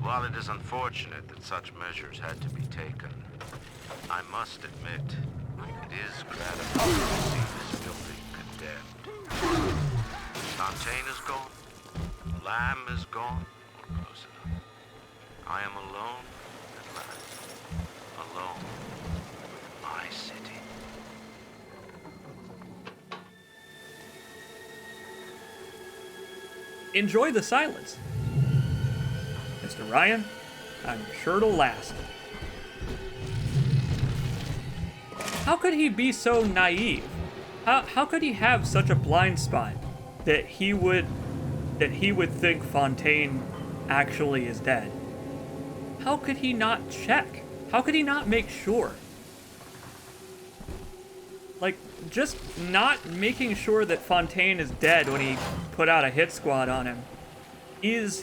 While it is unfortunate that such measures had to be taken, I must admit, it is gratifying to see this building condemned. Fontaine is gone, Lamb is gone, or close enough. I am alone at last, alone with my city. Enjoy the silence. Mr. Ryan, I'm sure it'll last. How could he be so naive? How could he have such a blind spot that he would think Fontaine actually is dead? How could he not check? How could he not make sure? Like, just not making sure that Fontaine is dead when he put out a hit squad on him is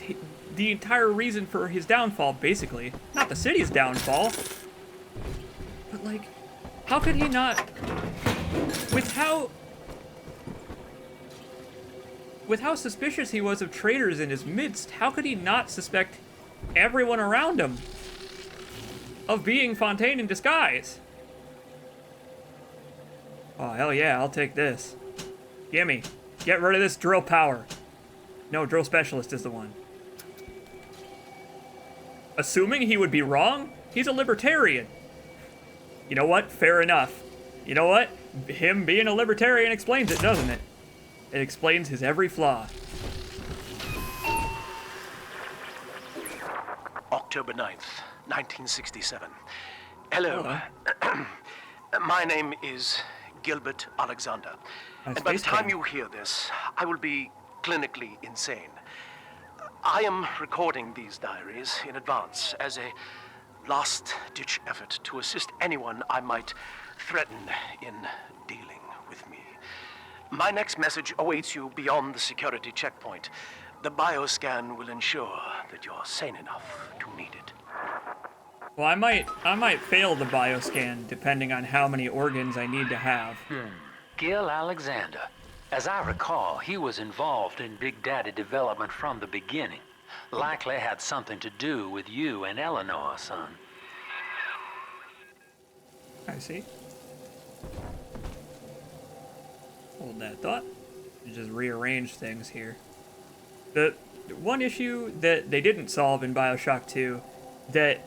the entire reason for his downfall, basically. Not the city's downfall. But, like, how could he not... With how suspicious he was of traitors in his midst, how could he not suspect everyone around him of being Fontaine in disguise? Oh, hell yeah, I'll take this. Gimme. Get rid of this drill power. No, drill specialist is the one. Assuming he would be wrong, he's a libertarian. You know what? Fair enough. You know what? Him being a libertarian explains it, doesn't it? It explains his every flaw. October 9th, 1967. Hello. My name is Gilbert Alexander. And by the time you hear this, I will be clinically insane. I am recording these diaries in advance as a last-ditch effort to assist anyone I might threaten in dealing with me. My next message awaits you beyond the security checkpoint. The bioscan will ensure that you're sane enough to need it. Well, I might fail the bioscan depending on how many organs I need to have. Gil Alexander. As I recall, he was involved in Big Daddy development from the beginning. Likely had something to do with you and Eleanor, son. I see. Hold that thought. Just rearrange things here. The one issue that they didn't solve in Bioshock 2 that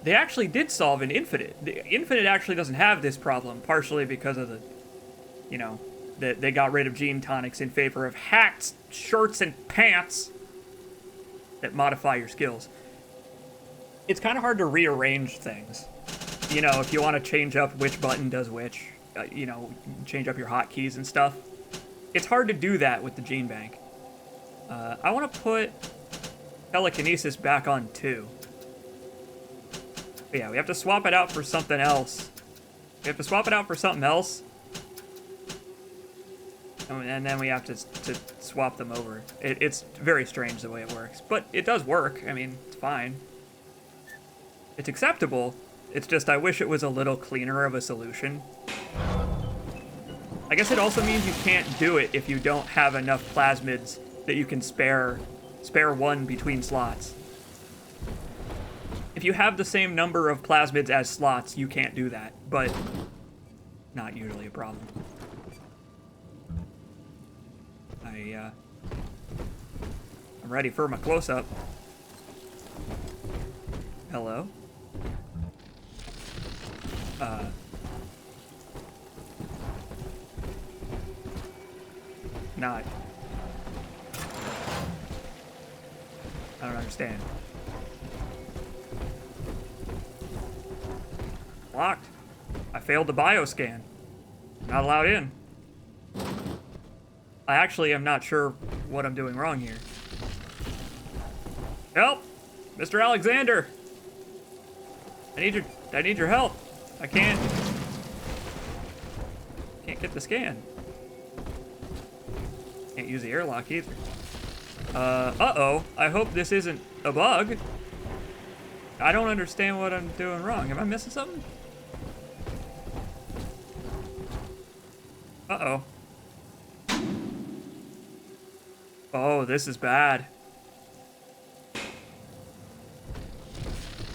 they actually did solve in Infinite. The Infinite actually doesn't have this problem, partially because of the, you know, that they got rid of gene tonics in favor of hats, shirts, and pants that modify your skills. It's kind of hard to rearrange things. You know, if you want to change up which button does which, you know, change up your hotkeys and stuff. It's hard to do that with the gene bank. I want to put telekinesis back on 2. But yeah, we have to swap it out for something else. We have to swap it out for something else. And then we have to swap them over. It's very strange the way it works. But it does work. I mean, it's fine. It's acceptable. It's just I wish it was a little cleaner of a solution. I guess it also means you can't do it if you don't have enough plasmids that you can spare one between slots. If you have the same number of plasmids as slots, you can't do that. But not usually a problem. I'm ready for my close-up. Hello? Not. I don't understand. Locked. I failed the bioscan. Not allowed in. I actually am not sure what I'm doing wrong here. Help! Mr. Alexander! I need your help. I can't get the scan. Can't use the airlock either. Uh-oh. I hope this isn't a bug. I don't understand what I'm doing wrong. Am I missing something? Uh-oh. Oh, this is bad.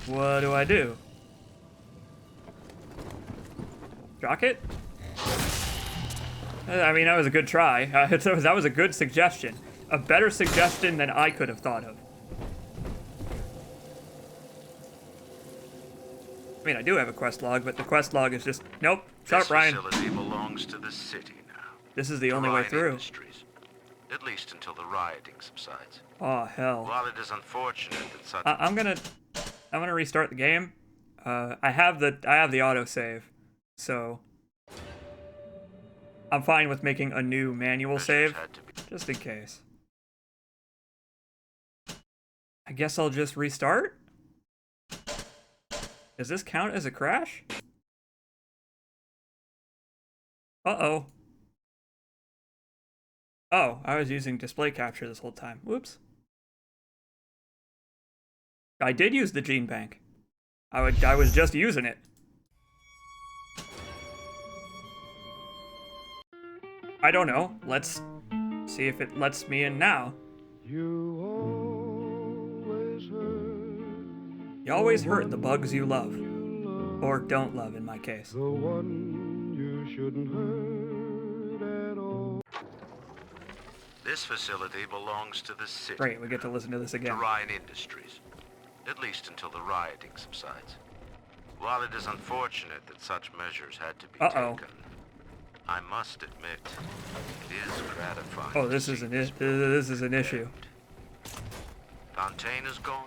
What do I do? Jock it? I mean, that was a good try. That was a good suggestion. A better suggestion than I could have thought of. I mean, I do have a quest log, but the quest log is just... Nope. Shut up, Ryan. This facility belongs to the city now. This is the only way through. Industries, at least until the rioting subsides. Oh, hell. While it is unfortunate that such... I'm gonna restart the game. I have the autosave, so I'm fine with making a new manual save, just in case. I guess I'll just restart? Does this count as a crash? Uh-oh. Oh, I was using display capture this whole time. Whoops. I did use the gene bank. I was just using it. I don't know. Let's see if it lets me in now. You always hurt the bugs you love. Or don't love, in my case. The one you shouldn't hurt at all. This facility belongs to the city. Great, we get to listen to this again. To Ryan Industries. At least until the rioting subsides. While it is unfortunate that such measures had to be taken, I must admit, it is gratifying. Oh, this is an issue. Fontaine is gone.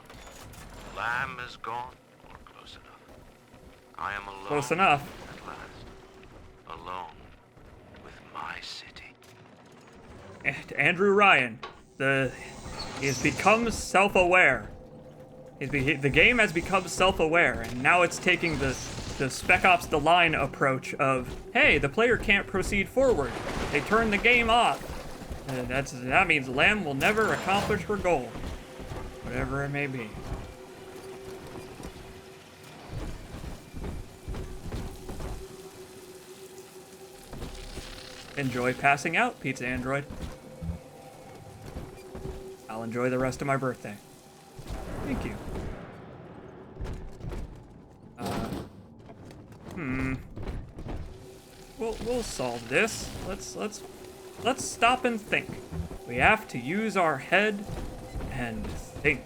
Lamb is gone. Or close enough. I am alone. Close enough. At last. Alone with my city. And Andrew Ryan, he has become self-aware. The game has become self-aware, and now it's taking the Spec Ops The Line approach of, hey, the player can't proceed forward. They turn the game off. That means Lem will never accomplish her goal. Whatever it may be. Enjoy passing out, Pizza Android. I'll enjoy the rest of my birthday. Thank you. We'll solve this. Let's stop and think. We have to use our head and think.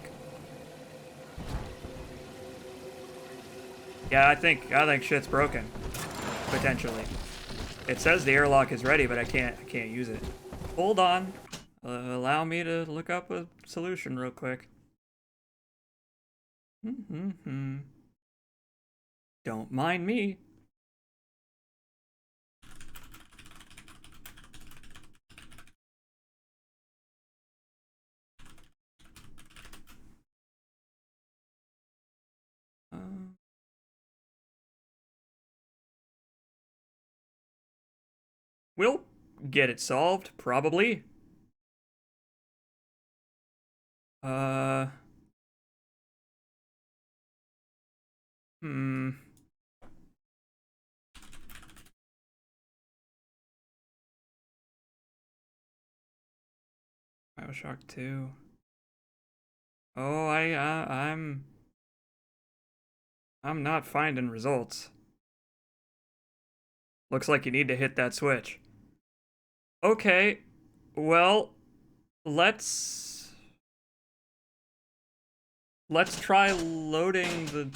Yeah, I think shit's broken. Potentially. It says the airlock is ready, but I can't use it. Hold on. Allow me to look up a solution real quick. Don't mind me. We'll get it solved, probably. Bioshock 2. Oh, I'm not finding results. Looks like you need to hit that switch. Okay, well, let's try loading the.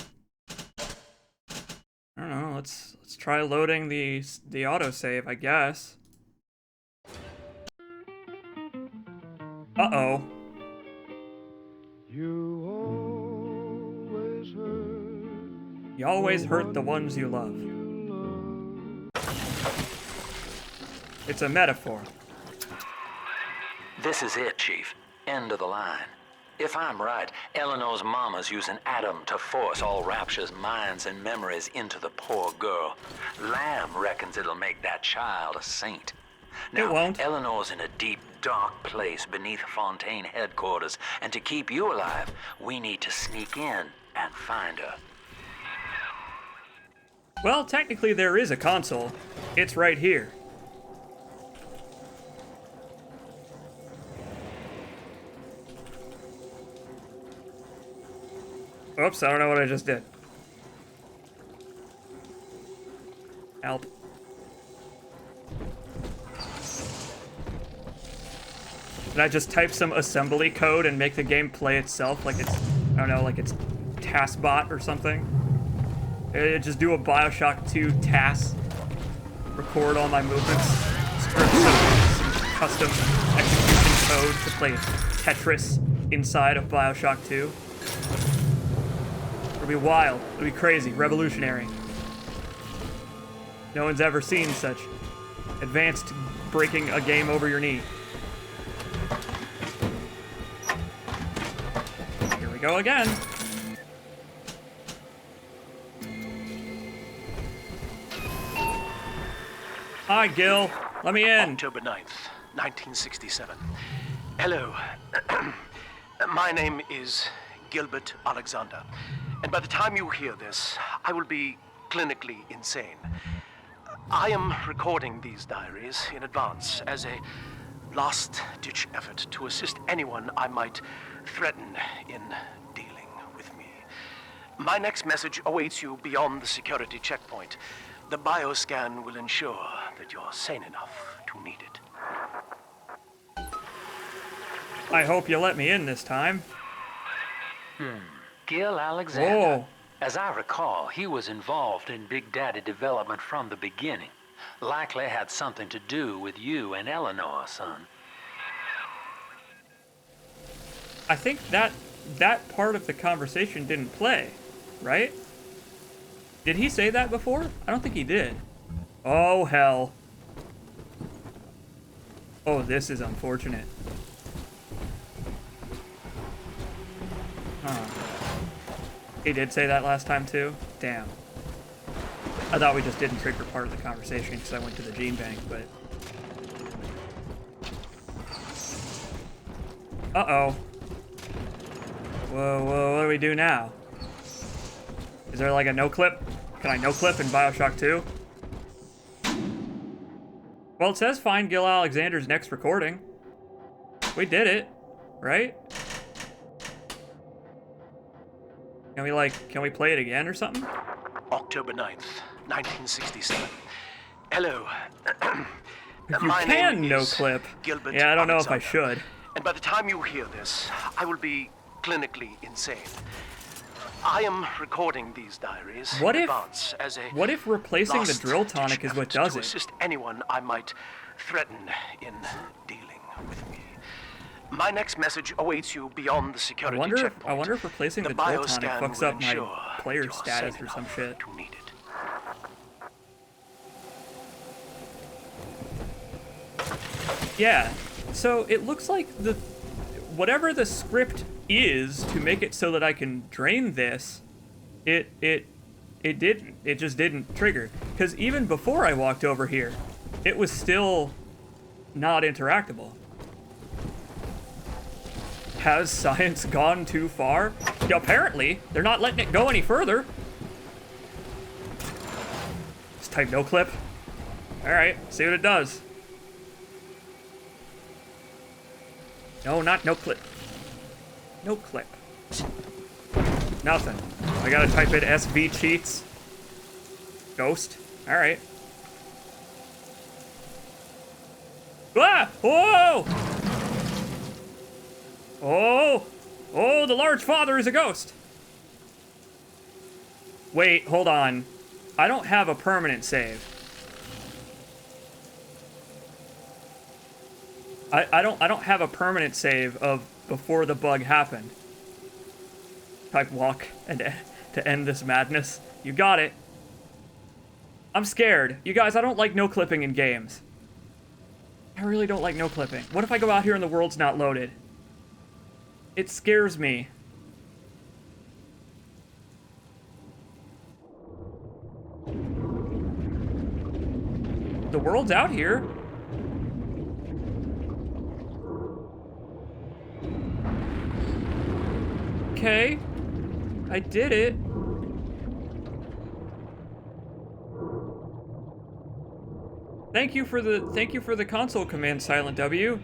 I don't know. Let's try loading the autosave, I guess. Uh-oh. You always hurt the ones you love. It's a metaphor. This is it, Chief. End of the line. If I'm right, Eleanor's mama's using Adam to force all Rapture's minds and memories into the poor girl. Lamb reckons it'll make that child a saint. Now, it won't. Eleanor's in a deep, dark place beneath Fontaine headquarters, and to keep you alive, we need to sneak in and find her. Well, technically there is a console. It's right here. Oops, I don't know what I just did. Help. Did I just type some assembly code and make the game play itself like it's, I don't know, like it's TaskBot or something? Just do a Bioshock 2 task, record all my movements, script some custom execution code to play Tetris inside of Bioshock 2. It'll be wild, it'll be crazy, revolutionary. No one's ever seen such advanced breaking a game over your knee. Here we go again. Hi, Gil. Let me in. October 9th, 1967. Hello. My name is Gilbert Alexander. And by the time you hear this, I will be clinically insane. I am recording these diaries in advance as a last-ditch effort to assist anyone I might threaten in dealing with me. My next message awaits you beyond the security checkpoint. The bioscan will ensure that you're sane enough to need it. I hope you let me in this time. Gil Alexander. Whoa. As I recall, he was involved in Big Daddy development from the beginning. Likely had something to do with you and Eleanor, son. I think that part of the conversation didn't play, right? Did he say that before? I don't think he did. Oh, hell. Oh, this is unfortunate. Huh. He did say that last time too? Damn. I thought we just didn't trigger part of the conversation because I went to the gene bank, but... Uh-oh. Whoa, whoa, what do we do now? Is there like a no-clip? Can I no-clip in Bioshock 2? Well, it says find Gil Alexander's next recording. We did it, right? Can we play it again or something? October 9th, 1967. Hello. If you My can name is no-clip. Gilbert Yeah, I don't know if I Alexander. should. And by the time you hear this, I will be clinically insane. I am recording these diaries What in if- advance as a What if replacing the last drill tonic is what effort does to it? assist anyone I might threaten in dealing with me. My next message awaits you beyond the security checkpoint. I wonder if replacing the drill tonic bioscan fucks will up my ensure player you're status sane or some enough shit. to need it. Yeah, so it looks like whatever the script is to make it so that I can drain this, it didn't. It just didn't trigger. Because even before I walked over here, it was still not interactable. Has science gone too far? Yeah, apparently, they're not letting it go any further. Just type no clip. Alright, see what it does. No, not no clip. No clip. Nothing. I gotta type in SV cheats. Ghost. Alright. Ah! Whoa! Oh! Oh, the large father is a ghost! Wait, hold on. I don't have a permanent save. I don't have a permanent save of before the bug happened. Type walk and to end this madness. You got it. I'm scared. You guys, I don't like no clipping in games. I really don't like no clipping. What if I go out here and the world's not loaded? It scares me. The world's out here. Okay. I did it. Thank you for the console command, Silent W.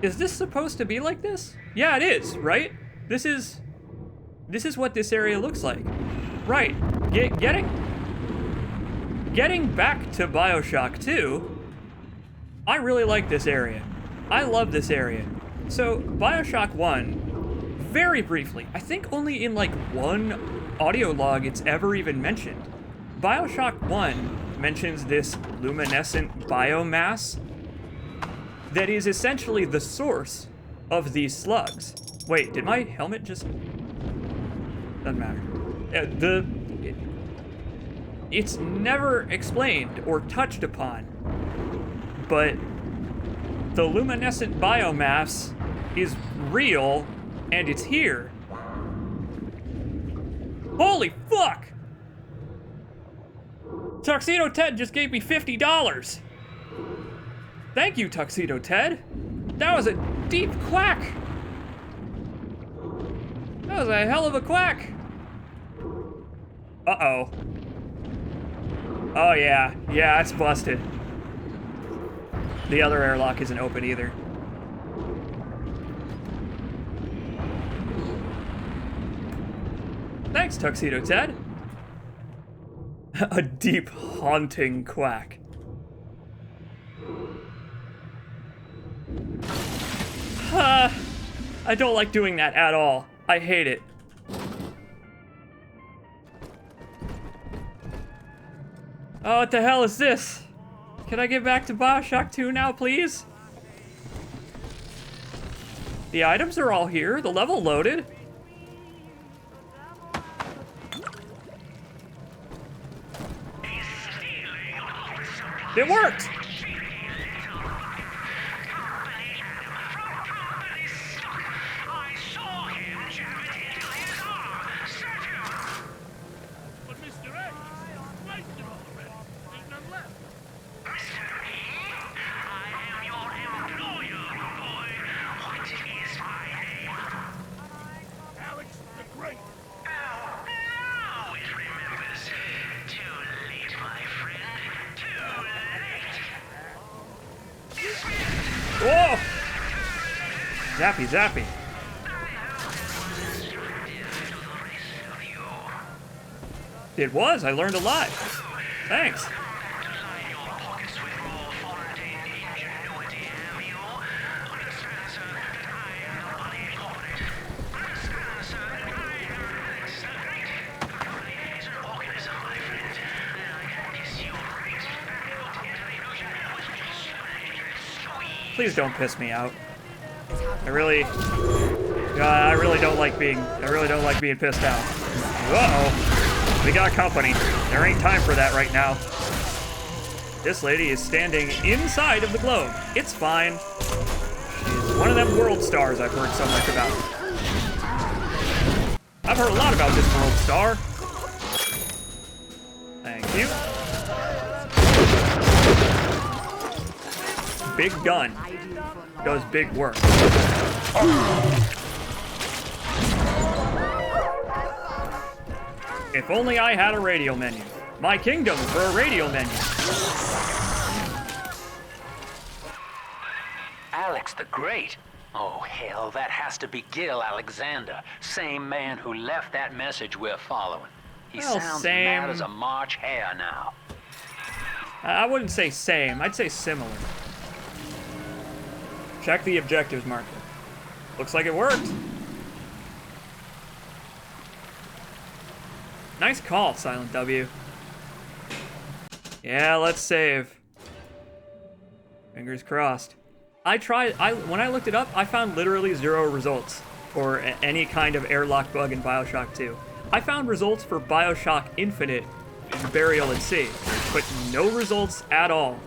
Is this supposed to be like this? Yeah, it is, right? This is what this area looks like. Right. Getting back to Bioshock 2, I really like this area. I love this area. So, Bioshock 1, very briefly, I think only in like one audio log it's ever even mentioned. Bioshock 1 mentions this luminescent biomass that is essentially the source of these slugs. Wait, did my helmet just... Doesn't matter. It's never explained or touched upon, but the luminescent biomass is real and it's here. Holy fuck! Tuxedo Ted just gave me $50. Thank you, Tuxedo Ted. That was a deep quack. That was a hell of a quack. Uh-oh. Oh yeah, yeah, it's busted. The other airlock isn't open either. Thanks, Tuxedo Ted. A deep, haunting quack. I don't like doing that at all. I hate it. Oh, what the hell is this? Can I get back to Bioshock 2 now, please? The items are all here. The level loaded. It worked! Zappy, zappy. It was. I learned a lot. Thanks. Please don't piss me out. I really don't like being pissed out. Uh-oh. We got company. There ain't time for that right now. This lady is standing inside of the globe. It's fine. She's one of them world stars I've heard so much about. I've heard a lot about this world star. Thank you. Big gun. Does big work. If only I had a radio menu. My kingdom for a radio menu. Alex the Great? Oh, hell, that has to be Gil Alexander. Same man who left that message we're following. He sounds mad as a March hare now. I wouldn't say same. I'd say similar. Check the objectives marker. Looks like it worked. Nice call, Silent W. Yeah, let's save. Fingers crossed. When I looked it up, I found literally 0 results for any kind of airlock bug in Bioshock 2. I found results for Bioshock Infinite and Burial at Sea, but no results at all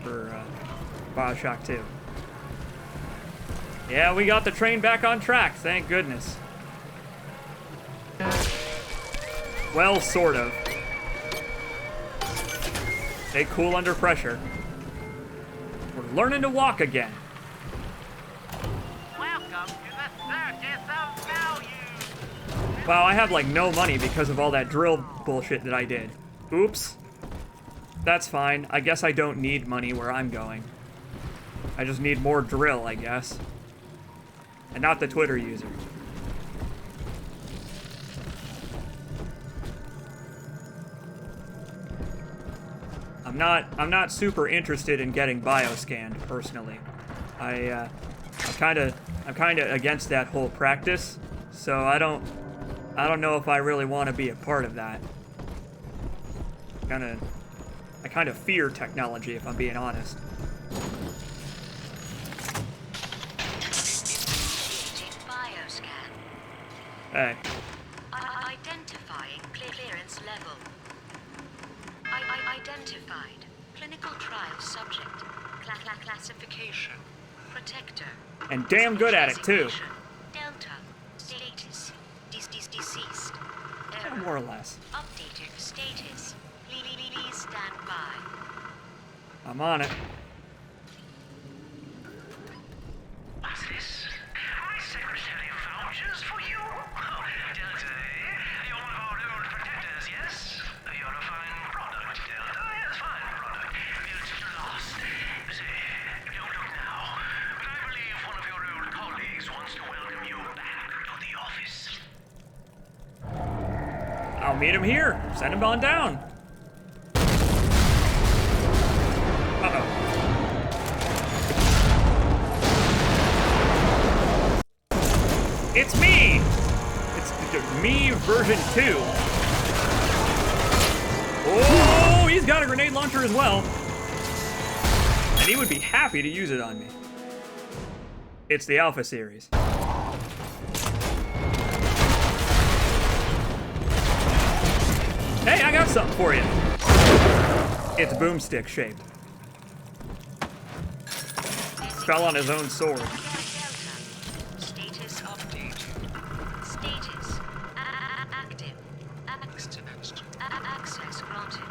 for Bioshock 2. Yeah, we got the train back on track, thank goodness. Well, sort of. Stay cool under pressure. We're learning to walk again. Welcome to the Circus of Value. Wow, I have like no money because of all that drill bullshit that I did. Oops. That's fine. I guess I don't need money where I'm going. I just need more drill, I guess. And not the Twitter user. I'm not super interested in getting bioscanned personally. I'm kind of against that whole practice, so I don't know if I really want to be a part of that. I kind of fear technology, if I'm being honest. Bioscan. Hey. Identifying clearance level. Identified. Clinical trial subject. Classification. Protector. And damn good at it, too. Delta. Status. Deceased. More or less. Updated status. Please stand by. I'm on it. What's this? My secretary vouchers for you. Oh, Delta, eh? You're one of our old protectors, yes? You're a fine product, Delta. Yes, fine product. Built to last. Say, don't look now, but I believe one of your old colleagues wants to welcome you back to the office. I'll meet him here. Send him on down. Uh-oh. It's me! It's me version 2. Oh, he's got a grenade launcher as well. And he would be happy to use it on me. It's the Alpha series. Hey, I got something for you. It's boomstick shaped. Fell on his own sword. Status update. Status active. Access granted.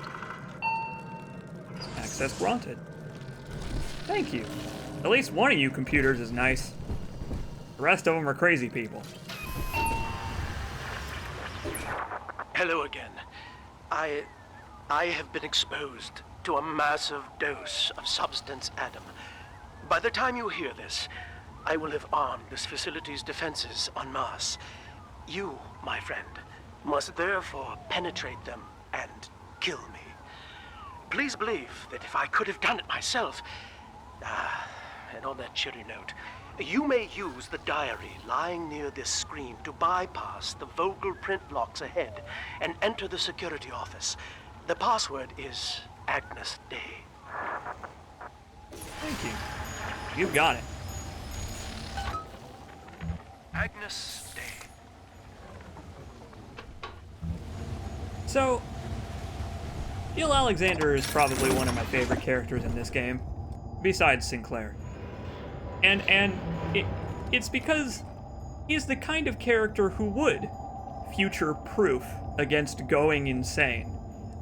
Access granted. Thank you. At least one of you computers is nice. The rest of them are crazy people. Hello again. I have been exposed to a massive dose of substance Adam. By the time you hear this, I will have armed this facility's defenses en masse. You, my friend, must therefore penetrate them and kill me. Please believe that if I could have done it myself... and on that cheery note, you may use the diary lying near this screen to bypass the Vogel print locks ahead and enter the security office. The password is Agnes Day. Thank you. You got it. Agnes Day. So, Gil Alexander is probably one of my favorite characters in this game, besides Sinclair. And it's because he's the kind of character who would future-proof against going insane.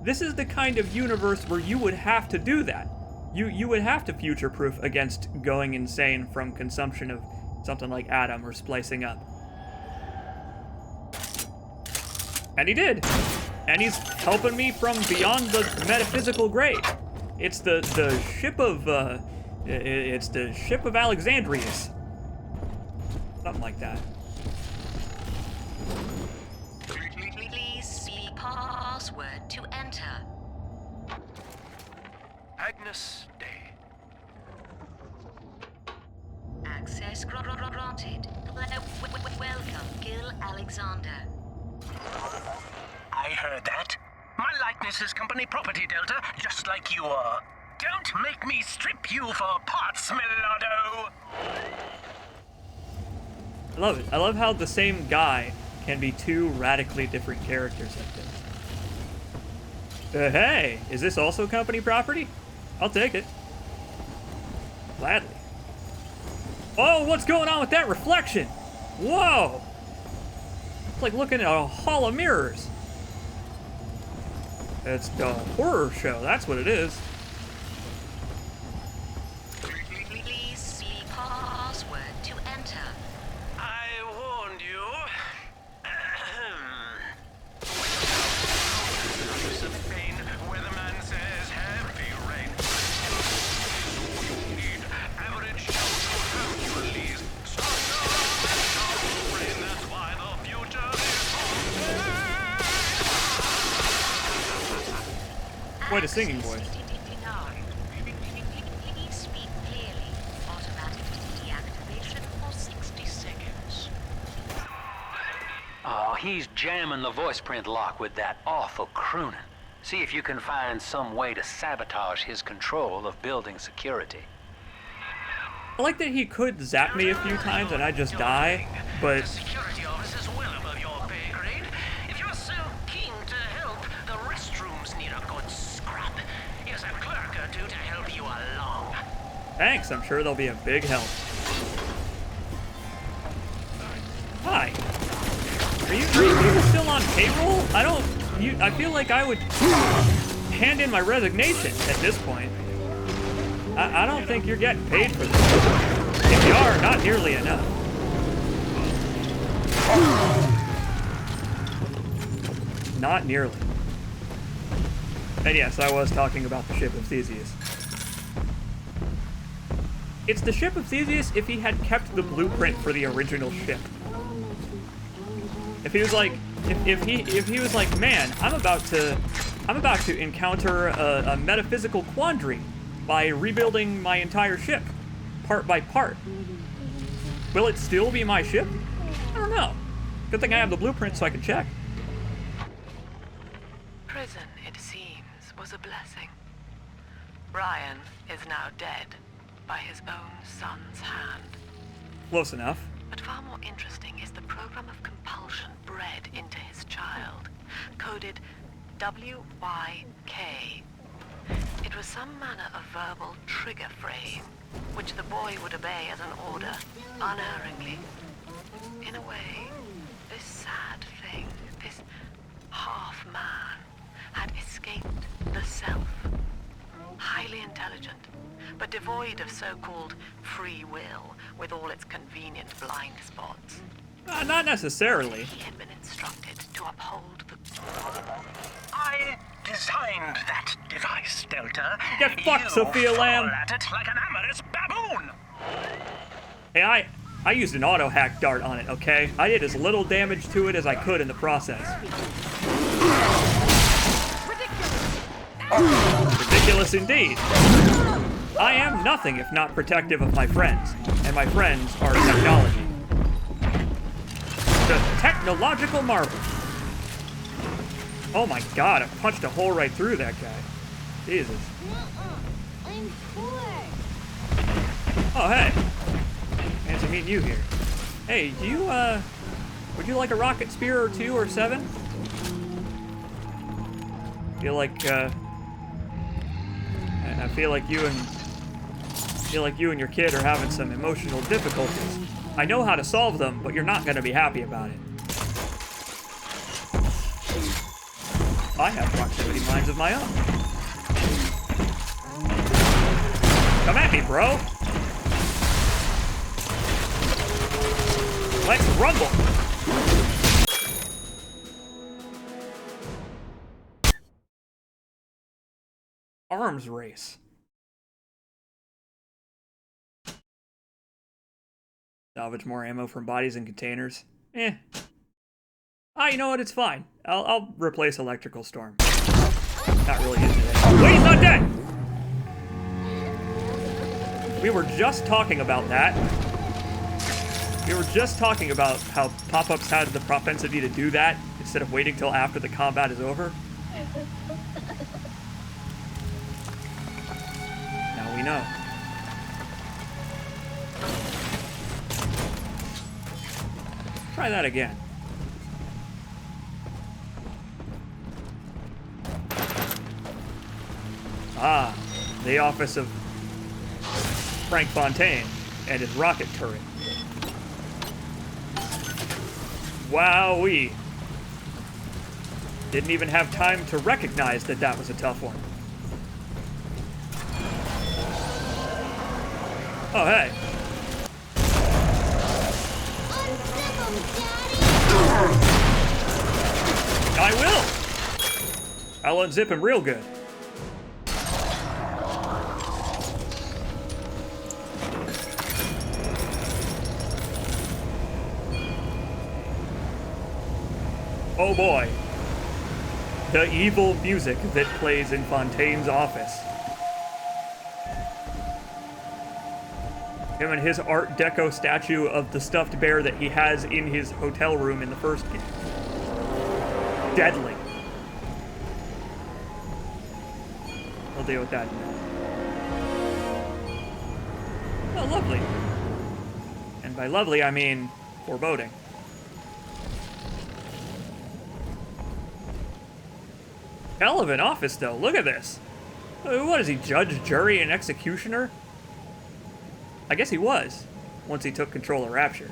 This is the kind of universe where you would have to do that. You would have to future-proof against going insane from consumption of something like Adam or splicing up. And he did. And he's helping me from beyond the metaphysical grave. It's the ship of it's the ship of Alexandrius. Something like that. Please speak password to enter. Agnes Day. Access granted. Welcome, Gil Alexander. I heard that. My likeness is company property, Delta, just like you are. Don't make me strip you for parts, Millardo! I love it. I love how the same guy can be two radically different characters like this. Hey, is this also company property? I'll take it. Gladly. Oh, what's going on with that reflection? Whoa! It's like looking at a hall of mirrors. It's a horror show, that's what it is. Please speak password to enter. I warned you. Pain, weatherman says heavy rain. You need average shelter Hercules. Rain, that's why the future is Quite a singing voice. Please speak clearly. Automatic deactivation for 60 seconds. Oh, he's jamming the voice print lock with that awful crooning. See if you can find some way to sabotage his control of building security. I like that he could zap me a few times and I just die, but... The security office is well above your pay grade. If you're so keen to help, the restrooms need a good scrub. Here's a clerk or two to help you along. Thanks, I'm sure they'll be a big help. Hi. Are you still on payroll? I feel like I would hand in my resignation at this point. I don't think you're getting paid for this. If you are, not nearly enough. Not nearly. And yes, I was talking about the ship of Theseus. It's the ship of Theseus if he had kept the blueprint for the original ship. If he was like, if he was like, man, I'm about to encounter a metaphysical quandary by rebuilding my entire ship, part by part. Will it still be my ship? I don't know. Good thing I have the blueprint so I can check. Prison, it seems, was a blessing. Ryan is now dead by his own son's hand. Close enough. But far more interesting is the program of compulsion bred into his child, coded WYK. It was some manner of verbal trigger phrase, which the boy would obey as an order, unerringly. In a way, this sad thing, this half-man, had escaped the self. Highly intelligent, but devoid of so-called free will, with all its convenient blind spots. Not necessarily. He had been instructed to uphold the... I designed that device, Delta. Get fucked, Sophia Lamb. At it like an amorous baboon. Hey, I used an auto-hack dart on it, okay? I did as little damage to it as I could in the process. Ridiculous indeed. I am nothing if not protective of my friends, and my friends are technology. The technological marvel. Oh my god, I punched a hole right through that guy. Jesus. I'm poor. Oh, hey. Fancy meeting you here. Hey, do you, would you like a rocket spear or 2 or 7? Feel like you and your kid are having some emotional difficulties. I know how to solve them, but you're not gonna be happy about it. I have proximity mines of my own. Come at me, bro. Let's rumble. Arms race. Salvage more ammo from bodies and containers. Ah, you know what? It's fine. I'll replace Electrical Storm. Not really using it. Wait, he's not dead! We were just talking about that. We were just talking about how pop-ups had the propensity to do that instead of waiting till after the combat is over. Now we know. Try that again. Ah, the office of Frank Fontaine and his rocket turret. Wowee. Didn't even have time to recognize that that was a tough one. Oh, hey. I will. I'll unzip him real good. Oh boy. The evil music that plays in Fontaine's office. Him and his Art Deco statue of the stuffed bear that he has in his hotel room in the first game. Deadly. I'll deal with that. Oh, lovely. And by lovely, I mean foreboding. Hell of an office, though. Look at this. What is he, judge, jury, and executioner? I guess he was, once he took control of Rapture.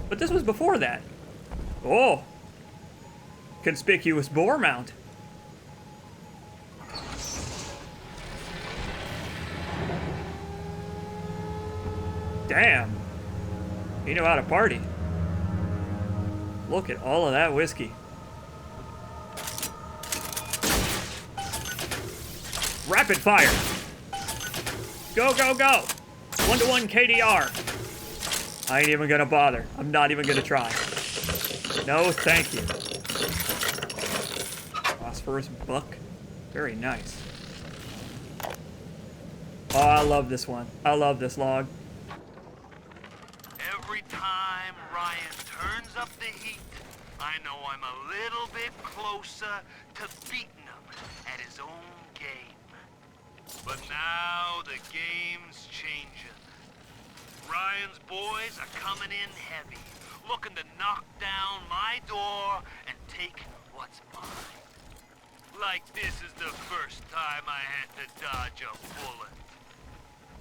But this was before that. Oh. Conspicuous boar mount. Damn. You know how to party. Look at all of that whiskey. Rapid fire. Go, go, go. 1-to-1 KDR. I ain't even gonna bother. I'm not even gonna try. No, thank you. Phosphorus buck. Very nice. Oh, I love this one. I love this log. Every time Ryan turns up the heat, I know I'm a little bit closer to beating him at his own game. But now the game's changing. Ryan's boys are coming in heavy, looking to knock down my door and take what's mine. Like this is the first time I had to dodge a bullet.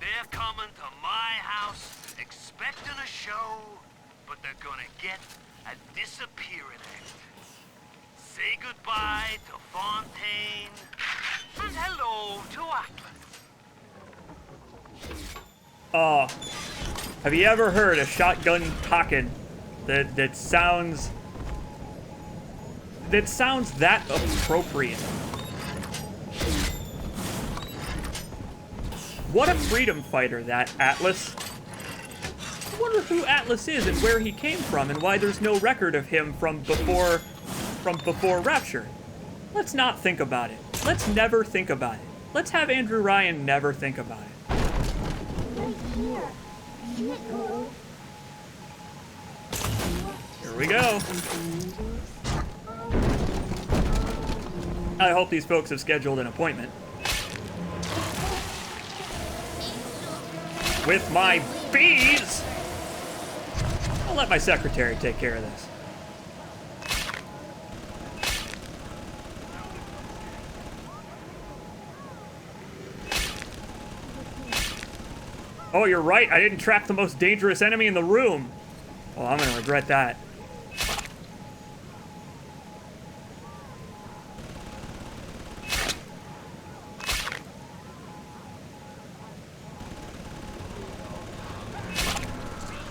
They're coming to my house expecting a show, but they're gonna get a disappearing act. Say goodbye to Fontaine, and hello to Atlas. Have you ever heard a shotgun talking that sounds that appropriate? What a freedom fighter, that Atlas. I wonder who Atlas is and where he came from and why there's no record of him from before Rapture. Let's not think about it. Let's never think about it. Let's have Andrew Ryan never think about it. Here we go. I hope these folks have scheduled an appointment. With my bees! I'll let my secretary take care of this. Oh, you're right. I didn't trap the most dangerous enemy in the room. Oh, I'm gonna regret that.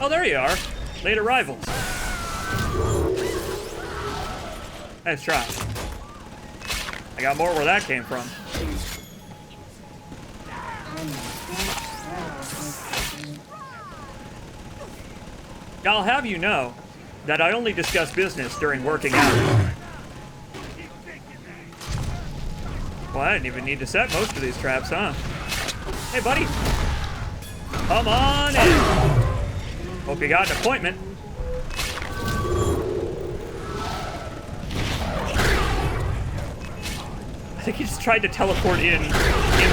Oh, there you are. Late arrivals. Nice try. I got more where that came from. I'll have you know that I only discuss business during working hours. Well, I didn't even need to set most of these traps, huh? Hey, buddy. Come on in. Hope you got an appointment. I think he just tried to teleport in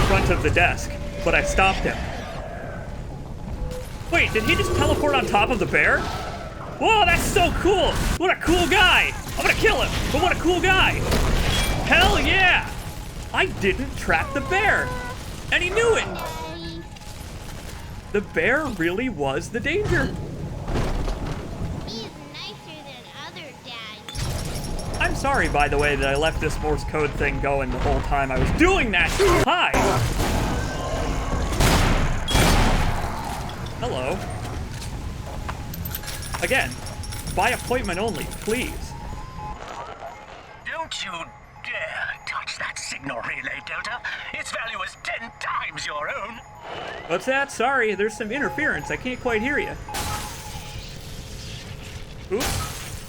front of the desk, but I stopped him. Wait, did he just teleport on top of the bear? Whoa, that's so cool! What a cool guy! I'm gonna kill him, but what a cool guy! Hell yeah! I didn't trap the bear, and he knew it! The bear really was the danger. He's nicer than other dads. I'm sorry, by the way, that I left this Morse code thing going the whole time I was doing that. Hi! Hello. Again, by appointment only, please. Don't you dare touch that signal relay, Delta. Its value is 10 times your own. What's that? Sorry, there's some interference. I can't quite hear you. Oops.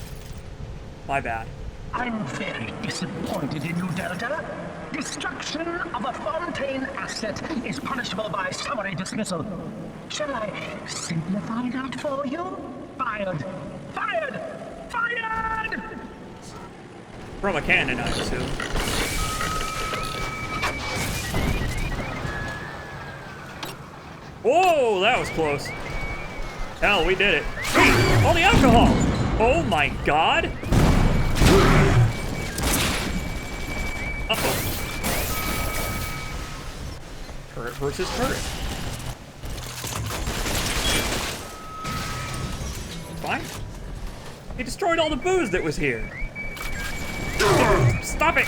My bad. I'm very disappointed in you, Delta. Destruction of a Fontaine asset is punishable by summary dismissal. Shall I simplify that for you? Fired! Fired! Fired! From a cannon, I assume. Whoa, that was close. Hell, we did it. Hey, all the alcohol! Oh my god! Uh-oh. Turret versus turret. Fine. He destroyed all the booze that was here. Stop it!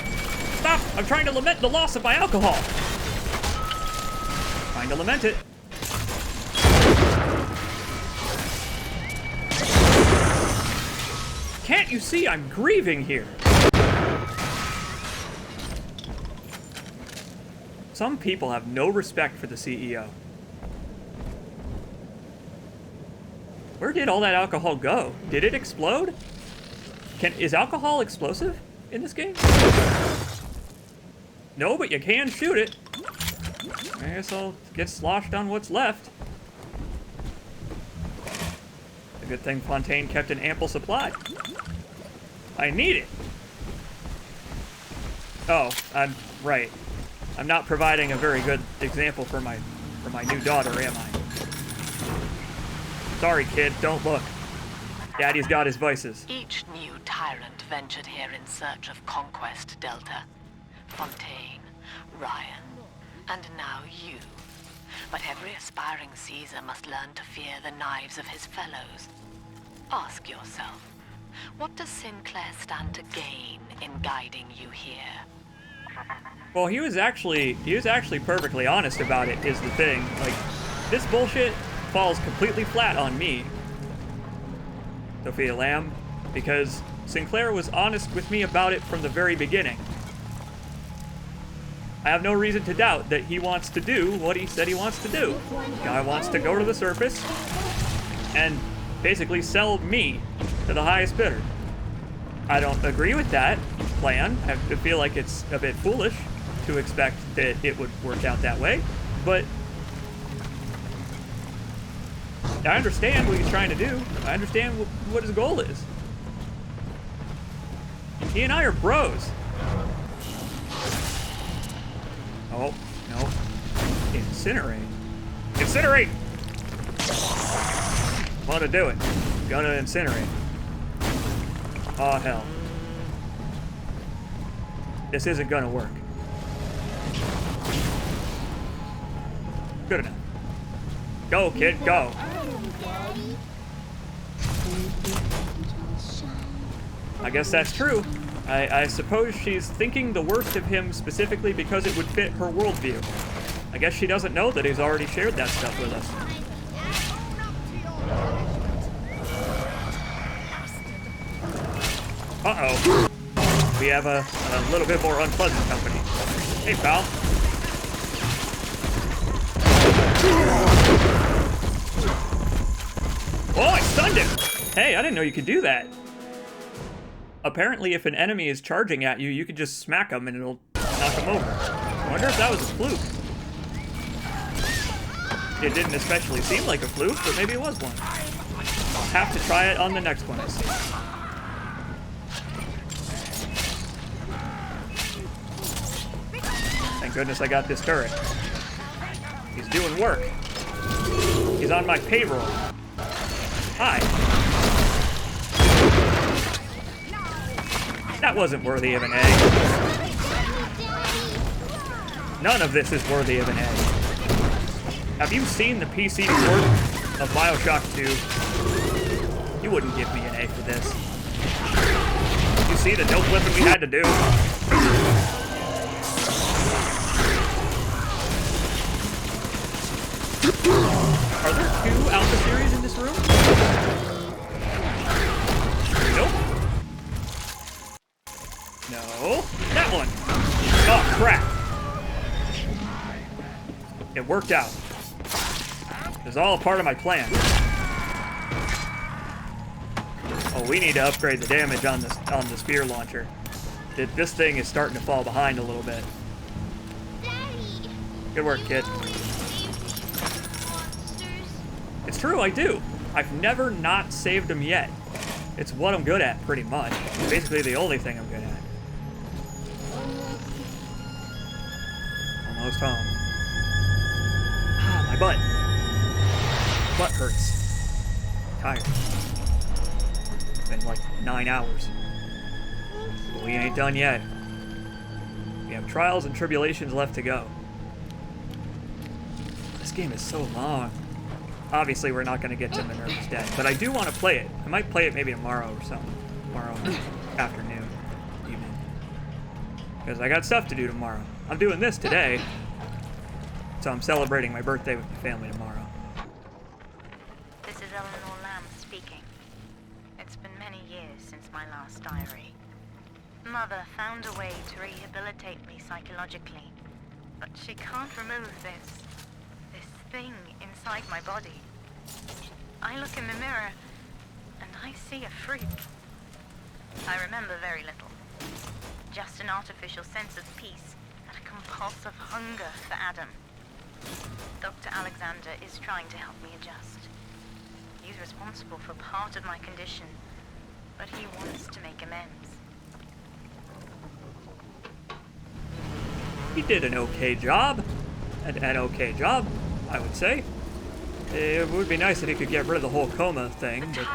Stop! I'm trying to lament the loss of my alcohol. Trying to lament it. Can't you see I'm grieving here? Some people have no respect for the CEO. Where did all that alcohol go? Did it explode? Is alcohol explosive in this game? No, but you can shoot it. I guess I'll get sloshed on what's left. A good thing Fontaine kept an ample supply. I need it. Oh, I'm right. I'm not providing a very good example for my new daughter, am I? Sorry, kid, don't look. Daddy's got his vices. Each new tyrant ventured here in search of conquest, Delta. Fontaine, Ryan, and now you. But every aspiring Caesar must learn to fear the knives of his fellows. Ask yourself, what does Sinclair stand to gain in guiding you here? Well, he was actually perfectly honest about it, is the thing. Like, this bullshit falls completely flat on me, Sophia Lamb, because Sinclair was honest with me about it from the very beginning. I have no reason to doubt that he wants to do what he said he wants to do. Guy wants to go to the surface and basically sell me to the highest bidder. I don't agree with that plan. I feel like it's a bit foolish to expect that it would work out that way, but I understand what he's trying to do. I understand what his goal is. He and I are bros. Oh, no. Incinerate. Incinerate! Want to do it. Gonna incinerate. Oh, hell. This isn't gonna work. Good enough. Go, kid, go. I guess that's true. I suppose she's thinking the worst of him specifically because it would fit her worldview. I guess she doesn't know that he's already shared that stuff with us. Uh-oh. We have a little bit more unpleasant company. Hey, pal. Oh, I stunned him! Hey, I didn't know you could do that. Apparently, if an enemy is charging at you, you can just smack them and it'll knock them over. I wonder if that was a fluke. It didn't especially seem like a fluke, but maybe it was one. I'll have to try it on the next one I see. Thank goodness I got this turret. He's doing work. He's on my payroll. Hi. That wasn't worthy of an A. None of this is worthy of an A. Have you seen the PC port of Bioshock 2? You wouldn't give me an A for this. You see the no flipping we had to do? Are there two Alpha Series in this room? Nope. No. That one. Oh, crap. It worked out. It was all a part of my plan. Oh, we need to upgrade the damage on the spear launcher. This thing is starting to fall behind a little bit. Good work, kid. It's true, I do. I've never not saved them yet. It's what I'm good at, pretty much. It's basically the only thing I'm good at. Almost home. Ah, my butt. Butt hurts. I'm tired. It's been like 9 hours. But we ain't done yet. We have trials and tribulations left to go. This game is so long. Obviously, we're not going to get to Minerva's Death, but I do want to play it. I might play it maybe tomorrow or something. Tomorrow afternoon, evening. Because I got stuff to do tomorrow. I'm doing this today, so I'm celebrating my birthday with my family tomorrow. This is Eleanor Lamb speaking. It's been many years since my last diary. Mother found a way to rehabilitate me psychologically, but she can't remove this thing inside my body. I look in the mirror and I see a freak. I remember very little. Just an artificial sense of peace and a compulsive hunger for Adam. Dr. Alexander is trying to help me adjust. He's responsible for part of my condition, but he wants to make amends. He did an okay job. An okay job, I would say. It would be nice if he could get rid of the whole coma thing, but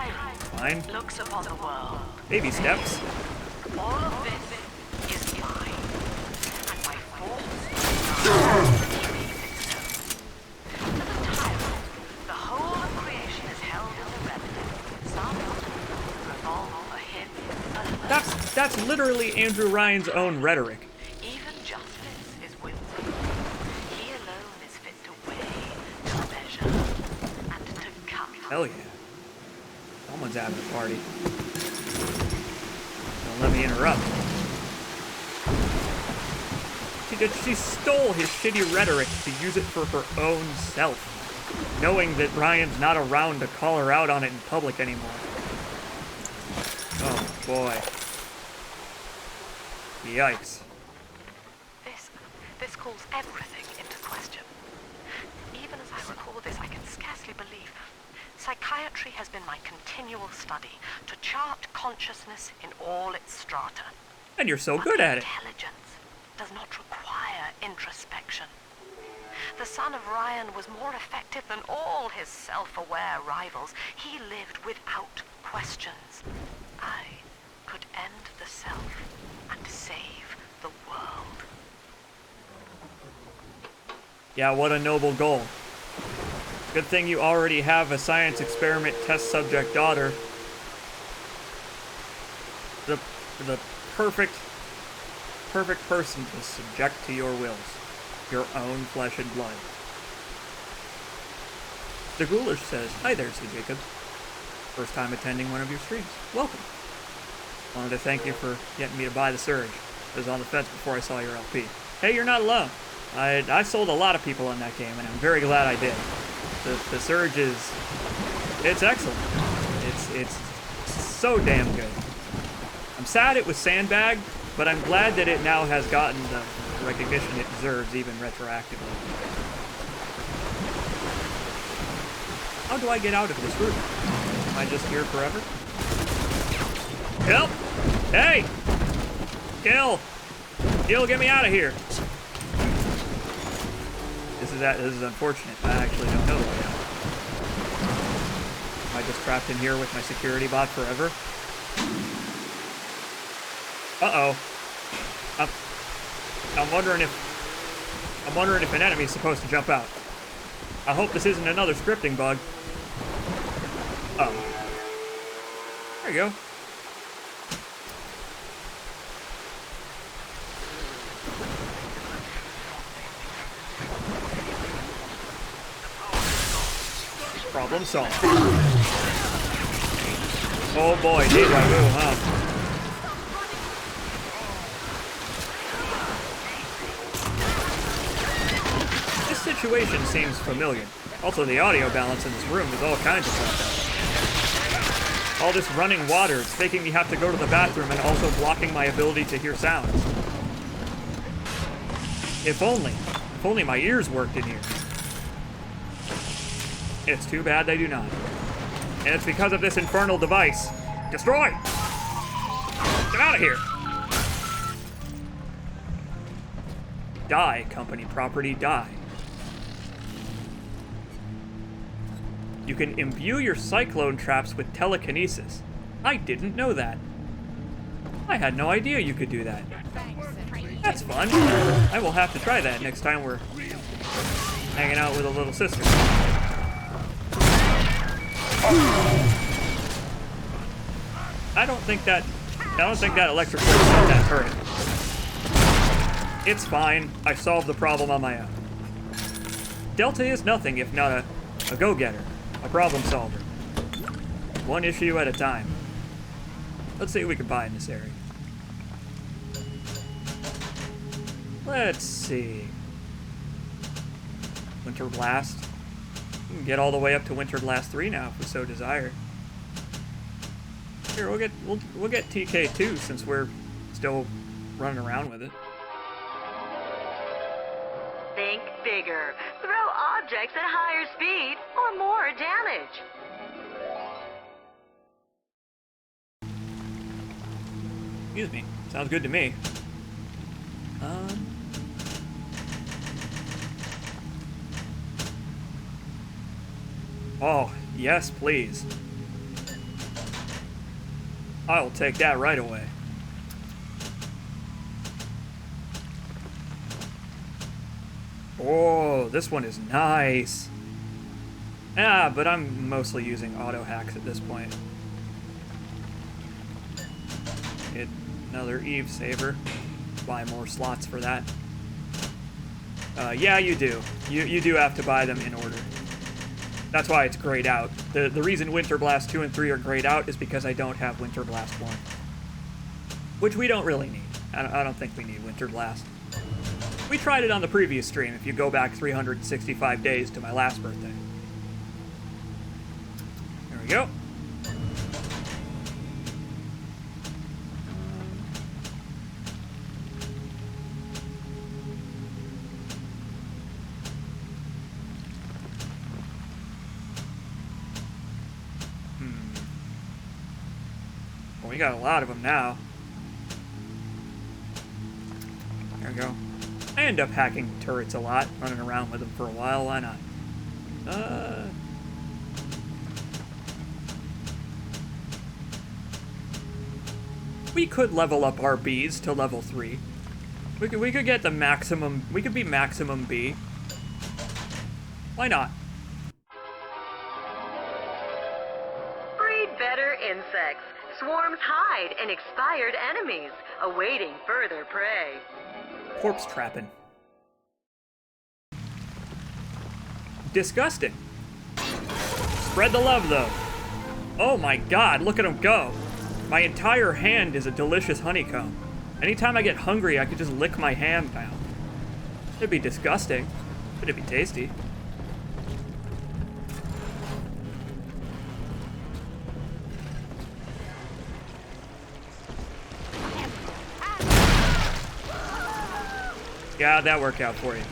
fine. Looks upon the world. Baby steps. All of this is mine, and my force. The whole of creation is held in the remnant. Some revolve for him. That's literally Andrew Ryan's own rhetoric. Even justice is whimsical. He alone is fit to weigh, to measure, and to cut. Hell yeah. Someone's having a party. Don't let me interrupt. She stole his shitty rhetoric to use it for her own self, knowing that Ryan's not around to call her out on it in public anymore. Oh boy. Yikes. This calls everything into question. Even as I recall this, I can scarcely believe. Psychiatry has been my continual study to chart consciousness in all its strata. And you're so good at it. Intelligence does not require introspection. The son of Ryan was more effective than all his self-aware rivals. He lived without questions. I could end the self and save the world. Yeah, what a noble goal. Good thing you already have a science experiment test subject daughter. The perfect person to subject to your wills. Your own flesh and blood. The Ghoulish says, "Hi there, CJacobs. First time attending one of your streams. Welcome. Wanted to thank you for getting me to buy the Surge. I was on the fence before I saw your LP. Hey, you're not alone. I sold a lot of people on that game, and I'm very glad I did. The Surge it's excellent. It's so damn good. I'm sad it was sandbagged, but I'm glad that it now has gotten the recognition it deserves, even retroactively. How do I get out of this room? Am I just here forever? Help! Hey! Gil! Gil, get me out of here! This is unfortunate. I actually don't know the way out. Am I just trapped in here with my security bot forever? Uh-oh. I'm wondering if an enemy's supposed to jump out. I hope this isn't another scripting bug. Oh. There you go. Problem solved. Oh boy, deja vu, huh? This situation seems familiar. Also, the audio balance in this room is all kinds of fucked up. All this running water, it's making me have to go to the bathroom and also blocking my ability to hear sounds. If only my ears worked in here. It's too bad they do not. And it's because of this infernal device. Destroy! Get out of here! Die, company property, die. You can imbue your cyclone traps with telekinesis. I didn't know that. I had no idea you could do that. That's fun. I will have to try that next time we're hanging out with a little sister. I don't think that electric force is that turret. It's fine. I solved the problem on my own. Delta is nothing if not a go-getter, a problem solver. One issue at a time. Let's see what we can buy in this area. Let's see. Winter Blast. We can get all the way up to Winter Blast 3 now if we so desire. Here, we'll get TK2 since we're still running around with it. Think bigger. Throw objects at higher speed or more damage. Excuse me. Sounds good to me. Oh, yes, please. I'll take that right away. Oh, this one is nice. Ah, but I'm mostly using auto hacks at this point. Get another Eve Saver. Buy more slots for that. Yeah, you do. You do have to buy them in order. That's why it's grayed out. The reason Winter Blast 2 and 3 are grayed out is because I don't have Winter Blast 1. Which we don't really need. I don't think we need Winter Blast. We tried it on the previous stream if you go back 365 days to my last birthday. There we go. Well, we got a lot of them now. There we go. I end up hacking turrets a lot, running around with them for a while. Why not? We could level up our Bs to level 3. We could get the maximum. We could be maximum B. Why not? Breed better insects. Swarms hide in expired enemies, awaiting further prey. Corpse trapping. Disgusting. Spread the love, though. Oh my god, look at him go. My entire hand is a delicious honeycomb. Anytime I get hungry, I could just lick my hand down. It'd be disgusting, but it'd be tasty. Yeah, how'd that work out for you?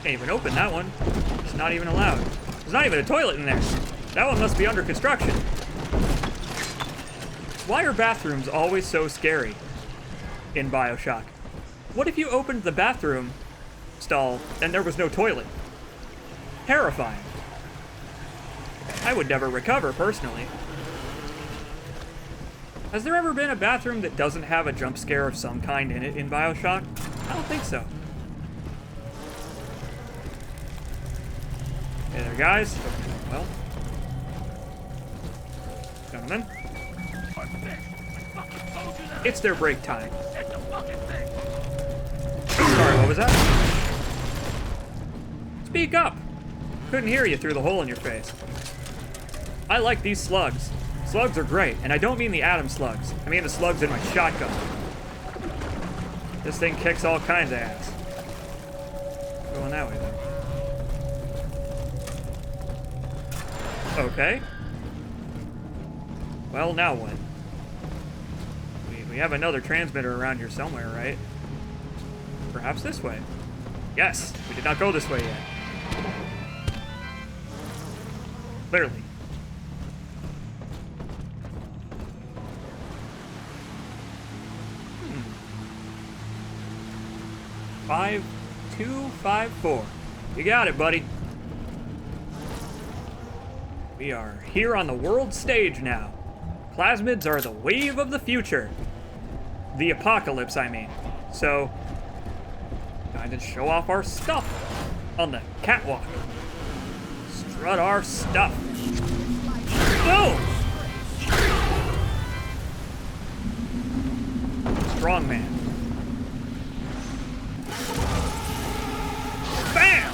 Can't even open that one. It's not even allowed. There's not even a toilet in there. That one must be under construction. Why are bathrooms always so scary in Bioshock? What if you opened the bathroom stall and there was no toilet? Terrifying. I would never recover, personally. Has there ever been a bathroom that doesn't have a jump scare of some kind in it in Bioshock? I don't think so. Hey there, guys. Well. Gentlemen. It's their break time. Sorry, what was that? Speak up! Couldn't hear you through the hole in your face. I like these slugs. Slugs are great, and I don't mean the atom slugs. I mean the slugs in my shotgun. This thing kicks all kinds of ass. Going that way, then. Okay. Well, now what? We have another transmitter around here somewhere, right? Perhaps this way. Yes, we did not go this way yet. Clearly. 5254. You got it, buddy. We are here on the world stage now. Plasmids are the wave of the future. The apocalypse, I mean. So, time to show off our stuff on the catwalk. Strut our stuff. Boom! Strong man. Bam!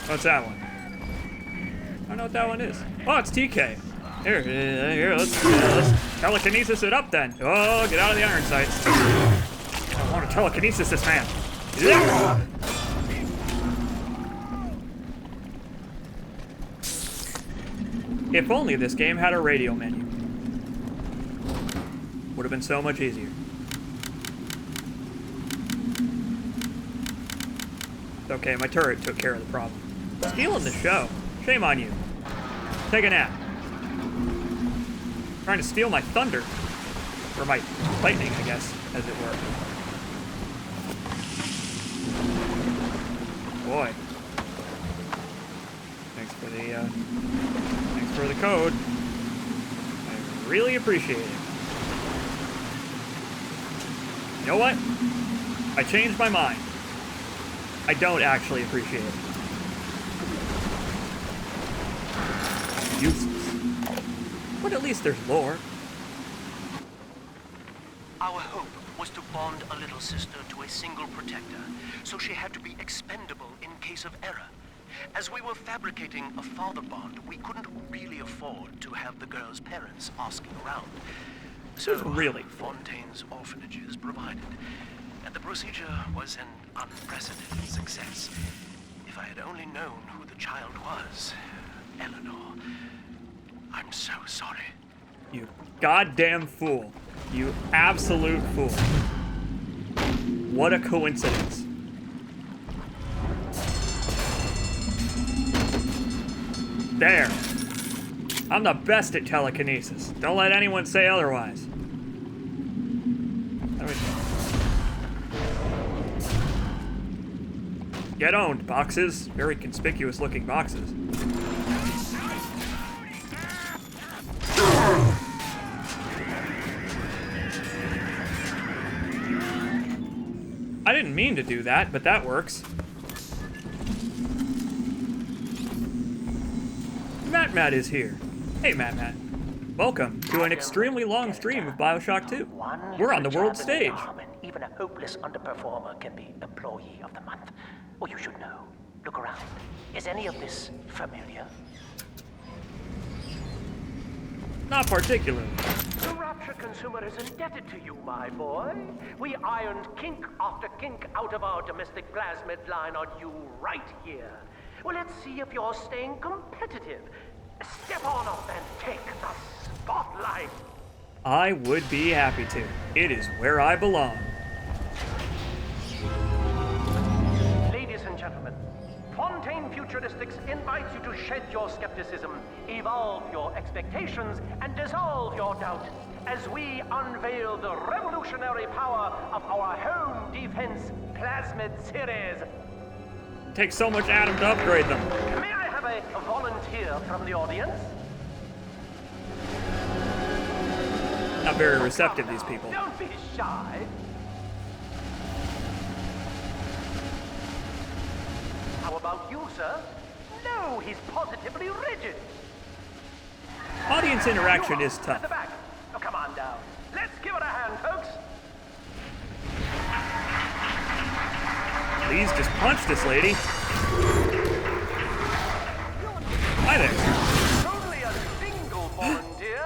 What's that one? I don't know what that one is. Oh, it's TK. Here, let's telekinesis it up then. Oh, get out of the iron sights. I want to telekinesis this man. Yeah. If only this game had a radio menu. Would have been so much easier. Okay, my turret took care of the problem. Stealing the show. Shame on you. Take a nap. Trying to steal my thunder. Or my lightning, I guess, as it were. Boy. Thanks for the code. I really appreciate it. You know what? I changed my mind. I don't actually appreciate it. Useless. But at least there's lore. Our hope was to bond a little sister to a single protector, so she had to be expendable in case of error. As we were fabricating a father bond, we couldn't really afford to have the girl's parents asking around. This is really Fontaine's orphanages provided, and the procedure was an unprecedented success. If I had only known who the child was, Eleanor, I'm so sorry. You goddamn fool. You absolute fool. What a coincidence. There. I'm the best at telekinesis. Don't let anyone say otherwise. Get owned, boxes. Very conspicuous looking boxes. I didn't mean to do that, but that works. Matt is here. Hey, Matt. Welcome to an extremely long stream of Bioshock 2. We're on the world stage. Even a hopeless underperformer can be Employee of the Month. Or you should know. Look around. Is any of this familiar? Not particularly. The Rapture consumer is indebted to you, my boy. We ironed kink after kink out of our domestic plasmid line on you right here. Well, let's see if you're staying competitive. Step on up and take the spotlight. I would be happy to. It is where I belong. Ladies and gentlemen, Fontaine Futuristics invites you to shed your skepticism, evolve your expectations, and dissolve your doubt as we unveil the revolutionary power of our home defense plasmid series. It takes so much atom to upgrade them. May I have a volunteer from the audience? Not very receptive, these people. Don't be shy. How about you, sir? No, he's positively rigid. Audience interaction is At tough. the back. Oh, come on down. Let's give it a hand, folks. Please just punch this lady. Hi there. Only a single volunteer.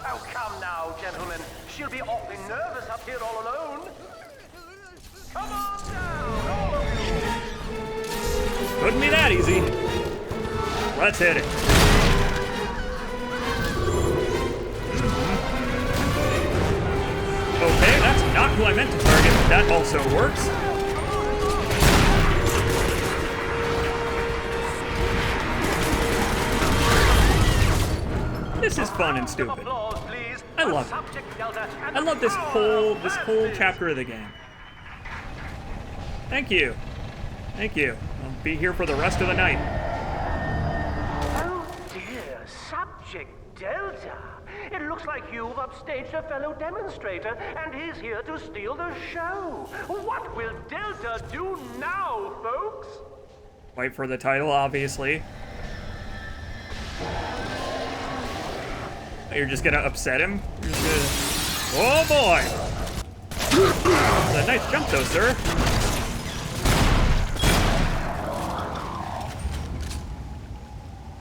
Oh, come now, gentlemen. She'll be awfully nervous up here all alone. Come on down, all of you. Couldn't be that easy. Let's hit it. Okay, that's not who I meant to target, but that also works. This is fun and stupid. I love it. I love this whole chapter of the game. Thank you. Thank you. I'll be here for the rest of the night. Oh dear, Subject Delta. It looks like you've upstaged a fellow demonstrator, and he's here to steal the show. What will Delta do now, folks? Wait for the title, obviously. You're just gonna upset him? You're just gonna... Oh boy! That's a nice jump though, sir.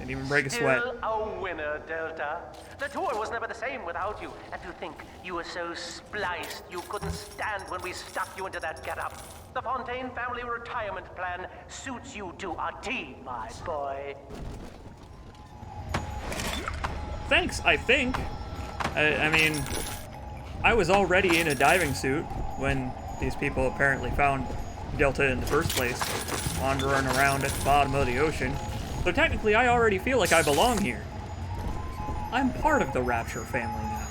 Didn't even break a sweat. Still a winner, Delta. The tour was never the same without you. And to think you were so spliced you couldn't stand when we stuck you into that getup. The Fontaine family retirement plan suits you to a T, my boy. Thanks, I think. I mean, I was already in a diving suit when these people apparently found Delta in the first place, wandering around at the bottom of the ocean. So technically, I already feel like I belong here. I'm part of the Rapture family now.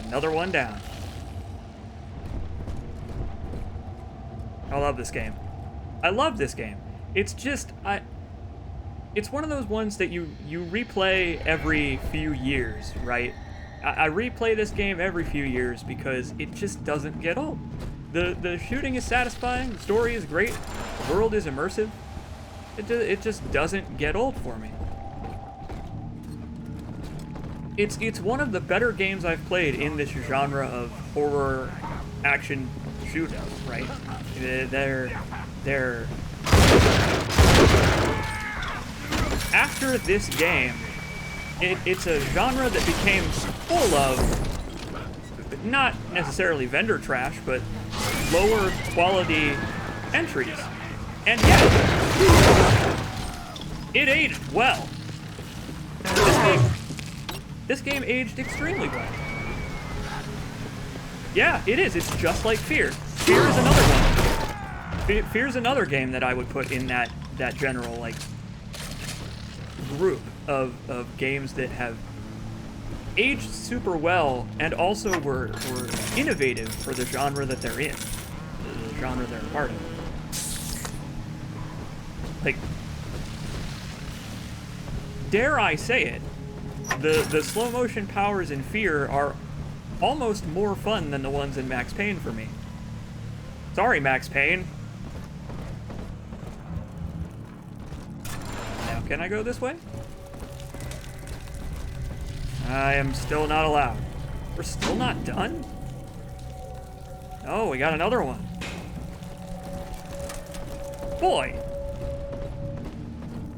Another one down. I love this game. I love this game. It's just, it's one of those ones that you replay every few years, right? I replay this game every few years because it just doesn't get old. The shooting is satisfying, the story is great, the world is immersive. It just doesn't get old for me. It's one of the better games I've played in this genre of horror action shootout, right? They're after this game, it's a genre that became full of, not necessarily vendor trash, but lower quality entries. And yet, it aged well. This game aged extremely well. Yeah, it is. It's just like Fear. Fear is another one. Fear's another game that I would put in that general, like, group of games that have aged super well and also were innovative for the genre that they're in, the genre they're a part of. Like, dare I say it, the slow motion powers in Fear are almost more fun than the ones in Max Payne for me. Sorry, Max Payne. Now, can I go this way? I am still not allowed. We're still not done? Oh, we got another one. Boy!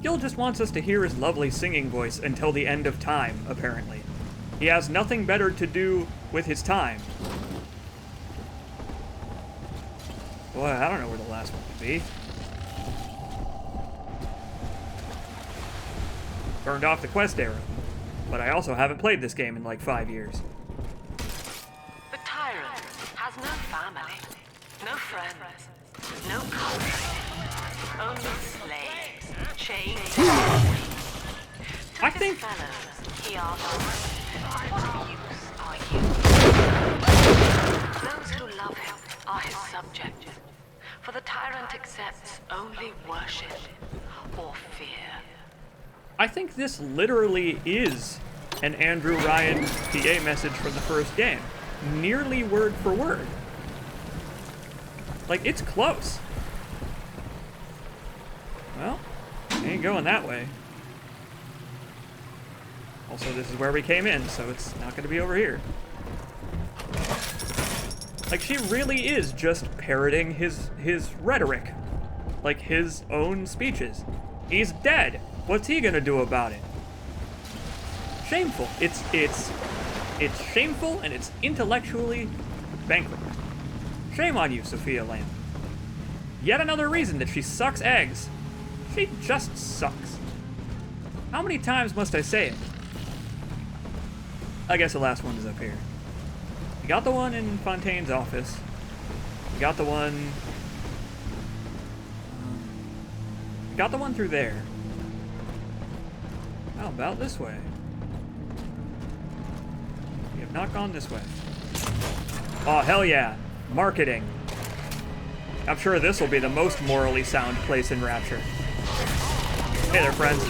Gil just wants us to hear his lovely singing voice until the end of time, apparently. He has nothing better to do with his time. Boy, I don't know where the last one could be. Burned off the quest arrow. But I also haven't played this game in like 5 years. The tyrant has no family, no friends, no country, only slaves, chained. I think... fellows, he argues, what use are you? Those who love him are his subjects, for the tyrant accepts only worship or fear. I think this literally is an Andrew Ryan PA message from the first game. Nearly word for word. Like, it's close. Well, ain't going that way. Also, this is where we came in, so it's not going to be over here. Like, she really is just parroting his rhetoric. Like, his own speeches. He's dead. What's he gonna do about it? Shameful. It's shameful and it's intellectually bankrupt. Shame on you, Sophia Lamb. Yet another reason that she sucks eggs. She just sucks. How many times must I say it? I guess the last one is up here. We got the one in Fontaine's office. We got the one... We got the one through there. How about this way? We have not gone this way. Oh, hell yeah. Marketing. I'm sure this will be the most morally sound place in Rapture. Hey there, friends.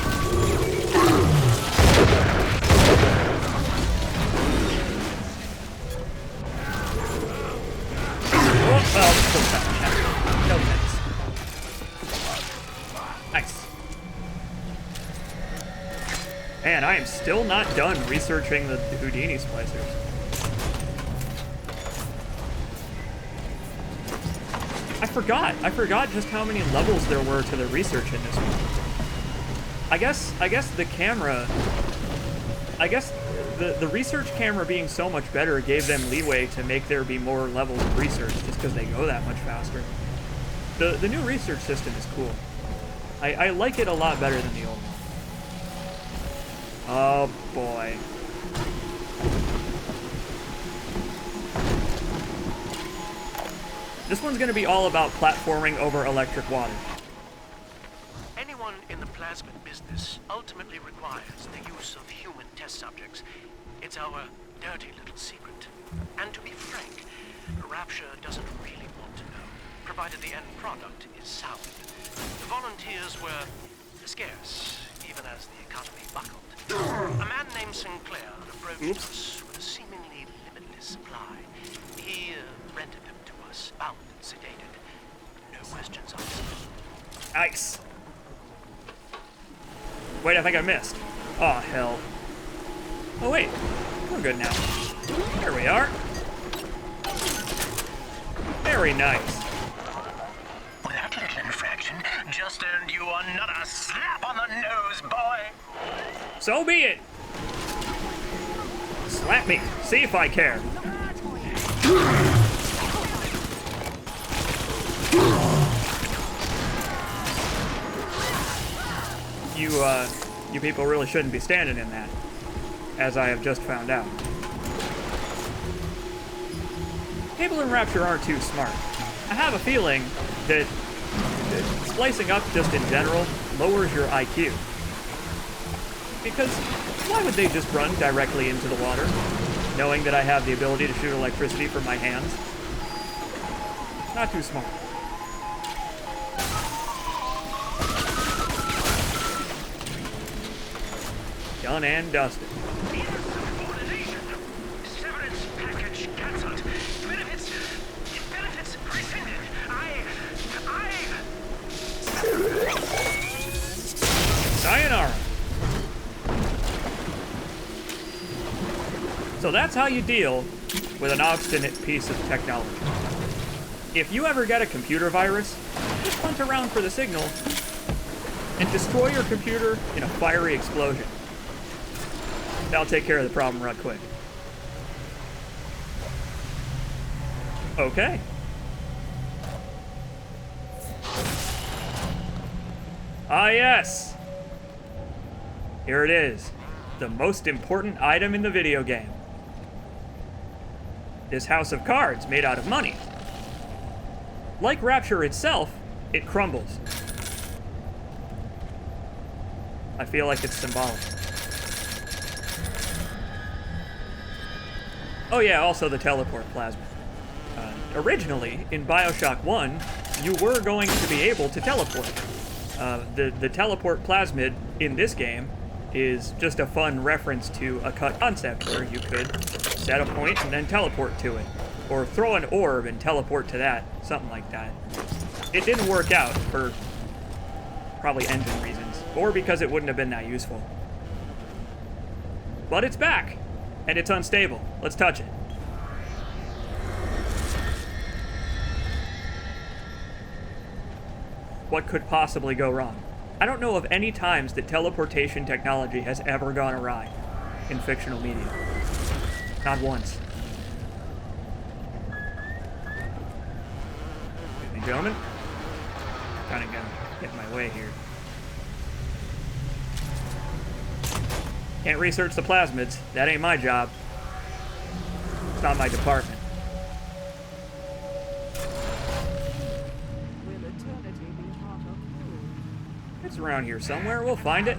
Oh, well, still fast. No thanks. Nice. Man, I am still not done researching the Houdini splicers. I forgot just how many levels there were to the research in this one. I guess the camera... I guess the research camera being so much better gave them leeway to make there be more levels of research just because they go that much faster. The new research system is cool. I like it a lot better than the old one. Oh boy. This one's gonna be all about platforming over electric water. Anyone in the plasmid business ultimately requires the use of human test subjects. It's our dirty little secret. And to be frank, Rapture doesn't really want to know, provided the end product is sound. The volunteers were scarce, even as the economy buckled. A man named Sinclair approached us with a seemingly limitless supply. He rented them to us, bound and sedated. No questions asked. Nice. Wait, I think I missed. Oh, hell. Oh, wait. We're good now. There we are. Very nice. That little infraction just earned you another slap on the nose, boy. So be it. Slap me. See if I care. You people really shouldn't be standing in that, as I have just found out. People in Rapture aren't too smart. I have a feeling that splicing up just in general lowers your IQ. Because why would they just run directly into the water, knowing that I have the ability to shoot electricity from my hands? Not too smart. Done and dusted. Severance package cancelled. Benefits rescinded. Sayonara. So that's how you deal with an obstinate piece of technology. If you ever get a computer virus, just hunt around for the signal and destroy your computer in a fiery explosion. That'll take care of the problem right quick. Okay. Ah, yes. Here it is. The most important item in the video game. This house of cards made out of money. Like Rapture itself, it crumbles. I feel like it's symbolic. Oh yeah, also the teleport plasma. Originally, in Bioshock 1, you were going to be able to teleport. The teleport plasmid in this game is just a fun reference to a concept where you could set a point and then teleport to it. Or throw an orb and teleport to that, something like that. It didn't work out for probably engine reasons, or because it wouldn't have been that useful. But it's back, and it's unstable. Let's touch it. What could possibly go wrong? I don't know of any times that teleportation technology has ever gone awry in fictional media. Not once. Excuse me, gentlemen. Kind of gonna get in my way here. Can't research the plasmids. That ain't my job. It's not my department. It's around here somewhere. We'll find it.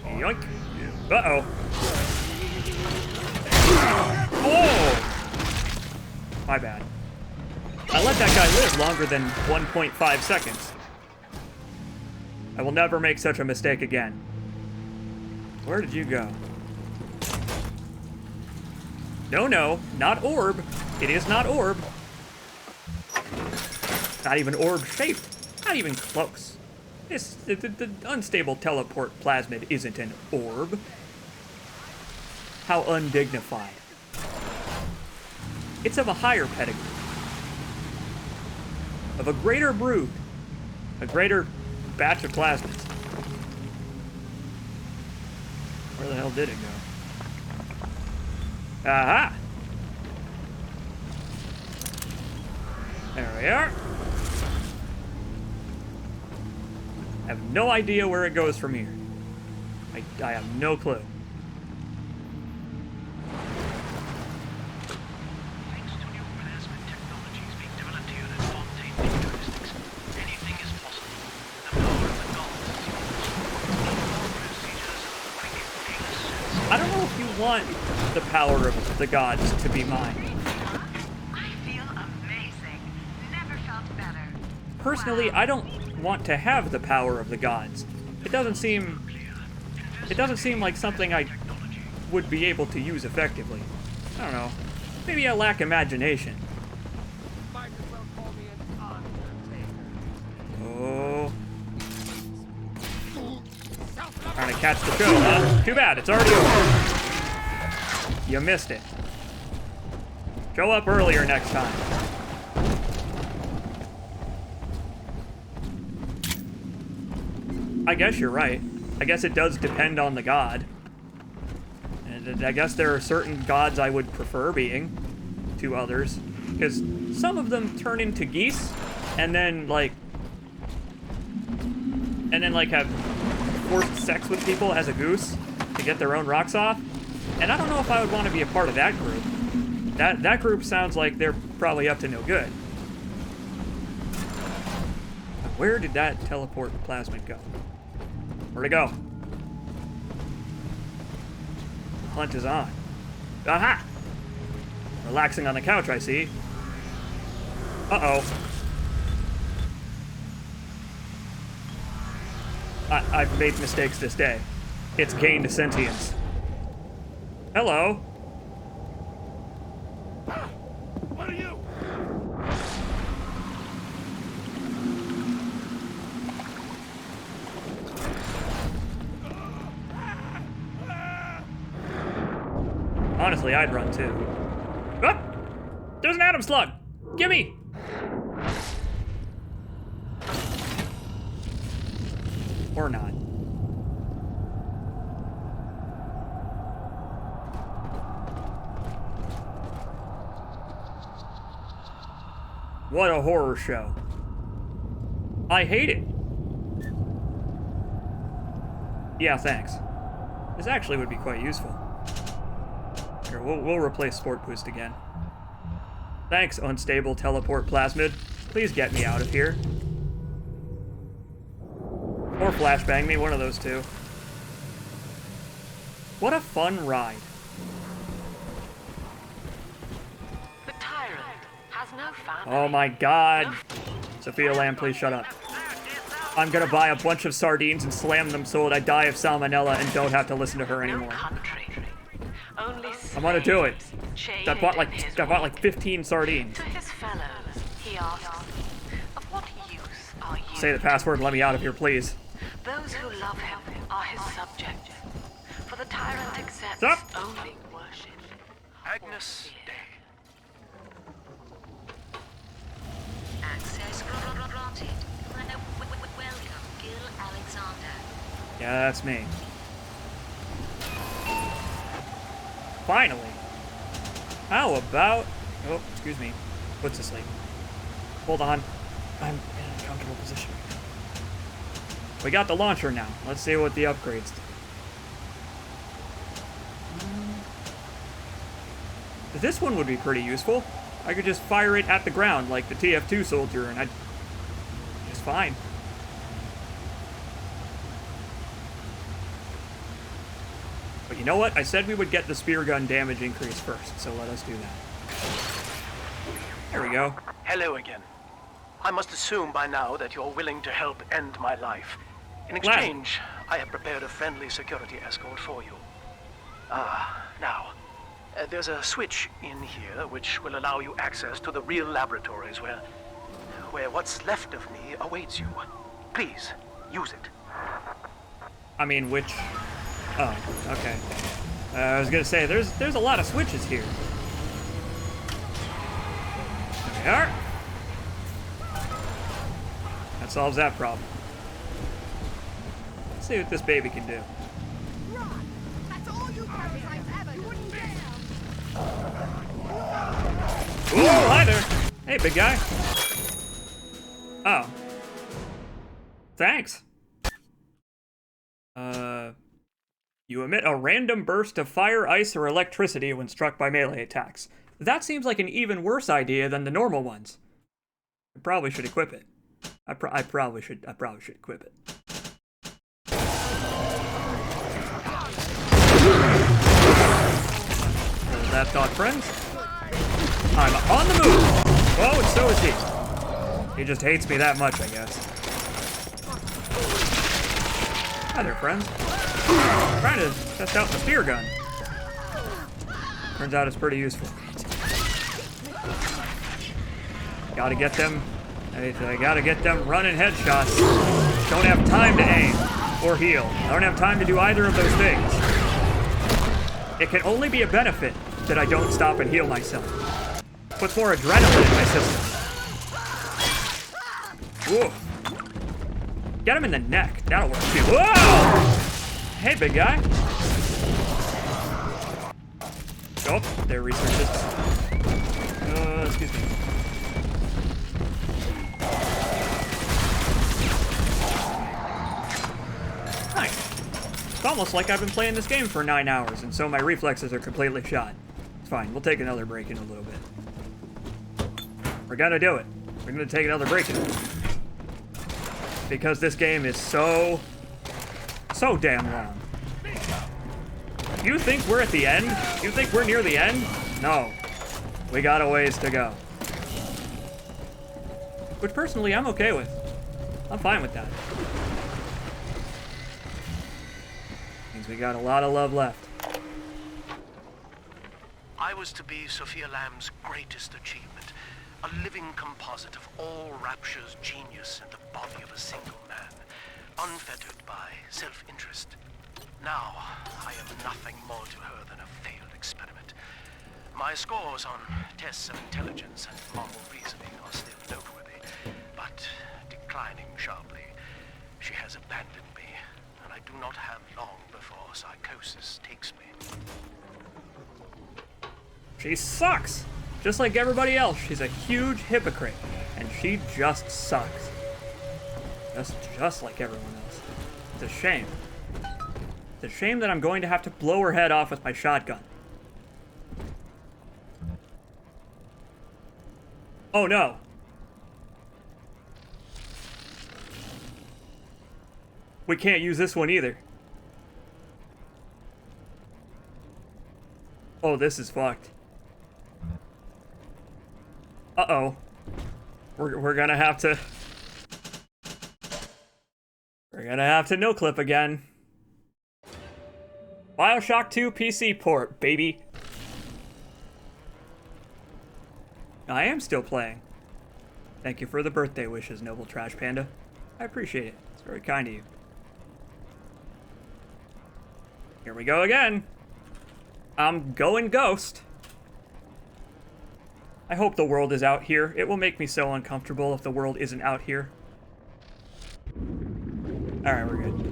Yoink. Uh-oh. Oh! My bad. I let that guy live longer than 1.5 seconds. I will never make such a mistake again. Where did you go? No, not orb. It is not orb. Not even orb shaped. Not even close. The unstable teleport plasmid isn't an orb. How undignified. It's of a higher pedigree. Of a greater brood. A greater batch of plasmids. Where the hell did it go? Aha! There we are. I have no idea where it goes from here. I have no clue. Thanks to new plasmid technologies being developed here at Fontaine Futuristics, anything is possible. The power of the gods I don't know if you want the power of the gods to be mine. I feel amazing. Never felt better. Personally, I don't want to have the power of the gods. It doesn't seem like something I would be able to use effectively. I don't know. Maybe I lack imagination. Oh. Trying to catch the show, huh? Too bad, it's already over. You missed it. Show up earlier next time. I guess you're right. I guess it does depend on the god. And I guess there are certain gods I would prefer being to others. Because some of them turn into geese, and then, like, have forced sex with people as a goose to get their own rocks off. And I don't know if I would want to be a part of that group. That group sounds like they're probably up to no good. Where did that teleport plasmid go? Where'd it go? Hunt is on. Aha! Relaxing on the couch, I see. Uh-oh. I've made mistakes this day. It's gained sentience. Hello. What are you? Honestly, I'd run too. Oh! There's an atom slug! Gimme! Or not. What a horror show. I hate it. Yeah, thanks. This actually would be quite useful. Here, we'll replace Sport Boost again. Thanks, unstable teleport plasmid. Please get me out of here. Or flashbang me, one of those two. What a fun ride. The tyrant has no family. Oh my god. Sophia Lamb, please shut up. I'm gonna buy a bunch of sardines and slam them so that I die of salmonella and don't have to listen to her anymore. I'm gonna do it. I bought like 15 sardines. To his fellows, he asks, of what use are you? Say the password and let me out of here, please. Those who love him are his subjects. For the tyrant accepts Stop. only worship. Agnes Day. Access granted. Welcome, Gil Alexander. Yeah, that's me. Finally. How about... Oh, excuse me. Puts to sleep. Hold on. I'm in an uncomfortable position. We got the launcher now. Let's see what the upgrades do. This one would be pretty useful. I could just fire it at the ground like the TF2 soldier and I'd... just fine. But you know what? I said we would get the spear gun damage increase first, so let us do that. There we go. Hello again. I must assume by now that you're willing to help end my life. In Glad. exchange, I have prepared a friendly security escort for you. Now, there's a switch in here which will allow you access to the real laboratories where what's left of me awaits you. Please, use it. I mean, which... Oh, okay. I was gonna say, there's a lot of switches here. There we are. That solves that problem. Let's see what this baby can do. Ooh, hi there. Hey, big guy. Oh. Thanks. You emit a random burst of fire, ice, or electricity when struck by melee attacks. That seems like an even worse idea than the normal ones. I probably should equip it. I probably should equip it. Hold that thought, friends. I'm on the move. Oh, and so is he. He just hates me that much, I guess. Hi there, friends. Trying to test out the spear gun. Turns out it's pretty useful. Gotta get them. I gotta get them running headshots. Don't have time to aim or heal. I don't have time to do either of those things. It can only be a benefit that I don't stop and heal myself. Puts more adrenaline in my system. Whoa. Get him in the neck. That'll work too. Whoa! Hey, big guy. Oh, there, researches. Excuse me. Nice. It's almost like I've been playing this game for 9 hours, and so my reflexes are completely shot. It's fine. We'll take another break in a little bit. We're gonna do it. We're gonna take another break in. Because this game is so damn long. You think we're at the end? You think we're near the end? No. We got a ways to go. Which personally I'm okay with. I'm fine with that. Means we got a lot of love left. I was to be Sophia Lamb's greatest achievement. A living composite of all Rapture's genius in the body of a single man, unfettered by self-interest. Now, I am nothing more to her than a failed experiment. My scores on tests of intelligence and moral reasoning are still noteworthy, but declining sharply. She has abandoned me, and I do not have long before psychosis takes me. She sucks! Just like everybody else, she's a huge hypocrite, and she just sucks. Just like everyone else. It's a shame. It's a shame that I'm going to have to blow her head off with my shotgun. Oh no. We can't use this one either. Oh, this is fucked. Uh-oh. We're gonna have to... We're gonna have to no-clip again. Bioshock 2 PC port, baby. I am still playing. Thank you for the birthday wishes, Noble Trash Panda. I appreciate it. It's very kind of you. Here we go again. I'm going ghost. I hope the world is out here. It will make me so uncomfortable if the world isn't out here. Alright, we're good.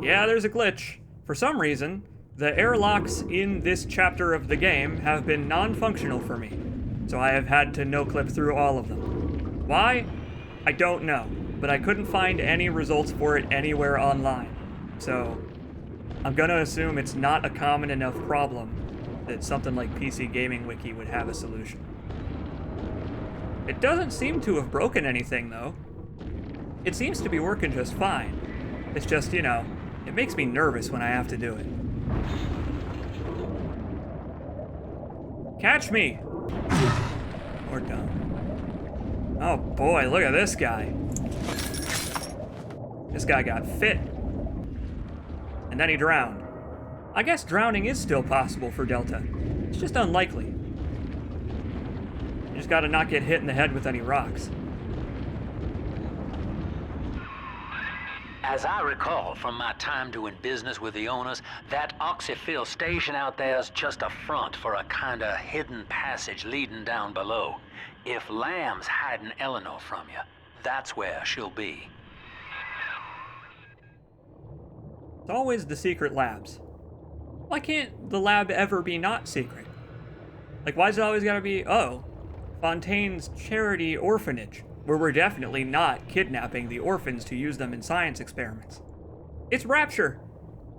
Yeah, there's a glitch. For some reason, the airlocks in this chapter of the game have been non-functional for me. So I have had to no-clip through all of them. Why? I don't know. But I couldn't find any results for it anywhere online. So I'm gonna assume it's not a common enough problem that something like PC Gaming Wiki would have a solution. It doesn't seem to have broken anything, though. It seems to be working just fine. It's just, you know, it makes me nervous when I have to do it. Catch me! Or don't. Oh boy, look at this guy. This guy got fit. And then he drowned. I guess drowning is still possible for Delta. It's just unlikely. You just gotta not get hit in the head with any rocks. As I recall from my time doing business with the owners, that oxyfill station out there's just a front for a kinda hidden passage leading down below. If Lamb's hiding Eleanor from you, that's where she'll be. It's always the secret labs. Why can't the lab ever be not secret? Like, why is it always gotta be, oh, Fontaine's charity orphanage, where we're definitely not kidnapping the orphans to use them in science experiments? It's Rapture.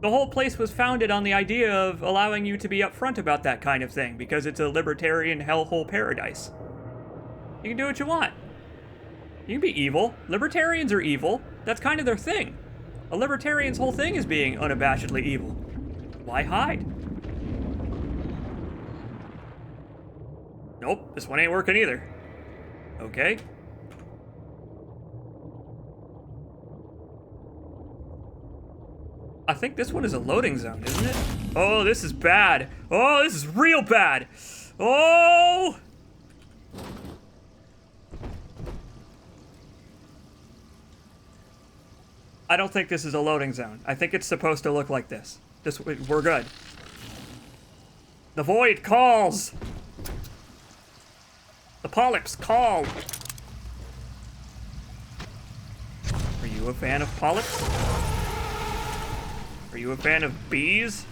The whole place was founded on the idea of allowing you to be upfront about that kind of thing, because it's a libertarian hellhole paradise. You can do what you want. You can be evil. Libertarians are evil. That's kind of their thing. A libertarian's whole thing is being unabashedly evil. Why hide? Nope, this one ain't working either. Okay. I think this one is a loading zone, isn't it? Oh, this is bad. Oh, this is real bad. Oh! I don't think this is a loading zone. I think it's supposed to look like this. We're good. The void calls. The polyps call. a fan of polyps? Are you a fan of bees?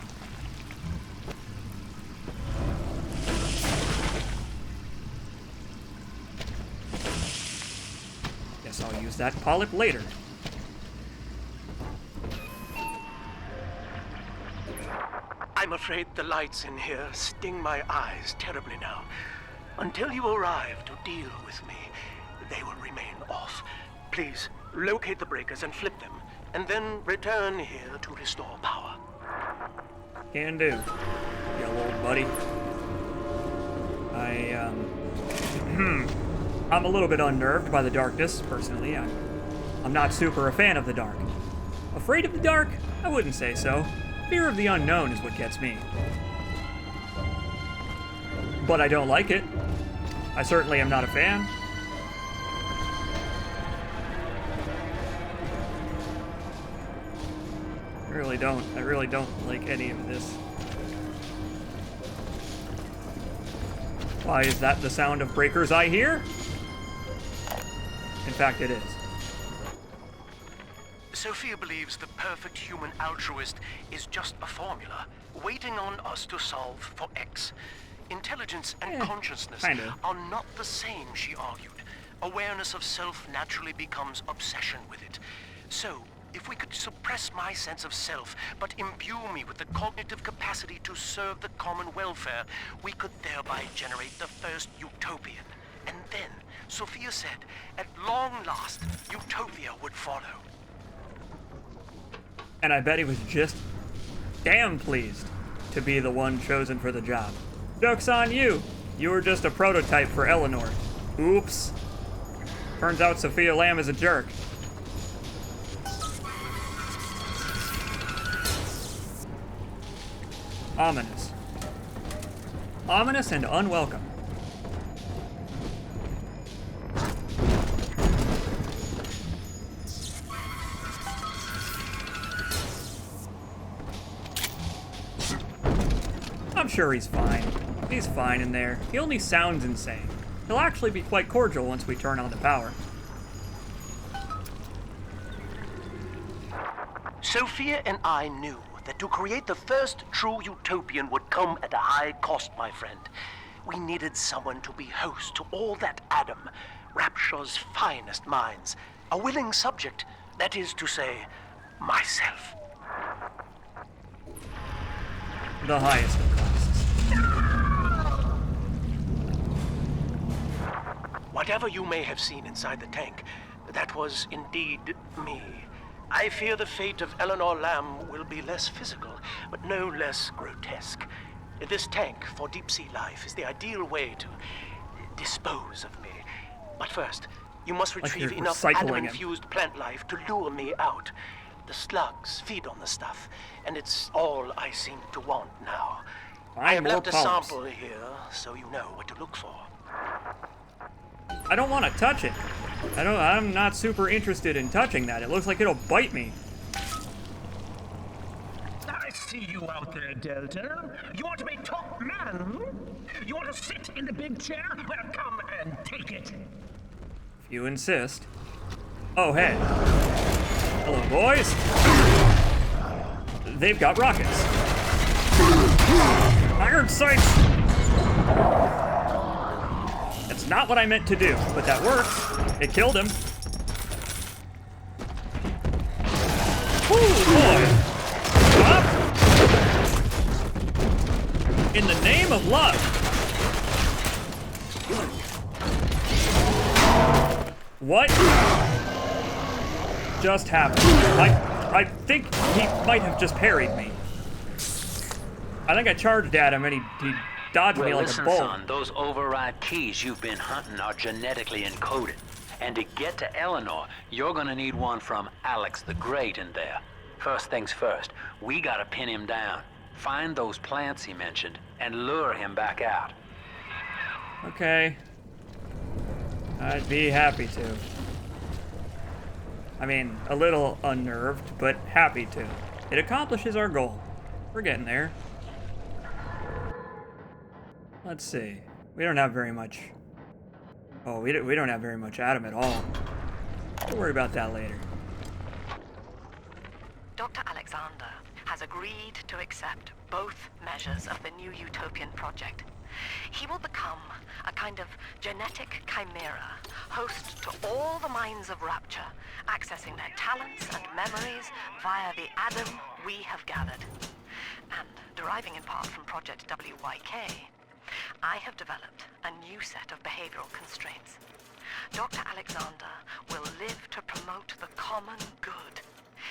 Guess I'll use that polyp later. I'm afraid the lights in here sting my eyes terribly now. Until you arrive to deal with me, they will remain off. Please, locate the breakers and flip them, and then return here to restore power. Can do, you old buddy. I'm a little bit unnerved by the darkness, personally. I'm not super a fan of the dark. Afraid of the dark? I wouldn't say so. Fear of the unknown is what gets me. But I don't like it. I certainly am not a fan. I really don't like any of this. Why, is that the sound of breakers I hear? In fact, it is. Sophia believes the perfect human altruist is just a formula, waiting on us to solve for X. Intelligence and consciousness are not the same, she argued. Awareness of self naturally becomes obsession with it. So, if we could suppress my sense of self, but imbue me with the cognitive capacity to serve the common welfare, we could thereby generate the first utopian. And then, Sophia said, at long last, utopia would follow. And I bet he was just damn pleased to be the one chosen for the job. Joke's on you. You were just a prototype for Eleanor. Oops. Turns out Sophia Lamb is a jerk. Ominous. Ominous and unwelcome. I'm sure he's fine. He's fine in there. He only sounds insane. He'll actually be quite cordial once we turn on the power. Sophia and I knew that to create the first true utopian would come at a high cost, my friend. We needed someone to be host to all that Adam, Rapture's finest minds. A willing subject, that is to say, myself. The highest of costs. Whatever you may have seen inside the tank, that was indeed me. I fear the fate of Eleanor Lamb will be less physical, but no less grotesque. This tank for deep-sea life is the ideal way to dispose of me. But first, you must retrieve enough Adam-infused plant life to lure me out. The slugs feed on the stuff, and it's all I seem to want now. I have left a sample here, so you know what to look for. I don't want to touch it. I'm not super interested in touching that. It looks like it'll bite me. I see you out there, Delta. You want to be top man? You want to sit in the big chair? Well, come and take it. If you insist. Oh, hey. Hello, boys. They've got rockets. Iron sights! That's not what I meant to do, but that works. It killed him. Ooh, boy! Up! In the name of love! What just happened? I think he might have just parried me. I think I charged at him and he dodged me like a bull. Son, those override keys you've been hunting are genetically encoded. And to get to Eleanor, you're gonna need one from Alex the Great in there. First things first, we gotta pin him down. Find those plants he mentioned and lure him back out. Okay. I'd be happy to. I mean, a little unnerved, but happy to. It accomplishes our goal. We're getting there. Let's see. We don't have very much. Oh, we don't have very much Adam at all. We'll worry about that later. has agreed to accept both measures of the new utopian project. He will become a kind of genetic chimera, host to all the minds of Rapture, accessing their talents and memories via the Adam we have gathered. And deriving in part from Project WYK, I have developed a new set of behavioral constraints. Dr. Alexander will live to promote the common good.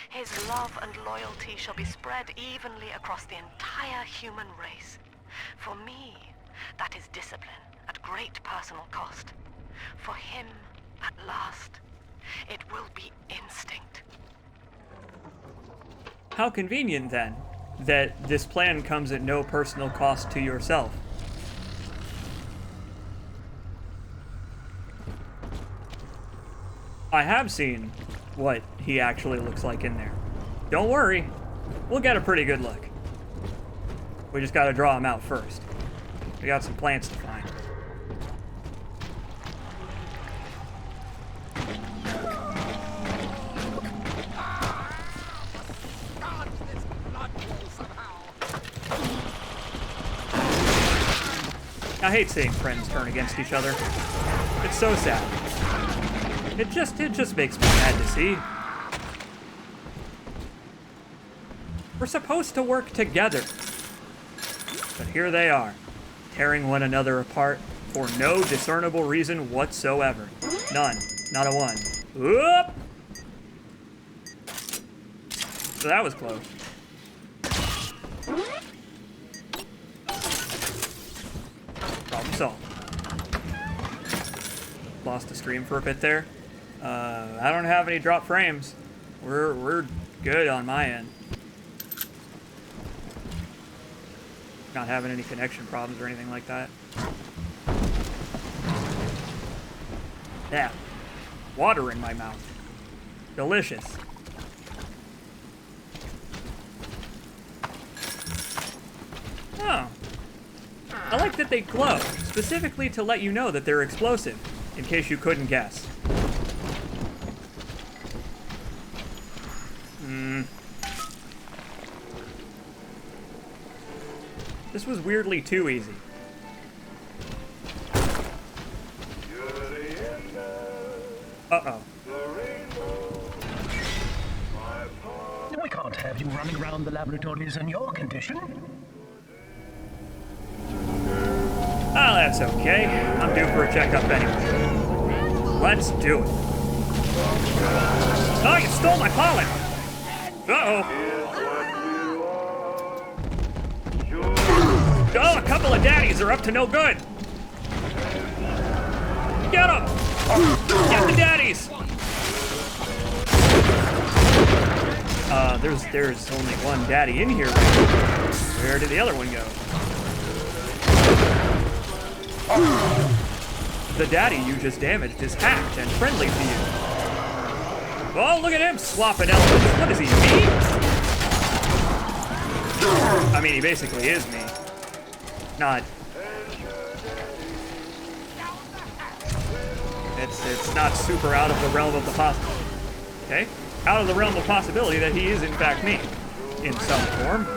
His love and loyalty shall be spread evenly across the entire human race. For me, that is discipline at great personal cost. For him, at last, it will be instinct. How convenient, then, that this plan comes at no personal cost to yourself. I have seen what he actually looks like in there. Don't worry, we'll get a pretty good look. We just gotta draw him out first. We got some plants to find. I hate seeing friends turn against each other. It's so sad. It just makes me mad to see. We're supposed to work together. But here they are, tearing one another apart for no discernible reason whatsoever. None. Not a one. Whoop! So that was close. Problem solved. Lost the stream for a bit there. I don't have any drop frames. We're good on my end. Not having any connection problems or anything like that. Yeah. Water in my mouth. Delicious. Oh. I like that they glow, specifically to let you know that they're explosive, in case you couldn't guess. This was weirdly too easy. Uh-oh. We can't have you running around the laboratories in your condition. Oh, that's okay. I'm due for a checkup anyway. Let's do it. Oh, you stole my pollen! Uh-oh. Oh, a couple of daddies are up to no good. Get them! Get the daddies! There's only one daddy in here right now. Where did the other one go? The daddy you just damaged is hacked and friendly to you. Oh, look at him swapping elements. What is he, me? I mean, he basically is me. Not. It's not super out of the realm of the possible. Okay? Out of the realm of possibility that he is in fact me. In some form.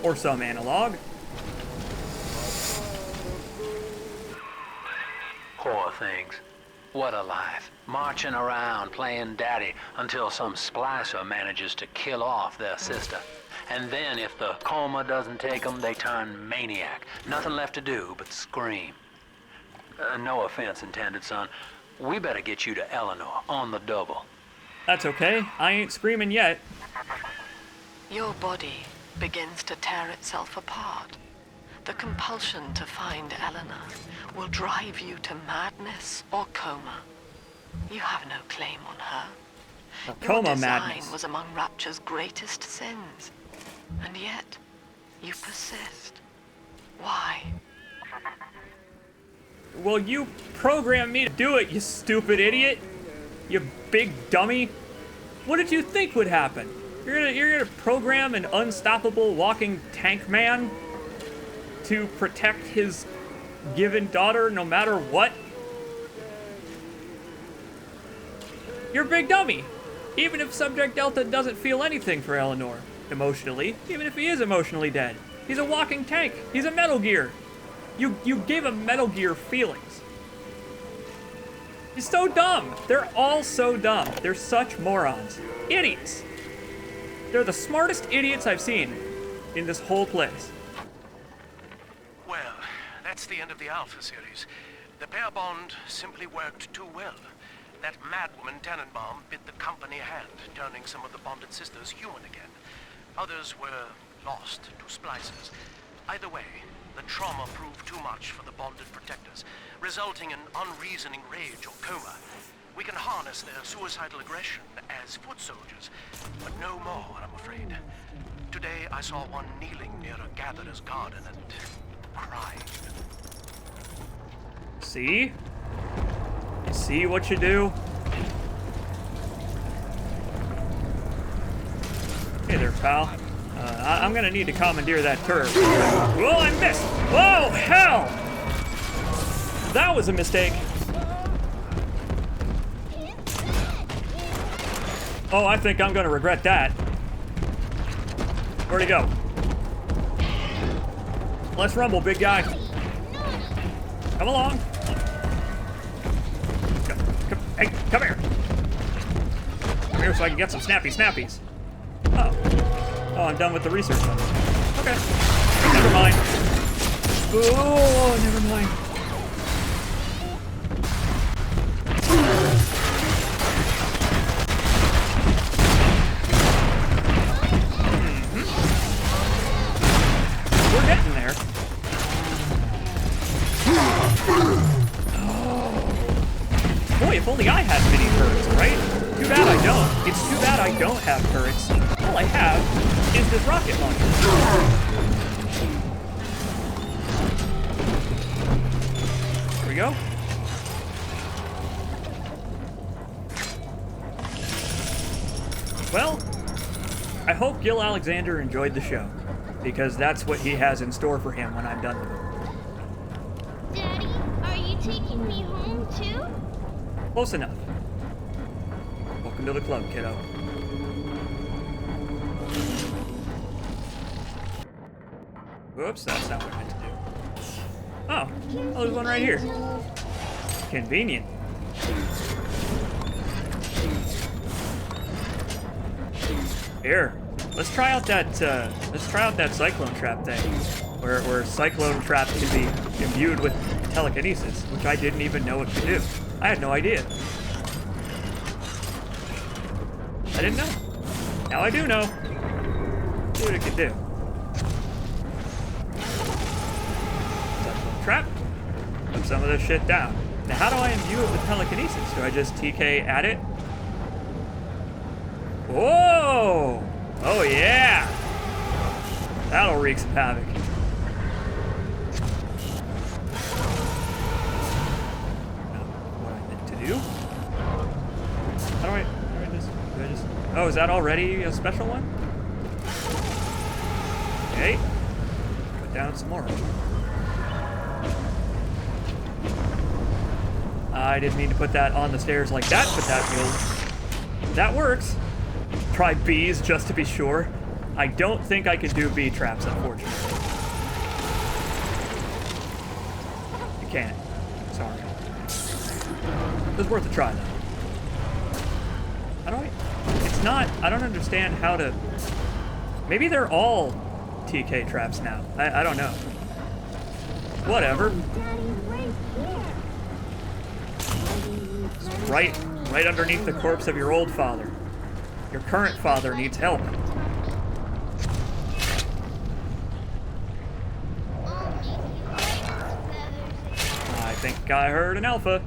Or some analog. Poor things. What a life. Marching around playing daddy until some splicer manages to kill off their sister. And then if the coma doesn't take them, they turn maniac. Nothing left to do but scream. No offense intended, son. We better get you to Eleanor on the double. That's okay. I ain't screaming yet. Your body begins to tear itself apart. The compulsion to find Eleanor will drive you to madness or coma. You have no claim on her. Coma Your design madness was among Rapture's greatest sins. And yet, you persist. Why? Well, you programmed me to do it, you stupid idiot. You big dummy. What did you think would happen? You're gonna program an unstoppable walking tank man to protect his given daughter no matter what? You're a big dummy. Even if Subject Delta doesn't feel anything for Eleanor, emotionally, even if he is emotionally dead, he's a walking tank. He's a Metal Gear. You gave him Metal Gear feelings. He's so dumb. They're all so dumb. They're such morons. Idiots. They're the smartest idiots I've seen in this whole place. Well, that's the end of the Alpha series. The pair bond simply worked too well. That madwoman Tannenbaum bit the company hand, turning some of the bonded sisters human again. Others were lost to splicers. Either way, the trauma proved too much for the bonded protectors, resulting in unreasoning rage or coma. We can harness their suicidal aggression as foot soldiers, but no more, I'm afraid. Today I saw one kneeling near a gatherer's garden and crying. See? You see what you do? Hey there, pal. I'm gonna need to commandeer that turret. Whoa, I missed! Whoa, hell! That was a mistake. Oh, I think I'm gonna regret that. Where'd he go? Let's rumble, big guy. Come along. Hey, come here. Come here so I can get some snappy snappies. Oh. Oh, I'm done with the research on this. Okay. Never mind. Oh, never mind. We're getting there. Boy, if only I had mini turrets, right? Too bad I don't. It's too bad I don't have turrets. All I have is this rocket launcher. Here we go. Well, I hope Gil Alexander enjoyed the show, because that's what he has in store for him when I'm done with it. Daddy, are you taking me home too? Close enough. Welcome to the club, kiddo. Whoops, that's not what I meant to do. Oh, there's one right here. Convenient. Here, let's try out that cyclone trap thing, where cyclone trap can be imbued with telekinesis, which I didn't even know it could do. I had no idea. I didn't know. Now I do know. See what it can do. Cyclone trap. Put some of this shit down. Now how do I imbue it with telekinesis? Do I just TK at it? Whoa! Oh yeah! That'll wreak some havoc. What I meant to do? How do I just... Oh, is that already a special one? Okay. Put down some more. I didn't mean to put that on the stairs like that, but that works. Try bees just to be sure. I don't think I can do bee traps, unfortunately. You can't. Sorry. It was worth a try, though. How do I... It's not... I don't understand how to... Maybe they're all TK traps now. I don't know. Whatever. Right underneath the corpse of your old father. Your current father needs help. I think I heard an alpha.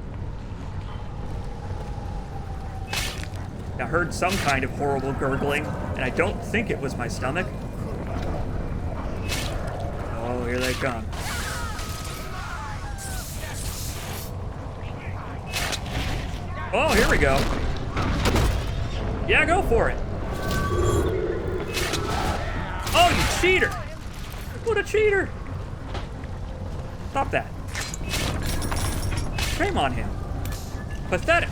I heard some kind of horrible gurgling, and I don't think it was my stomach. Oh, here they come. Oh, here we go. Yeah, go for it. Oh, you cheater! What a cheater! Stop that. Shame on him. Pathetic.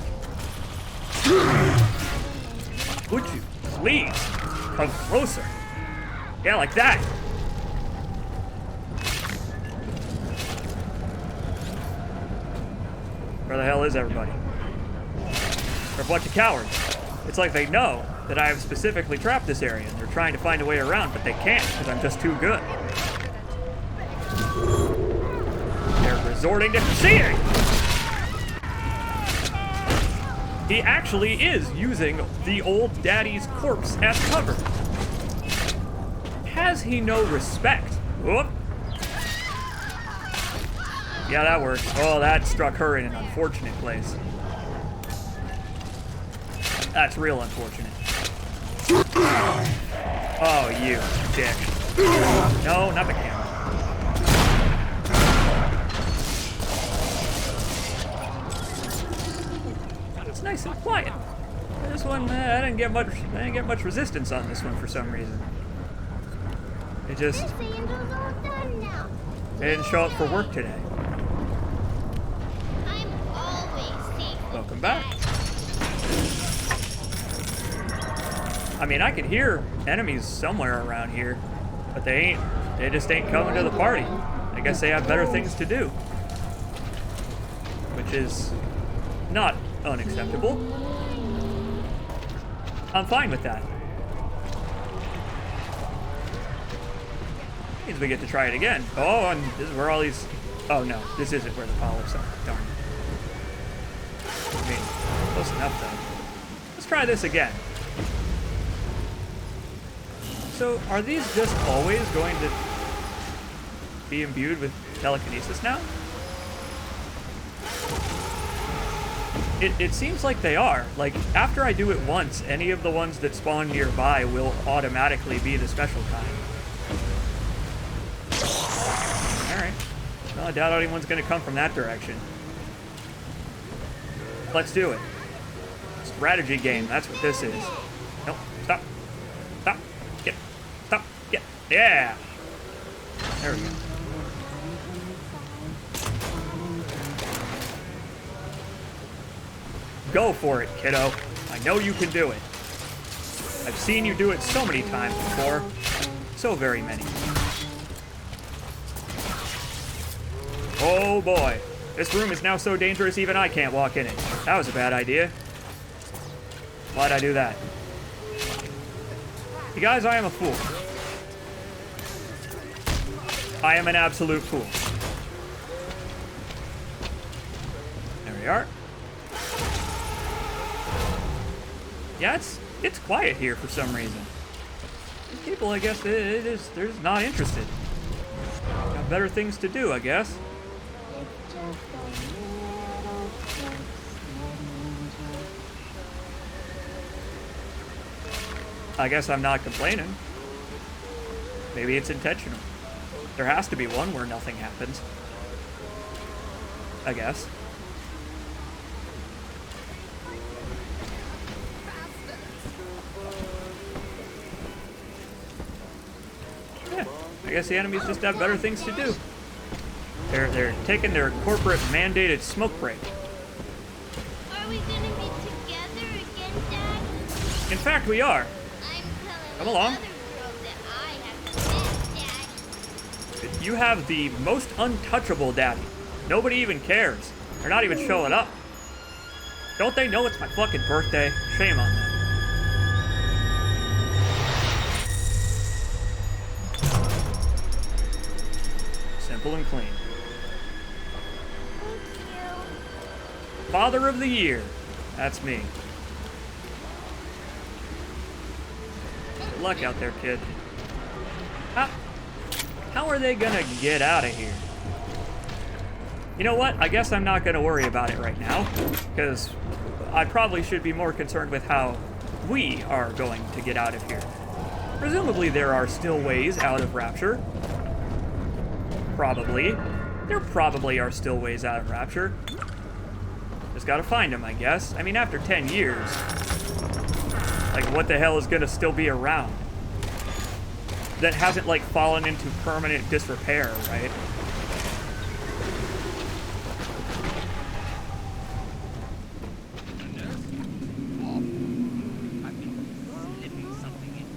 Would you please come closer? Yeah, like that. Where the hell is everybody? They're a bunch of cowards. It's like they know that I have specifically trapped this area, and they're trying to find a way around, but they can't because I'm just too good. They're resorting to cheating! He actually is using the old daddy's corpse as cover. Has he no respect? Whoop. Yeah, that worked. Oh, that struck her in an unfortunate place. That's real unfortunate. Oh, you dick. No, not the camera. It's nice and quiet. This one, I didn't get much resistance on this one for some reason. It just they didn't show up for work today. Welcome back. I mean, I could hear enemies somewhere around here, but they just ain't coming to the party. I guess they have better things to do, which is not unacceptable. I'm fine with that. Means we get to try it again. Oh, and this is where all these... Oh no, this isn't where the polyps are. Darn. I mean, close enough though. Let's try this again. So, are these just always going to be imbued with telekinesis now? It seems like they are. Like, after I do it once, any of the ones that spawn nearby will automatically be the special kind. Alright. Well, I doubt anyone's going to come from that direction. Let's do it. Strategy game, that's what this is. Nope, stop. Stop. Get. Stop. Get. Yeah! There we go. Go for it, kiddo. I know you can do it. I've seen you do it so many times before. So very many. Oh boy. This room is now so dangerous even I can't walk in it. That was a bad idea. Why'd I do that? You guys, I am a fool. I am an absolute fool. There we are. Yeah, it's quiet here for some reason. People, I guess, they're just not interested. Got better things to do, I guess. I guess I'm not complaining. Maybe it's intentional. There has to be one where nothing happens. I guess. Yeah, I guess the enemies just have better things to do. They're taking their corporate mandated smoke break. Are we gonna be together again, Dad? In fact, we are. Come along. You have the most untouchable daddy. Nobody even cares. They're not even showing up. Don't they know it's my fucking birthday? Shame on them. Simple and clean. Father of the Year. That's me. Good luck out there, kid. How are they gonna get out of here? You know what? I guess I'm not gonna worry about it right now, because I probably should be more concerned with how we are going to get out of here. Presumably there are still ways out of Rapture. Probably. There probably are still ways out of Rapture. Just gotta find them, I guess. I mean, after 10 years, like, what the hell is gonna still be around? That hasn't, like, fallen into permanent disrepair, right?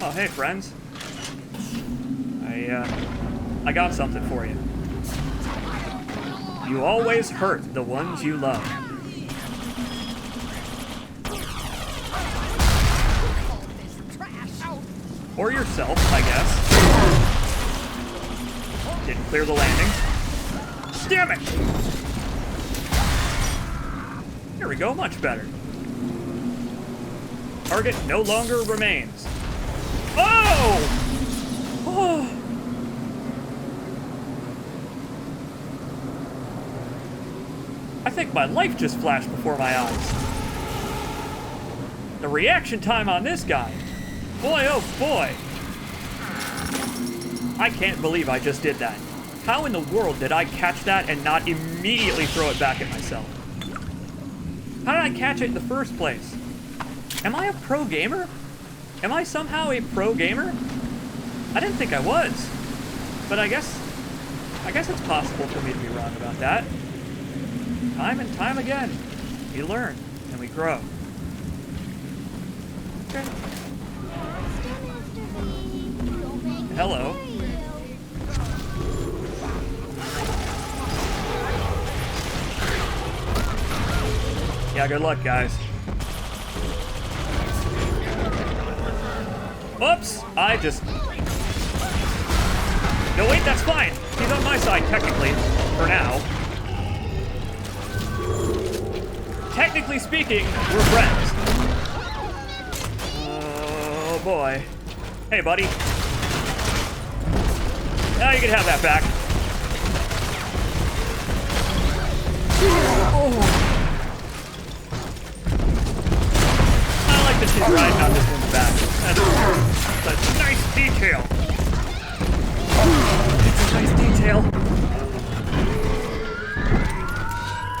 Oh, hey, friends. I got something for you. You always hurt the ones you love. Or yourself, I guess. Didn't clear the landing. Damn it! Here we go, much better. Target no longer remains. Oh! Oh! I think my life just flashed before my eyes. The reaction time on this guy. Boy, oh boy. I can't believe I just did that. How in the world did I catch that and not immediately throw it back at myself? How did I catch it in the first place? Am I a pro gamer? Am I somehow a pro gamer? I didn't think I was. But I guess it's possible for me to be wrong about that. Time and time again, we learn and we grow. Okay. Hello. Yeah, good luck, guys. Oops! I just... No, wait, that's fine. He's on my side, technically. For now. Technically speaking, we're friends. Oh, boy. Hey, buddy. Now you can have that back. Oh. I like that she's riding on this one's back. That's a nice detail. It's a nice detail.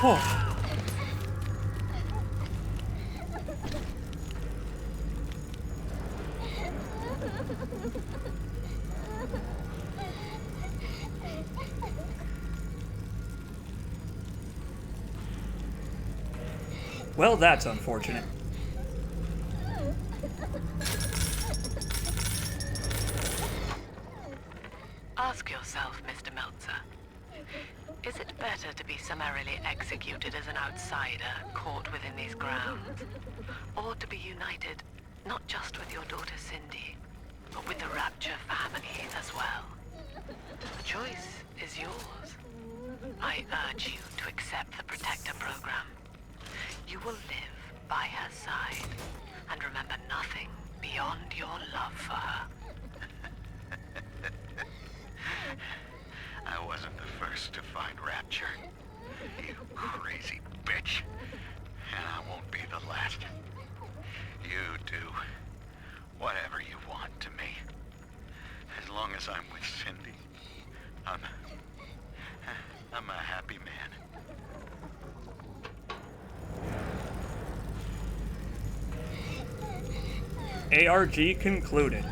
Oh. Well, that's unfortunate. Ask yourself, Mr. Meltzer, is it better to be summarily executed as an outsider caught within these grounds, or to be united not just with your daughter Cindy, but with the Rapture Family as well? The choice is yours. I urge you to accept the Protector program. You will live by her side, and remember nothing beyond your love for her. I wasn't the first to find Rapture, you crazy bitch. And I won't be the last. You do whatever you want to me. As long as I'm with Cindy, I'm a happy man. ARG concluded.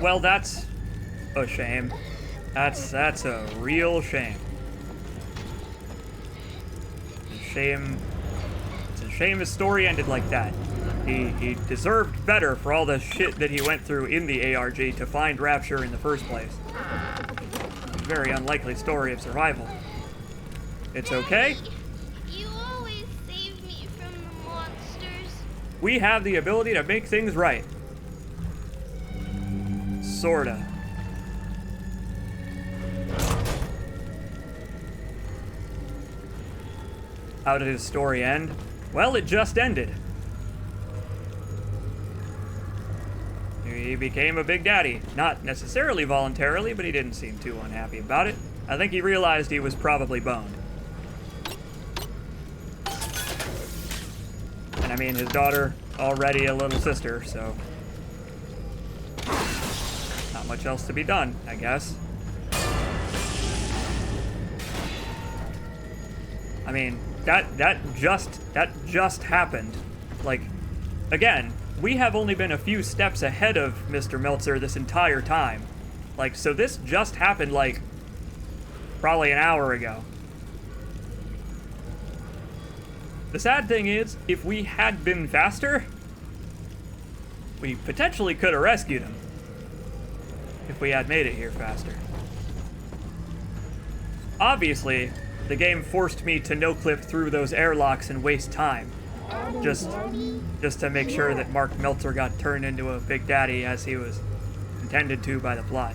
Well, that's a shame. That's a real shame. It's a shame his story ended like that. He deserved better for all the shit that he went through in the ARG to find Rapture in the first place. A very unlikely story of survival. It's okay. You always save me from the monsters. We have the ability to make things right. Sorta. How did his story end? Well, it just ended. He became a big daddy. Not necessarily voluntarily, but he didn't seem too unhappy about it. I think he realized he was probably boned. And I mean, his daughter, already a little sister, so... not much else to be done, I guess. I mean, that just happened. Like, again, we have only been a few steps ahead of Mr. Meltzer this entire time. Like, so this just happened, like, probably an hour ago. The sad thing is, if we had been faster, We potentially could have rescued him if we had made it here faster. Obviously, the game forced me to no-clip through those airlocks and waste time. Just to make sure that Mark Meltzer got turned into a Big Daddy as he was intended to by the plot.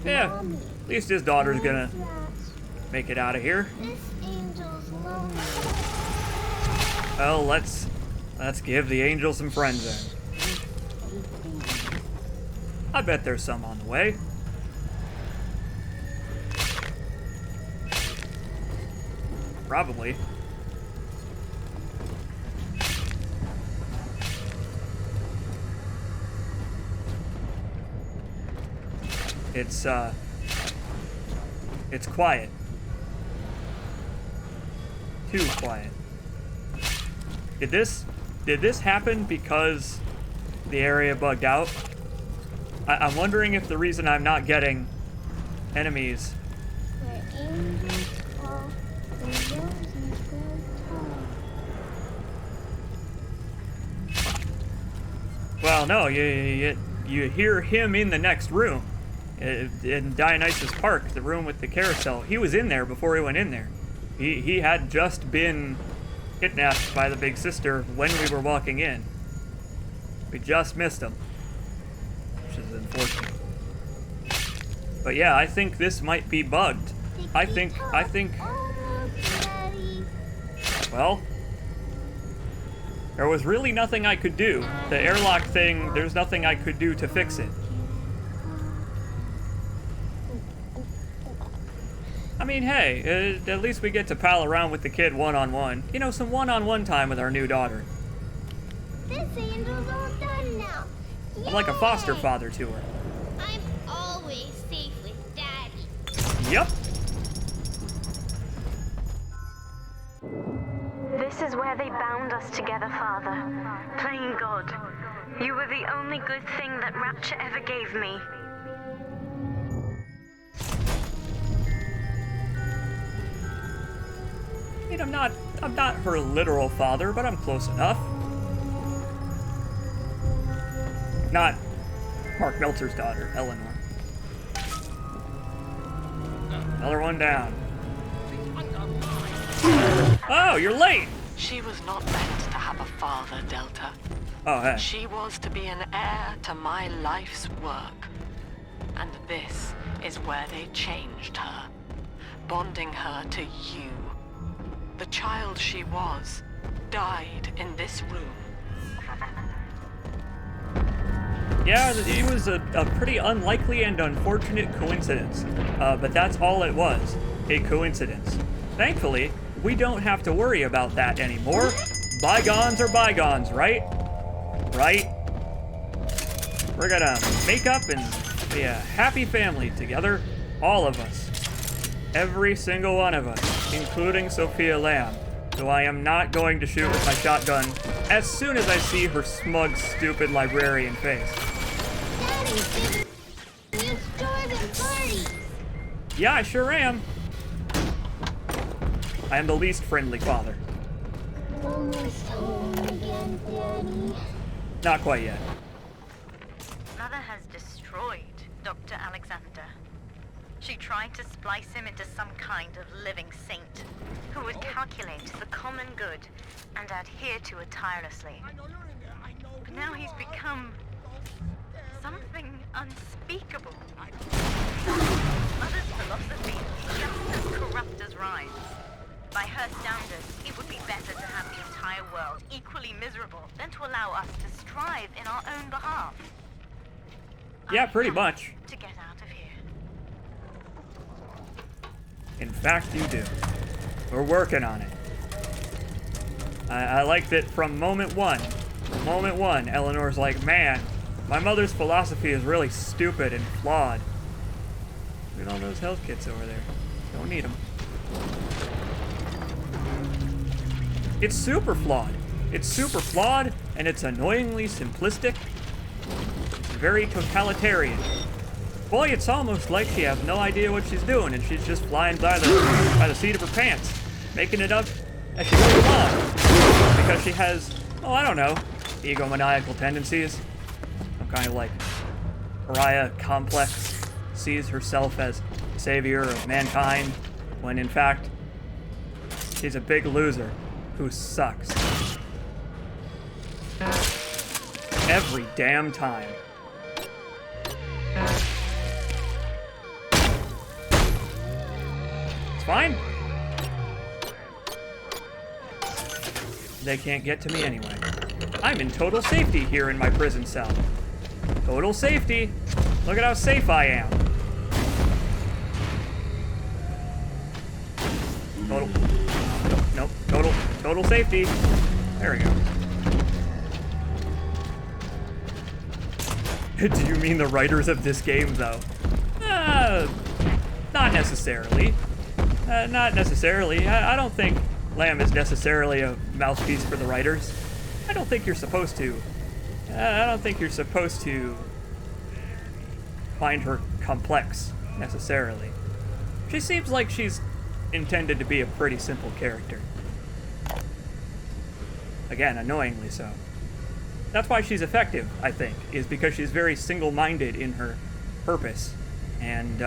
Yeah, at least his daughter's gonna make it out of here. Well, let's give the angel some friends then. I bet there's some on the way. Probably. It's quiet. Too quiet. Did this happen because the area bugged out? I'm wondering if the reason I'm not getting enemies. Well, no, you hear him in the next room. In Dionysus Park, the room with the carousel. He was in there before he went in there. He had just been kidnapped by the big sister when we were walking in. We just missed him, which is unfortunate. But yeah, I think this might be bugged. I think, well, there was really nothing I could do. The airlock thing, there's nothing I could do to fix it. I mean, hey, at least we get to pal around with the kid one-on-one. You know, some one-on-one time with our new daughter. This angel's all done now. I'm like a foster father to her. I'm always safe with Daddy. Yep. This is where they bound us together, Father. Playing God. You were the only good thing that Rapture ever gave me. I mean, I'm not her literal father, but I'm close enough. Not Mark Meltzer's daughter, Eleanor. Another one down. Oh, you're late! She was not meant to have a father, Delta. Oh, hey. She was to be an heir to my life's work. And this is where they changed her, bonding her to you. The child she was died in this room. Yeah, it was a pretty unlikely and unfortunate coincidence. But that's all it was, a coincidence. Thankfully, we don't have to worry about that anymore. Bygones are bygones, right? Right? We're gonna make up and be a happy family together, all of us. Every single one of us, including Sophia Lamb, who I am not going to shoot with my shotgun as soon as I see her smug, stupid librarian face. Daddy, you store the parties. Yeah, I sure am. I am the least friendly father. Almost home again, Daddy. Not quite yet. Mother has destroyed Dr. Alexander. She tried to splice him into some kind of living saint who would calculate the common good and adhere to it tirelessly. But now he's become something unspeakable. Mother's philosophy is just as corrupt as Ryan's. By her standards, it would be better to have the entire world equally miserable than to allow us to strive in our own behalf. Yeah, pretty much. To get out of here. In fact, you do. We're working on it. I like that from moment one, Eleanor's like, man, my mother's philosophy is really stupid and flawed. Look at all those health kits over there. Don't need them. It's super flawed. It's super flawed, and it's annoyingly simplistic. It's very totalitarian. Boy, it's almost like she has no idea what she's doing, and she's just flying by the seat of her pants, making it up as she goes along. because she has, oh, I don't know, egomaniacal tendencies. Some kind of like pariah complex, sees herself as savior of mankind, when in fact, she's a big loser who sucks. Every damn time. It's fine. They can't get to me anyway. I'm in total safety here in my prison cell. Total safety. Look at how safe I am. Total. Nope. Total safety. There we go. Do you mean the writers of this game, though? Not necessarily. Not necessarily. I don't think Lamb is necessarily a mouthpiece for the writers. I don't think you're supposed to. I don't think you're supposed to find her complex, necessarily. She seems like she's intended to be a pretty simple character. Again, annoyingly so. That's why she's effective, I think, is because she's very single-minded in her purpose. And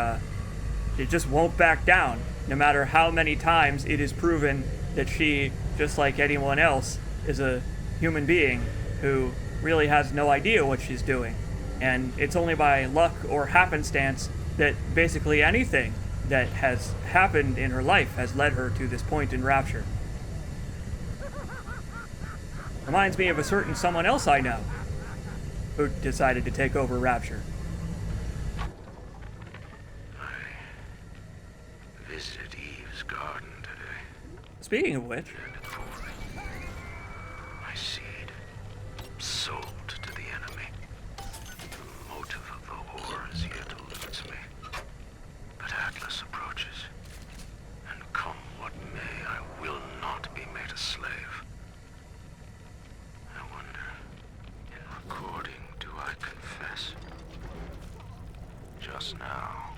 it just won't back down, no matter how many times it is proven that she, just like anyone else, is a human being who really has no idea what she's doing. And it's only by luck or happenstance that basically anything that has happened in her life has led her to this point in Rapture. Reminds me of a certain someone else I know who decided to take over Rapture. I visited Eve's garden today. Speaking of which, My seed, sold to the enemy. The motive of the whore is yet eludes me. But Atlas approaches, and come what may, I will not be made a slave. I wonder, in recording, do I confess? Just now,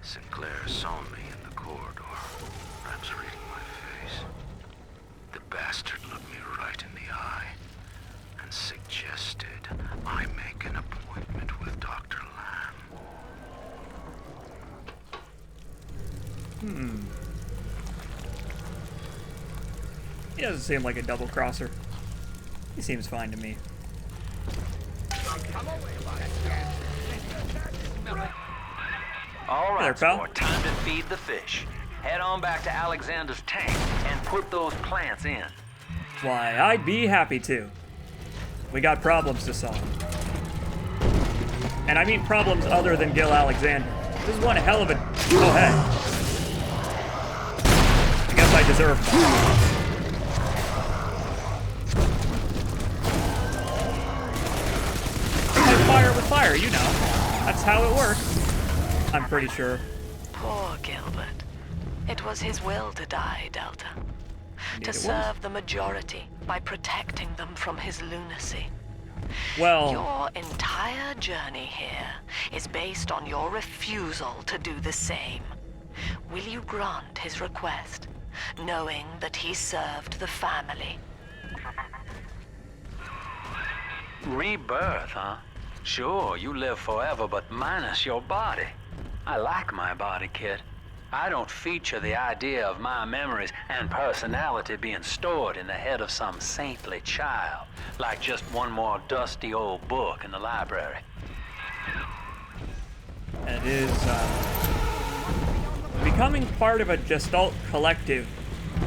Sinclair saw me in the corridor, perhaps reading my face. The bastard looked me right in the eye and suggested I make an appointment with Dr. Lamb. He doesn't seem like a double crosser. He seems fine to me. All Hey there, right, pal. sport. Time to feed the fish. Head on back to Alexander's tank and put those plants in. Why, I'd be happy to. We got problems to solve. And I mean problems other than Gil Alexander. This is one hell of a... Go ahead. I guess I deserve that. Fire with fire, you know. That's how it works. I'm pretty sure. Poor Gilbert. It was his will to die, Delta. To serve the majority by protecting them from his lunacy. Well... Your entire journey here is based on your refusal to do the same. Will you grant his request, knowing that he served the family? Rebirth, huh? Sure, you live forever, but minus your body. I like my body, kid. I don't feature the idea of my memories and personality being stored in the head of some saintly child, like just one more dusty old book in the library. It is, becoming part of a Gestalt collective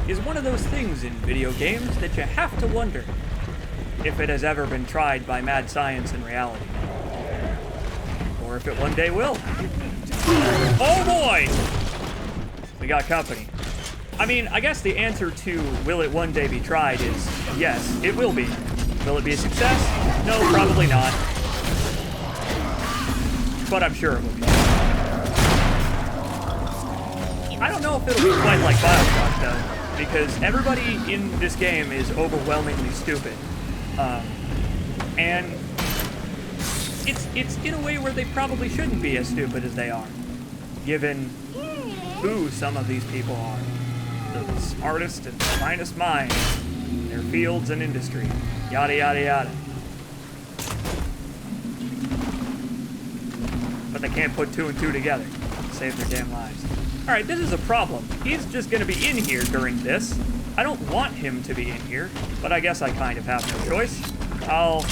is one of those things in video games that you have to wonder if it has ever been tried by mad science in reality. Or if it one day will. Oh boy! We got company. I mean, I guess the answer to will it one day be tried is yes, it will be. Will it be a success? No, probably not. But I'm sure it will be. I don't know if it'll be quite like Bioshock, though, because everybody in this game is overwhelmingly stupid. And it's in a way where they probably shouldn't be as stupid as they are, given who some of these people are. The smartest and finest minds their fields and industry, yada yada yada. But they can't put 2 and 2 together to save their damn lives. Alright, this is a problem. He's just gonna be in here during this. I don't want him to be in here, but I guess I kind of have no choice. I'll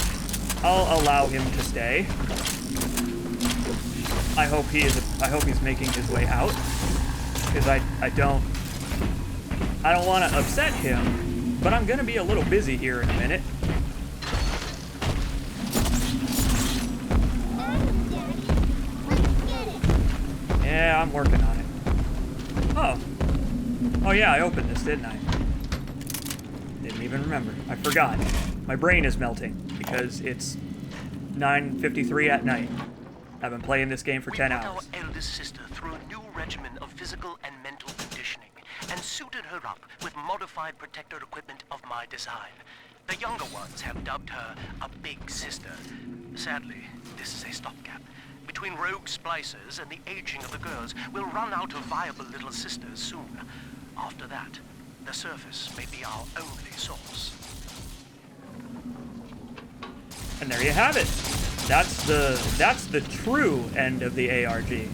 allow him to stay. I hope he's making his way out, because I don't want to upset him, but I'm gonna be a little busy here in a minute. Yeah, I'm working on it. Oh yeah, I opened this, didn't I? Didn't even remember. I forgot. My brain is melting because it's 9:53 at night. I've been playing this game for 10 hours. We put our eldest sister through a new regimen of physical and mental conditioning and suited her up with modified protector equipment of my design. The younger ones have dubbed her a big sister. Sadly, this is a stopgap. Between rogue splicers and the aging of the girls, we'll run out of viable little sisters soon. After that, the surface may be our only source. And there you have it. That's the true end of the ARG.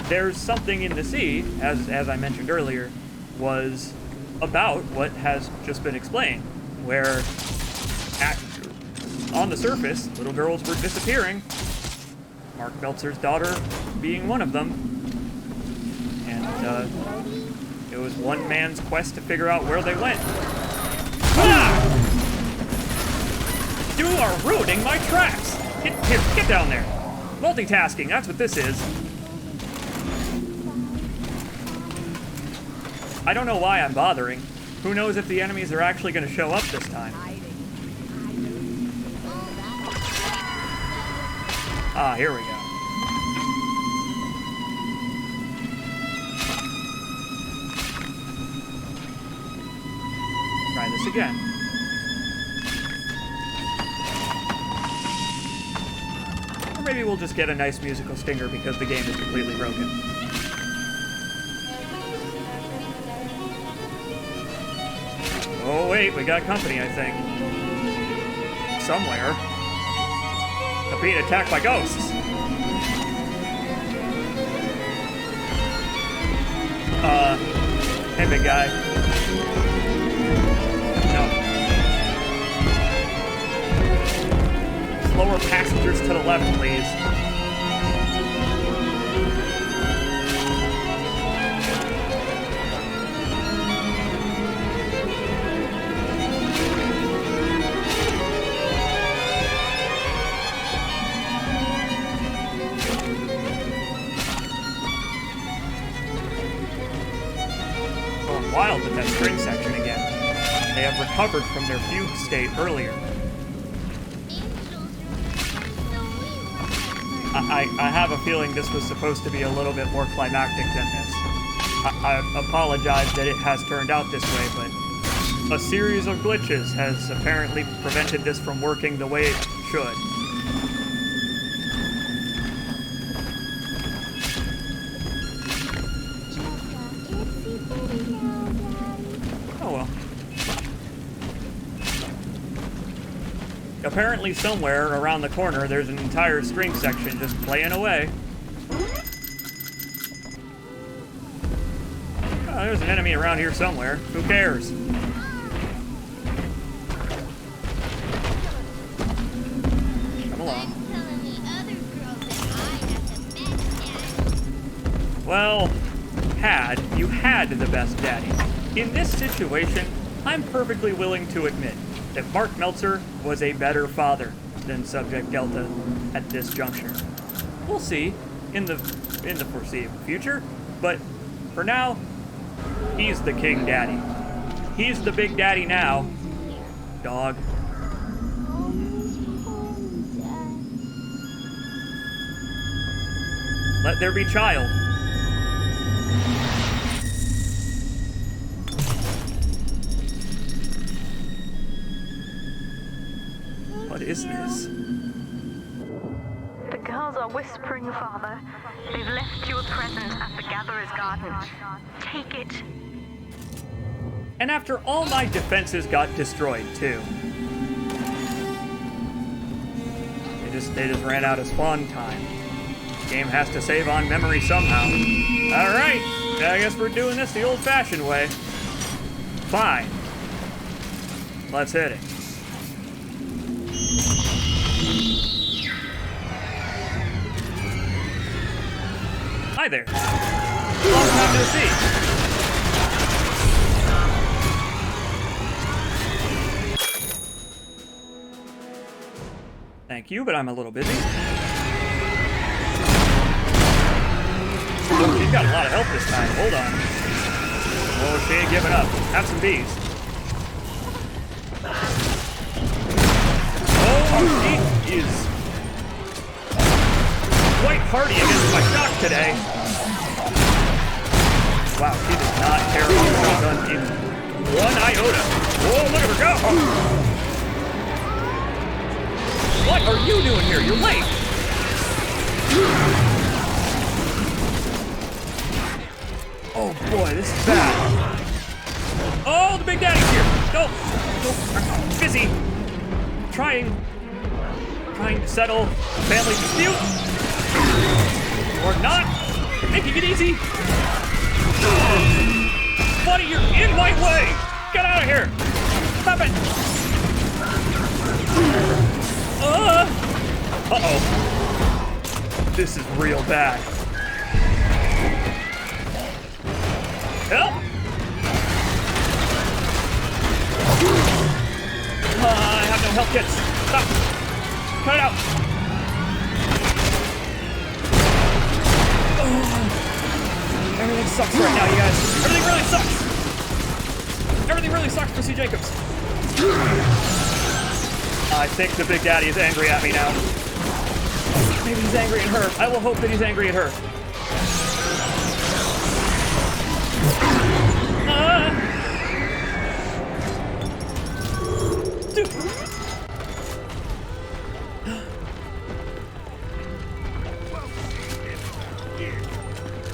There's something in the sea, as I mentioned earlier, was about what has just been explained, where on the surface, little girls were disappearing, Mark Meltzer's daughter being one of them, and it was one man's quest to figure out where they went. Ah! You are ruining my tracks! Get down there! Multitasking, that's what this is. I don't know why I'm bothering. Who knows if the enemies are actually going to show up this time. Ah, here we go. Try this again. Or maybe we'll just get a nice musical stinger because the game is completely broken. Oh wait, we got company, I think. Somewhere. They're being attacked by ghosts. Hey big guy. No. Slower passengers to the left, please. Wild with that string section again. They have recovered from their fugue state earlier. I have a feeling this was supposed to be a little bit more climactic than this. I apologize that it has turned out this way, but a series of glitches has apparently prevented this from working the way it should. Apparently somewhere around the corner there's an entire string section just playing away. Oh, there's an enemy around here somewhere. Who cares? Come along. Well, you had the best daddy. In this situation, I'm perfectly willing to admit that Mark Meltzer was a better father than Subject Delta at this juncture. We'll see in the foreseeable future, but for now, he's the king daddy. He's the big daddy now, dog. Let there be child. What is this? The girls are whispering, Father. They've left you a present at the Gatherer's Garden. Take it. And after all my defenses got destroyed, too. They just ran out of spawn time. The game has to save on memory somehow. Alright, I guess we're doing this the old-fashioned way. Fine. Let's hit it. Hi there. Long time no see. Thank you, but I'm a little busy. Oh, she's got a lot of help this time. Hold on. Oh, she ain't giving up. Have some bees. Oh, she is quite hardy against my shock today. Wow, she does not care about the shotgun in one iota. Whoa, look at her go! What are you doing here? You're late! Oh boy, this is bad. Oh, the Big Daddy's here! No! I'm busy trying to settle a family dispute. Or not. Making it easy. Buddy, you're in my way! Get out of here! Stop it! Uh-oh. This is real bad. Help! I have no health kits. Stop! Cut it out! Everything sucks right now, you guys. Everything really sucks! Everything really sucks for CJacobs. I think the Big Daddy is angry at me now. Maybe he's angry at her. I will hope that he's angry at her.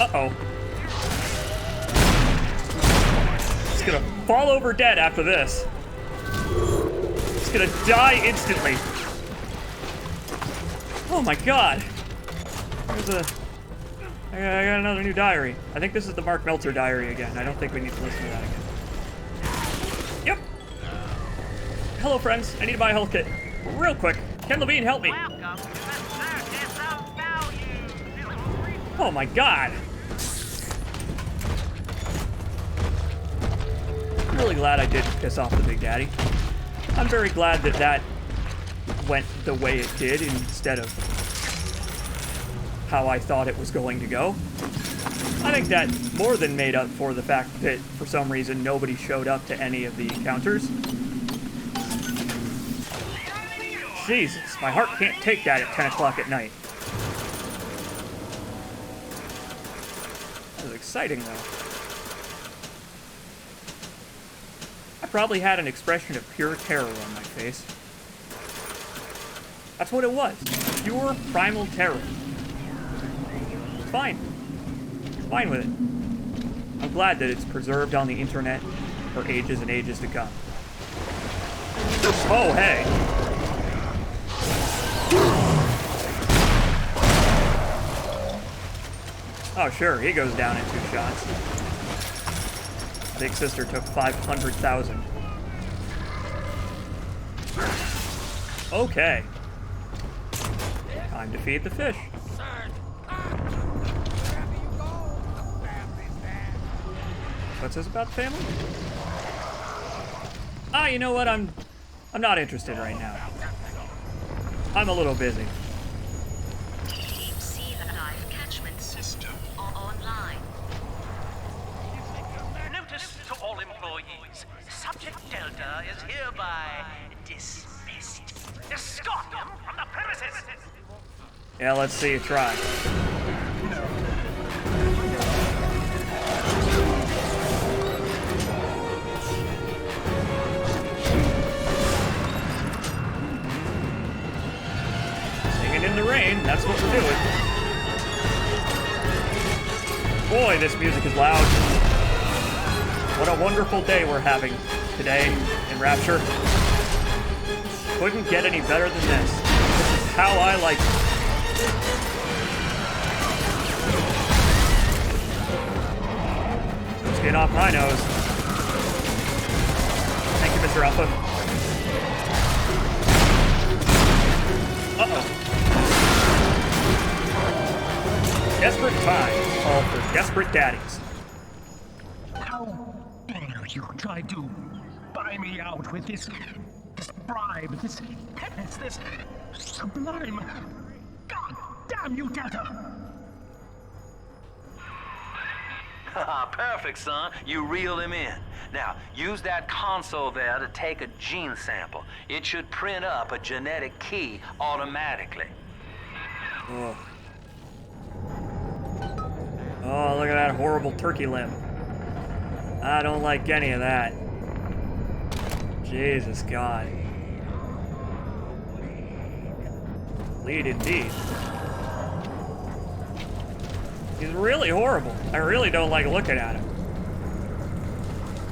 Uh-oh. He's gonna fall over dead after this. He's gonna die instantly. Oh my god. I got another new diary. I think this is the Mark Meltzer diary again. I don't think we need to listen to that again. Yep. Hello, friends. I need to buy a health kit. Real quick. Ken Levine, help me. Oh my god. I'm really glad I did piss off the Big Daddy. I'm very glad that that went the way it did instead of how I thought it was going to go. I think that more than made up for the fact that for some reason nobody showed up to any of the encounters. Jesus, my heart can't take that at 10 o'clock at night. That was exciting though. I probably had an expression of pure terror on my face. That's what it was. Pure primal terror. Fine. Fine with it. I'm glad that it's preserved on the internet for ages and ages to come. Oh, hey. Oh, sure, he goes down in 2 shots. Big Sister took 500,000. Okay. Time to feed the fish. What's this about the family? Ah, you know what? I'm not interested right now. I'm a little busy. Deep Sea Life catchment system online. Notice to all employees. Subject Delta is hereby dismissed. Escort him from the premises. Yeah, let's see you try. Singing in the rain, that's what we're doing. Boy, this music is loud. What a wonderful day we're having today in Rapture. Couldn't get any better than this. This is how I like it. Skin off my nose. Thank you, Mr. Alpha. Uh-oh. Desperate times call for desperate daddies. How dare you try to buy me out with this bribe, this penance, this sublime... God damn you, Delta! Perfect, son. You reeled him in. Now, use that console there to take a gene sample. It should print up a genetic key automatically. Oh. Oh, look at that horrible turkey limb. I don't like any of that. Jesus God. Lead indeed. He's really horrible. I really don't like looking at him.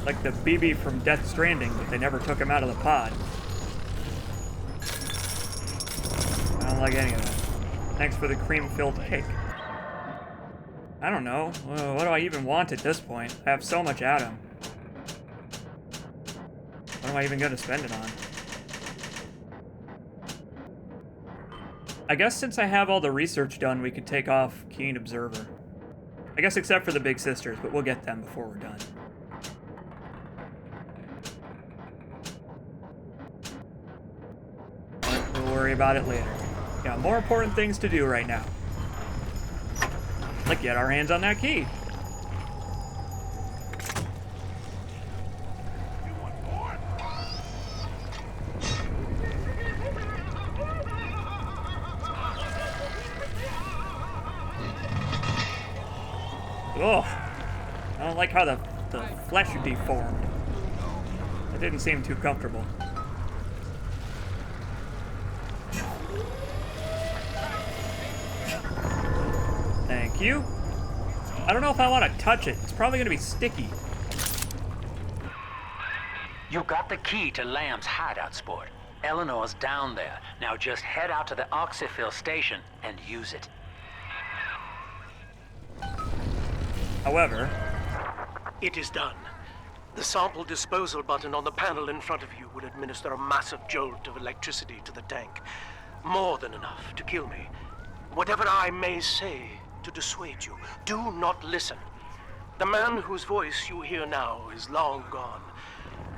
Like the BB from Death Stranding, but they never took him out of the pod. I don't like any of that. Thanks for the cream-filled cake. I don't know. What do I even want at this point? I have so much Adam. What am I even going to spend it on? I guess since I have all the research done, we could take off Keen Observer. I guess except for the big sisters, but we'll get them before we're done. But we'll worry about it later. Got more important things to do right now. Like get our hands on that key. Oh, I don't like how the flesh deformed. It didn't seem too comfortable. Thank you. I don't know if I want to touch it. It's probably going to be sticky. You got the key to Lamb's hideout, sport. Eleanor's down there. Now just head out to the Oxyphil station and use it. However... It is done. The sample disposal button on the panel in front of you will administer a massive jolt of electricity to the tank. More than enough to kill me. Whatever I may say to dissuade you, do not listen. The man whose voice you hear now is long gone.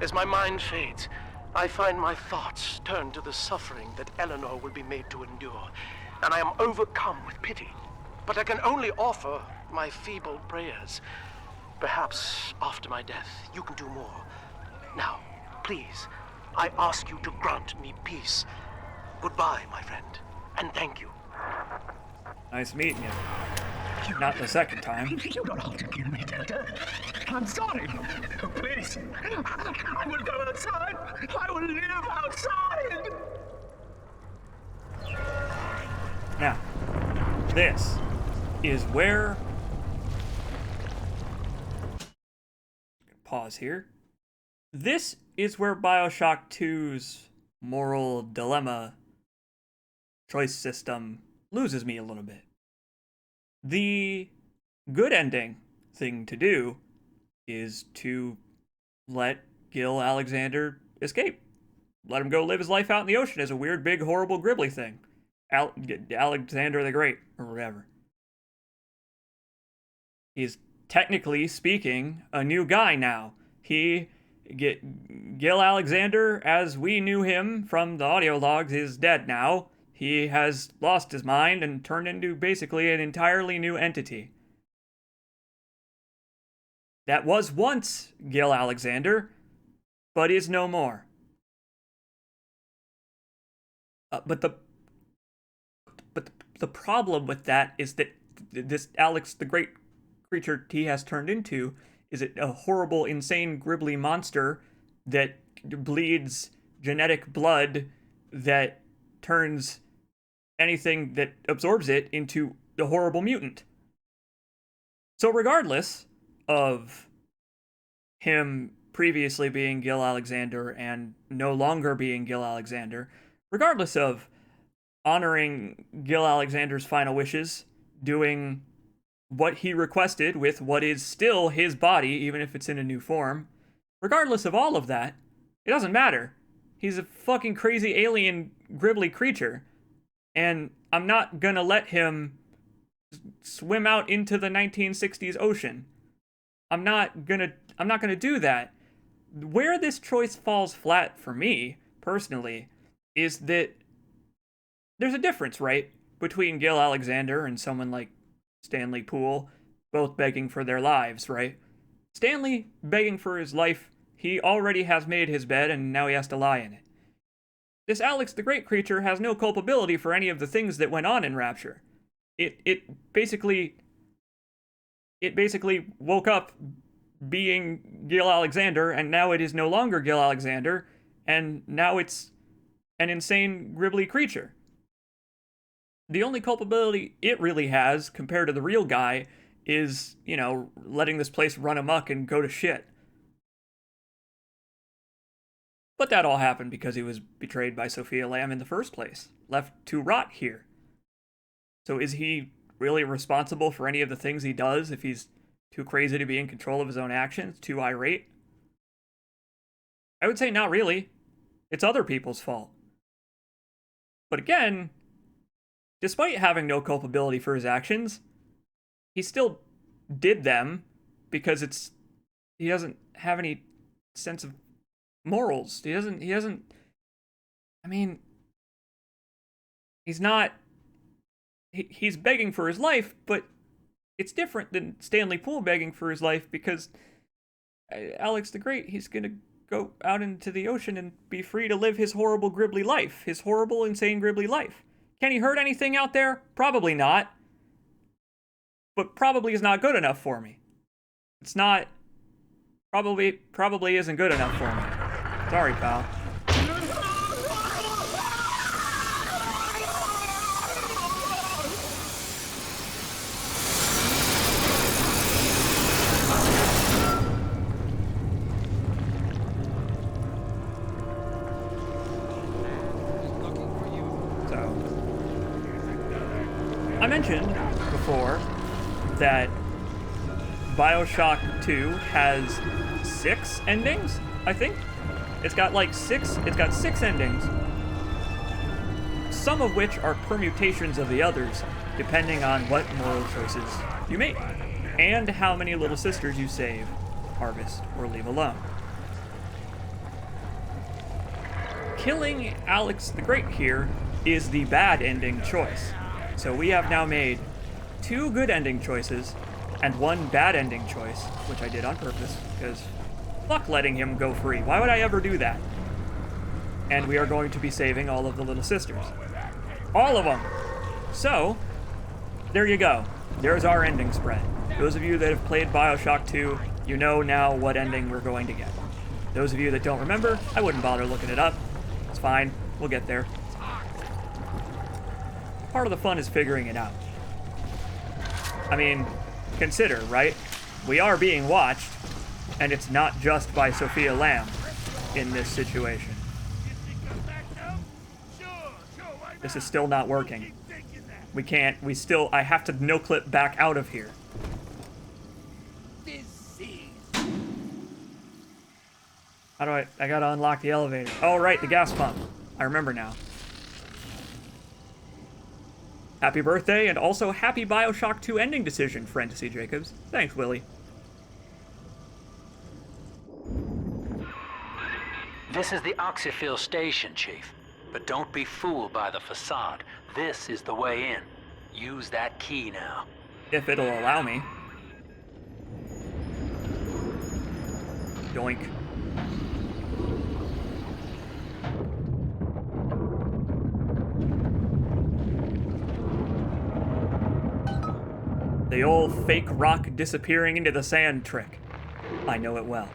As my mind fades, I find my thoughts turn to the suffering that Eleanor will be made to endure, and I am overcome with pity. But I can only offer my feeble prayers. Perhaps after my death, you can do more. Now, please, I ask you to grant me peace. Goodbye, my friend, and thank you. Nice meeting you. Not the second time. You don't have to kill me, Delta. I'm sorry. Please. I will go outside. I will live outside. Now, this is where... Pause here. This is where Bioshock 2's moral dilemma choice system loses me a little bit. The good ending thing to do is to let Gil Alexander escape. Let him go live his life out in the ocean as a weird, big, horrible, gribbly thing. Alexander the Great, or whatever. He's technically speaking a new guy now. Gil Alexander, as we knew him from the audio logs, is dead now. He has lost his mind and turned into basically an entirely new entity. That was once Gil Alexander, but is no more. But the problem with that is that this Alex, the great creature he has turned into, is a horrible, insane, gribbly monster that bleeds genetic blood that turns anything that absorbs it into a horrible mutant. So regardless of him previously being Gil Alexander and no longer being Gil Alexander, regardless of honoring Gil Alexander's final wishes, doing what he requested with what is still his body, even if it's in a new form, regardless of all of that, it doesn't matter. He's a fucking crazy alien gribbly creature, and I'm not gonna let him swim out into the 1960s ocean. I'm not gonna do that. Where this choice falls flat for me, personally, is that there's a difference, right? Between Gil Alexander and someone like Stanley Poole, both begging for their lives, right? Stanley begging for his life, he already has made his bed and now he has to lie in it. This Alex the Great creature has no culpability for any of the things that went on in Rapture. It basically woke up being Gil Alexander, and now it is no longer Gil Alexander, and now it's an insane, gribbly creature. The only culpability it really has, compared to the real guy, is, you know, letting this place run amok and go to shit. But that all happened because he was betrayed by Sophia Lamb in the first place, left to rot here. So is he really responsible for any of the things he does if he's too crazy to be in control of his own actions, too irate? I would say not really. It's other people's fault. But again, despite having no culpability for his actions, he still did them because he doesn't have any sense of morals. He doesn't, I mean, he's begging for his life, but it's different than Stanley Poole begging for his life, because Alex the Great, he's gonna go out into the ocean and be free to live his horrible, gribbly life. His horrible, insane, gribbly life. Can he hurt anything out there? Probably not. But probably is not good enough for me. It's not... Probably isn't good enough for me. Sorry, pal. I mentioned before that Bioshock 2 has 6 endings, I think. It's got six endings, some of which are permutations of the others, depending on what moral choices you make, and how many little sisters you save, harvest, or leave alone. Killing Alex the Great here is the bad ending choice. So we have now made 2 good ending choices and 1 bad ending choice, which I did on purpose, because fuck letting him go free. Why would I ever do that? And we are going to be saving all of the little sisters. All of them! So, there you go. There's our ending spread. Those of you that have played Bioshock 2, you know now what ending we're going to get. Those of you that don't remember, I wouldn't bother looking it up. It's fine. We'll get there. Part of the fun is figuring it out. I mean, consider, right? We are being watched, and it's not just by Sophia Lamb in this situation. This is still not working. I have to no-clip back out of here. How do I gotta unlock the elevator. Oh, right, the gas pump. I remember now. Happy birthday, and also happy Bioshock 2 ending decision, friend CJacobs. Thanks, Willie. This is the Oxyphil station, Chief. But don't be fooled by the facade. This is the way in. Use that key now. If it'll allow me. Doink. The old fake rock disappearing into the sand trick. I know it well.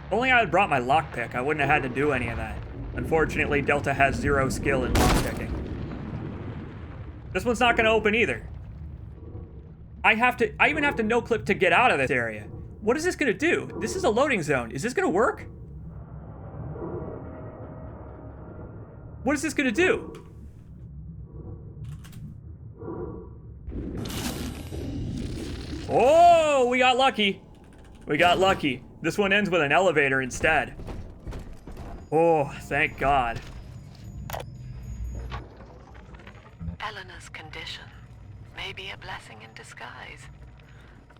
If only I had brought my lockpick, I wouldn't have had to do any of that. Unfortunately, Delta has 0 skill in lockpicking. This one's not going to open either. I even have to no-clip to get out of this area. What is this gonna do? This is a loading zone. Is this gonna work? What is this gonna do? Oh, we got lucky. We got lucky. This one ends with an elevator instead. Oh, thank God. Eleanor's condition may be a blessing in disguise.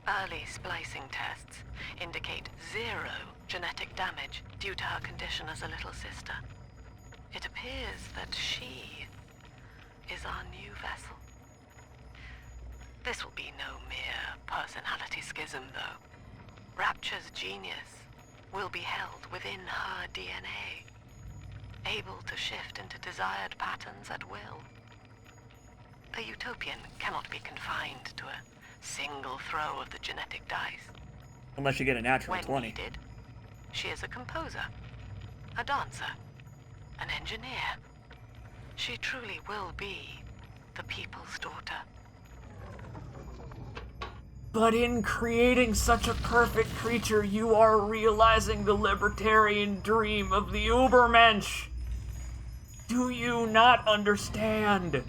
Early splicing tests indicate 0 genetic damage due to her condition as a little sister. It appears that she is our new vessel. This will be no mere personality schism, though. Rapture's genius will be held within her DNA, able to shift into desired patterns at will. A utopian cannot be confined to a single throw of the genetic dice. Unless you get a natural When 20. needed, she is a composer, a dancer, an engineer. She truly will be the people's daughter. But in creating such a perfect creature, you are realizing the libertarian dream of the Ubermensch. Do you not understand?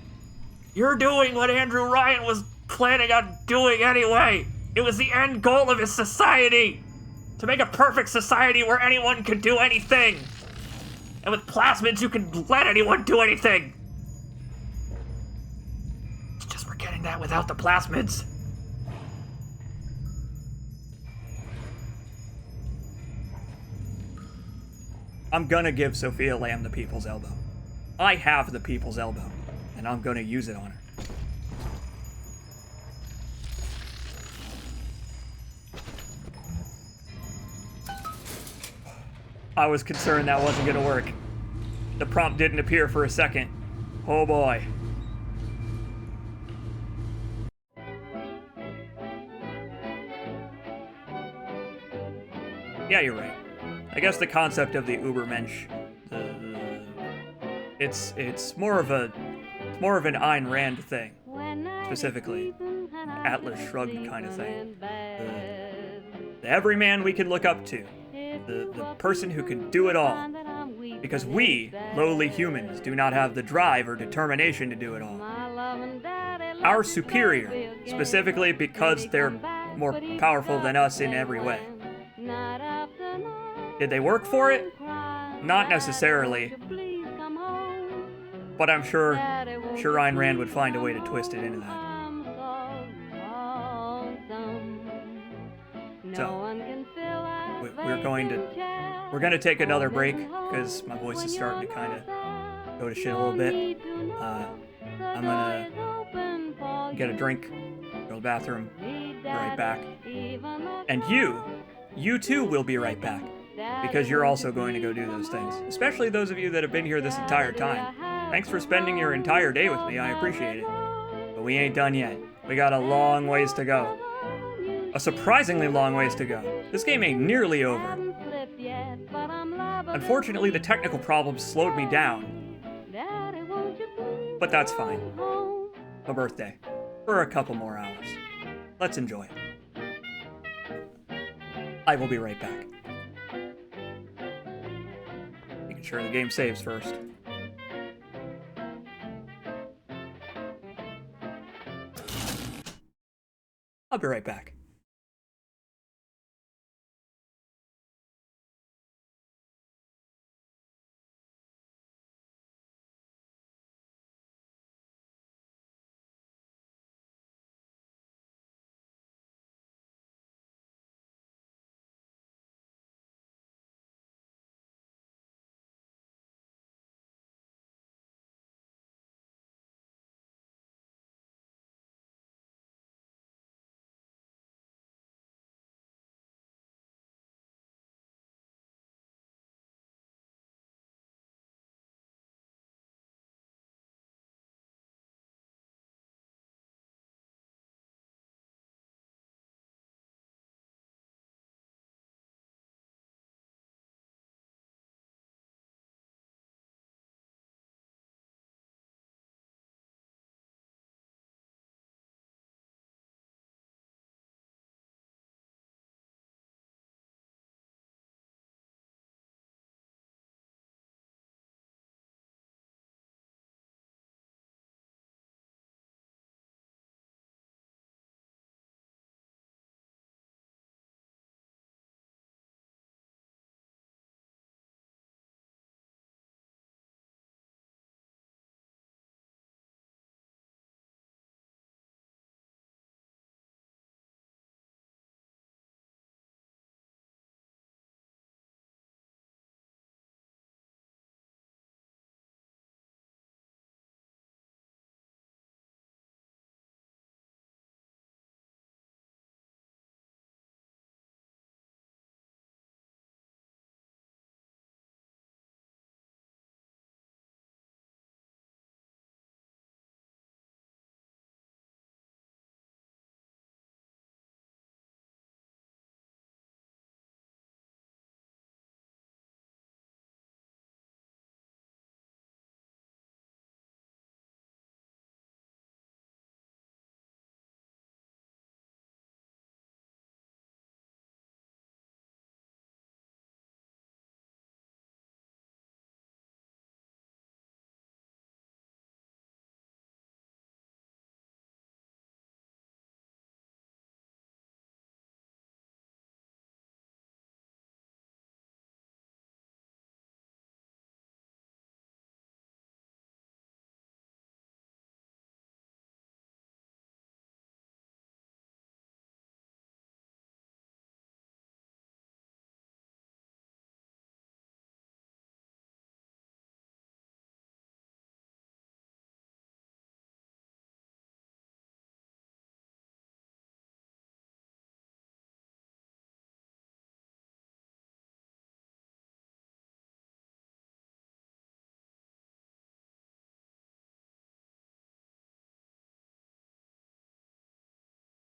You're doing what Andrew Ryan was planning on doing anyway. It was the end goal of his society. To make a perfect society where anyone can do anything. And with plasmids, you can let anyone do anything. It's just we're getting that without the plasmids. I'm gonna give Sophia Lamb the people's elbow. I have the people's elbow, and I'm gonna use it on her. I was concerned that wasn't gonna work. The prompt didn't appear for a second. Oh boy. Yeah, you're right. I guess the concept of the Ubermensch, it's more of an Ayn Rand thing, specifically, Atlas Shrugged kind of thing. The everyman we can look up to, the person who can do it all, because we, lowly humans, do not have the drive or determination to do it all. Our superior, specifically because they're more powerful than us in every way. Did they work for it? Not necessarily. But I'm sure Ayn Rand would find a way to twist it into that. So, we're going to take another break because my voice is starting to kind of go to shit a little bit. I'm going to get a drink, go to the bathroom, be right back. And you too will be right back. Because you're also going to go do those things. Especially those of you that have been here this entire time. Thanks for spending your entire day with me, I appreciate it. But we ain't done yet. We got a long ways to go. A surprisingly long ways to go. This game ain't nearly over. Unfortunately, the technical problems slowed me down. But that's fine. A birthday. For a couple more hours. Let's enjoy it. I will be right back. Making sure the game saves first. I'll be right back.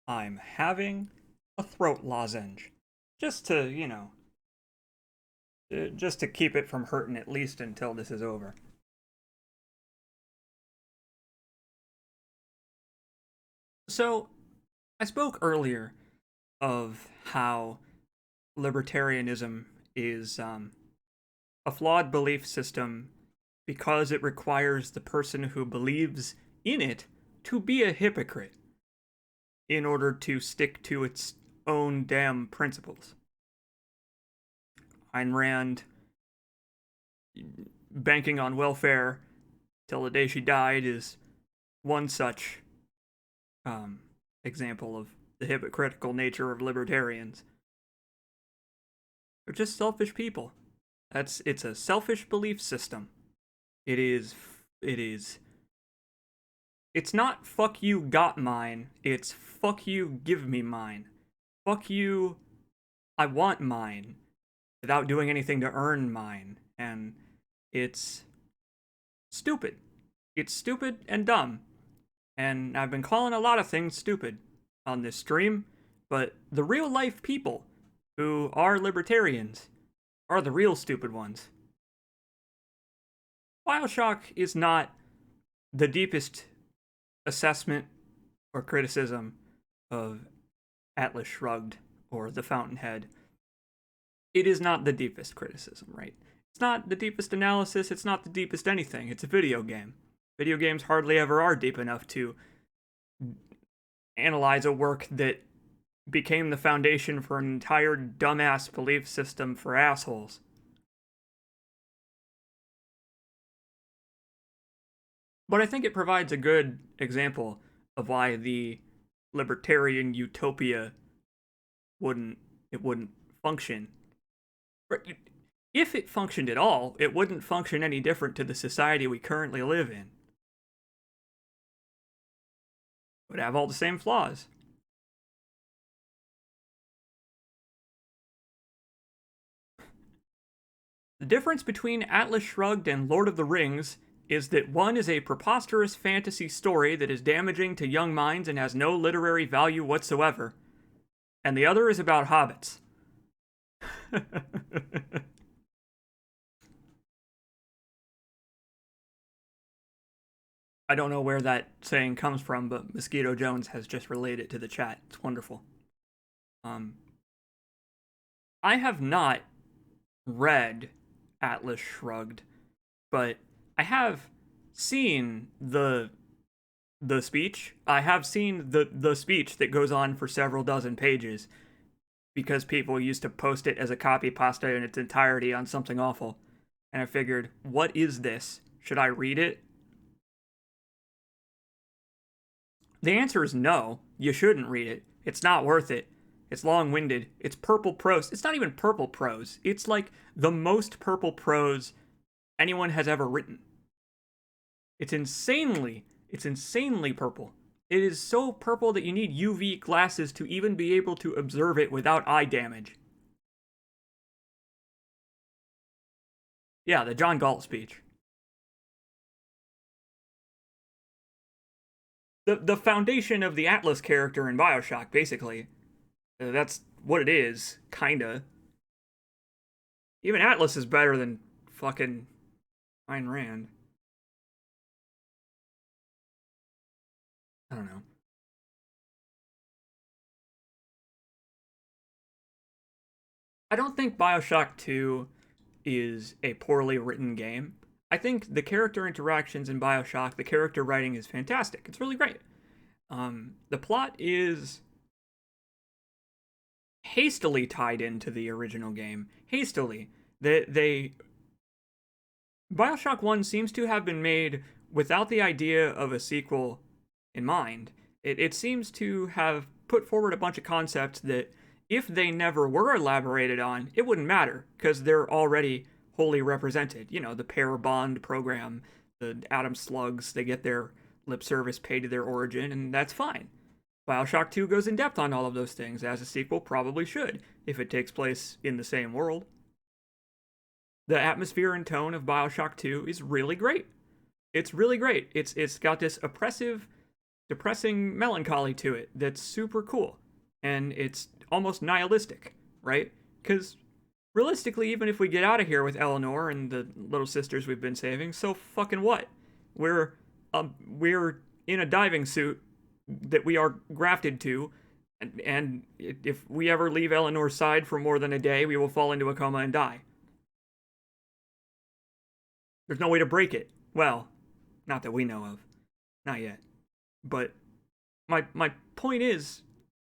I'm having a throat lozenge. Just to, just to keep it from hurting at least until this is over. So, I spoke earlier of how libertarianism is a flawed belief system because it requires the person who believes in it to be a hypocrite in order to stick to its own damn principles. Ayn Rand, banking on welfare till the day she died, is one such example of the hypocritical nature of libertarians. They're just selfish people. It's a selfish belief system. It's not fuck you got mine, it's fuck you give me mine. Fuck you, I want mine, without doing anything to earn mine. And it's stupid. It's stupid and dumb. And I've been calling a lot of things stupid on this stream, but the real life people who are libertarians are the real stupid ones. Bioshock is not the deepest assessment or criticism of Atlas Shrugged or The Fountainhead. It is not the deepest criticism, right? It's not the deepest analysis, it's not the deepest anything. It's a video game. Video games hardly ever are deep enough to analyze a work that became the foundation for an entire dumbass belief system for assholes. But I think it provides a good example of why the libertarian utopia wouldn't function. If it functioned at all, it wouldn't function any different to the society we currently live in. It would have all the same flaws. The difference between Atlas Shrugged and Lord of the Rings is that one is a preposterous fantasy story that is damaging to young minds and has no literary value whatsoever, and the other is about hobbits. I don't know where that saying comes from, but Mosquito Jones has just relayed it to the chat. It's wonderful. I have not read Atlas Shrugged, but I have seen the speech. I have seen the speech that goes on for several dozen pages because people used to post it as a copy pasta in its entirety on something awful. And I figured, what is this? Should I read it? The answer is no. You shouldn't read it. It's not worth it. It's long-winded. It's purple prose. It's not even purple prose. It's like the most purple prose anyone has ever written. It's insanely purple. It is so purple that you need UV glasses to even be able to observe it without eye damage. Yeah, the John Galt speech. The foundation of the Atlas character in Bioshock, basically. That's what it is, kinda. Even Atlas is better than fucking Ayn Rand. I don't know. I don't think Bioshock 2 is a poorly written game. I think the character interactions in Bioshock, the character writing is fantastic. It's really great. The plot is hastily tied into the original game. Hastily. Bioshock 1 seems to have been made without the idea of a sequel in mind. It seems to have put forward a bunch of concepts that, if they never were elaborated on, it wouldn't matter, because they're already wholly represented. You know, the pair bond program, the atom slugs, they get their lip service paid to their origin, and that's fine. Bioshock 2 goes in depth on all of those things, as a sequel probably should, if it takes place in the same world. The atmosphere and tone of Bioshock 2 is really great. It's really great. It's got this oppressive depressing melancholy to it that's super cool. And it's almost nihilistic, right? Because realistically, even if we get out of here with Eleanor and the little sisters we've been saving, so fucking what? We're in a diving suit that we are grafted to, and if we ever leave Eleanor's side for more than a day, we will fall into a coma and die. There's no way to break it. Well, not that we know of. Not yet. But my point is,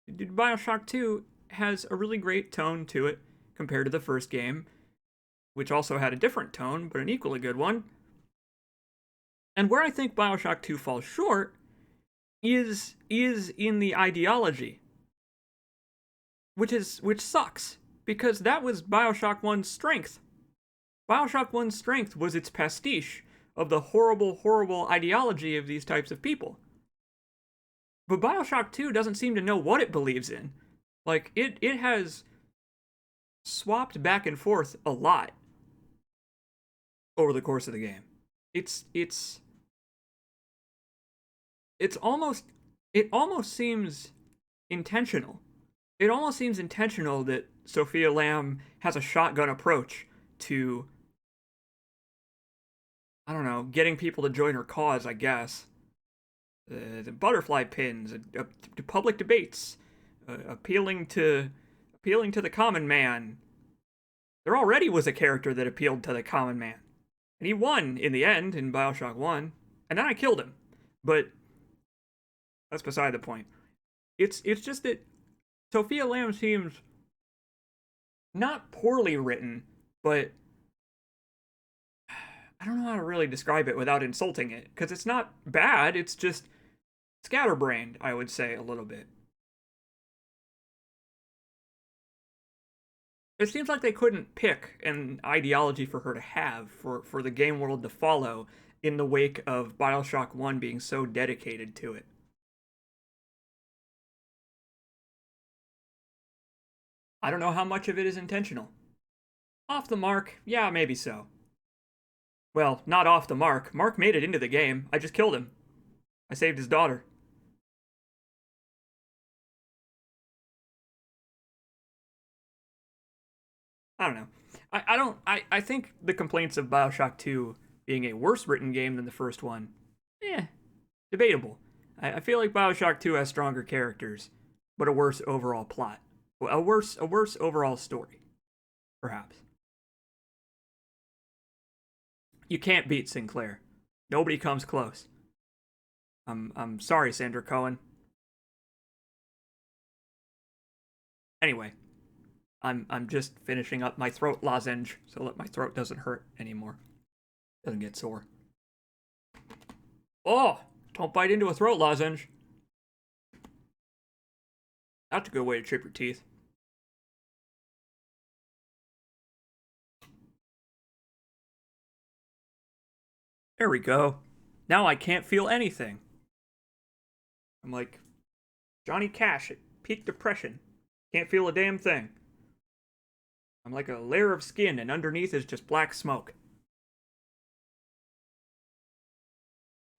Bioshock 2 has a really great tone to it compared to the first game, which also had a different tone, but an equally good one. And where I think Bioshock 2 falls short is in the ideology, which sucks, because that was Bioshock 1's strength. Bioshock 1's strength was its pastiche of the horrible, horrible ideology of these types of people. But Bioshock 2 doesn't seem to know what it believes in. Like, it has swapped back and forth a lot over the course of the game. It almost seems intentional. It almost seems intentional that Sophia Lamb has a shotgun approach to, I don't know, getting people to join her cause, I guess. The butterfly pins, public debates, appealing to the common man. There already was a character that appealed to the common man. And he won in the end in Bioshock 1. And then I killed him. But that's beside the point. It's just that Sophia Lamb seems not poorly written, but I don't know how to really describe it without insulting it, because it's not bad, it's just scatterbrained, I would say, a little bit. It seems like they couldn't pick an ideology for her to have, for the game world to follow, in the wake of Bioshock 1 being so dedicated to it. I don't know how much of it is intentional. Off the mark, yeah, maybe so. Well, not off the mark. Mark made it into the game. I just killed him. I saved his daughter. I don't know. I think the complaints of Bioshock 2 being a worse written game than the first one, debatable. I feel like Bioshock 2 has stronger characters, but a worse overall plot. A worse overall story, perhaps. You can't beat Sinclair. Nobody comes close. I'm sorry, Sandra Cohen. Anyway, I'm just finishing up my throat lozenge so that my throat doesn't hurt anymore. Doesn't get sore. Oh, don't bite into a throat lozenge. That's a good way to chip your teeth. There we go. Now I can't feel anything. I'm like Johnny Cash at peak depression. Can't feel a damn thing. I'm like a layer of skin and underneath is just black smoke.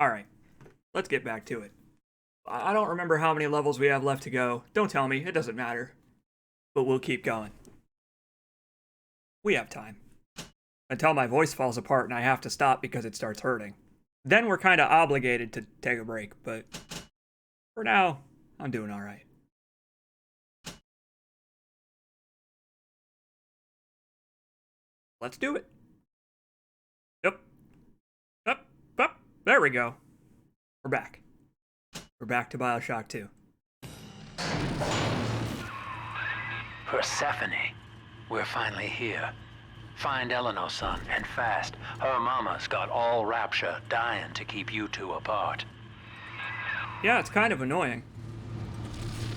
Alright, let's get back to it. I don't remember how many levels we have left to go. Don't tell me, it doesn't matter. But we'll keep going. We have time. Until my voice falls apart and I have to stop because it starts hurting. Then we're kind of obligated to take a break, but for now, I'm doing alright. Let's do it. Yep. Up. There we go. We're back. We're back to Bioshock 2. Persephone, we're finally here. Find Eleanor, son, and fast. Her mama's got all Rapture dying to keep you two apart. Yeah, it's kind of annoying.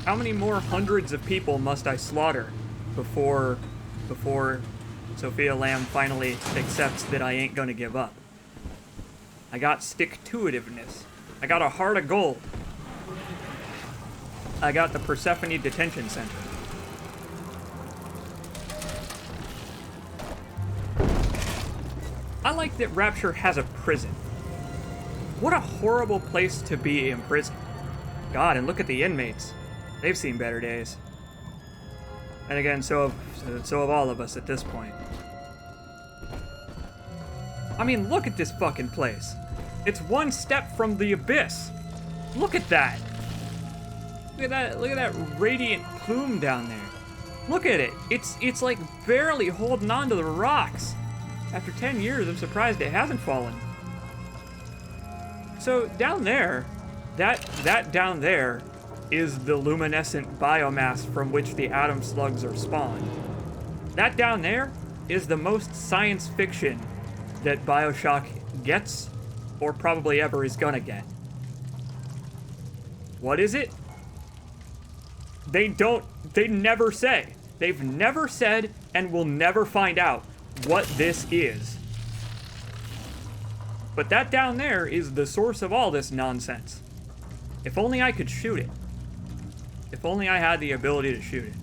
How many more hundreds of people must I slaughter before Sophia Lamb finally accepts that I ain't gonna give up? I got stick-to-itiveness. I got a heart of gold. I got the Persephone Detention Center. I like that Rapture has a prison. What a horrible place to be in prison. God, and look at the inmates. They've seen better days. And again, so have all of us at this point. I mean, look at this fucking place. It's one step from the abyss. Look at that. Look at that radiant plume down there. Look at it. It's like barely holding on to the rocks. After 10 years, I'm surprised it hasn't fallen. So down there, that down there is the luminescent biomass from which the atom slugs are spawned. That down there is the most science fiction that Bioshock gets, or probably ever is gonna get. What is it? They never say. They've never said and will never find out what this is. But that down there is the source of all this nonsense. If only I could shoot it. If only I had the ability to shoot it.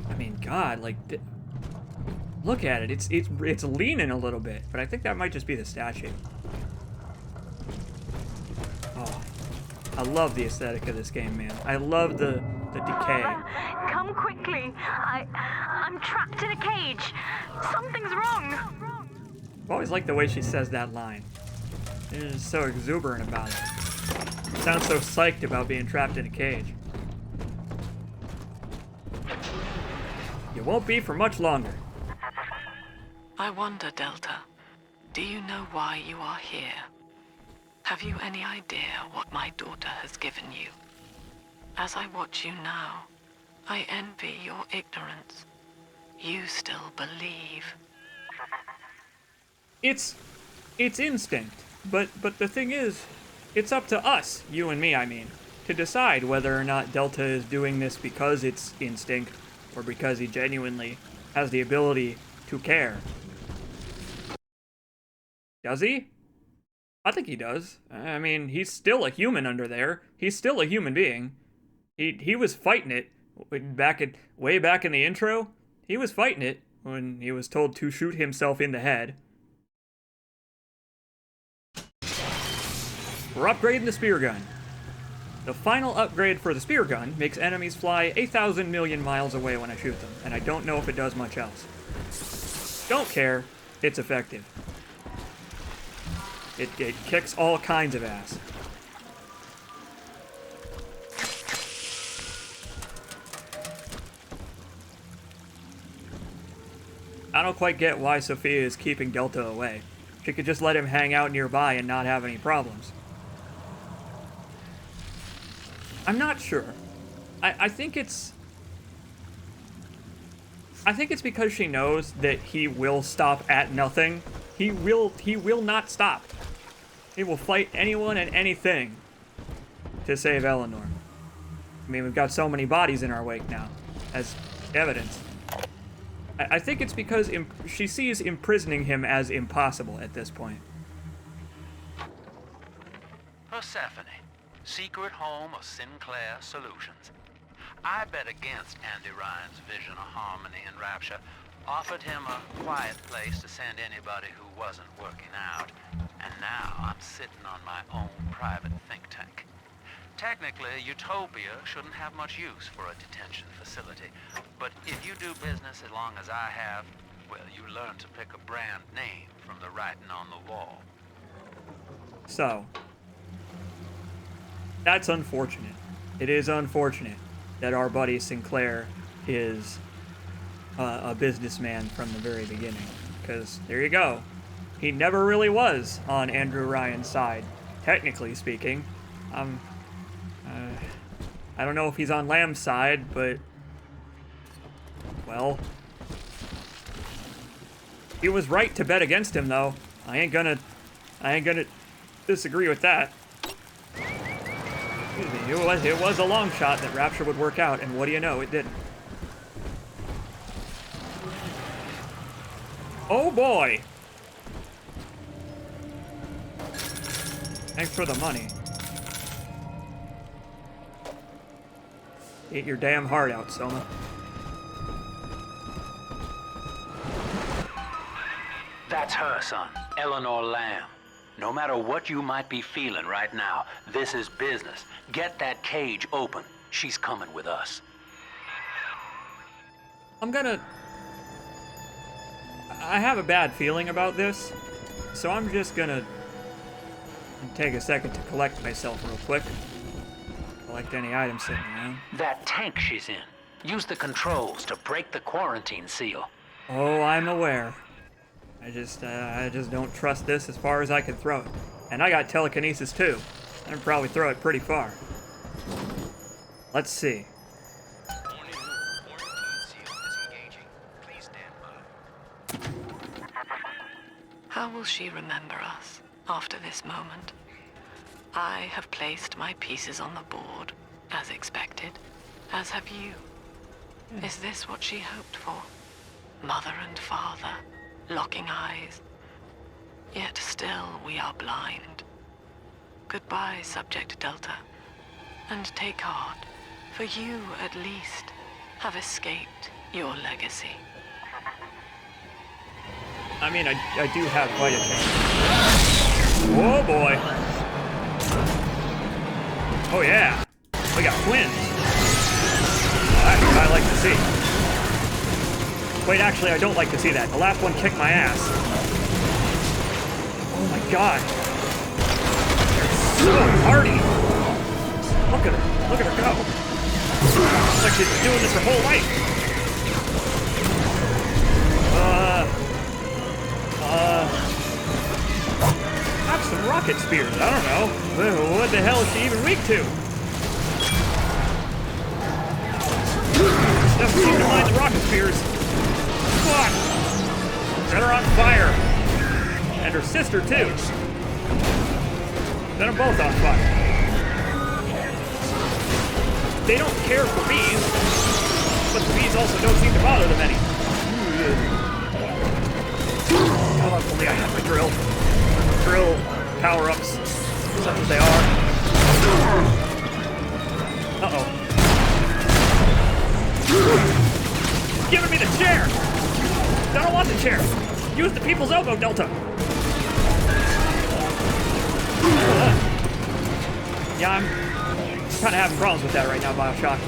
I mean, God, like, look at it. It's leaning a little bit, but I think that might just be the statue. Oh, I love the aesthetic of this game, man. I love the decay. Come quickly. I'm trapped in a cage. Something's wrong. I've always liked the way she says that line. She's so exuberant about it. Sounds so psyched about being trapped in a cage. You won't be for much longer. I wonder, Delta, do you know why you are here? Have you any idea what my daughter has given you? As I watch you now, I envy your ignorance. You still believe. It's instinct, but the thing is, it's up to us, you and me, I mean, to decide whether or not Delta is doing this because it's instinct, or because he genuinely has the ability to care. Does he? I think he does. I mean, he's still a human under there. He's still a human being. He was fighting it way back in the intro. He was fighting it when he was told to shoot himself in the head. We're upgrading the spear gun. The final upgrade for the spear gun makes enemies fly 1,000 million miles away when I shoot them, and I don't know if it does much else. Don't care, it's effective. It kicks all kinds of ass. I don't quite get why Sophia is keeping Delta away. She could just let him hang out nearby and not have any problems. I'm not sure. I think it's because she knows that he will stop at nothing. He will not stop. He will fight anyone and anything to save Eleanor. I mean, we've got so many bodies in our wake now, as evidence. I think it's because she sees imprisoning him as impossible at this point. Persephone, secret home of Sinclair Solutions. I bet against Andy Ryan's vision of harmony and rapture, offered him a quiet place to send anybody who wasn't working out, and now I'm sitting on my own private think tank. Technically, Utopia shouldn't have much use for a detention facility, but if you do business as long as I have, well, you learn to pick a brand name from the writing on the wall. So, that's unfortunate. It is unfortunate that our buddy Sinclair is a businessman from the very beginning, because there you go. He never really was on Andrew Ryan's side, technically speaking. I don't know if he's on Lamb's side, but, well, he was right to bet against him, though. I ain't gonna disagree with that. Excuse me, it was a long shot that Rapture would work out, and what do you know, it didn't. Oh boy! Thanks for the money. Eat your damn heart out, Soma. That That's her, son, Eleanor Lamb. No matter what you might be feeling right now, this is business. Get that cage open. She's coming with us. I have a bad feeling about this, so I'm just gonna take a second to collect myself real quick. Collect any items sitting around. That tank she's in. Use the controls to break the quarantine seal. Oh, I'm aware. I just don't trust this as far as I can throw it. And I got telekinesis too. I can probably throw it pretty far. Let's see. How will she remember us after this moment? I have placed my pieces on the board, as expected, as have you. Is this what she hoped for? Mother and father, locking eyes. Yet still we are blind. Goodbye, Subject Delta. And take heart, for you at least have escaped your legacy. I mean, I do have quite a chance. Oh boy. Oh yeah. We got twins. That's what I like to see. Wait, actually, I don't like to see that. The last one kicked my ass. Oh my god. They're so hardy. Look at her. Look at her go. It's like she's been doing this her whole life. Have some rocket spears. I don't know. What the hell is she even weak to? Doesn't seem to mind the rocket spears. Fuck! Set her on fire. And her sister, too. Set them both on fire. They don't care for bees, but the bees also don't seem to bother them any. Oh, if only I had my drill. Drill power-ups, such as they are. Uh-oh. Giving me the chair! I don't want the chair! Use the people's elbow, Delta! Yeah, I'm kind of having problems with that right now, Bioshock.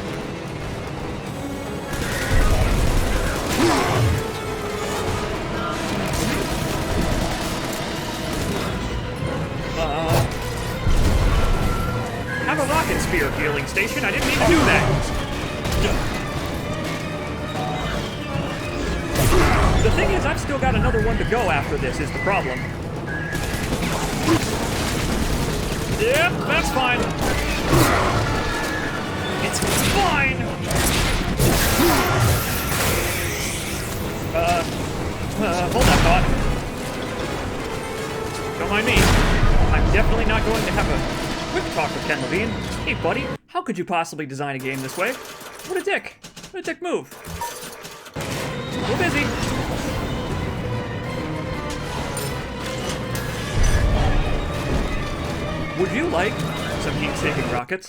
Have a rocket spear healing station. I didn't mean to do that. The thing is, I've still got another one to go after this, is the problem. Yep, that's fine. It's fine. Hold that thought. Don't mind me. I'm definitely not going to have a quick talk with Ken Levine. Hey, buddy, how could you possibly design a game this way? What a dick. What a dick move. We're busy. Would you like some heat-saving rockets?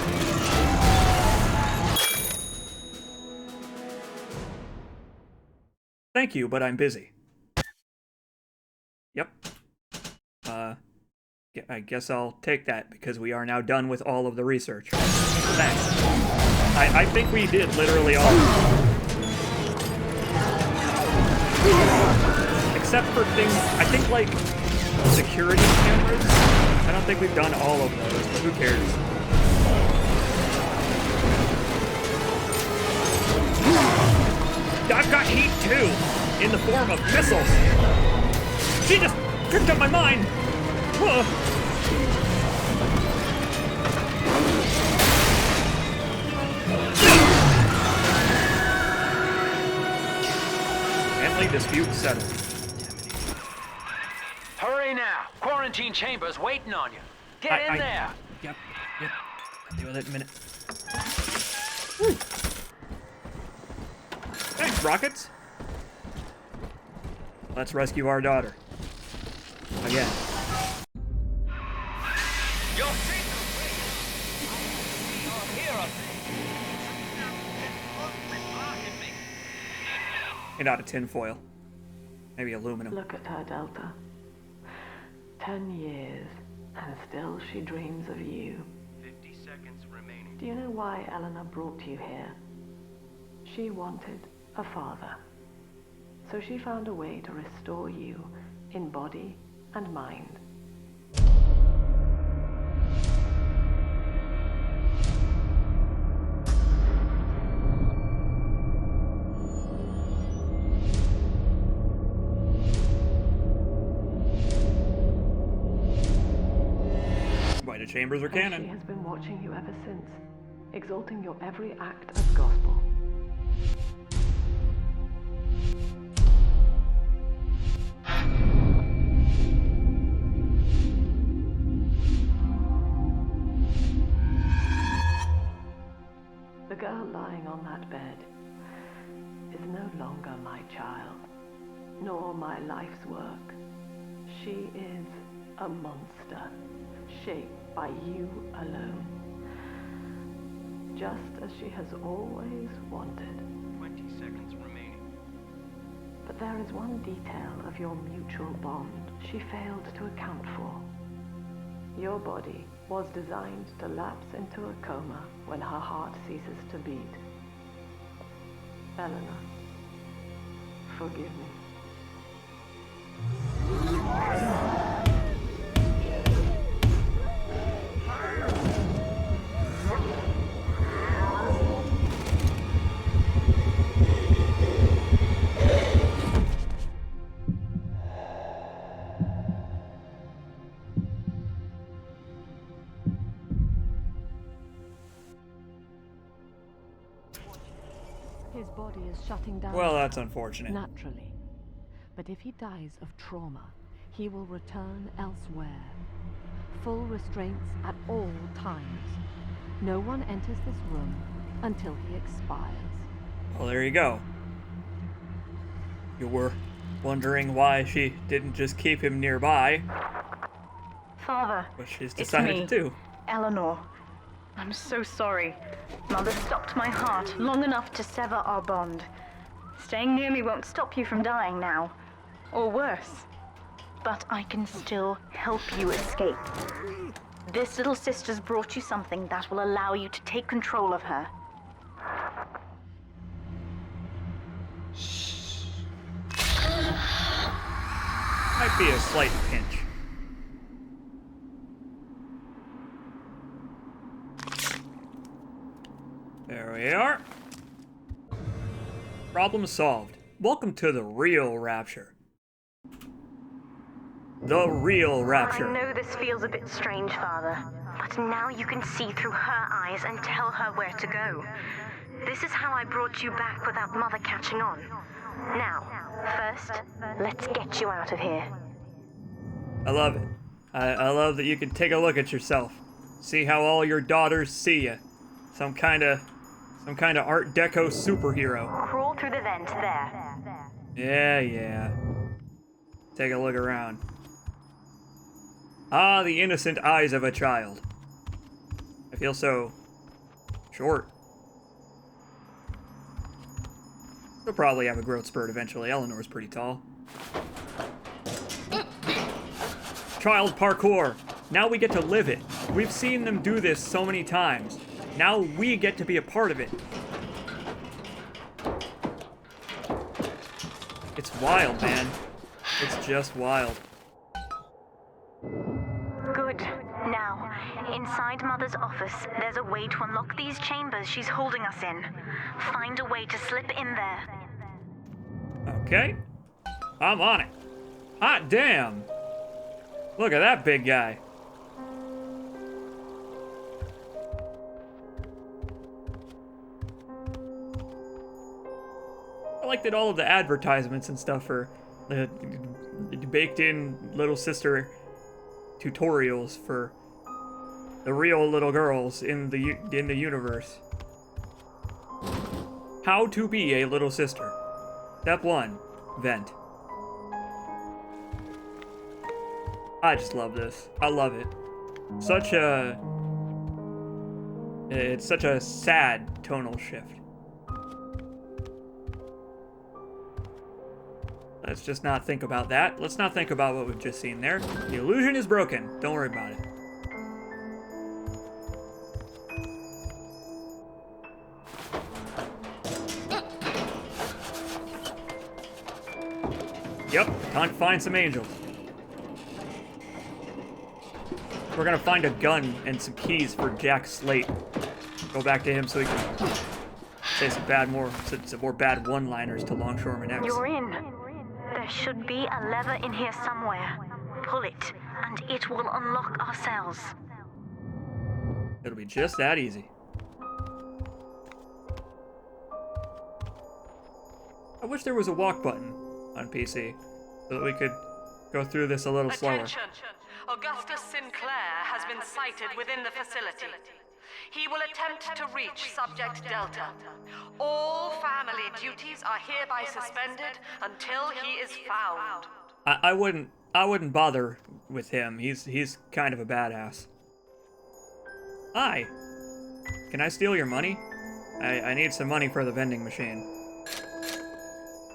Thank you, but I'm busy. Yep. I guess I'll take that, because we are now done with all of the research. Thanks. I think we did literally all. Except for things, I think, like, security cameras. I don't think we've done all of those, but who cares? I've got heat too, in the form of missiles. She just tricked up my mind. Whoa. Family dispute settled. Hurry now! Quarantine chamber's waiting on you. Get in there! Yep. I'll deal with it in a minute. Woo. Thanks, Rockets. Let's rescue our daughter. Again. Get out of tinfoil. Maybe aluminum. Look at her, Delta. 10 years, and still she dreams of you. 50 seconds remaining. Do you know why Eleanor brought you here? She wanted a father. So she found a way to restore you in body and mind. Why the chambers are canon. She has been watching you ever since, exalting your every act as gospel. The girl lying on that bed is no longer my child, nor my life's work. She is a monster, shaped by you alone, just as she has always wanted. 20 seconds remaining. But there is one detail of your mutual bond she failed to account for. Your body was designed to lapse into a coma when her heart ceases to beat. Eleanor, forgive me. His body is shutting down. Well, that's unfortunate. Naturally. But if he dies of trauma, he will return elsewhere. Full restraints at all times. No one enters this room until he expires. Well, there you go. You were wondering why she didn't just keep him nearby, Father, which she's it's decided me, to do. Eleanor. I'm so sorry. Mother stopped my heart long enough to sever our bond. Staying near me won't stop you from dying now. Or worse. But I can still help you escape. This little sister's brought you something that will allow you to take control of her. Might be a slight pinch. There we are. Problem solved. Welcome to the real Rapture. The real Rapture. I know this feels a bit strange, Father, but now you can see through her eyes and tell her where to go. This is how I brought you back without Mother catching on. Now, first, let's get you out of here. I love it. I love that you can take a look at yourself. See how all your daughters see you. Some kind of Art Deco superhero. Crawl through the vent there. Yeah. Take a look around. Ah, the innocent eyes of a child. I feel so short. He'll probably have a growth spurt eventually. Eleanor's pretty tall. Child parkour. Now we get to live it. We've seen them do this so many times. Now we get to be a part of it. It's wild, man. It's just wild. Good. Now, inside Mother's office, there's a way to unlock these chambers she's holding us in. Find a way to slip in there. Okay. I'm on it. Hot damn. Look at that big guy. I like that all of the advertisements and stuff are baked in little sister tutorials for the real little girls in the universe. How to be a little sister. Step 1, vent. I just love this. I love it. It's such a sad tonal shift. Let's just not think about that. Let's not think about what we've just seen there. The illusion is broken. Don't worry about it. Yep, time to find some angels. We're gonna find a gun and some keys for Jack Slate. Go back to him so he can say some more bad one-liners to Longshoreman X. You're in. There should be a lever in here somewhere. Pull it, and it will unlock our cells. It'll be just that easy. I wish there was a walk button on PC so that we could go through this a little slower. Attention! Augustus Sinclair has been sighted within the facility. He will attempt to reach Subject Delta. All family duties are hereby suspended until he is found. I wouldn't bother with him. He's kind of a badass. Hi. Can I steal your money? I need some money for the vending machine.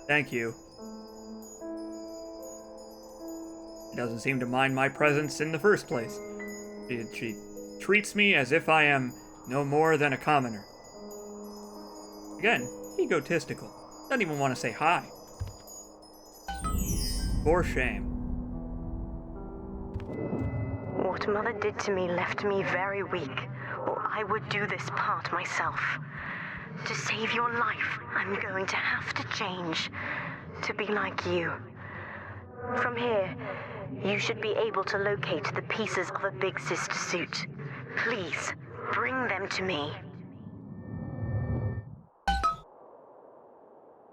Thank you. She doesn't seem to mind my presence in the first place. She treats me as if I am no more than a commoner. Again, egotistical. Doesn't even want to say hi. For shame. What Mother did to me left me very weak, or I would do this part myself. To save your life, I'm going to have to change to be like you. From here, you should be able to locate the pieces of a Big Sister suit. Please, bring them to me.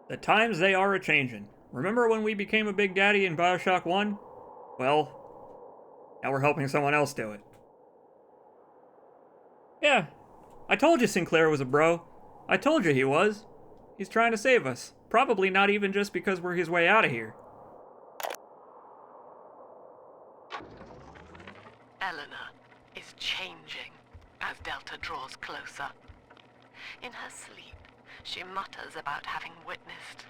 The times they are a-changin'. Remember when we became a Big Daddy in Bioshock 1? Well, now we're helping someone else do it. Yeah, I told you Sinclair was a bro. I told you he was. He's trying to save us. Probably not even just because we're his way out of here. Eleanor is changing as Delta draws closer. In her sleep, she mutters about having witnessed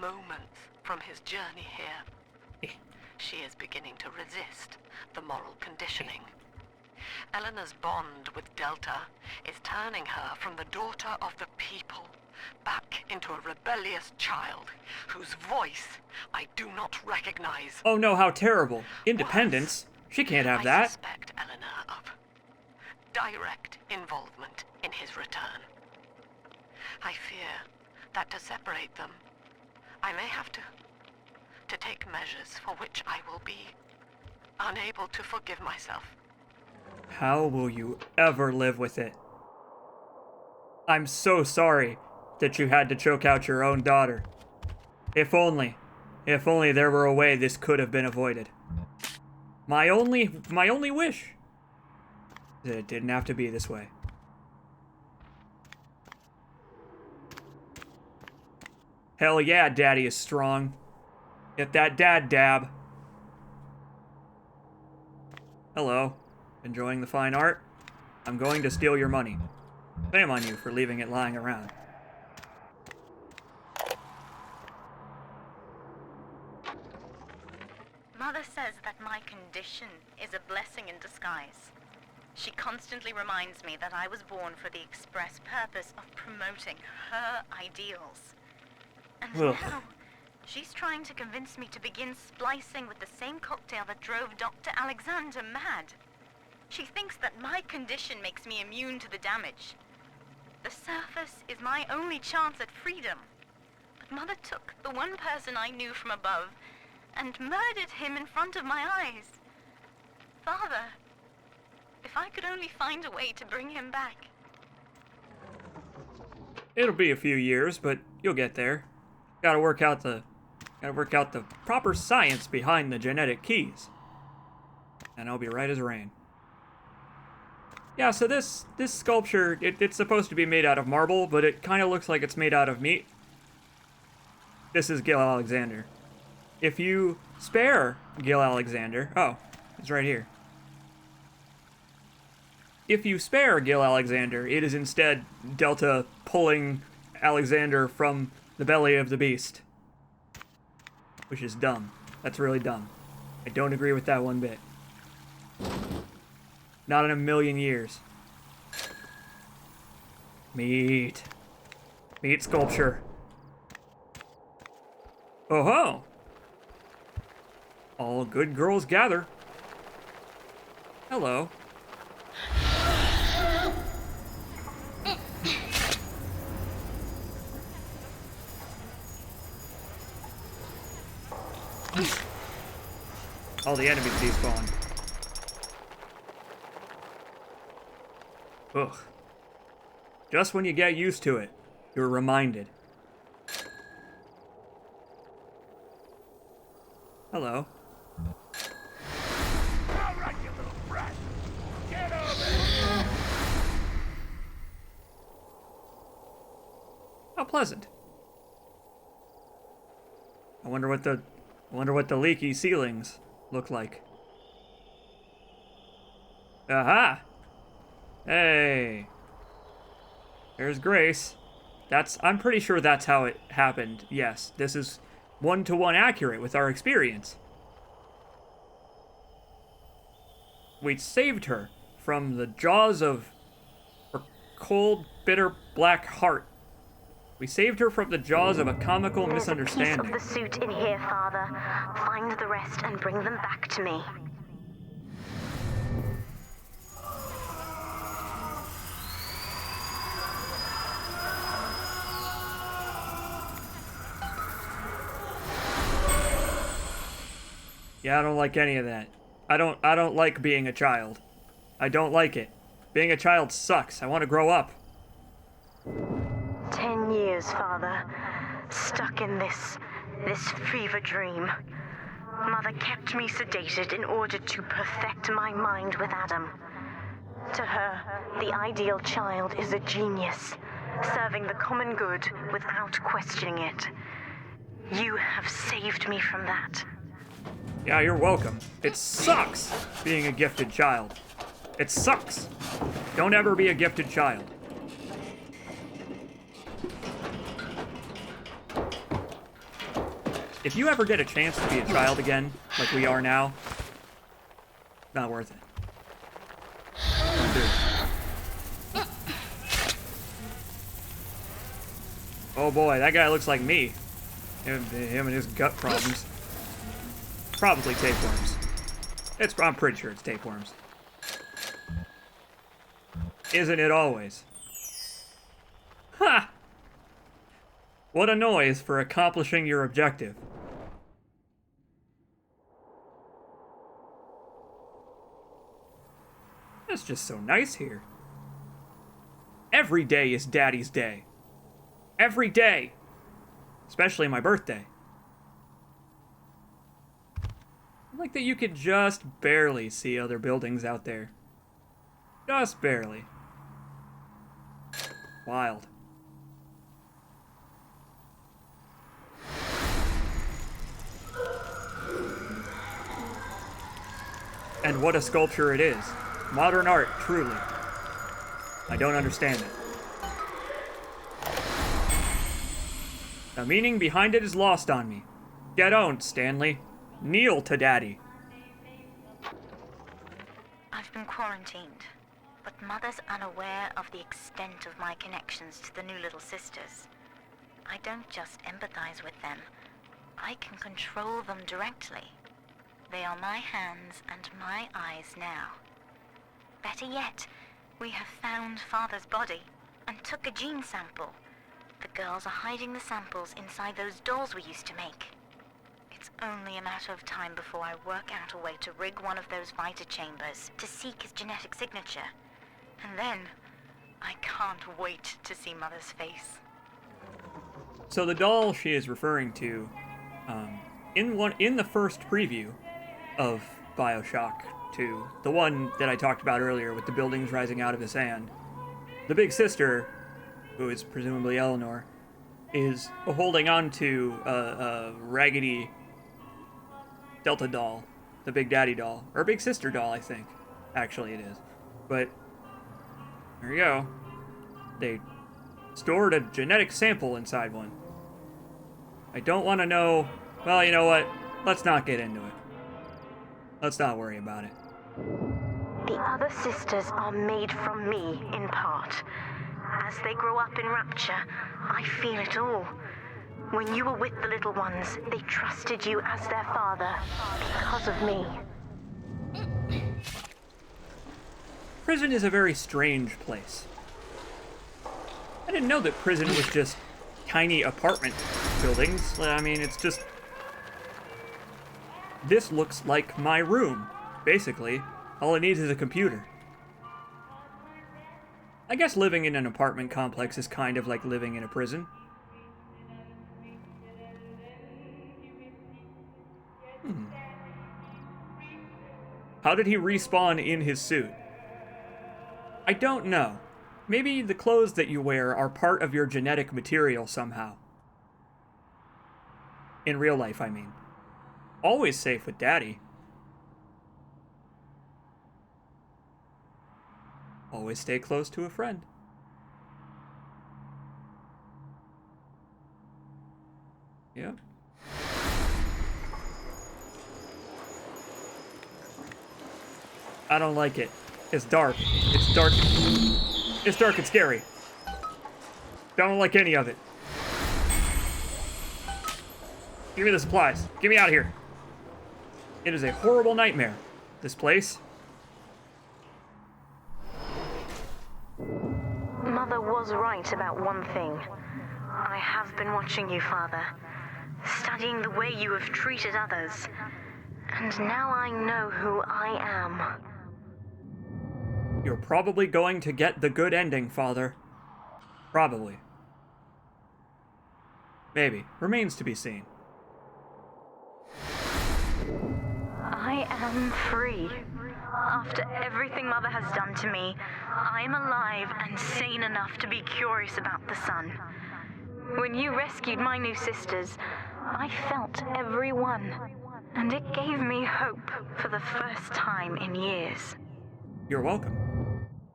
moments from his journey here. She is beginning to resist the moral conditioning. Eleanor's bond with Delta is turning her from the daughter of the people back into a rebellious child whose voice I do not recognize. Oh no, how terrible. Independence? She can't have that. I suspect Eleanor of direct involvement in his return. I fear that to separate them, I may have to take measures for which I will be unable to forgive myself. How will you ever live with it? I'm so sorry that you had to choke out your own daughter. If only there were a way this could have been avoided. My only wish is that it didn't have to be this way. Hell yeah, Daddy is strong. Get that dad dab. Hello. Enjoying the fine art? I'm going to steal your money. Shame on you for leaving it lying around. Mother says that my condition is a blessing in disguise. She constantly reminds me that I was born for the express purpose of promoting her ideals. And now, she's trying to convince me to begin splicing with the same cocktail that drove Dr. Alexander mad. She thinks that my condition makes me immune to the damage. The surface is my only chance at freedom. But Mother took the one person I knew from above and murdered him in front of my eyes. Father, if I could only find a way to bring him back. It'll be a few years, but you'll get there. Gotta work out the proper science behind the genetic keys. And I'll be right as rain. Yeah, so this sculpture, it's supposed to be made out of marble, but it kind of looks like it's made out of meat. This is Gil Alexander. If you spare Gil Alexander... Oh, he's right here. If you spare Gil Alexander, it is instead Delta pulling Alexander from the belly of the beast. which is dumb. That's really dumb. I don't agree with that one bit. Not in a million years. Meat. Meat sculpture. Oh ho! All good girls gather. Hello. All the enemies despawn. Ugh. Just when you get used to it, you're reminded. Hello. All right, you little brat. Get over. How pleasant. I wonder what the leaky ceilings look like. Aha! Hey. There's Grace. I'm pretty sure that's how it happened. Yes, this is 1-to-1 accurate with our experience. We saved her from the jaws of her cold, bitter black heart. We saved her from the jaws of a comical misunderstanding. There's a piece of the suit in here, Father. Find the rest and bring them back to me. Yeah, I don't like any of that. I don't like being a child. I don't like it. Being a child sucks. I want to grow up. 10 years, Father. Stuck in this fever dream. Mother kept me sedated in order to perfect my mind with Adam. To her, the ideal child is a genius, serving the common good without questioning it. You have saved me from that. Yeah, you're welcome. It sucks being a gifted child. It sucks. Don't ever be a gifted child. If you ever get a chance to be a child again, like we are now, not worth it. Don't do it. Oh boy, that guy looks like me. Him and his gut problems. Probably tapeworms. I'm pretty sure it's tapeworms. Isn't it always? Ha! What a noise for accomplishing your objective. It's just so nice here. Every day is Daddy's day. Every day. Especially my birthday. I like that you could just barely see other buildings out there. Just barely. Wild. And what a sculpture it is. Modern art, truly. I don't understand it. The meaning behind it is lost on me. Get owned, Stanley. Kneel to Daddy. I've been quarantined, but Mother's unaware of the extent of my connections to the new little sisters. I don't just empathize with them. I can control them directly. They are my hands and my eyes now. Better yet, we have found Father's body and took a gene sample. The girls are hiding the samples inside those dolls we used to make. It's only a matter of time before I work out a way to rig one of those vita chambers to seek his genetic signature. And then, I can't wait to see Mother's face. So the doll she is referring to, in the first preview of Bioshock 2, the one that I talked about earlier with the buildings rising out of the sand, the big sister, who is presumably Eleanor, is holding on to a raggedy Delta doll, the Big Daddy doll, or Big Sister doll, I think. Actually, it is. But there you go. They stored a genetic sample inside one. I don't want to know Well, you know what? Let's not get into it. Let's not worry about it. The other sisters are made from me, in part. As they grow up in Rapture, I feel it all. When you were with the little ones, they trusted you as their father, because of me. Prison is a very strange place. I didn't know that prison was just tiny apartment buildings. I mean, it's just... This looks like my room, basically. All it needs is a computer. I guess living in an apartment complex is kind of like living in a prison. How did he respawn in his suit? I don't know. Maybe the clothes that you wear are part of your genetic material somehow. In real life, I mean. Always safe with Daddy. Always stay close to a friend. Yep. I don't like it. It's dark. It's dark. It's dark and scary. Don't like any of it. Give me the supplies. Get me out of here. It is a horrible nightmare, this place. Mother was right about one thing. I have been watching you, Father. Studying the way you have treated others. And now I know who I am. You're probably going to get the good ending, Father. Probably. Maybe. Remains to be seen. I am free. After everything Mother has done to me, I am alive and sane enough to be curious about the sun. When you rescued my new sisters, I felt every one, and it gave me hope for the first time in years. You're welcome.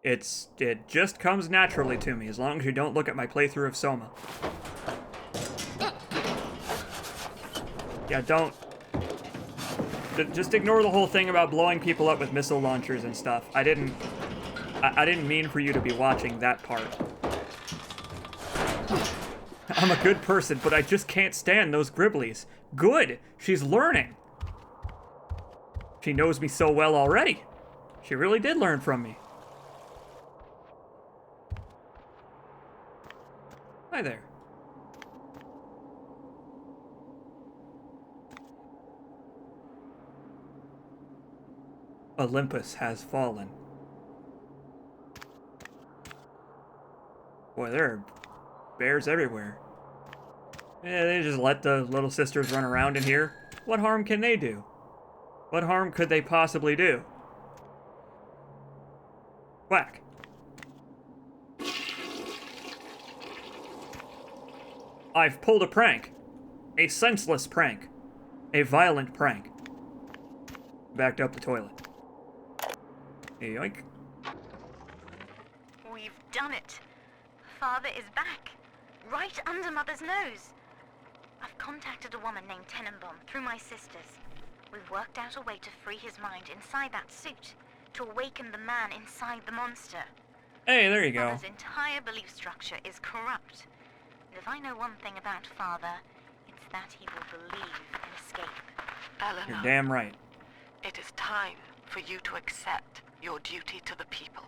It just comes naturally to me, as long as you don't look at my playthrough of Soma. Yeah, don't... Just ignore the whole thing about blowing people up with missile launchers and stuff. I didn't mean for you to be watching that part. I'm a good person, but I just can't stand those Gribblies. Good! She's learning! She knows me so well already. She really did learn from me. Hi there. Olympus has fallen. Boy, there are bears everywhere. Yeah, they just let the little sisters run around in here. What harm can they do? What harm could they possibly do? Whack. I've pulled a prank. A senseless prank. A violent prank. Backed up the toilet. Yoink. We've done it. Father is back. Right under Mother's nose. I've contacted a woman named Tenenbaum through my sisters. We've worked out a way to free his mind inside that suit, to awaken the man inside the monster. Hey, there you go. Father's entire belief structure is corrupt. And if I know one thing about Father, it's that he will believe in escape. Eleanor, You're damn right. it is time for you to accept your duty to the people.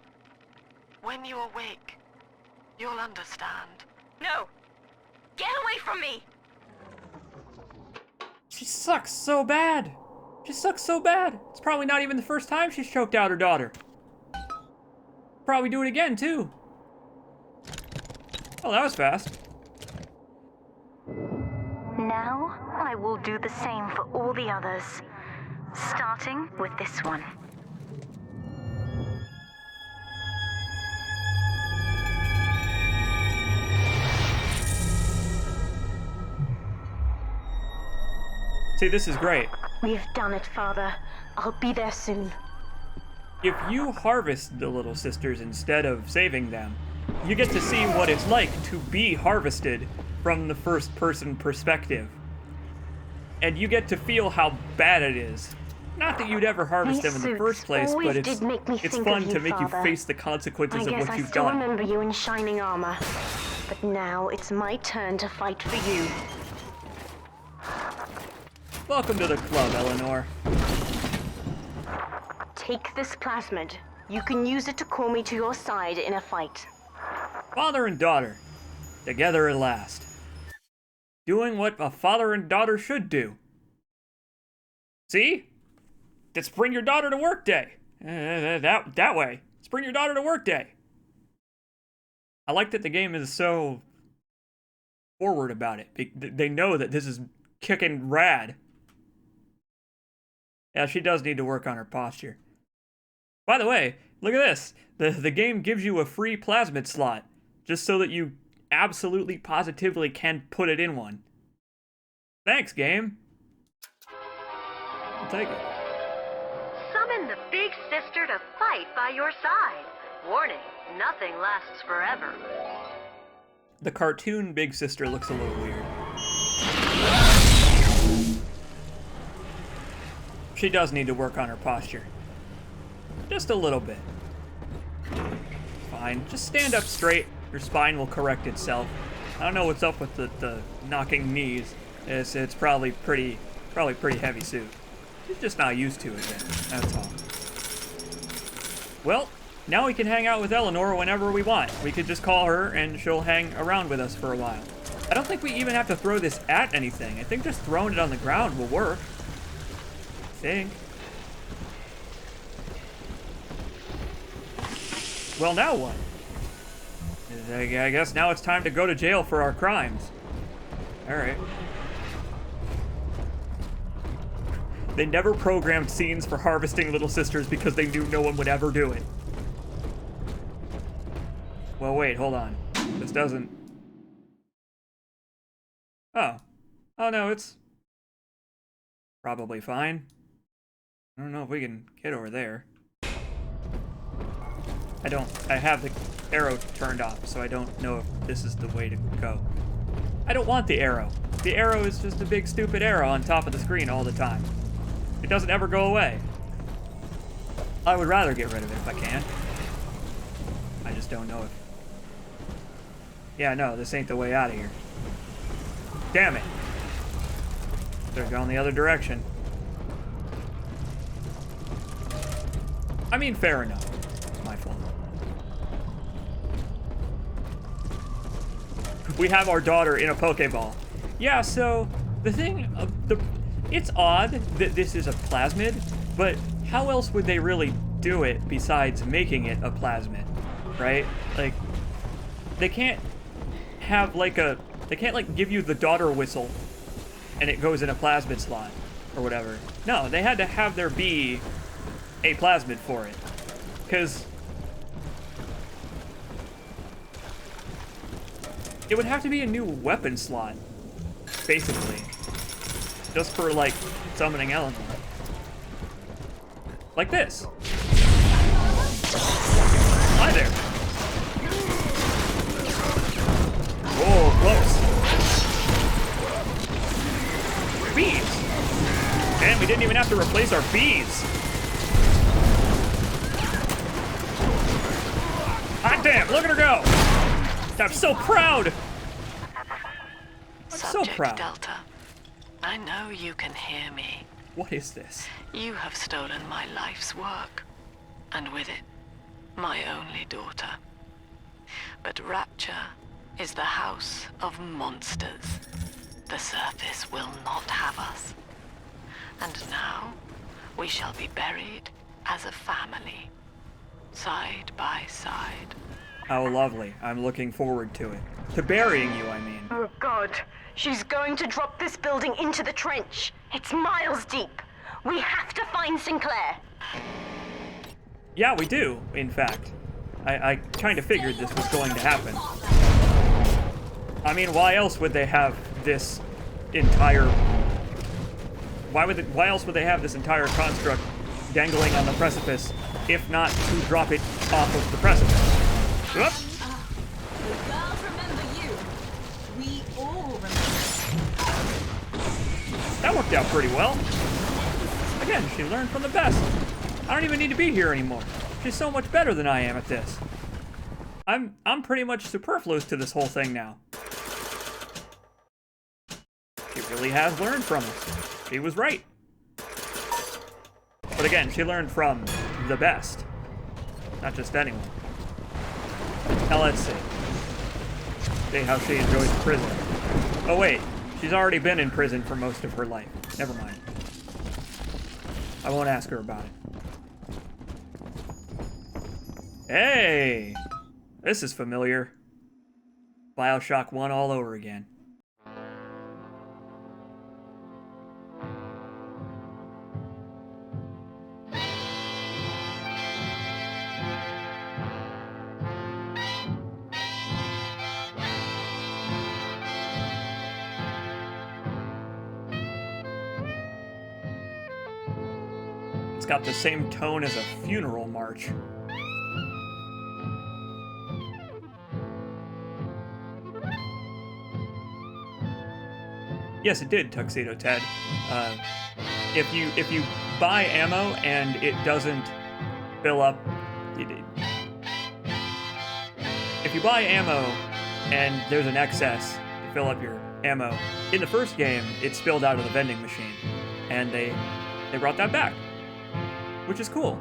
When you awake, you'll understand. No! Get away from me! She sucks so bad. She sucks so bad. It's probably not even the first time she's choked out her daughter. Probably do it again, too. Oh, that was fast. Now, I will do the same for all the others. Starting with this one. See, this is great. We've done it, Father. I'll be there soon. If you harvest the little sisters instead of saving them, you get to see what it's like to be harvested from the first-person perspective. and you get to feel how bad it is. Not that you'd ever harvest them in the first place, but it's fun to make you face the consequences of what you've done. I remember you in shining armor, but now it's my turn to fight for you. Welcome to the club, Eleanor. Take this plasmid. You can use it to call me to your side in a fight. Father and daughter, together at last. Doing what a father and daughter should do. See? It's bring your daughter to work day. That way. It's bring your daughter to work day. I like that the game is so forward about it. They know that this is kicking rad. Yeah, she does need to work on her posture. By the way, look at this. The game gives you a free plasmid slot, just so that you absolutely positively can put it in one. Thanks, game. I'll take it. Summon the big sister to fight by your side. Warning, nothing lasts forever. The cartoon big sister looks a little weird. She does need to work on her posture. Just a little bit. Fine, just stand up straight. Your spine will correct itself. I don't know what's up with the knocking knees. It's probably pretty heavy suit. She's just not used to it yet, that's all. Well, now we can hang out with Eleanor whenever we want. We could just call her and she'll hang around with us for a while. I don't think we even have to throw this at anything. I think just throwing it on the ground will work. I think. Well, now what? I guess now it's time to go to jail for our crimes. Alright. They never programmed scenes for harvesting little sisters because they knew no one would ever do it. Well, wait, hold on. This doesn't... Oh. Oh, no, it's... probably fine. I don't know if we can get over there. I have the arrow turned off, so I don't know if this is the way to go. I don't want the arrow. The arrow is just a big stupid arrow on top of the screen all the time. It doesn't ever go away. I would rather get rid of it if I can. I just don't know if... Yeah, no, this ain't the way out of here. Damn it. They're going the other direction. I mean, fair enough. My fault. We have our daughter in a Pokeball. Yeah, so the thing, it's odd that this is a plasmid, but how else would they really do it besides making it a plasmid, right? Like, they can't have they can't give you the daughter whistle and it goes in a plasmid slot or whatever. No, they had to have there be a plasmid for it, because it would have to be a new weapon slot, basically, just for summoning Eleanor, like this. Hi there. Whoa, close. Bees. And we didn't even have to replace our bees. Hot damn, look at her go! I'm so proud! I'm so proud. Delta, I know you can hear me. What is this? You have stolen my life's work, and with it, my only daughter. But Rapture is the house of monsters. The surface will not have us. And now, we shall be buried as a family. Side by side. How lovely. I'm looking forward to it. To burying you, I mean. Oh God, she's going to drop this building into the trench. It's miles deep. We have to find Sinclair. Yeah, we do, in fact. I kind of figured this was going to happen. I mean, why else would they have this entire... Why else would they have this entire construct dangling on the precipice, if not to drop it off of the precipice? Whoop. The girls remember you. We all remember. That worked out pretty well. Again, she learned from the best. I don't even need to be here anymore. She's so much better than I am at this. I'm pretty much superfluous to this whole thing now. She really has learned from us. She was right. But again, she learned from the best. Not just anyone. Now let's see. See how she enjoys prison. Oh wait, she's already been in prison for most of her life. Never mind. I won't ask her about it. Hey! This is familiar. Bioshock 1 all over again. It's got the same tone as a funeral march. Yes, it did, Tuxedo Ted. If you buy ammo and it doesn't fill up, if you buy ammo and there's an excess to fill up your ammo, in the first game it spilled out of the vending machine, and they brought that back, which is cool.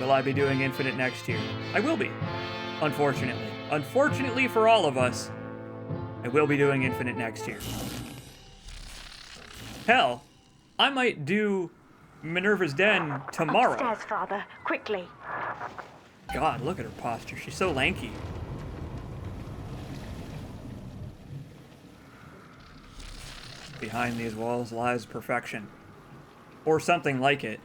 Will I be doing Infinite next year? I will be, unfortunately. Unfortunately for all of us, I will be doing Infinite next year. Hell, I might do Minerva's Den tomorrow. Upstairs, Father, quickly. God, look at her posture. She's so lanky. Behind these walls lies perfection. Or something like it.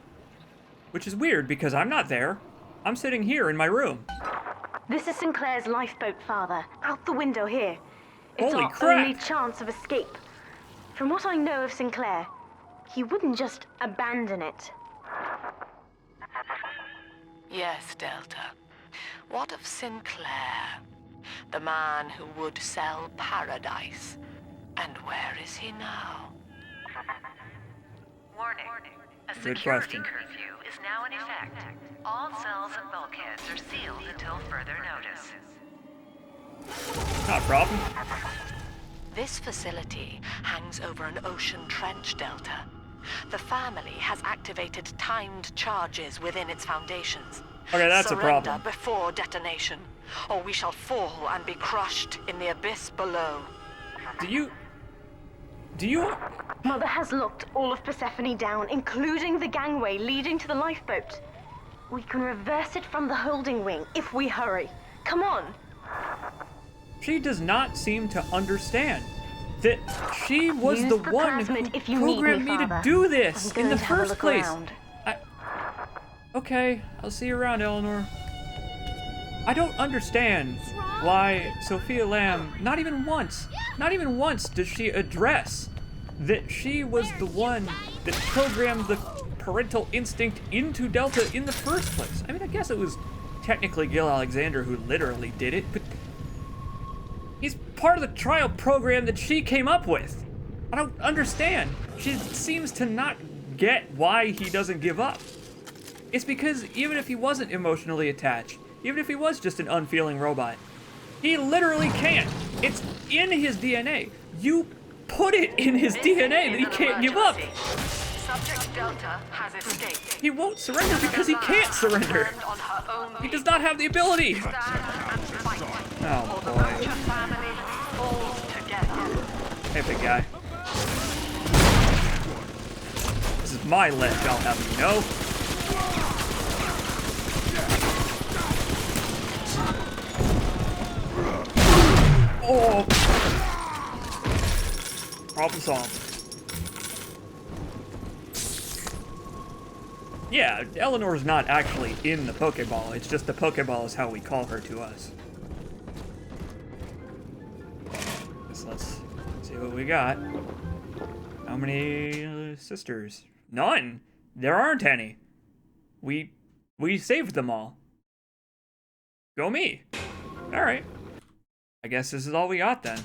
Which is weird because I'm not there. I'm sitting here in my room. This is Sinclair's lifeboat, Father. Out the window here. It's Holy our crap. only chance of escape. From what I know of Sinclair, he wouldn't just abandon it. Yes, Delta. What of Sinclair? The man who would sell paradise. And where is he now? Warning. A Good security question. curfew is now in effect. All cells and bulkheads are sealed until further notice. Not a problem. This facility hangs over an ocean trench, Delta. The family has activated timed charges within its foundations. Okay, that's a problem. Surrender before detonation, or we shall fall and be crushed in the abyss below. Do you... Mother has locked all of Persephone down, including the gangway leading to the lifeboat. We can reverse it from the holding wing if we hurry. Come on. She does not seem to understand that she was the one who programmed me to do this in the first place. Okay, I'll see you around, Eleanor. I don't understand why Sophia Lamb, not even once does she address that she was the one that programmed the parental instinct into Delta in the first place. I mean, I guess it was technically Gil Alexander who literally did it, but he's part of the trial program that she came up with. I don't understand. She seems to not get why he doesn't give up. It's because even if he wasn't emotionally attached, even if he was just an unfeeling robot, he literally can't. It's in his DNA. You put it in his DNA that he can't give up. Subject Delta has escaped. He won't surrender because he can't surrender. He does not have the ability. Oh boy. Rapture family falls together. Hey, big guy. This is my ledge, I'll have you know. Oh! Problem solved. Yeah, Eleanor's not actually in the Pokeball. It's just the Pokeball is how we call her to us. Let's see what we got. How many sisters? None. There aren't any. We saved them all. Go me. All right. I guess this is all we got then.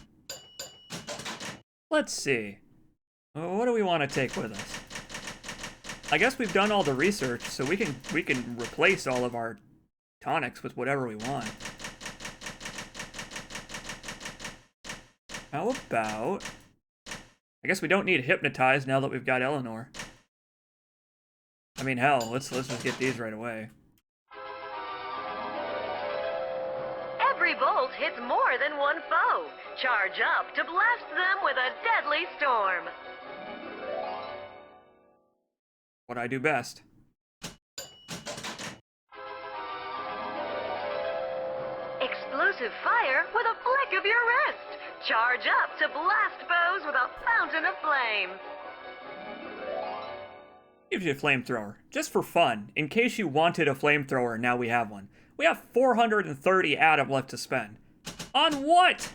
Let's see. Well, what do we want to take with us? I guess we've done all the research, so we can replace all of our tonics with whatever we want. How about... I guess we don't need hypnotize now that we've got Eleanor. I mean, hell, let's just get these right away. Every bolt hits more than one foe. Charge up to blast them with a deadly storm. What I do best. Explosive fire with a flick of your wrist. Charge up to blast foes with a fountain of flame. Gives you a flamethrower, just for fun. In case you wanted a flamethrower, now we have one. We have 430 Adam left to spend. On what?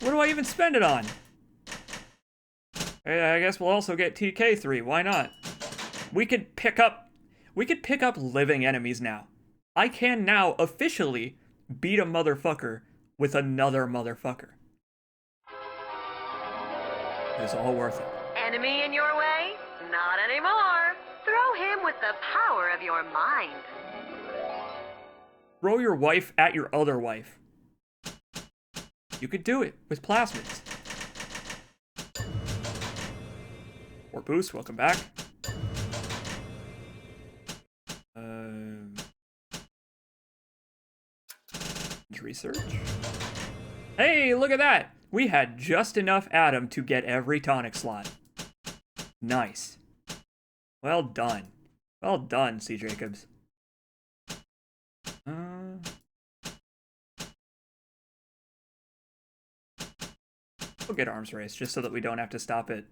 What do I even spend it on? I guess we'll also get TK3, why not? We could pick up living enemies now. I can now officially beat a motherfucker with another motherfucker. It's all worth it. Enemy in your way? Not anymore. Throw him with the power of your mind. Throw your wife at your other wife. You could do it with plasmids. Or Boost, welcome back. Research. Hey, look at that! We had just enough Adam to get every tonic slot. Nice. Well done. Well done, CJacobs. We'll get arms race, just so that we don't have to stop at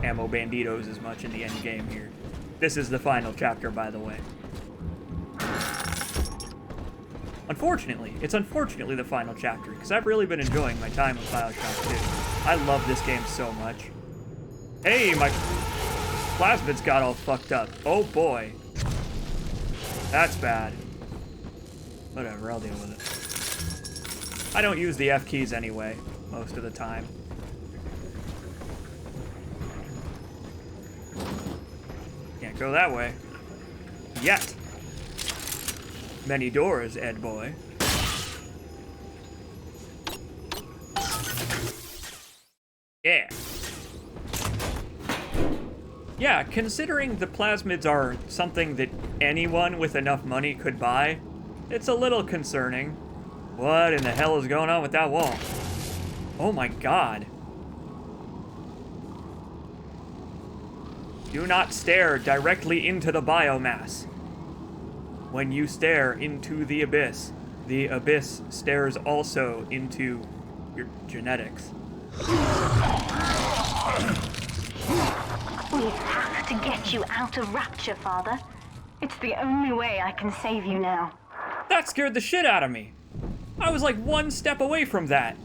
ammo banditos as much in the end game here. This is the final chapter, by the way. Unfortunately, it's unfortunately the final chapter, because I've really been enjoying my time with Bioshock 2. I love this game so much. Hey, my plasmids got all fucked up. Oh boy. That's bad. Whatever, I'll deal with it. I don't use the F keys anyway, most of the time. Can't go that way. Yet. Many doors, Ed boy. Yeah. Yeah, considering the plasmids are something that anyone with enough money could buy, it's a little concerning. What in the hell is going on with that wall? Oh my god. Do not stare directly into the biomass. When you stare into the abyss stares also into your genetics. We have to get you out of Rapture, Father. It's the only way I can save you now. That scared the shit out of me. I was like one step away from that.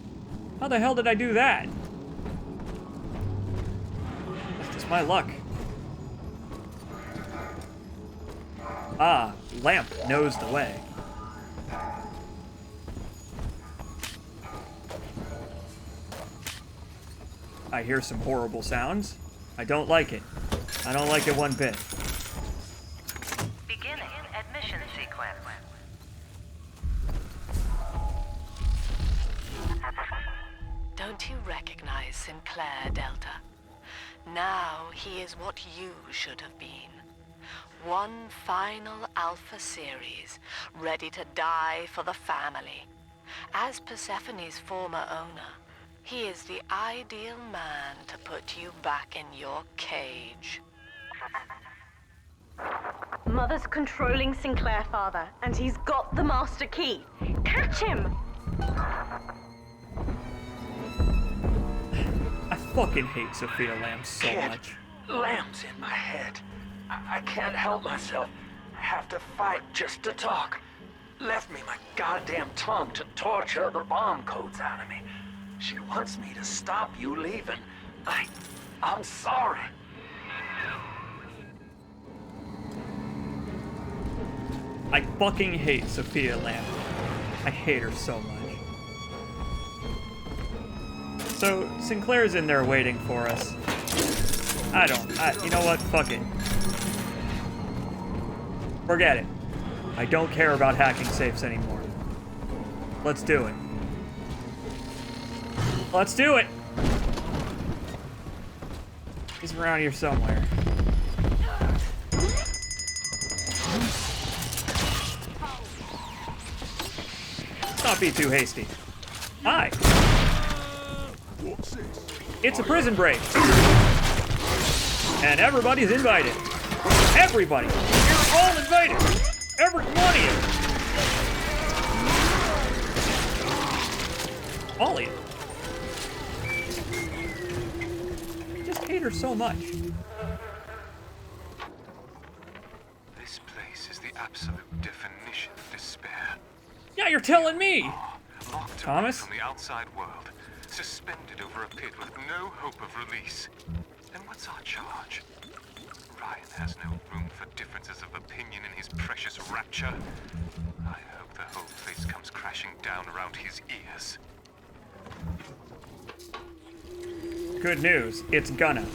How the hell did I do that? That's just my luck. Ah, lamp knows the way. I hear some horrible sounds. I don't like it. I don't like it one bit. Beginning admission sequence. Don't you recognize Sinclair, Delta? Now he is what you should have been. One final Alpha series, ready to die for the family. As Persephone's former owner, he is the ideal man to put you back in your cage. Mother's controlling Sinclair, Father, and he's got the master key. Catch him! I fucking hate Sophia Lamb so much. Lamb's in my head. I can't help myself. I have to fight just to talk. Left me my goddamn tongue to torture the bomb codes out of me. She wants me to stop you leaving. I'm sorry. I fucking hate Sophia Lamb. I hate her so much. So, Sinclair's in there waiting for us. You know what? Fuck it. Forget it. I don't care about hacking safes anymore. Let's do it. Let's do it! He's around here somewhere. Let's not be too hasty. Hi! It's a prison break! And everybody's invited. Everybody! You're all invited! Every one of you! All of you. I just hate her so much. This place is the absolute definition of despair. Yeah, you're telling me! Locked Thomas? away from the outside world, suspended over a pit with no hope of release. Then what's our charge? Ryan has no room for differences of opinion in his precious rapture. I hope the whole place comes crashing down around his ears. Good news, it's gonna.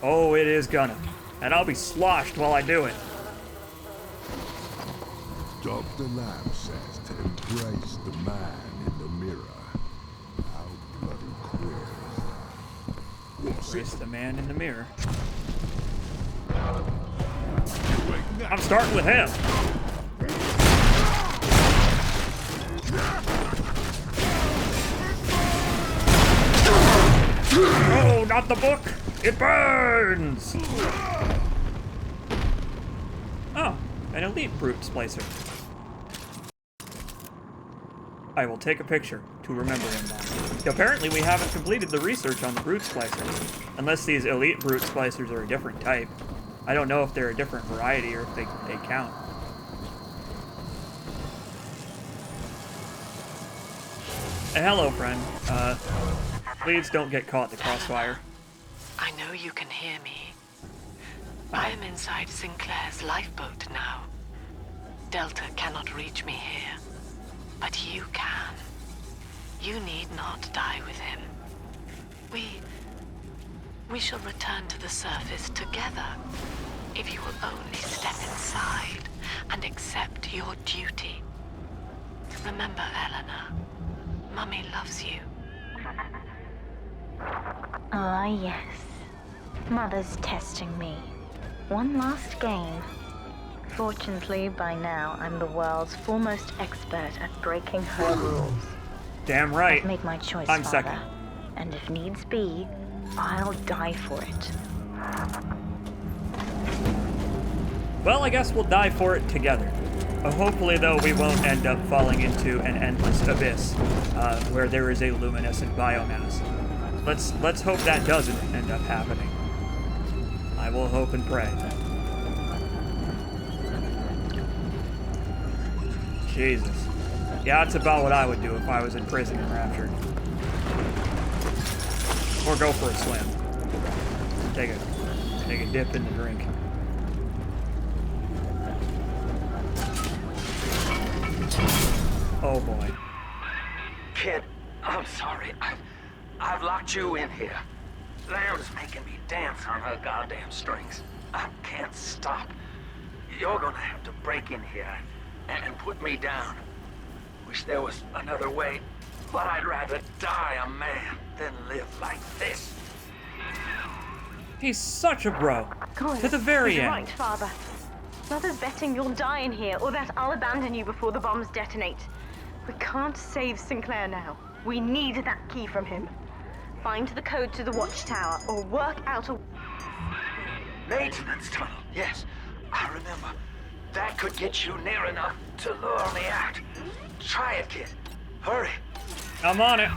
Oh, it is gonna. And I'll be sloshed while I do it. Dr. Lamb says to embrace the man in the mirror. How bloody queer is that? Embrace the man in the mirror. I'm starting with him. Oh, not the book! It burns! Oh, an elite brute splicer. I will take a picture to remember him by. Apparently we haven't completed the research on the brute splicers. Unless these elite brute splicers are a different type. I don't know if they're a different variety or if they count. And hello, friend. Please don't get caught in the crossfire. I know you can hear me. I am inside Sinclair's lifeboat now. Delta cannot reach me here, but you can. You need not die with him. We shall return to the surface together, if you will only step inside and accept your duty. Remember, Eleanor, Mummy loves you. Ah, yes. Mother's testing me. One last game. Fortunately, by now, I'm the world's foremost expert at breaking her rules. Damn right. I've made my choice, I'm Father. second. And if needs be, I'll die for it. Well, I guess we'll die for it together. Hopefully, though, we won't end up falling into an endless abyss where there is a luminescent biomass. Let's hope that doesn't end up happening. I will hope and pray. Jesus. Yeah, that's about what I would do if I was in prison in Rapture. Or go for a swim. Take a dip in the drink. Oh boy. Kid, I'm sorry. I've locked you in here. Lamb's making me dance on her goddamn strings. I can't stop. You're gonna have to break in here and put me down. Wish there was another way, but I'd rather die a man than live like this. He's such a bro. To the very He's end. right, Father. Mother's betting you'll die in here, or that I'll abandon you before the bombs detonate. We can't save Sinclair now. We need that key from him. Find the code to the watchtower, or work out a... Maintenance tunnel, yes. I remember. That could get you near enough to lure me out. Try it, kid. Hurry. I'm on it.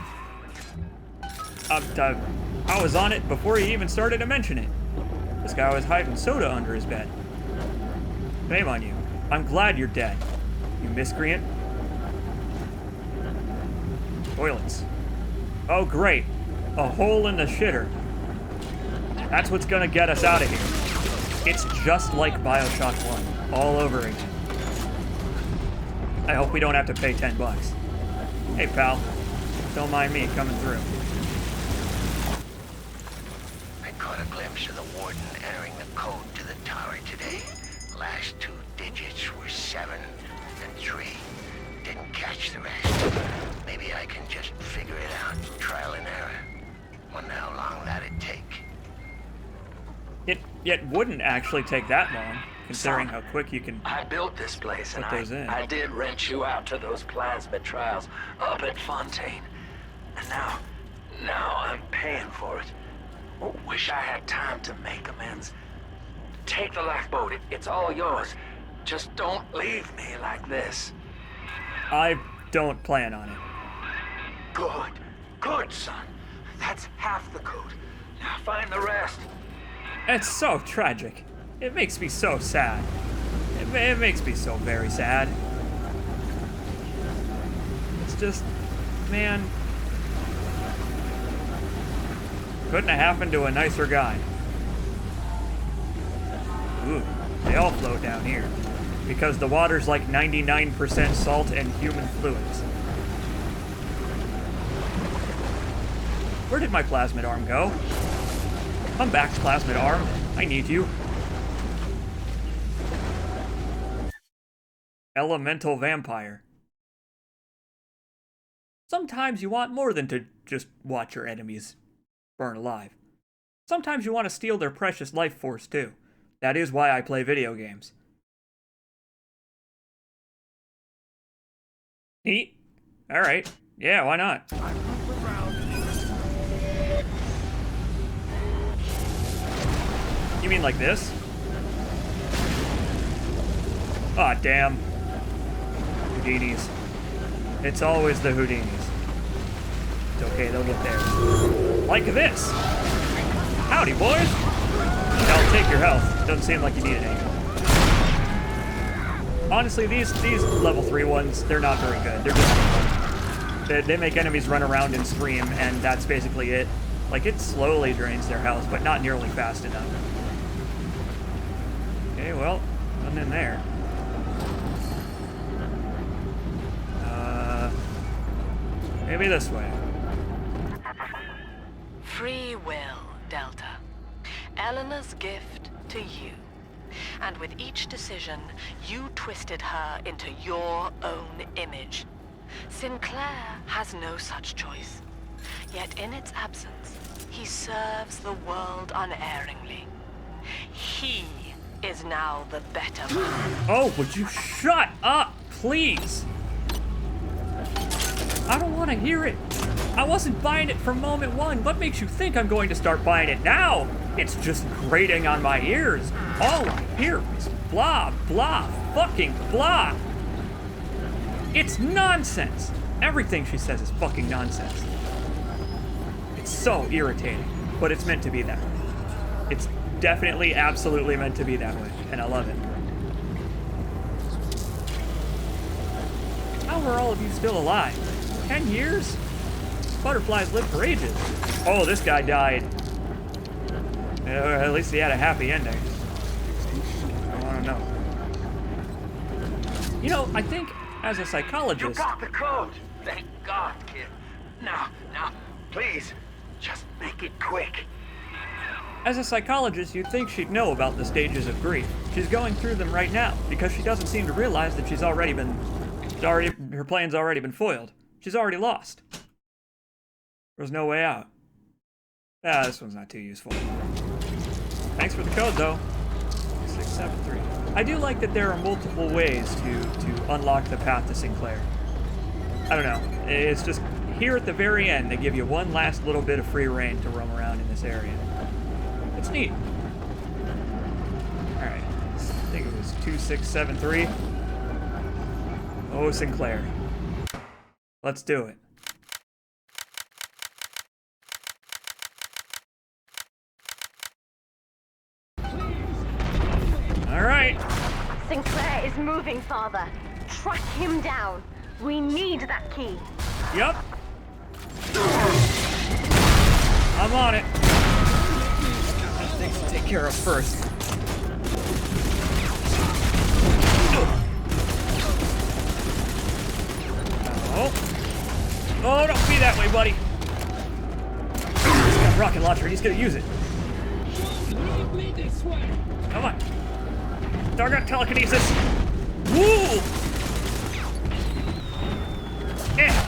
I was on it before he even started to mention it. This guy was hiding soda under his bed. Shame on you. I'm glad you're dead, you miscreant. Toilets. Oh, great. A hole in the shitter. That's what's gonna get us out of here. It's just like Bioshock 1, all over again. I hope we don't have to pay $10. Hey, pal. Don't mind me coming through. glimpse of the warden entering the code to the tower today. Last 2 digits were 7 and 3. Didn't catch the rest. Maybe I can just figure it out, trial and error. Wonder how long that'd take. It wouldn't actually take that long, considering how quick you can. I built this place, and those in. I did rent you out to those plasmid trials up at Fontaine. And now I'm paying for it. Wish I had time to make amends. Take the lifeboat. It's all yours. Just don't leave me like this. I don't plan on it. Good, son. That's half the code. Now find the rest. It's so tragic. It makes me so sad. It makes me so very sad. It's just, man. Couldn't have happened to a nicer guy. Ooh, they all float down here. Because the water's like 99% salt and human fluids. Where did my plasmid arm go? Come back, plasmid arm. I need you. Elemental vampire. Sometimes you want more than to just watch your enemies burn alive. Sometimes you want to steal their precious life force too. That is why I play video games. Neat. Alright. Yeah, why not? You mean like this? Aw, damn. Houdinis. It's always the Houdinis. It's okay, they'll get there. Like this! Howdy, boys! I'll take your health. Doesn't seem like you need any. Honestly, these level 3 ones, they're not very good. They're just... They make enemies run around and scream, and that's basically it. Like, it slowly drains their health, but not nearly fast enough. Okay, well, nothing in there. Maybe this way. Free will, Delta. Eleanor's gift to you. And with each decision, you twisted her into your own image. Sinclair has no such choice. Yet in its absence, he serves the world unerringly. He is now the better man. Oh, would you shut up, please? I don't want to hear it. I wasn't buying it from moment one. What makes you think I'm going to start buying it now? It's just grating on my ears. All I hear is blah, blah, fucking blah. It's nonsense. Everything she says is fucking nonsense. It's so irritating, but it's meant to be that way. It's definitely, absolutely meant to be that way, and I love it. How are all of you still alive? 10 years? Butterflies live for ages. Oh, this guy died. At least he had a happy ending. I want to know. You know, I think as a psychologist... You got the code! Thank God, kid. Now, please, just make it quick. As a psychologist, you'd think she'd know about the stages of grief. She's going through them right now, because she doesn't seem to realize that her plan's already been foiled. She's already lost. There's no way out. Ah, this one's not too useful. Thanks for the code, though. 673. I do like that there are multiple ways to unlock the path to Sinclair. I don't know. It's just here at the very end, they give you one last little bit of free reign to roam around in this area. It's neat. Alright. I think it was 2673. Oh, Sinclair. Let's do it. All right. Sinclair is moving, Father. Track him down. We need that key. Yup. I'm on it. Got things to take care of first. Oh, don't be that way, buddy. He's got a rocket launcher. He's gonna use it. Me this way. Come on. Target telekinesis. Woo! Eh.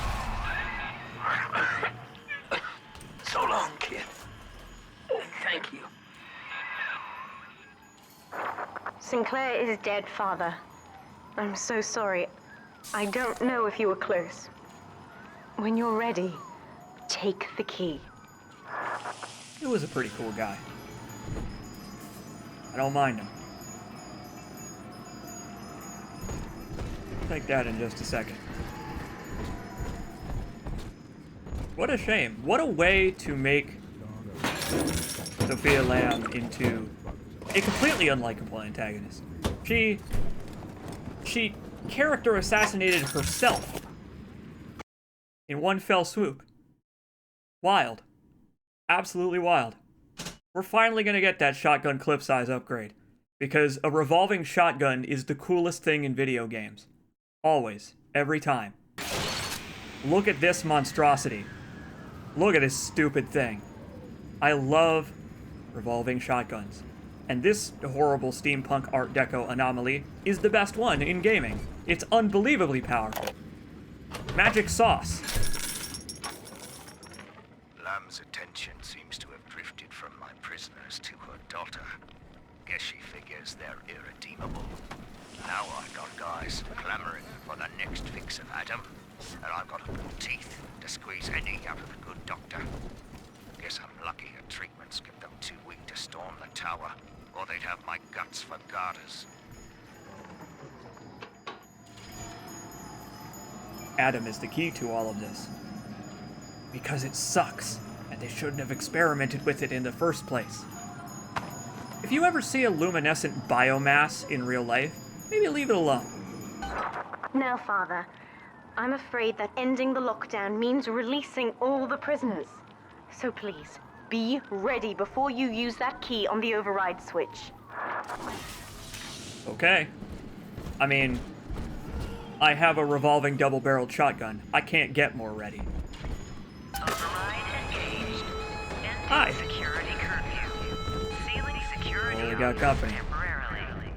So long, kid. Thank you. Sinclair is dead, Father. I'm so sorry. I don't know if you were close. When you're ready, take the key. He was a pretty cool guy. I don't mind him. Take that in just a second. What a shame. What a way to make Sophia Lamb into a completely unlikable antagonist. She character assassinated herself in one fell swoop. Wild. Absolutely wild. We're finally gonna get that shotgun clip size upgrade, because a revolving shotgun is the coolest thing in video games. Always. Every time. Look at this monstrosity. Look at this stupid thing. I love revolving shotguns. And this horrible steampunk art deco anomaly is the best one in gaming. It's unbelievably powerful. Magic sauce. Lamb's attention seems to have drifted from my prisoners to her daughter. Guess she figures they're irredeemable. Now I've got guys clamoring for the next fix of Adam, and I've got no teeth to squeeze any out of the good doctor. Guess I'm lucky her treatments kept them too weak to storm the tower, or they'd have my guts for garters. Adam is the key to all of this. Because it sucks, and they shouldn't have experimented with it in the first place. If you ever see a luminescent biomass in real life, maybe leave it alone. Now, Father, I'm afraid that ending the lockdown means releasing all the prisoners. So please, be ready before you use that key on the override switch. Okay. I mean, I have a revolving double-barreled shotgun. I can't get more ready. Override engaged. Ending Hi. security curfew. Sealing security Well, we got company. temporarily.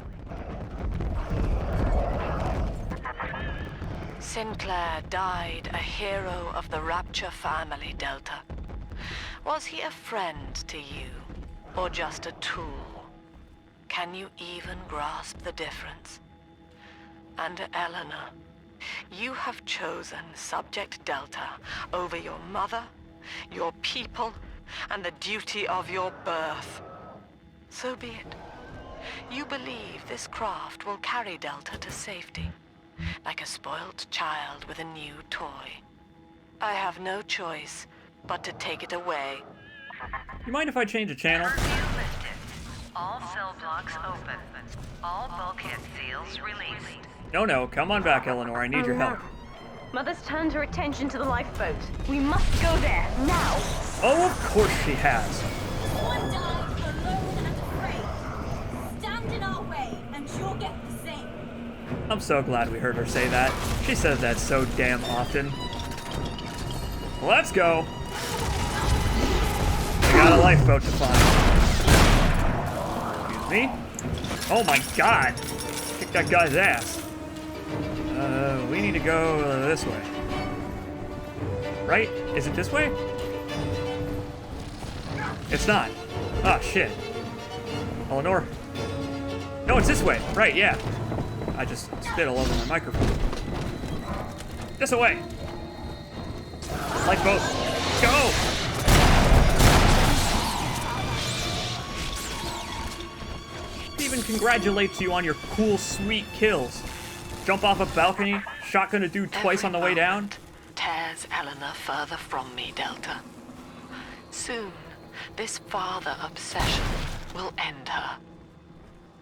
Sinclair died a hero of the Rapture Family, Delta. Was he a friend to you, or just a tool? Can you even grasp the difference? And Eleanor, you have chosen Subject Delta over your mother, your people, and the duty of your birth. So be it. You believe this craft will carry Delta to safety, like a spoilt child with a new toy. I have no choice but to take it away. You mind if I change the channel? Curfew lifted. All cell blocks open. All bulkhead seals released. No, come on back, Eleanor. I need your help. Mother's turned her attention to the lifeboat. We must go there, now! Oh, of course she has. One died alone and afraid. Stand in our way, and you'll get the same. I'm so glad we heard her say that. She says that so damn often. Let's go. We got a lifeboat to find. Excuse me? Oh my god. Kick that guy's ass. We need to go this way. Right? Is it this way? It's not. Ah, shit. Eleanor. No, it's this way. Right, yeah. I just spit all over my microphone. This way. Lifeboat. Go! He even congratulates you on your cool, sweet kills. Jump off a balcony, shotgun a dude twice on the way down. Tears Eleanor further from me, Delta. Soon, this father obsession will end her.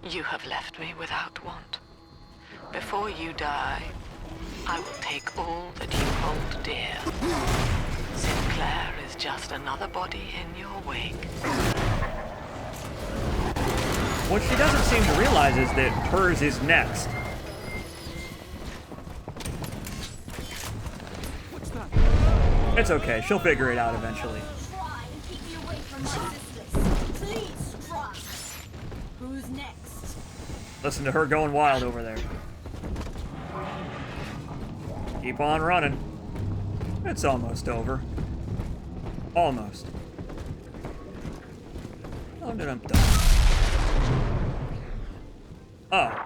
You have left me without want. Before you die, I will take all that you hold dear. Sinclair is just another body in your wake. What she doesn't seem to realize is that hers is next. It's okay, she'll figure it out eventually. Try and keep me away from my sisters. Please try. next? Listen to her going wild over there. Keep on running. It's almost over. Almost. Oh.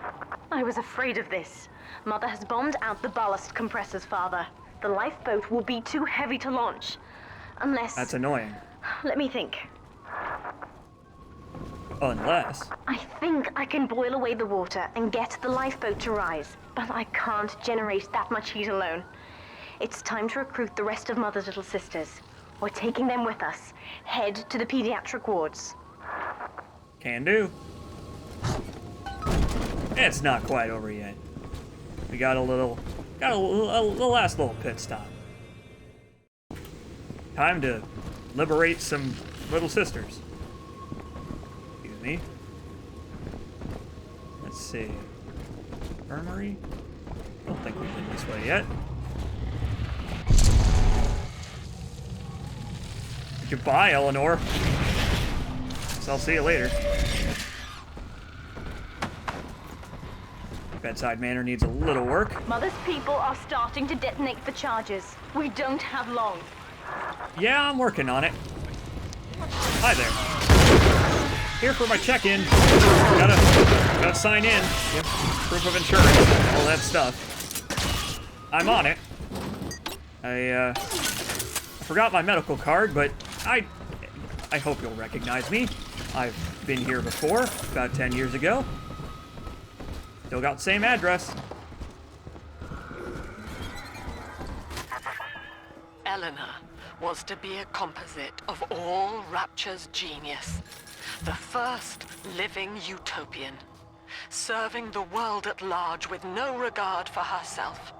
I was afraid of this. Mother has bombed out the ballast compressors, Father. The lifeboat will be too heavy to launch. Unless... That's annoying. Let me think. Unless... I think I can boil away the water and get the lifeboat to rise, but I can't generate that much heat alone. It's time to recruit the rest of Mother's little sisters. We're taking them with us. Head to the pediatric wards. Can do. It's not quite over yet. We got a last little pit stop. Time to liberate some little sisters. Excuse me. Let's see. Infirmary? Don't think we've been this way yet. Goodbye, Eleanor. Guess I'll see you later. Bedside manner needs a little work. Mother's people are starting to detonate the charges. We don't have long. Yeah, I'm working on it. Hi there. Here for my check-in. Gotta sign in. Yep. Proof of insurance. All that stuff. I'm on it. I forgot my medical card, but I hope you'll recognize me. I've been here before, about 10 years ago. Still got the same address. Eleanor was to be a composite of all Rapture's genius. The first living utopian, serving the world at large with no regard for herself.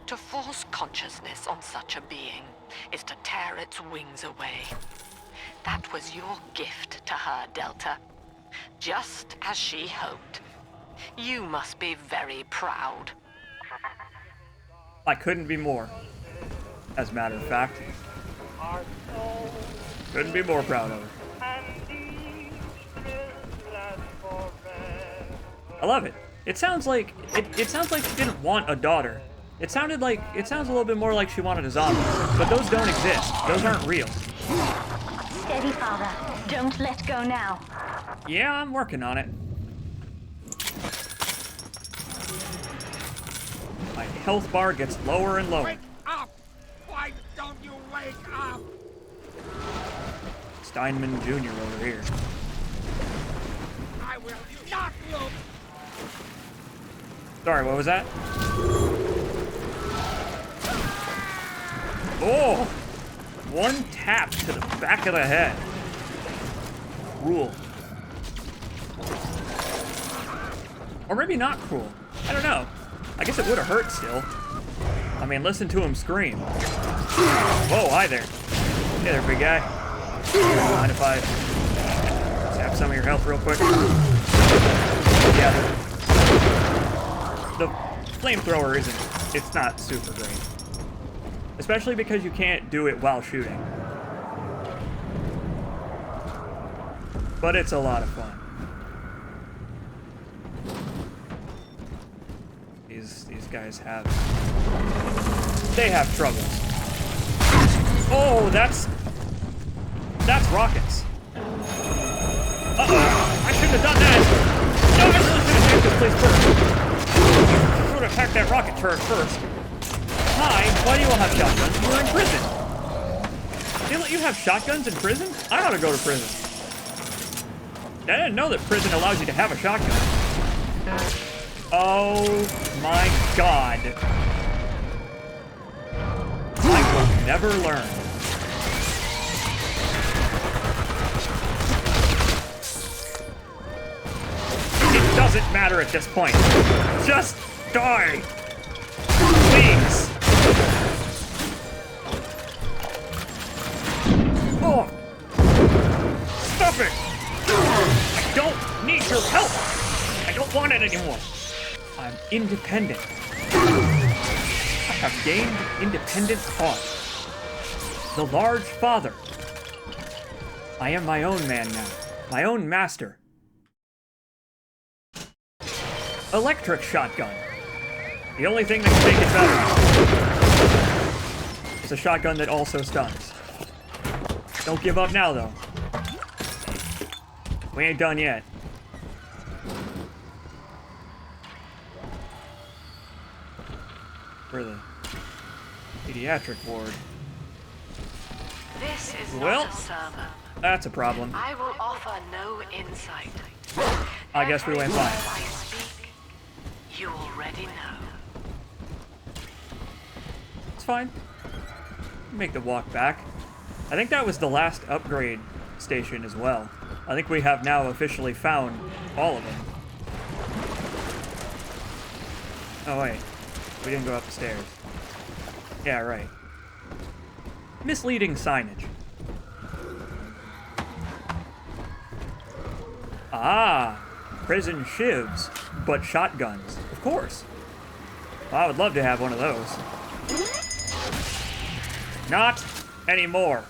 To force consciousness on such a being is to tear its wings away. That was your gift to her, Delta. Just as she hoped. You must be very proud. I couldn't be more. As a matter of fact. Couldn't be more proud of her. I love it. It sounds like she didn't want a daughter. It sounds a little bit more like she wanted a zombie. But those don't exist. Those aren't real. Steady, Father. Don't let go now. Yeah, I'm working on it. My health bar gets lower and lower. Wake up! Why don't you wake up? Steinman Jr. over here. I will not look. Sorry, what was that? Oh! One tap to the back of the head. Cruel. Or maybe not cruel. I don't know. I guess it would have hurt still. I mean, listen to him scream. Whoa, hi there. Hey there, big guy. Mind if I tap some of your health real quick? Yeah, the flamethrower it's not super great. Especially because you can't do it while shooting. But it's a lot of fun. These guys have troubles. Oh, that's rockets. Uh-oh, I shouldn't have done that. No, I really should have attacked this place first. I should have attacked that rocket turret first. Hi, why do you all have shotguns? You're in prison. They let you have shotguns in prison? I ought to go to prison. I didn't know that prison allows you to have a shotgun. Oh my god. I will never learn. It doesn't matter at this point. Just die. Please. Oh. Stop it. I don't need your help. I don't want it anymore. I'm independent. I have gained independent thought. The large father. I am my own man now. My own master. Electric shotgun. The only thing that can make it better is a shotgun that also stuns. Don't give up now, though. We ain't done yet. For the pediatric ward. This is Well, not a sermon. that's a problem. I will offer no insight. I guess we went fine. I speak, you already know. It's fine. Make the walk back. I think that was the last upgrade station as well. I think we have now officially found all of them. Oh wait, we didn't go up the stairs. Yeah, right. Misleading signage. Ah, prison shivs, but shotguns, of course. Well, I would love to have one of those. Not anymore.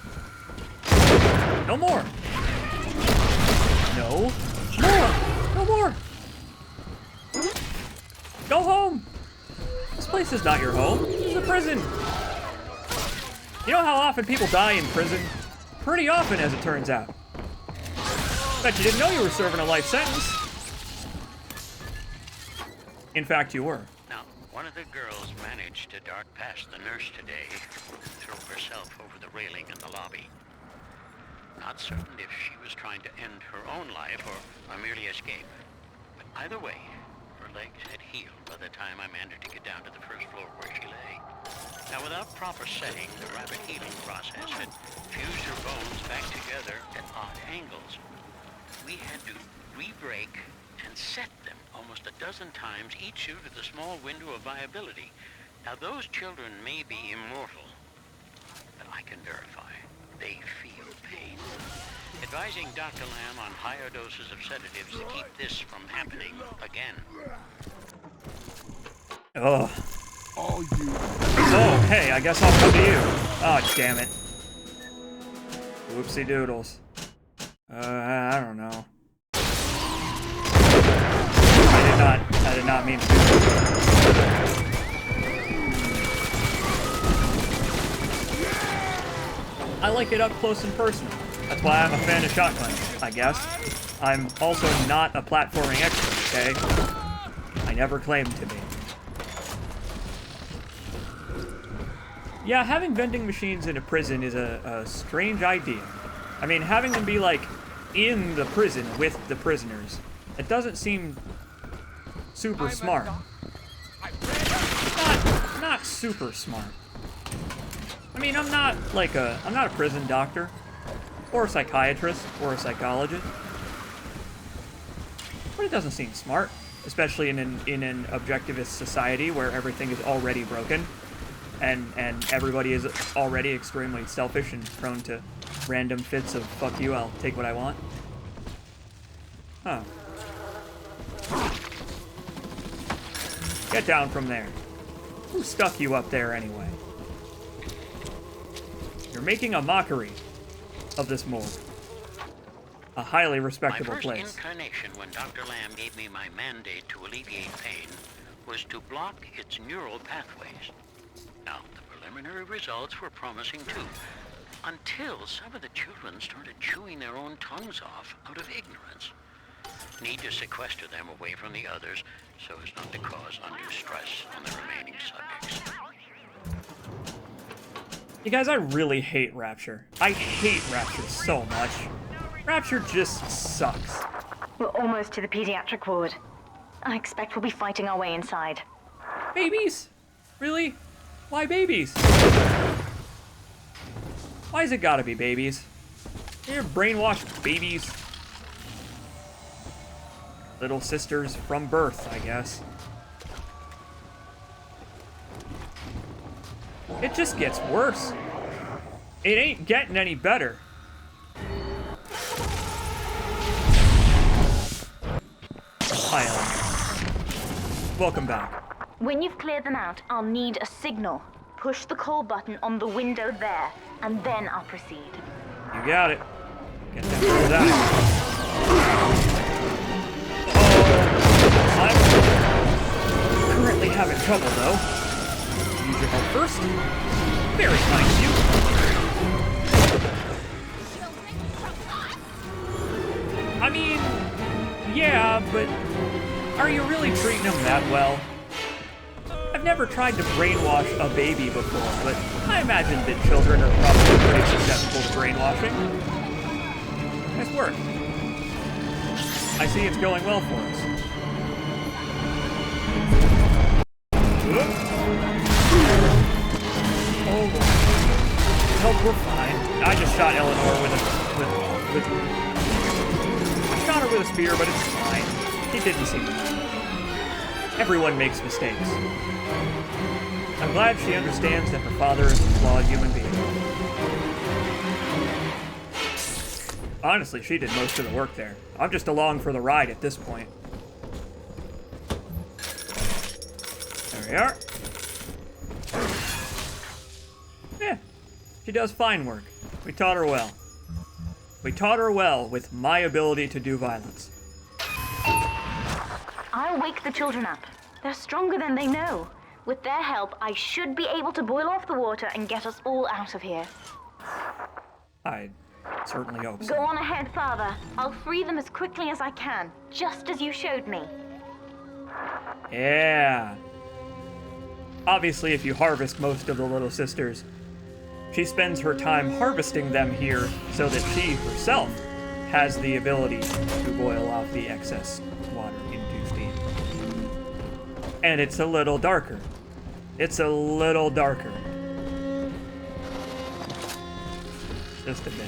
No more. No more. No more. Go home. This place is not your home. This is a prison. You know how often people die in prison? Pretty often, as it turns out. Bet you didn't know you were serving a life sentence. In fact, you were. Now, one of the girls managed to dart past the nurse today and throw herself over the railing in the lobby. Not certain if she was trying to end her own life or merely escape. But either way, her legs had healed by the time I managed to get down to the first floor where she lay. Now, without proper setting, the rapid healing process had fused her bones back together at odd angles. We had to re-break and set them almost a dozen times, each due to the small window of viability. Now, those children may be immortal, but I can verify they feel pain. Advising Dr. Lamb on higher doses of sedatives to keep this from happening again. Oh. Oh, hey, I guess I'll come to you. Oh, damn it. Whoopsie doodles. I don't know. I did not mean to do that. I like it up close and personal. That's why I'm a fan of shotguns, I guess. I'm also not a platforming expert, okay? I never claimed to be. Yeah, having vending machines in a prison is a strange idea. I mean, having them be, like, in the prison with the prisoners, it doesn't seem super smart. Not super smart. I mean, I'm not a prison doctor, or a psychiatrist, or a psychologist. But it doesn't seem smart, especially in an objectivist society where everything is already broken. And everybody is already extremely selfish and prone to random fits of fuck you, I'll take what I want. Huh. Get down from there. Who stuck you up there anyway? You're making a mockery of this morgue. A highly respectable place. My first incarnation when Dr. Lamb gave me my mandate to alleviate pain was to block its neural pathways. Now, the preliminary results were promising too, until some of the children started chewing their own tongues off out of ignorance. Need to sequester them away from the others so as not to cause undue stress on the remaining subjects. You guys, I really hate Rapture. I hate Rapture so much. Rapture just sucks. We're almost to the pediatric ward. I expect we'll be fighting our way inside. Babies? Really? Why babies? Why's it gotta be babies? You're brainwashed babies. Little sisters from birth, I guess. It just gets worse. It ain't getting any better. Hi, Ellen. Welcome back. When you've cleared them out, I'll need a signal. Push the call button on the window there, and then I'll proceed. You got it. Get them through that. trouble, though. Use your help first. Very kind of you. I mean, yeah, but are you really treating him that well? I've never tried to brainwash a baby before, but I imagine that children are probably pretty susceptible to brainwashing. Nice work. I see it's going well for us. Hold on. Nope, we're fine. I just shot Eleanor with I shot her with a spear, but it's fine. He didn't seem to mind. Everyone makes mistakes. I'm glad she understands that her father is a flawed human being. Honestly, she did most of the work there. I'm just along for the ride at this point. There we are. Yeah, she does fine work. We taught her well. We taught her well with my ability to do violence. I'll wake the children up. They're stronger than they know. With their help, I should be able to boil off the water and get us all out of here. I certainly hope so. Go on ahead, Father. I'll free them as quickly as I can, just as you showed me. Yeah. Obviously, if you harvest most of the little sisters, she spends her time harvesting them here so that she herself has the ability to boil off the excess water into steam. And it's a little darker. It's a little darker. Just a bit.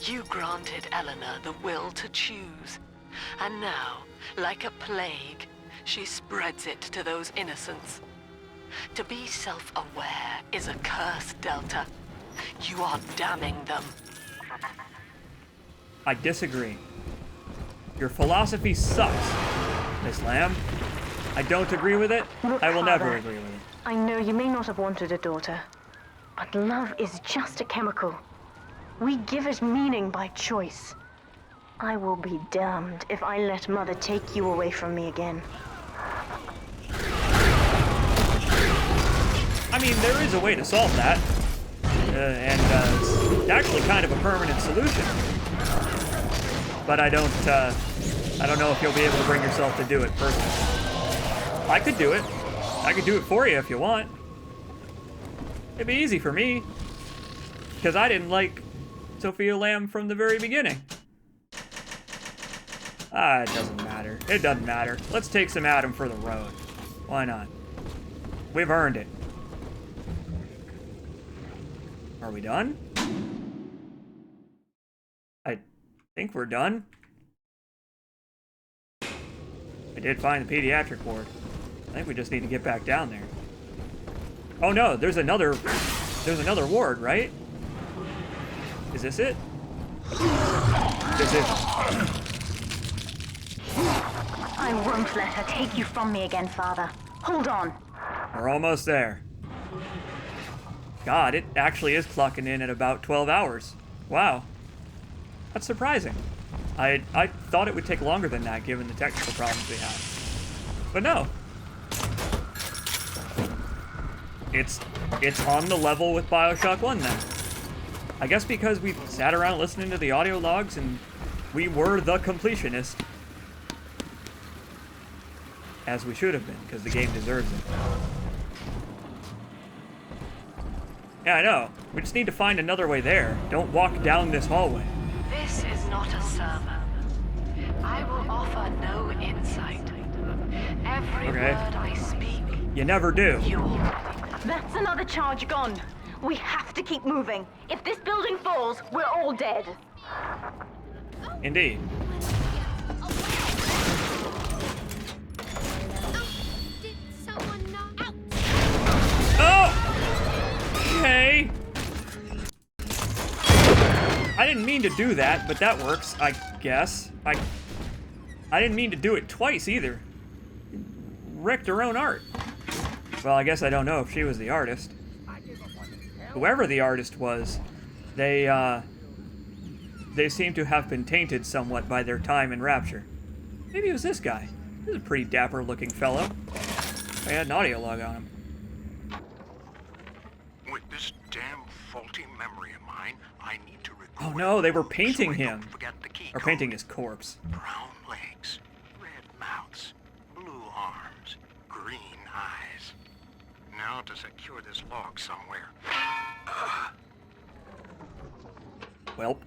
You granted Eleanor the will to choose. And now, like a plague, she spreads it to those innocents. To be self-aware is a curse, Delta. You are damning them. I disagree. Your philosophy sucks, Miss Lamb. I don't agree with it. Look, I will never Father, agree with it. I know you may not have wanted a daughter, but love is just a chemical. We give it meaning by choice. I will be damned if I let Mother take you away from me again. I mean, there is a way to solve that. It's actually kind of a permanent solution. But I don't know if you'll be able to bring yourself to do it personally. I could do it. I could do it for you if you want. It'd be easy for me. Because I didn't like Sophia Lamb from the very beginning. It doesn't matter. It doesn't matter. Let's take some Adam for the road. Why not? We've earned it. Are we done? I think we're done. I did find the pediatric ward. I think we just need to get back down there. Oh no, there's another ward, right? Is this it? This is it. I won't let her take you from me again, Father. Hold on. We're almost there. God, it actually is clocking in at about 12 hours. Wow. That's surprising. I thought it would take longer than that given the technical problems we had. But no. It's on the level with Bioshock 1 then. I guess because we sat around listening to the audio logs and we were the completionist. As we should have been, because the game deserves it. Yeah, I know. We just need to find another way there. Don't walk down this hallway. This is not a sermon. I will offer no insight. Every word I speak, You never do. That's another charge gone. We have to keep moving. If this building falls, we're all dead. Indeed. Oh! Okay. I didn't mean to do that, but that works, I guess. I didn't mean to do it twice either. Wrecked her own art. Well, I guess I don't know if she was the artist. Whoever the artist was, they seem to have been tainted somewhat by their time in Rapture. Maybe it was this guy. This is a pretty dapper looking fellow. I had an audio log on him. With this damn faulty memory of mine, I need to record. Oh no, they were painting him. Forget the key Or painting his corpse. Brown legs, red mouths, blue arms, green eyes. Now to secure this log somewhere. Welp.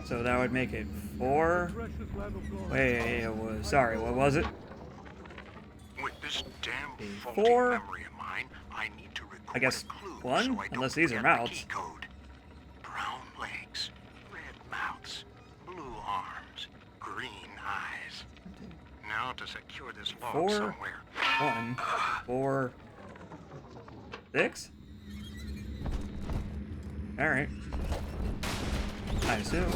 So that would make it 4. Wait, sorry, what was it? With this damn faulty 4. memory of mine, I need to record I guess a clue 1, so I don't unless these are forget the mouths. key code. Brown legs, red mouths, blue arms, green eyes. Now to secure this log 4, somewhere. 1, 4, 6? Alright. I assume.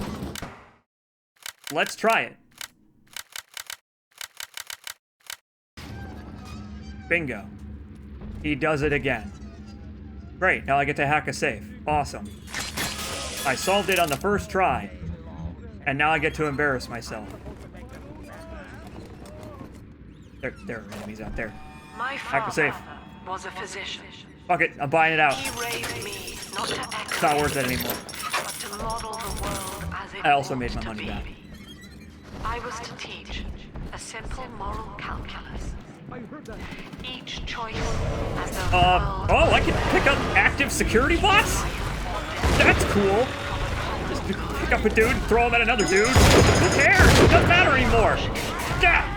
Let's try it. Bingo. He does it again. Great, now I get to hack a safe. Awesome. I solved it on the first try. And now I get to embarrass myself. There are enemies out there. My Hack the safe. father was a physician. Fuck it, I'm buying it out. He raised me not to It's not worth it anymore. but to model the world as it I also ought made my to money be. back. I was to teach a simple moral calculus. Each choice as the world Oh, I can pick up active security bots? That's cool. Just pick up a dude and throw him at another dude. Who cares? It doesn't matter anymore. Yeah.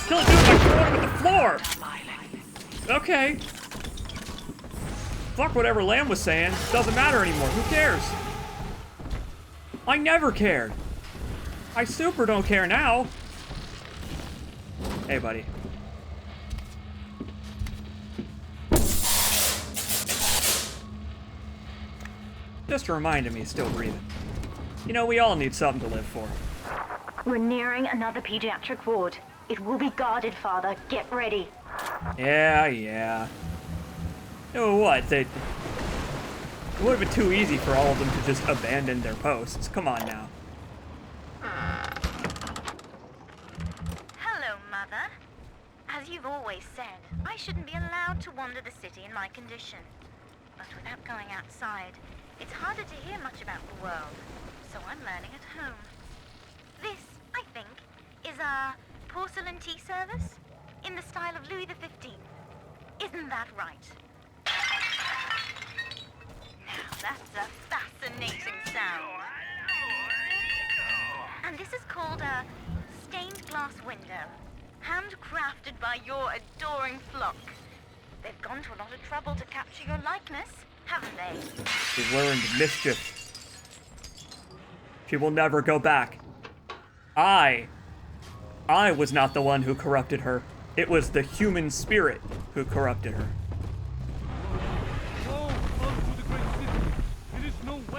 Kill a dude by throwing him at the floor. Okay. Fuck whatever Lamb was saying. Doesn't matter anymore. Who cares? I never cared. I super don't care now. Hey, buddy. Just reminded me he's still breathing. You know, we all need something to live for. We're nearing another pediatric ward. It will be guarded, Father. Get ready. Yeah. You know what? It would have been too easy for all of them to just abandon their posts. Come on now. Hello, Mother. As you've always said, I shouldn't be allowed to wander the city in my condition. But without going outside, it's harder to hear much about the world, so I'm learning at home. This, I think, is a porcelain tea service in the style of Louis XV. Isn't that right? Now, that's a fascinating sound. And this is called a stained glass window, handcrafted by your adoring flock. They've gone to a lot of trouble to capture your likeness, haven't they? She's learned mischief. She will never go back. I was not the one who corrupted her. It was the human spirit who corrupted her.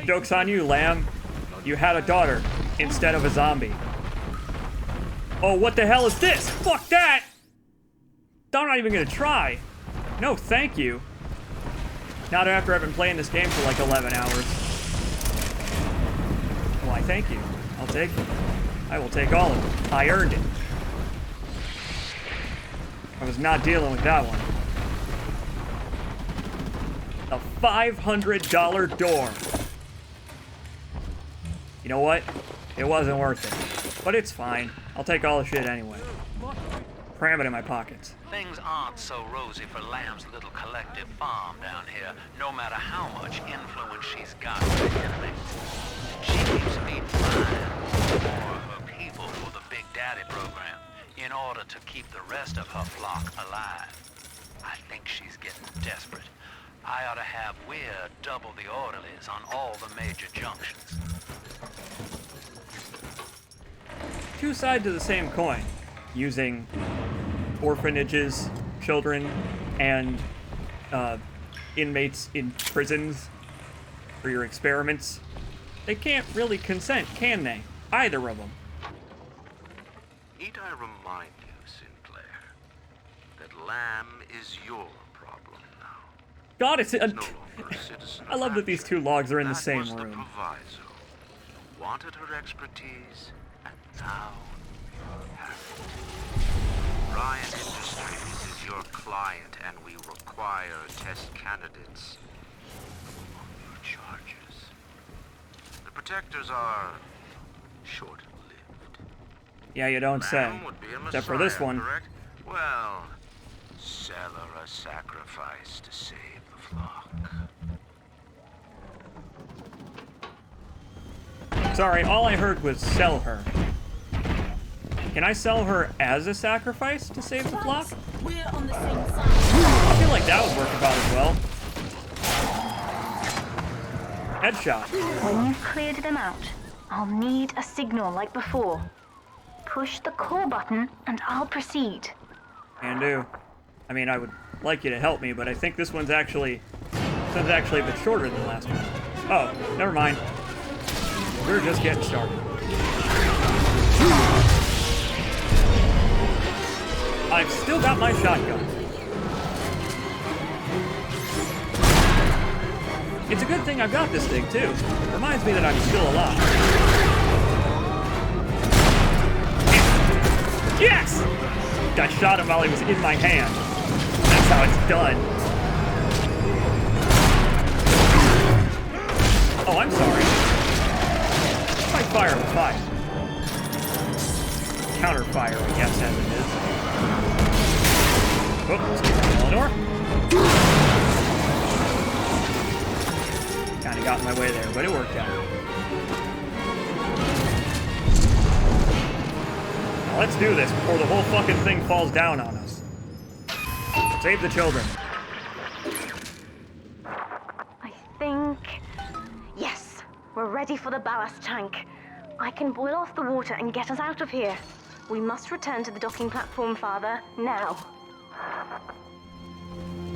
Joke's on you, Lamb. You had a daughter instead of a zombie. Oh, what the hell is this? Fuck that! I'm not even gonna try. No, thank you. Not after I've been playing this game for like 11 hours. Why, thank you. I'll take it. I will take all of it. I earned it. I was not dealing with that one. A $500 door. You know what? It wasn't worth it. But it's fine. I'll take all the shit anyway. Cram it in my pockets. Things aren't so rosy for Lamb's little collective farm down here, no matter how much influence she's got with the enemies. She keeps feeding Ryan more of her people for the Big Daddy program in order to keep the rest of her flock alive. I think she's getting desperate. I ought to have Weir double the orderlies on all the major junctions. Two sides of the same coin. Using orphanages, children, and inmates in prisons for your experiments. They can't really consent, can they? Either of them. Need I remind you, Sinclair, that Lamb is your problem now. God, it's... No longer a citizen I love that these two logs are in the That same was the room. proviso. Wanted her expertise, And now you have it. Ryan Industries is your client, and we require test candidates on your charges. The protectors are short-lived. Yeah, you don't say. Man would be a Except for this messiah, one. correct? Well, sell her a sacrifice to save the flock. Sorry, all I heard was sell her. Can I sell her as a sacrifice to save the flock? We're on the same side. I feel like that would work about as well. Headshot. When you've cleared them out, I'll need a signal like before. Push the call button and I'll proceed. Can do. I mean, I would like you to help me, but I think this one's actually a bit shorter than the last one. Oh, never mind. We're just getting started. I've still got my shotgun. It's a good thing I've got this thing, too. It reminds me that I'm still alive. Yes! I shot him while he was in my hand. That's how it's done. Oh, I'm sorry. Fight fire with fire. Counter fire, I guess, as it is. Oh, excuse me, Eleanor. Kinda got in my way there, but it worked out. Now let's do this before the whole fucking thing falls down on us. Save the children. I think... Yes, we're ready for the ballast tank. I can boil off the water and get us out of here. We must return to the docking platform, Father, now.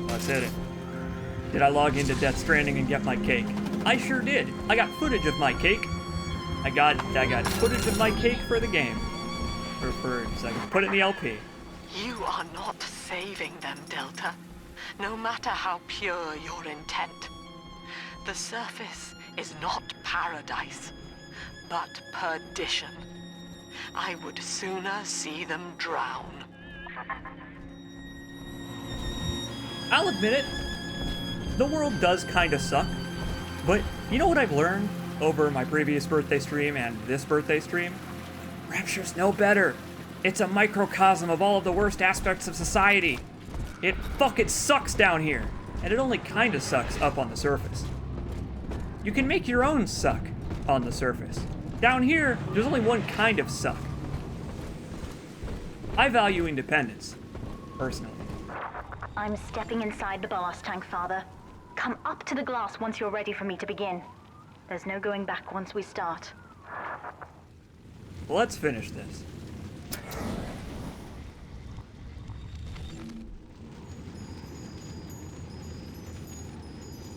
Let's hit it. Did I log into Death Stranding and get my cake? I sure did. I got footage of my cake. I got footage of my cake for the game. So I can put it in the LP. You are not saving them, Delta. No matter how pure your intent. The surface is not paradise, but perdition. I would sooner see them drown. I'll admit it. The world does kind of suck. But you know what I've learned over my previous birthday stream and this birthday stream? Rapture's no better. It's a microcosm of all of the worst aspects of society. It fucking sucks down here. And it only kind of sucks up on the surface. You can make your own suck on the surface. Down here, there's only one kind of suck. I value independence, personally. I'm stepping inside the ballast tank, Father. Come up to the glass once you're ready for me to begin. There's no going back once we start. Let's finish this.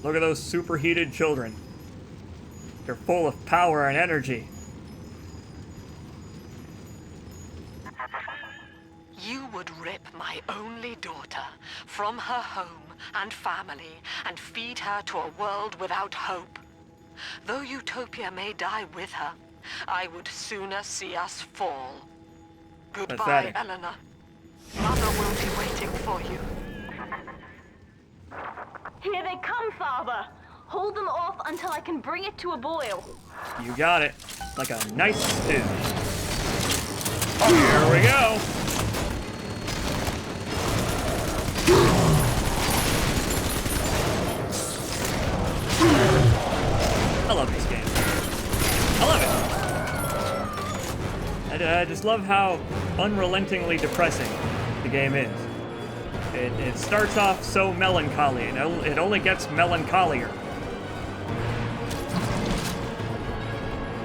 Look at those superheated children. They're full of power and energy. You would rip my only daughter from her home and family and feed her to a world without hope. Though Utopia may die with her, I would sooner see us fall. Goodbye, Pathetic. Eleanor. Mother will be waiting for you. Here they come, Father! Hold them off until I can bring it to a boil. You got it. Like a nice stew. Here we go. I love this game. I love it. I just love how unrelentingly depressing the game is. It starts off so melancholy, and it only gets melancholier.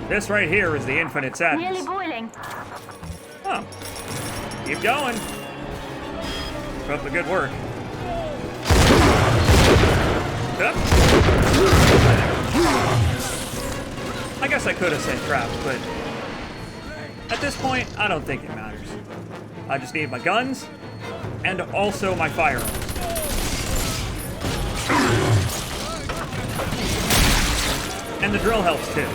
This right here is the infinite sadness. Nearly boiling. Oh. Keep going. Keep up the good work. Yep. I guess I could have said traps, but at this point, I don't think it matters. I just need my guns, and also my firearms. And the drill helps too.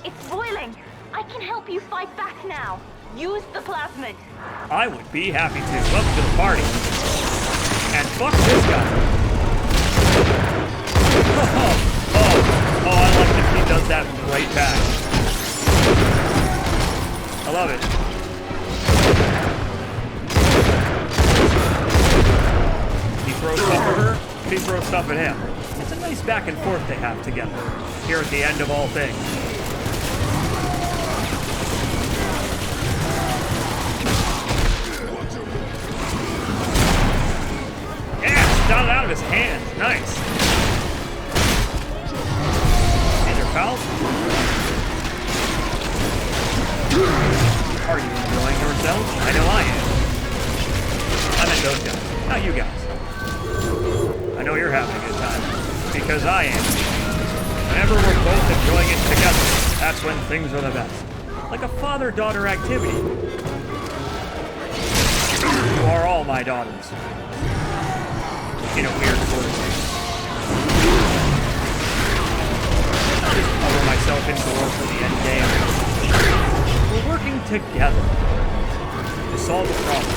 It's boiling. can help you fight back now. Use the plasmid. I would be happy to. Welcome to the party. And fuck this guy. Oh, I like that he does that right back. I love it. He throws stuff at her, she throws stuff at him. It's a nice back and forth they have together, here at the end of all things. Yeah, shot it out of his hands. Nice. And your pals? Are you enjoying yourselves? I know I am. I meant those guys, not you guys. I know you're having a good time, because I am. Whenever we're both enjoying it together, that's when things are the best. Like a father-daughter activity. You are all my daughters. In a weird sort of way. I'll just cover myself in gore for the end game. We're working together to solve a problem.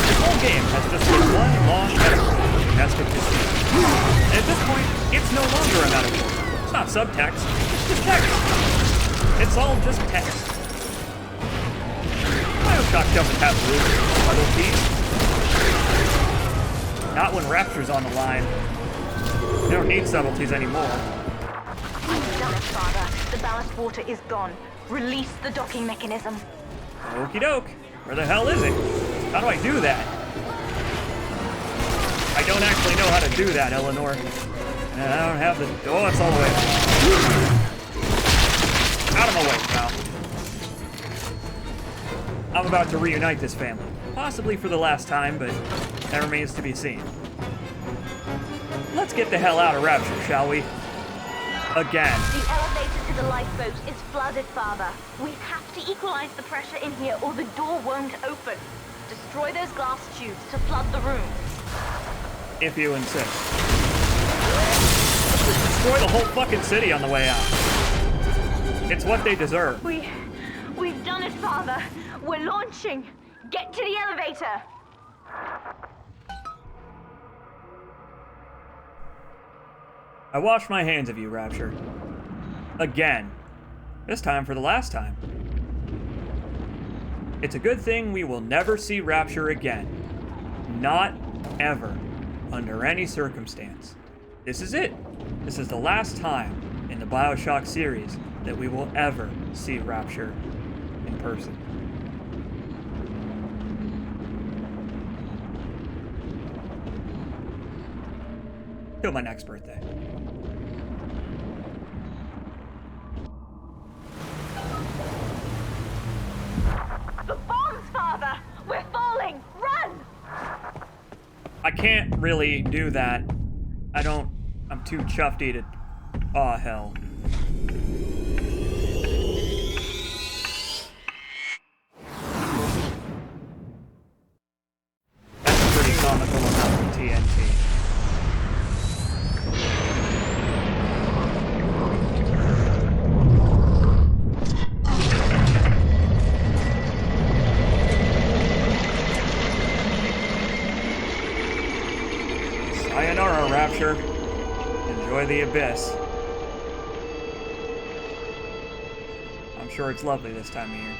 This whole game has just been one long metaphor for domestic dispute. And at this point, it's no longer a metaphor. It's not subtext, it's just text. It's all just text. Bioshock doesn't have rules or subtleties. Not when Rapture's on the line. They don't need subtleties anymore. I've done it, Father. The ballast water is gone. Release the docking mechanism. Okie doke. Where the hell is it? How do I do that? I don't actually know how to do that, Eleanor. And I don't have the... Oh, it's all the way. Out of my way, pal. I'm about to reunite this family. Possibly for the last time, but that remains to be seen. Let's get the hell out of Rapture, shall we? Again. The elevator to the lifeboat is flooded, Father. We have to equalize the pressure in here or the door won't open. Destroy those glass tubes to flood the room. If you insist. Let's just destroy the whole fucking city on the way out. It's what they deserve. We've done it, Father. We're launching. Get to the elevator. I wash my hands of you, Rapture. Again. This time for the last time. It's a good thing we will never see Rapture again. Not ever. Under any circumstance. This is it. This is the last time in the Bioshock series that we will ever see Rapture in person. Till my next birthday. The bombs, Father! We're falling! Run! I can't really do that. I'm too chuffy to... Aw, hell. That's a pretty comical amount of TNT. Sayonara, Rapture. Enjoy the abyss. I'm sure it's lovely this time of year.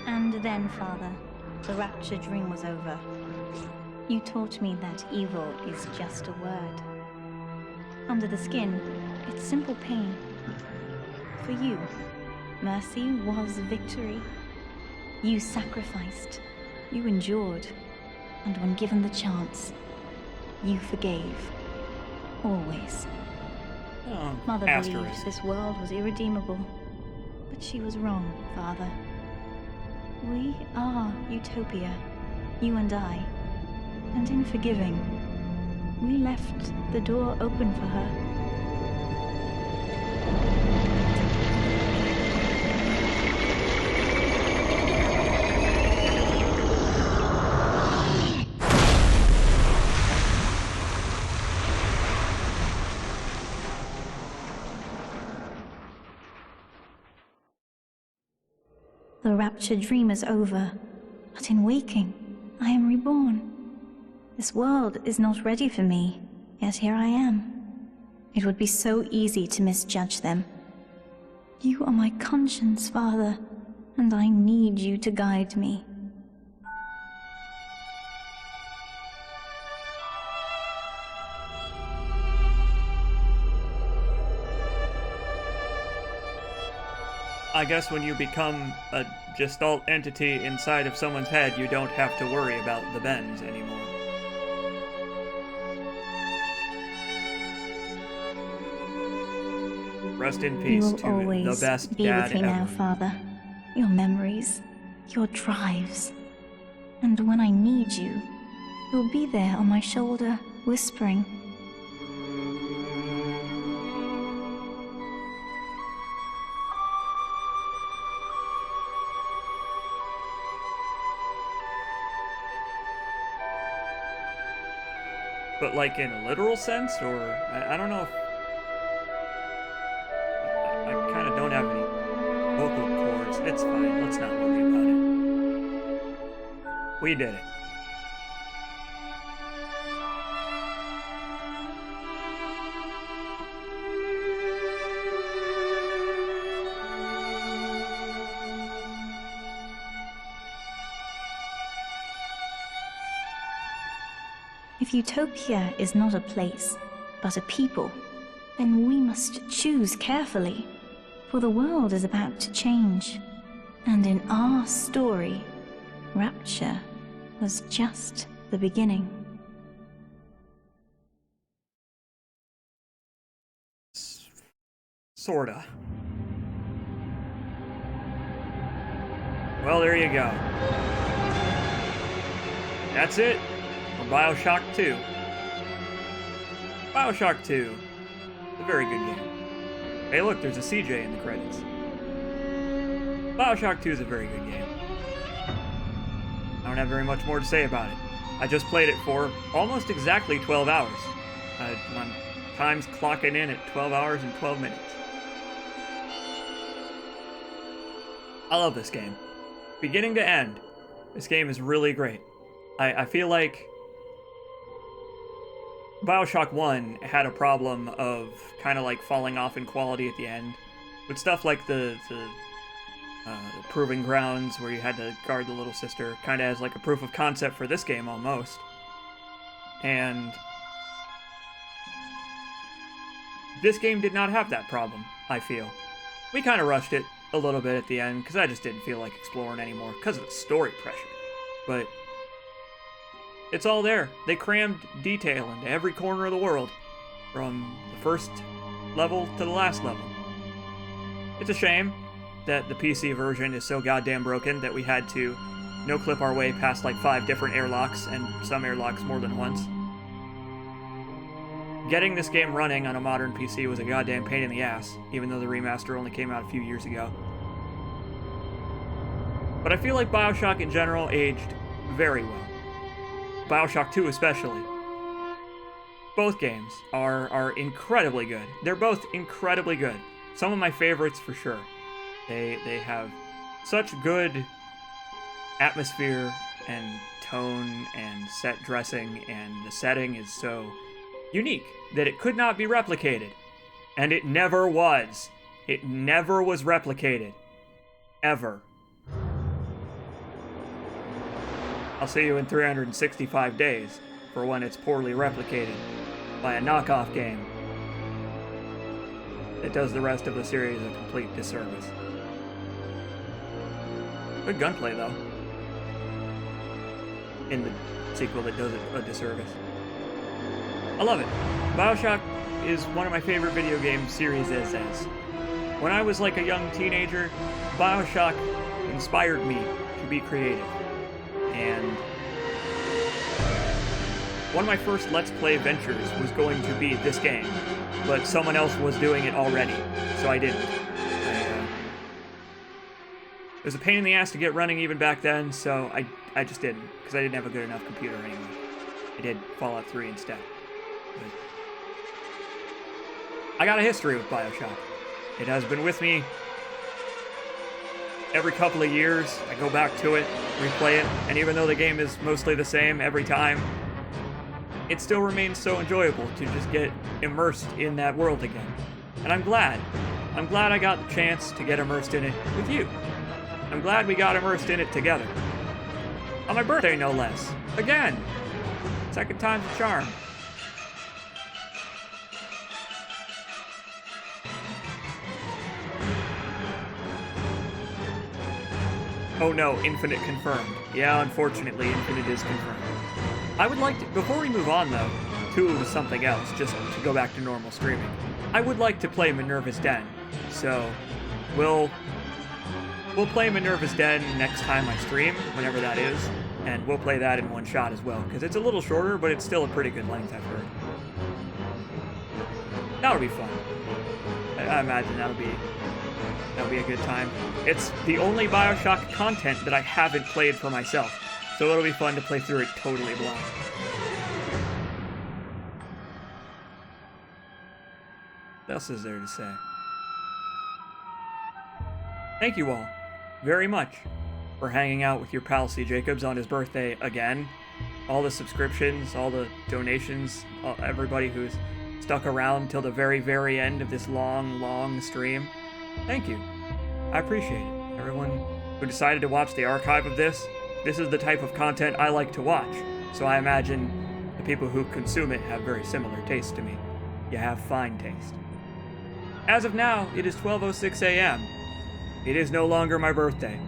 And then, Father, the Rapture dream was over. You taught me that evil is just a word. Under the skin, it's simple pain. For you, mercy was victory. You sacrificed, you endured, and when given the chance, you forgave. Always. Oh, Mother asterisk. believed this world was irredeemable, but she was wrong, Father. We are Utopia, you and I, and in forgiving, we left the door open for her. The rapture dream is over, but in waking, I am reborn. This world is not ready for me, yet here I am. It would be so easy to misjudge them. You are my conscience, Father, and I need you to guide me. I guess when you become a gestalt entity inside of someone's head, you don't have to worry about the bends anymore. Rest in peace You will to always the best be dad with me ever. now, Father. Your memories, your drives. And when I need you, you'll be there on my shoulder, whispering. But like in a literal sense, or I don't know if I kind of don't have any vocal cords. It's fine. Let's not worry about it. We did it. If Utopia is not a place, but a people, then we must choose carefully, for the world is about to change. And in our story, Rapture was just the beginning. Sorta. Well, there you go. That's it for Bioshock 2. Bioshock 2. A very good game. Hey look, there's a CJ in the credits. Bioshock 2 is a very good game. I don't have very much more to say about it. I just played it for almost exactly 12 hours. My time's clocking in at 12 hours and 12 minutes. I love this game. Beginning to end, this game is really great. I feel like Bioshock 1 had a problem of kind of like falling off in quality at the end. With stuff like the Proving Grounds, where you had to guard the little sister, kind of as like a proof of concept for this game almost. And this game did not have that problem, I feel. We kind of rushed it a little bit at the end, because I just didn't feel like exploring anymore, because of the story pressure. But it's all there. They crammed detail into every corner of the world, from the first level to the last level. It's a shame that the PC version is so goddamn broken that we had to no-clip our way past like 5 different airlocks, and some airlocks more than once. Getting this game running on a modern PC was a goddamn pain in the ass, even though the remaster only came out a few years ago. But I feel like Bioshock in general aged very well. Bioshock 2 especially. Both games are incredibly good. They're both incredibly good. Some of my favorites for sure. They have such good atmosphere and tone and set dressing, and the setting is so unique that it could not be replicated. And it never was. It never was replicated. Ever. I'll see you in 365 days for when it's poorly replicated by a knockoff game that does the rest of the series a complete disservice. Good gunplay, though, in the sequel that does it a disservice. I love it. Bioshock is one of my favorite video game series as is. When I was like a young teenager, Bioshock inspired me to be creative. And one of my first Let's Play ventures was going to be this game, but someone else was doing it already, so I didn't. It was a pain in the ass to get running even back then, so I just didn't, because I didn't have a good enough computer anyway. I did Fallout 3 instead. But I got a history with Bioshock. It has been with me every couple of years. I go back to it, replay it, and even though the game is mostly the same every time, it still remains so enjoyable to just get immersed in that world again. And I'm glad. I'm glad I got the chance to get immersed in it with you. I'm glad we got immersed in it together. On my birthday, no less. Again. Second time's a charm. Oh no, Infinite confirmed. Yeah, unfortunately, Infinite is confirmed. I would like to, before we move on though, to something else, just to go back to normal streaming, I would like to play Minerva's Den. So, we'll play Minerva's Den next time I stream, whenever that is, and we'll play that in one shot as well, because it's a little shorter, but it's still a pretty good length, I've heard. That'll be fun. I imagine that'll be a good time. It's the only Bioshock content that I haven't played for myself, so it'll be fun to play through it totally blind. What else is there to say? Thank you all very much for hanging out with your pal CJacobs on his birthday again. All the subscriptions, all the donations, everybody who's stuck around till the very, very end of this long, long stream. Thank you. I appreciate it. Everyone who decided to watch the archive of this is the type of content I like to watch, so I imagine the people who consume it have very similar tastes to me. You have fine taste. As of now, it is 12:06 a.m. It is no longer my birthday.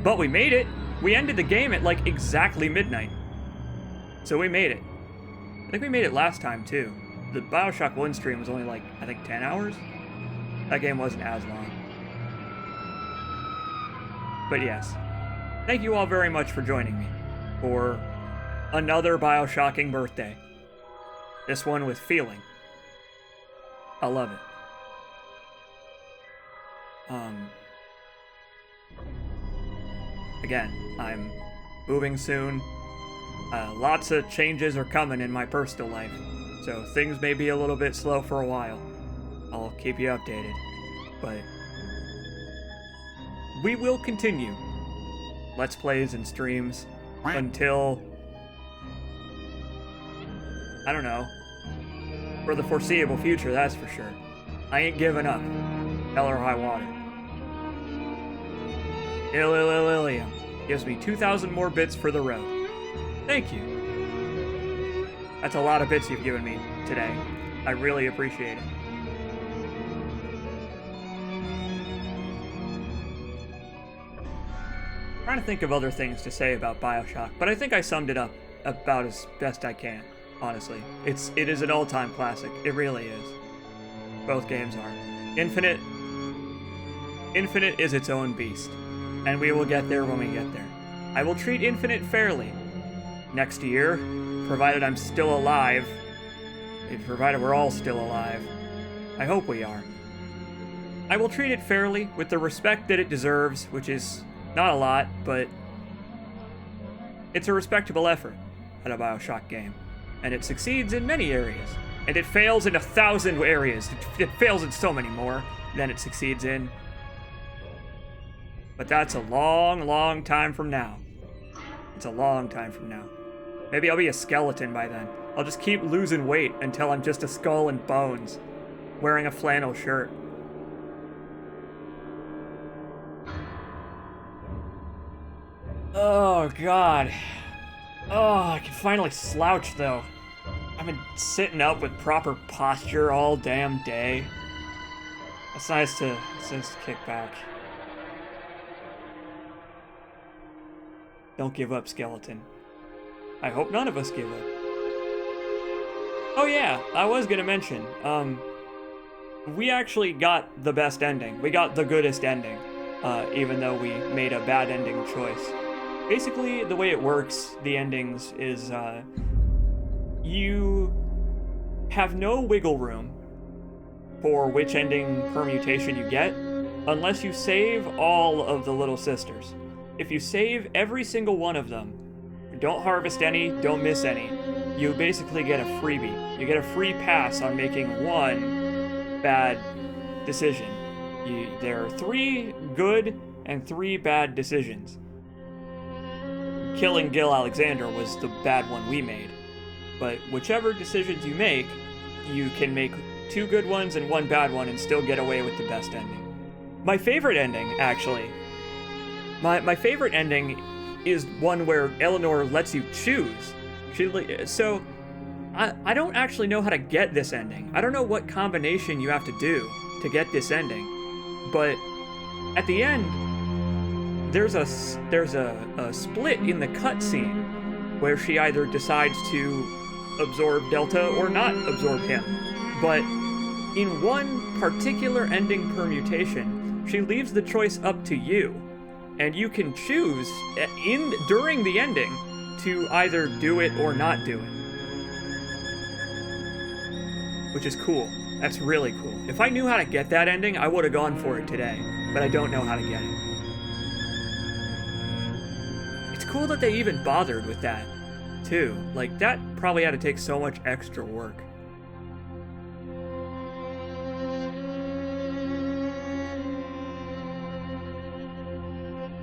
But we made it! We ended the game at like exactly midnight. So we made it. I think we made it last time too. The Bioshock 1 stream was only like, I think 10 hours? That game wasn't as long. But yes, thank you all very much for joining me for another Bioshock-ing birthday. This one with feeling. I love it. Again, I'm moving soon. Lots of changes are coming in my personal life, so things may be a little bit slow for a while. I'll keep you updated, but we will continue Let's Plays and streams until, I don't know, for the foreseeable future, that's for sure. I ain't giving up, hell or high water. Ilium gives me 2,000 more bits for the road. Thank you. That's a lot of bits you've given me today. I really appreciate it. I'm trying to think of other things to say about Bioshock, but I think I summed it up about as best I can, honestly. It is an all-time classic. It really is. Both games are. Infinite is its own beast, and we will get there when we get there. I will treat Infinite fairly. Next year, provided I'm still alive, provided we're all still alive. I hope we are. I will treat it fairly, with the respect that it deserves, which is not a lot, but it's a respectable effort at a Bioshock game, and it succeeds in many areas, and it fails in 1,000 areas. It fails in so many more than it succeeds in. But that's a long, long time from now. It's a long time from now. Maybe I'll be a skeleton by then. I'll just keep losing weight until I'm just a skull and bones, wearing a flannel shirt. Oh, God. Oh, I can finally slouch, though. I've been sitting up with proper posture all damn day. It's nice to kick back. Don't give up, skeleton. I hope none of us give up. Oh yeah, I was gonna mention, we actually got the best ending. We got the goodest ending, even though we made a bad ending choice. Basically, the way it works, the endings, is, you have no wiggle room for which ending permutation you get unless you save all of the little sisters. If you save every single one of them, don't harvest any, don't miss any, you basically get a freebie. You get a free pass on making one bad decision. There are 3 good and 3 bad decisions. Killing Gil Alexander was the bad one we made. But whichever decisions you make, you can make 2 good ones and 1 bad one and still get away with the best ending. My favorite ending, actually, my favorite ending is one where Eleanor lets you choose. So, I don't actually know how to get this ending. I don't know what combination you have to do to get this ending. But at the end, there's a split in the cutscene where she either decides to absorb Delta or not absorb him. But in one particular ending permutation, she leaves the choice up to you. And you can choose during the ending to either do it or not do it. Which is cool. That's really cool. If I knew how to get that ending, I would have gone for it today. But I don't know how to get it. It's cool that they even bothered with that, too. Like, that probably had to take so much extra work.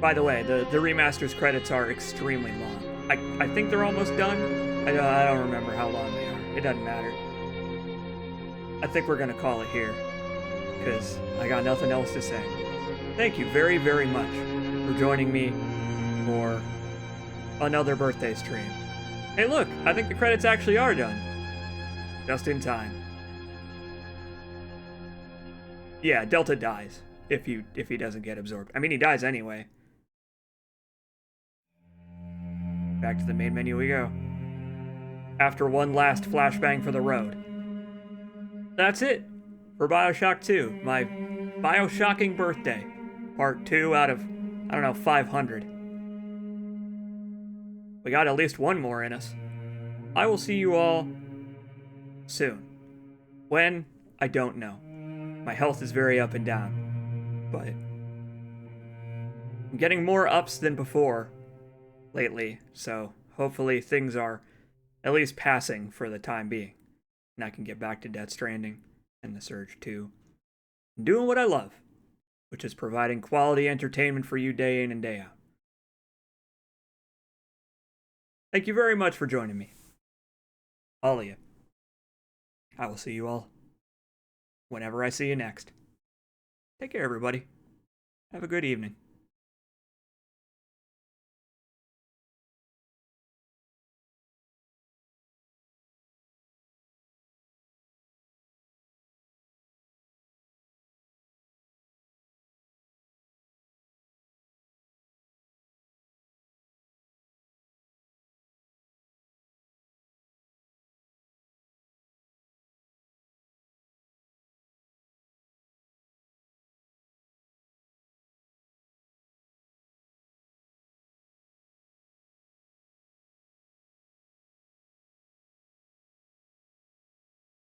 By the way, the remaster's credits are extremely long. I think they're almost done. I don't remember how long they are. It doesn't matter. I think we're gonna call it here, because I got nothing else to say. Thank you very, very much for joining me for another birthday stream. Hey look, I think the credits actually are done. Just in time. Yeah, Delta dies if he doesn't get absorbed. I mean, he dies anyway. Back to the main menu we go. After one last flashbang for the road. That's it for Bioshock 2, my Bioshock-ing birthday. Part 2 out of, I don't know, 500. We got at least one more in us. I will see you all soon. When? I don't know. My health is very up and down. But I'm getting more ups than before lately, so hopefully things are at least passing for the time being. And I can get back to Death Stranding and The Surge 2. And doing what I love, which is providing quality entertainment for you day in and day out. Thank you very much for joining me. All of you. I will see you all whenever I see you next. Take care, everybody. Have a good evening.